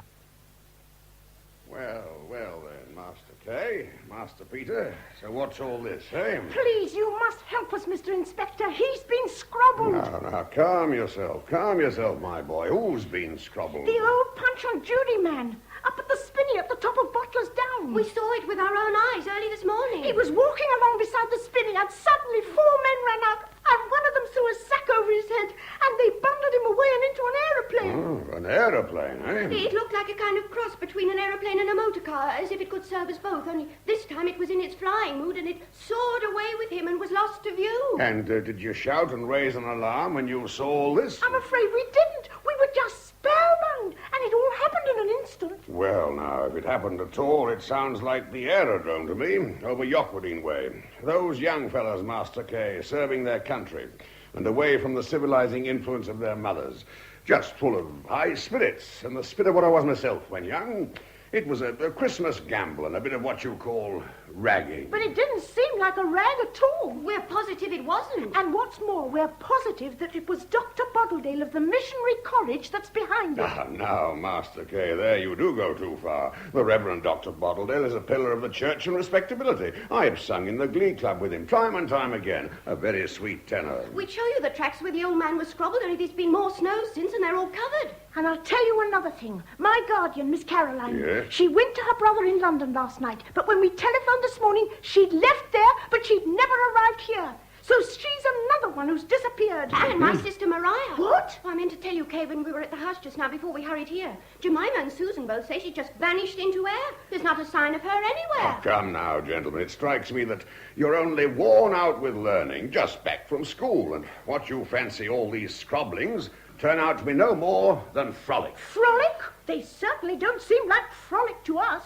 Well, then, Master Kay, Master Peter, so what's all this, eh? Please, you must help us, Mr. Inspector. He's been scrobbled. Now, calm yourself, my boy. Who's been scrobbled? The old Punch and Judy man, up at the spinney at the top of Butler's Down. We saw it with our own eyes early this morning. He was walking along beside the spinney, and suddenly 4 men ran up, and one of them threw a sack over his head, and they bundled him away and into an aeroplane. Oh, an aeroplane, eh? It looked like a kind of cross between an aeroplane and a motor car, as if it could serve us both, only this time it was in its flying mood, and it soared away with him and was lost to view. And did you shout and raise an alarm when you saw all this? I'm afraid we didn't. We were just spellbound, and it all happened in an instant. Well, now, if it happened at all, it sounds like the aerodrome to me, over Yoquadine way. Those young fellows, Master Kay, serving their country, and away from the civilizing influence of their mothers. Just full of high spirits, and the spirit of what I was myself when young. It was a Christmas gamble and a bit of what you call ragging. But it didn't seem like a rag at all. We're positive it wasn't. And what's more, we're positive that it was Dr. Bottledale of the Missionary College that's behind it. Now, Master Kay, there you do go too far. The Reverend Dr. Bottledale is a pillar of the church and respectability. I have sung in the glee club with him time and time again. A very sweet tenor. We'd show you the tracks where the old man was scrobbled, only there's been more snow since, and they're all covered. And I'll tell you another thing. My guardian, Miss Caroline, Yes? she went to her brother in London last night, but when we telephoned this morning, she'd left there, but she'd never arrived here. So she's another one who's disappeared. And my sister Mariah. What? Oh, I meant to tell you, Kay, when we were at the house just now before we hurried here. Jemima and Susan both say she just vanished into air. There's not a sign of her anywhere. Oh, come now, gentlemen. It strikes me that you're only worn out with learning, just back from school, and what you fancy all these scrobblings turn out to be no more than frolic. Frolic? They certainly don't seem like frolic to us.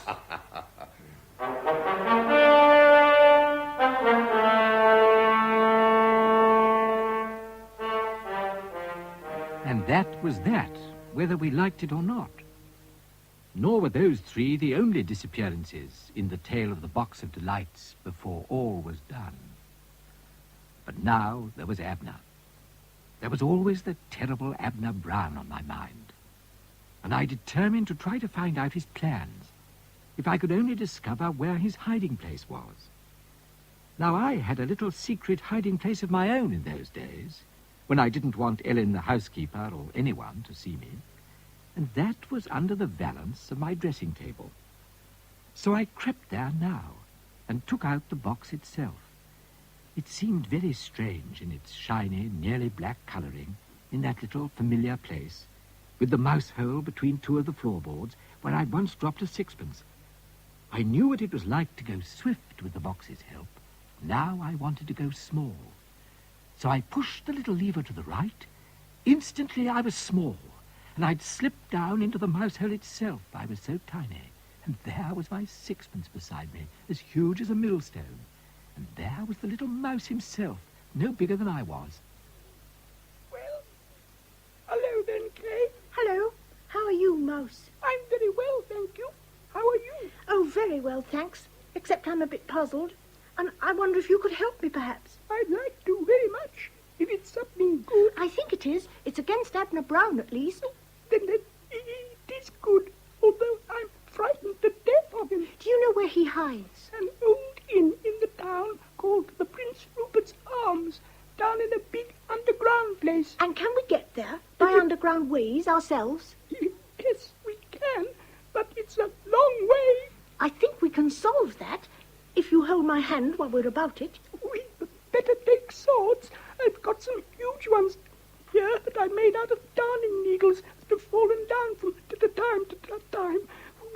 And that was that, whether we liked it or not. Nor were those 3 the only disappearances in the tale of the box of delights before all was done. But now there was Abner. There was always the terrible Abner Brown on my mind, and I determined to try to find out his plans, if I could only discover where his hiding place was. Now, I had a little secret hiding place of my own in those days, when I didn't want Ellen, the housekeeper, or anyone to see me, and that was under the valance of my dressing table. So I crept there now, and took out the box itself. It seemed very strange in its shiny, nearly black colouring, in that little familiar place, with the mouse hole between 2 of the floorboards, where I'd once dropped a 6pence. I knew what it was like to go swift with the box's help. Now I wanted to go small. So I pushed the little lever to the right. Instantly I was small, and I'd slipped down into the mouse hole itself. I was so tiny. And there was my 6pence beside me, as huge as a millstone. And there was the little mouse himself, no bigger than I was. Well, hello then, Kay. Hello. How are you, Mouse? I'm very well, thank you. How are you? Oh, very well, thanks. Except I'm a bit puzzled. And I wonder if you could help me, perhaps. I'd like to very much, if it's something good. I think it is. It's against Abner Brown, at least. Then it is good, although I'm frightened to death of him. Do you know where he hides? An old inn in the town called the Prince Rupert's Arms, down in a big underground place. And can we get there by underground ways ourselves? Yes, we can, but it's a long way. I think we can solve that, if you hold my hand while we're about it. We'd better take swords. I've got some huge ones here that I made out of darning needles that have fallen down from time to time.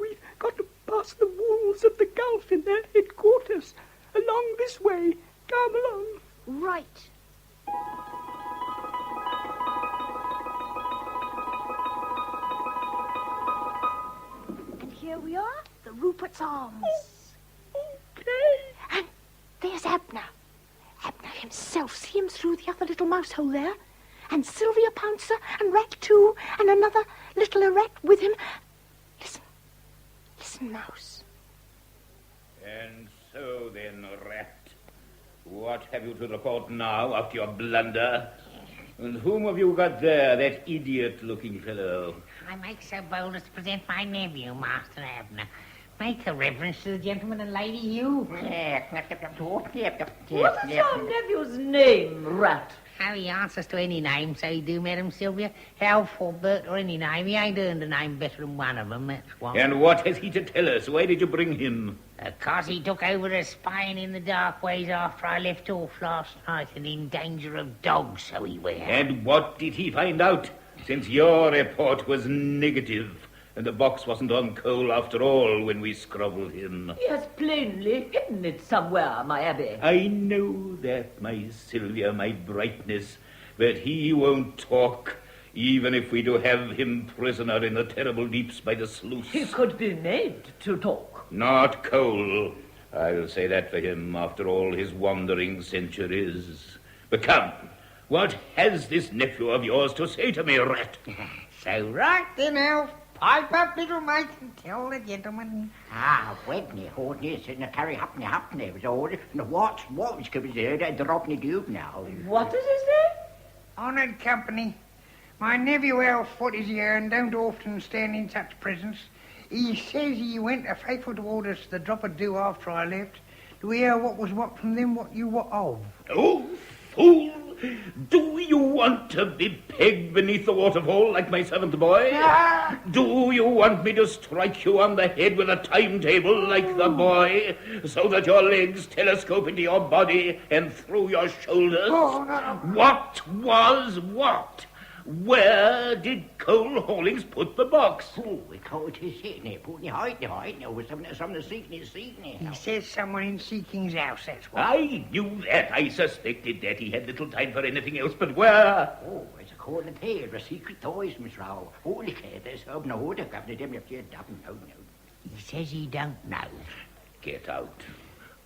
We've got to pass the walls of the gulf in their headquarters. Along this way. Come along. Right. culprit's arms. Okay. And there's Abner. Abner himself. See him through the other little mouse hole there? And Sylvia Pouncer, and Rat too, and another little rat with him. Listen. Listen, Mouse. And so then, Rat, what have you to report now after your blunder? And whom have you got there, that idiot-looking fellow? I make so bold as to present my nephew, Master Abner. Make a reference to the gentleman and lady you. What's your nephew's name, Rat? How he answers to any name, so he do, Madam Sylvia. Alf or Bert or any name. He ain't earned a name better than one of them, that's what. And what has he to tell us? Why did you bring him? Because he took over a spying in the dark ways after I left off last night and in danger of dogs, so he were. And what did he find out? Since your report was negative, and the box wasn't on coal after all when we scrabbled him. He has plainly hidden it somewhere, my Abbey. I know that, my Sylvia, my brightness, but he won't talk, even if we do have him prisoner in the terrible deeps by the sluice. He could be made to talk. Not coal. I'll say that for him after all his wandering centuries. But come, what has this nephew of yours to say to me, Rat? So right then, Alf. Pipe up, little mate, and tell the gentleman. Wedney, Hortney, sitting a carry hapney, was all. And what could be there, drop me dube now. What does he say? Honoured company, my nephew Alf Foot is here and don't often stand in such presence. He says he went a faithful toward us the drop of dew after I left. To hear what was what from them, what you were of. Oh, fool! Do you want to be pegged beneath the waterfall like my servant boy? Do you want me to strike you on the head with a timetable like the boy, so that your legs telescope into your body and through your shoulders? What was what? Where did Cole Hollings put the box? Oh, we call it his sitting there, putting hide there, with some of the seeking. He says someone in Seeking's house, that's what. I knew that. I suspected that he had little time for anything else, but where? Oh, it's a corner there, a secret toys, Miss Row. Holy care, there's hope no order, Governor, them if you don't know. He says he don't know. Get out.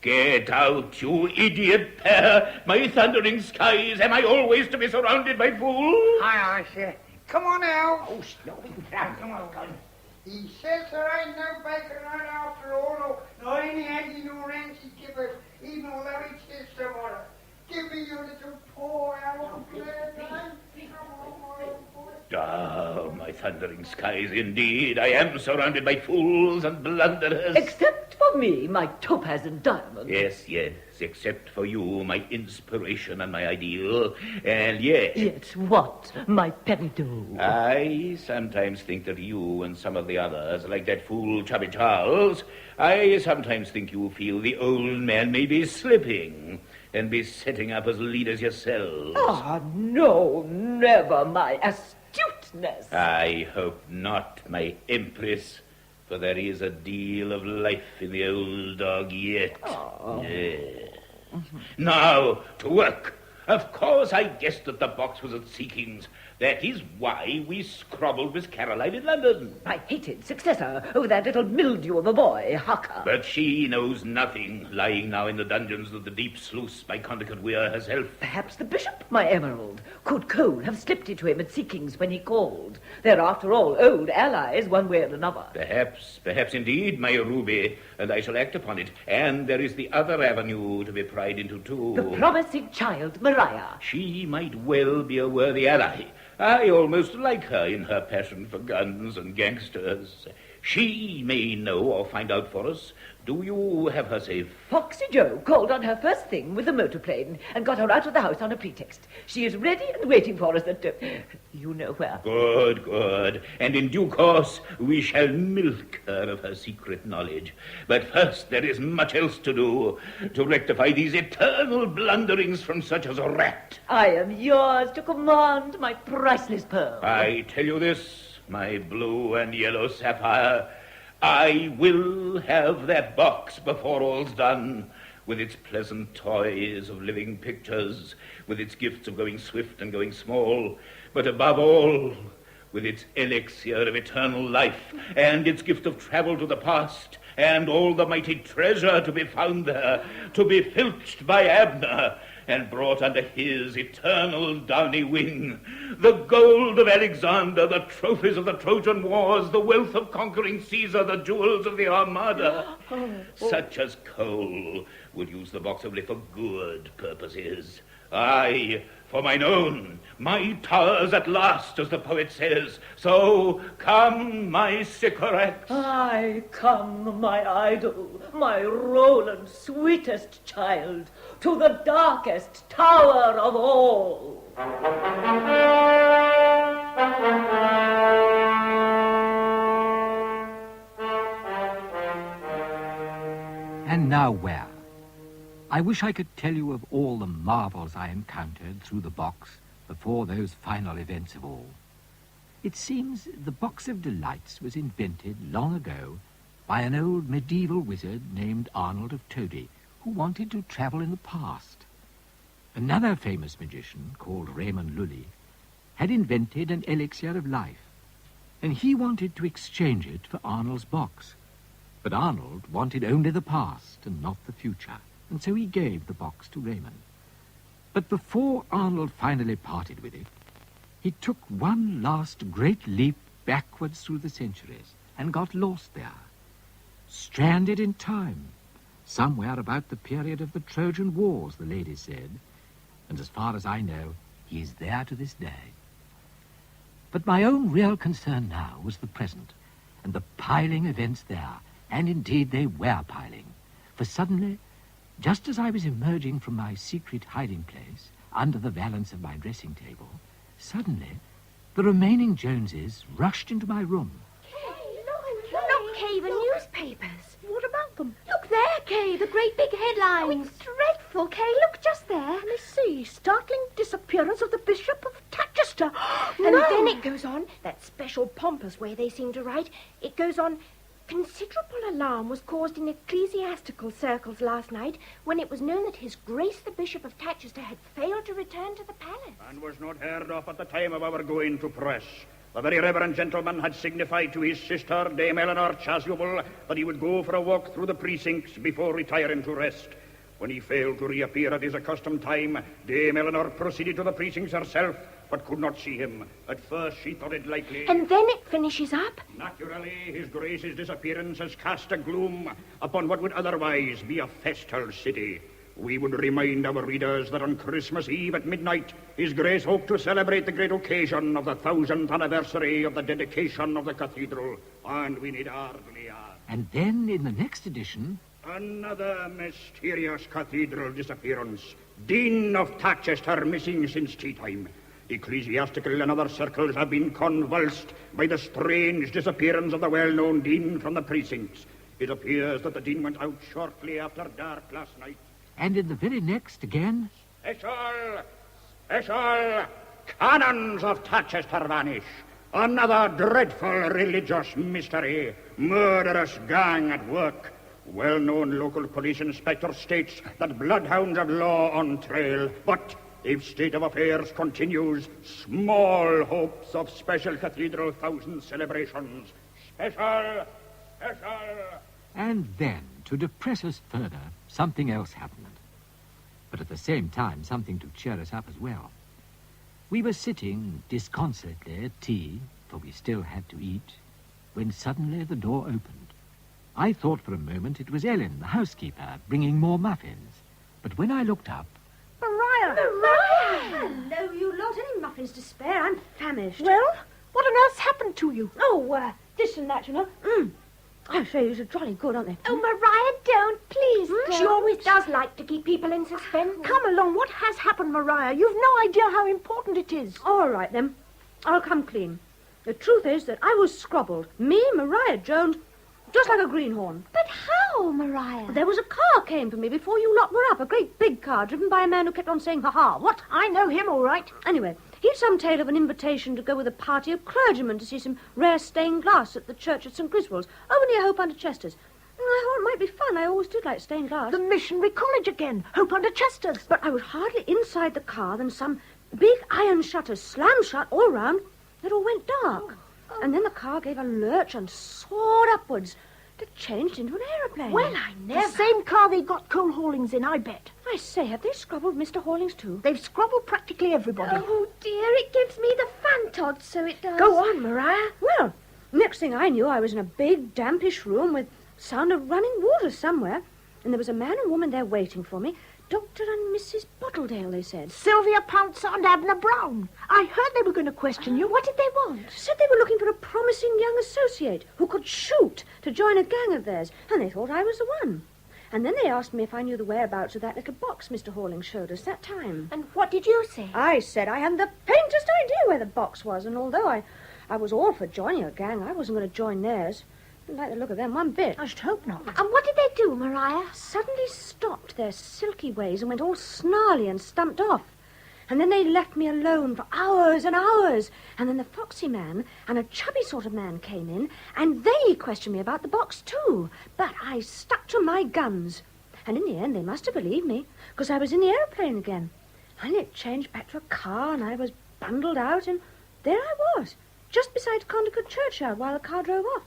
Get out, you idiot pair! My thundering skies, am I always to be surrounded by fools? Aye, sir. Come on now. Oh, snowing down. Come on. He says there ain't no bacon right after all, nor any Aggie nor Nancy Gibbers, even although he says so on it. Give me your little paw, Al. Ah, my thundering skies, indeed. I am surrounded by fools and blunderers. Except for me, my topaz and diamond. Yes, except for you, my inspiration and my ideal. And yes. Yet what, my peridot? I sometimes think that you and some of the others, like that fool Chubby Charles, I sometimes think you feel the old man may be slipping and be setting up as leaders yourselves. Ah, no, never, my astuteness. I hope not, my empress, for there is a deal of life in the old dog yet. Oh. Yeah. Now, to work. Of course, I guessed that the box was at Seeking's. That is why we scrabbled with Caroline in London. My hated successor over that little mildew of a boy, Harker. But she knows nothing, lying now in the dungeons of the deep sluice by Condicott Weir herself. Perhaps the bishop, my emerald. Could Cole have slipped into him at Seeking's when he called? They're, after all, old allies, one way or another. Perhaps indeed, my ruby, and I shall act upon it. And there is the other avenue to be pried into, too. The promising child, Maria. She might well be a worthy ally. I almost like her in her passion for guns and gangsters. She may know or find out for us. Do you have her safe? Foxy Joe called on her first thing with the motor plane and got her out of the house on a pretext. She is ready and waiting for us at, you know where. Good. And in due course we shall milk her of her secret knowledge. But first there is much else to do to rectify these eternal blunderings from such as a rat. I am yours to command, my priceless pearl. I tell you this, my blue and yellow sapphire, I will have that box before all's done, with its pleasant toys of living pictures, with its gifts of going swift and going small, but above all, with its elixir of eternal life, and its gift of travel to the past and all the mighty treasure to be found there, to be filched by Abner, and brought under his eternal downy wing. The gold of Alexander, the trophies of the Trojan Wars, the wealth of conquering Caesar, the jewels of the Armada. Such as Cole would use the box only for good purposes. I, for mine own, my towers at last, as the poet says. So come, my Sycorax. I come, my idol, my Roland, sweetest child, to the darkest tower of all. And now where? I wish I could tell you of all the marvels I encountered through the box before those final events of all. It seems the Box of Delights was invented long ago by an old medieval wizard named Arnold of Tody, who wanted to travel in the past. Another famous magician, called Raymond Lully, had invented an elixir of life, and he wanted to exchange it for Arnold's box. But Arnold wanted only the past and not the future, and so he gave the box to Raymond. But before Arnold finally parted with it, he took one last great leap backwards through the centuries and got lost there, stranded in time, somewhere about the period of the Trojan Wars, the ladies said, and as far as I know, he is there to this day. But my own real concern now was the present, and the piling events there, and indeed they were piling, for suddenly, just as I was emerging from my secret hiding place, under the valance of my dressing table, suddenly the remaining Joneses rushed into my room. Look, Kay, the newspapers. What about them? Look there, Kay, the great big headlines. Oh, it's dreadful, Kay. Look just there. Let me see. Startling disappearance of the Bishop of Tatchester. And then it goes on, that special pompous way they seem to write. It goes on, considerable alarm was caused in ecclesiastical circles last night when it was known that His Grace the Bishop of Tatchester had failed to return to the palace. And was not heard of at the time of our going to press. The very reverend gentleman had signified to his sister, Dame Eleanor Chasuble, that he would go for a walk through the precincts before retiring to rest. When he failed to reappear at his accustomed time, Dame Eleanor proceeded to the precincts herself, but could not see him. At first she thought it likely. And then it finishes up. Naturally, His Grace's disappearance has cast a gloom upon what would otherwise be a festal city. We would remind our readers that on Christmas Eve at midnight, His Grace hoped to celebrate the great occasion of the 1000th anniversary of the dedication of the cathedral. And we need hardly add. And then, in the next edition, another mysterious cathedral disappearance. Dean of Tatchester missing since tea time. Ecclesiastical and other circles have been convulsed by the strange disappearance of the well-known dean from the precincts. It appears that the dean went out shortly after dark last night. And in the very next again, Special canons of Tatchester vanish. Another dreadful religious mystery. Murderous gang at work. Well-known local police inspector states that bloodhounds have law on trail. But if state of affairs continues, small hopes of special cathedral 1000 celebrations. Special. And then, to depress us further, something else happened. But at the same time, something to cheer us up as well. We were sitting disconsolately at tea, for we still had to eat, when suddenly the door opened. I thought for a moment it was Ellen, the housekeeper, bringing more muffins. But when I looked up... Maria! Hello, you lot. Any muffins to spare? I'm famished. Well, what on earth's happened to you? Oh, this and that, you know. I say, these are jolly good, aren't they? Oh, Maria, don't. Please don't. She always does like to keep people in suspense. Come along. What has happened, Maria? You've no idea how important it is. All right, then. I'll come clean. The truth is that I was scrobbled. Me, Maria Jones, just like a greenhorn. But how, Maria? There was a car came for me before you lot were up. A great big car driven by a man who kept on saying, ha-ha. What? I know him, all right. Anyway, he'd some tale of an invitation to go with a party of clergymen to see some rare stained glass at the church at St. Griswold's, over near Hope under Chester's. I thought it might be fun. I always did like stained glass. The missionary college again, Hope under Chester's. But I was hardly inside the car than some big iron shutters slammed shut all round. It all went dark. And then the car gave a lurch and soared upwards. They're changed into an aeroplane. Well, I never. The same car they got Cole Hawlings in, I bet. I say, have they scrobbled Mr. Hawlings too? They've scrobbled practically everybody. Oh, dear, it gives me the fantod, so it does. Go on, Maria. Well, next thing I knew, I was in a big, dampish room with sound of running water somewhere, and there was a man and woman there waiting for me. Dr. and Mrs. Bottledale, they said. Sylvia Pouncer and Abner Brown. I heard they were going to question you. What did they want? Said they were looking for a promising young associate who could shoot to join a gang of theirs, and they thought I was the one. And then they asked me if I knew the whereabouts of that little box Mr. Hawlings showed us that time. And what did you say? I said I hadn't the faintest idea where the box was, and although I was all for joining a gang, I wasn't going to join theirs. Didn't like the look of them one bit. I should hope not. And what did they do, Maria? Suddenly stopped their silky ways and went all snarly and stumped off. And then they left me alone for hours and hours. And then the foxy man and a chubby sort of man came in, and they questioned me about the box too. But I stuck to my guns. And in the end, they must have believed me, because I was in the aeroplane again. And it changed back to a car, and I was bundled out, and there I was, just beside Condicote churchyard while the car drove off.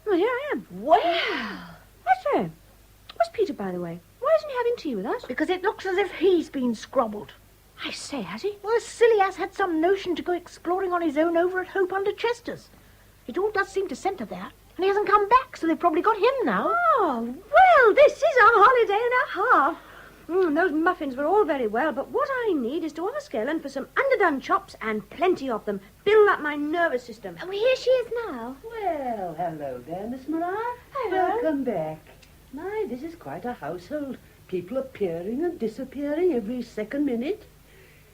Well, here I am. Well. That's right. Where's Peter, by the way? Why isn't he having tea with us? Because it looks as if he's been scrobbled. I say, has he? Well, silly ass had some notion to go exploring on his own over at Hope under Chester's. It all does seem to centre there. And he hasn't come back, so they've probably got him now. Oh, well, this is a holiday and a half. Those muffins were all very well, but what I need is to ask Ellen for some underdone chops and plenty of them. Build up my nervous system. Oh, here she is now. Well, hello there, Miss Maria. Hello. Welcome back. My, this is quite a household. People appearing and disappearing every second minute.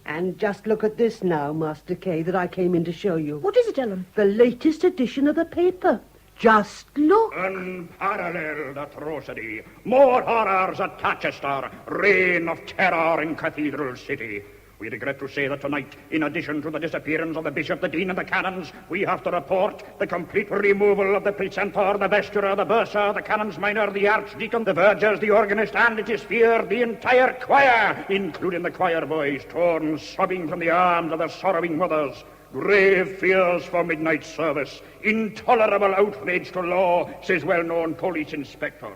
And just look at this now, Master K, that I came in to show you. What is it, Ellen? The latest edition of the paper. Just look. Unparalleled atrocity. More horrors at Atchester. Reign of terror in Cathedral City. We regret to say that tonight, in addition to the disappearance of the bishop, the dean, and the canons, we have to report the complete removal of the precentor, the vestryr, the bursar, the canons minor, the archdeacon, the vergers, the organist, and it is feared the entire choir, including the choir boys, torn, sobbing from the arms of their sorrowing mothers. Grave fears for midnight service. Intolerable outrage to law, says well-known police inspector.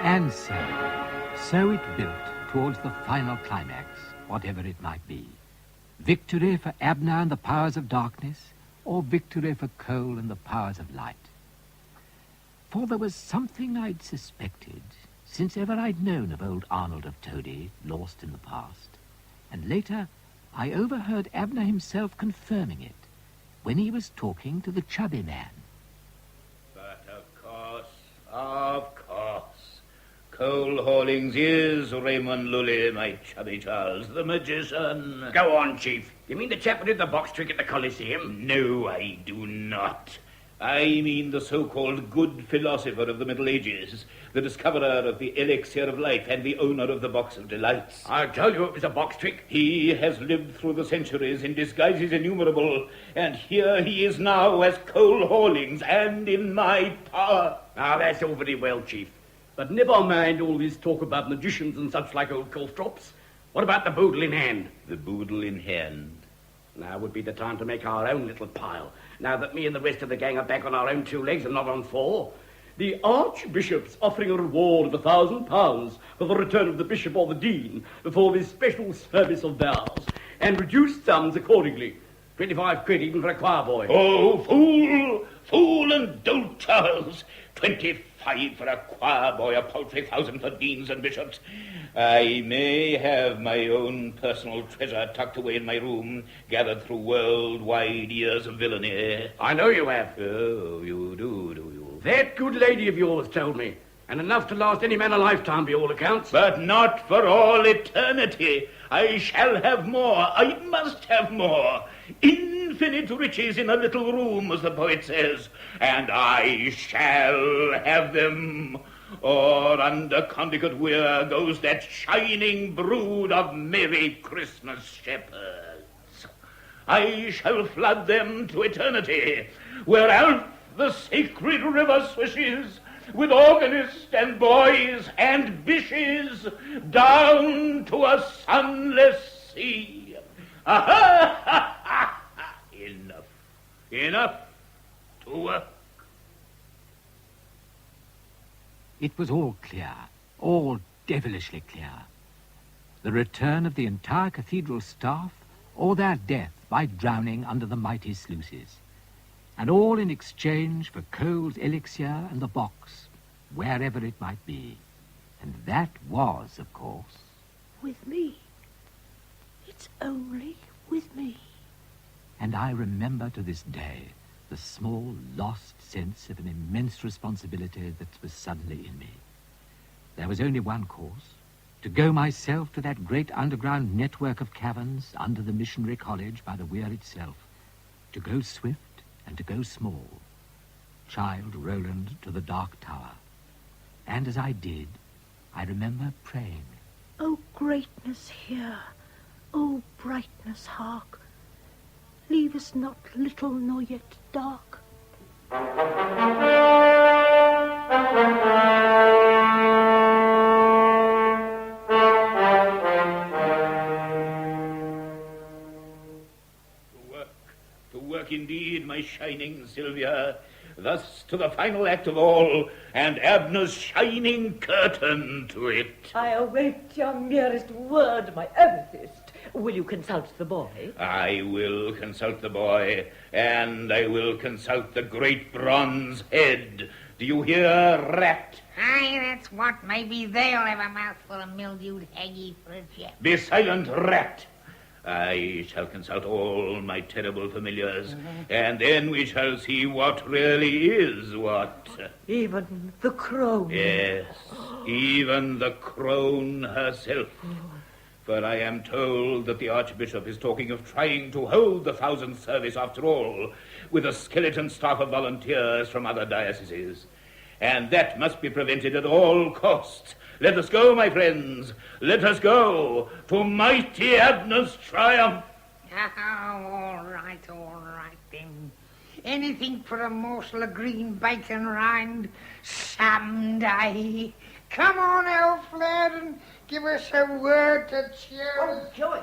And so it built towards the final climax, whatever it might be. Victory for Abner and the powers of darkness, or victory for Cole and the powers of light. For there was something I'd suspected, since ever I'd known of old Arnold of Tody, lost in the past. And later, I overheard Abner himself confirming it, when he was talking to the chubby man. But of course, Cole Hawlings is Raymond Lully, my chubby Charles, the magician. Go on, Chief. You mean the chap who did the box trick at the Colosseum? No, I do not. I mean the so-called good philosopher of the Middle Ages, the discoverer of the elixir of life and the owner of the box of delights. I told you it was a box trick. He has lived through the centuries in disguises innumerable, and here he is now as Cole Hawlings and in my power. Now, that's all very well, Chief. But never mind all this talk about magicians and such like old Colstrops. What about the boodle in hand? The boodle in hand. Now would be the time to make our own little pile. Now that me and the rest of the gang are back on our own 2 legs and not on 4. The Archbishop's offering a reward of £1,000 for the return of the Bishop or the Dean before this special service of theirs, and reduced sums accordingly. 25 quid even for a choir boy. Oh, fool and dolt, Charles. 25 for a choir boy, a paltry 1,000 for deans and bishops. I may have my own personal treasure tucked away in my room, gathered through worldwide years of villainy. I know you have. Oh, you do you? That good lady of yours told me. And enough to last any man a lifetime, by all accounts. But not for all eternity. I shall have more. I must have more. Infinite riches in a little room, as the poet says. And I shall have them. Or under Condicote Weir goes that shining brood of Merry Christmas shepherds. I shall flood them to eternity, where Alf the sacred river swishes, with organist and boys and bishes, down to a sunless sea. Aha! Enough to work. It was all clear, all devilishly clear. The return of the entire cathedral staff, or their death by drowning under the mighty sluices. And all in exchange for Cole's elixir and the box, wherever it might be. And that was, of course... With me. It's only with me. And I remember to this day the small, lost sense of an immense responsibility that was suddenly in me. There was only one course, to go myself to that great underground network of caverns under the missionary college by the weir itself, to go swift and to go small, child Roland to the dark tower. And as I did, I remember praying. O greatness here, O brightness hark, leave us not little nor yet dark. To work indeed, my shining Sylvia, thus to the final act of all, and Abner's shining curtain to it. I await your merest word, my amethyst. Will you consult the boy? I will consult the boy, and I will consult the great bronze head. Do you hear, rat? Aye, that's what. Maybe they'll have a mouthful of mildewed haggy for a jet. Be silent, rat. I shall consult all my terrible familiars, and then we shall see what really is what. Even the crone. Yes, even the crone herself. For I am told that the Archbishop is talking of trying to hold the 1000th service after all, with a skeleton staff of volunteers from other dioceses. And that must be prevented at all costs. Let us go, my friends. Let us go to mighty Abner's triumph. All right then. Anything for a morsel of green bacon rind someday. Come on, elf lad, and give us a word to cheer us. George.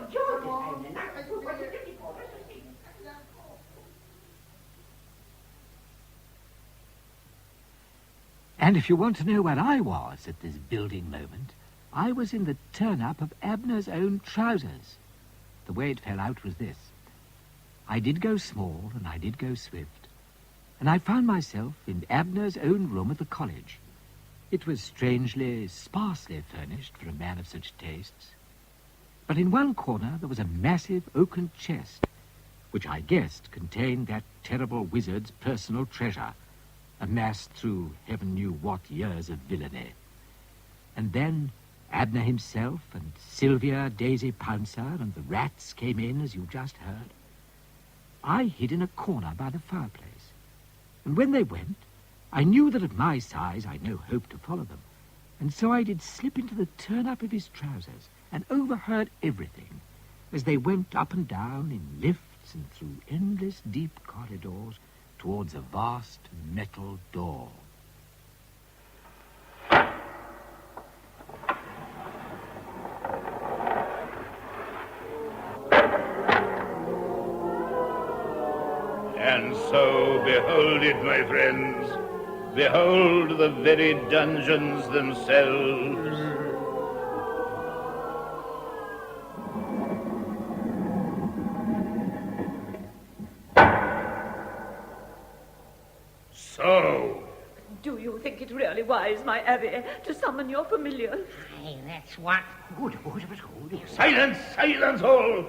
And if you want to know where I was at this building moment, I was in the turn-up of Abner's own trousers. The way it fell out was this. I did go small and I did go swift, and I found myself in Abner's own room at the college. It was strangely, sparsely furnished for a man of such tastes. But in one corner there was a massive oaken chest, which I guessed contained that terrible wizard's personal treasure, amassed through heaven knew what years of villainy. And then Abner himself and Sylvia Daisy Pouncer and the rats came in, as you just heard. I hid in a corner by the fireplace, and when they went, I knew that at my size I'd no hope to follow them, and so I did slip into the turn-up of his trousers and overheard everything as they went up and down in lifts and through endless deep corridors towards a vast metal door. And so, behold it, my friends. Behold the very dungeons themselves. So. Do you think it really wise, my Abby, to summon your familiars? Aye, that's what. Good. Silence all.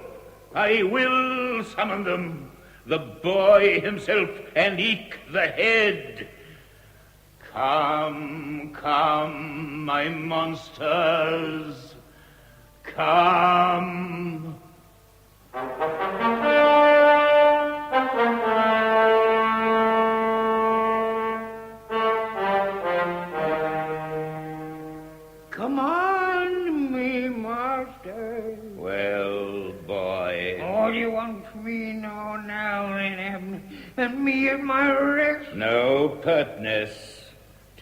I will summon them. The boy himself, and eke the head. Come, my monsters. Come. Come on, me master. Well, boy. All you want from me now, then, Abner, and me at my rest. No pertness.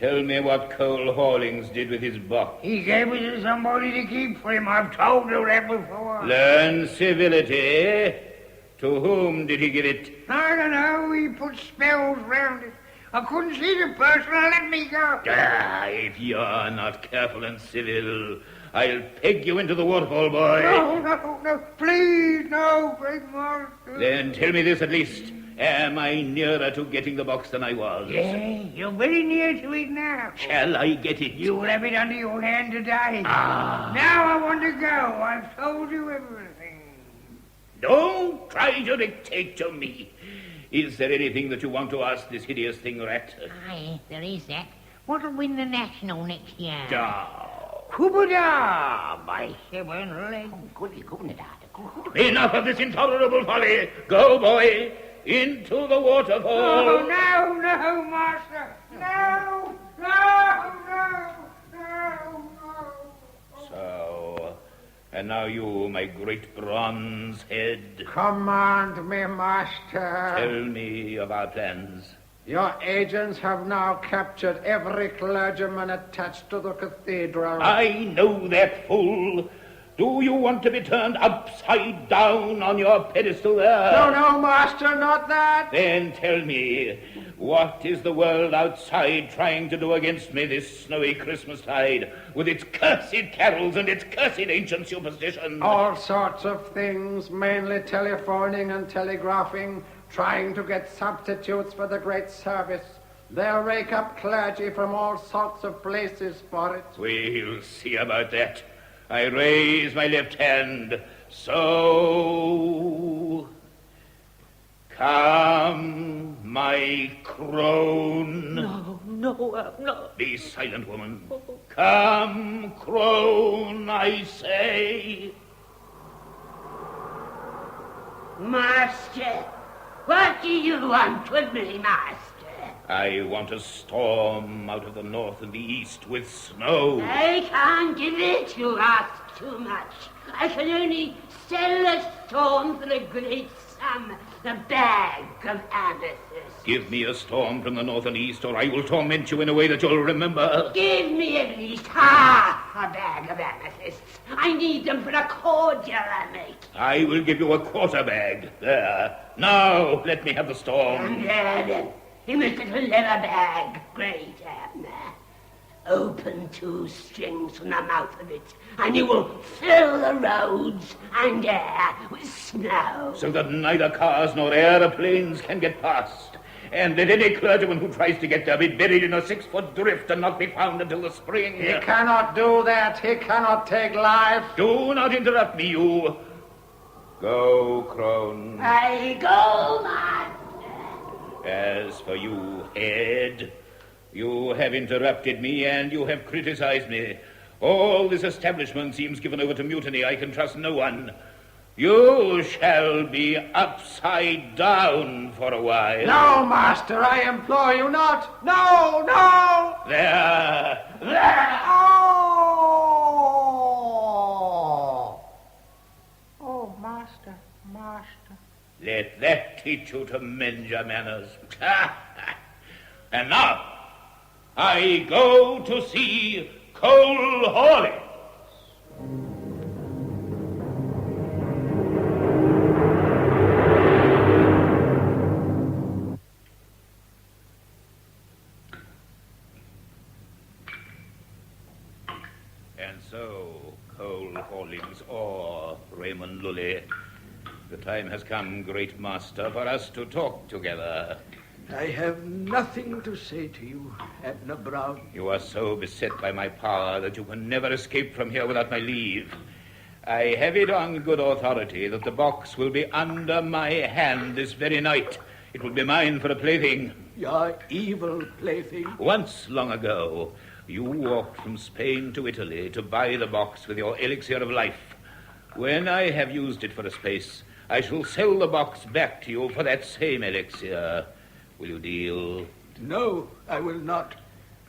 Tell me what Cole Hawlings did with his box. He gave it to somebody to keep for him. I've told you that before. Learn civility. To whom did he give it? I don't know. He put spells round it. I couldn't see the person. Let me go. If you're not careful and civil, I'll peg you into the waterfall, boy. No. Please, no, great master. Then tell me this at least. Am I nearer to getting the box than I was? Yeah, you're very near to it now. Shall I get it? You will have it under your hand today. Now I want to go. I've told you everything. Don't try to dictate to me. Is there anything that you want to ask this hideous thing, Rat? Aye, there is that. What'll win the National next year? Kubada! By 7 legs. Enough of this intolerable folly. Go, boy, into the waterfall. Oh, no, master. No. So, and now you, my great bronze head. Command me, master. Tell me of our plans. Your agents have now captured every clergyman attached to the cathedral. I know that, fool. Do you want to be turned upside down on your pedestal there? No, master, not that. Then tell me, what is the world outside trying to do against me this snowy Christmastide, with its cursed carols and its cursed ancient superstitions? All sorts of things, mainly telephoning and telegraphing, trying to get substitutes for the great service. They'll rake up clergy from all sorts of places for it. We'll see about that. I raise my left hand, so... Come, my crone. No. Be silent, woman. Come, crone, I say. Master, what do you want with me, master? I want a storm out of the north and the east with snow. I can't give it. You ask too much. I can only sell a storm for a great sum, a bag of amethyst. Give me a storm from the north and east, or I will torment you in a way that you'll remember. Give me at least half a bag of amethysts. I need them for a cordial I make. I will give you a quarter bag. There. Now, let me have the storm. And then, in this little leather bag, great open 2 strings from the mouth of it, and you will fill the roads and air with snow. So that neither cars nor aeroplanes can get past. And let any clergyman who tries to get there be buried in a 6-foot drift and not be found until the spring. He cannot do that. He cannot take life. Do not interrupt me, you. Go, crone. I go, master. As for you, head, you have interrupted me and you have criticized me. All this establishment seems given over to mutiny. I can trust no one. You shall be upside down for a while. No, master, I implore you not. No! There. Oh, master. Let that teach you to mend your manners. And now, I go to see Cole Hawlings. And so, Cole Hawlings or Raymond Lully, the time has come, great master, for us to talk together. I have nothing to say to you, Edna Brown. You are so beset by my power that you can never escape from here without my leave. I have it on good authority that the box will be under my hand this very night. It will be mine for a plaything. Your evil plaything. Once long ago, you walked from Spain to Italy to buy the box with your elixir of life. When I have used it for a space, I shall sell the box back to you for that same elixir. Will you deal? No, I will not,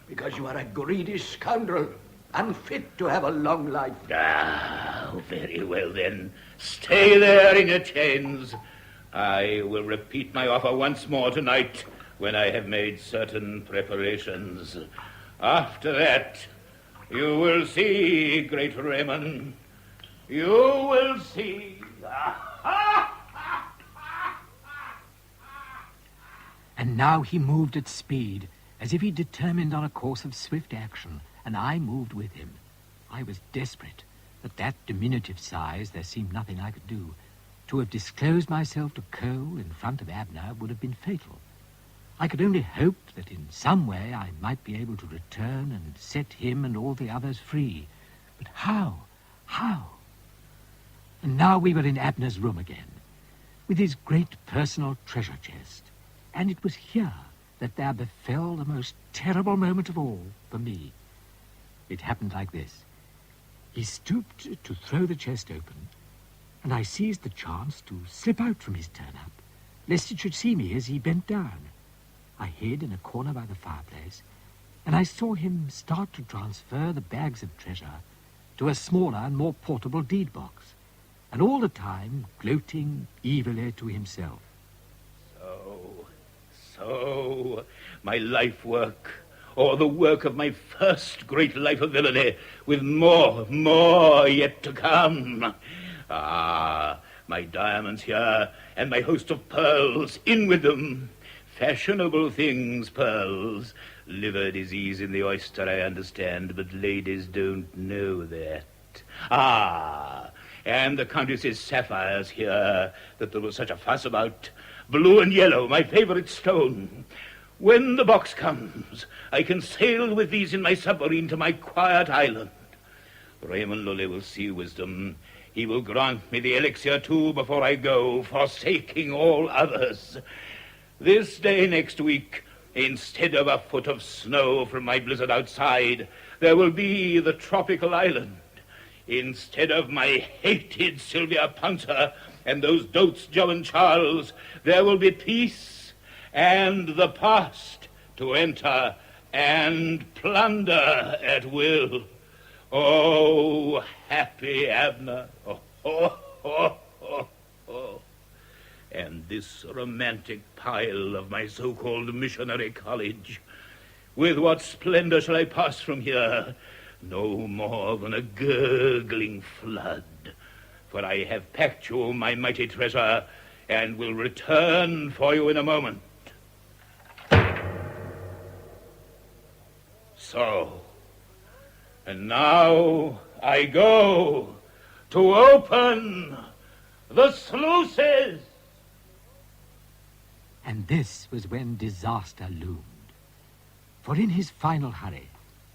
because you are a greedy scoundrel, unfit to have a long life. Very well then. Stay there in your chains. I will repeat my offer once more tonight when I have made certain preparations. After that, you will see, great Raymond. You will see. And now he moved at speed, as if he determined on a course of swift action, and I moved with him. I was desperate. At that diminutive size, there seemed nothing I could do. To have disclosed myself to Cole in front of Abner would have been fatal. I could only hope that in some way I might be able to return and set him and all the others free. But how? How? And now we were in Abner's room again, with his great personal treasure chest. And it was here that there befell the most terrible moment of all for me. It happened like this. He stooped to throw the chest open, and I seized the chance to slip out from his turn-up, lest it should see me as he bent down. I hid in a corner by the fireplace, and I saw him start to transfer the bags of treasure to a smaller and more portable deed box, and all the time gloating evilly to himself. So, my life work, or the work of my first great life of villainy, with more yet to come. Ah, my diamonds here, and my host of pearls, in with them. Fashionable things, pearls. Liver disease in the oyster, I understand, but ladies don't know that. Ah, and the Countess's sapphires here, that there was such a fuss about. Blue and yellow, my favorite stone. When the box comes, I can sail with these in my submarine to my quiet island. Raymond Lully will see wisdom. He will grant me the elixir, too, before I go, forsaking all others. This day next week, instead of a foot of snow from my blizzard outside, there will be the tropical island. Instead of my hated Sylvia Pouncer and those dotes Joe and Charles, there will be peace and the past to enter and plunder at will. Oh, happy Abner. And this romantic pile of my so-called missionary college. With what splendor shall I pass from here? No more than a gurgling flood. For I have packed you my mighty treasure, and will return for you in a moment. So, and now I go to open the sluices. And this was when disaster loomed. For in his final hurry,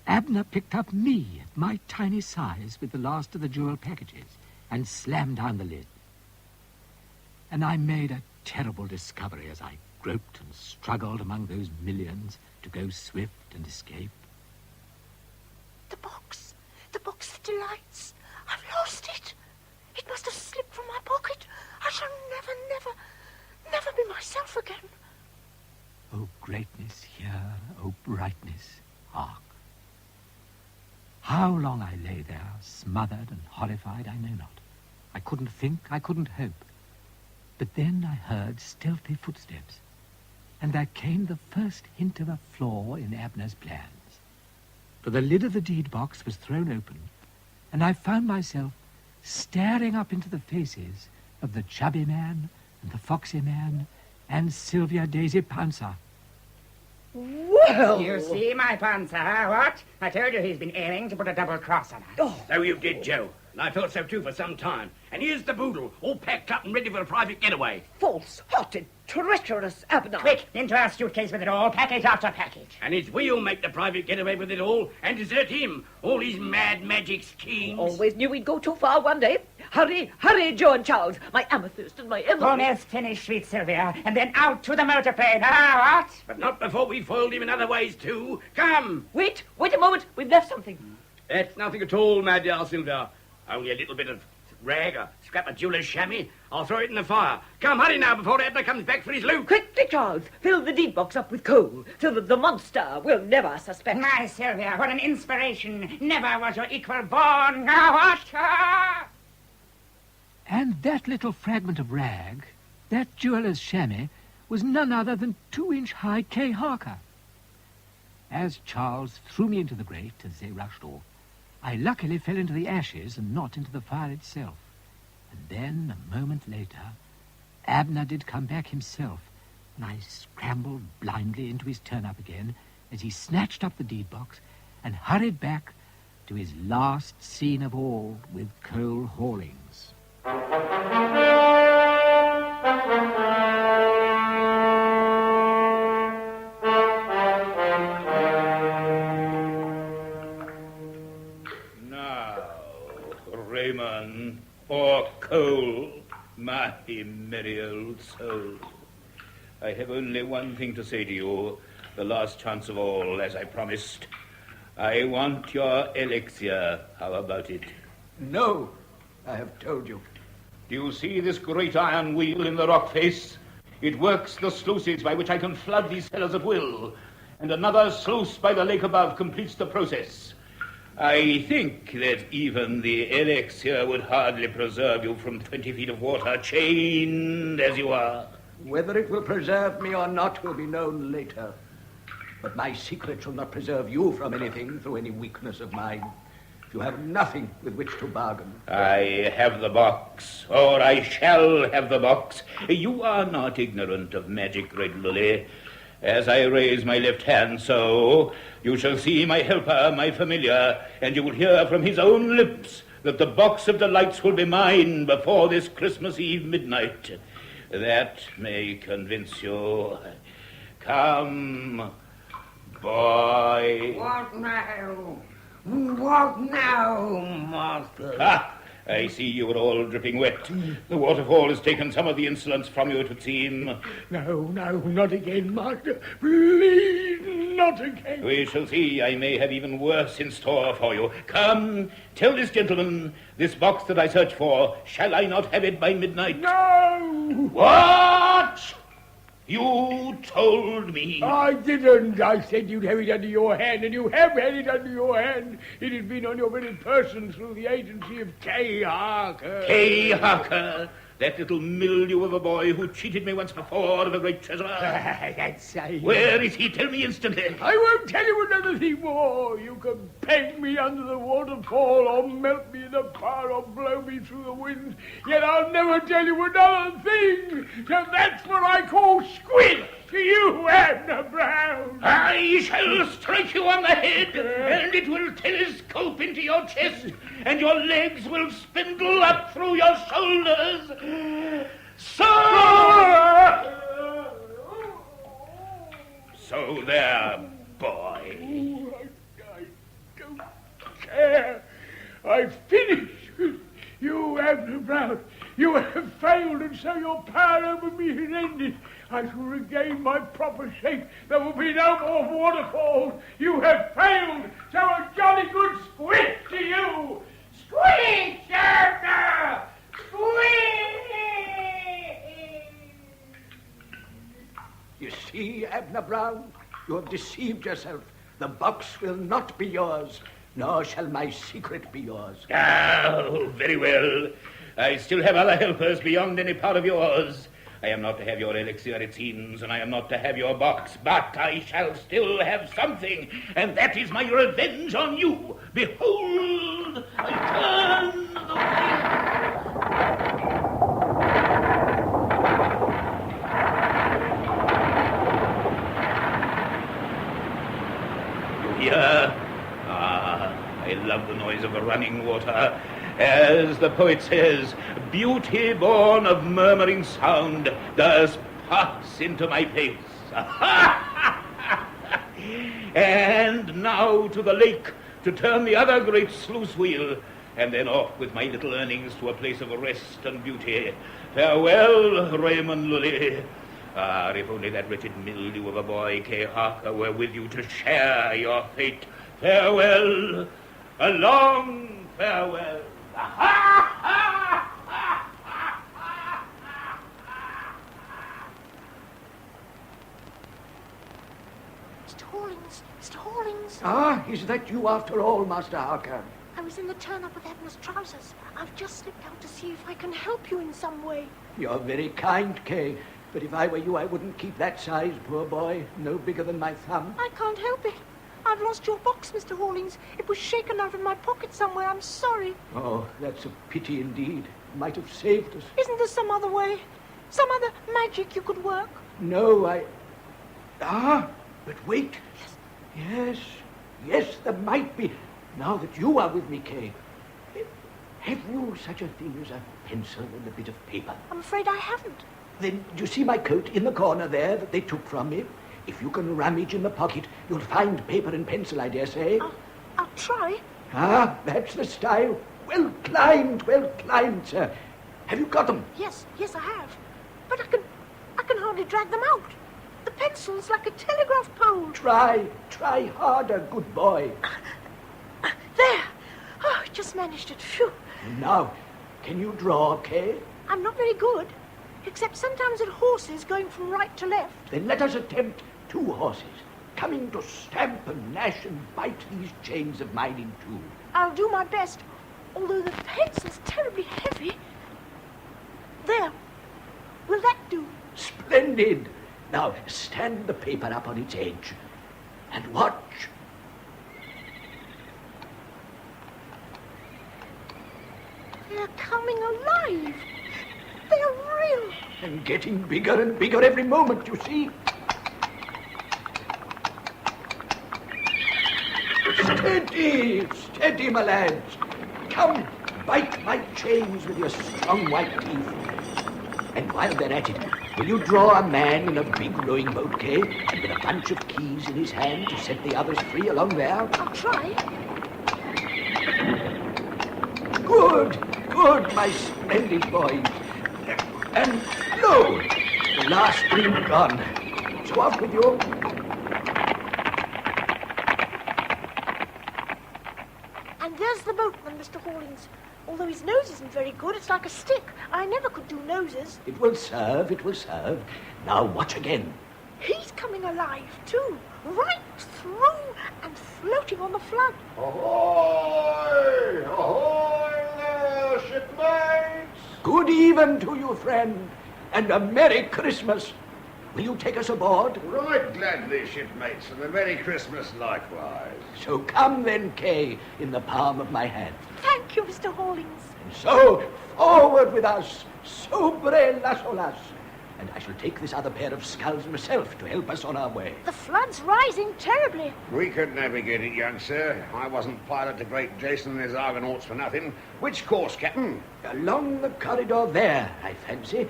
Abner picked up me at my tiny size with the last of the jewel packages and slammed down the lid. And I made a terrible discovery as I groped and struggled among those millions to go swift and escape. The box of delights. I've lost it. It must have slipped from my pocket. I shall never be myself again. O greatness here, O brightness, hark. How long I lay there, smothered and horrified, I know not. I couldn't think, I couldn't hope. But then I heard stealthy footsteps, and there came the first hint of a flaw in Abner's plans. For the lid of the deed box was thrown open, and I found myself staring up into the faces of the chubby man and the foxy man and Sylvia Daisy Pouncer. Well! You see my Pouncer, what? I told you he's been aiming to put a double cross on us. So you did, Joe. And I thought so too for some time. And here's the boodle, all packed up and ready for a private getaway. False-hearted, treacherous Abner. Quick, into our suitcase with it all, package after package. And it's we'll make the private getaway with it all and desert him. All his mad magic schemes. Always knew we'd go too far one day. Hurry, Joe and Charles. My amethyst and my emerald. Almost finished, sweet Sylvia, and then out to the motor plane. Ah, what? But not before we foiled him in other ways too. Come. Wait a moment. We've left something. That's nothing at all, my dear Sylvia. Only a little bit of rag, a scrap of jeweller's chamois. I'll throw it in the fire. Come, hurry now before Abner comes back for his loot. Quickly, Charles. Fill the deed box up with coal so that the monster will never suspect. My Sylvia, what an inspiration. Never was your equal born. Now what? And that little fragment of rag, that jeweller's chamois, was none other than 2-inch high K. Harker. As Charles threw me into the grate as they rushed off, I luckily fell into the ashes and not into the fire itself. And then, a moment later, Abner did come back himself, and I scrambled blindly into his turn-up again as he snatched up the deed box and hurried back to his last scene of all with coal haulings. Raymond, or coal, my merry old soul. I have only one thing to say to you, the last chance of all, as I promised. I want your elixir. How about it? No, I have told you. Do you see this great iron wheel in the rock face? It works the sluices by which I can flood these cellars at will, and another sluice by the lake above completes the process. I think that even the elixir would hardly preserve you from 20 feet of water, chained as you are. Whether it will preserve me or not will be known later. But my secret shall not preserve you from anything through any weakness of mine. You have nothing with which to bargain. I have the box, or I shall have the box. You are not ignorant of magic, Great Lully. As I raise my left hand, so, you shall see my helper, my familiar, and you will hear from his own lips that the box of delights will be mine before this Christmas Eve midnight. That may convince you. Come, boy. What now? What now, master? Ah! I see you are all dripping wet. The waterfall has taken some of the insolence from you, it would seem. No, not again, master. Please, not again. We shall see. I may have even worse in store for you. Come, tell this gentleman, this box that I search for, shall I not have it by midnight? No! What? You told me. I didn't. I said you'd have it under your hand, and you have had it under your hand. It has been on your very person through the agency of K. Harker. K. Harker? That little mildew of a boy who cheated me once before of a great treasure. That's right. Where is he? Tell me instantly. I won't tell you another thing more. You can peg me under the waterfall or melt me in the fire or blow me through the wind. Yet I'll never tell you another thing. So that's what I call squid to you, Abner Brown. I shall strike you on the head, and it will telescope into your chest, and your legs will spindle up through your shoulders. So there, boy. I don't care. I've finished with you, Abner Brown. You have failed, and so your power over me has ended. I shall regain my proper shape. There will be no more waterfalls. You have failed, so a jolly good squid to you. Squid, Abner! Squid! You see, Abner Brown, you have deceived yourself. The box will not be yours, nor shall my secret be yours. Oh, very well. I still have other helpers beyond any part of yours. I am not to have your elixir, it seems, and I am not to have your box, but I shall still have something, and that is my revenge on you. Behold, I turn the wheel. You hear? Ah, I love the noise of running water. As the poet says, beauty born of murmuring sound does pass into my face. And now to the lake to turn the other great sluice wheel, and then off with my little earnings to a place of rest and beauty. Farewell, Raymond Lully. Ah, if only that wretched mildew of a boy, K. Harker, were with you to share your fate. Farewell, a long farewell. Mr. Hawlings, Mr. Hawlings. Ah, is that you after all, Master Harker? I was in the turn-up of Abner's trousers. I've just slipped out to see if I can help you in some way. You're very kind, Kay. But if I were you, I wouldn't keep that size, poor boy. No bigger than my thumb. I can't help it. I've lost your box, Mr. Hawlings. It was shaken out of my pocket somewhere. I'm sorry. Oh, that's a pity indeed. Might have saved us. Isn't there some other way? Some other magic you could work? No, but wait. Yes, there might be. Now that you are with me, Kay. Have you such a thing as a pencil and a bit of paper? I'm afraid I haven't. Then, do you see my coat in the corner there that they took from me? If you can rummage in the pocket, you'll find paper and pencil, I dare say. I'll try. That's the style. Well climbed, sir. Have you got them? Yes, I have. But I can hardly drag them out. The pencil's like a telegraph pole. Try harder, good boy. There. Oh, I just managed it. Phew. Now, can you draw, Kay? I'm not very good, except sometimes at horses going from right to left. Then let us attempt 2 horses, coming to stamp and gnash and bite these chains of mine in 2. I'll do my best, although the pencil's terribly heavy. There. Will that do? Splendid. Now, stand the paper up on its edge and watch. They're coming alive. They're real. And getting bigger and bigger every moment, you see. Steady, my lads. Come, bite my chains with your strong white teeth. And while they're at it, will you draw a man in a big rowing boat, Kay, and with a bunch of keys in his hand to set the others free along there? I'll try. Good, my splendid boys. And lo, the last ring gone. So off with you. And there's the boatman, Mr. Hawlings. Although his nose isn't very good, it's like a stick. I never could do noses. It will serve. Now watch again. He's coming alive, too. Right through and floating on the flood. Ahoy! Ahoy there, shipmates! Good even to you, friend, and a Merry Christmas. Will you take us aboard? Right gladly, shipmates, and a Merry Christmas likewise. So come then, Kay, in the palm of my hand. Thank you, Mr. Hawlings. And so, forward with us, sobre las olas. And I shall take this other pair of sculls myself to help us on our way. The flood's rising terribly. We could navigate it, young sir. I wasn't pilot to great Jason and his Argonauts for nothing. Which course, Captain? Along the corridor there, I fancy.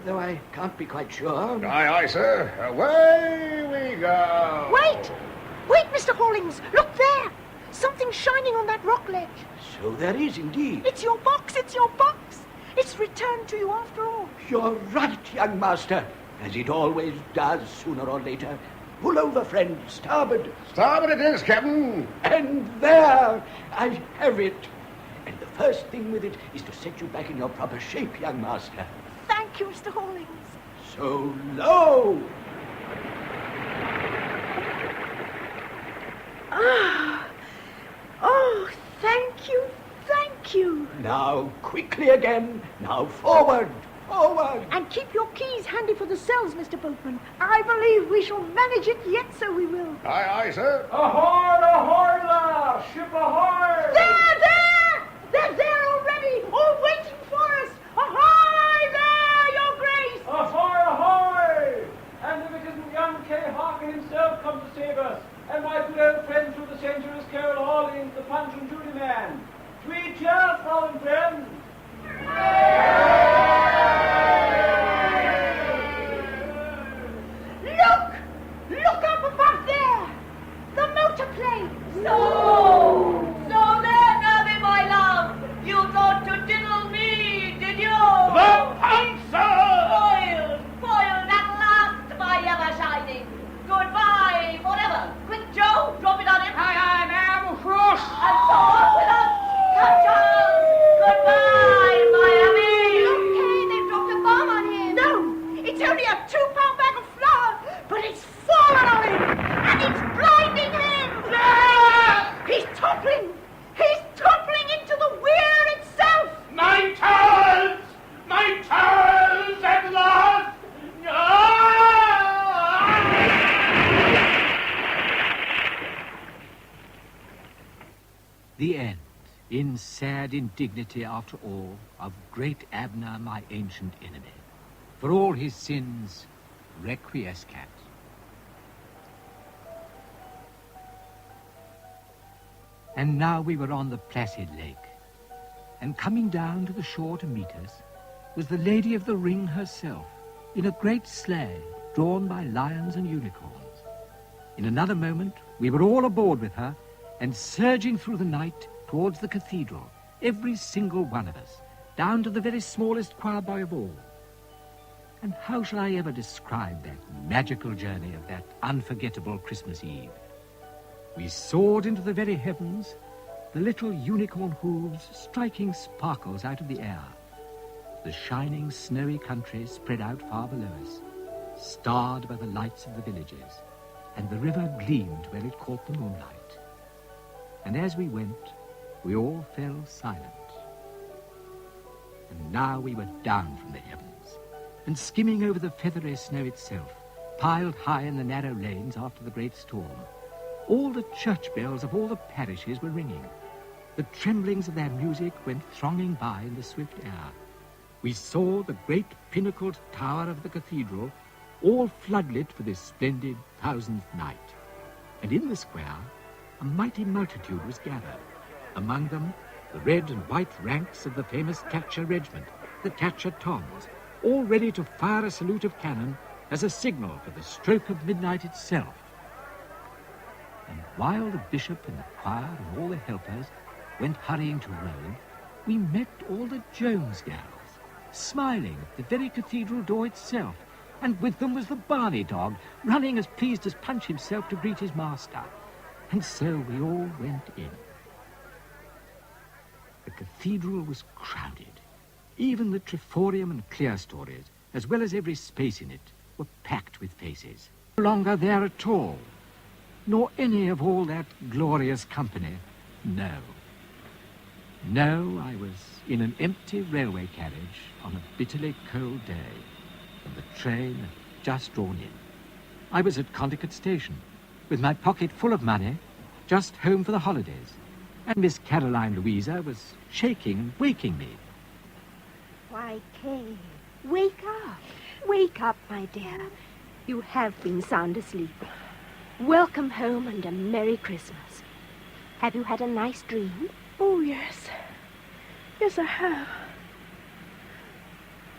Though I can't be quite sure. Aye, sir. Away we go. Wait, Mr. Hawlings. Look there. Something shining on that rock ledge. So there is indeed. It's your box. It's returned to you after all. You're right, young master. As it always does sooner or later. Pull over, friend. Starboard. Starboard it is, Captain. And there I have it. And the first thing with it is to set you back in your proper shape, young master. Thank you, Mr. Hawlings. So low. Oh, thank you. Now, quickly again. Now, forward. And keep your keys handy for the cells, Mr. Boatman. I believe we shall manage it yet, so we will. Aye, sir. Ahoy there! Ship ahoy! They're there already, all waiting for us. Ahoy there, Your Grace! Ahoy! And if it isn't young Kay Harker himself come to save us, and my good old friend through the centuries, Carol Hawlings, the Punch and Judy man. 3 cheers, fallen friends! Look up above there! The motor plane! So there, Nabby, my love. You thought to diddle me, did you? The Panzer! Foiled at last, my ever-shining. Goodbye forever. Quick, Joe, drop it on him. Aye, ma'am, of course. And so on with us. Come, Charles. Goodbye. sad indignity, after all, of great Abner, my ancient enemy. For all his sins, requiescat. And now we were on the placid lake, and coming down to the shore to meet us was the Lady of the Ring herself, in a great sleigh drawn by lions and unicorns. In another moment, we were all aboard with her, and surging through the night towards the cathedral, every single one of us, down to the very smallest choir boy of all. And how shall I ever describe that magical journey of that unforgettable Christmas Eve? We soared into the very heavens, the little unicorn hooves striking sparkles out of the air. The shining snowy country spread out far below us, starred by the lights of the villages, and the river gleamed where it caught the moonlight. And as we went, we all fell silent. And now we were down from the heavens, and skimming over the feathery snow itself, piled high in the narrow lanes after the great storm. All the church bells of all the parishes were ringing. The tremblings of their music went thronging by in the swift air. We saw the great pinnacled tower of the cathedral, all floodlit for this splendid 1000th night. And in the square, a mighty multitude was gathered. Among them, the red and white ranks of the famous Thatcher regiment, the Thatcher Toms, all ready to fire a salute of cannon as a signal for the stroke of midnight itself. And while the bishop and the choir and all the helpers went hurrying to Rome, we met all the Jones girls, smiling at the very cathedral door itself, and with them was the Barney dog, running as pleased as Punch himself to greet his master. And so we all went in. The cathedral was crowded. Even the triforium and clerestories, as well as every space in it, were packed with faces. No longer there at all, nor any of all that glorious company. No. No, I was in an empty railway carriage on a bitterly cold day, and the train had just drawn in. I was at Condicut Station, with my pocket full of money, just home for the holidays, and Miss Caroline Louisa was shaking and waking me. Why, Kay, wake up. Wake up, my dear. You have been sound asleep. Welcome home and a Merry Christmas. Have you had a nice dream? Oh, yes. Yes, I have.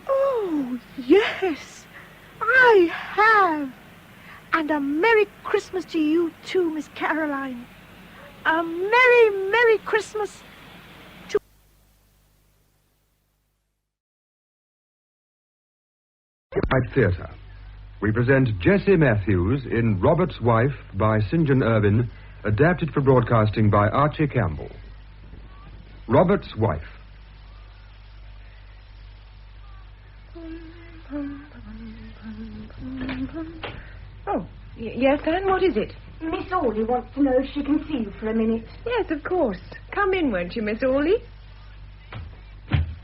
Oh, yes, I have. And a Merry Christmas to you, too, Miss Caroline. A Merry, Merry Christmas to... At Theatre, we present Jessie Matthews in Robert's Wife by St. John Irvine, adapted for broadcasting by Archie Campbell. Robert's Wife. Oh, yes, Anne, what is it? Miss Orley wants to know if she can see you for a minute. Yes, of course. Come in, won't you, Miss Orley?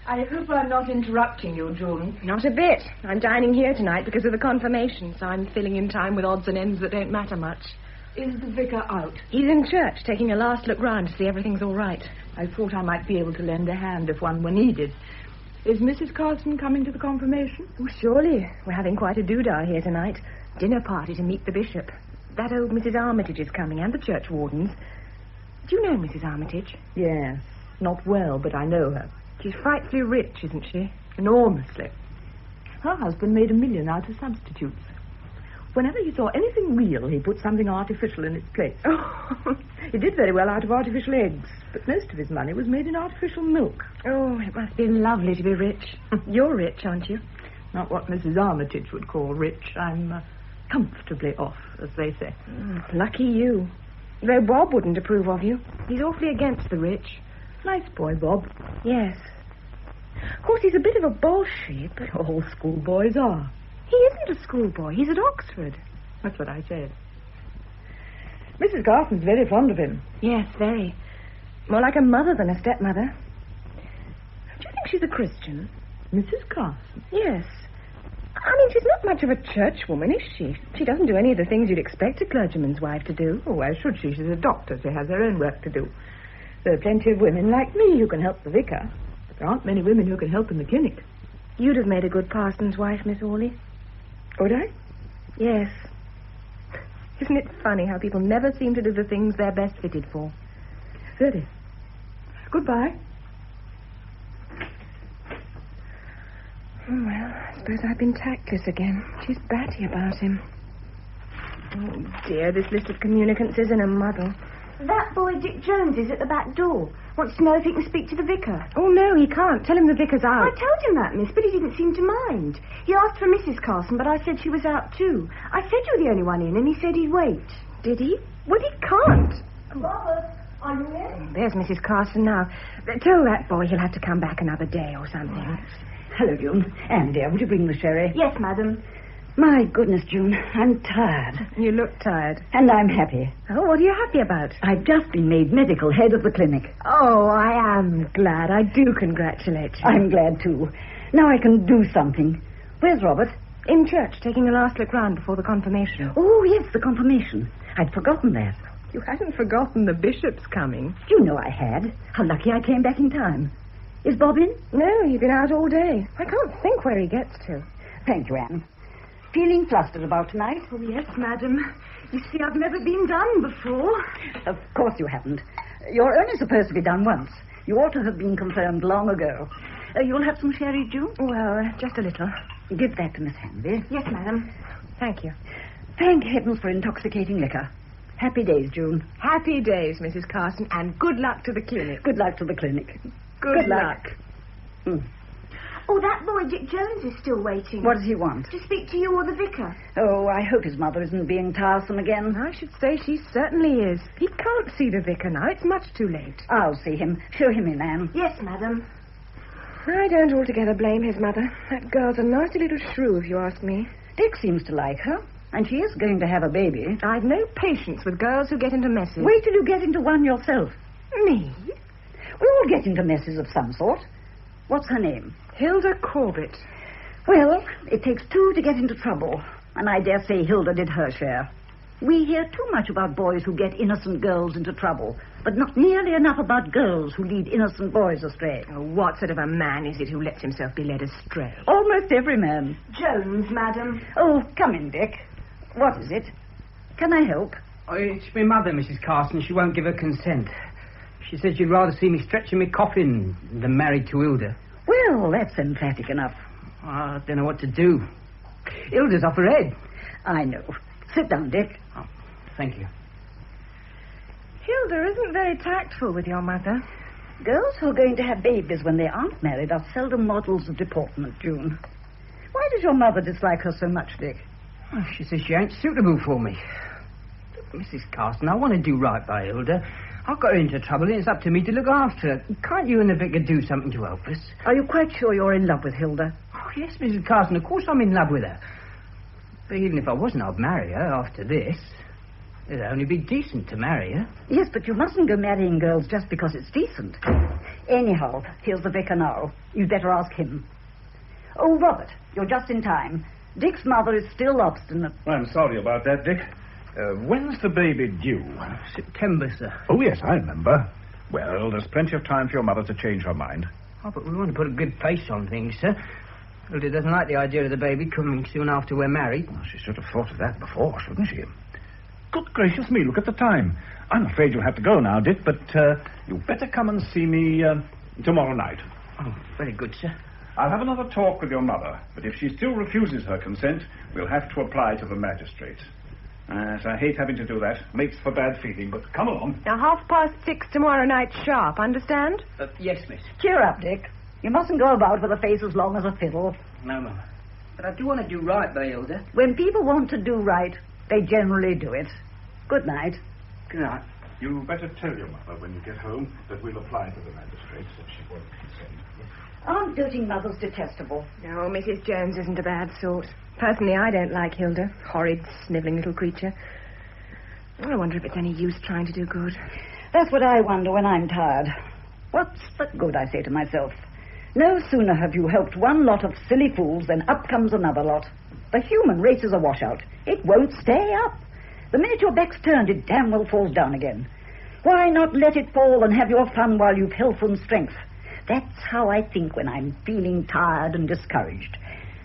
I hope I'm not interrupting you, June. Not a bit. I'm dining here tonight because of the confirmation, so I'm filling in time with odds and ends that don't matter much. Is the vicar out? He's in church, taking a last look round to see everything's all right. I thought I might be able to lend a hand if one were needed. Is Mrs. Carson coming to the confirmation? Oh, surely. We're having quite a doodah here tonight. Dinner party to meet the bishop. That old Mrs. Armitage is coming, and the church wardens. Do you know Mrs. Armitage? Yes. Not well, but I know her. She's frightfully rich, isn't she? Enormously. Her husband made $1 million out of substitutes. Whenever he saw anything real, he put something artificial in its place. Oh, he did very well out of artificial eggs. But most of his money was made in artificial milk. Oh, it must be lovely to be rich. You're rich, aren't you? Not what Mrs. Armitage would call rich. I'm comfortably off, as they say. Lucky you. Though Bob wouldn't approve of you. He's awfully against the rich. Nice boy, Bob. Yes. Of course, he's a bit of a Bolshevik, but... All schoolboys are. He isn't a schoolboy. He's at Oxford. That's what I said. Mrs. Carson's very fond of him. Yes, very. More like a mother than a stepmother. Do you think she's a Christian? Mrs. Carson? Yes. I mean, she's not much of a churchwoman, is she? She doesn't do any of the things you'd expect a clergyman's wife to do. Oh, why should she? She's a doctor. She has her own work to do. There are plenty of women like me who can help the vicar. But there aren't many women who can help in the clinic. You'd have made a good parson's wife, Miss Orley. Would I? Yes. Isn't it funny how people never seem to do the things they're best fitted for? Certainly. Goodbye. Oh, well, I suppose I've been tactless again. She's batty about him. Oh, dear, this list of communicants is in a muddle. That boy Dick Jones is at the back door. Wants to know if he can speak to the vicar. Oh, no, he can't. Tell him the vicar's out. I told him that, miss, but he didn't seem to mind. He asked for Mrs. Carson, but I said she was out too. I said you were the only one in, and he said he'd wait. Did he? Well, he can't. Robert, are you in? There's Mrs. Carson now. Tell that boy he'll have to come back another day or something. Hello, June. Anne, dear, would you bring the sherry? Yes, madam. My goodness, June, I'm tired. You look tired. And I'm happy. Oh, what are you happy about? I've just been made medical head of the clinic. Oh, I am glad. I do congratulate you. I'm glad, too. Now I can do something. Where's Robert? In church, taking a last look round before the confirmation. Oh, yes, the confirmation. I'd forgotten that. You hadn't forgotten the bishop's coming. You know I had. How lucky I came back in time. Is Bob in? No, he's been out all day. I can't think where he gets to. Thank you, Anne. Feeling flustered about tonight? Oh, yes, madam. You see, I've never been done before. Of course you haven't. You're only supposed to be done once. You ought to have been confirmed long ago. You'll have some sherry, June? Well, just a little. Give that to Miss Hanby. Yes, madam. Thank you. Thank heavens for intoxicating liquor. Happy days, June. Happy days, Mrs. Carson, and good luck to the clinic. Good luck to the clinic. Good luck. Oh, that boy Dick Jones is still waiting. What does he want? To speak to you or the vicar. Oh, I hope his mother isn't being tiresome again. I should say she certainly is. He can't see the vicar now. It's much too late. I'll see him. Show him in, Anne. Yes, madam. I don't altogether blame his mother. That girl's a nasty little shrew, if you ask me. Dick seems to like her, and she is going to have a baby. I've no patience with girls who get into messes. Wait till you get into one yourself. Me? We all get into messes of some sort. What's her name? Hilda Corbett. Well, it takes two to get into trouble, and I dare say Hilda did her share. We hear too much about boys who get innocent girls into trouble, but not nearly enough about girls who lead innocent boys astray. Oh, what sort of a man is it who lets himself be led astray? Almost every man. Jones, madam. Oh, come in, Dick. What is it? Can I help? Oh, it's my mother, Mrs. Carson. She won't give her consent. She says she'd rather see me stretching my coffin than married to Hilda. Well, that's emphatic enough. I don't know what to do. Hilda's off her head. I know. Sit down, Dick. Oh, thank you. Hilda isn't very tactful with your mother. Girls who are going to have babies when they aren't married are seldom models of deportment, June. Why does your mother dislike her so much, Dick? Oh, she says she ain't suitable for me. Mrs. Carson, I want to do right by Hilda. I've got her into trouble and it's up to me to look after her. Can't you and the vicar do something to help us? Are you quite sure you're in love with Hilda? Oh, yes, Mrs. Carson, of course I'm in love with her. But even if I wasn't, I'd marry her after this. It'd only be decent to marry her. Yes, but you mustn't go marrying girls just because it's decent. Anyhow, here's the vicar now. You'd better ask him. Oh, Robert, you're just in time. Dick's mother is still obstinate. I'm sorry about that, Dick. When's the baby due? September, sir. Oh, yes, I remember. Well, there's plenty of time for your mother to change her mind. Oh, but we want to put a good face on things, sir. Hilda doesn't like the idea of the baby coming soon after we're married. Well, she should have thought of that before, shouldn't she? Good gracious me, look at the time. I'm afraid you'll have to go now, Dick, but you'd better come and see me tomorrow night. Oh, very good, sir. I'll have another talk with your mother, but if she still refuses her consent, we'll have to apply to the magistrates. I hate having to do that. Makes for bad feeling, but come along. Now, 6:30 tomorrow night sharp, understand? Yes, miss. Cheer up, Dick. You mustn't go about with a face as long as a fiddle. No, Mama. But I do want to do right by Hilda. When people want to do right, they generally do it. Good night. Good night. You better tell your mother when you get home that we'll apply to the magistrates if she won't consent. Aren't doting mothers detestable? No, Mrs. Jones isn't a bad sort. Personally, I don't like Hilda. Horrid, snivelling little creature. I wonder if it's any use trying to do good. That's what I wonder when I'm tired. What's the good, I say to myself. No sooner have you helped one lot of silly fools than up comes another lot. The human race is a washout. It won't stay up. The minute your back's turned, it damn well falls down again. Why not let it fall and have your fun while you've health and strength? That's how I think when I'm feeling tired and discouraged.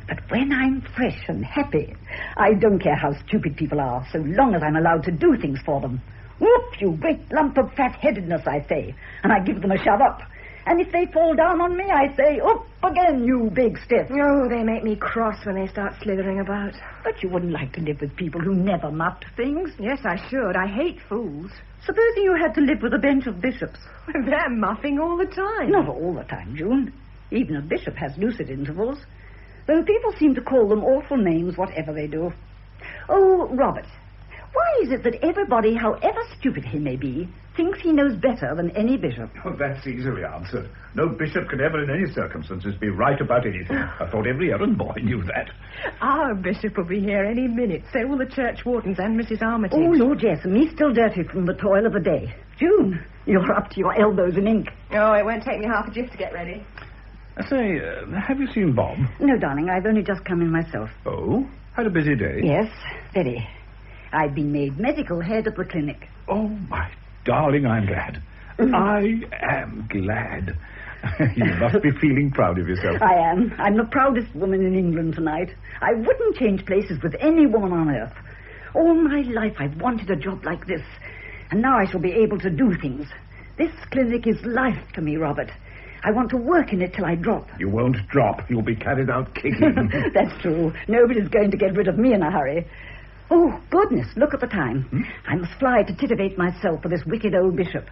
But when I'm fresh and happy, I don't care how stupid people are, so long as I'm allowed to do things for them. Whoop, you great lump of fat-headedness, I say, and I give them a shove up. And if they fall down on me, I say, up again, you big stiff. Oh, they make me cross when they start slithering about. But you wouldn't like to live with people who never muffed things. Yes, I should. I hate fools. Supposing you had to live with a bench of bishops. They're muffing all the time. Not all the time, June. Even a bishop has lucid intervals. Though people seem to call them awful names, whatever they do. Oh, Robert, why is it that everybody, however stupid he may be, thinks he knows better than any bishop? Oh, that's easily answered. No bishop can ever in any circumstances be right about anything. I thought every errand boy knew that. Our bishop will be here any minute, so will the church wardens and Mrs. Armitage. Oh, Lord, yes, and he's still dirty from the toil of the day. June, you're up to your elbows in ink. Oh, it won't take me half a jiff to get ready. I say, have you seen Bob? No, darling, I've only just come in myself. Oh? Had a busy day? Yes, very. I've been made medical head at the clinic. Oh, my darling, I'm glad. I am glad. You must be feeling proud of yourself. I am. I'm the proudest woman in England tonight. I wouldn't change places with any woman on earth. All my life I've wanted a job like this, and now I shall be able to do things. This clinic is life to me, Robert. I want to work in it till I drop. You won't drop. You'll be carried out kicking. That's true. Nobody's going to get rid of me in a hurry. Oh, goodness, look at the time. I must fly to titivate myself for this wicked old bishop.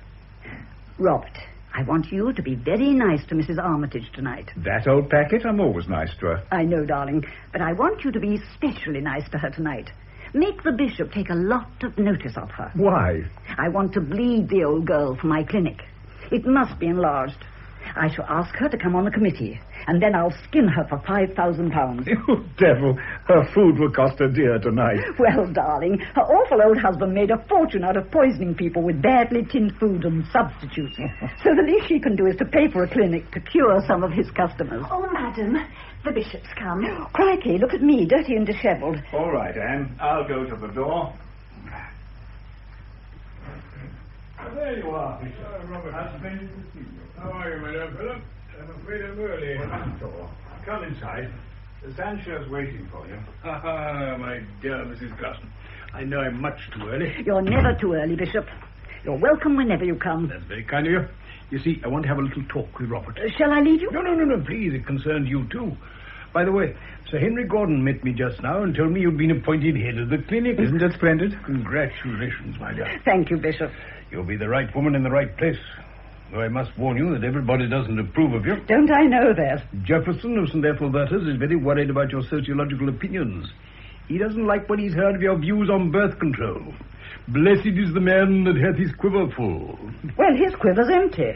Robert, I want you to be very nice to Mrs. Armitage tonight. That old packet? I'm always nice to her. I know, darling, but I want you to be especially nice to her tonight. Make the bishop take a lot of notice of her. Why? I want to bleed the old girl for my clinic. It must be enlarged. I shall ask her to come on the committee, and then I'll skin her for £5,000. You devil. Her food will cost her dear tonight. Well, darling, her awful old husband made a fortune out of poisoning people with badly tinned food and substitutes. So the least she can do is to pay for a clinic to cure some of his customers. Oh, madam, the bishop's come. Crikey, look at me, dirty and dishevelled. All right, Anne. I'll go to the door. There you are, Bishop. Robert, how splendid to see you. How are you, my dear Philip? I'm afraid I'm early. Come inside. The Sanchez waiting for you. My dear Mrs. Carson. I know I'm much too early. You're never too early, Bishop. You're welcome whenever you come. That's very kind of you. You see, I want to have a little talk with Robert. Shall I leave you? No, please. It concerns you, too. By the way, Sir Henry Gordon met me just now and told me you'd been appointed head of the clinic. Isn't that splendid? Congratulations, my dear. Thank you, Bishop. You'll be the right woman in the right place. Though I must warn you that everybody doesn't approve of you. Don't I know that? Jefferson of St. Ethelbertus is very worried about your sociological opinions. He doesn't like what he's heard of your views on birth control. Blessed is the man that hath his quiver full. Well, his quiver's empty.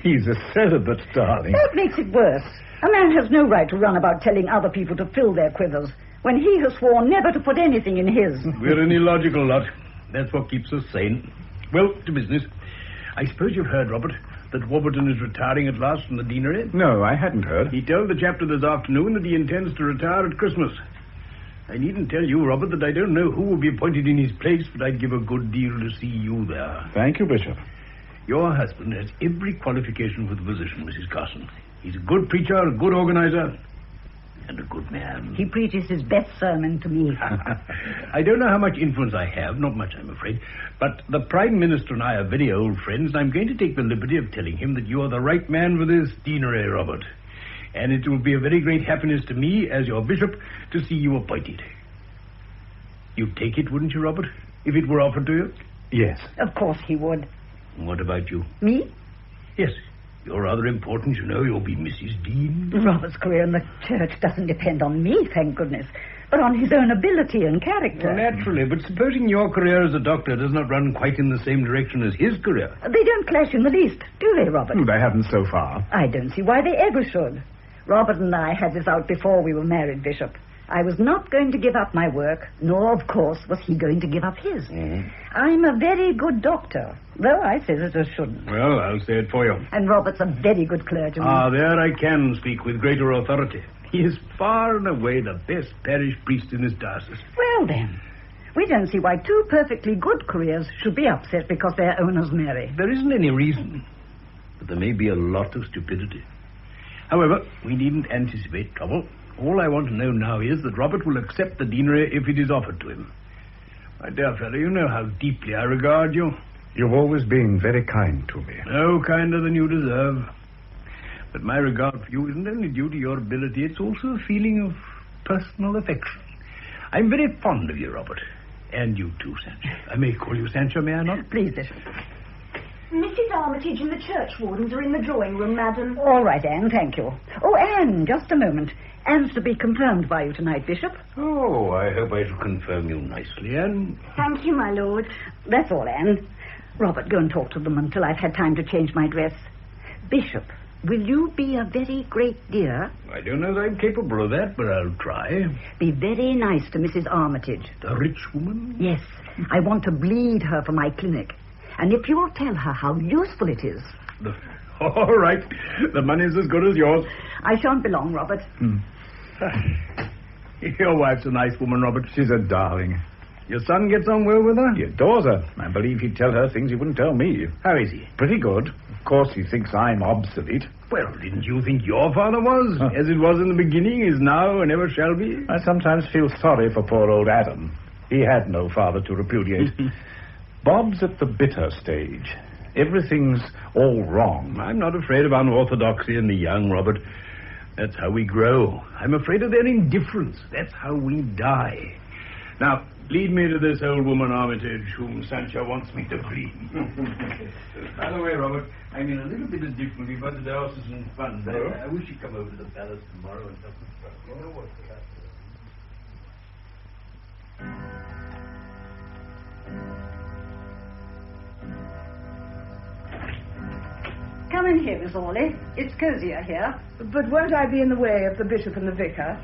He's a celibate, darling. That makes it worse. A man has no right to run about telling other people to fill their quivers when he has sworn never to put anything in his. We're an illogical lot. That's what keeps us sane. Well, to business. I suppose you've heard, Robert, that Warburton is retiring at last from the deanery? No, I hadn't heard. He told the chapter this afternoon that he intends to retire at Christmas. I needn't tell you, Robert, that I don't know who will be appointed in his place, but I'd give a good deal to see you there. Thank you, Bishop. Your husband has every qualification for the position, Mrs. Carson. He's a good preacher, a good organizer, and a good man. He preaches his best sermon to me. I don't know how much influence I have, not much, I'm afraid, but the Prime Minister and I are very old friends, and I'm going to take the liberty of telling him that you are the right man for this deanery, Robert. And it will be a very great happiness to me, as your bishop, to see you appointed. You'd take it, wouldn't you, Robert, if it were offered to you? Yes. Of course he would. What about you? Me? Yes. You're rather important, you know. You'll be Mrs. Dean. Robert's career in the church doesn't depend on me, thank goodness, but on his own ability and character. Well, naturally, but supposing your career as a doctor does not run quite in the same direction as his career. They don't clash in the least, do they, Robert? They haven't so far. I don't see why they ever should. Robert and I had this out before we were married, Bishop. I was not going to give up my work, nor, of course, was he going to give up his. I'm a very good doctor, though I say that I shouldn't. Well, I'll say it for you. And Robert's a very good clergyman. Ah, there I can speak with greater authority. He is far and away the best parish priest in his diocese. Well, then, We don't see why two perfectly good careers should be upset because their owners marry. There isn't any reason, but there may be a lot of stupidity. However, we needn't anticipate trouble. All I want to know now is that Robert will accept the deanery if it is offered to him. My dear fellow, you know how deeply I regard you. You've always been very kind to me. No kinder than you deserve. But my regard for you isn't only due to your ability, it's also a feeling of personal affection. I'm very fond of you, Robert. And you too, Sancho. I may call you Sancho, may I not? Please, Bishop. Mrs. Armitage and the churchwardens are in the drawing room, madam. All right, Anne, thank you. Oh, Anne, just a moment. Anne's to be confirmed by you tonight, Bishop. Oh, I hope I shall confirm you nicely, Anne. Thank you, my lord. That's all, Anne. Robert, go and talk to them until I've had time to change my dress. Bishop, will you be a very great dear? I don't know that I'm capable of that, but I'll try. Be very nice to Mrs. Armitage. The rich woman? Yes. I want to bleed her for my clinic. And if you'll tell her how useful it is. All right. The money's as good as yours. I shan't be long, Robert. Your wife's a nice woman, Robert. She's a darling. Your son gets on well with her? He adores her. I believe he'd tell her things he wouldn't tell me. How is he? Pretty good. Of course, he thinks I'm obsolete. Well, didn't you think your father was? As it was in the beginning, is now, and ever shall be? I sometimes feel sorry for poor old Adam. He had no father to repudiate. Bob's at the bitter stage. Everything's all wrong. I'm not afraid of unorthodoxy in the young, Robert. That's how we grow. I'm afraid of their indifference. That's how we die. Now, lead me to this old woman, Armitage, whom Sancho wants me to clean. By the way, Robert, I'm in a little bit of difficulty about the diocesan fund. I wish you'd come over to the palace tomorrow and help us. You know what? Come in here, Miss Orley. It's cozier here. But won't I be in the way of the bishop and the vicar?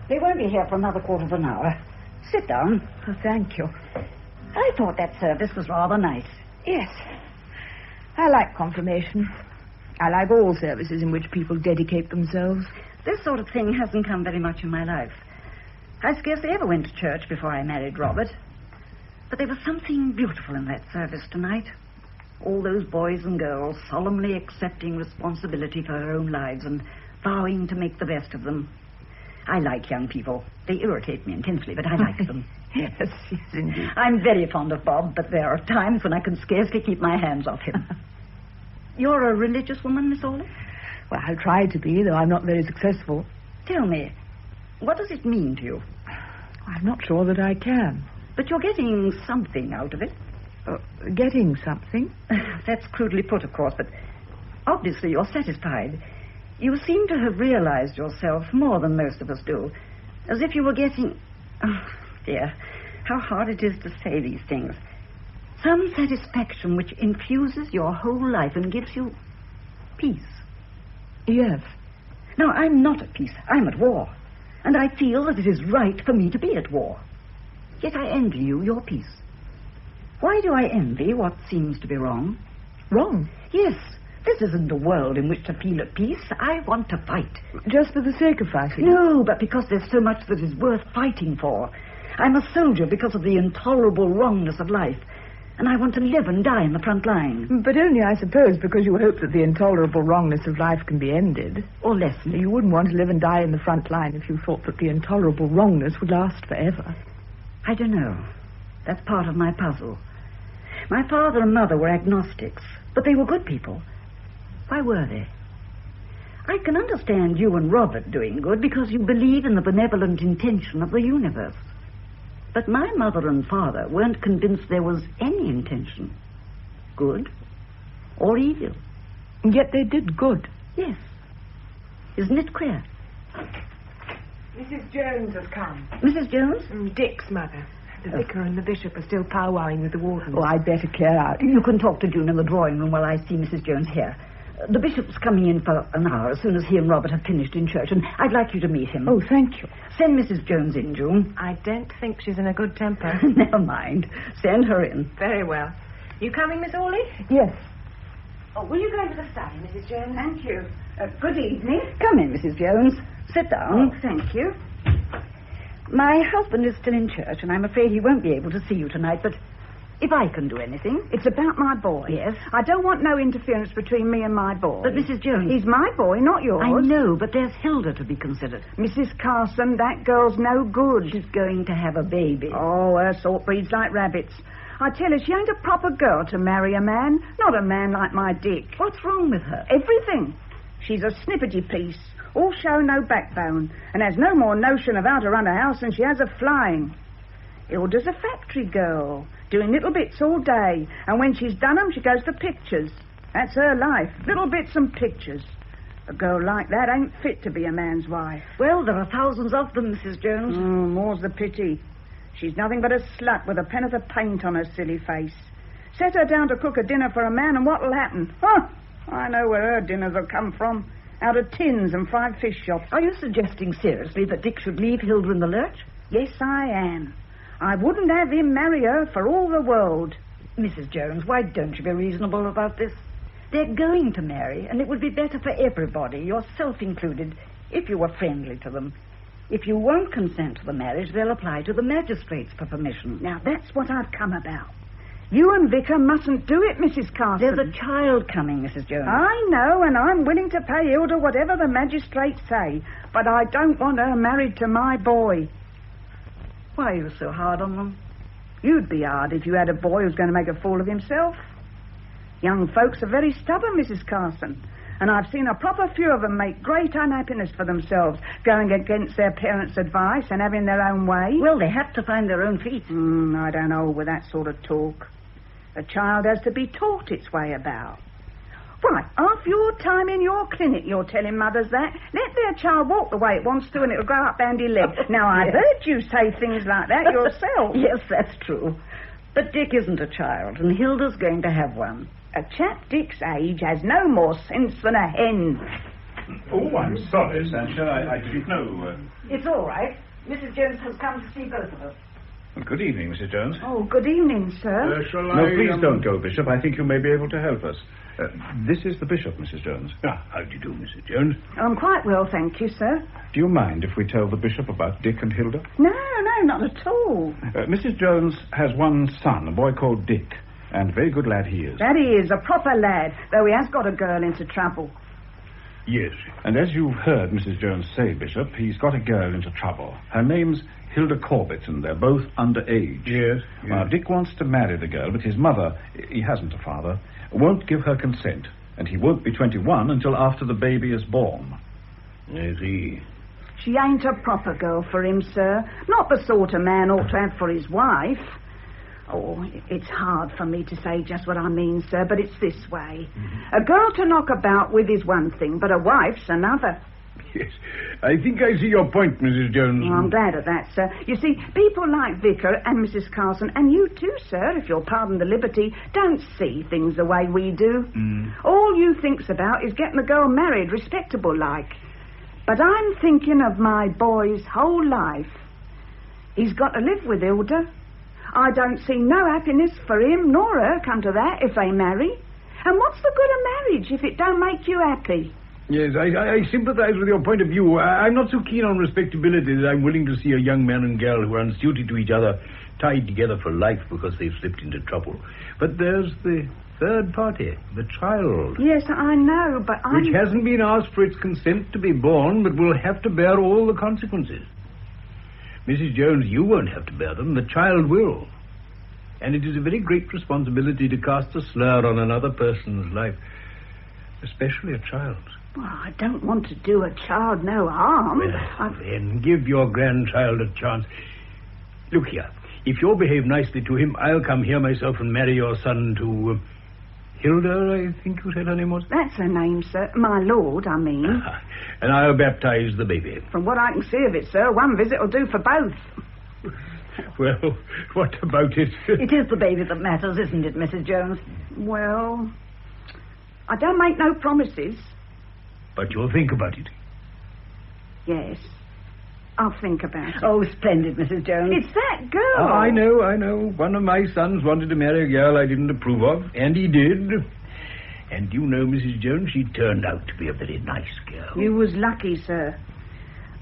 They won't be here for another quarter of an hour. Sit down. Oh, thank you. I thought that service was rather nice. Yes. I like confirmation. I like all services in which people dedicate themselves. This sort of thing hasn't come very much in my life. I scarcely ever went to church before I married Robert. But there was something beautiful in that service tonight. All those boys and girls solemnly accepting responsibility for their own lives and vowing to make the best of them. I like young people. They irritate me intensely, but I like them. Yes, indeed. I'm very fond of Bob, but there are times when I can scarcely keep my hands off him. You're a religious woman, Miss Orley? Well, I try to be, though I'm not very successful. Tell me, what does it mean to you? I'm not sure that I can. But you're getting something out of it. Getting something? That's crudely put, of course, but obviously you're satisfied. You seem to have realized yourself more than most of us do. As if you were getting... Oh, dear, how hard it is to say these things. Some satisfaction which infuses your whole life and gives you peace. Yes. Now, I'm not at peace. I'm at war. And I feel that it is right for me to be at war. Yet I envy you your peace. Why do I envy what seems to be wrong? Wrong? Yes. This isn't a world in which to feel at peace. I want to fight. Just for the sake of fighting? No, but because there's so much that is worth fighting for. I'm a soldier because of the intolerable wrongness of life. And I want to live and die in the front line. But only, I suppose, because you hope that the intolerable wrongness of life can be ended. Or lessened. You wouldn't want to live and die in the front line if you thought that the intolerable wrongness would last forever. I don't know. That's part of my puzzle. My father and mother were agnostics, but they were good people. Why were they? I can understand you and Robert doing good because you believe in the benevolent intention of the universe. But my mother and father weren't convinced there was any intention. Good or evil. And yet they did good. Yes. Isn't it queer? Mrs. Jones has come. Mrs. Jones? Dick's mother. The vicar and the bishop are still powwowing with the wardens. Oh, I'd better clear out. You can talk to June in the drawing room while I see Mrs. Jones here. The bishop's coming in for an hour as soon as he and Robert have finished in church, and I'd like you to meet him. Oh, thank you. Send Mrs. Jones in, June. I don't think she's in a good temper. Never mind. Send her in. Very well. You coming, Miss Orley? Yes. Oh, will you go into the study, Mrs. Jones? Thank you. Good evening. Come in, Mrs. Jones. Sit down. Oh, thank you. My husband is still in church, and I'm afraid he won't be able to see you tonight, but if I can do anything... It's about my boy. Yes? I don't want no interference between me and my boy. But, Mrs. Jones... He's my boy, not yours. I know, but there's Hilda to be considered. Mrs. Carson, that girl's no good. She's going to have a baby. Oh, her sort breeds like rabbits. I tell her she ain't a proper girl to marry a man. Not a man like my Dick. What's wrong with her? Everything. She's a snippety piece. All show, no backbone, and has no more notion of how to run a house than she has of flying. Hilda's a factory girl, doing little bits all day, and when she's done 'em, she goes to pictures. That's her life, little bits and pictures. A girl like that ain't fit to be a man's wife. Well, there are thousands of them, Mrs. Jones. More's the pity. She's nothing but a slut with a pennyworth of paint on her silly face. Set her down to cook a dinner for a man, and what'll happen? Huh! I know where her dinners will come from. Out of tins and fried fish shops. Are you suggesting seriously that Dick should leave Hilda in the lurch? Yes, I am. I wouldn't have him marry her for all the world. Mrs. Jones, why don't you be reasonable about this? They're going to marry, and it would be better for everybody, yourself included, if you were friendly to them. If you won't consent to the marriage, they'll apply to the magistrates for permission. Now, that's what I've come about. You and Vicar mustn't do it, Mrs. Carson. There's a child coming, Mrs. Jones. I know, and I'm willing to pay Hilda whatever the magistrates say, but I don't want her married to my boy. Why are you so hard on them? You'd be hard if you had a boy who's going to make a fool of himself. Young folks are very stubborn, Mrs. Carson, and I've seen a proper few of them make great unhappiness for themselves, going against their parents' advice and having their own way. Well, they have to find their own feet. I don't hold with that sort of talk. A child has to be taught its way about. Why, half your time in your clinic you're telling mothers that. Let their child walk the way it wants to and it'll grow up bandy legs. Now, I've heard you say things like that yourself. Yes, that's true. But Dick isn't a child, and Hilda's going to have one. A chap Dick's age has no more sense than a hen. Oh, I'm sorry, Sancha. I didn't know. It's all right. Mrs. Jones has come to see both of us. Good evening, Mrs. Jones. Oh, good evening, sir. No, please don't go, Bishop. I think you may be able to help us. This is the Bishop, Mrs. Jones. How do you do, Mrs. Jones? I'm quite well, thank you, sir. Do you mind if we tell the Bishop about Dick and Hilda? No, not at all. Mrs. Jones has one son, a boy called Dick, and a very good lad he is. That he is, a proper lad, though he has got a girl into trouble. Yes. And as you've heard Mrs. Jones say, Bishop, he's got a girl into trouble. Her name's Hilda Corbett, and they're both underage. Yes. Now, Dick wants to marry the girl, but his mother, he hasn't a father, won't give her consent, and he won't be 21 until after the baby is born. I see. She ain't a proper girl for him, sir. Not the sort of man ought to have for his wife. Oh, it's hard for me to say just what I mean, sir, but it's this way. A girl to knock about with is one thing, but a wife's another. Yes, I think I see your point, Mrs. Jones. Oh, I'm glad of that, sir. You see, people like Vicar and Mrs. Carson, and you too, sir, if you'll pardon the liberty, don't see things the way we do. All you thinks about is getting the girl married, respectable like. But I'm thinking of my boy's whole life. He's got to live with Hilda. I don't see no happiness for him nor her, come to that, if they marry. And what's the good of marriage if it don't make you happy? Yes, I sympathize with your point of view. I'm not so keen on respectability that I'm willing to see a young man and girl who are unsuited to each other tied together for life because they've slipped into trouble. But there's the third party, the child. Yes, I know, but which hasn't been asked for its consent to be born, but will have to bear all the consequences. Mrs. Jones, you won't have to bear them. The child will. And it is a very great responsibility to cast a slur on another person's life, especially a child's. Well, I don't want to do a child no harm. Well, then give your grandchild a chance. Look here. If you'll behave nicely to him, I'll come here myself and marry your son to Hilda, I think you said her name was? That's her name, sir. My lord, I mean. And I'll baptize the baby. From what I can see of it, sir, one visit will do for both. Well, what about it? It is the baby that matters, isn't it, Mrs. Jones? Well, I don't make no promises. But you'll think about it. Yes. I'll think about it. Oh, splendid, Mrs. Jones. It's that girl. I know. One of my sons wanted to marry a girl I didn't approve of, and he did. And you know, Mrs. Jones, she turned out to be a very nice girl. You was lucky, sir.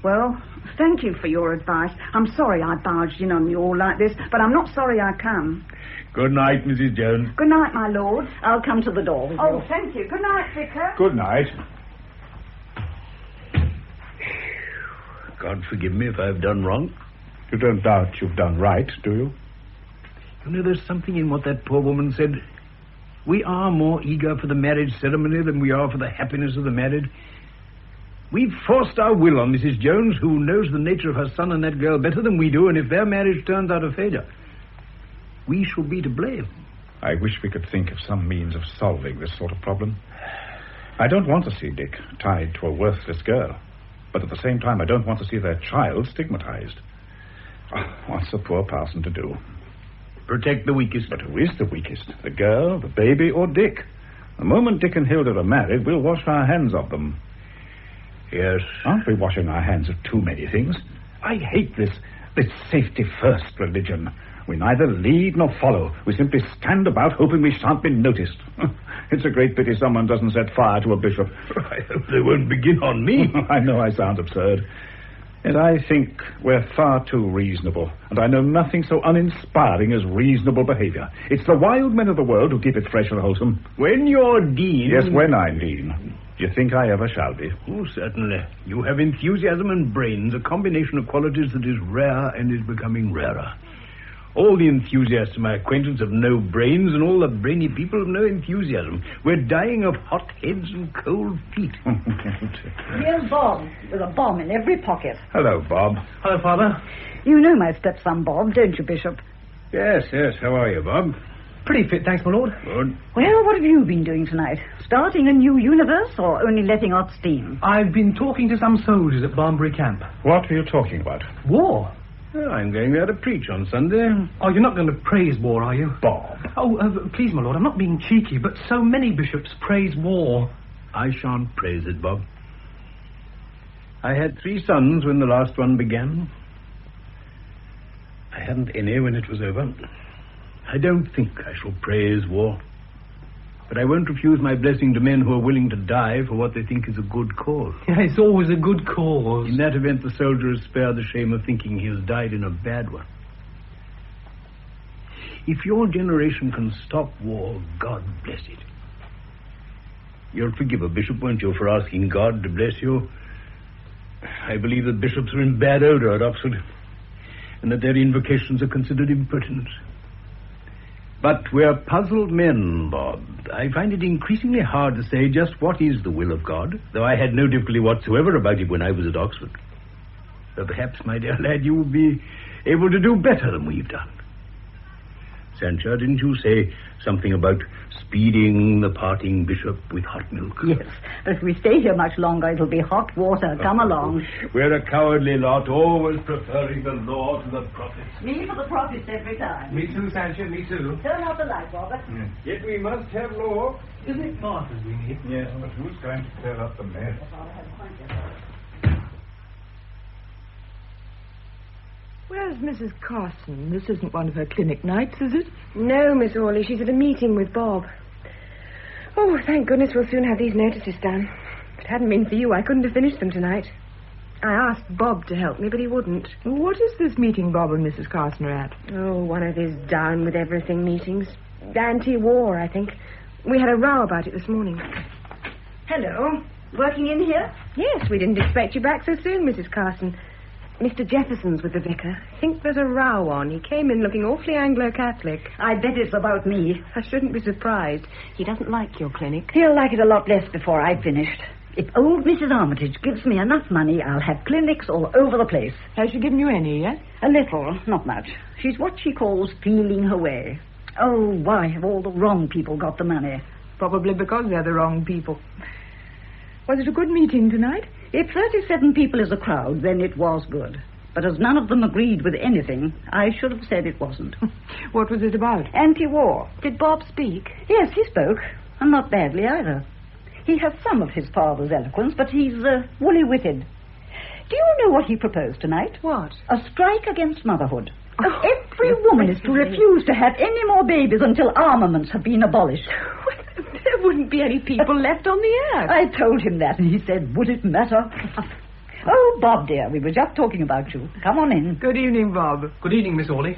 Well, thank you for your advice. I'm sorry I barged in on you all like this, but I'm not sorry I come. Good night, Mrs. Jones. Good night, my lord. I'll come to the door with you. Thank you. Good night, Vicar. Good night. God forgive me if I've done wrong. You don't doubt you've done right, do you? You know, there's something in what that poor woman said. We are more eager for the marriage ceremony than we are for the happiness of the married. We've forced our will on Mrs. Jones, who knows the nature of her son and that girl better than we do, and if their marriage turns out a failure, we shall be to blame. I wish we could think of some means of solving this sort of problem. I don't want to see Dick tied to a worthless girl, but at the same time I don't want to see their child stigmatized. Oh, what's a poor parson to do? Protect the weakest. But who is the weakest? The girl, the baby, or Dick? The moment Dick and Hilda are married, we'll wash our hands of them. Yes. Aren't we washing our hands of too many things? I hate this safety-first religion. We neither lead nor follow. We simply stand about hoping we shan't be noticed. It's a great pity someone doesn't set fire to a bishop. I hope they won't begin on me. I know I sound absurd. And I think we're far too reasonable. And I know nothing so uninspiring as reasonable behavior. It's the wild men of the world who keep it fresh and wholesome. When you're dean... Yes, when I'm dean. Do you think I ever shall be? Oh, certainly. You have enthusiasm and brains, a combination of qualities that is rare and is becoming rarer. All the enthusiasts of my acquaintance have no brains, and all the brainy people have no enthusiasm. We're dying of hot heads and cold feet. Here's Bob, with a bomb in every pocket. Hello, Bob. Hello, Father. You know my stepson, Bob, don't you, Bishop? Yes. How are you, Bob? Pretty fit, thanks, my lord. Good. Well, what have you been doing tonight? Starting a new universe or only letting off steam? I've been talking to some soldiers at Barnbury Camp. What were you talking about? War. Well, I'm going there to preach on Sunday. Oh, you're not going to praise war, are you? Bob. Oh, please, my lord, I'm not being cheeky, but so many bishops praise war. I shan't praise it, Bob. I had 3 sons when the last one began. I hadn't any when it was over. I don't think I shall praise war. But I won't refuse my blessing to men who are willing to die for what they think is a good cause. Yeah, it's always a good cause. In that event, the soldier is spared the shame of thinking he has died in a bad one. If your generation can stop war, God bless it. You'll forgive a bishop, won't you, for asking God to bless you? I believe that bishops are in bad odor at Oxford, and that their invocations are considered impertinent. But we're puzzled men, Bob. I find it increasingly hard to say just what is the will of God, though I had no difficulty whatsoever about it when I was at Oxford. So perhaps, my dear lad, you will be able to do better than we've done. Sancho, didn't you say something about speeding the parting bishop with hot milk? Yes, but if we stay here much longer, it'll be hot water. Come along. We're a cowardly lot, always preferring the law to the prophets. Me for the prophets every time. Me too, Sancho, me too. Turn out the light, Robert. Yet we must have law. Isn't it martyrs we need? Yes, but who's going to clear up the mess? Where's Mrs. Carson? This isn't one of her clinic nights, is it? No, Miss Orley. She's at a meeting with Bob. Oh, thank goodness we'll soon have these notices done. If it hadn't been for you, I couldn't have finished them tonight. I asked Bob to help me, but he wouldn't. What is this meeting Bob and Mrs. Carson are at? Oh, one of his down-with-everything meetings. Anti-war, I think. We had a row about it this morning. Hello. Working in here? Yes, we didn't expect you back so soon, Mrs. Carson. Mr. Jefferson's with the vicar. I think there's a row on. He came in looking awfully Anglo-Catholic. I bet it's about me. I shouldn't be surprised. He doesn't like your clinic. He'll like it a lot less before I've finished. If old Mrs. Armitage gives me enough money, I'll have clinics all over the place. Has she given you any, yes? A little, not much. She's what she calls feeling her way. Oh, why have all the wrong people got the money? Probably because they're the wrong people. Was it a good meeting tonight? If 37 people is a crowd, then it was good. But as none of them agreed with anything, I should have said it wasn't. What was it about? Anti-war. Did Bob speak? Yes, he spoke. And not badly either. He has some of his father's eloquence, but he's woolly-witted. Do you know what he proposed tonight? What? A strike against motherhood. Every woman is to refuse to have any more babies until armaments have been abolished. There wouldn't be any people left on the earth. I told him that, and he said, would it matter? Oh, Bob, dear, we were just talking about you. Come on in. Good evening, Bob. Good evening, Miss Orley.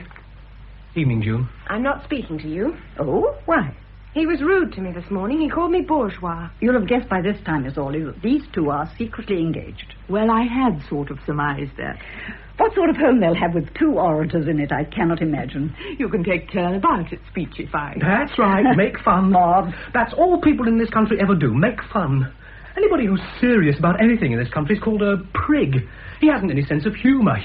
Evening, June. I'm not speaking to you. Oh, why? He was rude to me this morning. He called me bourgeois. You'll have guessed by this time, Miss Orley, that these two are secretly engaged. Well, I had sort of surmised that. What sort of home they'll have with two orators in it, I cannot imagine. You can take turn about it, speechifying. That's right, make fun. Bob. That's all people in this country ever do, make fun. Anybody who's serious about anything in this country is called a prig. He hasn't any sense of humour.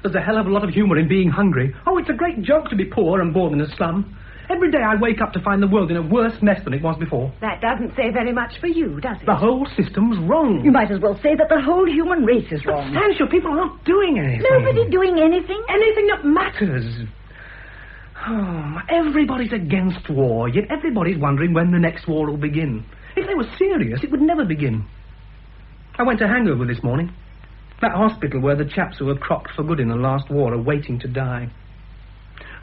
There's a hell of a lot of humour in being hungry. Oh, it's a great joke to be poor and born in a slum. Every day I wake up to find the world in a worse mess than it was before. That doesn't say very much for you, does it? The whole system's wrong. You might as well say that the whole human race is wrong. Sancho, people aren't doing anything. Nobody doing anything? Anything that matters. Oh, everybody's against war, yet everybody's wondering when the next war will begin. If they were serious, it would never begin. I went to Hangover this morning. That hospital where the chaps who were cropped for good in the last war are waiting to die.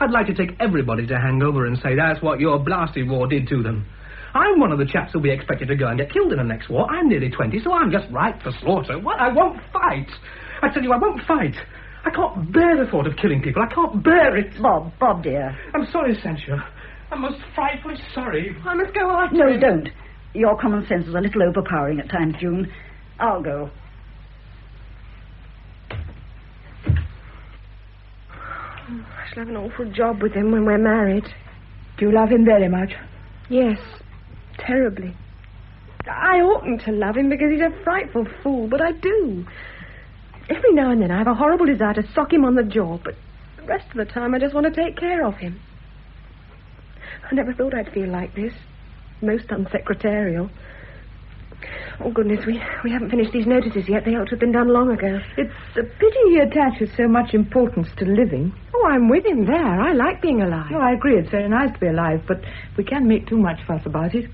I'd like to take everybody to Hangover and say that's what your blasted war did to them. I'm one of the chaps who'll be expected to go and get killed in the next war. I'm nearly 20, so I'm just ripe for slaughter. What? I won't fight. I tell you, I won't fight. I can't bear the thought of killing people. I can't bear it. Bob, dear. I'm sorry, Sancho. I'm most frightfully sorry. I must go after No, him. don't. Your common sense is a little overpowering at times, June. I'll go. I shall have an awful job with him when we're married. Do you love him very much? Yes, terribly. I oughtn't to love him because he's a frightful fool, but I do. Every now and then I have a horrible desire to sock him on the jaw, but the rest of the time I just want to take care of him. I never thought I'd feel like this. Most unsecretarial. Oh, goodness, we haven't finished these notices yet. They ought to have been done long ago. It's a pity he attaches so much importance to living. Oh, I'm with him there. I like being alive. No, I agree. It's very nice to be alive, but we can't make too much fuss about it.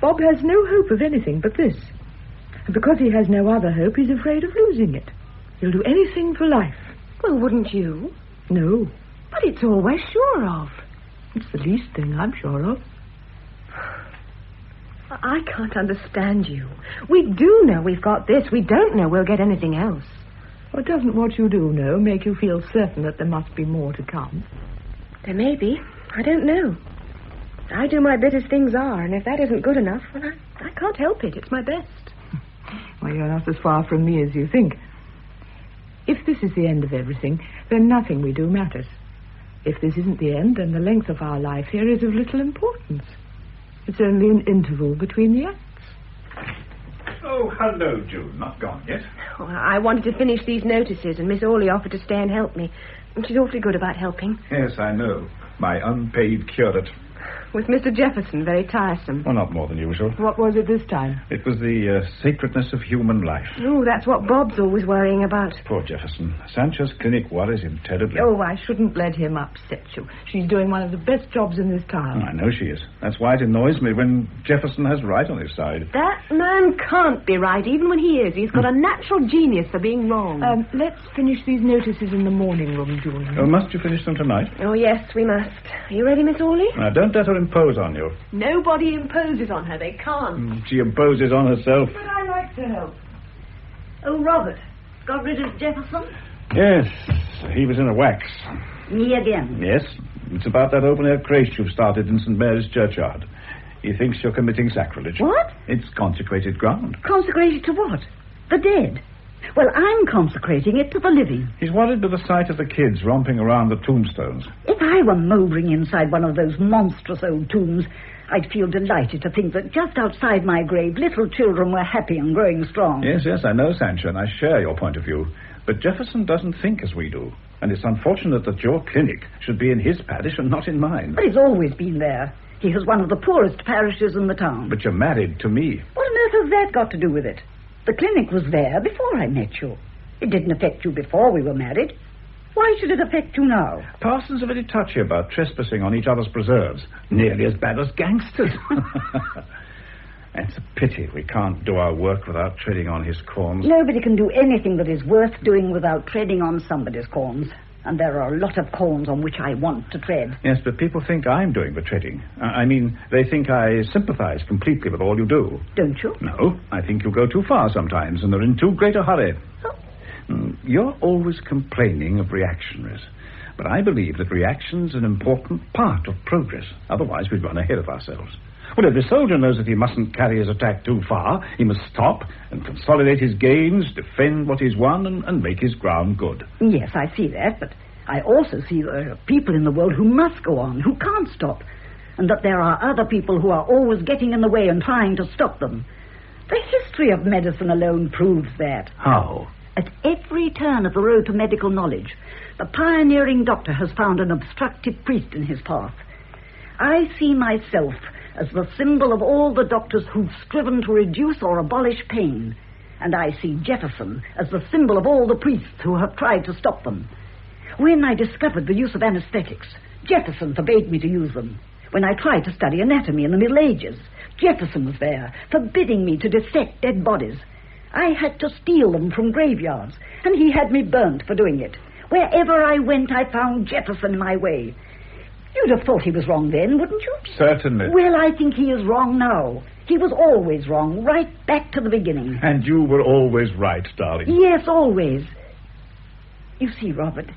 Bob has no hope of anything but this. And because he has no other hope, he's afraid of losing it. He'll do anything for life. Well, wouldn't you? No. But it's all we're sure of. It's the least thing I'm sure of. I can't understand you. We do know we've got this. We don't know we'll get anything else. Well, doesn't what you do know make you feel certain that there must be more to come? There may be. I don't know. I do my bit as things are, and if that isn't good enough, well, I can't help it. It's my best. Well, you're not as far from me as you think. If this is the end of everything, then nothing we do matters. If this isn't the end, then the length of our life here is of little importance. It's only an interval between the acts. Oh, hello, June. Not gone yet? Oh, I wanted to finish these notices, and Miss Orley offered to stay and help me. And she's awfully good about helping. Yes, I know. My unpaid curate. With Mr. Jefferson, very tiresome. Well, not more than usual. What was it this time? It was the sacredness of human life. Oh, that's what Bob's always worrying about. Poor Jefferson. Sancho's clinic worries him terribly. Oh, I shouldn't let him upset you. She's doing one of the best jobs in this town. I know she is. That's why it annoys me when Jefferson has right on his side. That man can't be right, even when he is. He's got a natural genius for being wrong. Let's finish these notices in the morning room, June. Oh, must you finish them tonight? Oh, yes, we must. Are you ready, Miss Orley? Now, don't let her impose on you. Nobody imposes on her. They can't. She imposes on herself. But I like to help. Oh, Robert, got rid of Jefferson? Yes, he was in a wax. Me again. Yes, it's about that open-air creche you've started in St. Mary's churchyard. He thinks you're committing sacrilege. What? It's consecrated ground. Consecrated to what? The dead. Well, I'm consecrating it to the living. He's worried by the sight of the kids romping around the tombstones. If I were mouldering inside one of those monstrous old tombs, I'd feel delighted to think that just outside my grave, little children were happy and growing strong. Yes, I know, Sancho, and I share your point of view. But Jefferson doesn't think as we do. And it's unfortunate that your clinic should be in his parish and not in mine. But he's always been there. He has one of the poorest parishes in the town. But you're married to me. What on earth has that got to do with it? The clinic was there before I met you. It didn't affect you before we were married. Why should it affect you now? Parsons are very touchy about trespassing on each other's preserves. Nearly as bad as gangsters. It's a pity we can't do our work without treading on his corns. Nobody can do anything that is worth doing without treading on somebody's corns. And there are a lot of corns on which I want to tread. Yes, but people think I'm doing the treading. I mean, they think I sympathize completely with all you do. Don't you? No, I think you go too far sometimes, and they're in too great a hurry. You're always complaining of reactionaries. But I believe that reaction's an important part of progress. Otherwise, we'd run ahead of ourselves. Well, every soldier knows that he mustn't carry his attack too far. He must stop and consolidate his gains, defend what he's won, and make his ground good. Yes, I see that, but I also see there are people in the world who must go on, who can't stop, and that there are other people who are always getting in the way and trying to stop them. The history of medicine alone proves that. How? At every turn of the road to medical knowledge, the pioneering doctor has found an obstructive priest in his path. I see myself as the symbol of all the doctors who've striven to reduce or abolish pain. And I see Jefferson as the symbol of all the priests who have tried to stop them. When I discovered the use of anesthetics, Jefferson forbade me to use them. When I tried to study anatomy in the Middle Ages, Jefferson was there, forbidding me to dissect dead bodies. I had to steal them from graveyards, and he had me burnt for doing it. Wherever I went, I found Jefferson in my way. You'd have thought he was wrong then, wouldn't you? Certainly. Well, I think he is wrong now. He was always wrong, right back to the beginning. And you were always right, darling. Yes, always. You see, Robert,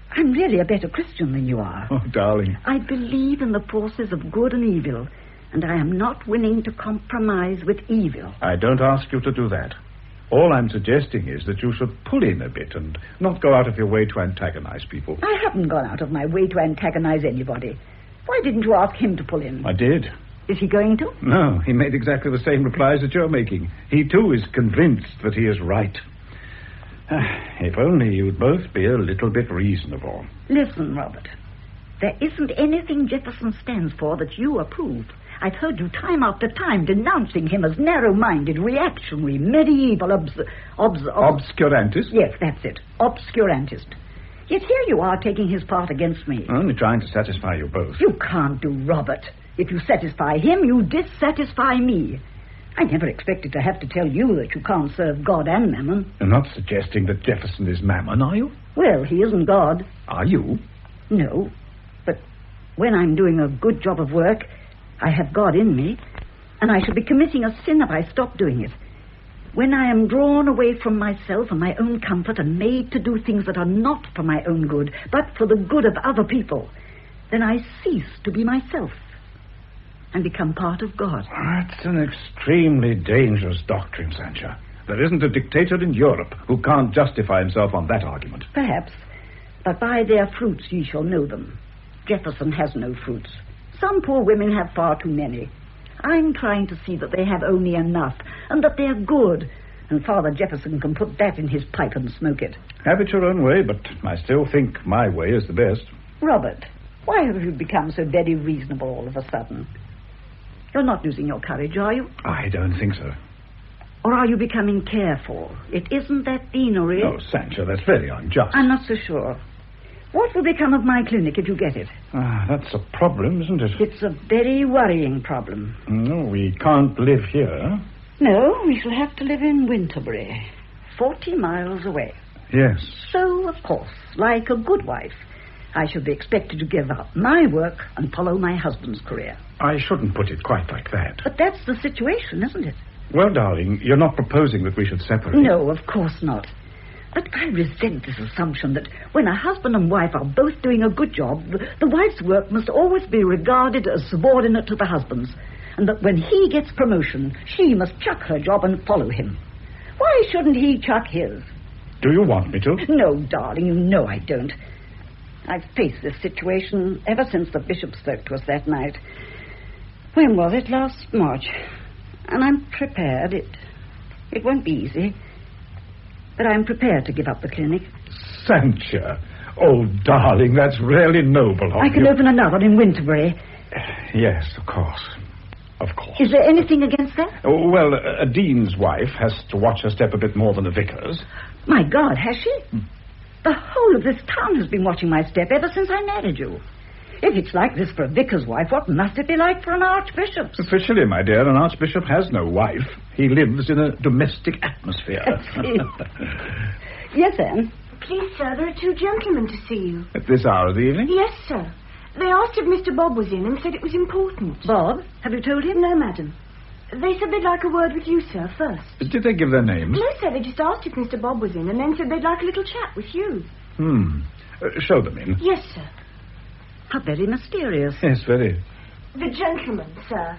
I'm really a better Christian than you are. Oh, darling. I believe in the forces of good and evil, and I am not willing to compromise with evil. I don't ask you to do that. All I'm suggesting is that you should pull in a bit and not go out of your way to antagonize people. I haven't gone out of my way to antagonize anybody. Why didn't you ask him to pull in? I did. Is he going to? No, he made exactly the same replies that you're making. He, too, is convinced that he is right. If only you'd both be a little bit reasonable. Listen, Robert. There isn't anything Jefferson stands for that you approve. I've heard you time after time denouncing him as narrow-minded, reactionary, medieval, obscurantist? Yes, that's it. Obscurantist. Yet here you are taking his part against me. Only trying to satisfy you both. You can't do Robert. If you satisfy him, you dissatisfy me. I never expected to have to tell you that you can't serve God and Mammon. You're not suggesting that Jefferson is Mammon, are you? Well, he isn't God. Are you? No. But when I'm doing a good job of work, I have God in me, and I should be committing a sin if I stop doing it. When I am drawn away from myself and my own comfort and made to do things that are not for my own good, but for the good of other people, then I cease to be myself and become part of God. That's an extremely dangerous doctrine, Sancha. There isn't a dictator in Europe who can't justify himself on that argument. Perhaps, but by their fruits ye shall know them. Jefferson has no fruits. Some poor women have far too many. I'm trying to see that they have only enough, and that they're good. And Father Jefferson can put that in his pipe and smoke it. Have it your own way, but I still think my way is the best. Robert, why have you become so very reasonable all of a sudden? You're not losing your courage, are you? I don't think so. Or are you becoming careful? It isn't that deanery. Oh, Sancha, that's very unjust. I'm not so sure. What will become of my clinic if you get it? That's a problem, isn't it? It's a very worrying problem. No, we can't live here. No, we shall have to live in Winterbury, 40 miles away. Yes. So, of course, like a good wife, I shall be expected to give up my work and follow my husband's career. I shouldn't put it quite like that. But that's the situation, isn't it? Well, darling, you're not proposing that we should separate. No, of course not. But I resent this assumption that when a husband and wife are both doing a good job, the wife's work must always be regarded as subordinate to the husband's, and that when he gets promotion, she must chuck her job and follow him. Why shouldn't he chuck his? Do you want me to? No, darling, you know I don't. I've faced this situation ever since the bishop spoke to us that night. When was it? Last March. And I'm prepared. It won't be easy. But I'm prepared to give up the clinic. Sancha. Oh, darling, that's really noble of you. I can open another in Winterbury. Yes, of course. Of course. Is there anything against that? Oh, well, a dean's wife has to watch her step a bit more than a vicar's. My God, has she? The whole of this town has been watching my step ever since I married you. If it's like this for a vicar's wife, what must it be like for an archbishop's? Officially, my dear, an archbishop has no wife. He lives in a domestic atmosphere. Yes, Anne? Please, sir, there are two gentlemen to see you. At this hour of the evening? Yes, sir. They asked if Mr. Bob was in and said it was important. Bob? Have you told him? No, madam. They said they'd like a word with you, sir, first. Did they give their names? No, sir, they just asked if Mr. Bob was in and then said they'd like a little chat with you. Show them in. Yes, sir. How very mysterious. Yes, very. The gentleman, sir.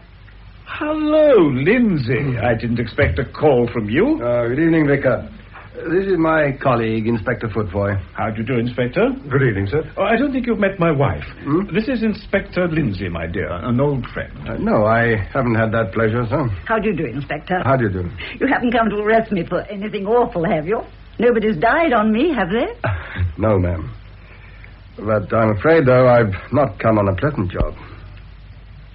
Hello, Lindsay. I didn't expect a call from you. Good evening, Vicar. This is my colleague, Inspector Footboy. How do you do, Inspector? Good evening, sir. Oh, I don't think you've met my wife. This is Inspector Lindsay, my dear, an old friend. No, I haven't had that pleasure, sir. How do you do, Inspector? How do you do? You haven't come to arrest me for anything awful, have you? Nobody's died on me, have they? No, ma'am. But I'm afraid, though, I've not come on a pleasant job.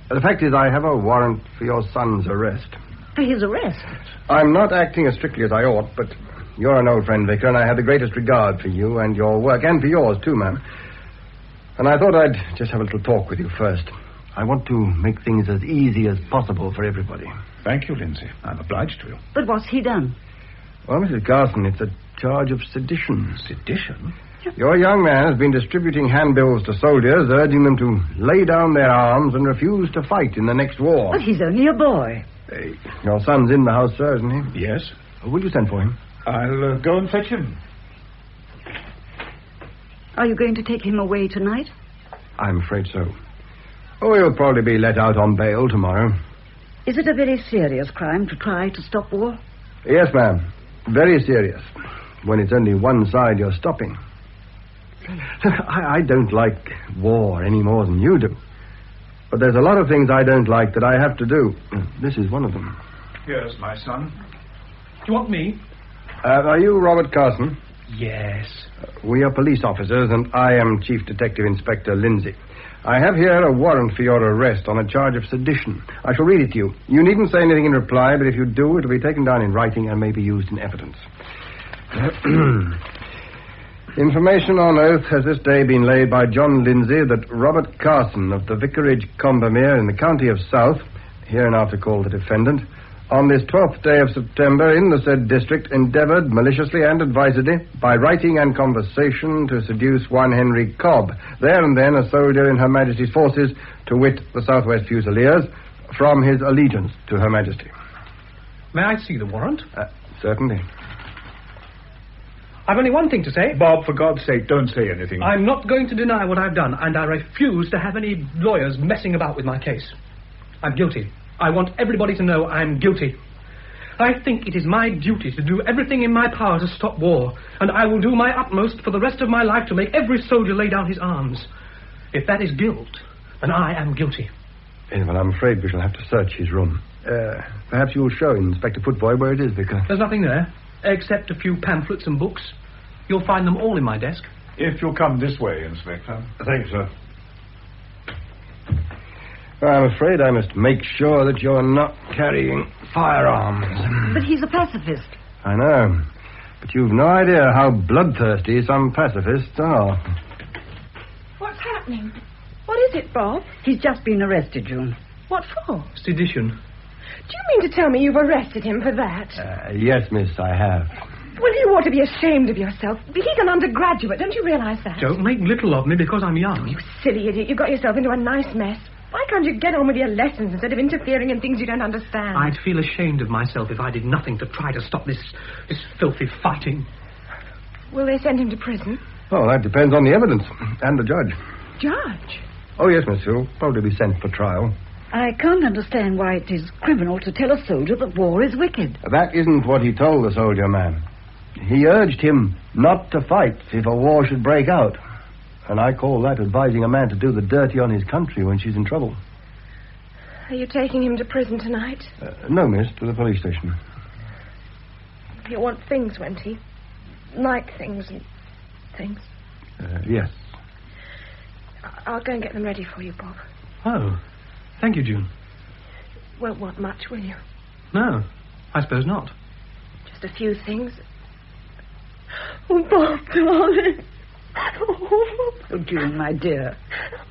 The fact is, I have a warrant for your son's arrest. For his arrest? I'm not acting as strictly as I ought, but you're an old friend, Vicar, and I have the greatest regard for you and your work, and for yours, too, ma'am. And I thought I'd just have a little talk with you first. I want to make things as easy as possible for everybody. Thank you, Lindsay. I'm obliged to you. But what's he done? Well, Mrs. Carson, it's a charge of sedition. Sedition? Your young man has been distributing handbills to soldiers, urging them to lay down their arms and refuse to fight in the next war. But he's only a boy. Your son's in the house, sir, isn't he? Yes. Will you send for him? I'll go and fetch him. Are you going to take him away tonight? I'm afraid so. Oh, he'll probably be let out on bail tomorrow. Is it a very serious crime to try to stop war? Yes, ma'am. Very serious. When it's only one side you're stopping. I don't like war any more than you do. But there's a lot of things I don't like that I have to do. This is one of them. Here's my son. Do you want me? Are you Robert Carson? Yes. We are police officers, and I am Chief Detective Inspector Lindsay. I have here a warrant for your arrest on a charge of sedition. I shall read it to you. You needn't say anything in reply, but if you do, it'll be taken down in writing and may be used in evidence. Information on oath has this day been laid by John Lindsay that Robert Carson of the Vicarage Combermere in the county of South, hereinafter called the defendant, on this 12th day of September in the said district endeavoured maliciously and advisedly by writing and conversation to seduce one Henry Cobb, there and then a soldier in Her Majesty's forces, to wit the Southwest Fusiliers, from his allegiance to Her Majesty. May I see the warrant? Certainly. I've only one thing to say. Bob, for God's sake, don't say anything. I'm not going to deny what I've done, and I refuse to have any lawyers messing about with my case. I'm guilty. I want everybody to know I'm guilty. I think it is my duty to do everything in my power to stop war, and I will do my utmost for the rest of my life to make every soldier lay down his arms. If that is guilt, then I am guilty. Well, I'm afraid we shall have to search his room. Perhaps you'll show Inspector Footboy where it is, Vicar. There's nothing there, except a few pamphlets and books. You'll find them all in my desk. If you'll come this way, Inspector. Thanks, sir. I'm afraid I must make sure that you're not carrying firearms. But he's a pacifist. I know. But you've no idea how bloodthirsty some pacifists are. What's happening? What is it, Bob? He's just been arrested, June. What for? Sedition. Do you mean to tell me you've arrested him for that? Yes, miss, I have. Well, you ought to be ashamed of yourself. He's an undergraduate. Don't you realize that? Don't make little of me because I'm young. You silly idiot. You got yourself into a nice mess. Why can't you get on with your lessons instead of interfering in things you don't understand? I'd feel ashamed of myself if I did nothing to try to stop this filthy fighting. Will they send him to prison? Oh, that depends on the evidence and the judge. Judge? Oh, yes, miss. He'll probably be sent for trial. I can't understand why it is criminal to tell a soldier that war is wicked. That isn't what he told the soldier man. He urged him not to fight if a war should break out. And I call that advising a man to do the dirty on his country when she's in trouble. Are you taking him to prison tonight? No, miss, to the police station. He'll want things, won't he? Like things and things. Yes. I'll go and get them ready for you, Bob. Oh, thank you, June. Won't want much, will you? No, I suppose not. Just a few things. Oh, Bob, darling. Oh, June, my dear.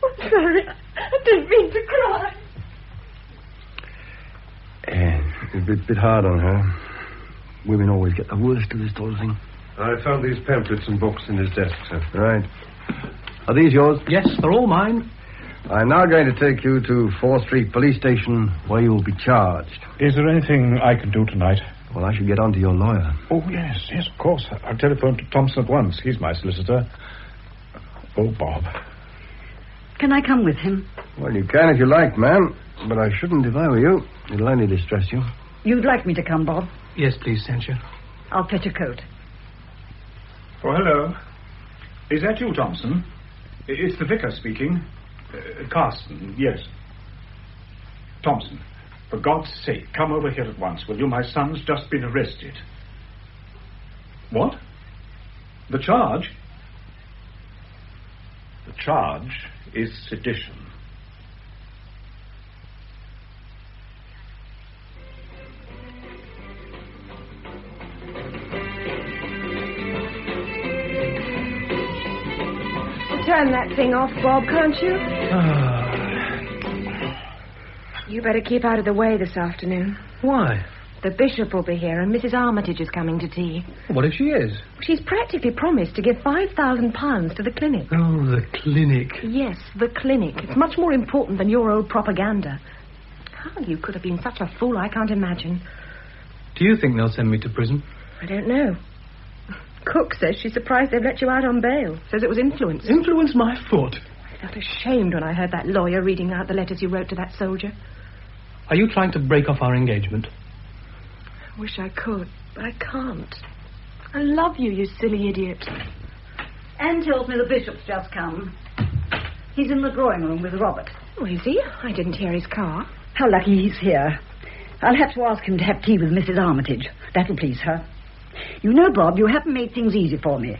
I'm sorry. I didn't mean to cry. It's a bit hard on her. Women always get the worst of this sort of thing. I found these pamphlets and books in his desk, sir. Right. Are these yours? Yes, they're all mine. I'm now going to take you to 4th Street Police Station, where you will be charged. Is there anything I can do tonight? Well, I should get on to your lawyer. Oh, yes, of course. I'll telephone to Thompson at once. He's my solicitor. Oh, Bob. Can I come with him? Well, you can if you like, ma'am. But I shouldn't if I were you. It'll only distress you. You'd like me to come, Bob? Yes, please, Sancho. I'll fetch a coat. Oh, hello. Is that you, Thompson? It's the vicar speaking. Carson, yes. Thompson, for God's sake, come over here at once, will you? My son's just been arrested. What? The charge? The charge is sedition. Turn that thing off, Bob, can't you? You better keep out of the way this afternoon. Why? The bishop will be here and Mrs. Armitage is coming to tea. What if she is? She's practically promised to give £5,000 to the clinic. Oh, the clinic. Yes, the clinic. It's much more important than your old propaganda. How you could have been such a fool, I can't imagine. Do you think they'll send me to prison? I don't know. Cook says she's surprised they've let you out on bail. Says it was influence. Influence my foot? I felt ashamed when I heard that lawyer reading out the letters you wrote to that soldier. Are you trying to break off our engagement? I wish I could, but I can't. I love you, you silly idiot. Anne tells me the bishop's just come. He's in the drawing room with Robert. Oh, is he? I didn't hear his car. How lucky he's here. I'll have to ask him to have tea with Mrs. Armitage. That'll please her. You know, Bob, you haven't made things easy for me.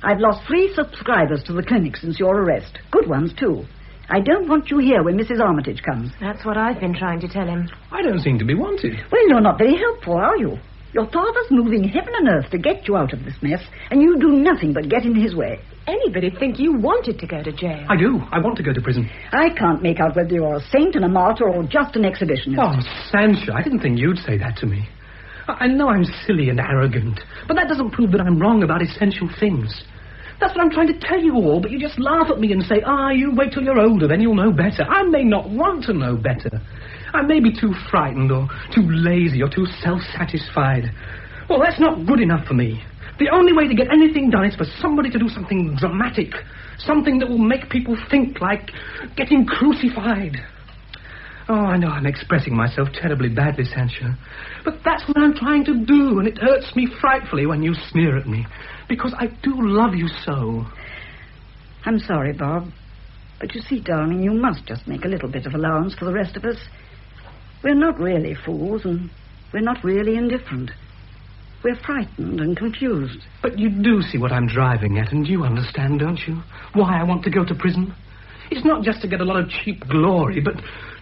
I've lost 3 subscribers to the clinic since your arrest. Good ones, too. I don't want you here when Mrs. Armitage comes. That's what I've been trying to tell him. I don't seem to be wanted. Well, you're not very helpful, are you? Your father's moving heaven and earth to get you out of this mess, and you do nothing but get in his way. Anybody'd think you wanted to go to jail. I do. I want to go to prison. I can't make out whether you're a saint and a martyr or just an exhibitionist. Oh, Sancho, I didn't think you'd say that to me. I know I'm silly and arrogant, but that doesn't prove that I'm wrong about essential things. That's what I'm trying to tell you all, but you just laugh at me and say, you wait till you're older, then you'll know better. I may not want to know better. I may be too frightened or too lazy or too self-satisfied. Well, that's not good enough for me. The only way to get anything done is for somebody to do something dramatic, something that will make people think, like getting crucified. Oh, I know I'm expressing myself terribly badly, Sancho, but that's what I'm trying to do, and it hurts me frightfully when you sneer at me, because I do love you so. I'm sorry, Bob, but you see, darling, you must just make a little bit of allowance for the rest of us. We're not really fools, and we're not really indifferent. We're frightened and confused. But you do see what I'm driving at, and you understand, don't you? Why I want to go to prison? It's not just to get a lot of cheap glory, but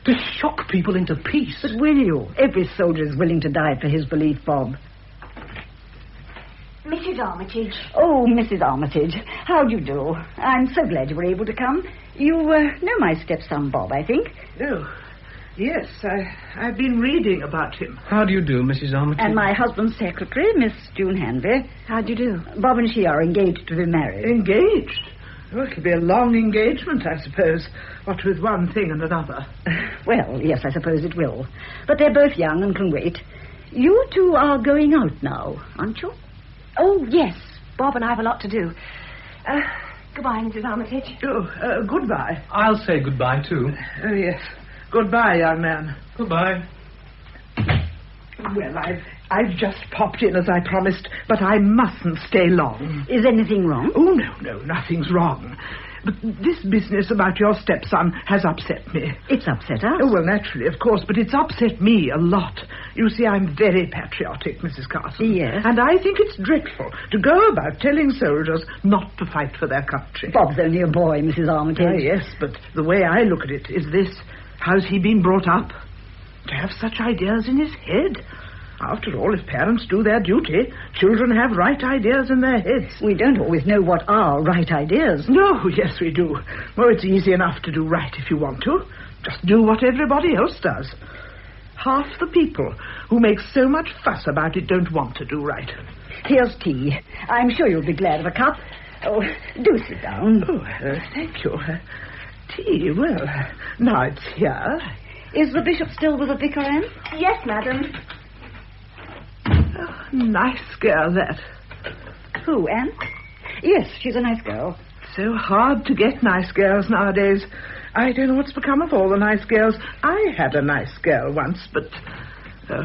to shock people into peace. But will you? Every soldier is willing to die for his belief, Bob. Mrs. Armitage. Oh, Mrs. Armitage, how do you do? I'm so glad you were able to come. You know my stepson, Bob, I think. Oh, yes, I've been reading about him. How do you do, Mrs. Armitage? And my husband's secretary, Miss June Hanby. How do you do? Bob and she are engaged to be married. Engaged? Well, it'll be a long engagement, I suppose, what with one thing and another. Well, yes, I suppose it will. But they're both young and can wait. You two are going out now, aren't you? Oh, yes. Bob and I have a lot to do. Goodbye, Mrs. Armitage. Oh, goodbye. I'll say goodbye, too. Oh, yes. Goodbye, young man. Goodbye. Well, I've just popped in as I promised, but I mustn't stay long. Is anything wrong? Oh, no, nothing's wrong. But this business about your stepson has upset me. It's upset us? Oh, well, naturally, of course, but it's upset me a lot. You see, I'm very patriotic, Mrs. Carson. Yes. And I think it's dreadful to go about telling soldiers not to fight for their country. Bob's only a boy, Mrs. Armitage. Oh, yes, but the way I look at it is this. How's he been brought up? To have such ideas in his head? After all, if parents do their duty, children have right ideas in their heads. We don't always know what are right ideas. No, yes, we do. Well, it's easy enough to do right if you want to. Just do what everybody else does. Half the people who make so much fuss about it don't want to do right. Here's tea. I'm sure you'll be glad of a cup. Oh, do sit down. Oh, thank you. Tea, well, now it's here. Is the bishop still with the vicar, Anne? Yes, madam. Oh, nice girl, that. Who, Anne? Yes, she's a nice girl. So hard to get nice girls nowadays. I don't know what's become of all the nice girls. I had a nice girl once, but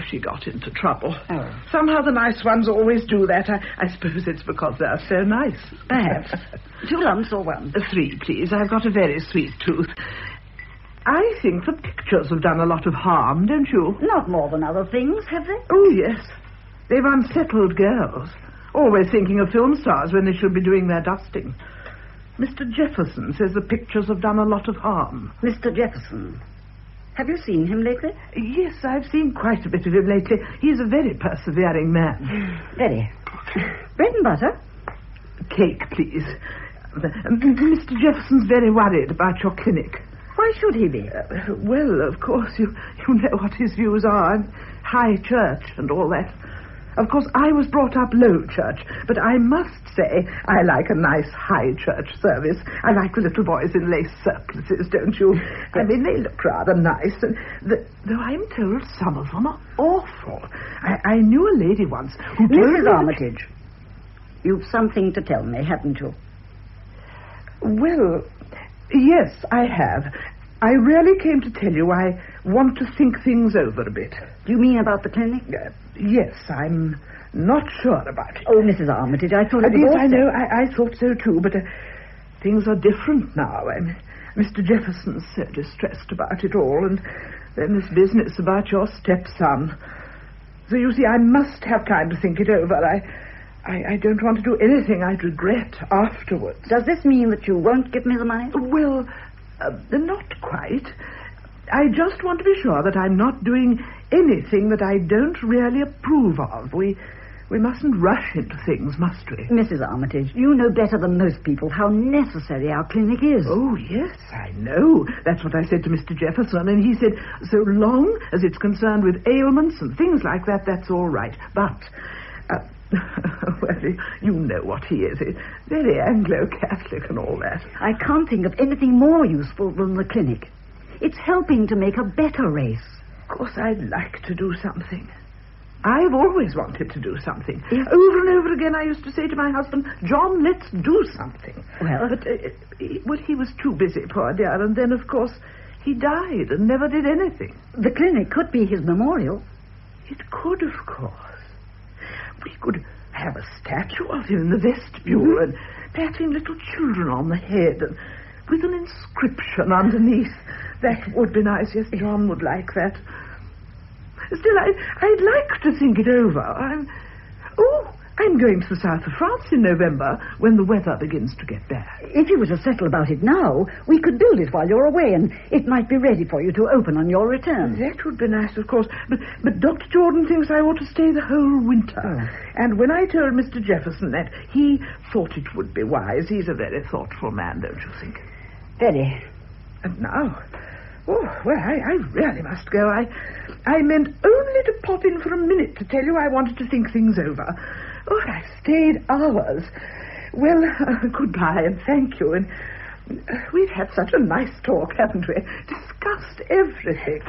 she got into trouble. Oh. Somehow the nice ones always do that. I suppose it's because they're so nice. Perhaps. 2 lumps or 1? 3, please. I've got a very sweet tooth. I think the pictures have done a lot of harm, don't you? Not more than other things, have they? Oh, yes. They've unsettled girls, always thinking of film stars when they should be doing their dusting. Mr. Jefferson says the pictures have done a lot of harm. Mr. Jefferson? Have you seen him lately? Yes, I've seen quite a bit of him lately. He's a very persevering man. Very. Bread and butter? Cake, please. Mr. Jefferson's very worried about your clinic. Why should he be? Well, of course, you know what his views are. High church and all that. Of course, I was brought up low church, but I must say I like a nice high church service. I like the little boys in lace surplices, don't you? I mean, they look rather nice, and though I'm told some of them are awful. I knew a lady once who told Mrs. Armitage, you've something to tell me, haven't you? Well, yes, I have. I really came to tell you I want to think things over a bit. Do you mean about the clinic? Yes, I'm not sure about it. Oh, Mrs. Armitage, I thought it was... Yes, I know. I thought so too, but things are different now. Mr. Jefferson's so distressed about it all, and then this business about your stepson. So you see, I must have time to think it over. I don't want to do anything I'd regret afterwards. Does this mean that you won't give me the money? Well, not quite. I just want to be sure that I'm not doing anything that I don't really approve of. We mustn't rush into things, must we? Mrs. Armitage, you know better than most people how necessary our clinic is. Oh, yes, I know. That's what I said to Mr. Jefferson, and he said, so long as it's concerned with ailments and things like that, that's all right. But... well, you know what he is. He's very Anglo-Catholic and all that. I can't think of anything more useful than the clinic. It's helping to make a better race. Of course, I'd like to do something. I've always wanted to do something. Yes. Over and over again, I used to say to my husband, John, let's do something. Well... But he was too busy, poor dear, and then, of course, he died and never did anything. The clinic could be his memorial. It could, of course. We could have a statue of him in the vestibule and patting little children on the head and with an inscription underneath. That would be nice. Yes, John would like that. Still, I'd like to think it over. I'm going to the south of France in November when the weather begins to get bad. If you were to settle about it now, we could build it while you're away, and it might be ready for you to open on your return. That would be nice, of course. But Dr. Jordan thinks I ought to stay the whole winter. Oh. And when I told Mr. Jefferson that, he thought it would be wise. He's a very thoughtful man, don't you think? Very. And now... Oh, well, I really must go. I meant only to pop in for a minute to tell you I wanted to think things over. Oh, I've stayed hours. Well, goodbye and thank you. And we've had such a nice talk, haven't we? Discussed everything.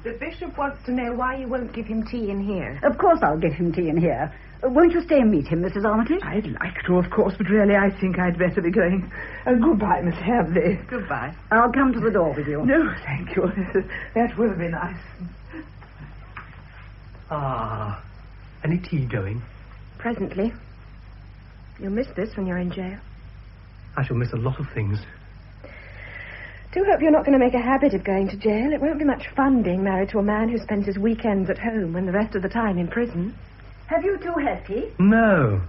The bishop wants to know why you won't give him tea in here. Of course I'll give him tea in here. Won't you stay and meet him, Mrs. Armitage? I'd like to, of course, but really I think I'd better be going. Goodbye, Miss Hamley. Goodbye. I'll come to the door with you. No, thank you. That will be nice. Any tea going? Presently. You'll miss this when you're in jail. I shall miss a lot of things. Do hope you're not going to make a habit of going to jail. It won't be much fun being married to a man who spends his weekends at home and the rest of the time in prison. Have you two had tea? No.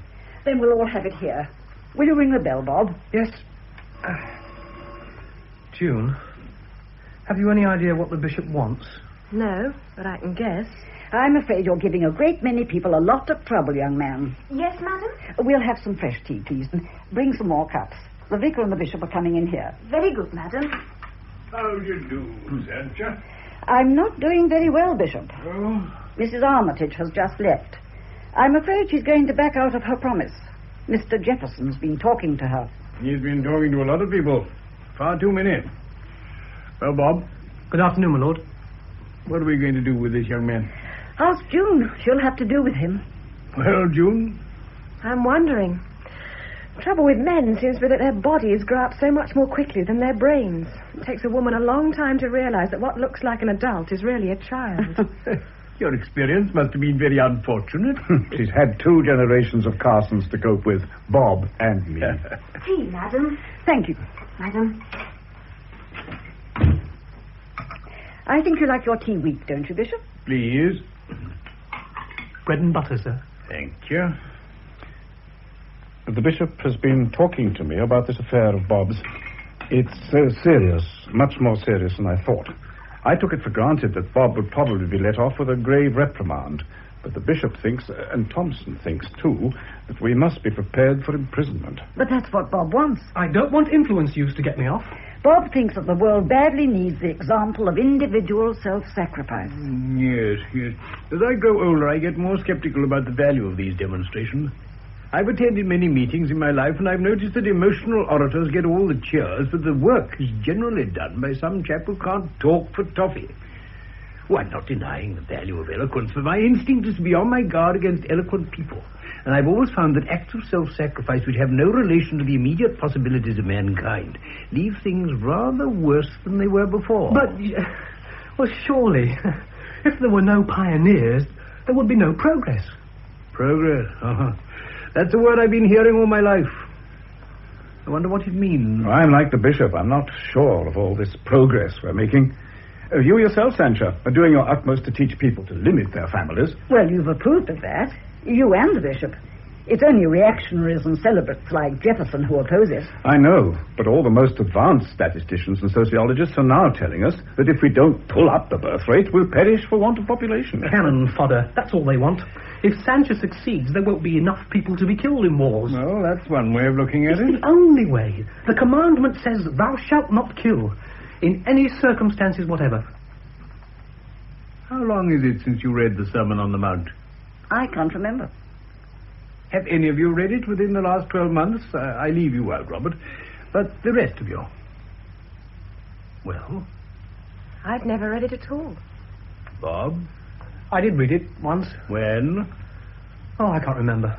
Then we'll all have it here. Will you ring the bell, Bob? Yes. June, have you any idea what the bishop wants? No, but I can guess. I'm afraid you're giving a great many people a lot of trouble, young man. Yes, madam? We'll have some fresh tea, please, and bring some more cups. The vicar and the bishop are coming in here. Very good, madam. How do you do, Sancha? I'm not doing very well, Bishop. Oh? Mrs. Armitage has just left. I'm afraid she's going to back out of her promise. Mr. Jefferson's been talking to her. He's been talking to a lot of people. Far too many. Well, Bob. Good afternoon, my lord. What are we going to do with this young man? Ask June. She'll have to do with him. Well, June? I'm wondering. The trouble with men seems to be that their bodies grow up so much more quickly than their brains. It takes a woman a long time to realize that what looks like an adult is really a child. Your experience must have been very unfortunate. She's had 2 generations of Carsons to cope with, Bob and me. Tea, madam. Thank you, madam. I think you like your tea weak, don't you, Bishop? Please. Bread and butter, sir. Thank you. The Bishop has been talking to me about this affair of Bob's. It's serious, much more serious than I thought. I took it for granted that Bob would probably be let off with a grave reprimand. But the Bishop thinks, and Thompson thinks too, that we must be prepared for imprisonment. But that's what Bob wants. I don't want influence used to get me off. Bob thinks that the world badly needs the example of individual self-sacrifice. Yes. As I grow older, I get more skeptical about the value of these demonstrations. I've attended many meetings in my life, and I've noticed that emotional orators get all the cheers, but the work is generally done by some chap who can't talk for toffee. Oh, I'm not denying the value of eloquence, but my instinct is to be on my guard against eloquent people. And I've always found that acts of self-sacrifice which have no relation to the immediate possibilities of mankind leave things rather worse than they were before. But, well, surely, if there were no pioneers, there would be no progress. Progress? Uh-huh. That's a word I've been hearing all my life. I wonder what it means. I'm like the Bishop. I'm not sure of all this progress we're making. You yourself, Sancha, are doing your utmost to teach people to limit their families. Well, you've approved of that. You and the Bishop. It's only reactionaries and celibates like Jefferson who oppose it. I know, but all the most advanced statisticians and sociologists are now telling us that if we don't pull up the birth rate, we'll perish for want of population. Cannon fodder. That's all they want. If Sancha succeeds, there won't be enough people to be killed in wars. Well, that's one way of looking at it. It's the only way. The commandment says, thou shalt not kill, in any circumstances whatever. How long is it since you read the Sermon on the Mount? I can't remember. Have any of you read it within the last 12 months? I leave you out, Robert. But the rest of you. Well? I've never read it at all. Bob? I did read it once. When? Oh, I can't remember.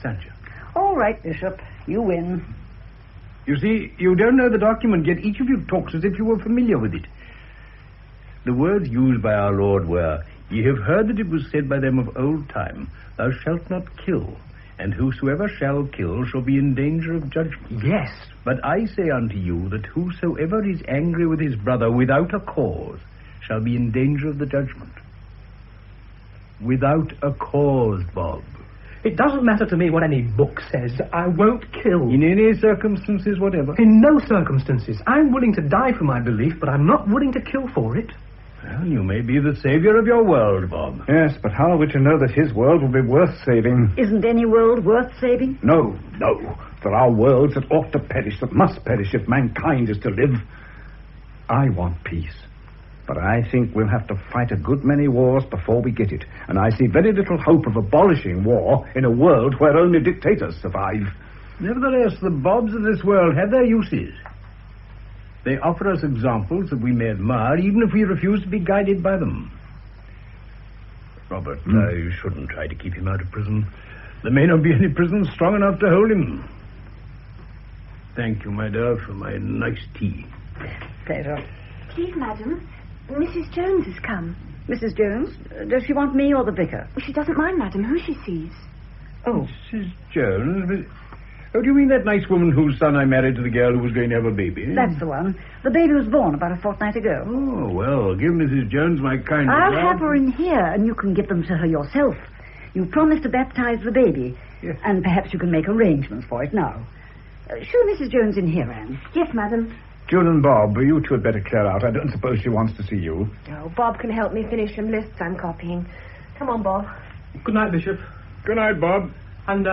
Sancha. All right, Bishop. You win. You see, you don't know the document, yet each of you talks as if you were familiar with it. The words used by our Lord were, Ye have heard that it was said by them of old time, Thou shalt not kill, and whosoever shall kill shall be in danger of judgment. Yes. But I say unto you that whosoever is angry with his brother without a cause shall be in danger of the judgment. Without a cause, Bob. It doesn't matter to me what any book says. I won't kill. In any circumstances whatever? In no circumstances. I'm willing to die for my belief, but I'm not willing to kill for it. Well, you may be the savior of your world, Bob. Yes, but how are we to know that his world will be worth saving? Isn't any world worth saving? No. There are worlds that ought to perish, that must perish if mankind is to live. I want peace. But I think we'll have to fight a good many wars before we get it. And I see very little hope of abolishing war in a world where only dictators survive. Nevertheless, the Bobs of this world have their uses. They offer us examples that we may admire, even if we refuse to be guided by them. Robert, I shouldn't try to keep him out of prison. There may not be any prison strong enough to hold him. Thank you, my dear, for my nice tea. Pleasure. Please, madam, Mrs. Jones has come. Mrs. Jones? Does she want me or the vicar? She doesn't mind, madam, who she sees. Oh, Mrs. Jones? Oh, do you mean that nice woman whose son I married to the girl who was going to have a baby? That's the one. The baby was born about a fortnight ago. Oh, well, give Mrs. Jones my kind I'll regards. have her in here, and you can give them to her yourself. You promised to baptize the baby. Yes. And perhaps you can make arrangements for it now. Show Mrs. Jones in here, Anne. Yes, madam. June and Bob, you two had better clear out. I don't suppose she wants to see you. Oh, Bob can help me finish some lists I'm copying. Come on, Bob. Good night, Bishop. Good night, Bob. And,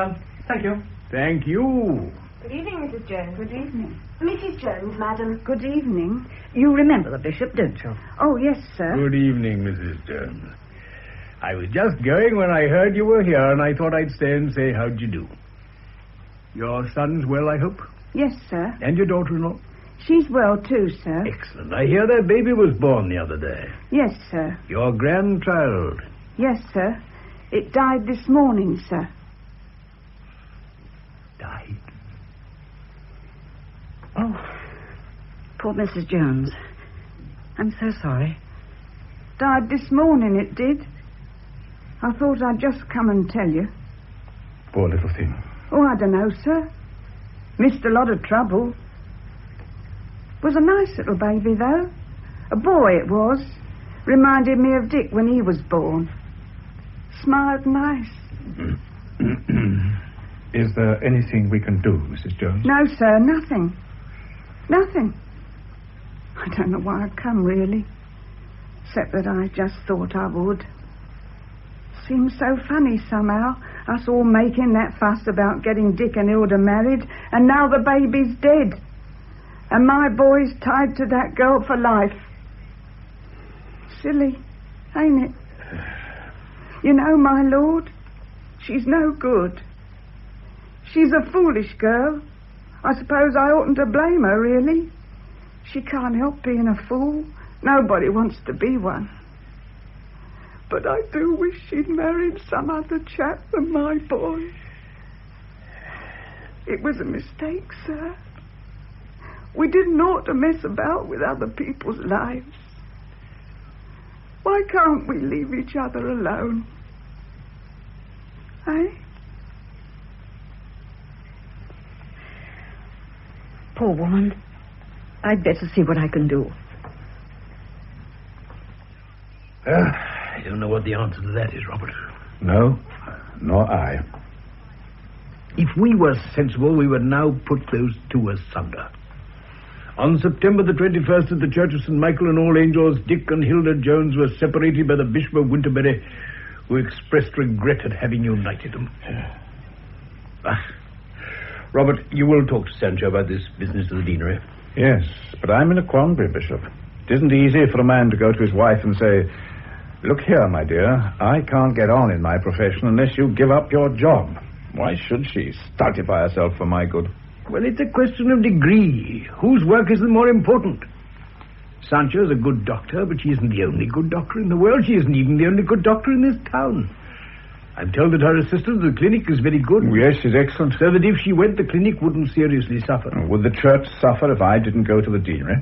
thank you. Thank you. Good evening, Mrs. Jones. Good evening. Mrs. Jones, madam. Good evening. You remember the bishop, don't you? Oh, yes, sir. Good evening, Mrs. Jones. I was just going when I heard you were here, and I thought I'd stay and say how'd you do. Your son's well, I hope? Yes, sir. And your daughter-in-law? She's well, too, sir. Excellent. I hear their baby was born the other day. Yes, sir. Your grandchild? Yes, sir. It died this morning, sir. Died? Oh, poor Mrs. Jones. I'm so sorry. Died this morning, it did. I thought I'd just come and tell you. Poor little thing. Oh, I don't know, sir. Missed a lot of trouble. Was a nice little baby, though. A boy it was. Reminded me of Dick when he was born. Smiled nice. Is there anything we can do, Mrs. Jones? No, sir, nothing. Nothing. I don't know why I've come, really. Except that I just thought I would. Seems so funny somehow, us all making that fuss about getting Dick and Hilda married, and now the baby's dead. And my boy's tied to that girl for life. Silly, ain't it? You know, my lord, she's no good. She's a foolish girl. I suppose I oughtn't to blame her, really. She can't help being a fool. Nobody wants to be one. But I do wish she'd married some other chap than my boy. It was a mistake, sir. We didn't ought to mess about with other people's lives. Why can't we leave each other alone? Eh? Poor woman. I'd better see what I can do. I don't know what the answer to that is, Robert. No, nor I. If we were sensible, we would now put those two asunder. On September the 21st at the Church of St. Michael and All Angels, Dick and Hilda Jones were separated by the Bishop of Winterbury, who expressed regret at having united them. Robert, you will talk to Sancho about this business of the deanery. Yes, but I'm in a quandary, Bishop. It isn't easy for a man to go to his wife and say, "Look here, my dear, I can't get on in my profession unless you give up your job." Why should she stultify herself for my good? Well, it's a question of degree. Whose work is the more important? Sancho's a good doctor, but she isn't the only good doctor in the world. She isn't even the only good doctor in this town. I'm told that her assistant at the clinic is very good. Yes, she's excellent. So that if she went, the clinic wouldn't seriously suffer. Would the church suffer if I didn't go to the deanery?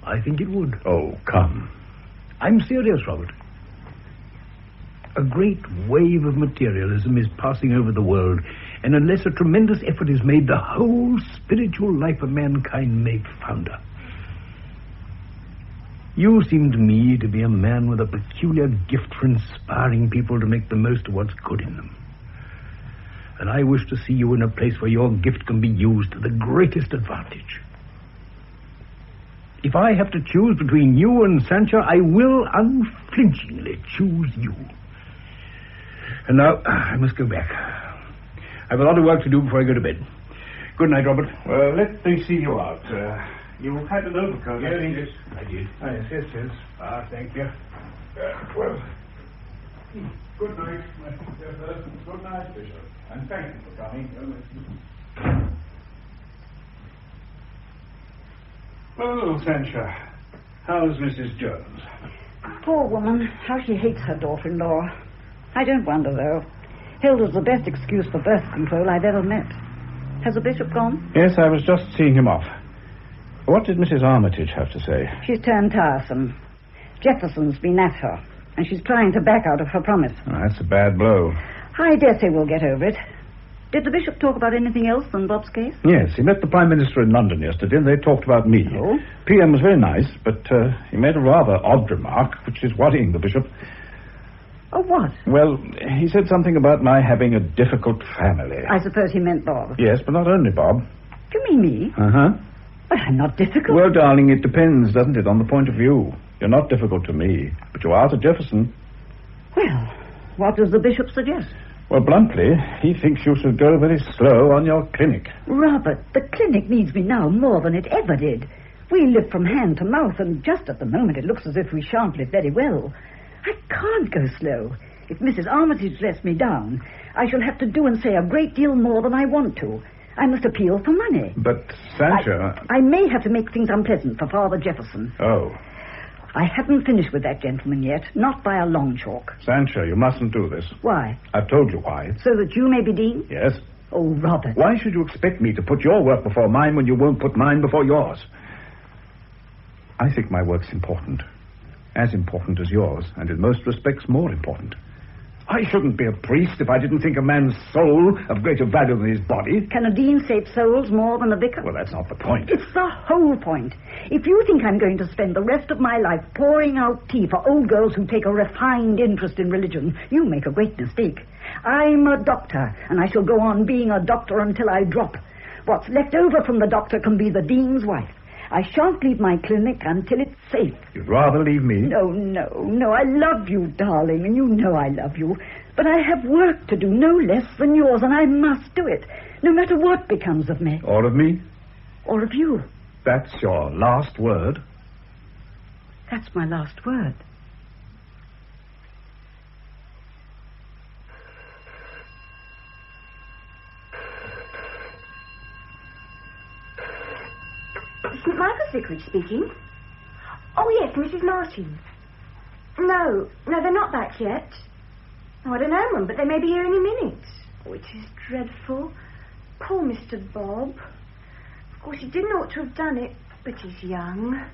I think it would. Oh, come. I'm serious, Robert. A great wave of materialism is passing over the world, and unless a tremendous effort is made, the whole spiritual life of mankind may founder. You seem to me to be a man with a peculiar gift for inspiring people to make the most of what's good in them. And I wish to see you in a place where your gift can be used to the greatest advantage. If I have to choose between you and Sancho, I will unflinchingly choose you. And now, I must go back. I have a lot of work to do before I go to bed. Good night, Robert. Well, let me see you out. You had an overcoat, I think. Yes, I did. Yes. Thank you. Well, good night, my dear person. Good night, Bishop. And thank you for coming. Well, Sancho, how's Mrs. Jones? Poor woman, how she hates her daughter-in-law. I don't wonder, though. Hilda's the best excuse for birth control I've ever met. Has the bishop gone? Yes, I was just seeing him off. What did Mrs. Armitage have to say? She's turned tiresome. Jefferson's been at her, and she's trying to back out of her promise. Oh, that's a bad blow. I dare say we'll get over it. Did the bishop talk about anything else than Bob's case? Yes, he met the Prime Minister in London yesterday, and they talked about me. Oh? PM was very nice, but he made a rather odd remark, which is worrying the bishop. Oh, what? Well, he said something about my having a difficult family. I suppose he meant Bob. Yes, but not only Bob. Do you mean me? Uh-huh. Well, I'm not difficult. Well, darling, it depends, doesn't it, on the point of view. You're not difficult to me, but you are to Jefferson. Well, what does the bishop suggest? Well, bluntly, he thinks you should go very slow on your clinic. Robert, the clinic needs me now more than it ever did. We live from hand to mouth, and just at the moment it looks as if we shan't live very well. I can't go slow. If Mrs. Armitage lets me down, I shall have to do and say a great deal more than I want to. I must appeal for money. But, Sancho... I may have to make things unpleasant for Father Jefferson. Oh. I haven't finished with that gentleman yet, not by a long chalk. Sancho, you mustn't do this. Why? I've told you why. So that you may be dean? Yes. Oh, Robert. Why should you expect me to put your work before mine when you won't put mine before yours? I think my work's important. As important as yours, and in most respects more important. I shouldn't be a priest if I didn't think a man's soul of greater value than his body. Can a dean save souls more than a vicar? Well, that's not the point. It's the whole point. If you think I'm going to spend the rest of my life pouring out tea for old girls who take a refined interest in religion, you make a great mistake. I'm a doctor, and I shall go on being a doctor until I drop. What's left over from the doctor can be the dean's wife. I shan't leave my clinic until it's safe. You'd rather leave me? No. I love you, darling, and you know I love you. But I have work to do, no less than yours, and I must do it, no matter what becomes of me. Or of me? Or of you. That's your last word? That's my last word. St. Michael's Vicarage speaking. Oh, yes, Mrs. Martin. No, they're not back yet. Oh, I don't know, Mum, but they may be here any minute. Oh, it is dreadful. Poor Mr. Bob. Of course, he didn't ought to have done it, but he's young.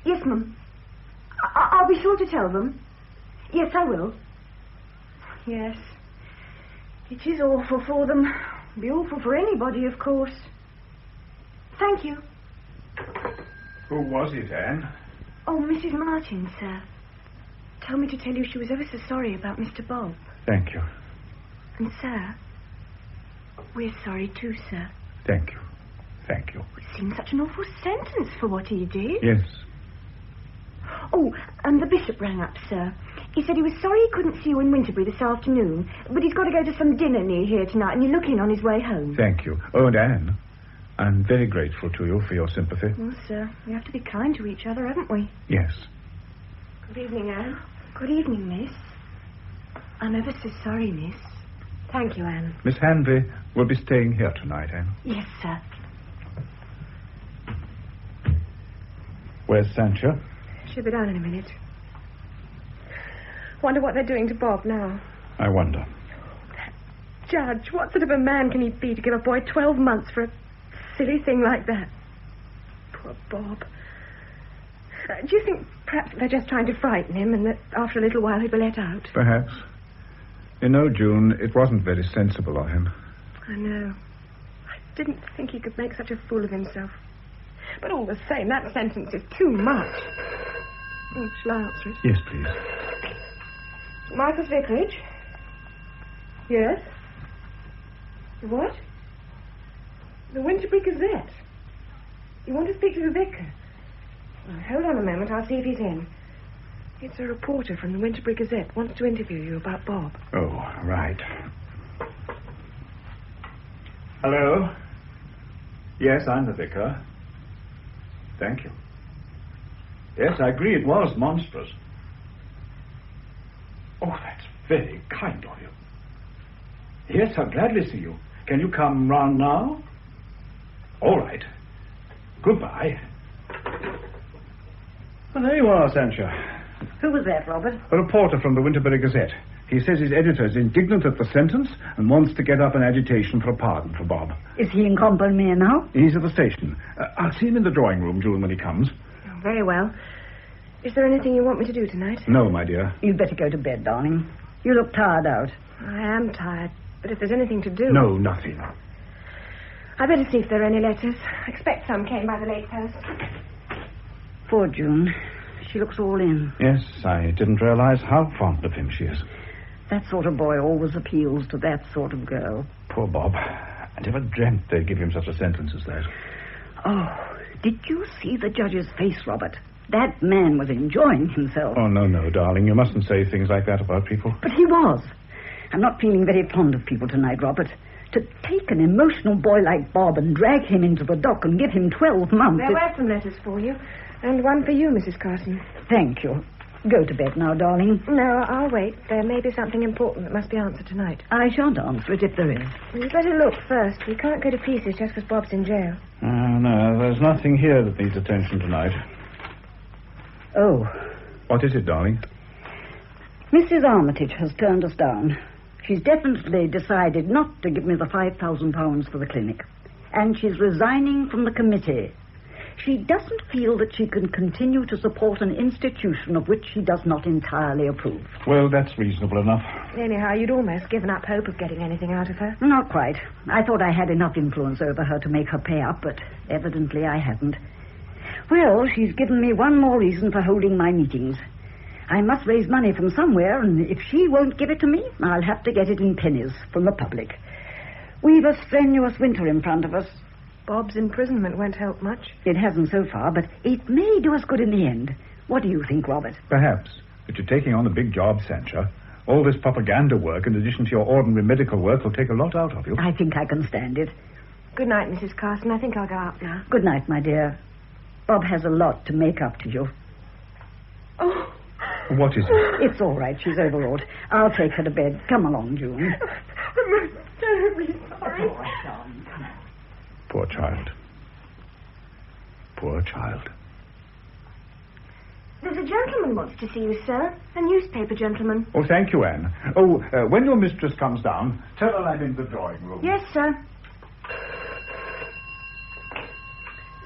Yes, Mum. I'll be sure to tell them. Yes, I will. Yes. It is awful for them. It'd be awful for anybody, of course. Thank you. Who was it, Anne? Oh, Mrs. Martin, sir. Told me to tell you she was ever so sorry about Mr. Bob. Thank you. And, sir, we're sorry too, sir. Thank you. Thank you. It seemed such an awful sentence for what he did. Yes. Oh, and the bishop rang up, sir. He said he was sorry he couldn't see you in Winterbury this afternoon, but he's got to go to some dinner near here tonight, and he'll look in on his way home. Thank you. Oh, and Anne, I'm very grateful to you for your sympathy. Oh, sir, we have to be kind to each other, haven't we? Yes. Good evening, Anne. Good evening, miss. I'm ever so sorry, miss. Thank you, Anne. Miss Hanvey will be staying here tonight, Anne. Yes, sir. Where's Sancho? She'll be down in a minute. Wonder what they're doing to Bob now. I wonder. Judge, what sort of a man can he be to give a boy 12 months for a silly thing like that? Poor Bob. Do you think perhaps they're just trying to frighten him and that after a little while he'll be let out? Perhaps. You know, June, it wasn't very sensible of him. I know. I didn't think he could make such a fool of himself. But all the same, that sentence is too much. Oh, shall I answer it? Yes, please. Michael's Vicarage? Yes? What? The Winterbury Gazette. You want to speak to the vicar? Well, hold on a moment, I'll see if he's in. It's a reporter from the Winterbury Gazette. Wants to interview you about Bob. Oh, right. Hello? Yes, I'm the vicar. Thank you. Yes, I agree, it was monstrous. Oh, that's very kind of you. Yes, I'll gladly see you. Can you come round now? All right. Goodbye. Well, there you are, Sancho. Who was that, Robert? A reporter from the Winterbury Gazette. He says his editor is indignant at the sentence and wants to get up an agitation for a pardon for Bob. Is he in Company now? He's at the station. I'll see him in the drawing room, June, when he comes. Oh, very well. Is there anything you want me to do tonight? No, my dear. You'd better go to bed, darling. You look tired out. I am tired, but if there's anything to do... No, nothing. I better see if there are any letters. I expect some came by the late post. Poor June. She looks all in. Yes, I didn't realize how fond of him she is. That sort of boy always appeals to that sort of girl. Poor Bob. I never dreamt they'd give him such a sentence as that. Oh, did you see the judge's face, Robert? That man was enjoying himself. Oh, no, darling. You mustn't say things like that about people. But he was. I'm not feeling very fond of people tonight, Robert. To take an emotional boy like Bob and drag him into the dock and give him 12 months... There were some letters for you, and one for you, Mrs. Carson. Thank you. Go to bed now, darling. No, I'll wait. There may be something important that must be answered tonight. I shan't answer it if there is. You'd better look first. We can't go to pieces just because Bob's in jail. No, there's nothing here that needs attention tonight. Oh. What is it, darling? Mrs. Armitage has turned us down. She's definitely decided not to give me the £5,000 for the clinic. And she's resigning from the committee. She doesn't feel that she can continue to support an institution of which she does not entirely approve. Well, that's reasonable enough. Anyhow, you'd almost given up hope of getting anything out of her. Not quite. I thought I had enough influence over her to make her pay up, but evidently I hadn't. Well, she's given me one more reason for holding my meetings. I must raise money from somewhere, and if she won't give it to me, I'll have to get it in pennies from the public. We've a strenuous winter in front of us. Bob's imprisonment won't help much. It hasn't so far, but it may do us good in the end. What do you think, Robert? Perhaps. But you're taking on a big job, Sancha. All this propaganda work, in addition to your ordinary medical work, will take a lot out of you. I think I can stand it. Good night, Mrs. Carson. I think I'll go out now. Good night, my dear. Bob has a lot to make up to you. Oh. What is it? It's all right. She's overwrought. I'll take her to bed. Come along, June. I'm terribly sorry. Poor child. Poor child. There's a gentleman wants to see you, sir. A newspaper gentleman. Oh, thank you, Anne. Oh, when your mistress comes down, tell her I'm in the drawing room. Yes, sir.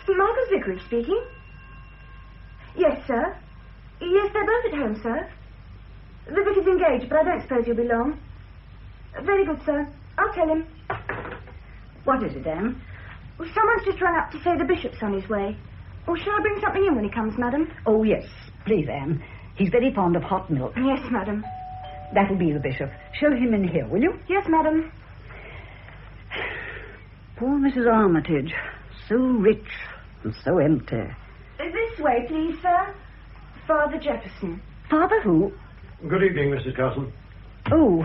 St. Michael's Vicarage speaking. Yes, sir. Yes, they're both at home, sir. The vicar's engaged, but I don't suppose he'll be long. Very good, sir. I'll tell him. What is it, Anne? Well, someone's just rung up to say the bishop's on his way. Or shall I bring something in when he comes, madam? Oh, yes. Please, Anne. He's very fond of hot milk. Yes, madam. That'll be the bishop. Show him in here, will you? Yes, madam. Poor Mrs. Armitage. So rich and so empty. This way, please, sir. Father Jefferson. Father who? Good evening, Mrs. Carson. Oh,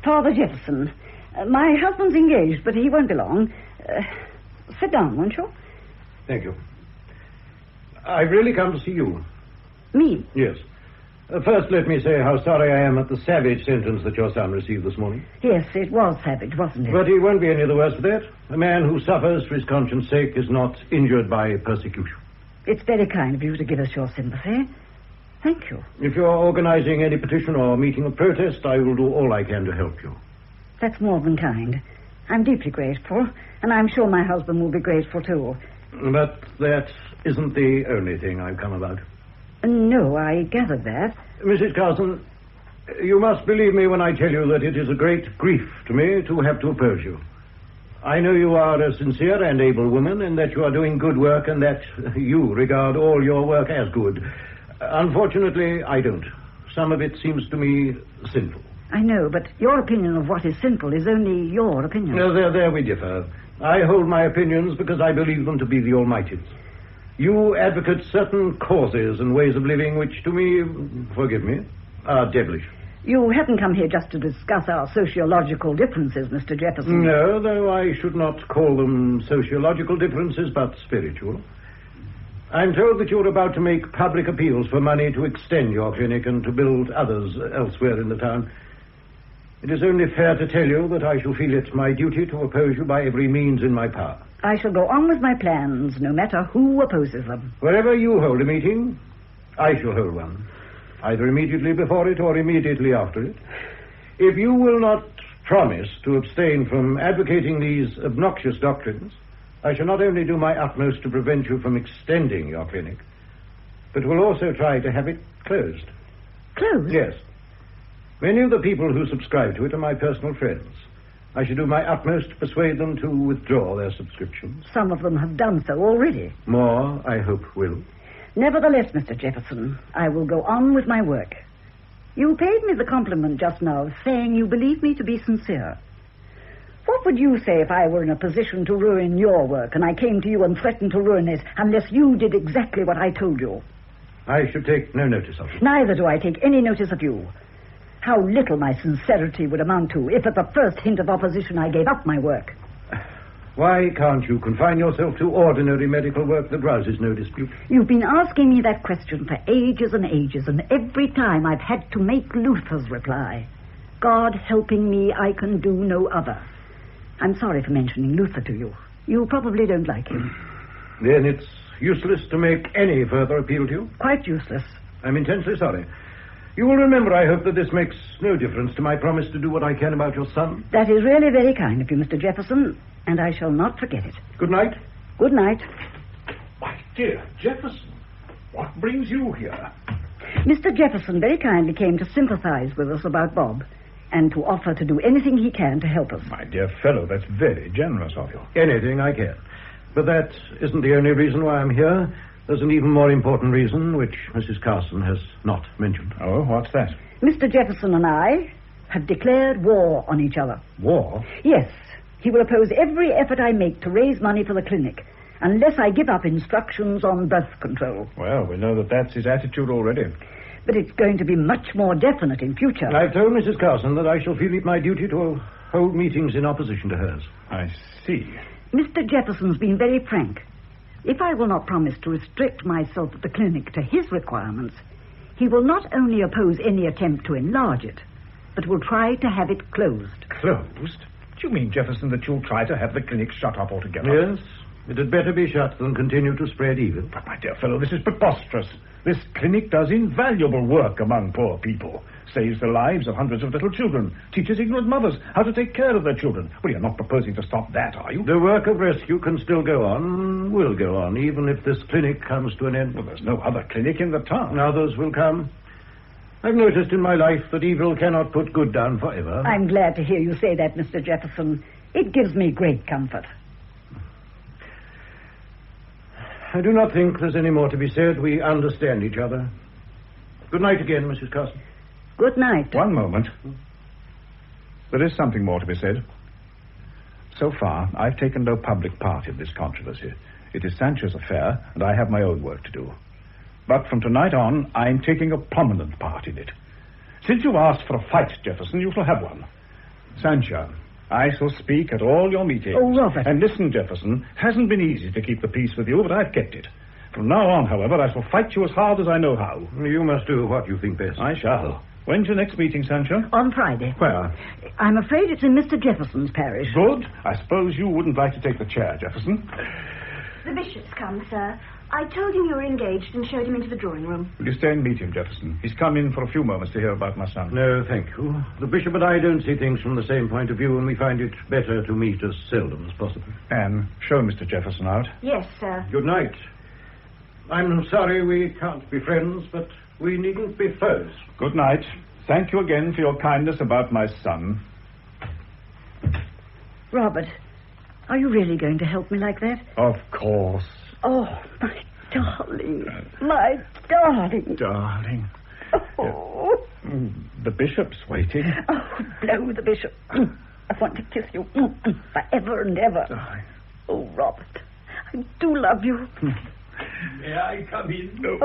Father Jefferson. My husband's engaged, but he won't be long. Sit down, won't you? Thank you. I've really come to see you. Me? Yes. First, let me say how sorry I am at the savage sentence that your son received this morning. Yes, it was savage, wasn't it? But he won't be any the worse for that. A man who suffers for his conscience' sake is not injured by persecution. It's very kind of you to give us your sympathy. Thank you. If you're organizing any petition or meeting of protest, I will do all I can to help you. That's more than kind. I'm deeply grateful, and I'm sure my husband will be grateful too. But that isn't the only thing I've come about. No, I gathered that. Mrs. Carson, you must believe me when I tell you that it is a great grief to me to have to oppose you. I know you are a sincere and able woman, and that you are doing good work, and that you regard all your work as good. Unfortunately, I don't. Some of it seems to me sinful. I know, but your opinion of what is sinful is only your opinion. There we differ. I hold my opinions because I believe them to be the Almighty's. You advocate certain causes and ways of living which, to me, forgive me, are devilish. You haven't come here just to discuss our sociological differences, Mr. Jefferson. No, though I should not call them sociological differences, but spiritual. I'm told that you're about to make public appeals for money to extend your clinic and to build others elsewhere in the town. It is only fair to tell you that I shall feel it my duty to oppose you by every means in my power. I shall go on with my plans, no matter who opposes them. Wherever you hold a meeting, I shall hold one. Either immediately before it or immediately after it. If you will not promise to abstain from advocating these obnoxious doctrines, I shall not only do my utmost to prevent you from extending your clinic, but will also try to have it closed. Closed? Yes. Many of the people who subscribe to it are my personal friends. I shall do my utmost to persuade them to withdraw their subscriptions. Some of them have done so already. More, I hope, will. Nevertheless, Mr. Jefferson, I will go on with my work. You paid me the compliment just now of saying you believe me to be sincere. What would you say if I were in a position to ruin your work and I came to you and threatened to ruin it unless you did exactly what I told you? I should take no notice of it. Neither do I take any notice of you. How little my sincerity would amount to if at the first hint of opposition I gave up my work. Why can't you confine yourself to ordinary medical work that rouses no dispute? You've been asking me that question for ages and ages, and every time I've had to make Luther's reply. God helping me, I can do no other. I'm sorry for mentioning Luther to you. You probably don't like him. Then it's useless to make any further appeal to you? Quite useless. I'm intensely sorry. You will remember, I hope, that this makes no difference to my promise to do what I can about your son. That is really very kind of you, Mr. Jefferson, and I shall not forget it. Good night. Good night. My dear Jefferson, what brings you here? Mr. Jefferson very kindly came to sympathize with us about Bob and to offer to do anything he can to help us. My dear fellow, that's very generous of you. Anything I can. But that isn't the only reason why I'm here. There's an even more important reason, which Mrs. Carson has not mentioned. Oh, what's that? Mr. Jefferson and I have declared war on each other. War? Yes. He will oppose every effort I make to raise money for the clinic, unless I give up instructions on birth control. Well, we know that that's his attitude already. But it's going to be much more definite in future. I've told Mrs. Carson that I shall feel it my duty to hold meetings in opposition to hers. I see. Mr. Jefferson's been very frank. If I will not promise to restrict myself at the clinic to his requirements, he will not only oppose any attempt to enlarge it, but will try to have it closed. Closed? Do you mean, Jefferson, that you'll try to have the clinic shut up altogether? Yes. It had better be shut than continue to spread evil. But, my dear fellow, this is preposterous. This clinic does invaluable work among poor people. Saves the lives of hundreds of little children. Teaches ignorant mothers how to take care of their children. Well, you're not proposing to stop that, are you? The work of rescue can still go on, will go on, even if this clinic comes to an end. Well, there's no other clinic in the town. Others will come. I've noticed in my life that evil cannot put good down forever. I'm glad to hear you say that, Mr. Jefferson. It gives me great comfort. I do not think there's any more to be said. We understand each other. Good night again, Mrs. Carson. Good night. One moment. There is something more to be said. So far, I've taken no public part in this controversy. It is Sancho's affair, and I have my own work to do. But from tonight on, I'm taking a prominent part in it. Since you asked for a fight, Jefferson, you shall have one. Sancho, I shall speak at all your meetings. Oh, Robert. And listen, Jefferson, hasn't been easy to keep the peace with you, but I've kept it. From now on, however, I shall fight you as hard as I know how. You must do what you think best. I shall. When's your next meeting, Sancho? On Friday. Where? I'm afraid it's in Mr. Jefferson's parish. Good. I suppose you wouldn't like to take the chair, Jefferson. The bishop's come, sir. I told him you were engaged and showed him into the drawing room. Will you stay and meet him, Jefferson? He's come in for a few moments to hear about my son. No, thank you. The bishop and I don't see things from the same point of view, and we find it better to meet as seldom as possible. Anne, show Mr. Jefferson out. Yes, sir. Good night. I'm sorry we can't be friends, but we needn't be foes. Good night. Thank you again for your kindness about my son. Robert, are you really going to help me like that? Of course. Oh, my darling. My darling. Darling. Oh. The bishop's waiting. Oh, blow the bishop. I want to kiss you forever and ever. Darling. Oh, Robert, I do love you. May I come in? No.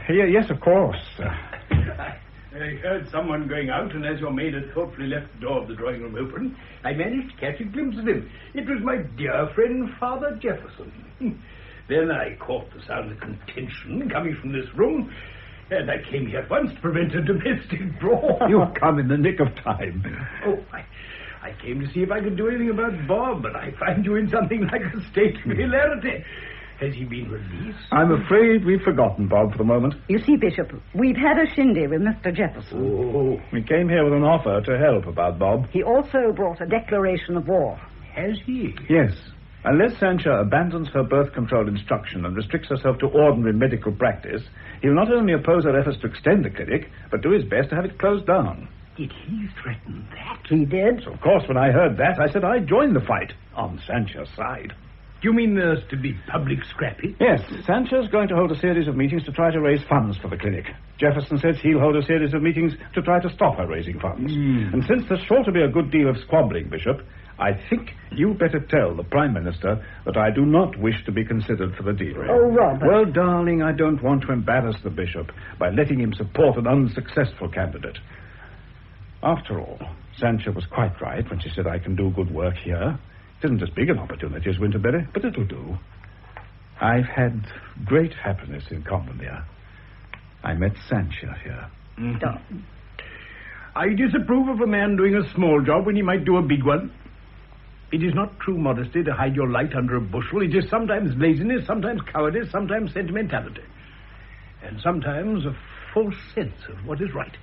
Yes, of course. I heard someone going out, and as your maid had thoughtfully left the door of the drawing room open, I managed to catch a glimpse of him. It was my dear friend, Father Jefferson. Then I caught the sound of contention coming from this room, and I came here at once to prevent a domestic brawl. You've come in the nick of time. Oh, I came to see if I could do anything about Bob, but I find you in something like a state of hilarity. Has he been released? I'm afraid we've forgotten Bob for the moment. You see, Bishop, we've had a shindy with Mr. Jefferson. Oh, we came here with an offer to help about Bob. He also brought a declaration of war. Has he? Yes. Unless Sancha abandons her birth control instruction and restricts herself to ordinary medical practice, he'll not only oppose her efforts to extend the clinic, but do his best to have it closed down. Did he threaten that? He did. So, of course, when I heard that, I said I'd join the fight on Sancha's side. Do you mean there's to be public scrapping? Yes, Sancho's going to hold a series of meetings to try to raise funds for the clinic. Jefferson says he'll hold a series of meetings to try to stop her raising funds. And since there's sure to be a good deal of squabbling, Bishop, I think you better tell the Prime Minister that I do not wish to be considered for the deanery. Oh, Robert. Well, darling, I don't want to embarrass the bishop by letting him support an unsuccessful candidate. After all, Sancha was quite right when she said I can do good work here. It isn't as big an opportunity as Winterbury, but it'll do. I've had great happiness in Combermere. I met Sancha here. Mm-hmm. I disapprove of a man doing a small job when he might do a big one. It is not true modesty to hide your light under a bushel. It is sometimes laziness, sometimes cowardice, sometimes sentimentality, and sometimes a false sense of what is right.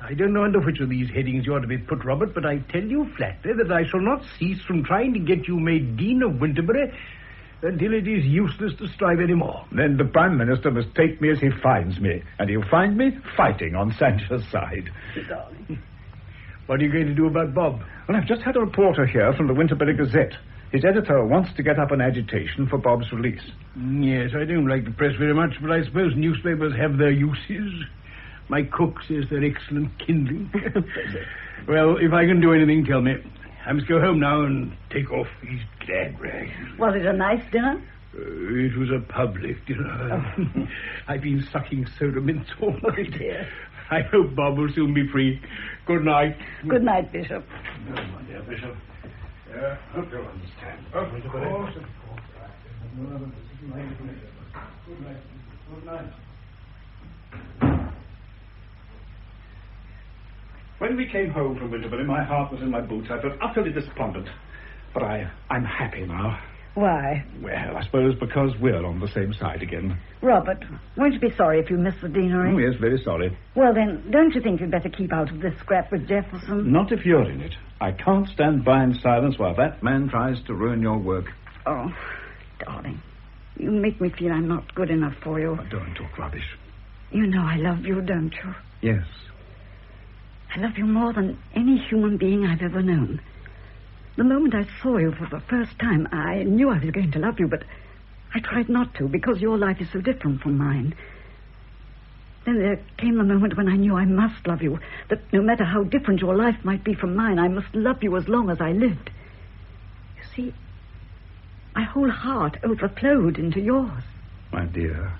I don't know under which of these headings you ought to be put, Robert, but I tell you flatly that I shall not cease from trying to get you made Dean of Winterbury until it is useless to strive any more. Then the Prime Minister must take me as he finds me, and he'll find me fighting on Sancha's side. What are you going to do about Bob? Well, I've just had a reporter here from the Winterbury Gazette. His editor wants to get up an agitation for Bob's release. Yes, I don't like the press very much, but I suppose newspapers have their uses. My cook says they're excellent kindling. Well, if I can do anything, tell me. I must go home now and take off these glad rags. Was it a nice dinner? It was a public dinner. Oh. I've been sucking soda mints all night. Oh, dear. I hope Bob will soon be free. Good night. Good night, Bishop. No, my dear Bishop. Hope you'll understand. Of course. Good night. Good night. When we came home from Winterbury, my heart was in my boots. I felt utterly despondent. But I'm happy now. Why? Well, I suppose because we're on the same side again. Robert, won't you be sorry if you miss the deanery? Oh, yes, very sorry. Well, then, don't you think you'd better keep out of this scrap with Jefferson? Not if you're in it. I can't stand by in silence while that man tries to ruin your work. Oh, darling, you make me feel I'm not good enough for you. Oh, don't talk rubbish. You know I love you, don't you? Yes. I love you more than any human being I've ever known. The moment I saw you for the first time, I knew I was going to love you, but I tried not to because your life is so different from mine. Then there came the moment when I knew I must love you, that no matter how different your life might be from mine, I must love you as long as I lived. You see, my whole heart overflowed into yours. My dear,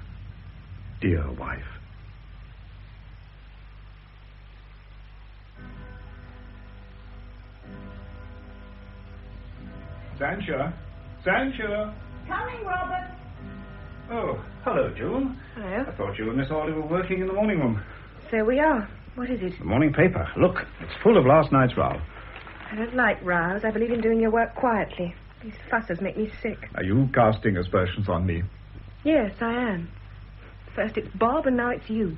dear wife. Sancha. Coming, Robert. Oh, hello, June. Hello. I thought you and Miss Audley were working in the morning room. So we are. What is it? The morning paper. Look, it's full of last night's row. I don't like rows. I believe in doing your work quietly. These fusses make me sick. Are you casting aspersions on me? Yes, I am. First it's Bob, and now it's you.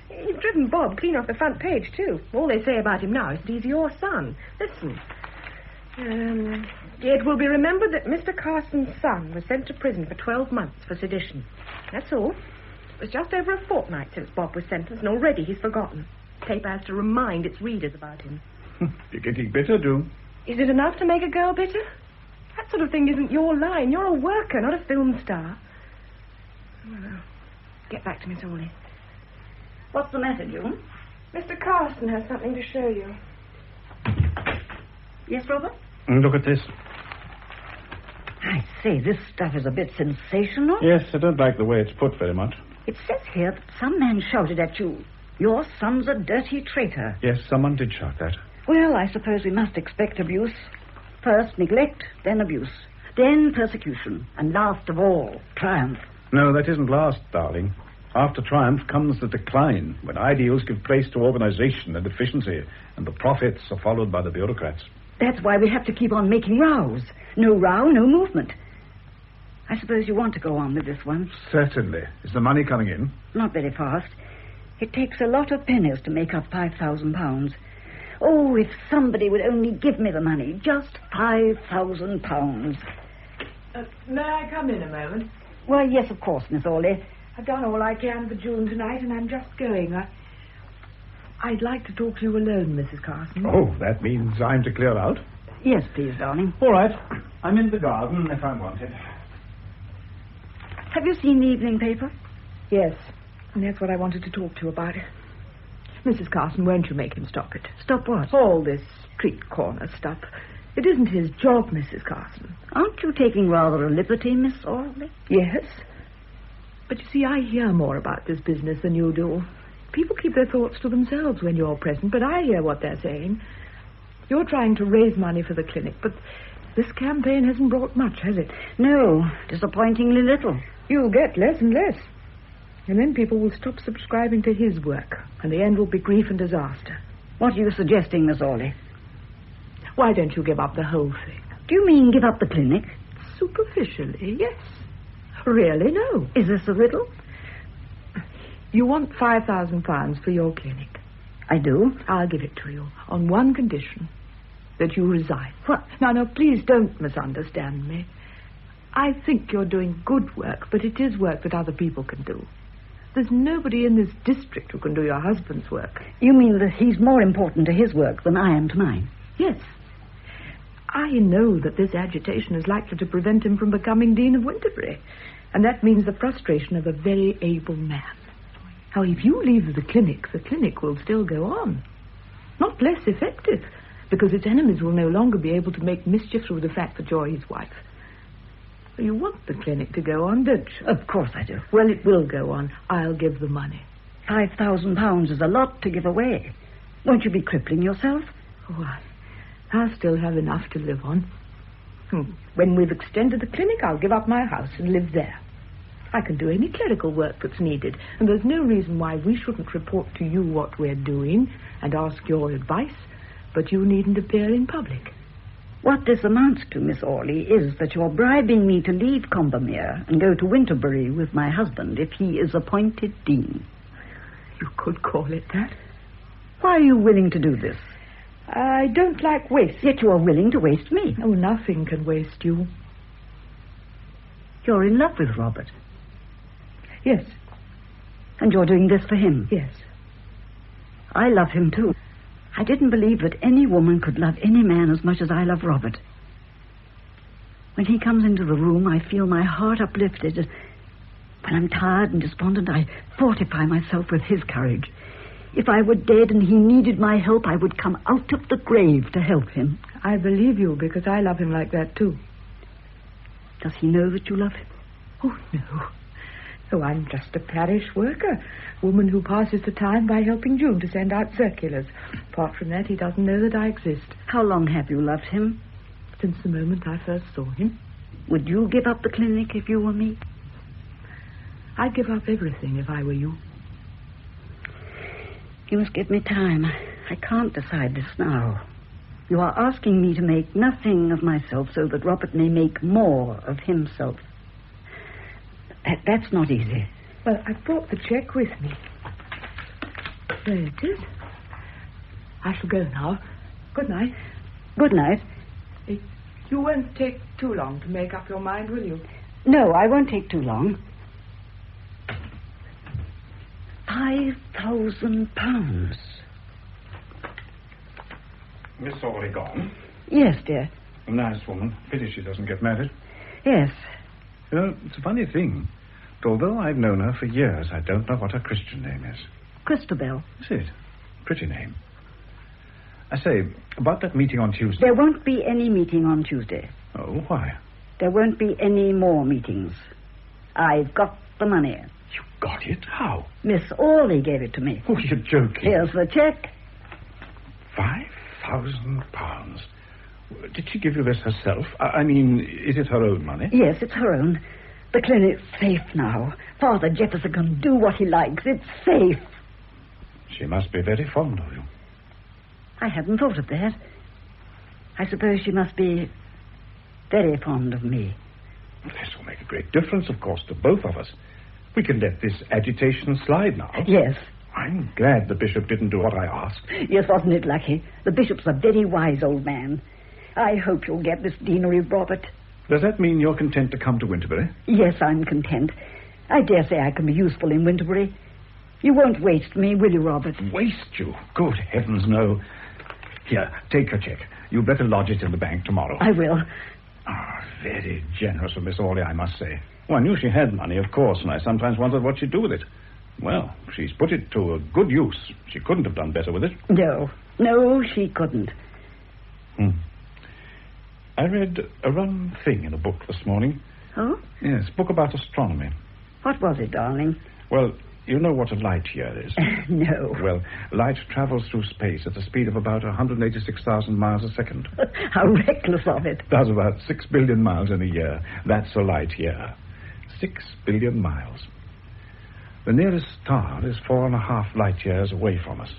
You've driven Bob clean off the front page, too. All they say about him now is that he's your son. Listen. It will be remembered that Mr. Carson's son was sent to prison for 12 months for sedition. That's all. It was just over a fortnight since Bob was sentenced, and already he's forgotten. The paper has to remind its readers about him. You're getting bitter, June. Is it enough to make a girl bitter? That sort of thing isn't your line. You're a worker, not a film star. Well, get back to Miss Orley. What's the matter, June? Mr. Carson has something to show you. Yes, Robert? Look at this. I say, this stuff is a bit sensational. Yes, I don't like the way it's put very much. It says here that some man shouted at you, "Your son's a dirty traitor." Yes, someone did shout that. Well, I suppose we must expect abuse. First neglect, then abuse, then persecution, and last of all, triumph. No, that isn't last, darling. After triumph comes the decline, when ideals give place to organization and efficiency, and the profits are followed by the bureaucrats. That's why we have to keep on making rows. No row, no movement. I suppose you want to go on with this one? Certainly. Is the money coming in? Not very fast. It takes a lot of pennies to make up £5,000. Oh, if somebody would only give me the money. Just £5,000. May I come in a moment? Well, yes, of course, Miss Orley. I've done all I can for June tonight, and I'm just going. I'd like to talk to you alone, Mrs. Carson. Oh, that means I'm to clear out? Yes, please, darling. All right. I'm in the garden if I want it. Have you seen the evening paper? Yes, and that's what I wanted to talk to you about. Mrs. Carson, won't you make him stop it? Stop what? All this street corner stuff. It isn't his job, Mrs. Carson. Aren't you taking rather a liberty, Miss Orley? Yes. But you see, I hear more about this business than you do. People keep their thoughts to themselves when you're present, but I hear what they're saying. You're trying to raise money for the clinic, but this campaign hasn't brought much, has it? No, disappointingly little. You'll get less and less. And then people will stop subscribing to his work, and the end will be grief and disaster. What are you suggesting, Miss Orley? Why don't you give up the whole thing? Do you mean give up the clinic? Superficially, yes. Really, no. Is this a riddle? You want £5,000 for your clinic. I do. I'll give it to you on one condition, that you resign. What? Now, please don't misunderstand me. I think you're doing good work, but it is work that other people can do. There's nobody in this district who can do your husband's work. You mean that he's more important to his work than I am to mine? Yes. I know that this agitation is likely to prevent him from becoming Dean of Winterbury, and that means the frustration of a very able man. Now, if you leave the clinic will still go on. Not less effective, because its enemies will no longer be able to make mischief through the fact that you're his wife. You want the clinic to go on, don't you? Of course I do. Well, it will go on. I'll give the money. £5,000 is a lot to give away. Won't you be crippling yourself? Oh, I'll still have enough to live on. When we've extended the clinic, I'll give up my house and live there. I can do any clerical work that's needed, and there's no reason why we shouldn't report to you what we're doing and ask your advice, but you needn't appear in public. What this amounts to, Miss Orley, is that you're bribing me to leave Combermere and go to Winterbury with my husband if he is appointed dean. You could call it that. Why are you willing to do this? I don't like waste. Yet you are willing to waste me. Oh, nothing can waste you. You're in love with Robert. Yes. And you're doing this for him? Yes. I love him, too. I didn't believe that any woman could love any man as much as I love Robert. When he comes into the room, I feel my heart uplifted. When I'm tired and despondent, I fortify myself with his courage. If I were dead and he needed my help, I would come out of the grave to help him. I believe you, because I love him like that, too. Does he know that you love him? Oh, no. Oh, I'm just a parish worker, woman who passes the time by helping June to send out circulars. Apart from that, he doesn't know that I exist. How long have you loved him? Since the moment I first saw him. Would you give up the clinic if you were me? I'd give up everything if I were you. You must give me time. I can't decide this now. You are asking me to make nothing of myself so that Robert may make more of himself. That's not easy. Well, I brought the cheque with me. There it is. I shall go now. Good night. Good night. You won't take too long to make up your mind, will you? No, I won't take too long. £5,000. Miss Orley gone? Yes, dear. A nice woman. Pity she doesn't get married. Yes. You know, it's a funny thing. But although I've known her for years, I don't know what her Christian name is. Christabel. Is it? Pretty name. I say, about that meeting on Tuesday. There won't be any meeting on Tuesday. Oh, why? There won't be any more meetings. I've got the money. You got it? How? Miss Orley gave it to me. Oh, you're joking. Here's the cheque. £5,000. Did she give you this herself? I mean, is it her own money? Yes, it's her own. The clinic's safe now. Father Jefferson can do what he likes. It's safe. She must be very fond of you. I hadn't thought of that. I suppose she must be very fond of me. This will make a great difference, of course, to both of us. We can let this agitation slide now. Yes. I'm glad the bishop didn't do what I asked. Yes, wasn't it lucky? The bishop's a very wise old man. I hope you'll get this deanery, Robert. Does that mean you're content to come to Winterbury? Yes, I'm content. I dare say I can be useful in Winterbury. You won't waste me, will you, Robert? Waste you? Good heavens, no. Here, take her cheque. You'd better lodge it in the bank tomorrow. I will. Very generous of Miss Orley, I must say. Well, I knew she had money, of course, and I sometimes wondered what she'd do with it. Well, she's put it to a good use. She couldn't have done better with it. No, she couldn't. I read a rum thing in a book this morning. Oh? Yes, a book about astronomy. What was it, darling? Well, you know what a light year is? No. Well, light travels through space at a speed of about 186,000 miles a second. How reckless of it. Does about 6 billion miles in a year. That's a light year. 6 billion miles. The nearest star is 4.5 light years away from us.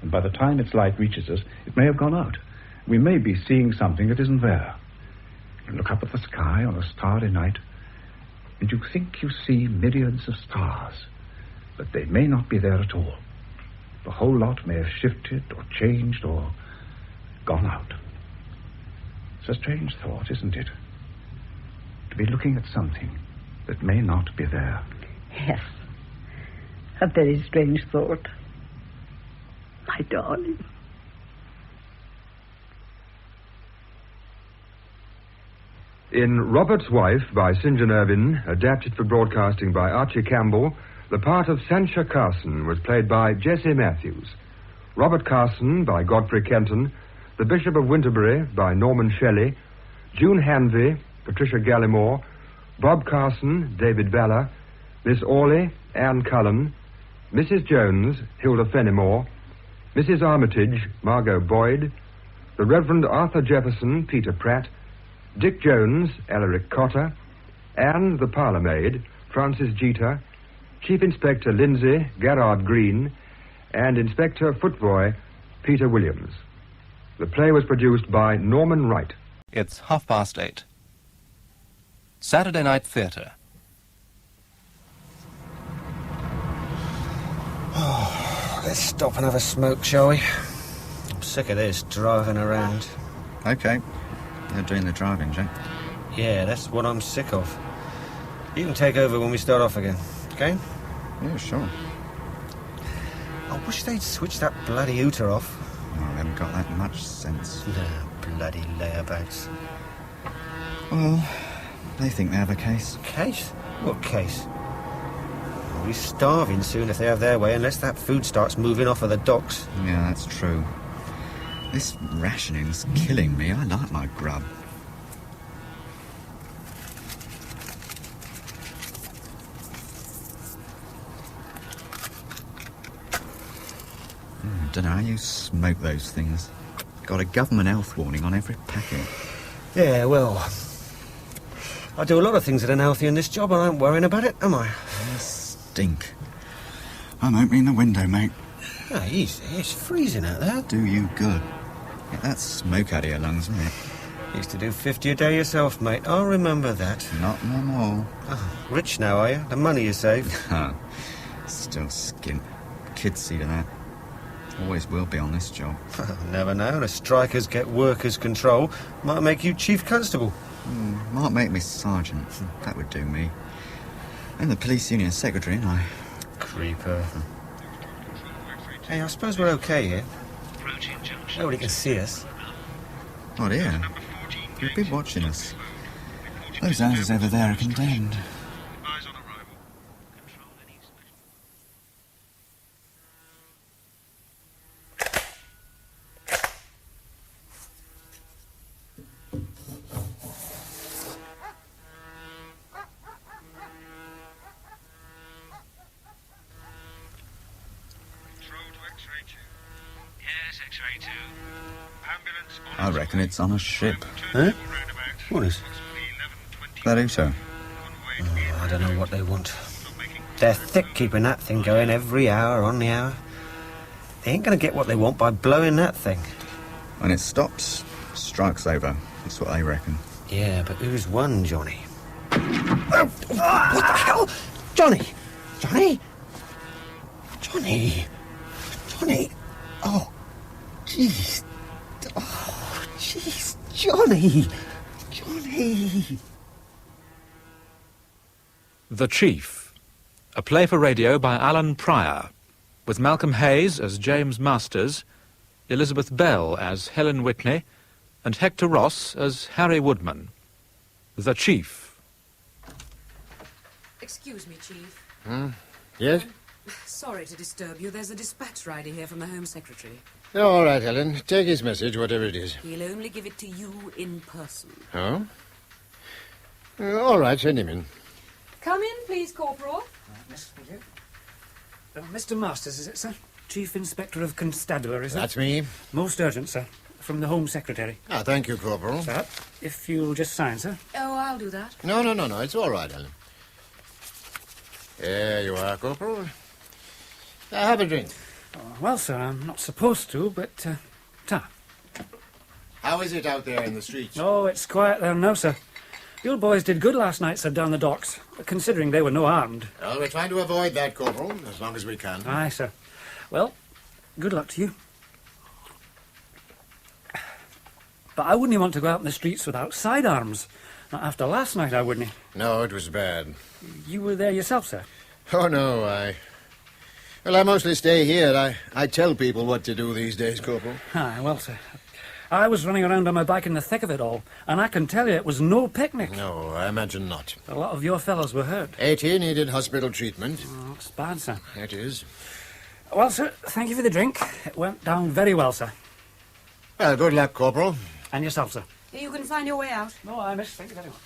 And by the time its light reaches us, it may have gone out. We may be seeing something that isn't there. You look up at the sky on a starry night, and you think you see myriads of stars, but they may not be there at all. The whole lot may have shifted or changed or gone out. It's a strange thought, isn't it? To be looking at something that may not be there. Yes. A very strange thought. My darling. In Robert's Wife by St. John Irvine, adapted for broadcasting by Archie Campbell, the part of Sancha Carson was played by Jesse Matthews. Robert Carson by Godfrey Kenton, the Bishop of Winterbury by Norman Shelley, June Hanvey, Patricia Gallimore, Bob Carson, David Balla, Miss Orley, Anne Cullen, Mrs. Jones, Hilda Fenimore, Mrs. Armitage, Margot Boyd, the Reverend Arthur Jefferson, Peter Pratt, Dick Jones, Alaric Cotter, Anne, the parlour-maid, Francis Jeter, Chief Inspector Lindsay, Gerard Green, and Inspector Footboy, Peter Williams. The play was produced by Norman Wright. It's 8:30. Saturday Night Theatre. Oh, let's stop and have a smoke, shall we? I'm sick of this driving around. Okay. You're doing the driving, Jack. Yeah, that's what I'm sick of. You can take over when we start off again, okay? Yeah, sure. I wish they'd switch that bloody hooter off. Oh, I haven't got that much sense. No, bloody layabouts. Well, they think they have a case. Case? What case? We'll be starving soon if they have their way, unless that food starts moving off of the docks. Yeah, that's true. This rationing's killing me. I like my grub. Don't know how you smoke those things. Got a government health warning on every packet. Yeah, well, I do a lot of things that are unhealthy in this job, and I ain't worrying about it, am I? They stink. I'm opening the window, mate. Oh, easy. It's freezing out there. Do you good. Get that smoke out of your lungs, mate. Used to do 50 a day yourself, mate. I'll remember that. Not no more. Oh, rich now, are you? The money you saved? Still skint. Kids see to that. Always will be on this job. Never know. The strikers get workers' control. Might make you chief constable. Might make me sergeant. That would do me. And the police union secretary, and I... Creeper. Hey, I suppose we're okay here. Nobody can see us. Oh, dear. You've been watching us. Those houses over there are condemned. I reckon it's on a ship. Huh? What is? That Uto. Oh, I don't know what they want. They're thick keeping that thing going every hour on the hour. They ain't going to get what they want by blowing that thing. When it stops, strike's over. That's what they reckon. Yeah, but who's won, Johnny? Oh, what the hell? Johnny! Johnny! Johnny! Johnny! Oh, jeez. Oh, jeez. Johnny! Johnny! The Chief, a play for radio by Alan Pryor, with Malcolm Hayes as James Masters, Elizabeth Bell as Helen Whitney, and Hector Ross as Harry Woodman. The Chief. Excuse me, Chief. Yes? Sorry to disturb you. There's a dispatch rider here from the Home Secretary. All right, Helen. Take his message, whatever it is. He'll only give it to you in person. Oh? All right, send him in. Come in, please, Corporal. Miss, thank you. Mr. Masters, is it, sir? Chief Inspector of Constabulary, sir? That's me. Most urgent, sir. From the Home Secretary. Ah, thank you, Corporal. Sir, if you'll just sign, sir. Oh, I'll do that. No. It's all right, Helen. There you are, Corporal. Have a drink. Oh, well, sir, I'm not supposed to, but, ta. How is it out there in the streets? Oh, it's quiet there now, sir. The old boys did good last night, sir, down the docks, considering they were no armed. Well, we're trying to avoid that, Corporal, as long as we can. Aye, sir. Well, good luck to you. But I wouldn't want to go out in the streets without sidearms. Not after last night, I wouldn't. No, it was bad. You were there yourself, sir? Oh, no, Well, I mostly stay here. I tell people what to do these days, Corporal. Aye, well, sir. I was running around on my bike in the thick of it all, and I can tell you it was no picnic. No, I imagine not. A lot of your fellows were hurt. 18 needed hospital treatment. Oh, that's bad, sir. It is. Well, sir, thank you for the drink. It went down very well, sir. Well, good luck, Corporal. And yourself, sir. You can find your way out. No, I miss. Thank you very much.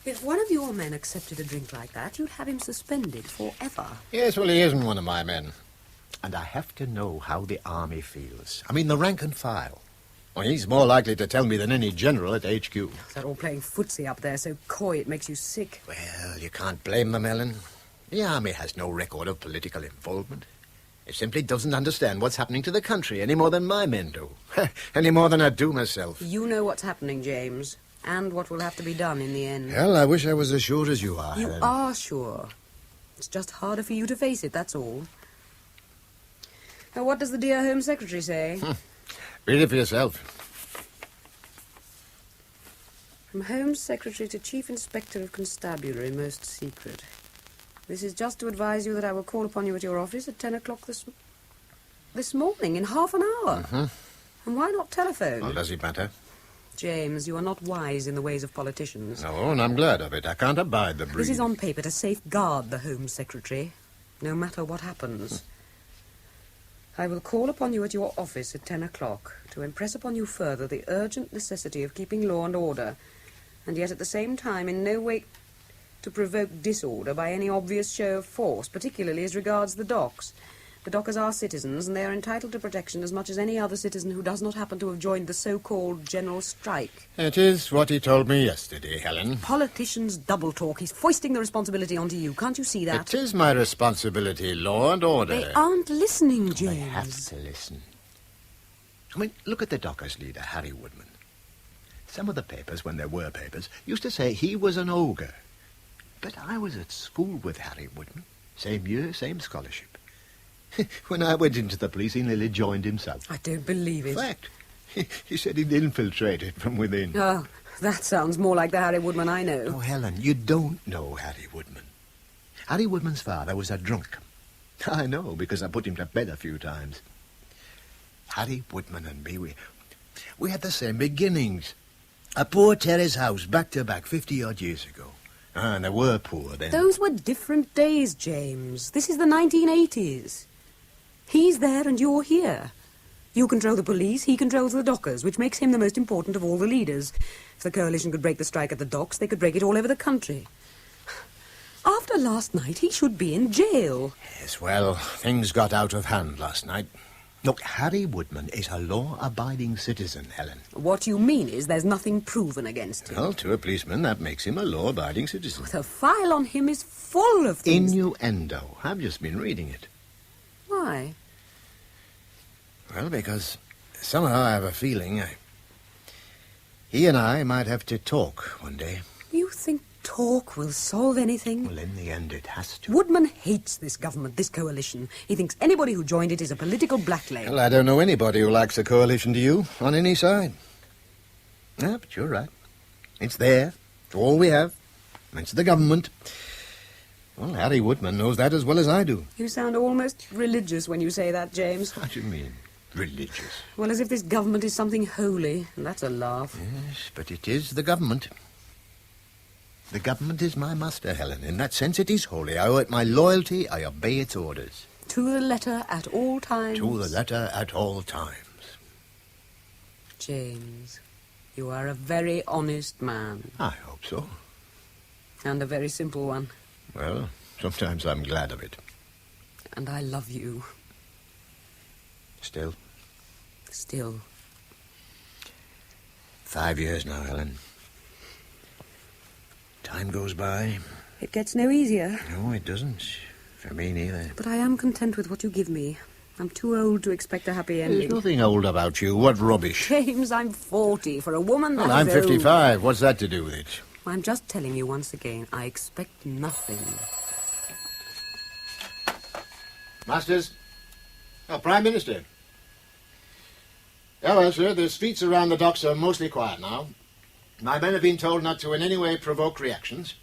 If one of your men accepted a drink like that, you'd have him suspended forever. Yes, well, he isn't one of my men. And I have to know how the army feels. I mean, the rank and file. Well, he's more likely to tell me than any general at HQ. They're all playing footsie up there, so coy it makes you sick. Well, you can't blame them, Ellen. The army has no record of political involvement. It simply doesn't understand what's happening to the country any more than my men do. Any more than I do myself. You know what's happening, James, and what will have to be done in the end. Well, I wish I was as sure as you are, You Helen. are sure. It's just harder for you to face it, that's all. Now, what does the dear Home Secretary say? Read it for yourself. From Home Secretary to Chief Inspector of Constabulary, most secret. This is just to advise you that I will call upon you at your office at 10 o'clock this morning, in half an hour. Mm-hmm. And why not telephone? Well, does it matter? James, you are not wise in the ways of politicians. No, and I'm glad of it. I can't abide the breed. This is on paper to safeguard the Home Secretary, no matter what happens. I will call upon you at your office at 10 o'clock to impress upon you further the urgent necessity of keeping law and order, and yet at the same time in no way to provoke disorder by any obvious show of force, particularly as regards the docks. The dockers are citizens, and they are entitled to protection as much as any other citizen who does not happen to have joined the so-called general strike. It is what he told me yesterday, Helen. Politicians double talk. He's foisting the responsibility onto you. Can't you see that? It is my responsibility, law and order. They aren't listening, James. They have to listen. I mean, look at the dockers' leader, Harry Woodman. Some of the papers, when there were papers, used to say he was an ogre. But I was at school with Harry Woodman. Same year, same scholarship. When I went into the police, he nearly joined himself. I don't believe it. Fact. He said he'd infiltrated from within. Oh, that sounds more like the Harry Woodman I know. Oh, Helen, you don't know Harry Woodman. Harry Woodman's father was a drunk. I know, because I put him to bed a few times. Harry Woodman and me, we had the same beginnings. A poor terrace house, back to back, 50-odd years ago. And they were poor then. Those were different days, James. This is the 1980s. He's there and you're here. You control the police, he controls the dockers, which makes him the most important of all the leaders. If the coalition could break the strike at the docks, they could break it all over the country. After last night, he should be in jail. Yes, well, things got out of hand last night. Look, Harry Woodman is a law-abiding citizen, Helen. What you mean is there's nothing proven against him. Well, to a policeman, that makes him a law-abiding citizen. The file on him is full of things. Innuendo. I've just been reading it. Why? Well, because somehow I have a feeling he and I might have to talk one day. You think talk will solve anything? Well, in the end, it has to. Woodman hates this government, this coalition. He thinks anybody who joined it is a political blackleg. Well, I don't know anybody who likes a coalition to you, on any side. Yeah, but you're right. It's there. It's all we have. It's the government. Well, Harry Woodman knows that as well as I do. You sound almost religious when you say that, James. What do you mean, religious? Well, as if this government is something holy, and that's a laugh. Yes, but it is the government. The government is my master, Helen. In that sense, it is holy. I owe it my loyalty. I obey its orders. To the letter at all times. To the letter at all times. James, you are a very honest man. I hope so. And a very simple one. Well, sometimes I'm glad of it. And I love you. Still? Still. 5 years now, Helen. Time goes by. It gets no easier. No, it doesn't. For me, neither. But I am content with what you give me. I'm too old to expect a happy ending. There's nothing old about you. What rubbish. James, I'm 40. For a woman, Well, that I'm is old. 55. What's that to do with it? I'm just telling you once again, I expect nothing. Masters? Oh, Prime Minister. Oh, well, sir, the streets around the docks are mostly quiet now. My men have been told not to in any way provoke reactions.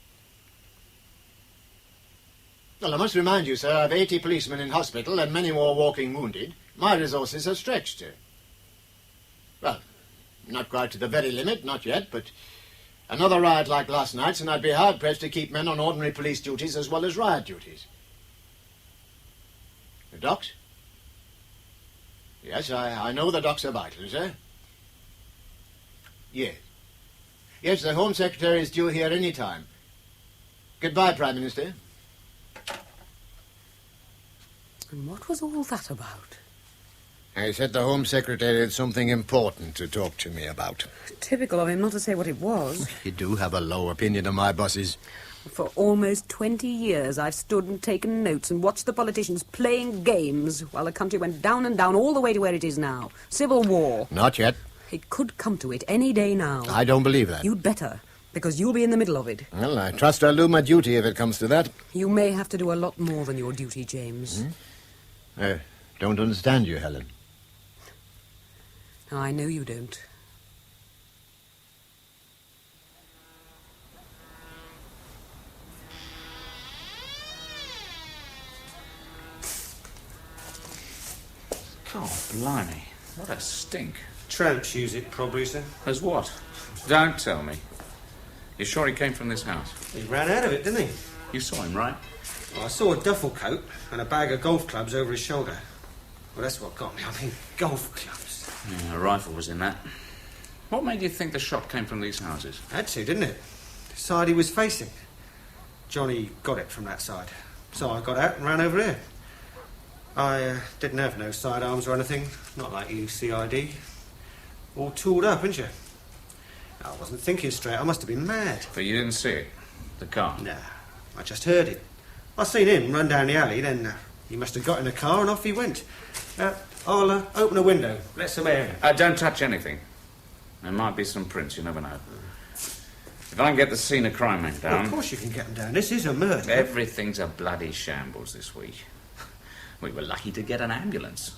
Well, I must remind you, sir, I've 80 policemen in hospital and many more walking wounded. My resources are stretched, sir. Well, not quite to the very limit, not yet, but another riot like last night's and I'd be hard-pressed to keep men on ordinary police duties as well as riot duties. The docks? Yes, I know the docks are vital, sir. Yes. Yes, the Home Secretary is due here any time. Goodbye, Prime Minister. And what was all that about? I said the Home Secretary had something important to talk to me about. Typical of him not to say what it was. You do have a low opinion of my bosses. For almost 20 years, I've stood and taken notes and watched the politicians playing games while the country went down and down all the way to where it is now. Civil war. Not yet. It could come to it any day now. I don't believe that. You'd better, because you'll be in the middle of it. Well, I trust I'll do my duty if it comes to that. You may have to do a lot more than your duty, James. I don't understand you, Helen. No, I know you don't. Oh, blimey. What a stink. Tramps use it, probably, sir. As what? Don't tell me. You sure he came from this house? He ran out of it, didn't he? You saw him, right? Well, I saw a duffel coat and a bag of golf clubs over his shoulder. Well, that's what got me. I mean, golf clubs. Yeah, a rifle was in that. What made you think the shot came from these houses? Had to, didn't it? The side he was facing. Johnny got it from that side. So I got out and ran over here. I didn't have no sidearms or anything. Not like you, CID. All tooled up, didn't you? I wasn't thinking straight. I must have been mad. But you didn't see it? The car? Nah, I just heard it. I seen him run down the alley, then he must have got in the car and off he went. I'll open a window, let some air in. Don't touch anything. There might be some prints, you never know. If I can get the scene of crime men down... Well, of course you can get them down. This is a murder. Everything's a bloody shambles this week. We were lucky to get an ambulance.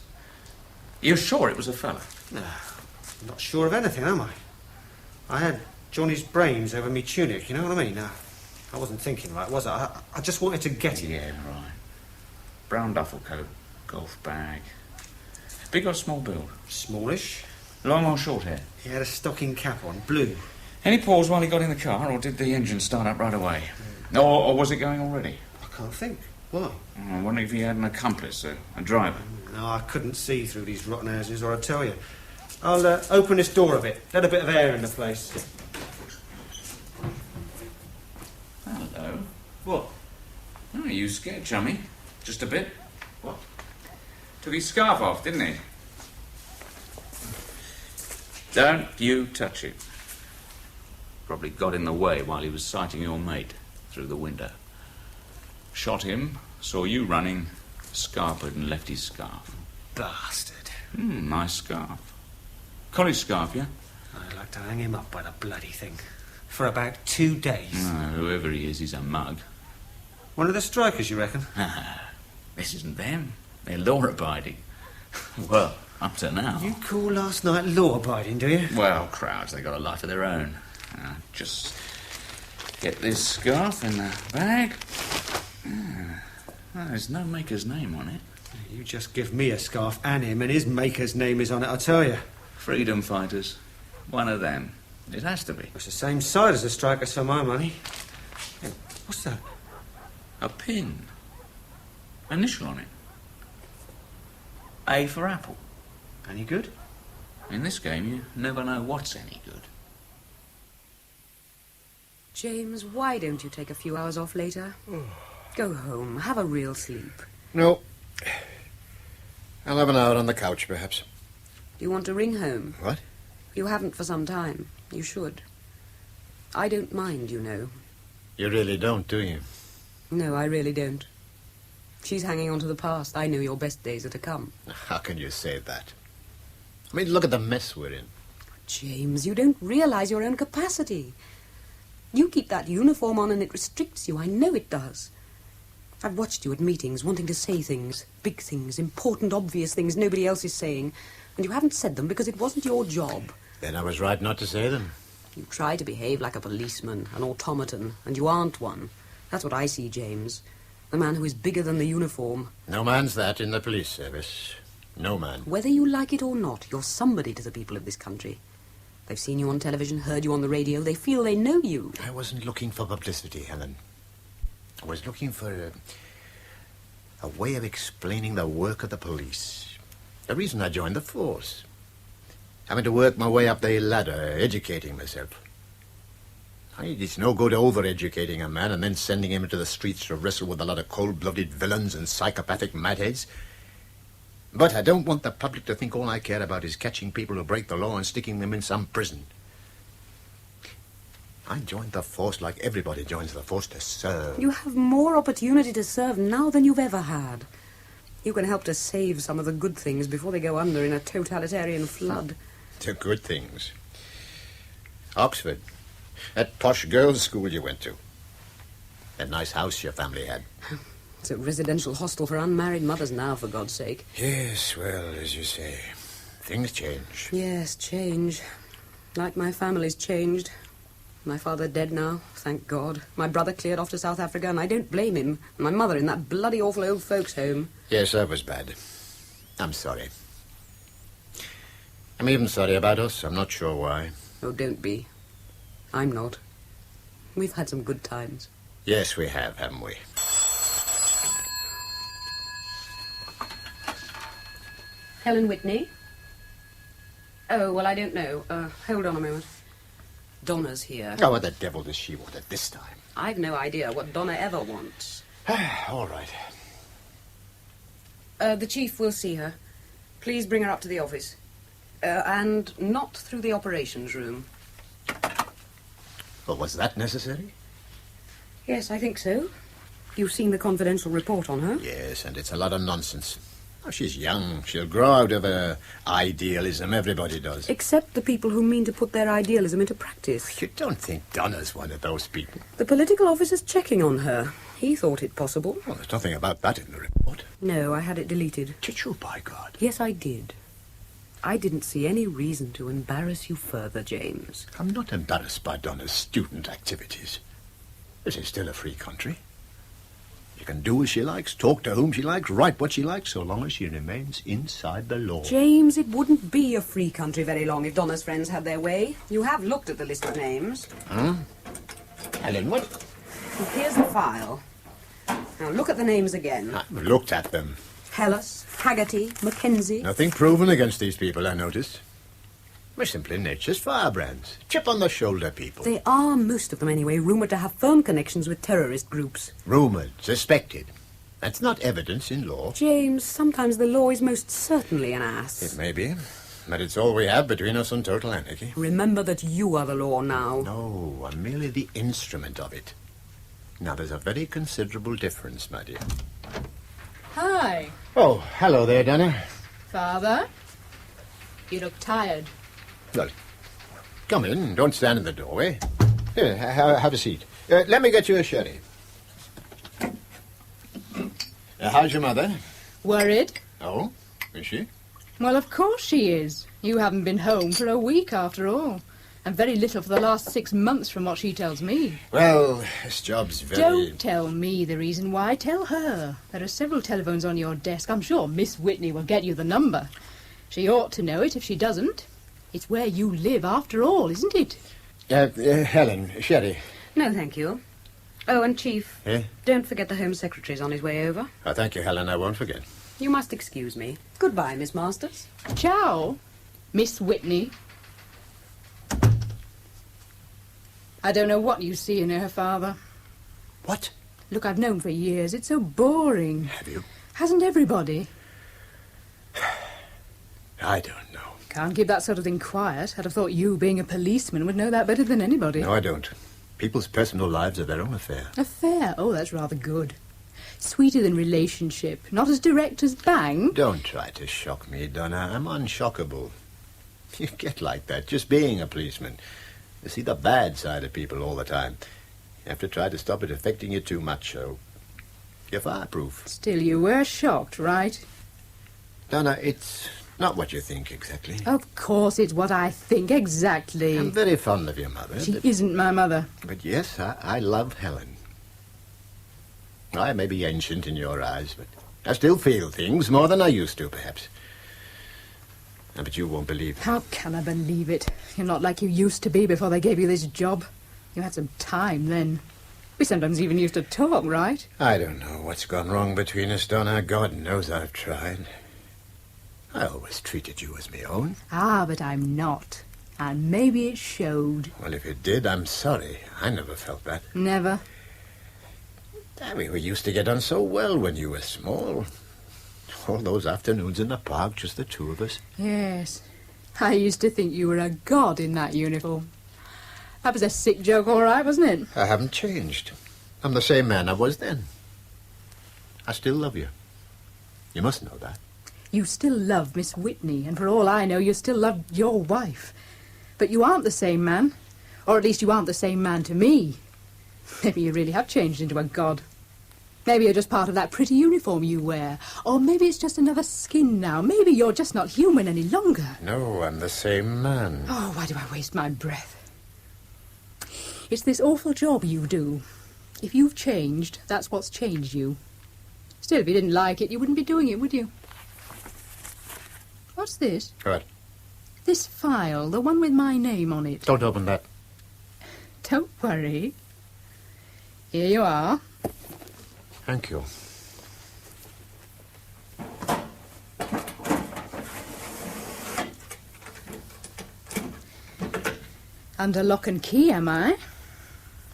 You're sure it was a fella? No, I'm not sure of anything, am I? I had Johnny's brains over me tunic, you know what I mean? I wasn't thinking right, was I? I just wanted to get him. Yeah, right. Brown duffel coat, golf bag. Big or small build? Smallish. Long or short hair? He had a stocking cap on, blue. Any pause while he got in the car, or did the engine start up right away? Or was it going already? I can't think. Why? I wonder if he had an accomplice, a driver. No, I couldn't see through these rotten houses, or I tell you. I'll open this door a bit, let a bit of air in the place. Hello. What? Oh, you scared, chummy? Just a bit. What? Took his scarf off, didn't he? Don't you touch it. Probably got in the way while he was sighting your mate through the window. Shot him, saw you running, scarpered and left his scarf. Bastard. Nice scarf. College scarf, yeah? I'd like to hang him up by the bloody thing. For about 2 days. Whoever he is, he's a mug. One of the strikers, you reckon? This isn't them. They're law-abiding. Well, up to now. You call last night law-abiding, do you? Well, crowds, they got a life of their own. Just get this scarf in the bag. There's no maker's name on it. You just give me a scarf and him, and his maker's name is on it, I tell you. Freedom fighters. One of them. It has to be. It's the same side as the strikers for my money. What's that? A pin. Initial on it. A for apple. Any good? In this game, you never know what's any good. James, why don't you take a few hours off later? Go home, have a real sleep. No. I'll have an hour on the couch, perhaps. Do you want to ring home? What? You haven't for some time. You should. I don't mind, you know. You really don't, do you? No, I really don't. She's hanging on to the past. I know your best days are to come. How can you say that? I mean, look at the mess we're in. James, you don't realize your own capacity. You keep that uniform on and it restricts you. I know it does. I've watched you at meetings, wanting to say things, big things, important, obvious things nobody else is saying, and you haven't said them because it wasn't your job. Then I was right not to say them. You try to behave like a policeman, an automaton, and you aren't one. That's what I see, James. The man who is bigger than the uniform. No man's that in the police service. No man. Whether you like it or not, you're somebody to the people of this country. They've seen you on television, heard you on the radio. They feel they know you. I wasn't looking for publicity, Helen. I was looking for a way of explaining the work of the police. The reason I joined the force. Having to work my way up the ladder, educating myself. It's no good over-educating a man and then sending him into the streets to wrestle with a lot of cold-blooded villains and psychopathic madheads. But I don't want the public to think all I care about is catching people who break the law and sticking them in some prison. I joined the force like everybody joins the force to serve. You have more opportunity to serve now than you've ever had. You can help to save some of the good things before they go under in a totalitarian flood. The good things. Oxford. That posh girls' school you went to. That nice house your family had. It's a residential hostel for unmarried mothers now, for God's sake. Yes, well, as you say, things change. Yes, change. Like my family's changed. My father dead now, thank God. My brother cleared off to South Africa, and I don't blame him. And my mother in that bloody awful old folks' home. Yes, that was bad. I'm sorry. I'm even sorry about us. I'm not sure why. Oh, don't be. I'm not. We've had some good times. Yes, we have, haven't we? Helen Whitney? Oh, well, I don't know. Hold on a moment. Donna's here. Oh, what the devil does she want at this time? I've no idea what Donna ever wants. All right. The chief will see her. Please bring her up to the office. And not through the operations room. Well, was that necessary? Yes, I think so. You've seen the confidential report on her? Yes, and it's a lot of nonsense. Oh, she's young. She'll grow out of her idealism. Everybody does. Except the people who mean to put their idealism into practice. You don't think Donna's one of those people? The political officer's checking on her. He thought it possible. Well, there's nothing about that in the report. No, I had it deleted. Did you, by God? Yes, I did. I didn't see any reason to embarrass you further, James. I'm not embarrassed by Donna's student activities. This is still a free country. She can do as she likes, talk to whom she likes, write what she likes, so long as she remains inside the law. James, it wouldn't be a free country very long if Donna's friends had their way. You have looked at the list of names. Huh? Helen, what? Here's the file. Now look at the names again. I've looked at them. Hellas, Haggerty, Mackenzie. Nothing proven against these people, I noticed. We're simply nature's firebrands. Chip on the shoulder people. They are, most of them anyway, rumoured to have firm connections with terrorist groups. Rumoured, suspected. That's not evidence in law. James, sometimes the law is most certainly an ass. It may be, but it's all we have between us and total anarchy. Remember that you are the law now. No, I'm merely the instrument of it. Now, there's a very considerable difference, my dear. Hi. Oh, hello there, Donna. Father? You look tired. Well, come in. Don't stand in the doorway. Here, have a seat. Let me get you a sherry. How's your mother? Worried? Oh, is she? Well, of course she is. You haven't been home for a week, after all. And very little for the last 6 months, from what she tells me. Well, this job's very... Don't tell me the reason why. Tell her. There are several telephones on your desk. I'm sure Miss Whitney will get you the number. She ought to know it if she doesn't. It's where you live, after all, isn't it? Helen, sherry. No, thank you. Oh, and Chief, Eh? don't forget the Home Secretary's on his way over. Oh, thank you, Helen. I won't forget. You must excuse me. Goodbye, Miss Masters. Ciao, Miss Whitney. I don't know what you see in her, Father. What? Look, I've known for years. It's so boring. Have you? Hasn't everybody? I don't know. Can't keep that sort of thing quiet. I'd have thought you, being a policeman, would know that better than anybody. No, I don't. People's personal lives are their own affair. Affair? Oh, that's rather good. Sweeter than relationship. Not as direct as bang. Don't try to shock me, Donna. I'm unshockable. You get like that, just being a policeman. You see the bad side of people all the time. You have to try to stop it affecting you too much, so you're fireproof. Still, you were shocked, right? Donna, it's not what you think exactly. Of course it's what I think, exactly. I'm very fond of your mother. She isn't my mother. But yes, I love Helen. I may be ancient in your eyes, but I still feel things more than I used to, perhaps. But you won't believe it. How can I believe it? You're not like you used to be before they gave you this job. You had some time then. We sometimes even used to talk, right? I don't know what's gone wrong between us, Donna. God knows I've tried. I always treated you as my own. Ah, but I'm not. And maybe it showed. Well, if it did, I'm sorry. I never felt that. Never? I mean, we used to get on so well when you were small. All those afternoons in the park, just the two of us. Yes. I used to think you were a god in that uniform. That was a sick joke, all right, wasn't it? I haven't changed. I'm the same man I was then. I still love you. You must know that. You still love Miss Whitney, and for all I know, you still love your wife. But you aren't the same man. Or at least you aren't the same man to me. Maybe you really have changed into a god. Maybe you're just part of that pretty uniform you wear. Or maybe it's just another skin now. Maybe you're just not human any longer. No, I'm the same man. Oh, why do I waste my breath? It's this awful job you do. If you've changed, that's what's changed you. Still, if you didn't like it, you wouldn't be doing it, would you? What's this? What? This file, the one with my name on it. Don't open that. Don't worry. Here you are. Thank you. Under lock and key, am I?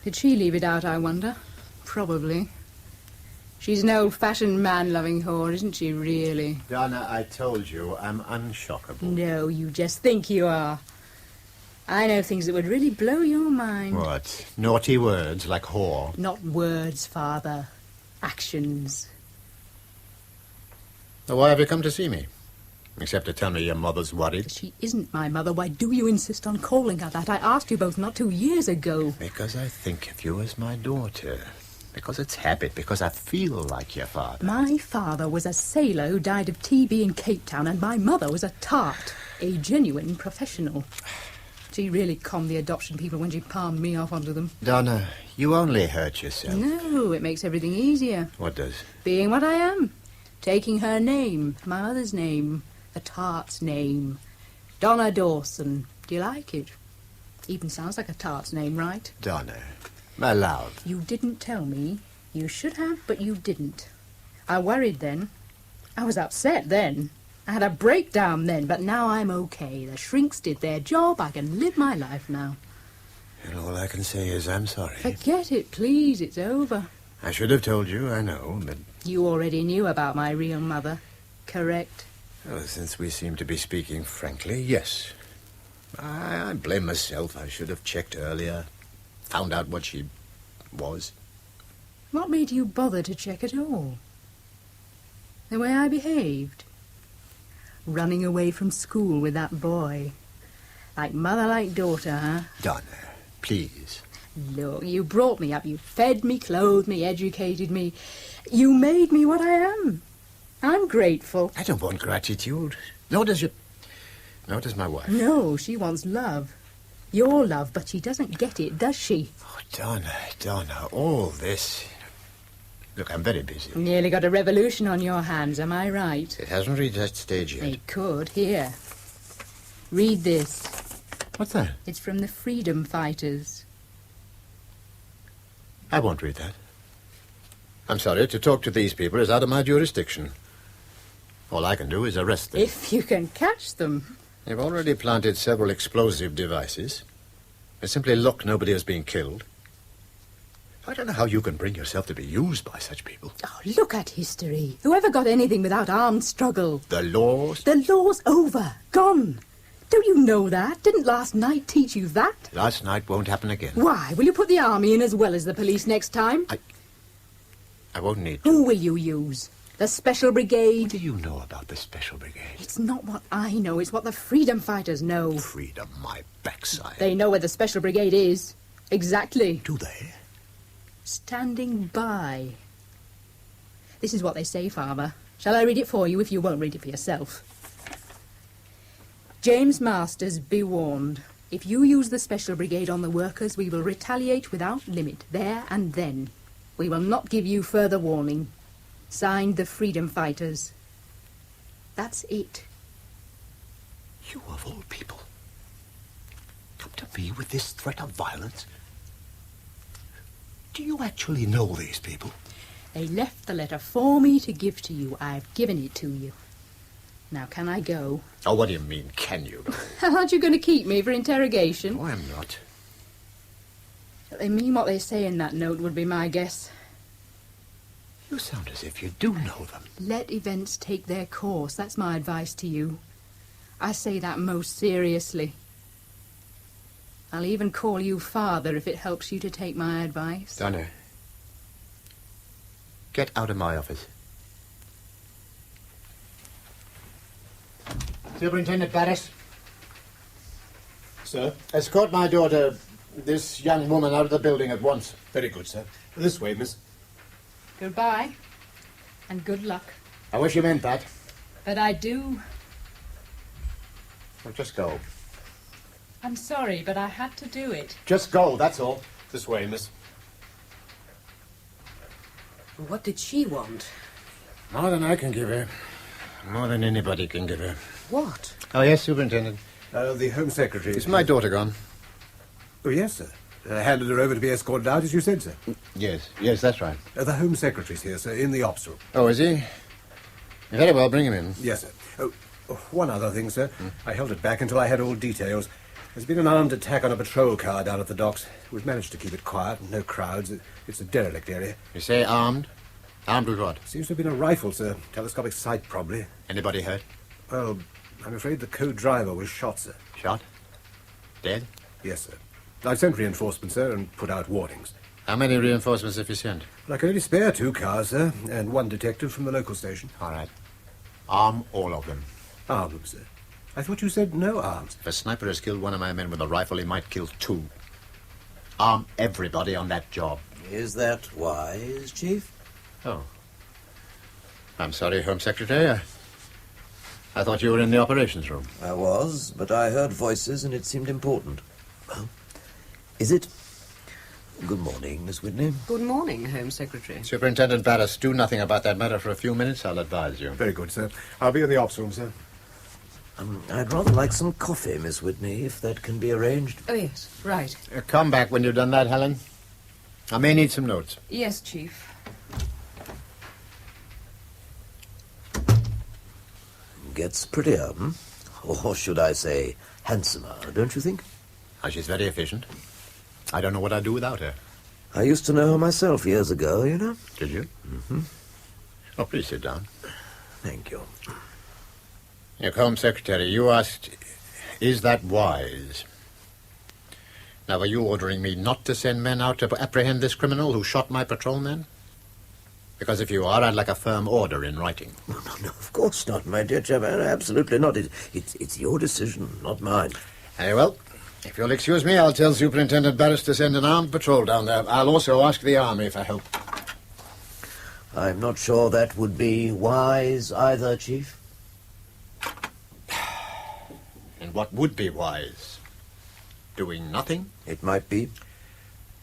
Did she leave it out, I wonder? Probably. She's an old-fashioned man-loving whore, isn't she, really? Donna, I told you, I'm unshockable. No, you just think you are. I know things that would really blow your mind. What? Naughty words like whore? Not words, Father. Actions. Well, why have you come to see me? Except to tell me your mother's worried. She isn't my mother. Why do you insist on calling her that? I asked you both not 2 years ago. Because I think of you as my daughter. Because it's habit. Because I feel like your father. My father was a sailor who died of TB in Cape Town, and my mother was a tart. A genuine professional. She really conned the adoption people when she palmed me off onto them. Donna, you only hurt yourself. No, it makes everything easier. What does? Being what I am. Taking her name, my mother's name, the tart's name. Donna Dawson. Do you like it? Even sounds like a tart's name, right? Donna, my love. You didn't tell me. You should have, but you didn't. I worried then. I was upset then. I had a breakdown then, but now I'm okay. The shrinks did their job. I can live my life now. And all I can say is I'm sorry. Forget it, please. It's over. I should have told you, I know, but... You already knew about my real mother, correct? Well, since we seem to be speaking frankly, yes. I blame myself. I should have checked earlier. Found out what she was. What made you bother to check at all? The way I behaved? Running away from school with that boy. Like mother, like daughter, huh? Donna, please. Look, you brought me up. You fed me, clothed me, educated me. You made me what I am. I'm grateful. I don't want gratitude. Nor does my wife. No, she wants love. Your love, but she doesn't get it, does she? Oh, Donna, all this... Look, I'm very busy. Nearly got a revolution on your hands, am I right? It hasn't reached that stage yet. It could. Here. Read this. What's that? It's from the freedom fighters. I won't read that. I'm sorry, to talk to these people is out of my jurisdiction. All I can do is arrest them. If you can catch them. They've already planted several explosive devices. They simply look, nobody has been killed. I don't know how you can bring yourself to be used by such people. Oh, look at history. Whoever got anything without armed struggle? The laws? The law's over. Gone. Don't you know that? Didn't last night teach you that? Last night won't happen again. Why? Will you put the army in as well as the police next time? I won't need to. Who will you use? The Special Brigade? What do you know about the Special Brigade? It's not what I know, it's what the freedom fighters know. Freedom, my backside. They know where the Special Brigade is. Exactly. Do they? Standing by. This is what they say, Farmer. Shall I read it for you if you won't read it for yourself? James Masters, be warned. If you use the Special Brigade on the workers, we will retaliate without limit, there and then. We will not give you further warning. Signed, the Freedom Fighters. That's it. You, of all people, come to me with this threat of violence? Do you actually know these people? They left the letter for me to give to you. I've given it to you. Now, can I go? Oh, what do you mean, can you? Aren't you going to keep me for interrogation? Oh, I'm not. They mean what they say in that note, would be my guess. You sound as if you do know them. Let events take their course. That's my advice to you. I say that most seriously. I'll even call you father if it helps you to take my advice. Donna, get out of my office. Superintendent Barris. Sir? Escort my daughter, this young woman, out of the building at once. Very good, sir. This way, miss. Goodbye, and good luck. I wish you meant that. But I do. Well, just go. I'm sorry, but I had to do it. Just go, that's all. This way, miss. What did she want? More than I can give her. More than anybody can give her. What? Oh, yes, Superintendent. The Home Secretary. Is my daughter gone? Oh, yes, sir. Handed her over to be escorted out, as you said, sir. Yes, that's right. The Home Secretary's here, sir, in the ops room. Oh, is he? Very well, bring him in. Yes, sir. Oh, one other thing, sir. I held it back until I had all details. There's been an armed attack on a patrol car down at the docks. We've managed to keep it quiet, no crowds. It's a derelict area. You say armed? Armed with what? Seems to have been a rifle, sir. Telescopic sight, probably. Anybody hurt? Well, I'm afraid the co-driver was shot, sir. Shot? Dead? Yes, sir. I've sent reinforcements, sir, and put out warnings. How many reinforcements have you sent? Well, I can only spare 2 cars, sir, and 1 detective from the local station. All right. Arm all of them. Arm them, sir. I thought you said no arms. If a sniper has killed one of my men with a rifle, he might kill 2. Arm everybody on that job. Is that wise, Chief? Oh. I'm sorry, Home Secretary. I thought you were in the operations room. I was, but I heard voices and it seemed important. Well, is it? Good morning, Miss Whitney. Good morning, Home Secretary. Superintendent Barris, do nothing about that matter for a few minutes. I'll advise you. Very good, sir. I'll be in the ops room, sir. I'd rather like some coffee, Miss Whitney, if that can be arranged. Oh, yes, right. Come back when you've done that, Helen. I may need some notes. Yes, Chief. Gets prettier, Or should I say, handsomer, don't you think? Oh, she's very efficient. I don't know what I'd do without her. I used to know her myself years ago, you know. Did you? Mm-hmm. Oh, please sit down. Thank you. Your Home Secretary, you asked, is that wise? Now, are you ordering me not to send men out to apprehend this criminal who shot my patrolman? Because if you are, I'd like a firm order in writing. No, of course not, my dear chap. Absolutely not. It's your decision, not mine. Very well. If you'll excuse me, I'll tell Superintendent Barris to send an armed patrol down there. I'll also ask the Army for help. I'm not sure that would be wise either, Chief. And what would be wise? Doing nothing? It might be.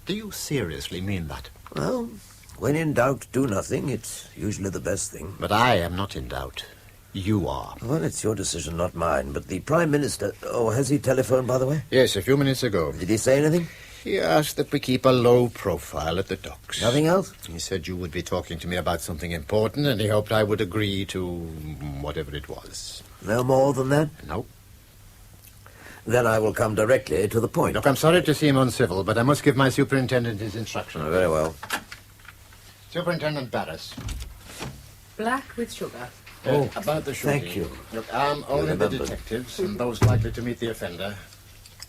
Do you seriously mean that? Well, when in doubt, do nothing. It's usually the best thing. But I am not in doubt. You are. Well, it's your decision, not mine. But the Prime Minister... Oh, has he telephoned, by the way? Yes, a few minutes ago. Did he say anything? He asked that we keep a low profile at the docks. Nothing else? He said you would be talking to me about something important, and he hoped I would agree to whatever it was. No more than that? No. Then I will come directly to the point. Look, I'm sorry to seem uncivil, but I must give my superintendent his instructions. Oh, very well. Superintendent Barris. Black with sugar. About the shooting. Thank you. Look, arm only the detectives and those likely to meet the offender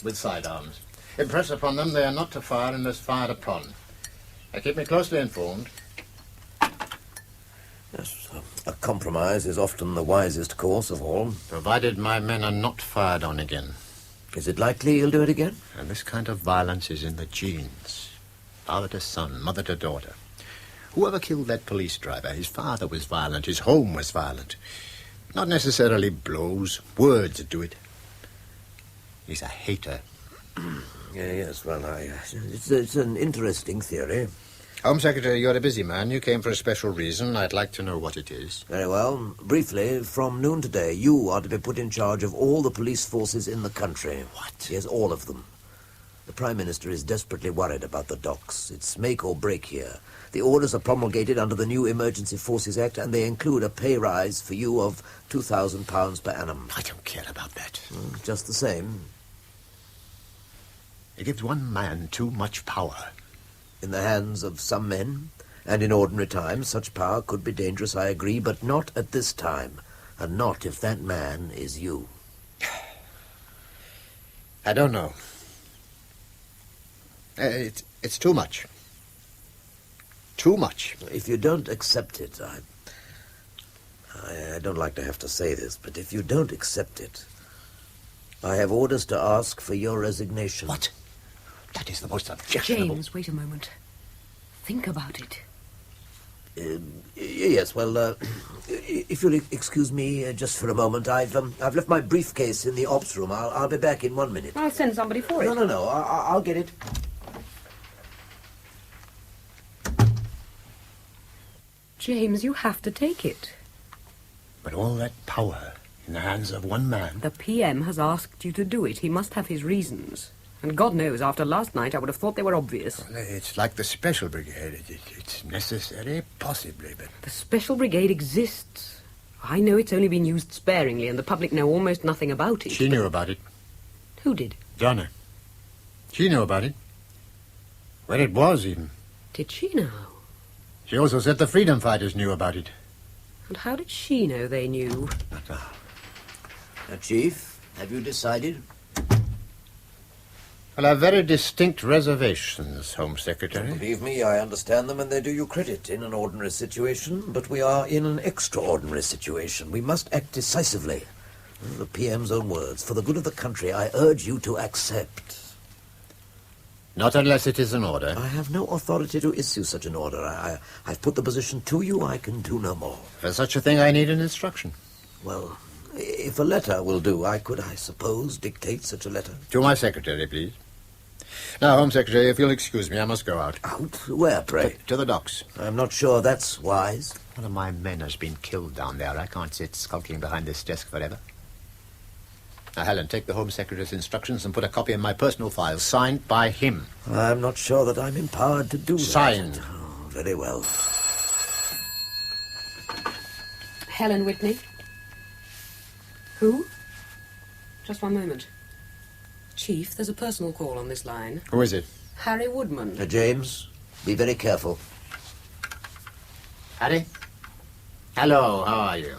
with sidearms. Impress upon them they are not to fire unless fired upon. Now keep me closely informed. Yes, a compromise is often the wisest course of all. Provided my men are not fired on again. Is it likely he'll do it again? And this kind of violence is in the genes. Father to son, mother to daughter. Whoever killed that police driver, his father was violent, his home was violent. Not necessarily blows, words do it. He's a hater. Yes, well, it's an interesting theory. Home Secretary, you're a busy man. You came for a special reason. I'd like to know what it is. Very well. Briefly, from noon today, you are to be put in charge of all the police forces in the country. What? Yes, all of them. The Prime Minister is desperately worried about the docks. It's make or break here. The orders are promulgated under the new Emergency Forces Act, and they include a pay rise for you of £2,000 per annum. I don't care about that. Just the same. It gives one man too much power. In the hands of some men, and in ordinary times, such power could be dangerous, I agree, but not at this time, and not if that man is you. I don't know. It's too much. Too much. If you don't accept it, I don't like to have to say this, but if you don't accept it, I have orders to ask for your resignation. What? That is the most objectionable... James, wait a moment. Think about it. Yes, well, if you'll excuse me just for a moment, I've left my briefcase in the ops room. I'll be back in 1 minute. I'll send somebody for it. No, I'll get it. James, you have to take it. But all that power in the hands of one man... The PM has asked you to do it. He must have his reasons. And God knows, after last night, I would have thought they were obvious. Well, it's like the Special Brigade. It's necessary, possibly, but... The Special Brigade exists. I know it's only been used sparingly, and the public know almost nothing about it. She knew about it. Who did? Donna. She knew about it. Where it was, even. Did she know? She also said the freedom fighters knew about it. And how did she know they knew? Now, Chief, have you decided? Well, I have very distinct reservations, Home Secretary. Believe me, I understand them, and they do you credit in an ordinary situation, but we are in an extraordinary situation. We must act decisively. The PM's own words. For the good of the country, I urge you to accept. Not unless it is an order. I have no authority to issue such an order. I've put the position to you. I can do no more. For such a thing, I need an instruction. Well, if a letter will do, I could, I suppose, dictate such a letter. To my secretary, please. Now, Home Secretary, if you'll excuse me, I must go out. Out? Where, pray? To the docks. I'm not sure that's wise. One of my men has been killed down there. I can't sit skulking behind this desk forever. Now, Helen, take the Home Secretary's instructions and put a copy in my personal file, signed by him. I'm not sure that I'm empowered to do Signed. that. Oh, very well. Helen Whitney. Who? Just 1 moment. Chief, there's a personal call on this line. Who is it? Harry Woodman. James, be very careful. Harry? Hello, how are you?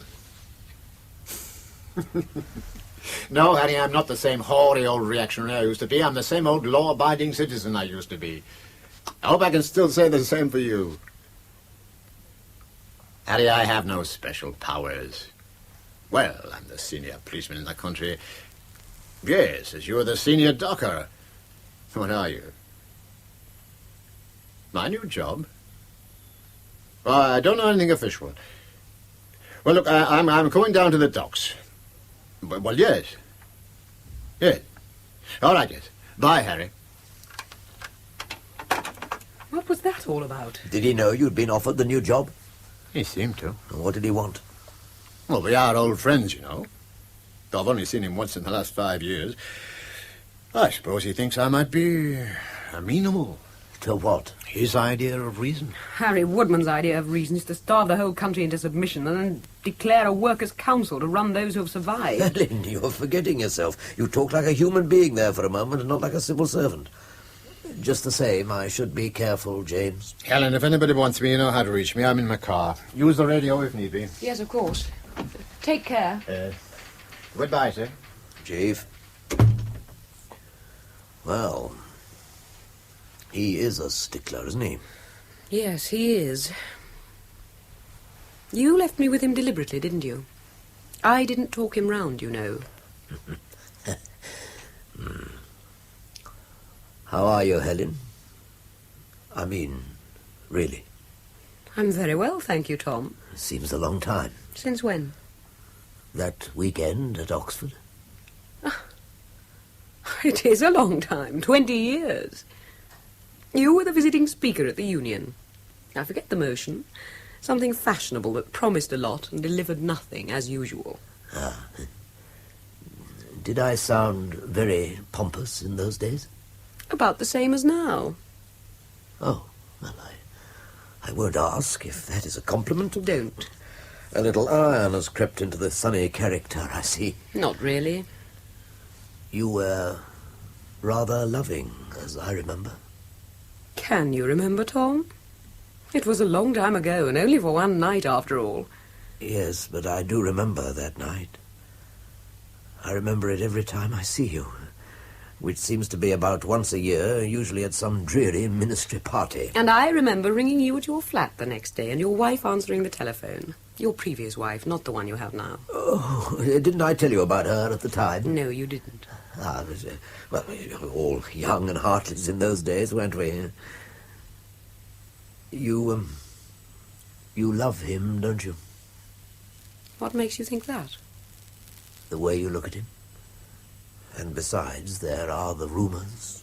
No, Harry, I'm not the same hoary old reactionary I used to be. I'm the same old law-abiding citizen I used to be. I hope I can still say the same for you. Harry, I have no special powers. Well, I'm the senior policeman in the country. Yes, as you're the senior docker. What are you? My new job? Well, I don't know anything official. Well, look, I'm going down to the docks. Well, yes. Yes. All right, yes. Bye, Harry. What was that all about? Did he know you'd been offered the new job? He seemed to. And what did he want? Well, we are old friends, you know. Though I've only seen him once in the last 5 years. I suppose he thinks I might be amenable. To what? His idea of reason. Harry Woodman's idea of reason is to starve the whole country into submission and then declare a workers' council to run those who have survived. Helen, you're forgetting yourself. You talk like a human being there for a moment and not like a civil servant. Just the same, I should be careful, James. Helen, if anybody wants me, you know how to reach me. I'm in my car. Use the radio if need be. Yes, of course. Take care. Goodbye, sir. Chief. Well, he is a stickler, isn't he? Yes, he is. You left me with him deliberately, didn't you? I didn't talk him round, you know. How are you, Helen? I mean, really. I'm very well, thank you, Tom. Seems a long time. Since when? That weekend at Oxford. It is a long time, 20 years. You were the visiting speaker at the Union. I forget the motion. Something fashionable that promised a lot and delivered nothing, as usual. Ah. Did I sound very pompous in those days? About the same as now. Oh, well, I won't ask if that is a compliment. Don't. A little iron has crept into the sunny character, I see. Not really. You were rather loving, as I remember. Can you remember, Tom? It was a long time ago, and only for one night, after all. Yes, but I do remember that night. I remember it every time I see you, which seems to be about once a year, usually at some dreary ministry party. And I remember ringing you at your flat the next day, and your wife answering the telephone. Your previous wife, not the one you have now. Oh, didn't I tell you about her at the time? No, you didn't. Well, all young and heartless in those days, weren't we? You love him, don't you? What makes you think that? The way you look at him. And besides, there are the rumours.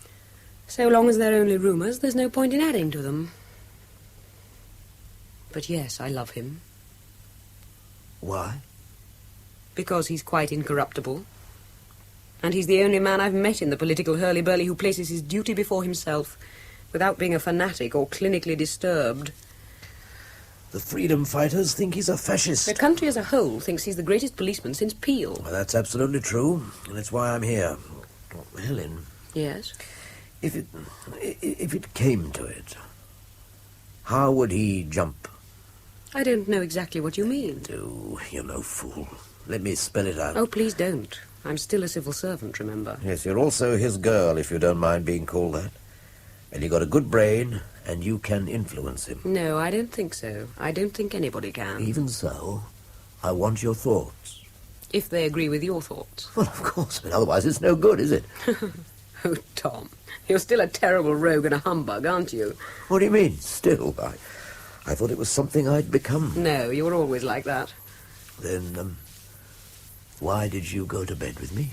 So long as they're only rumours, there's no point in adding to them. But yes, I love him. Why? Because he's quite incorruptible. And he's the only man I've met in the political hurly-burly who places his duty before himself, without being a fanatic or clinically disturbed. The freedom fighters think he's a fascist. The country as a whole thinks he's the greatest policeman since Peel. Well, that's absolutely true, and it's why I'm here. Helen. Yes? If it came to it, how would he jump? I don't know exactly what you mean. Oh, you're no fool. Let me spell it out. Oh, please don't. I'm still a civil servant, remember? Yes, you're also his girl, if you don't mind being called that. And you've got a good brain, and you can influence him. No, I don't think so. I don't think anybody can. Even so, I want your thoughts. If they agree with your thoughts. Well, of course, but otherwise it's no good, is it? Oh, Tom, you're still a terrible rogue and a humbug, aren't you? What do you mean, still? I thought it was something I'd become. No, you were always like that. Then, why did you go to bed with me?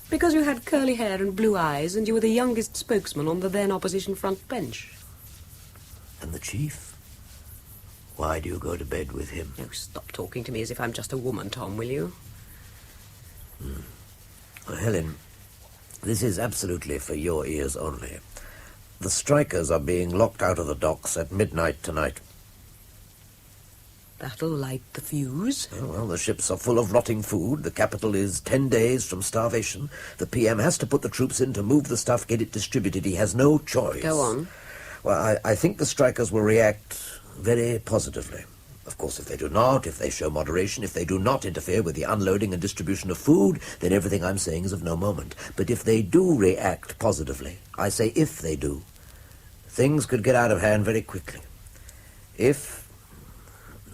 Because you had curly hair and blue eyes, and you were the youngest spokesman on the then opposition front bench. And the chief? Why do you go to bed with him? Oh, stop talking to me as if I'm just a woman, Tom, will you? Well, Helen, this is absolutely for your ears only. The strikers are being locked out of the docks at midnight tonight. That'll light the fuse. Oh, well, the ships are full of rotting food. The capital is 10 days from starvation. The PM has to put the troops in to move the stuff, get it distributed. He has no choice. Go on. Well, I think the strikers will react very positively. Of course, if they show moderation, if they do not interfere with the unloading and distribution of food, then everything I'm saying is of no moment. But if they do react positively, I say if they do, things could get out of hand very quickly.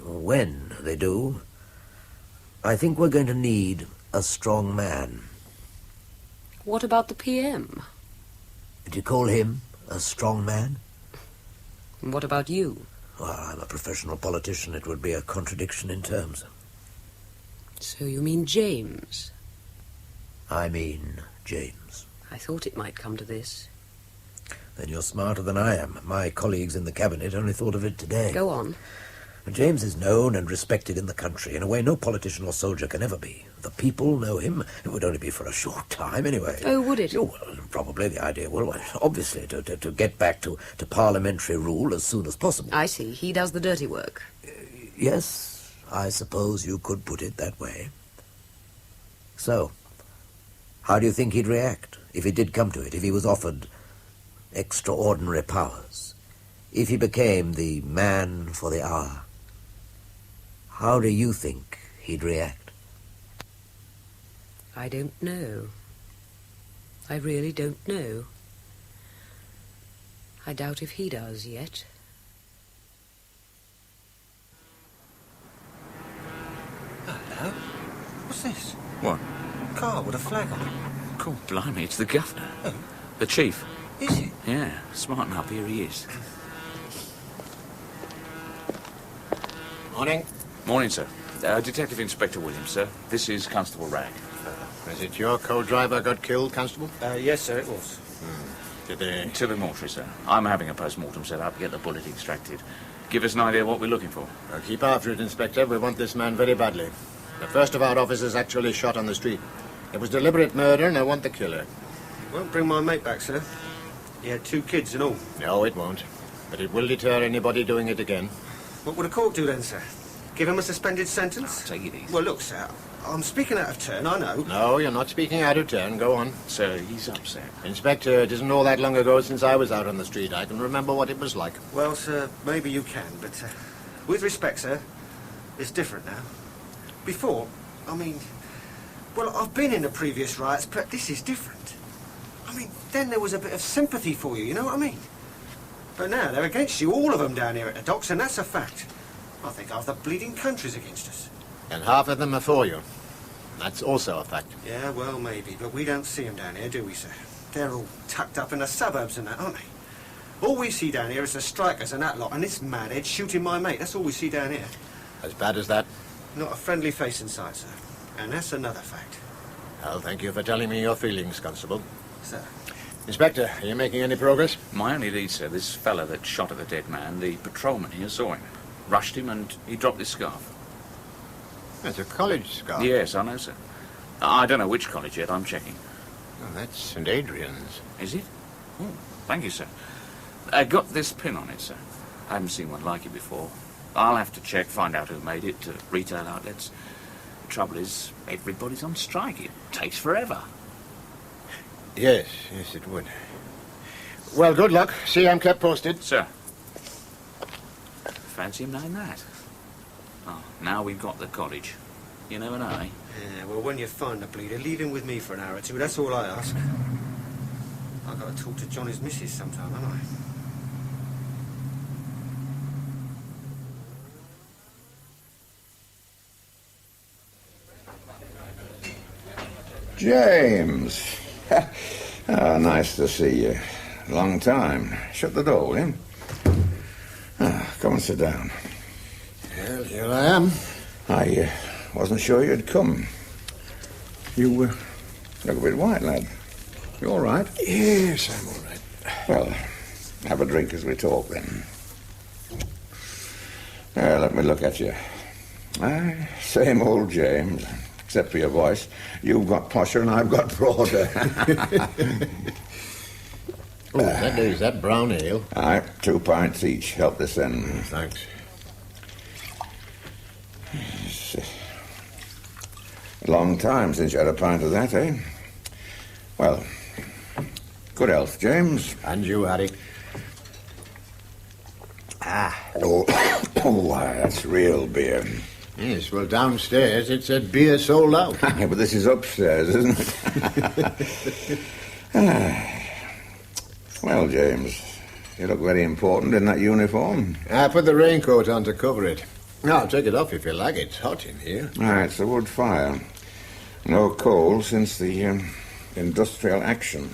When they do, I think we're going to need a strong man. What about the PM? Would you call him a strong man? And what about you? Well, I'm a professional politician. It would be a contradiction in terms. So you mean James? I mean James. I thought it might come to this. Then you're smarter than I am. My colleagues in the cabinet only thought of it today. Go on. James is known and respected in the country in a way no politician or soldier can ever be. The people know him. It would only be for a short time, anyway. Oh, would it? Oh, well, probably the idea will, obviously, to get back to parliamentary rule as soon as possible. I see. He does the dirty work. Yes, I suppose you could put it that way. So, how do you think he'd react if it did come to it, if he was offered extraordinary powers, if he became the man for the hour? How do you think he'd react? I don't know. I really don't know. I doubt if he does yet. Hello? What's this? What? Car with a flag on it. Cool, blimey, it's the governor. Oh. The chief. Is it? Yeah, smarten up, here he is. Morning. Morning, sir. Detective Inspector Williams, sir. This is Constable Ragg. Is it your co-driver got killed, Constable? Yes, sir, it was. Did they... To the mortuary, sir. I'm having a post-mortem set up, get the bullet extracted. Give us an idea what we're looking for. Well, keep after it, Inspector. We want this man very badly. The first of our officers actually shot on the street. It was deliberate murder, and I want the killer. Won't bring my mate back, sir. He had 2 kids and all. No, it won't. But it will deter anybody doing it again. What would a court do then, sir? Give him a suspended sentence? Take it easy. Well, look, sir, I'm speaking out of turn, I know. No, you're not speaking out of turn. Go on. Sir, he's upset. Inspector, it isn't all that long ago since I was out on the street. I can remember what it was like. Well, sir, maybe you can, but with respect, sir, it's different now. Before, I mean, well, I've been in the previous riots, but this is different. I mean, then there was a bit of sympathy for you know what I mean? But now they're against you, all of them down here at the docks, and that's a fact. I think half the bleeding country's against us. And half of them are for you. That's also a fact. Yeah, well, maybe, but we don't see them down here, do we, sir? They're all tucked up in the suburbs and that, aren't they? All we see down here is the strikers and that lot, and this madhead shooting my mate. That's all we see down here. As bad as that? Not a friendly face in sight, sir. And that's another fact. Well, thank you for telling me your feelings, Constable. Sir. Inspector, are you making any progress? My only lead, sir, this fella that shot at the dead man, the patrolman here saw him. Rushed him and he dropped his scarf. That's a college scarf. Yes, I know, sir. I don't know which college yet, I'm checking. Oh, that's St. Adrian's. Is it? Oh, thank you, sir. Got this pin on it, sir. I haven't seen one like it before. I'll have to check, find out who made it to retail outlets. The trouble is, everybody's on strike. It takes forever. Yes, it would. Well, good luck. See, I'm kept posted. Sir. Fancy him knowing that. Oh, now we've got the college. You never know, eh? Yeah, well, when you find the bleeder, leave him with me for an hour or two. That's all I ask. I've got to talk to Johnny's missus sometime, haven't I? James. Oh, nice to see you. Long time. Shut the door, will you? Come and sit down. Well, here I am. I wasn't sure you'd come. You look a bit white, lad. You all right? Yes, I'm all right. Well, have a drink as we talk, then. Let me look at you. Same old James, except for your voice. You've got posher and I've got broader. Oh, is that brown ale? Aye, 2 pints each. Help this end. Thanks. It's a long time since you had a pint of that, eh? Well, good health, James. And you, Harry. Oh, that's real beer. Yes, well, downstairs it said beer sold out. Yeah, but this is upstairs, isn't it? Well, James, you look very important in that uniform. I put the raincoat on to cover it. Now, take it off if you like. It's hot in here. It's a wood fire. No coal since the industrial action.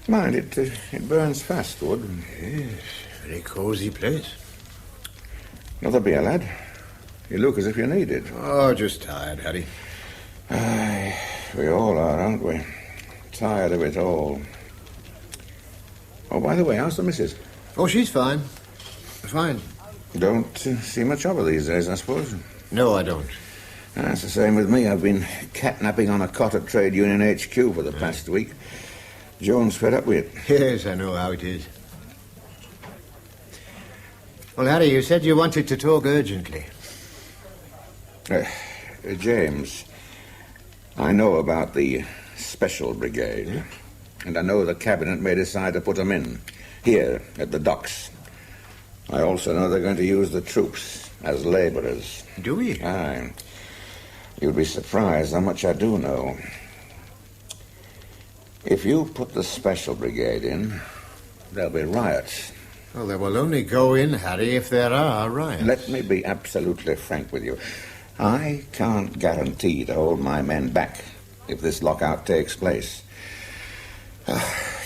Mind, it burns fast, wood. Yes, very cosy place. Another beer, lad. You look as if you need it. Oh, just tired, Harry. We all are, aren't we? Tired of it all. Oh, by the way, how's the missus? Oh, she's fine. Fine. Don't see much of her these days, I suppose? No, I don't. That's the same with me. I've been catnapping on a cot at Trade Union HQ for the past week. Joan's fed up with it. Yes, I know how it is. Well, Harry, you said you wanted to talk urgently. James, I know about the Special Brigade, and I know the Cabinet may decide to put them in, here at the docks. I also know they're going to use the troops as labourers. Do you? Aye. You'd be surprised how much I do know. If you put the Special Brigade in, there'll be riots. Well, they will only go in, Harry, if there are riots. Let me be absolutely frank with you. I can't guarantee to hold my men back if this lockout takes place.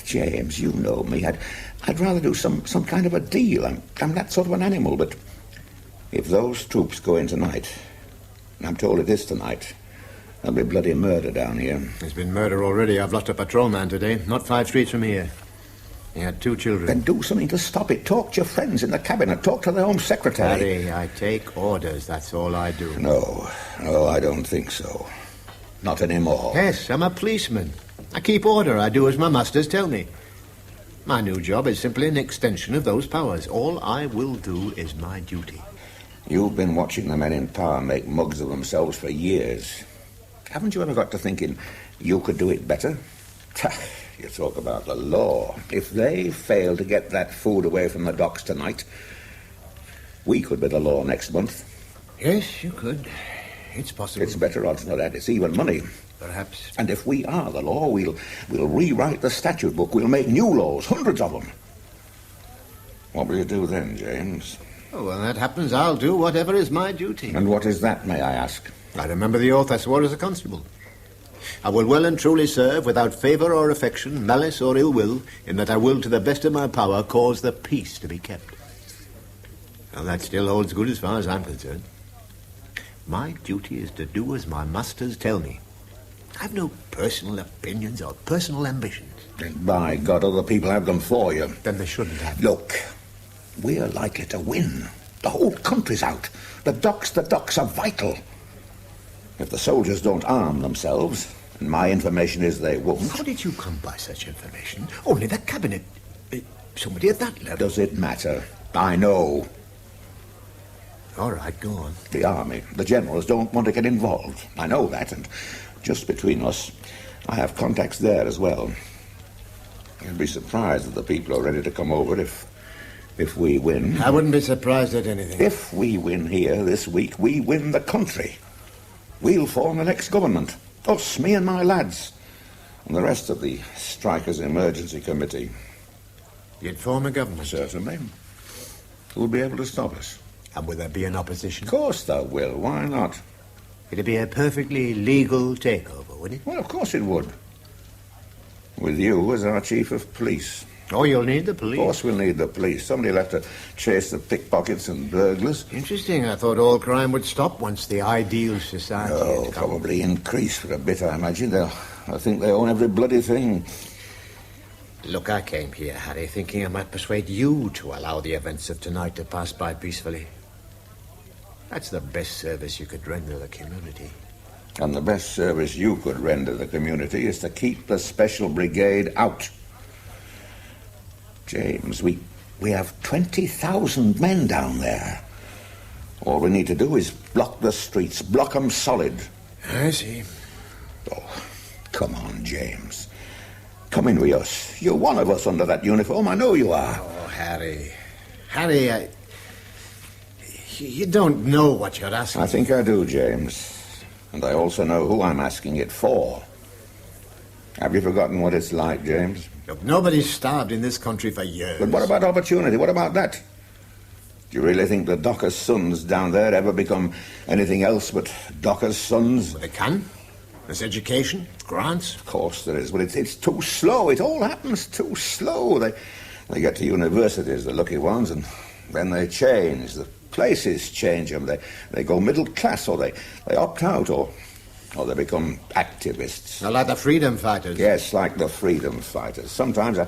James, you know me. I'd rather do some kind of a deal. I'm that sort of an animal, but if those troops go in tonight, and I'm told it is tonight, there'll be bloody murder down here. There's been murder already. I've lost a patrolman today, not 5 streets from here. He had 2 children. Then do something to stop it. Talk to your friends in the Cabinet. Talk to the Home Secretary. Harry, I take orders. That's all I do. No, I don't think so. Not anymore. Yes, I'm a policeman. I keep order. I do as my masters tell me. My new job is simply an extension of those powers. All I will do is my duty. You've been watching the men in power make mugs of themselves for years. Haven't you ever got to thinking you could do it better? You talk about the law. If they fail to get that food away from the docks tonight, we could be the law next month. Yes, you could. It's possible. It's better odds than that. It's even money. Perhaps. And if we are the law, we'll rewrite the statute book. We'll make new laws, hundreds of them. What will you do then, James? Oh, when that happens, I'll do whatever is my duty. And what is that, may I ask? I remember the oath I swore as a constable. I will well and truly serve without favour or affection, malice or ill will, in that I will, to the best of my power, cause the peace to be kept. Now, that still holds good as far as I'm concerned. My duty is to do as my masters tell me. I've no personal opinions or personal ambitions. Then, by God, other people have them for you. Then they shouldn't have. Look, we're likely to win. The whole country's out. The docks are vital. If the soldiers don't arm themselves, and my information is they won't... How did you come by such information? Only the Cabinet. Somebody at that level. Does it matter? I know. All right, go on. The army, the generals don't want to get involved. I know that, and just between us, I have contacts there as well. You'd be surprised that the people are ready to come over if we win. I wouldn't be surprised at anything. If we win here this week, we win the country. We'll form the next government. Us, me and my lads. And the rest of the Strikers Emergency Committee. You'd form a government? Certainly. Who'll be able to stop us? And will there be an opposition? Of course there will. Why not? It'd be a perfectly legal takeover, wouldn't it? Well, of course it would. With you as our chief of police. Oh, you'll need the police. Of course we'll need the police. Somebody will have to chase the pickpockets and burglars. Interesting. I thought all crime would stop once the ideal society had come. Probably increase for a bit, I imagine. I think they own every bloody thing. Look, I came here, Harry, thinking I might persuade you to allow the events of tonight to pass by peacefully. That's the best service you could render the community. And the best service you could render the community is to keep the Special Brigade out. James, we have 20,000 men down there. All we need to do is block the streets, block them solid. I see. Oh, come on, James. Come in with us. You're one of us under that uniform. I know you are. Oh, Harry. Harry, you don't know what you're asking. I think I do, James. And I also know who I'm asking it for. Have you forgotten what it's like, James? Look, nobody's starved in this country for years. But what about opportunity? What about that? Do you really think the dockers' sons down there ever become anything else but dockers' sons? Well, they can. There's education, grants. Of course there is, but it's too slow. It all happens too slow. They get to universities, the lucky ones, and then they change. The places change them. They go middle class, or they opt out, or they become activists. Like the freedom fighters. Yes, like the freedom fighters. Sometimes I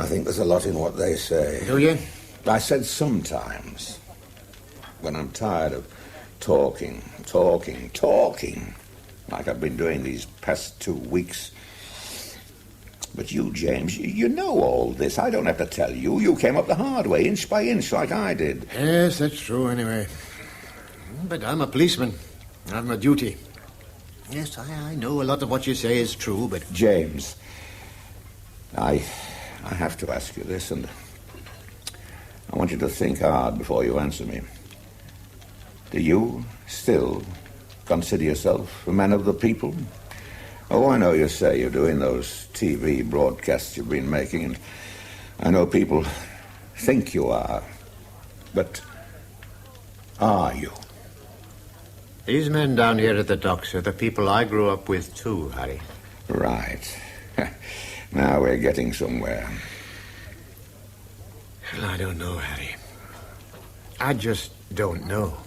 think there's a lot in what they say. Do you? I said sometimes. when I'm tired of talking, like I've been doing these past 2 weeks. But you, James, you know all this. I don't have to tell you. You came up the hard way, inch by inch, like I did. Yes, that's true, anyway. But I'm a policeman. I have my duty. Yes, I know a lot of what you say is true, but... James, I have to ask you this, and I want you to think hard before you answer me. Do you still consider yourself a man of the people? Oh, I know you say you're doing those TV broadcasts you've been making, and I know people think you are. But are you? These men down here at the docks are the people I grew up with, too, Harry. Right. Now we're getting somewhere. Well, I don't know, Harry. I just don't know.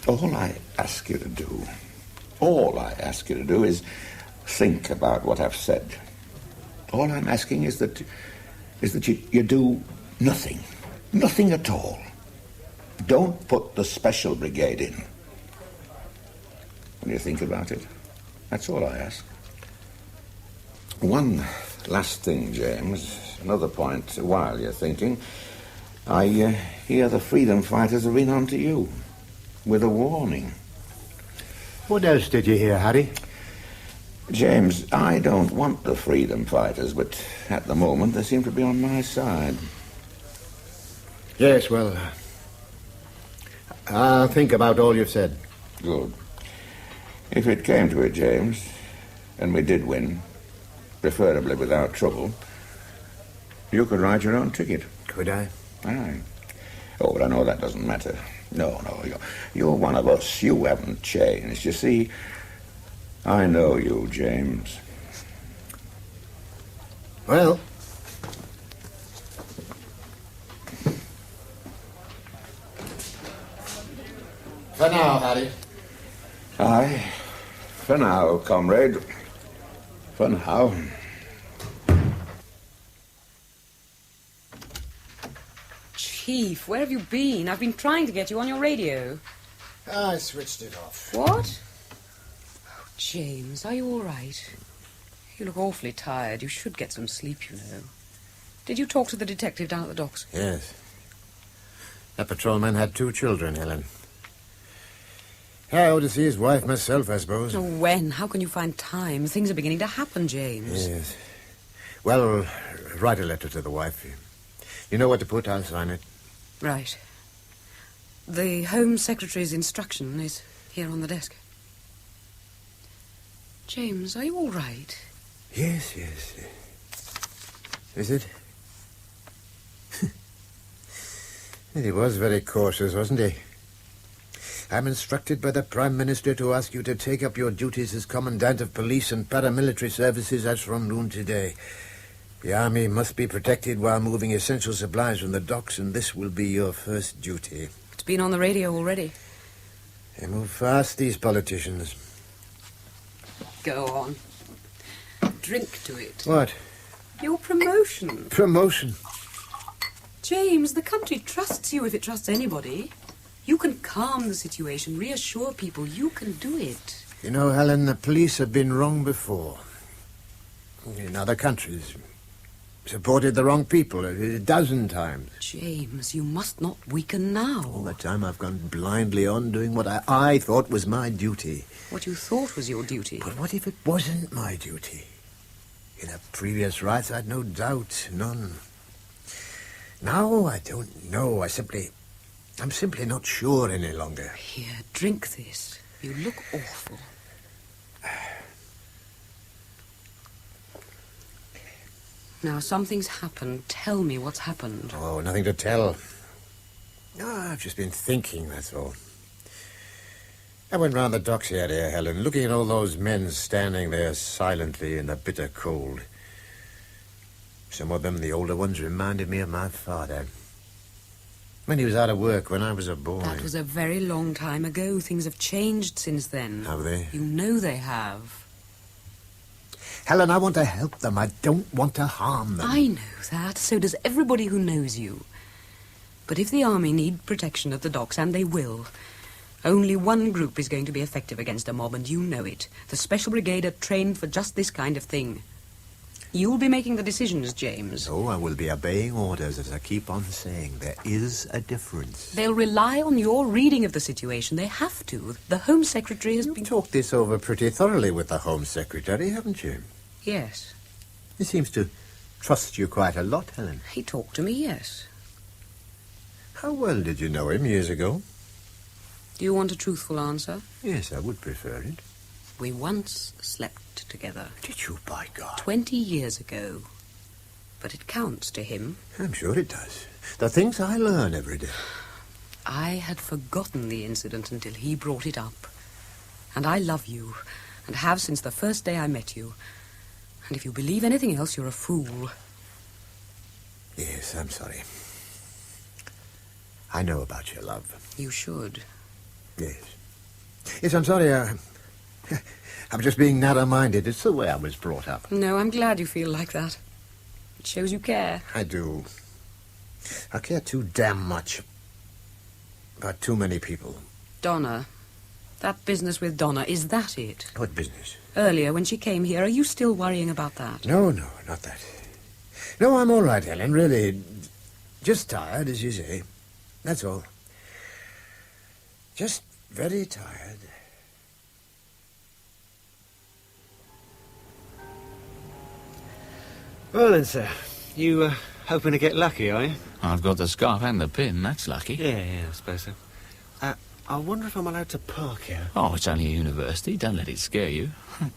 All I ask you to do is think about what I've said. All I'm asking is that you do nothing. Nothing at all. Don't put the special brigade in. When you think about it, that's all I ask. One last thing, James. Another point. While you're thinking, I hear the freedom fighters are in onto you with a warning. What else did you hear, Harry? James, I don't want the freedom fighters, but at the moment they seem to be on my side. Yes, well, I'll think about all you've said. Good. If it came to it, James, and we did win, preferably without trouble, you could write your own ticket. Could I? Aye. Oh, but I know that doesn't matter. No, you're one of us. You haven't changed. You see, I know you, James. Well, for now, Harry. Aye. For now, comrade. For now. Chief, where have you been? I've been trying to get you on your radio. I switched it off. What? Oh, James, are you all right? You look awfully tired. You should get some sleep, you know. Did you talk to the detective down at the docks? Yes. That patrolman had 2 children, Helen. I ought to see his wife myself, I suppose. Oh, when? How can you find time? Things are beginning to happen, James. Yes. Well, write a letter to the wife. You know what to put, I'll sign it. Right. The Home Secretary's instruction is here on the desk. James, are you all right? Yes. Is it? He was very cautious, wasn't he? I'm instructed by the Prime Minister to ask you to take up your duties as Commandant of Police and Paramilitary Services as from noon today. The army must be protected while moving essential supplies from the docks, and this will be your first duty. It's been on the radio already. They move fast, these politicians. Go on. Drink to it. What? Your promotion. Promotion? James, the country trusts you if it trusts anybody. You can calm the situation, reassure people. You can do it. You know, Helen, the police have been wrong before. In other countries. Supported the wrong people a dozen times. James, you must not weaken now. All the time I've gone blindly on doing what I thought was my duty. What you thought was your duty. But what if it wasn't my duty? In a previous life, I'd no doubt, none. Now I don't know. I'm simply not sure any longer. Here, drink this. You look awful. Now, something's happened. Tell me what's happened. Oh, nothing to tell. No, I've just been thinking, that's all. I went round the docks area, Helen, looking at all those men standing there silently in the bitter cold. Some of them, the older ones, reminded me of my father. When he was out of work, when I was a boy. That was a very long time ago. Things have changed since then. Have they? You know they have. Helen, I want to help them. I don't want to harm them. I know that. So does everybody who knows you. But if the army need protection at the docks, and they will, only one group is going to be effective against a mob, and you know it. The Special Brigade are trained for just this kind of thing. You'll be making the decisions, James. Oh, I will be obeying orders, as I keep on saying. There is a difference. They'll rely on your reading of the situation. They have to. The Home Secretary has been... Talked this over pretty thoroughly with the Home Secretary, haven't you? Yes. He seems to trust you quite a lot, Helen. He talked to me, yes. How well did you know him years ago? Do you want a truthful answer? Yes, I would prefer it. We once slept together. Did you, by God? 20 years ago. But it counts to him. I'm sure it does. The things I learn every day. I had forgotten the incident until he brought it up. And I love you, and have since the first day I met you. And if you believe anything else, you're a fool. Yes, I'm sorry. I know about your love. You should. Yes. Yes, I'm sorry. I'm just being narrow-minded. It's the way I was brought up. No, I'm glad you feel like that. It shows you care. I do. I care too damn much about too many people. Donna. That business with Donna, is that it? What business? Earlier, when she came here, are you still worrying about that? No, not that. No, I'm all right, Helen, really. Just tired, as you say. That's all. Just very tired. Well then, sir, you hoping to get lucky, are you? I've got the scarf and the pin, that's lucky. Yeah, I suppose so. I wonder if I'm allowed to park here. Oh, it's only a university, don't let it scare you.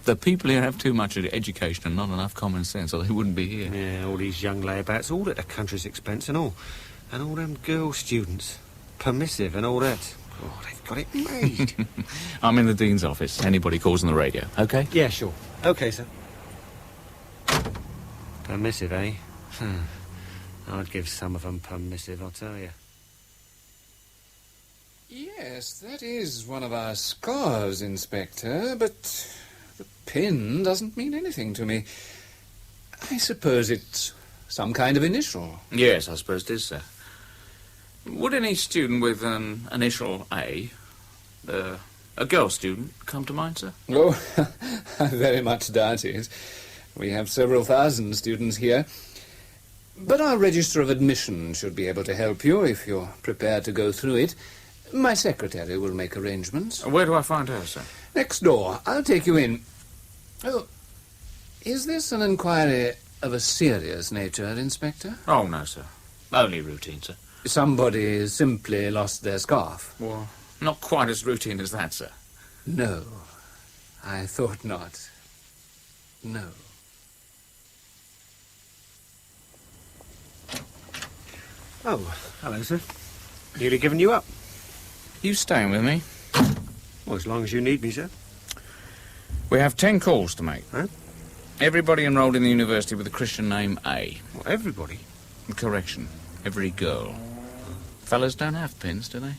The people here have too much education and not enough common sense, or they wouldn't be here. Yeah, all these young layabouts, all at the country's expense and all. And all them girl students. Permissive and all that. Oh, they've got it made. I'm in the Dean's office. Anybody calls on the radio, OK? Yeah, sure. OK, sir. Permissive, eh? I'd give some of them permissive, I'll tell you. Yes, that is one of our scarves, Inspector, but the pin doesn't mean anything to me. I suppose it's some kind of initial. Yes, I suppose it is, sir. Would any student with an initial A, a girl student, come to mind, sir? Oh, I very much doubt it. We have several thousand students here. But our register of admission should be able to help you if you're prepared to go through it. My secretary will make arrangements. Where do I find her, sir? Next door. I'll take you in. Oh, is this an inquiry of a serious nature, Inspector? Oh, no, sir. Only routine, sir. Somebody simply lost their scarf. Well, not quite as routine as that, sir. No, I thought not. No. Oh, hello, sir. Nearly given you up. You staying with me? Well, as long as you need me, sir. We have 10 calls to make. Huh? Everybody enrolled in the university with a Christian name A. Well, everybody? Correction. Every girl. Fellas don't have pins, do they?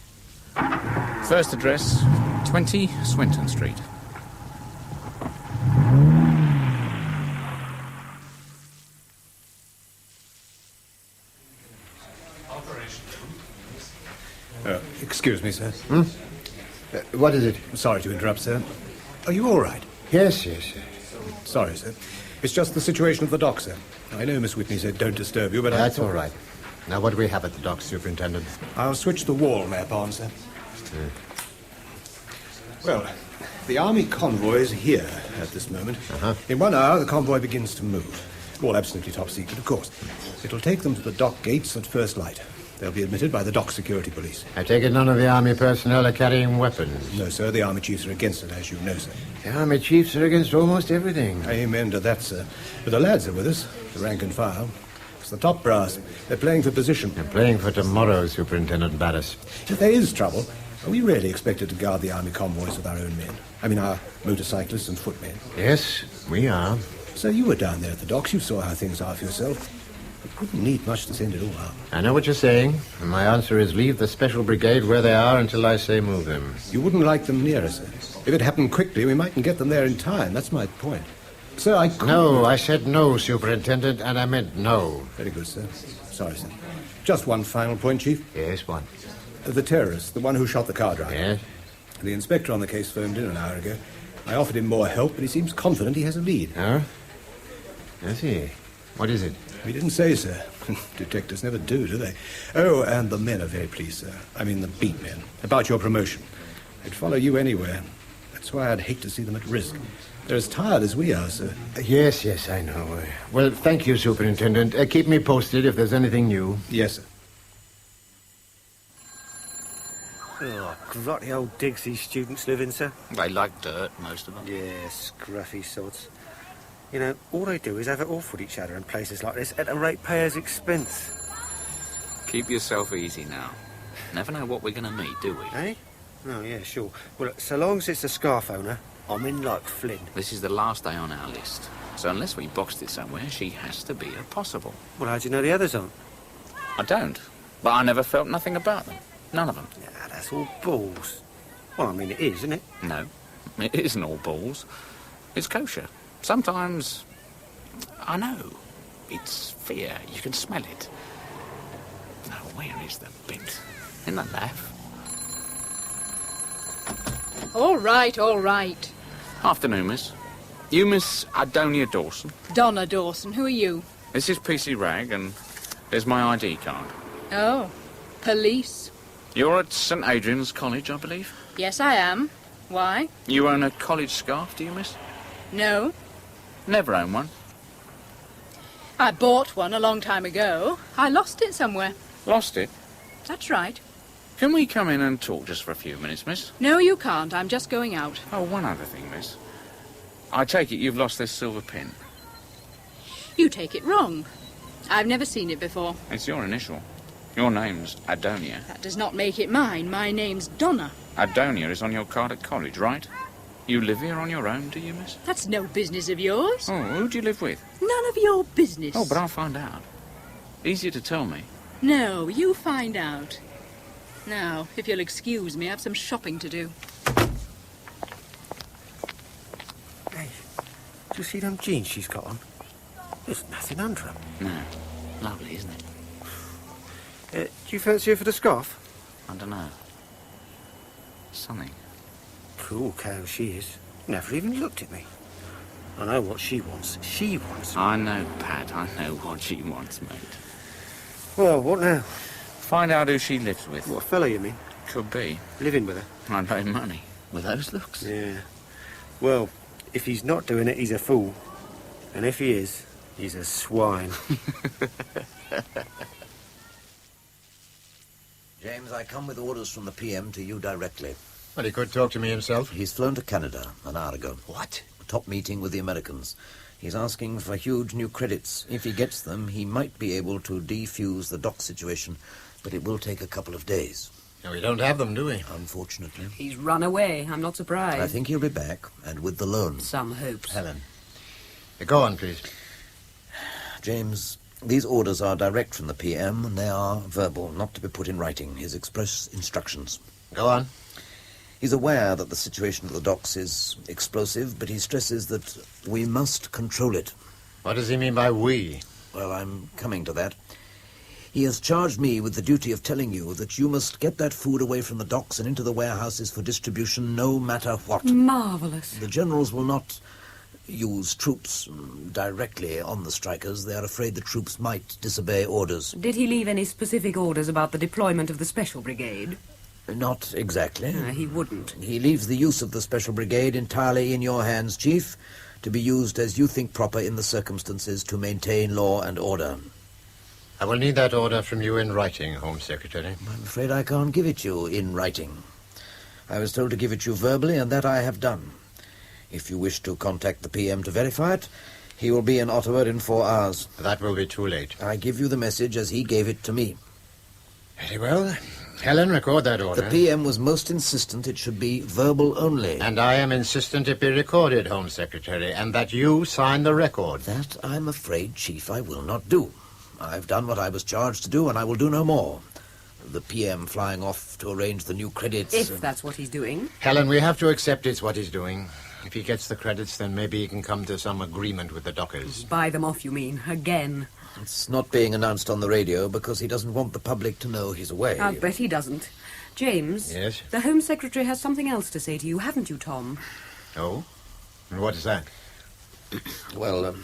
First address, 20 Swinton Street. Excuse me, sir. What is it? Sorry to interrupt, sir. Are you all right? Yes. Sorry, sir. It's just the situation of the dock, sir. I know Miss Whitney said don't disturb you, but That's all right. Now, what do we have at the dock, Superintendent? I'll switch the wall map on, sir. Well, the army convoy is here at this moment. In 1 hour, the convoy begins to move. All absolutely top secret, of course. It'll take them to the dock gates at first light. They'll be admitted by the dock security police. I take it none of the army personnel are carrying weapons? No, sir. The army chiefs are against it, as you know, sir. The army chiefs are against almost everything. Amen to that, sir. But the lads are with us, the rank and file. It's the top brass. They're playing for position. They're playing for tomorrow, Superintendent Barris. If there is trouble, are we really expected to guard the army convoys with our own men? I mean, our motorcyclists and footmen. Yes, we are. So you were down there at the docks. You saw how things are for yourself. It wouldn't need much to send it all up. I know what you're saying. And my answer is leave the special brigade where they are until I say move them. You wouldn't like them near us. If it happened quickly, we mightn't get them there in time. That's my point. Sir, I... No, I said no, Superintendent, and I meant no. Very good, sir. Sorry, sir. Just one final point, Chief. Yes, one. The terrorist, the one who shot the car driver. Yes? The inspector on the case phoned in an hour ago. I offered him more help, but he seems confident he has a lead. Oh? I see. What is it? He didn't say, sir. Detectives never do they? Oh, and the men are very pleased, sir. I mean the beat men. About your promotion. They'd follow you anywhere. That's why I'd hate to see them at risk. They're as tired as we are, sir. Yes, I know. Well, thank you, Superintendent. Keep me posted if there's anything new. Yes, sir. Oh, grotty old digs these students live in, sir. They like dirt, most of them. Yeah, scruffy sods. You know, all they do is have it off with each other in places like this at a ratepayer's expense. Keep yourself easy now. Never know what we're going to meet, do we? Eh? Oh, yeah, sure. Well, so long as it's the scarf owner, I'm in like Flynn. This is the last day on our list. So unless we boxed it somewhere, she has to be a possible. Well, how do you know the others aren't? I don't. But I never felt nothing about them. None of them. Yeah, that's all balls. Well, I mean, it is, isn't it? No, it isn't all balls. It's kosher. Sometimes, I know, it's fear. You can smell it. Now, where is the bit? In the laugh. All right. Afternoon, miss. You Miss Adonia Dawson? Donna Dawson, who are you? This is PC Rag, and there's my ID card. Oh, police. You're at St. Adrian's College, I believe? Yes, I am. Why? You own a college scarf, do you, miss? No. Never owned one. I bought one a long time ago. I lost it somewhere. Lost it? That's right. Can we come in and talk just for a few minutes, miss? No, you can't. I'm just going out. Oh, one other thing, miss. I take it you've lost this silver pin. You take it wrong. I've never seen it before. It's your initial. Your name's Adonia. That does not make it mine. My name's Donna. Adonia is on your card at college, right? You live here on your own, do you, miss? That's no business of yours. Oh, who do you live with? None of your business. Oh, but I'll find out. Easier to tell me. No, you find out. Now, if you'll excuse me, I have some shopping to do. Hey, do you see them jeans she's got on? There's nothing under them. No. Lovely, isn't it? Do you fancy her for the scarf? I don't know. Something. Cool cow she is. Never even looked at me. I know what she wants. She wants me. I know, Pat. I know what she wants, mate. Well, what now? Find out who she lives with. What fella you mean? Could be. Living with her? I pay money. With those looks. Yeah. Well, if he's not doing it, he's a fool. And if he is, he's a swine. James, I come with orders from the PM to you directly. Well, he could talk to me himself. He's flown to Canada an hour ago. What? A top meeting with the Americans. He's asking for huge new credits. If he gets them, he might be able to defuse the dock situation, but it will take a couple of days. No, we don't have them, do we? Unfortunately. He's run away. I'm not surprised. I think he'll be back, and with the loan. Some hopes. Helen. Go on, please. James, these orders are direct from the PM, and they are verbal, not to be put in writing. His express instructions. Go on. He's aware that the situation at the docks is explosive, but he stresses that we must control it. What does he mean by we? Well, I'm coming to that. He has charged me with the duty of telling you that you must get that food away from the docks and into the warehouses for distribution, no matter what. Marvellous. The generals will not use troops directly on the strikers. They are afraid the troops might disobey orders. Did he leave any specific orders about the deployment of the Special Brigade? Not exactly. He wouldn't. He leaves the use of the Special Brigade entirely in your hands, Chief, to be used as you think proper in the circumstances to maintain law and order. I will need that order from you in writing, Home Secretary. I'm afraid I can't give it you in writing. I was told to give it you verbally, and that I have done. If you wish to contact the PM to verify it, he will be in Ottawa in 4 hours. That will be too late. I give you the message as he gave it to me. Very well. Helen, record that order. The PM was most insistent it should be verbal only. And I am insistent it be recorded, Home Secretary, and that you sign the record. That, I'm afraid, Chief, I will not do. I've done what I was charged to do, and I will do no more. The PM flying off to arrange the new credits. If that's what he's doing. Helen, we have to accept it's what he's doing. If he gets the credits, then maybe he can come to some agreement with the dockers. Buy them off, you mean, again. It's not being announced on the radio because he doesn't want the public to know he's away. I'll bet he doesn't. James? Yes? The Home Secretary has something else to say to you, haven't you, Tom? Oh? And what is that? Well,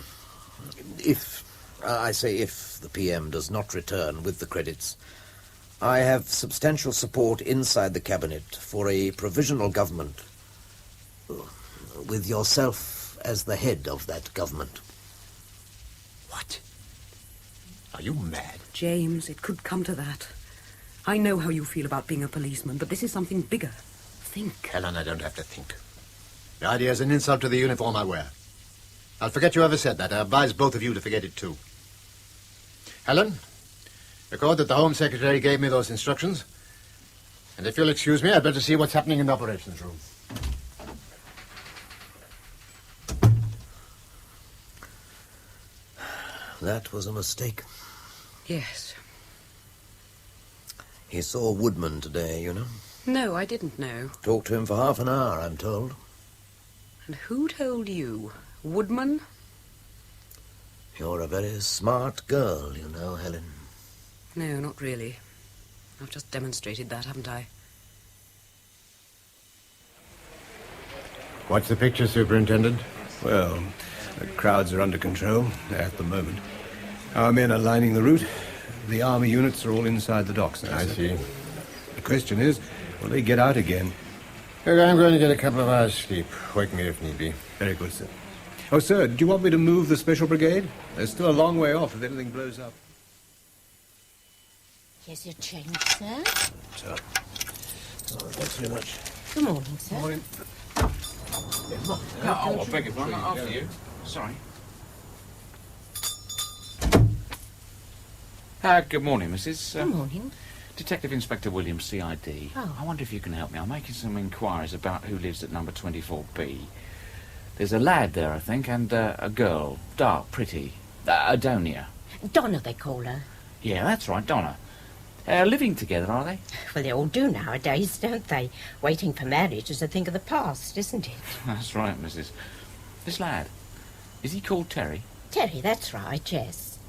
if the PM does not return with the credits, I have substantial support inside the cabinet for a provisional government, with yourself as the head of that government. What? Are you mad? James, it could come to that. I know how you feel about being a policeman, but this is something bigger. Think. Helen, I don't have to think. The idea is an insult to the uniform I wear. I'll forget you ever said that. I advise both of you to forget it too. Helen, record that the Home Secretary gave me those instructions. And if you'll excuse me, I'd better see what's happening in the operations room. That was a mistake. Yes. He saw Woodman today, you know. No, I didn't know. Talked to him for half an hour, I'm told. And who told you? Woodman? You're a very smart girl, you know, Helen. No, not really. I've just demonstrated that, haven't I? What's the picture, Superintendent? Well, the crowds are under control at the moment. Our men are lining the route. The army units are all inside the docks now. I see. The question is, will they get out again? Look, I'm going to get a couple of hours' sleep. Wake me if need be. Very good, sir. Oh, sir, do you want me to move the special brigade? They're still a long way off if anything blows up. Here's your change, sir. Sir. Oh, thanks very much. Good morning, sir. Morning. Oh, I beg your pardon. After you. Sorry. Good morning, Mrs. Good morning. Detective Inspector Williams, CID. Oh. I wonder if you can help me. I'm making some inquiries about who lives at number 24B. There's a lad there, I think, and a girl. Dark, pretty. Adonia. Donna, they call her. Yeah, that's right, Donna. Living together, are they? Well, they all do nowadays, don't they? Waiting for marriage is a thing of the past, isn't it? That's right, Mrs. This lad, is he called Terry? Terry, that's right, yes.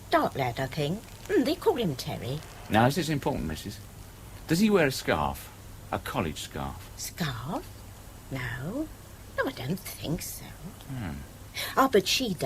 Dark lad, I think. They call him Terry. Now, is this important, Mrs.? Does he wear a scarf? A college scarf? Scarf? No. No, I don't think so. Hmm. Ah, but she does.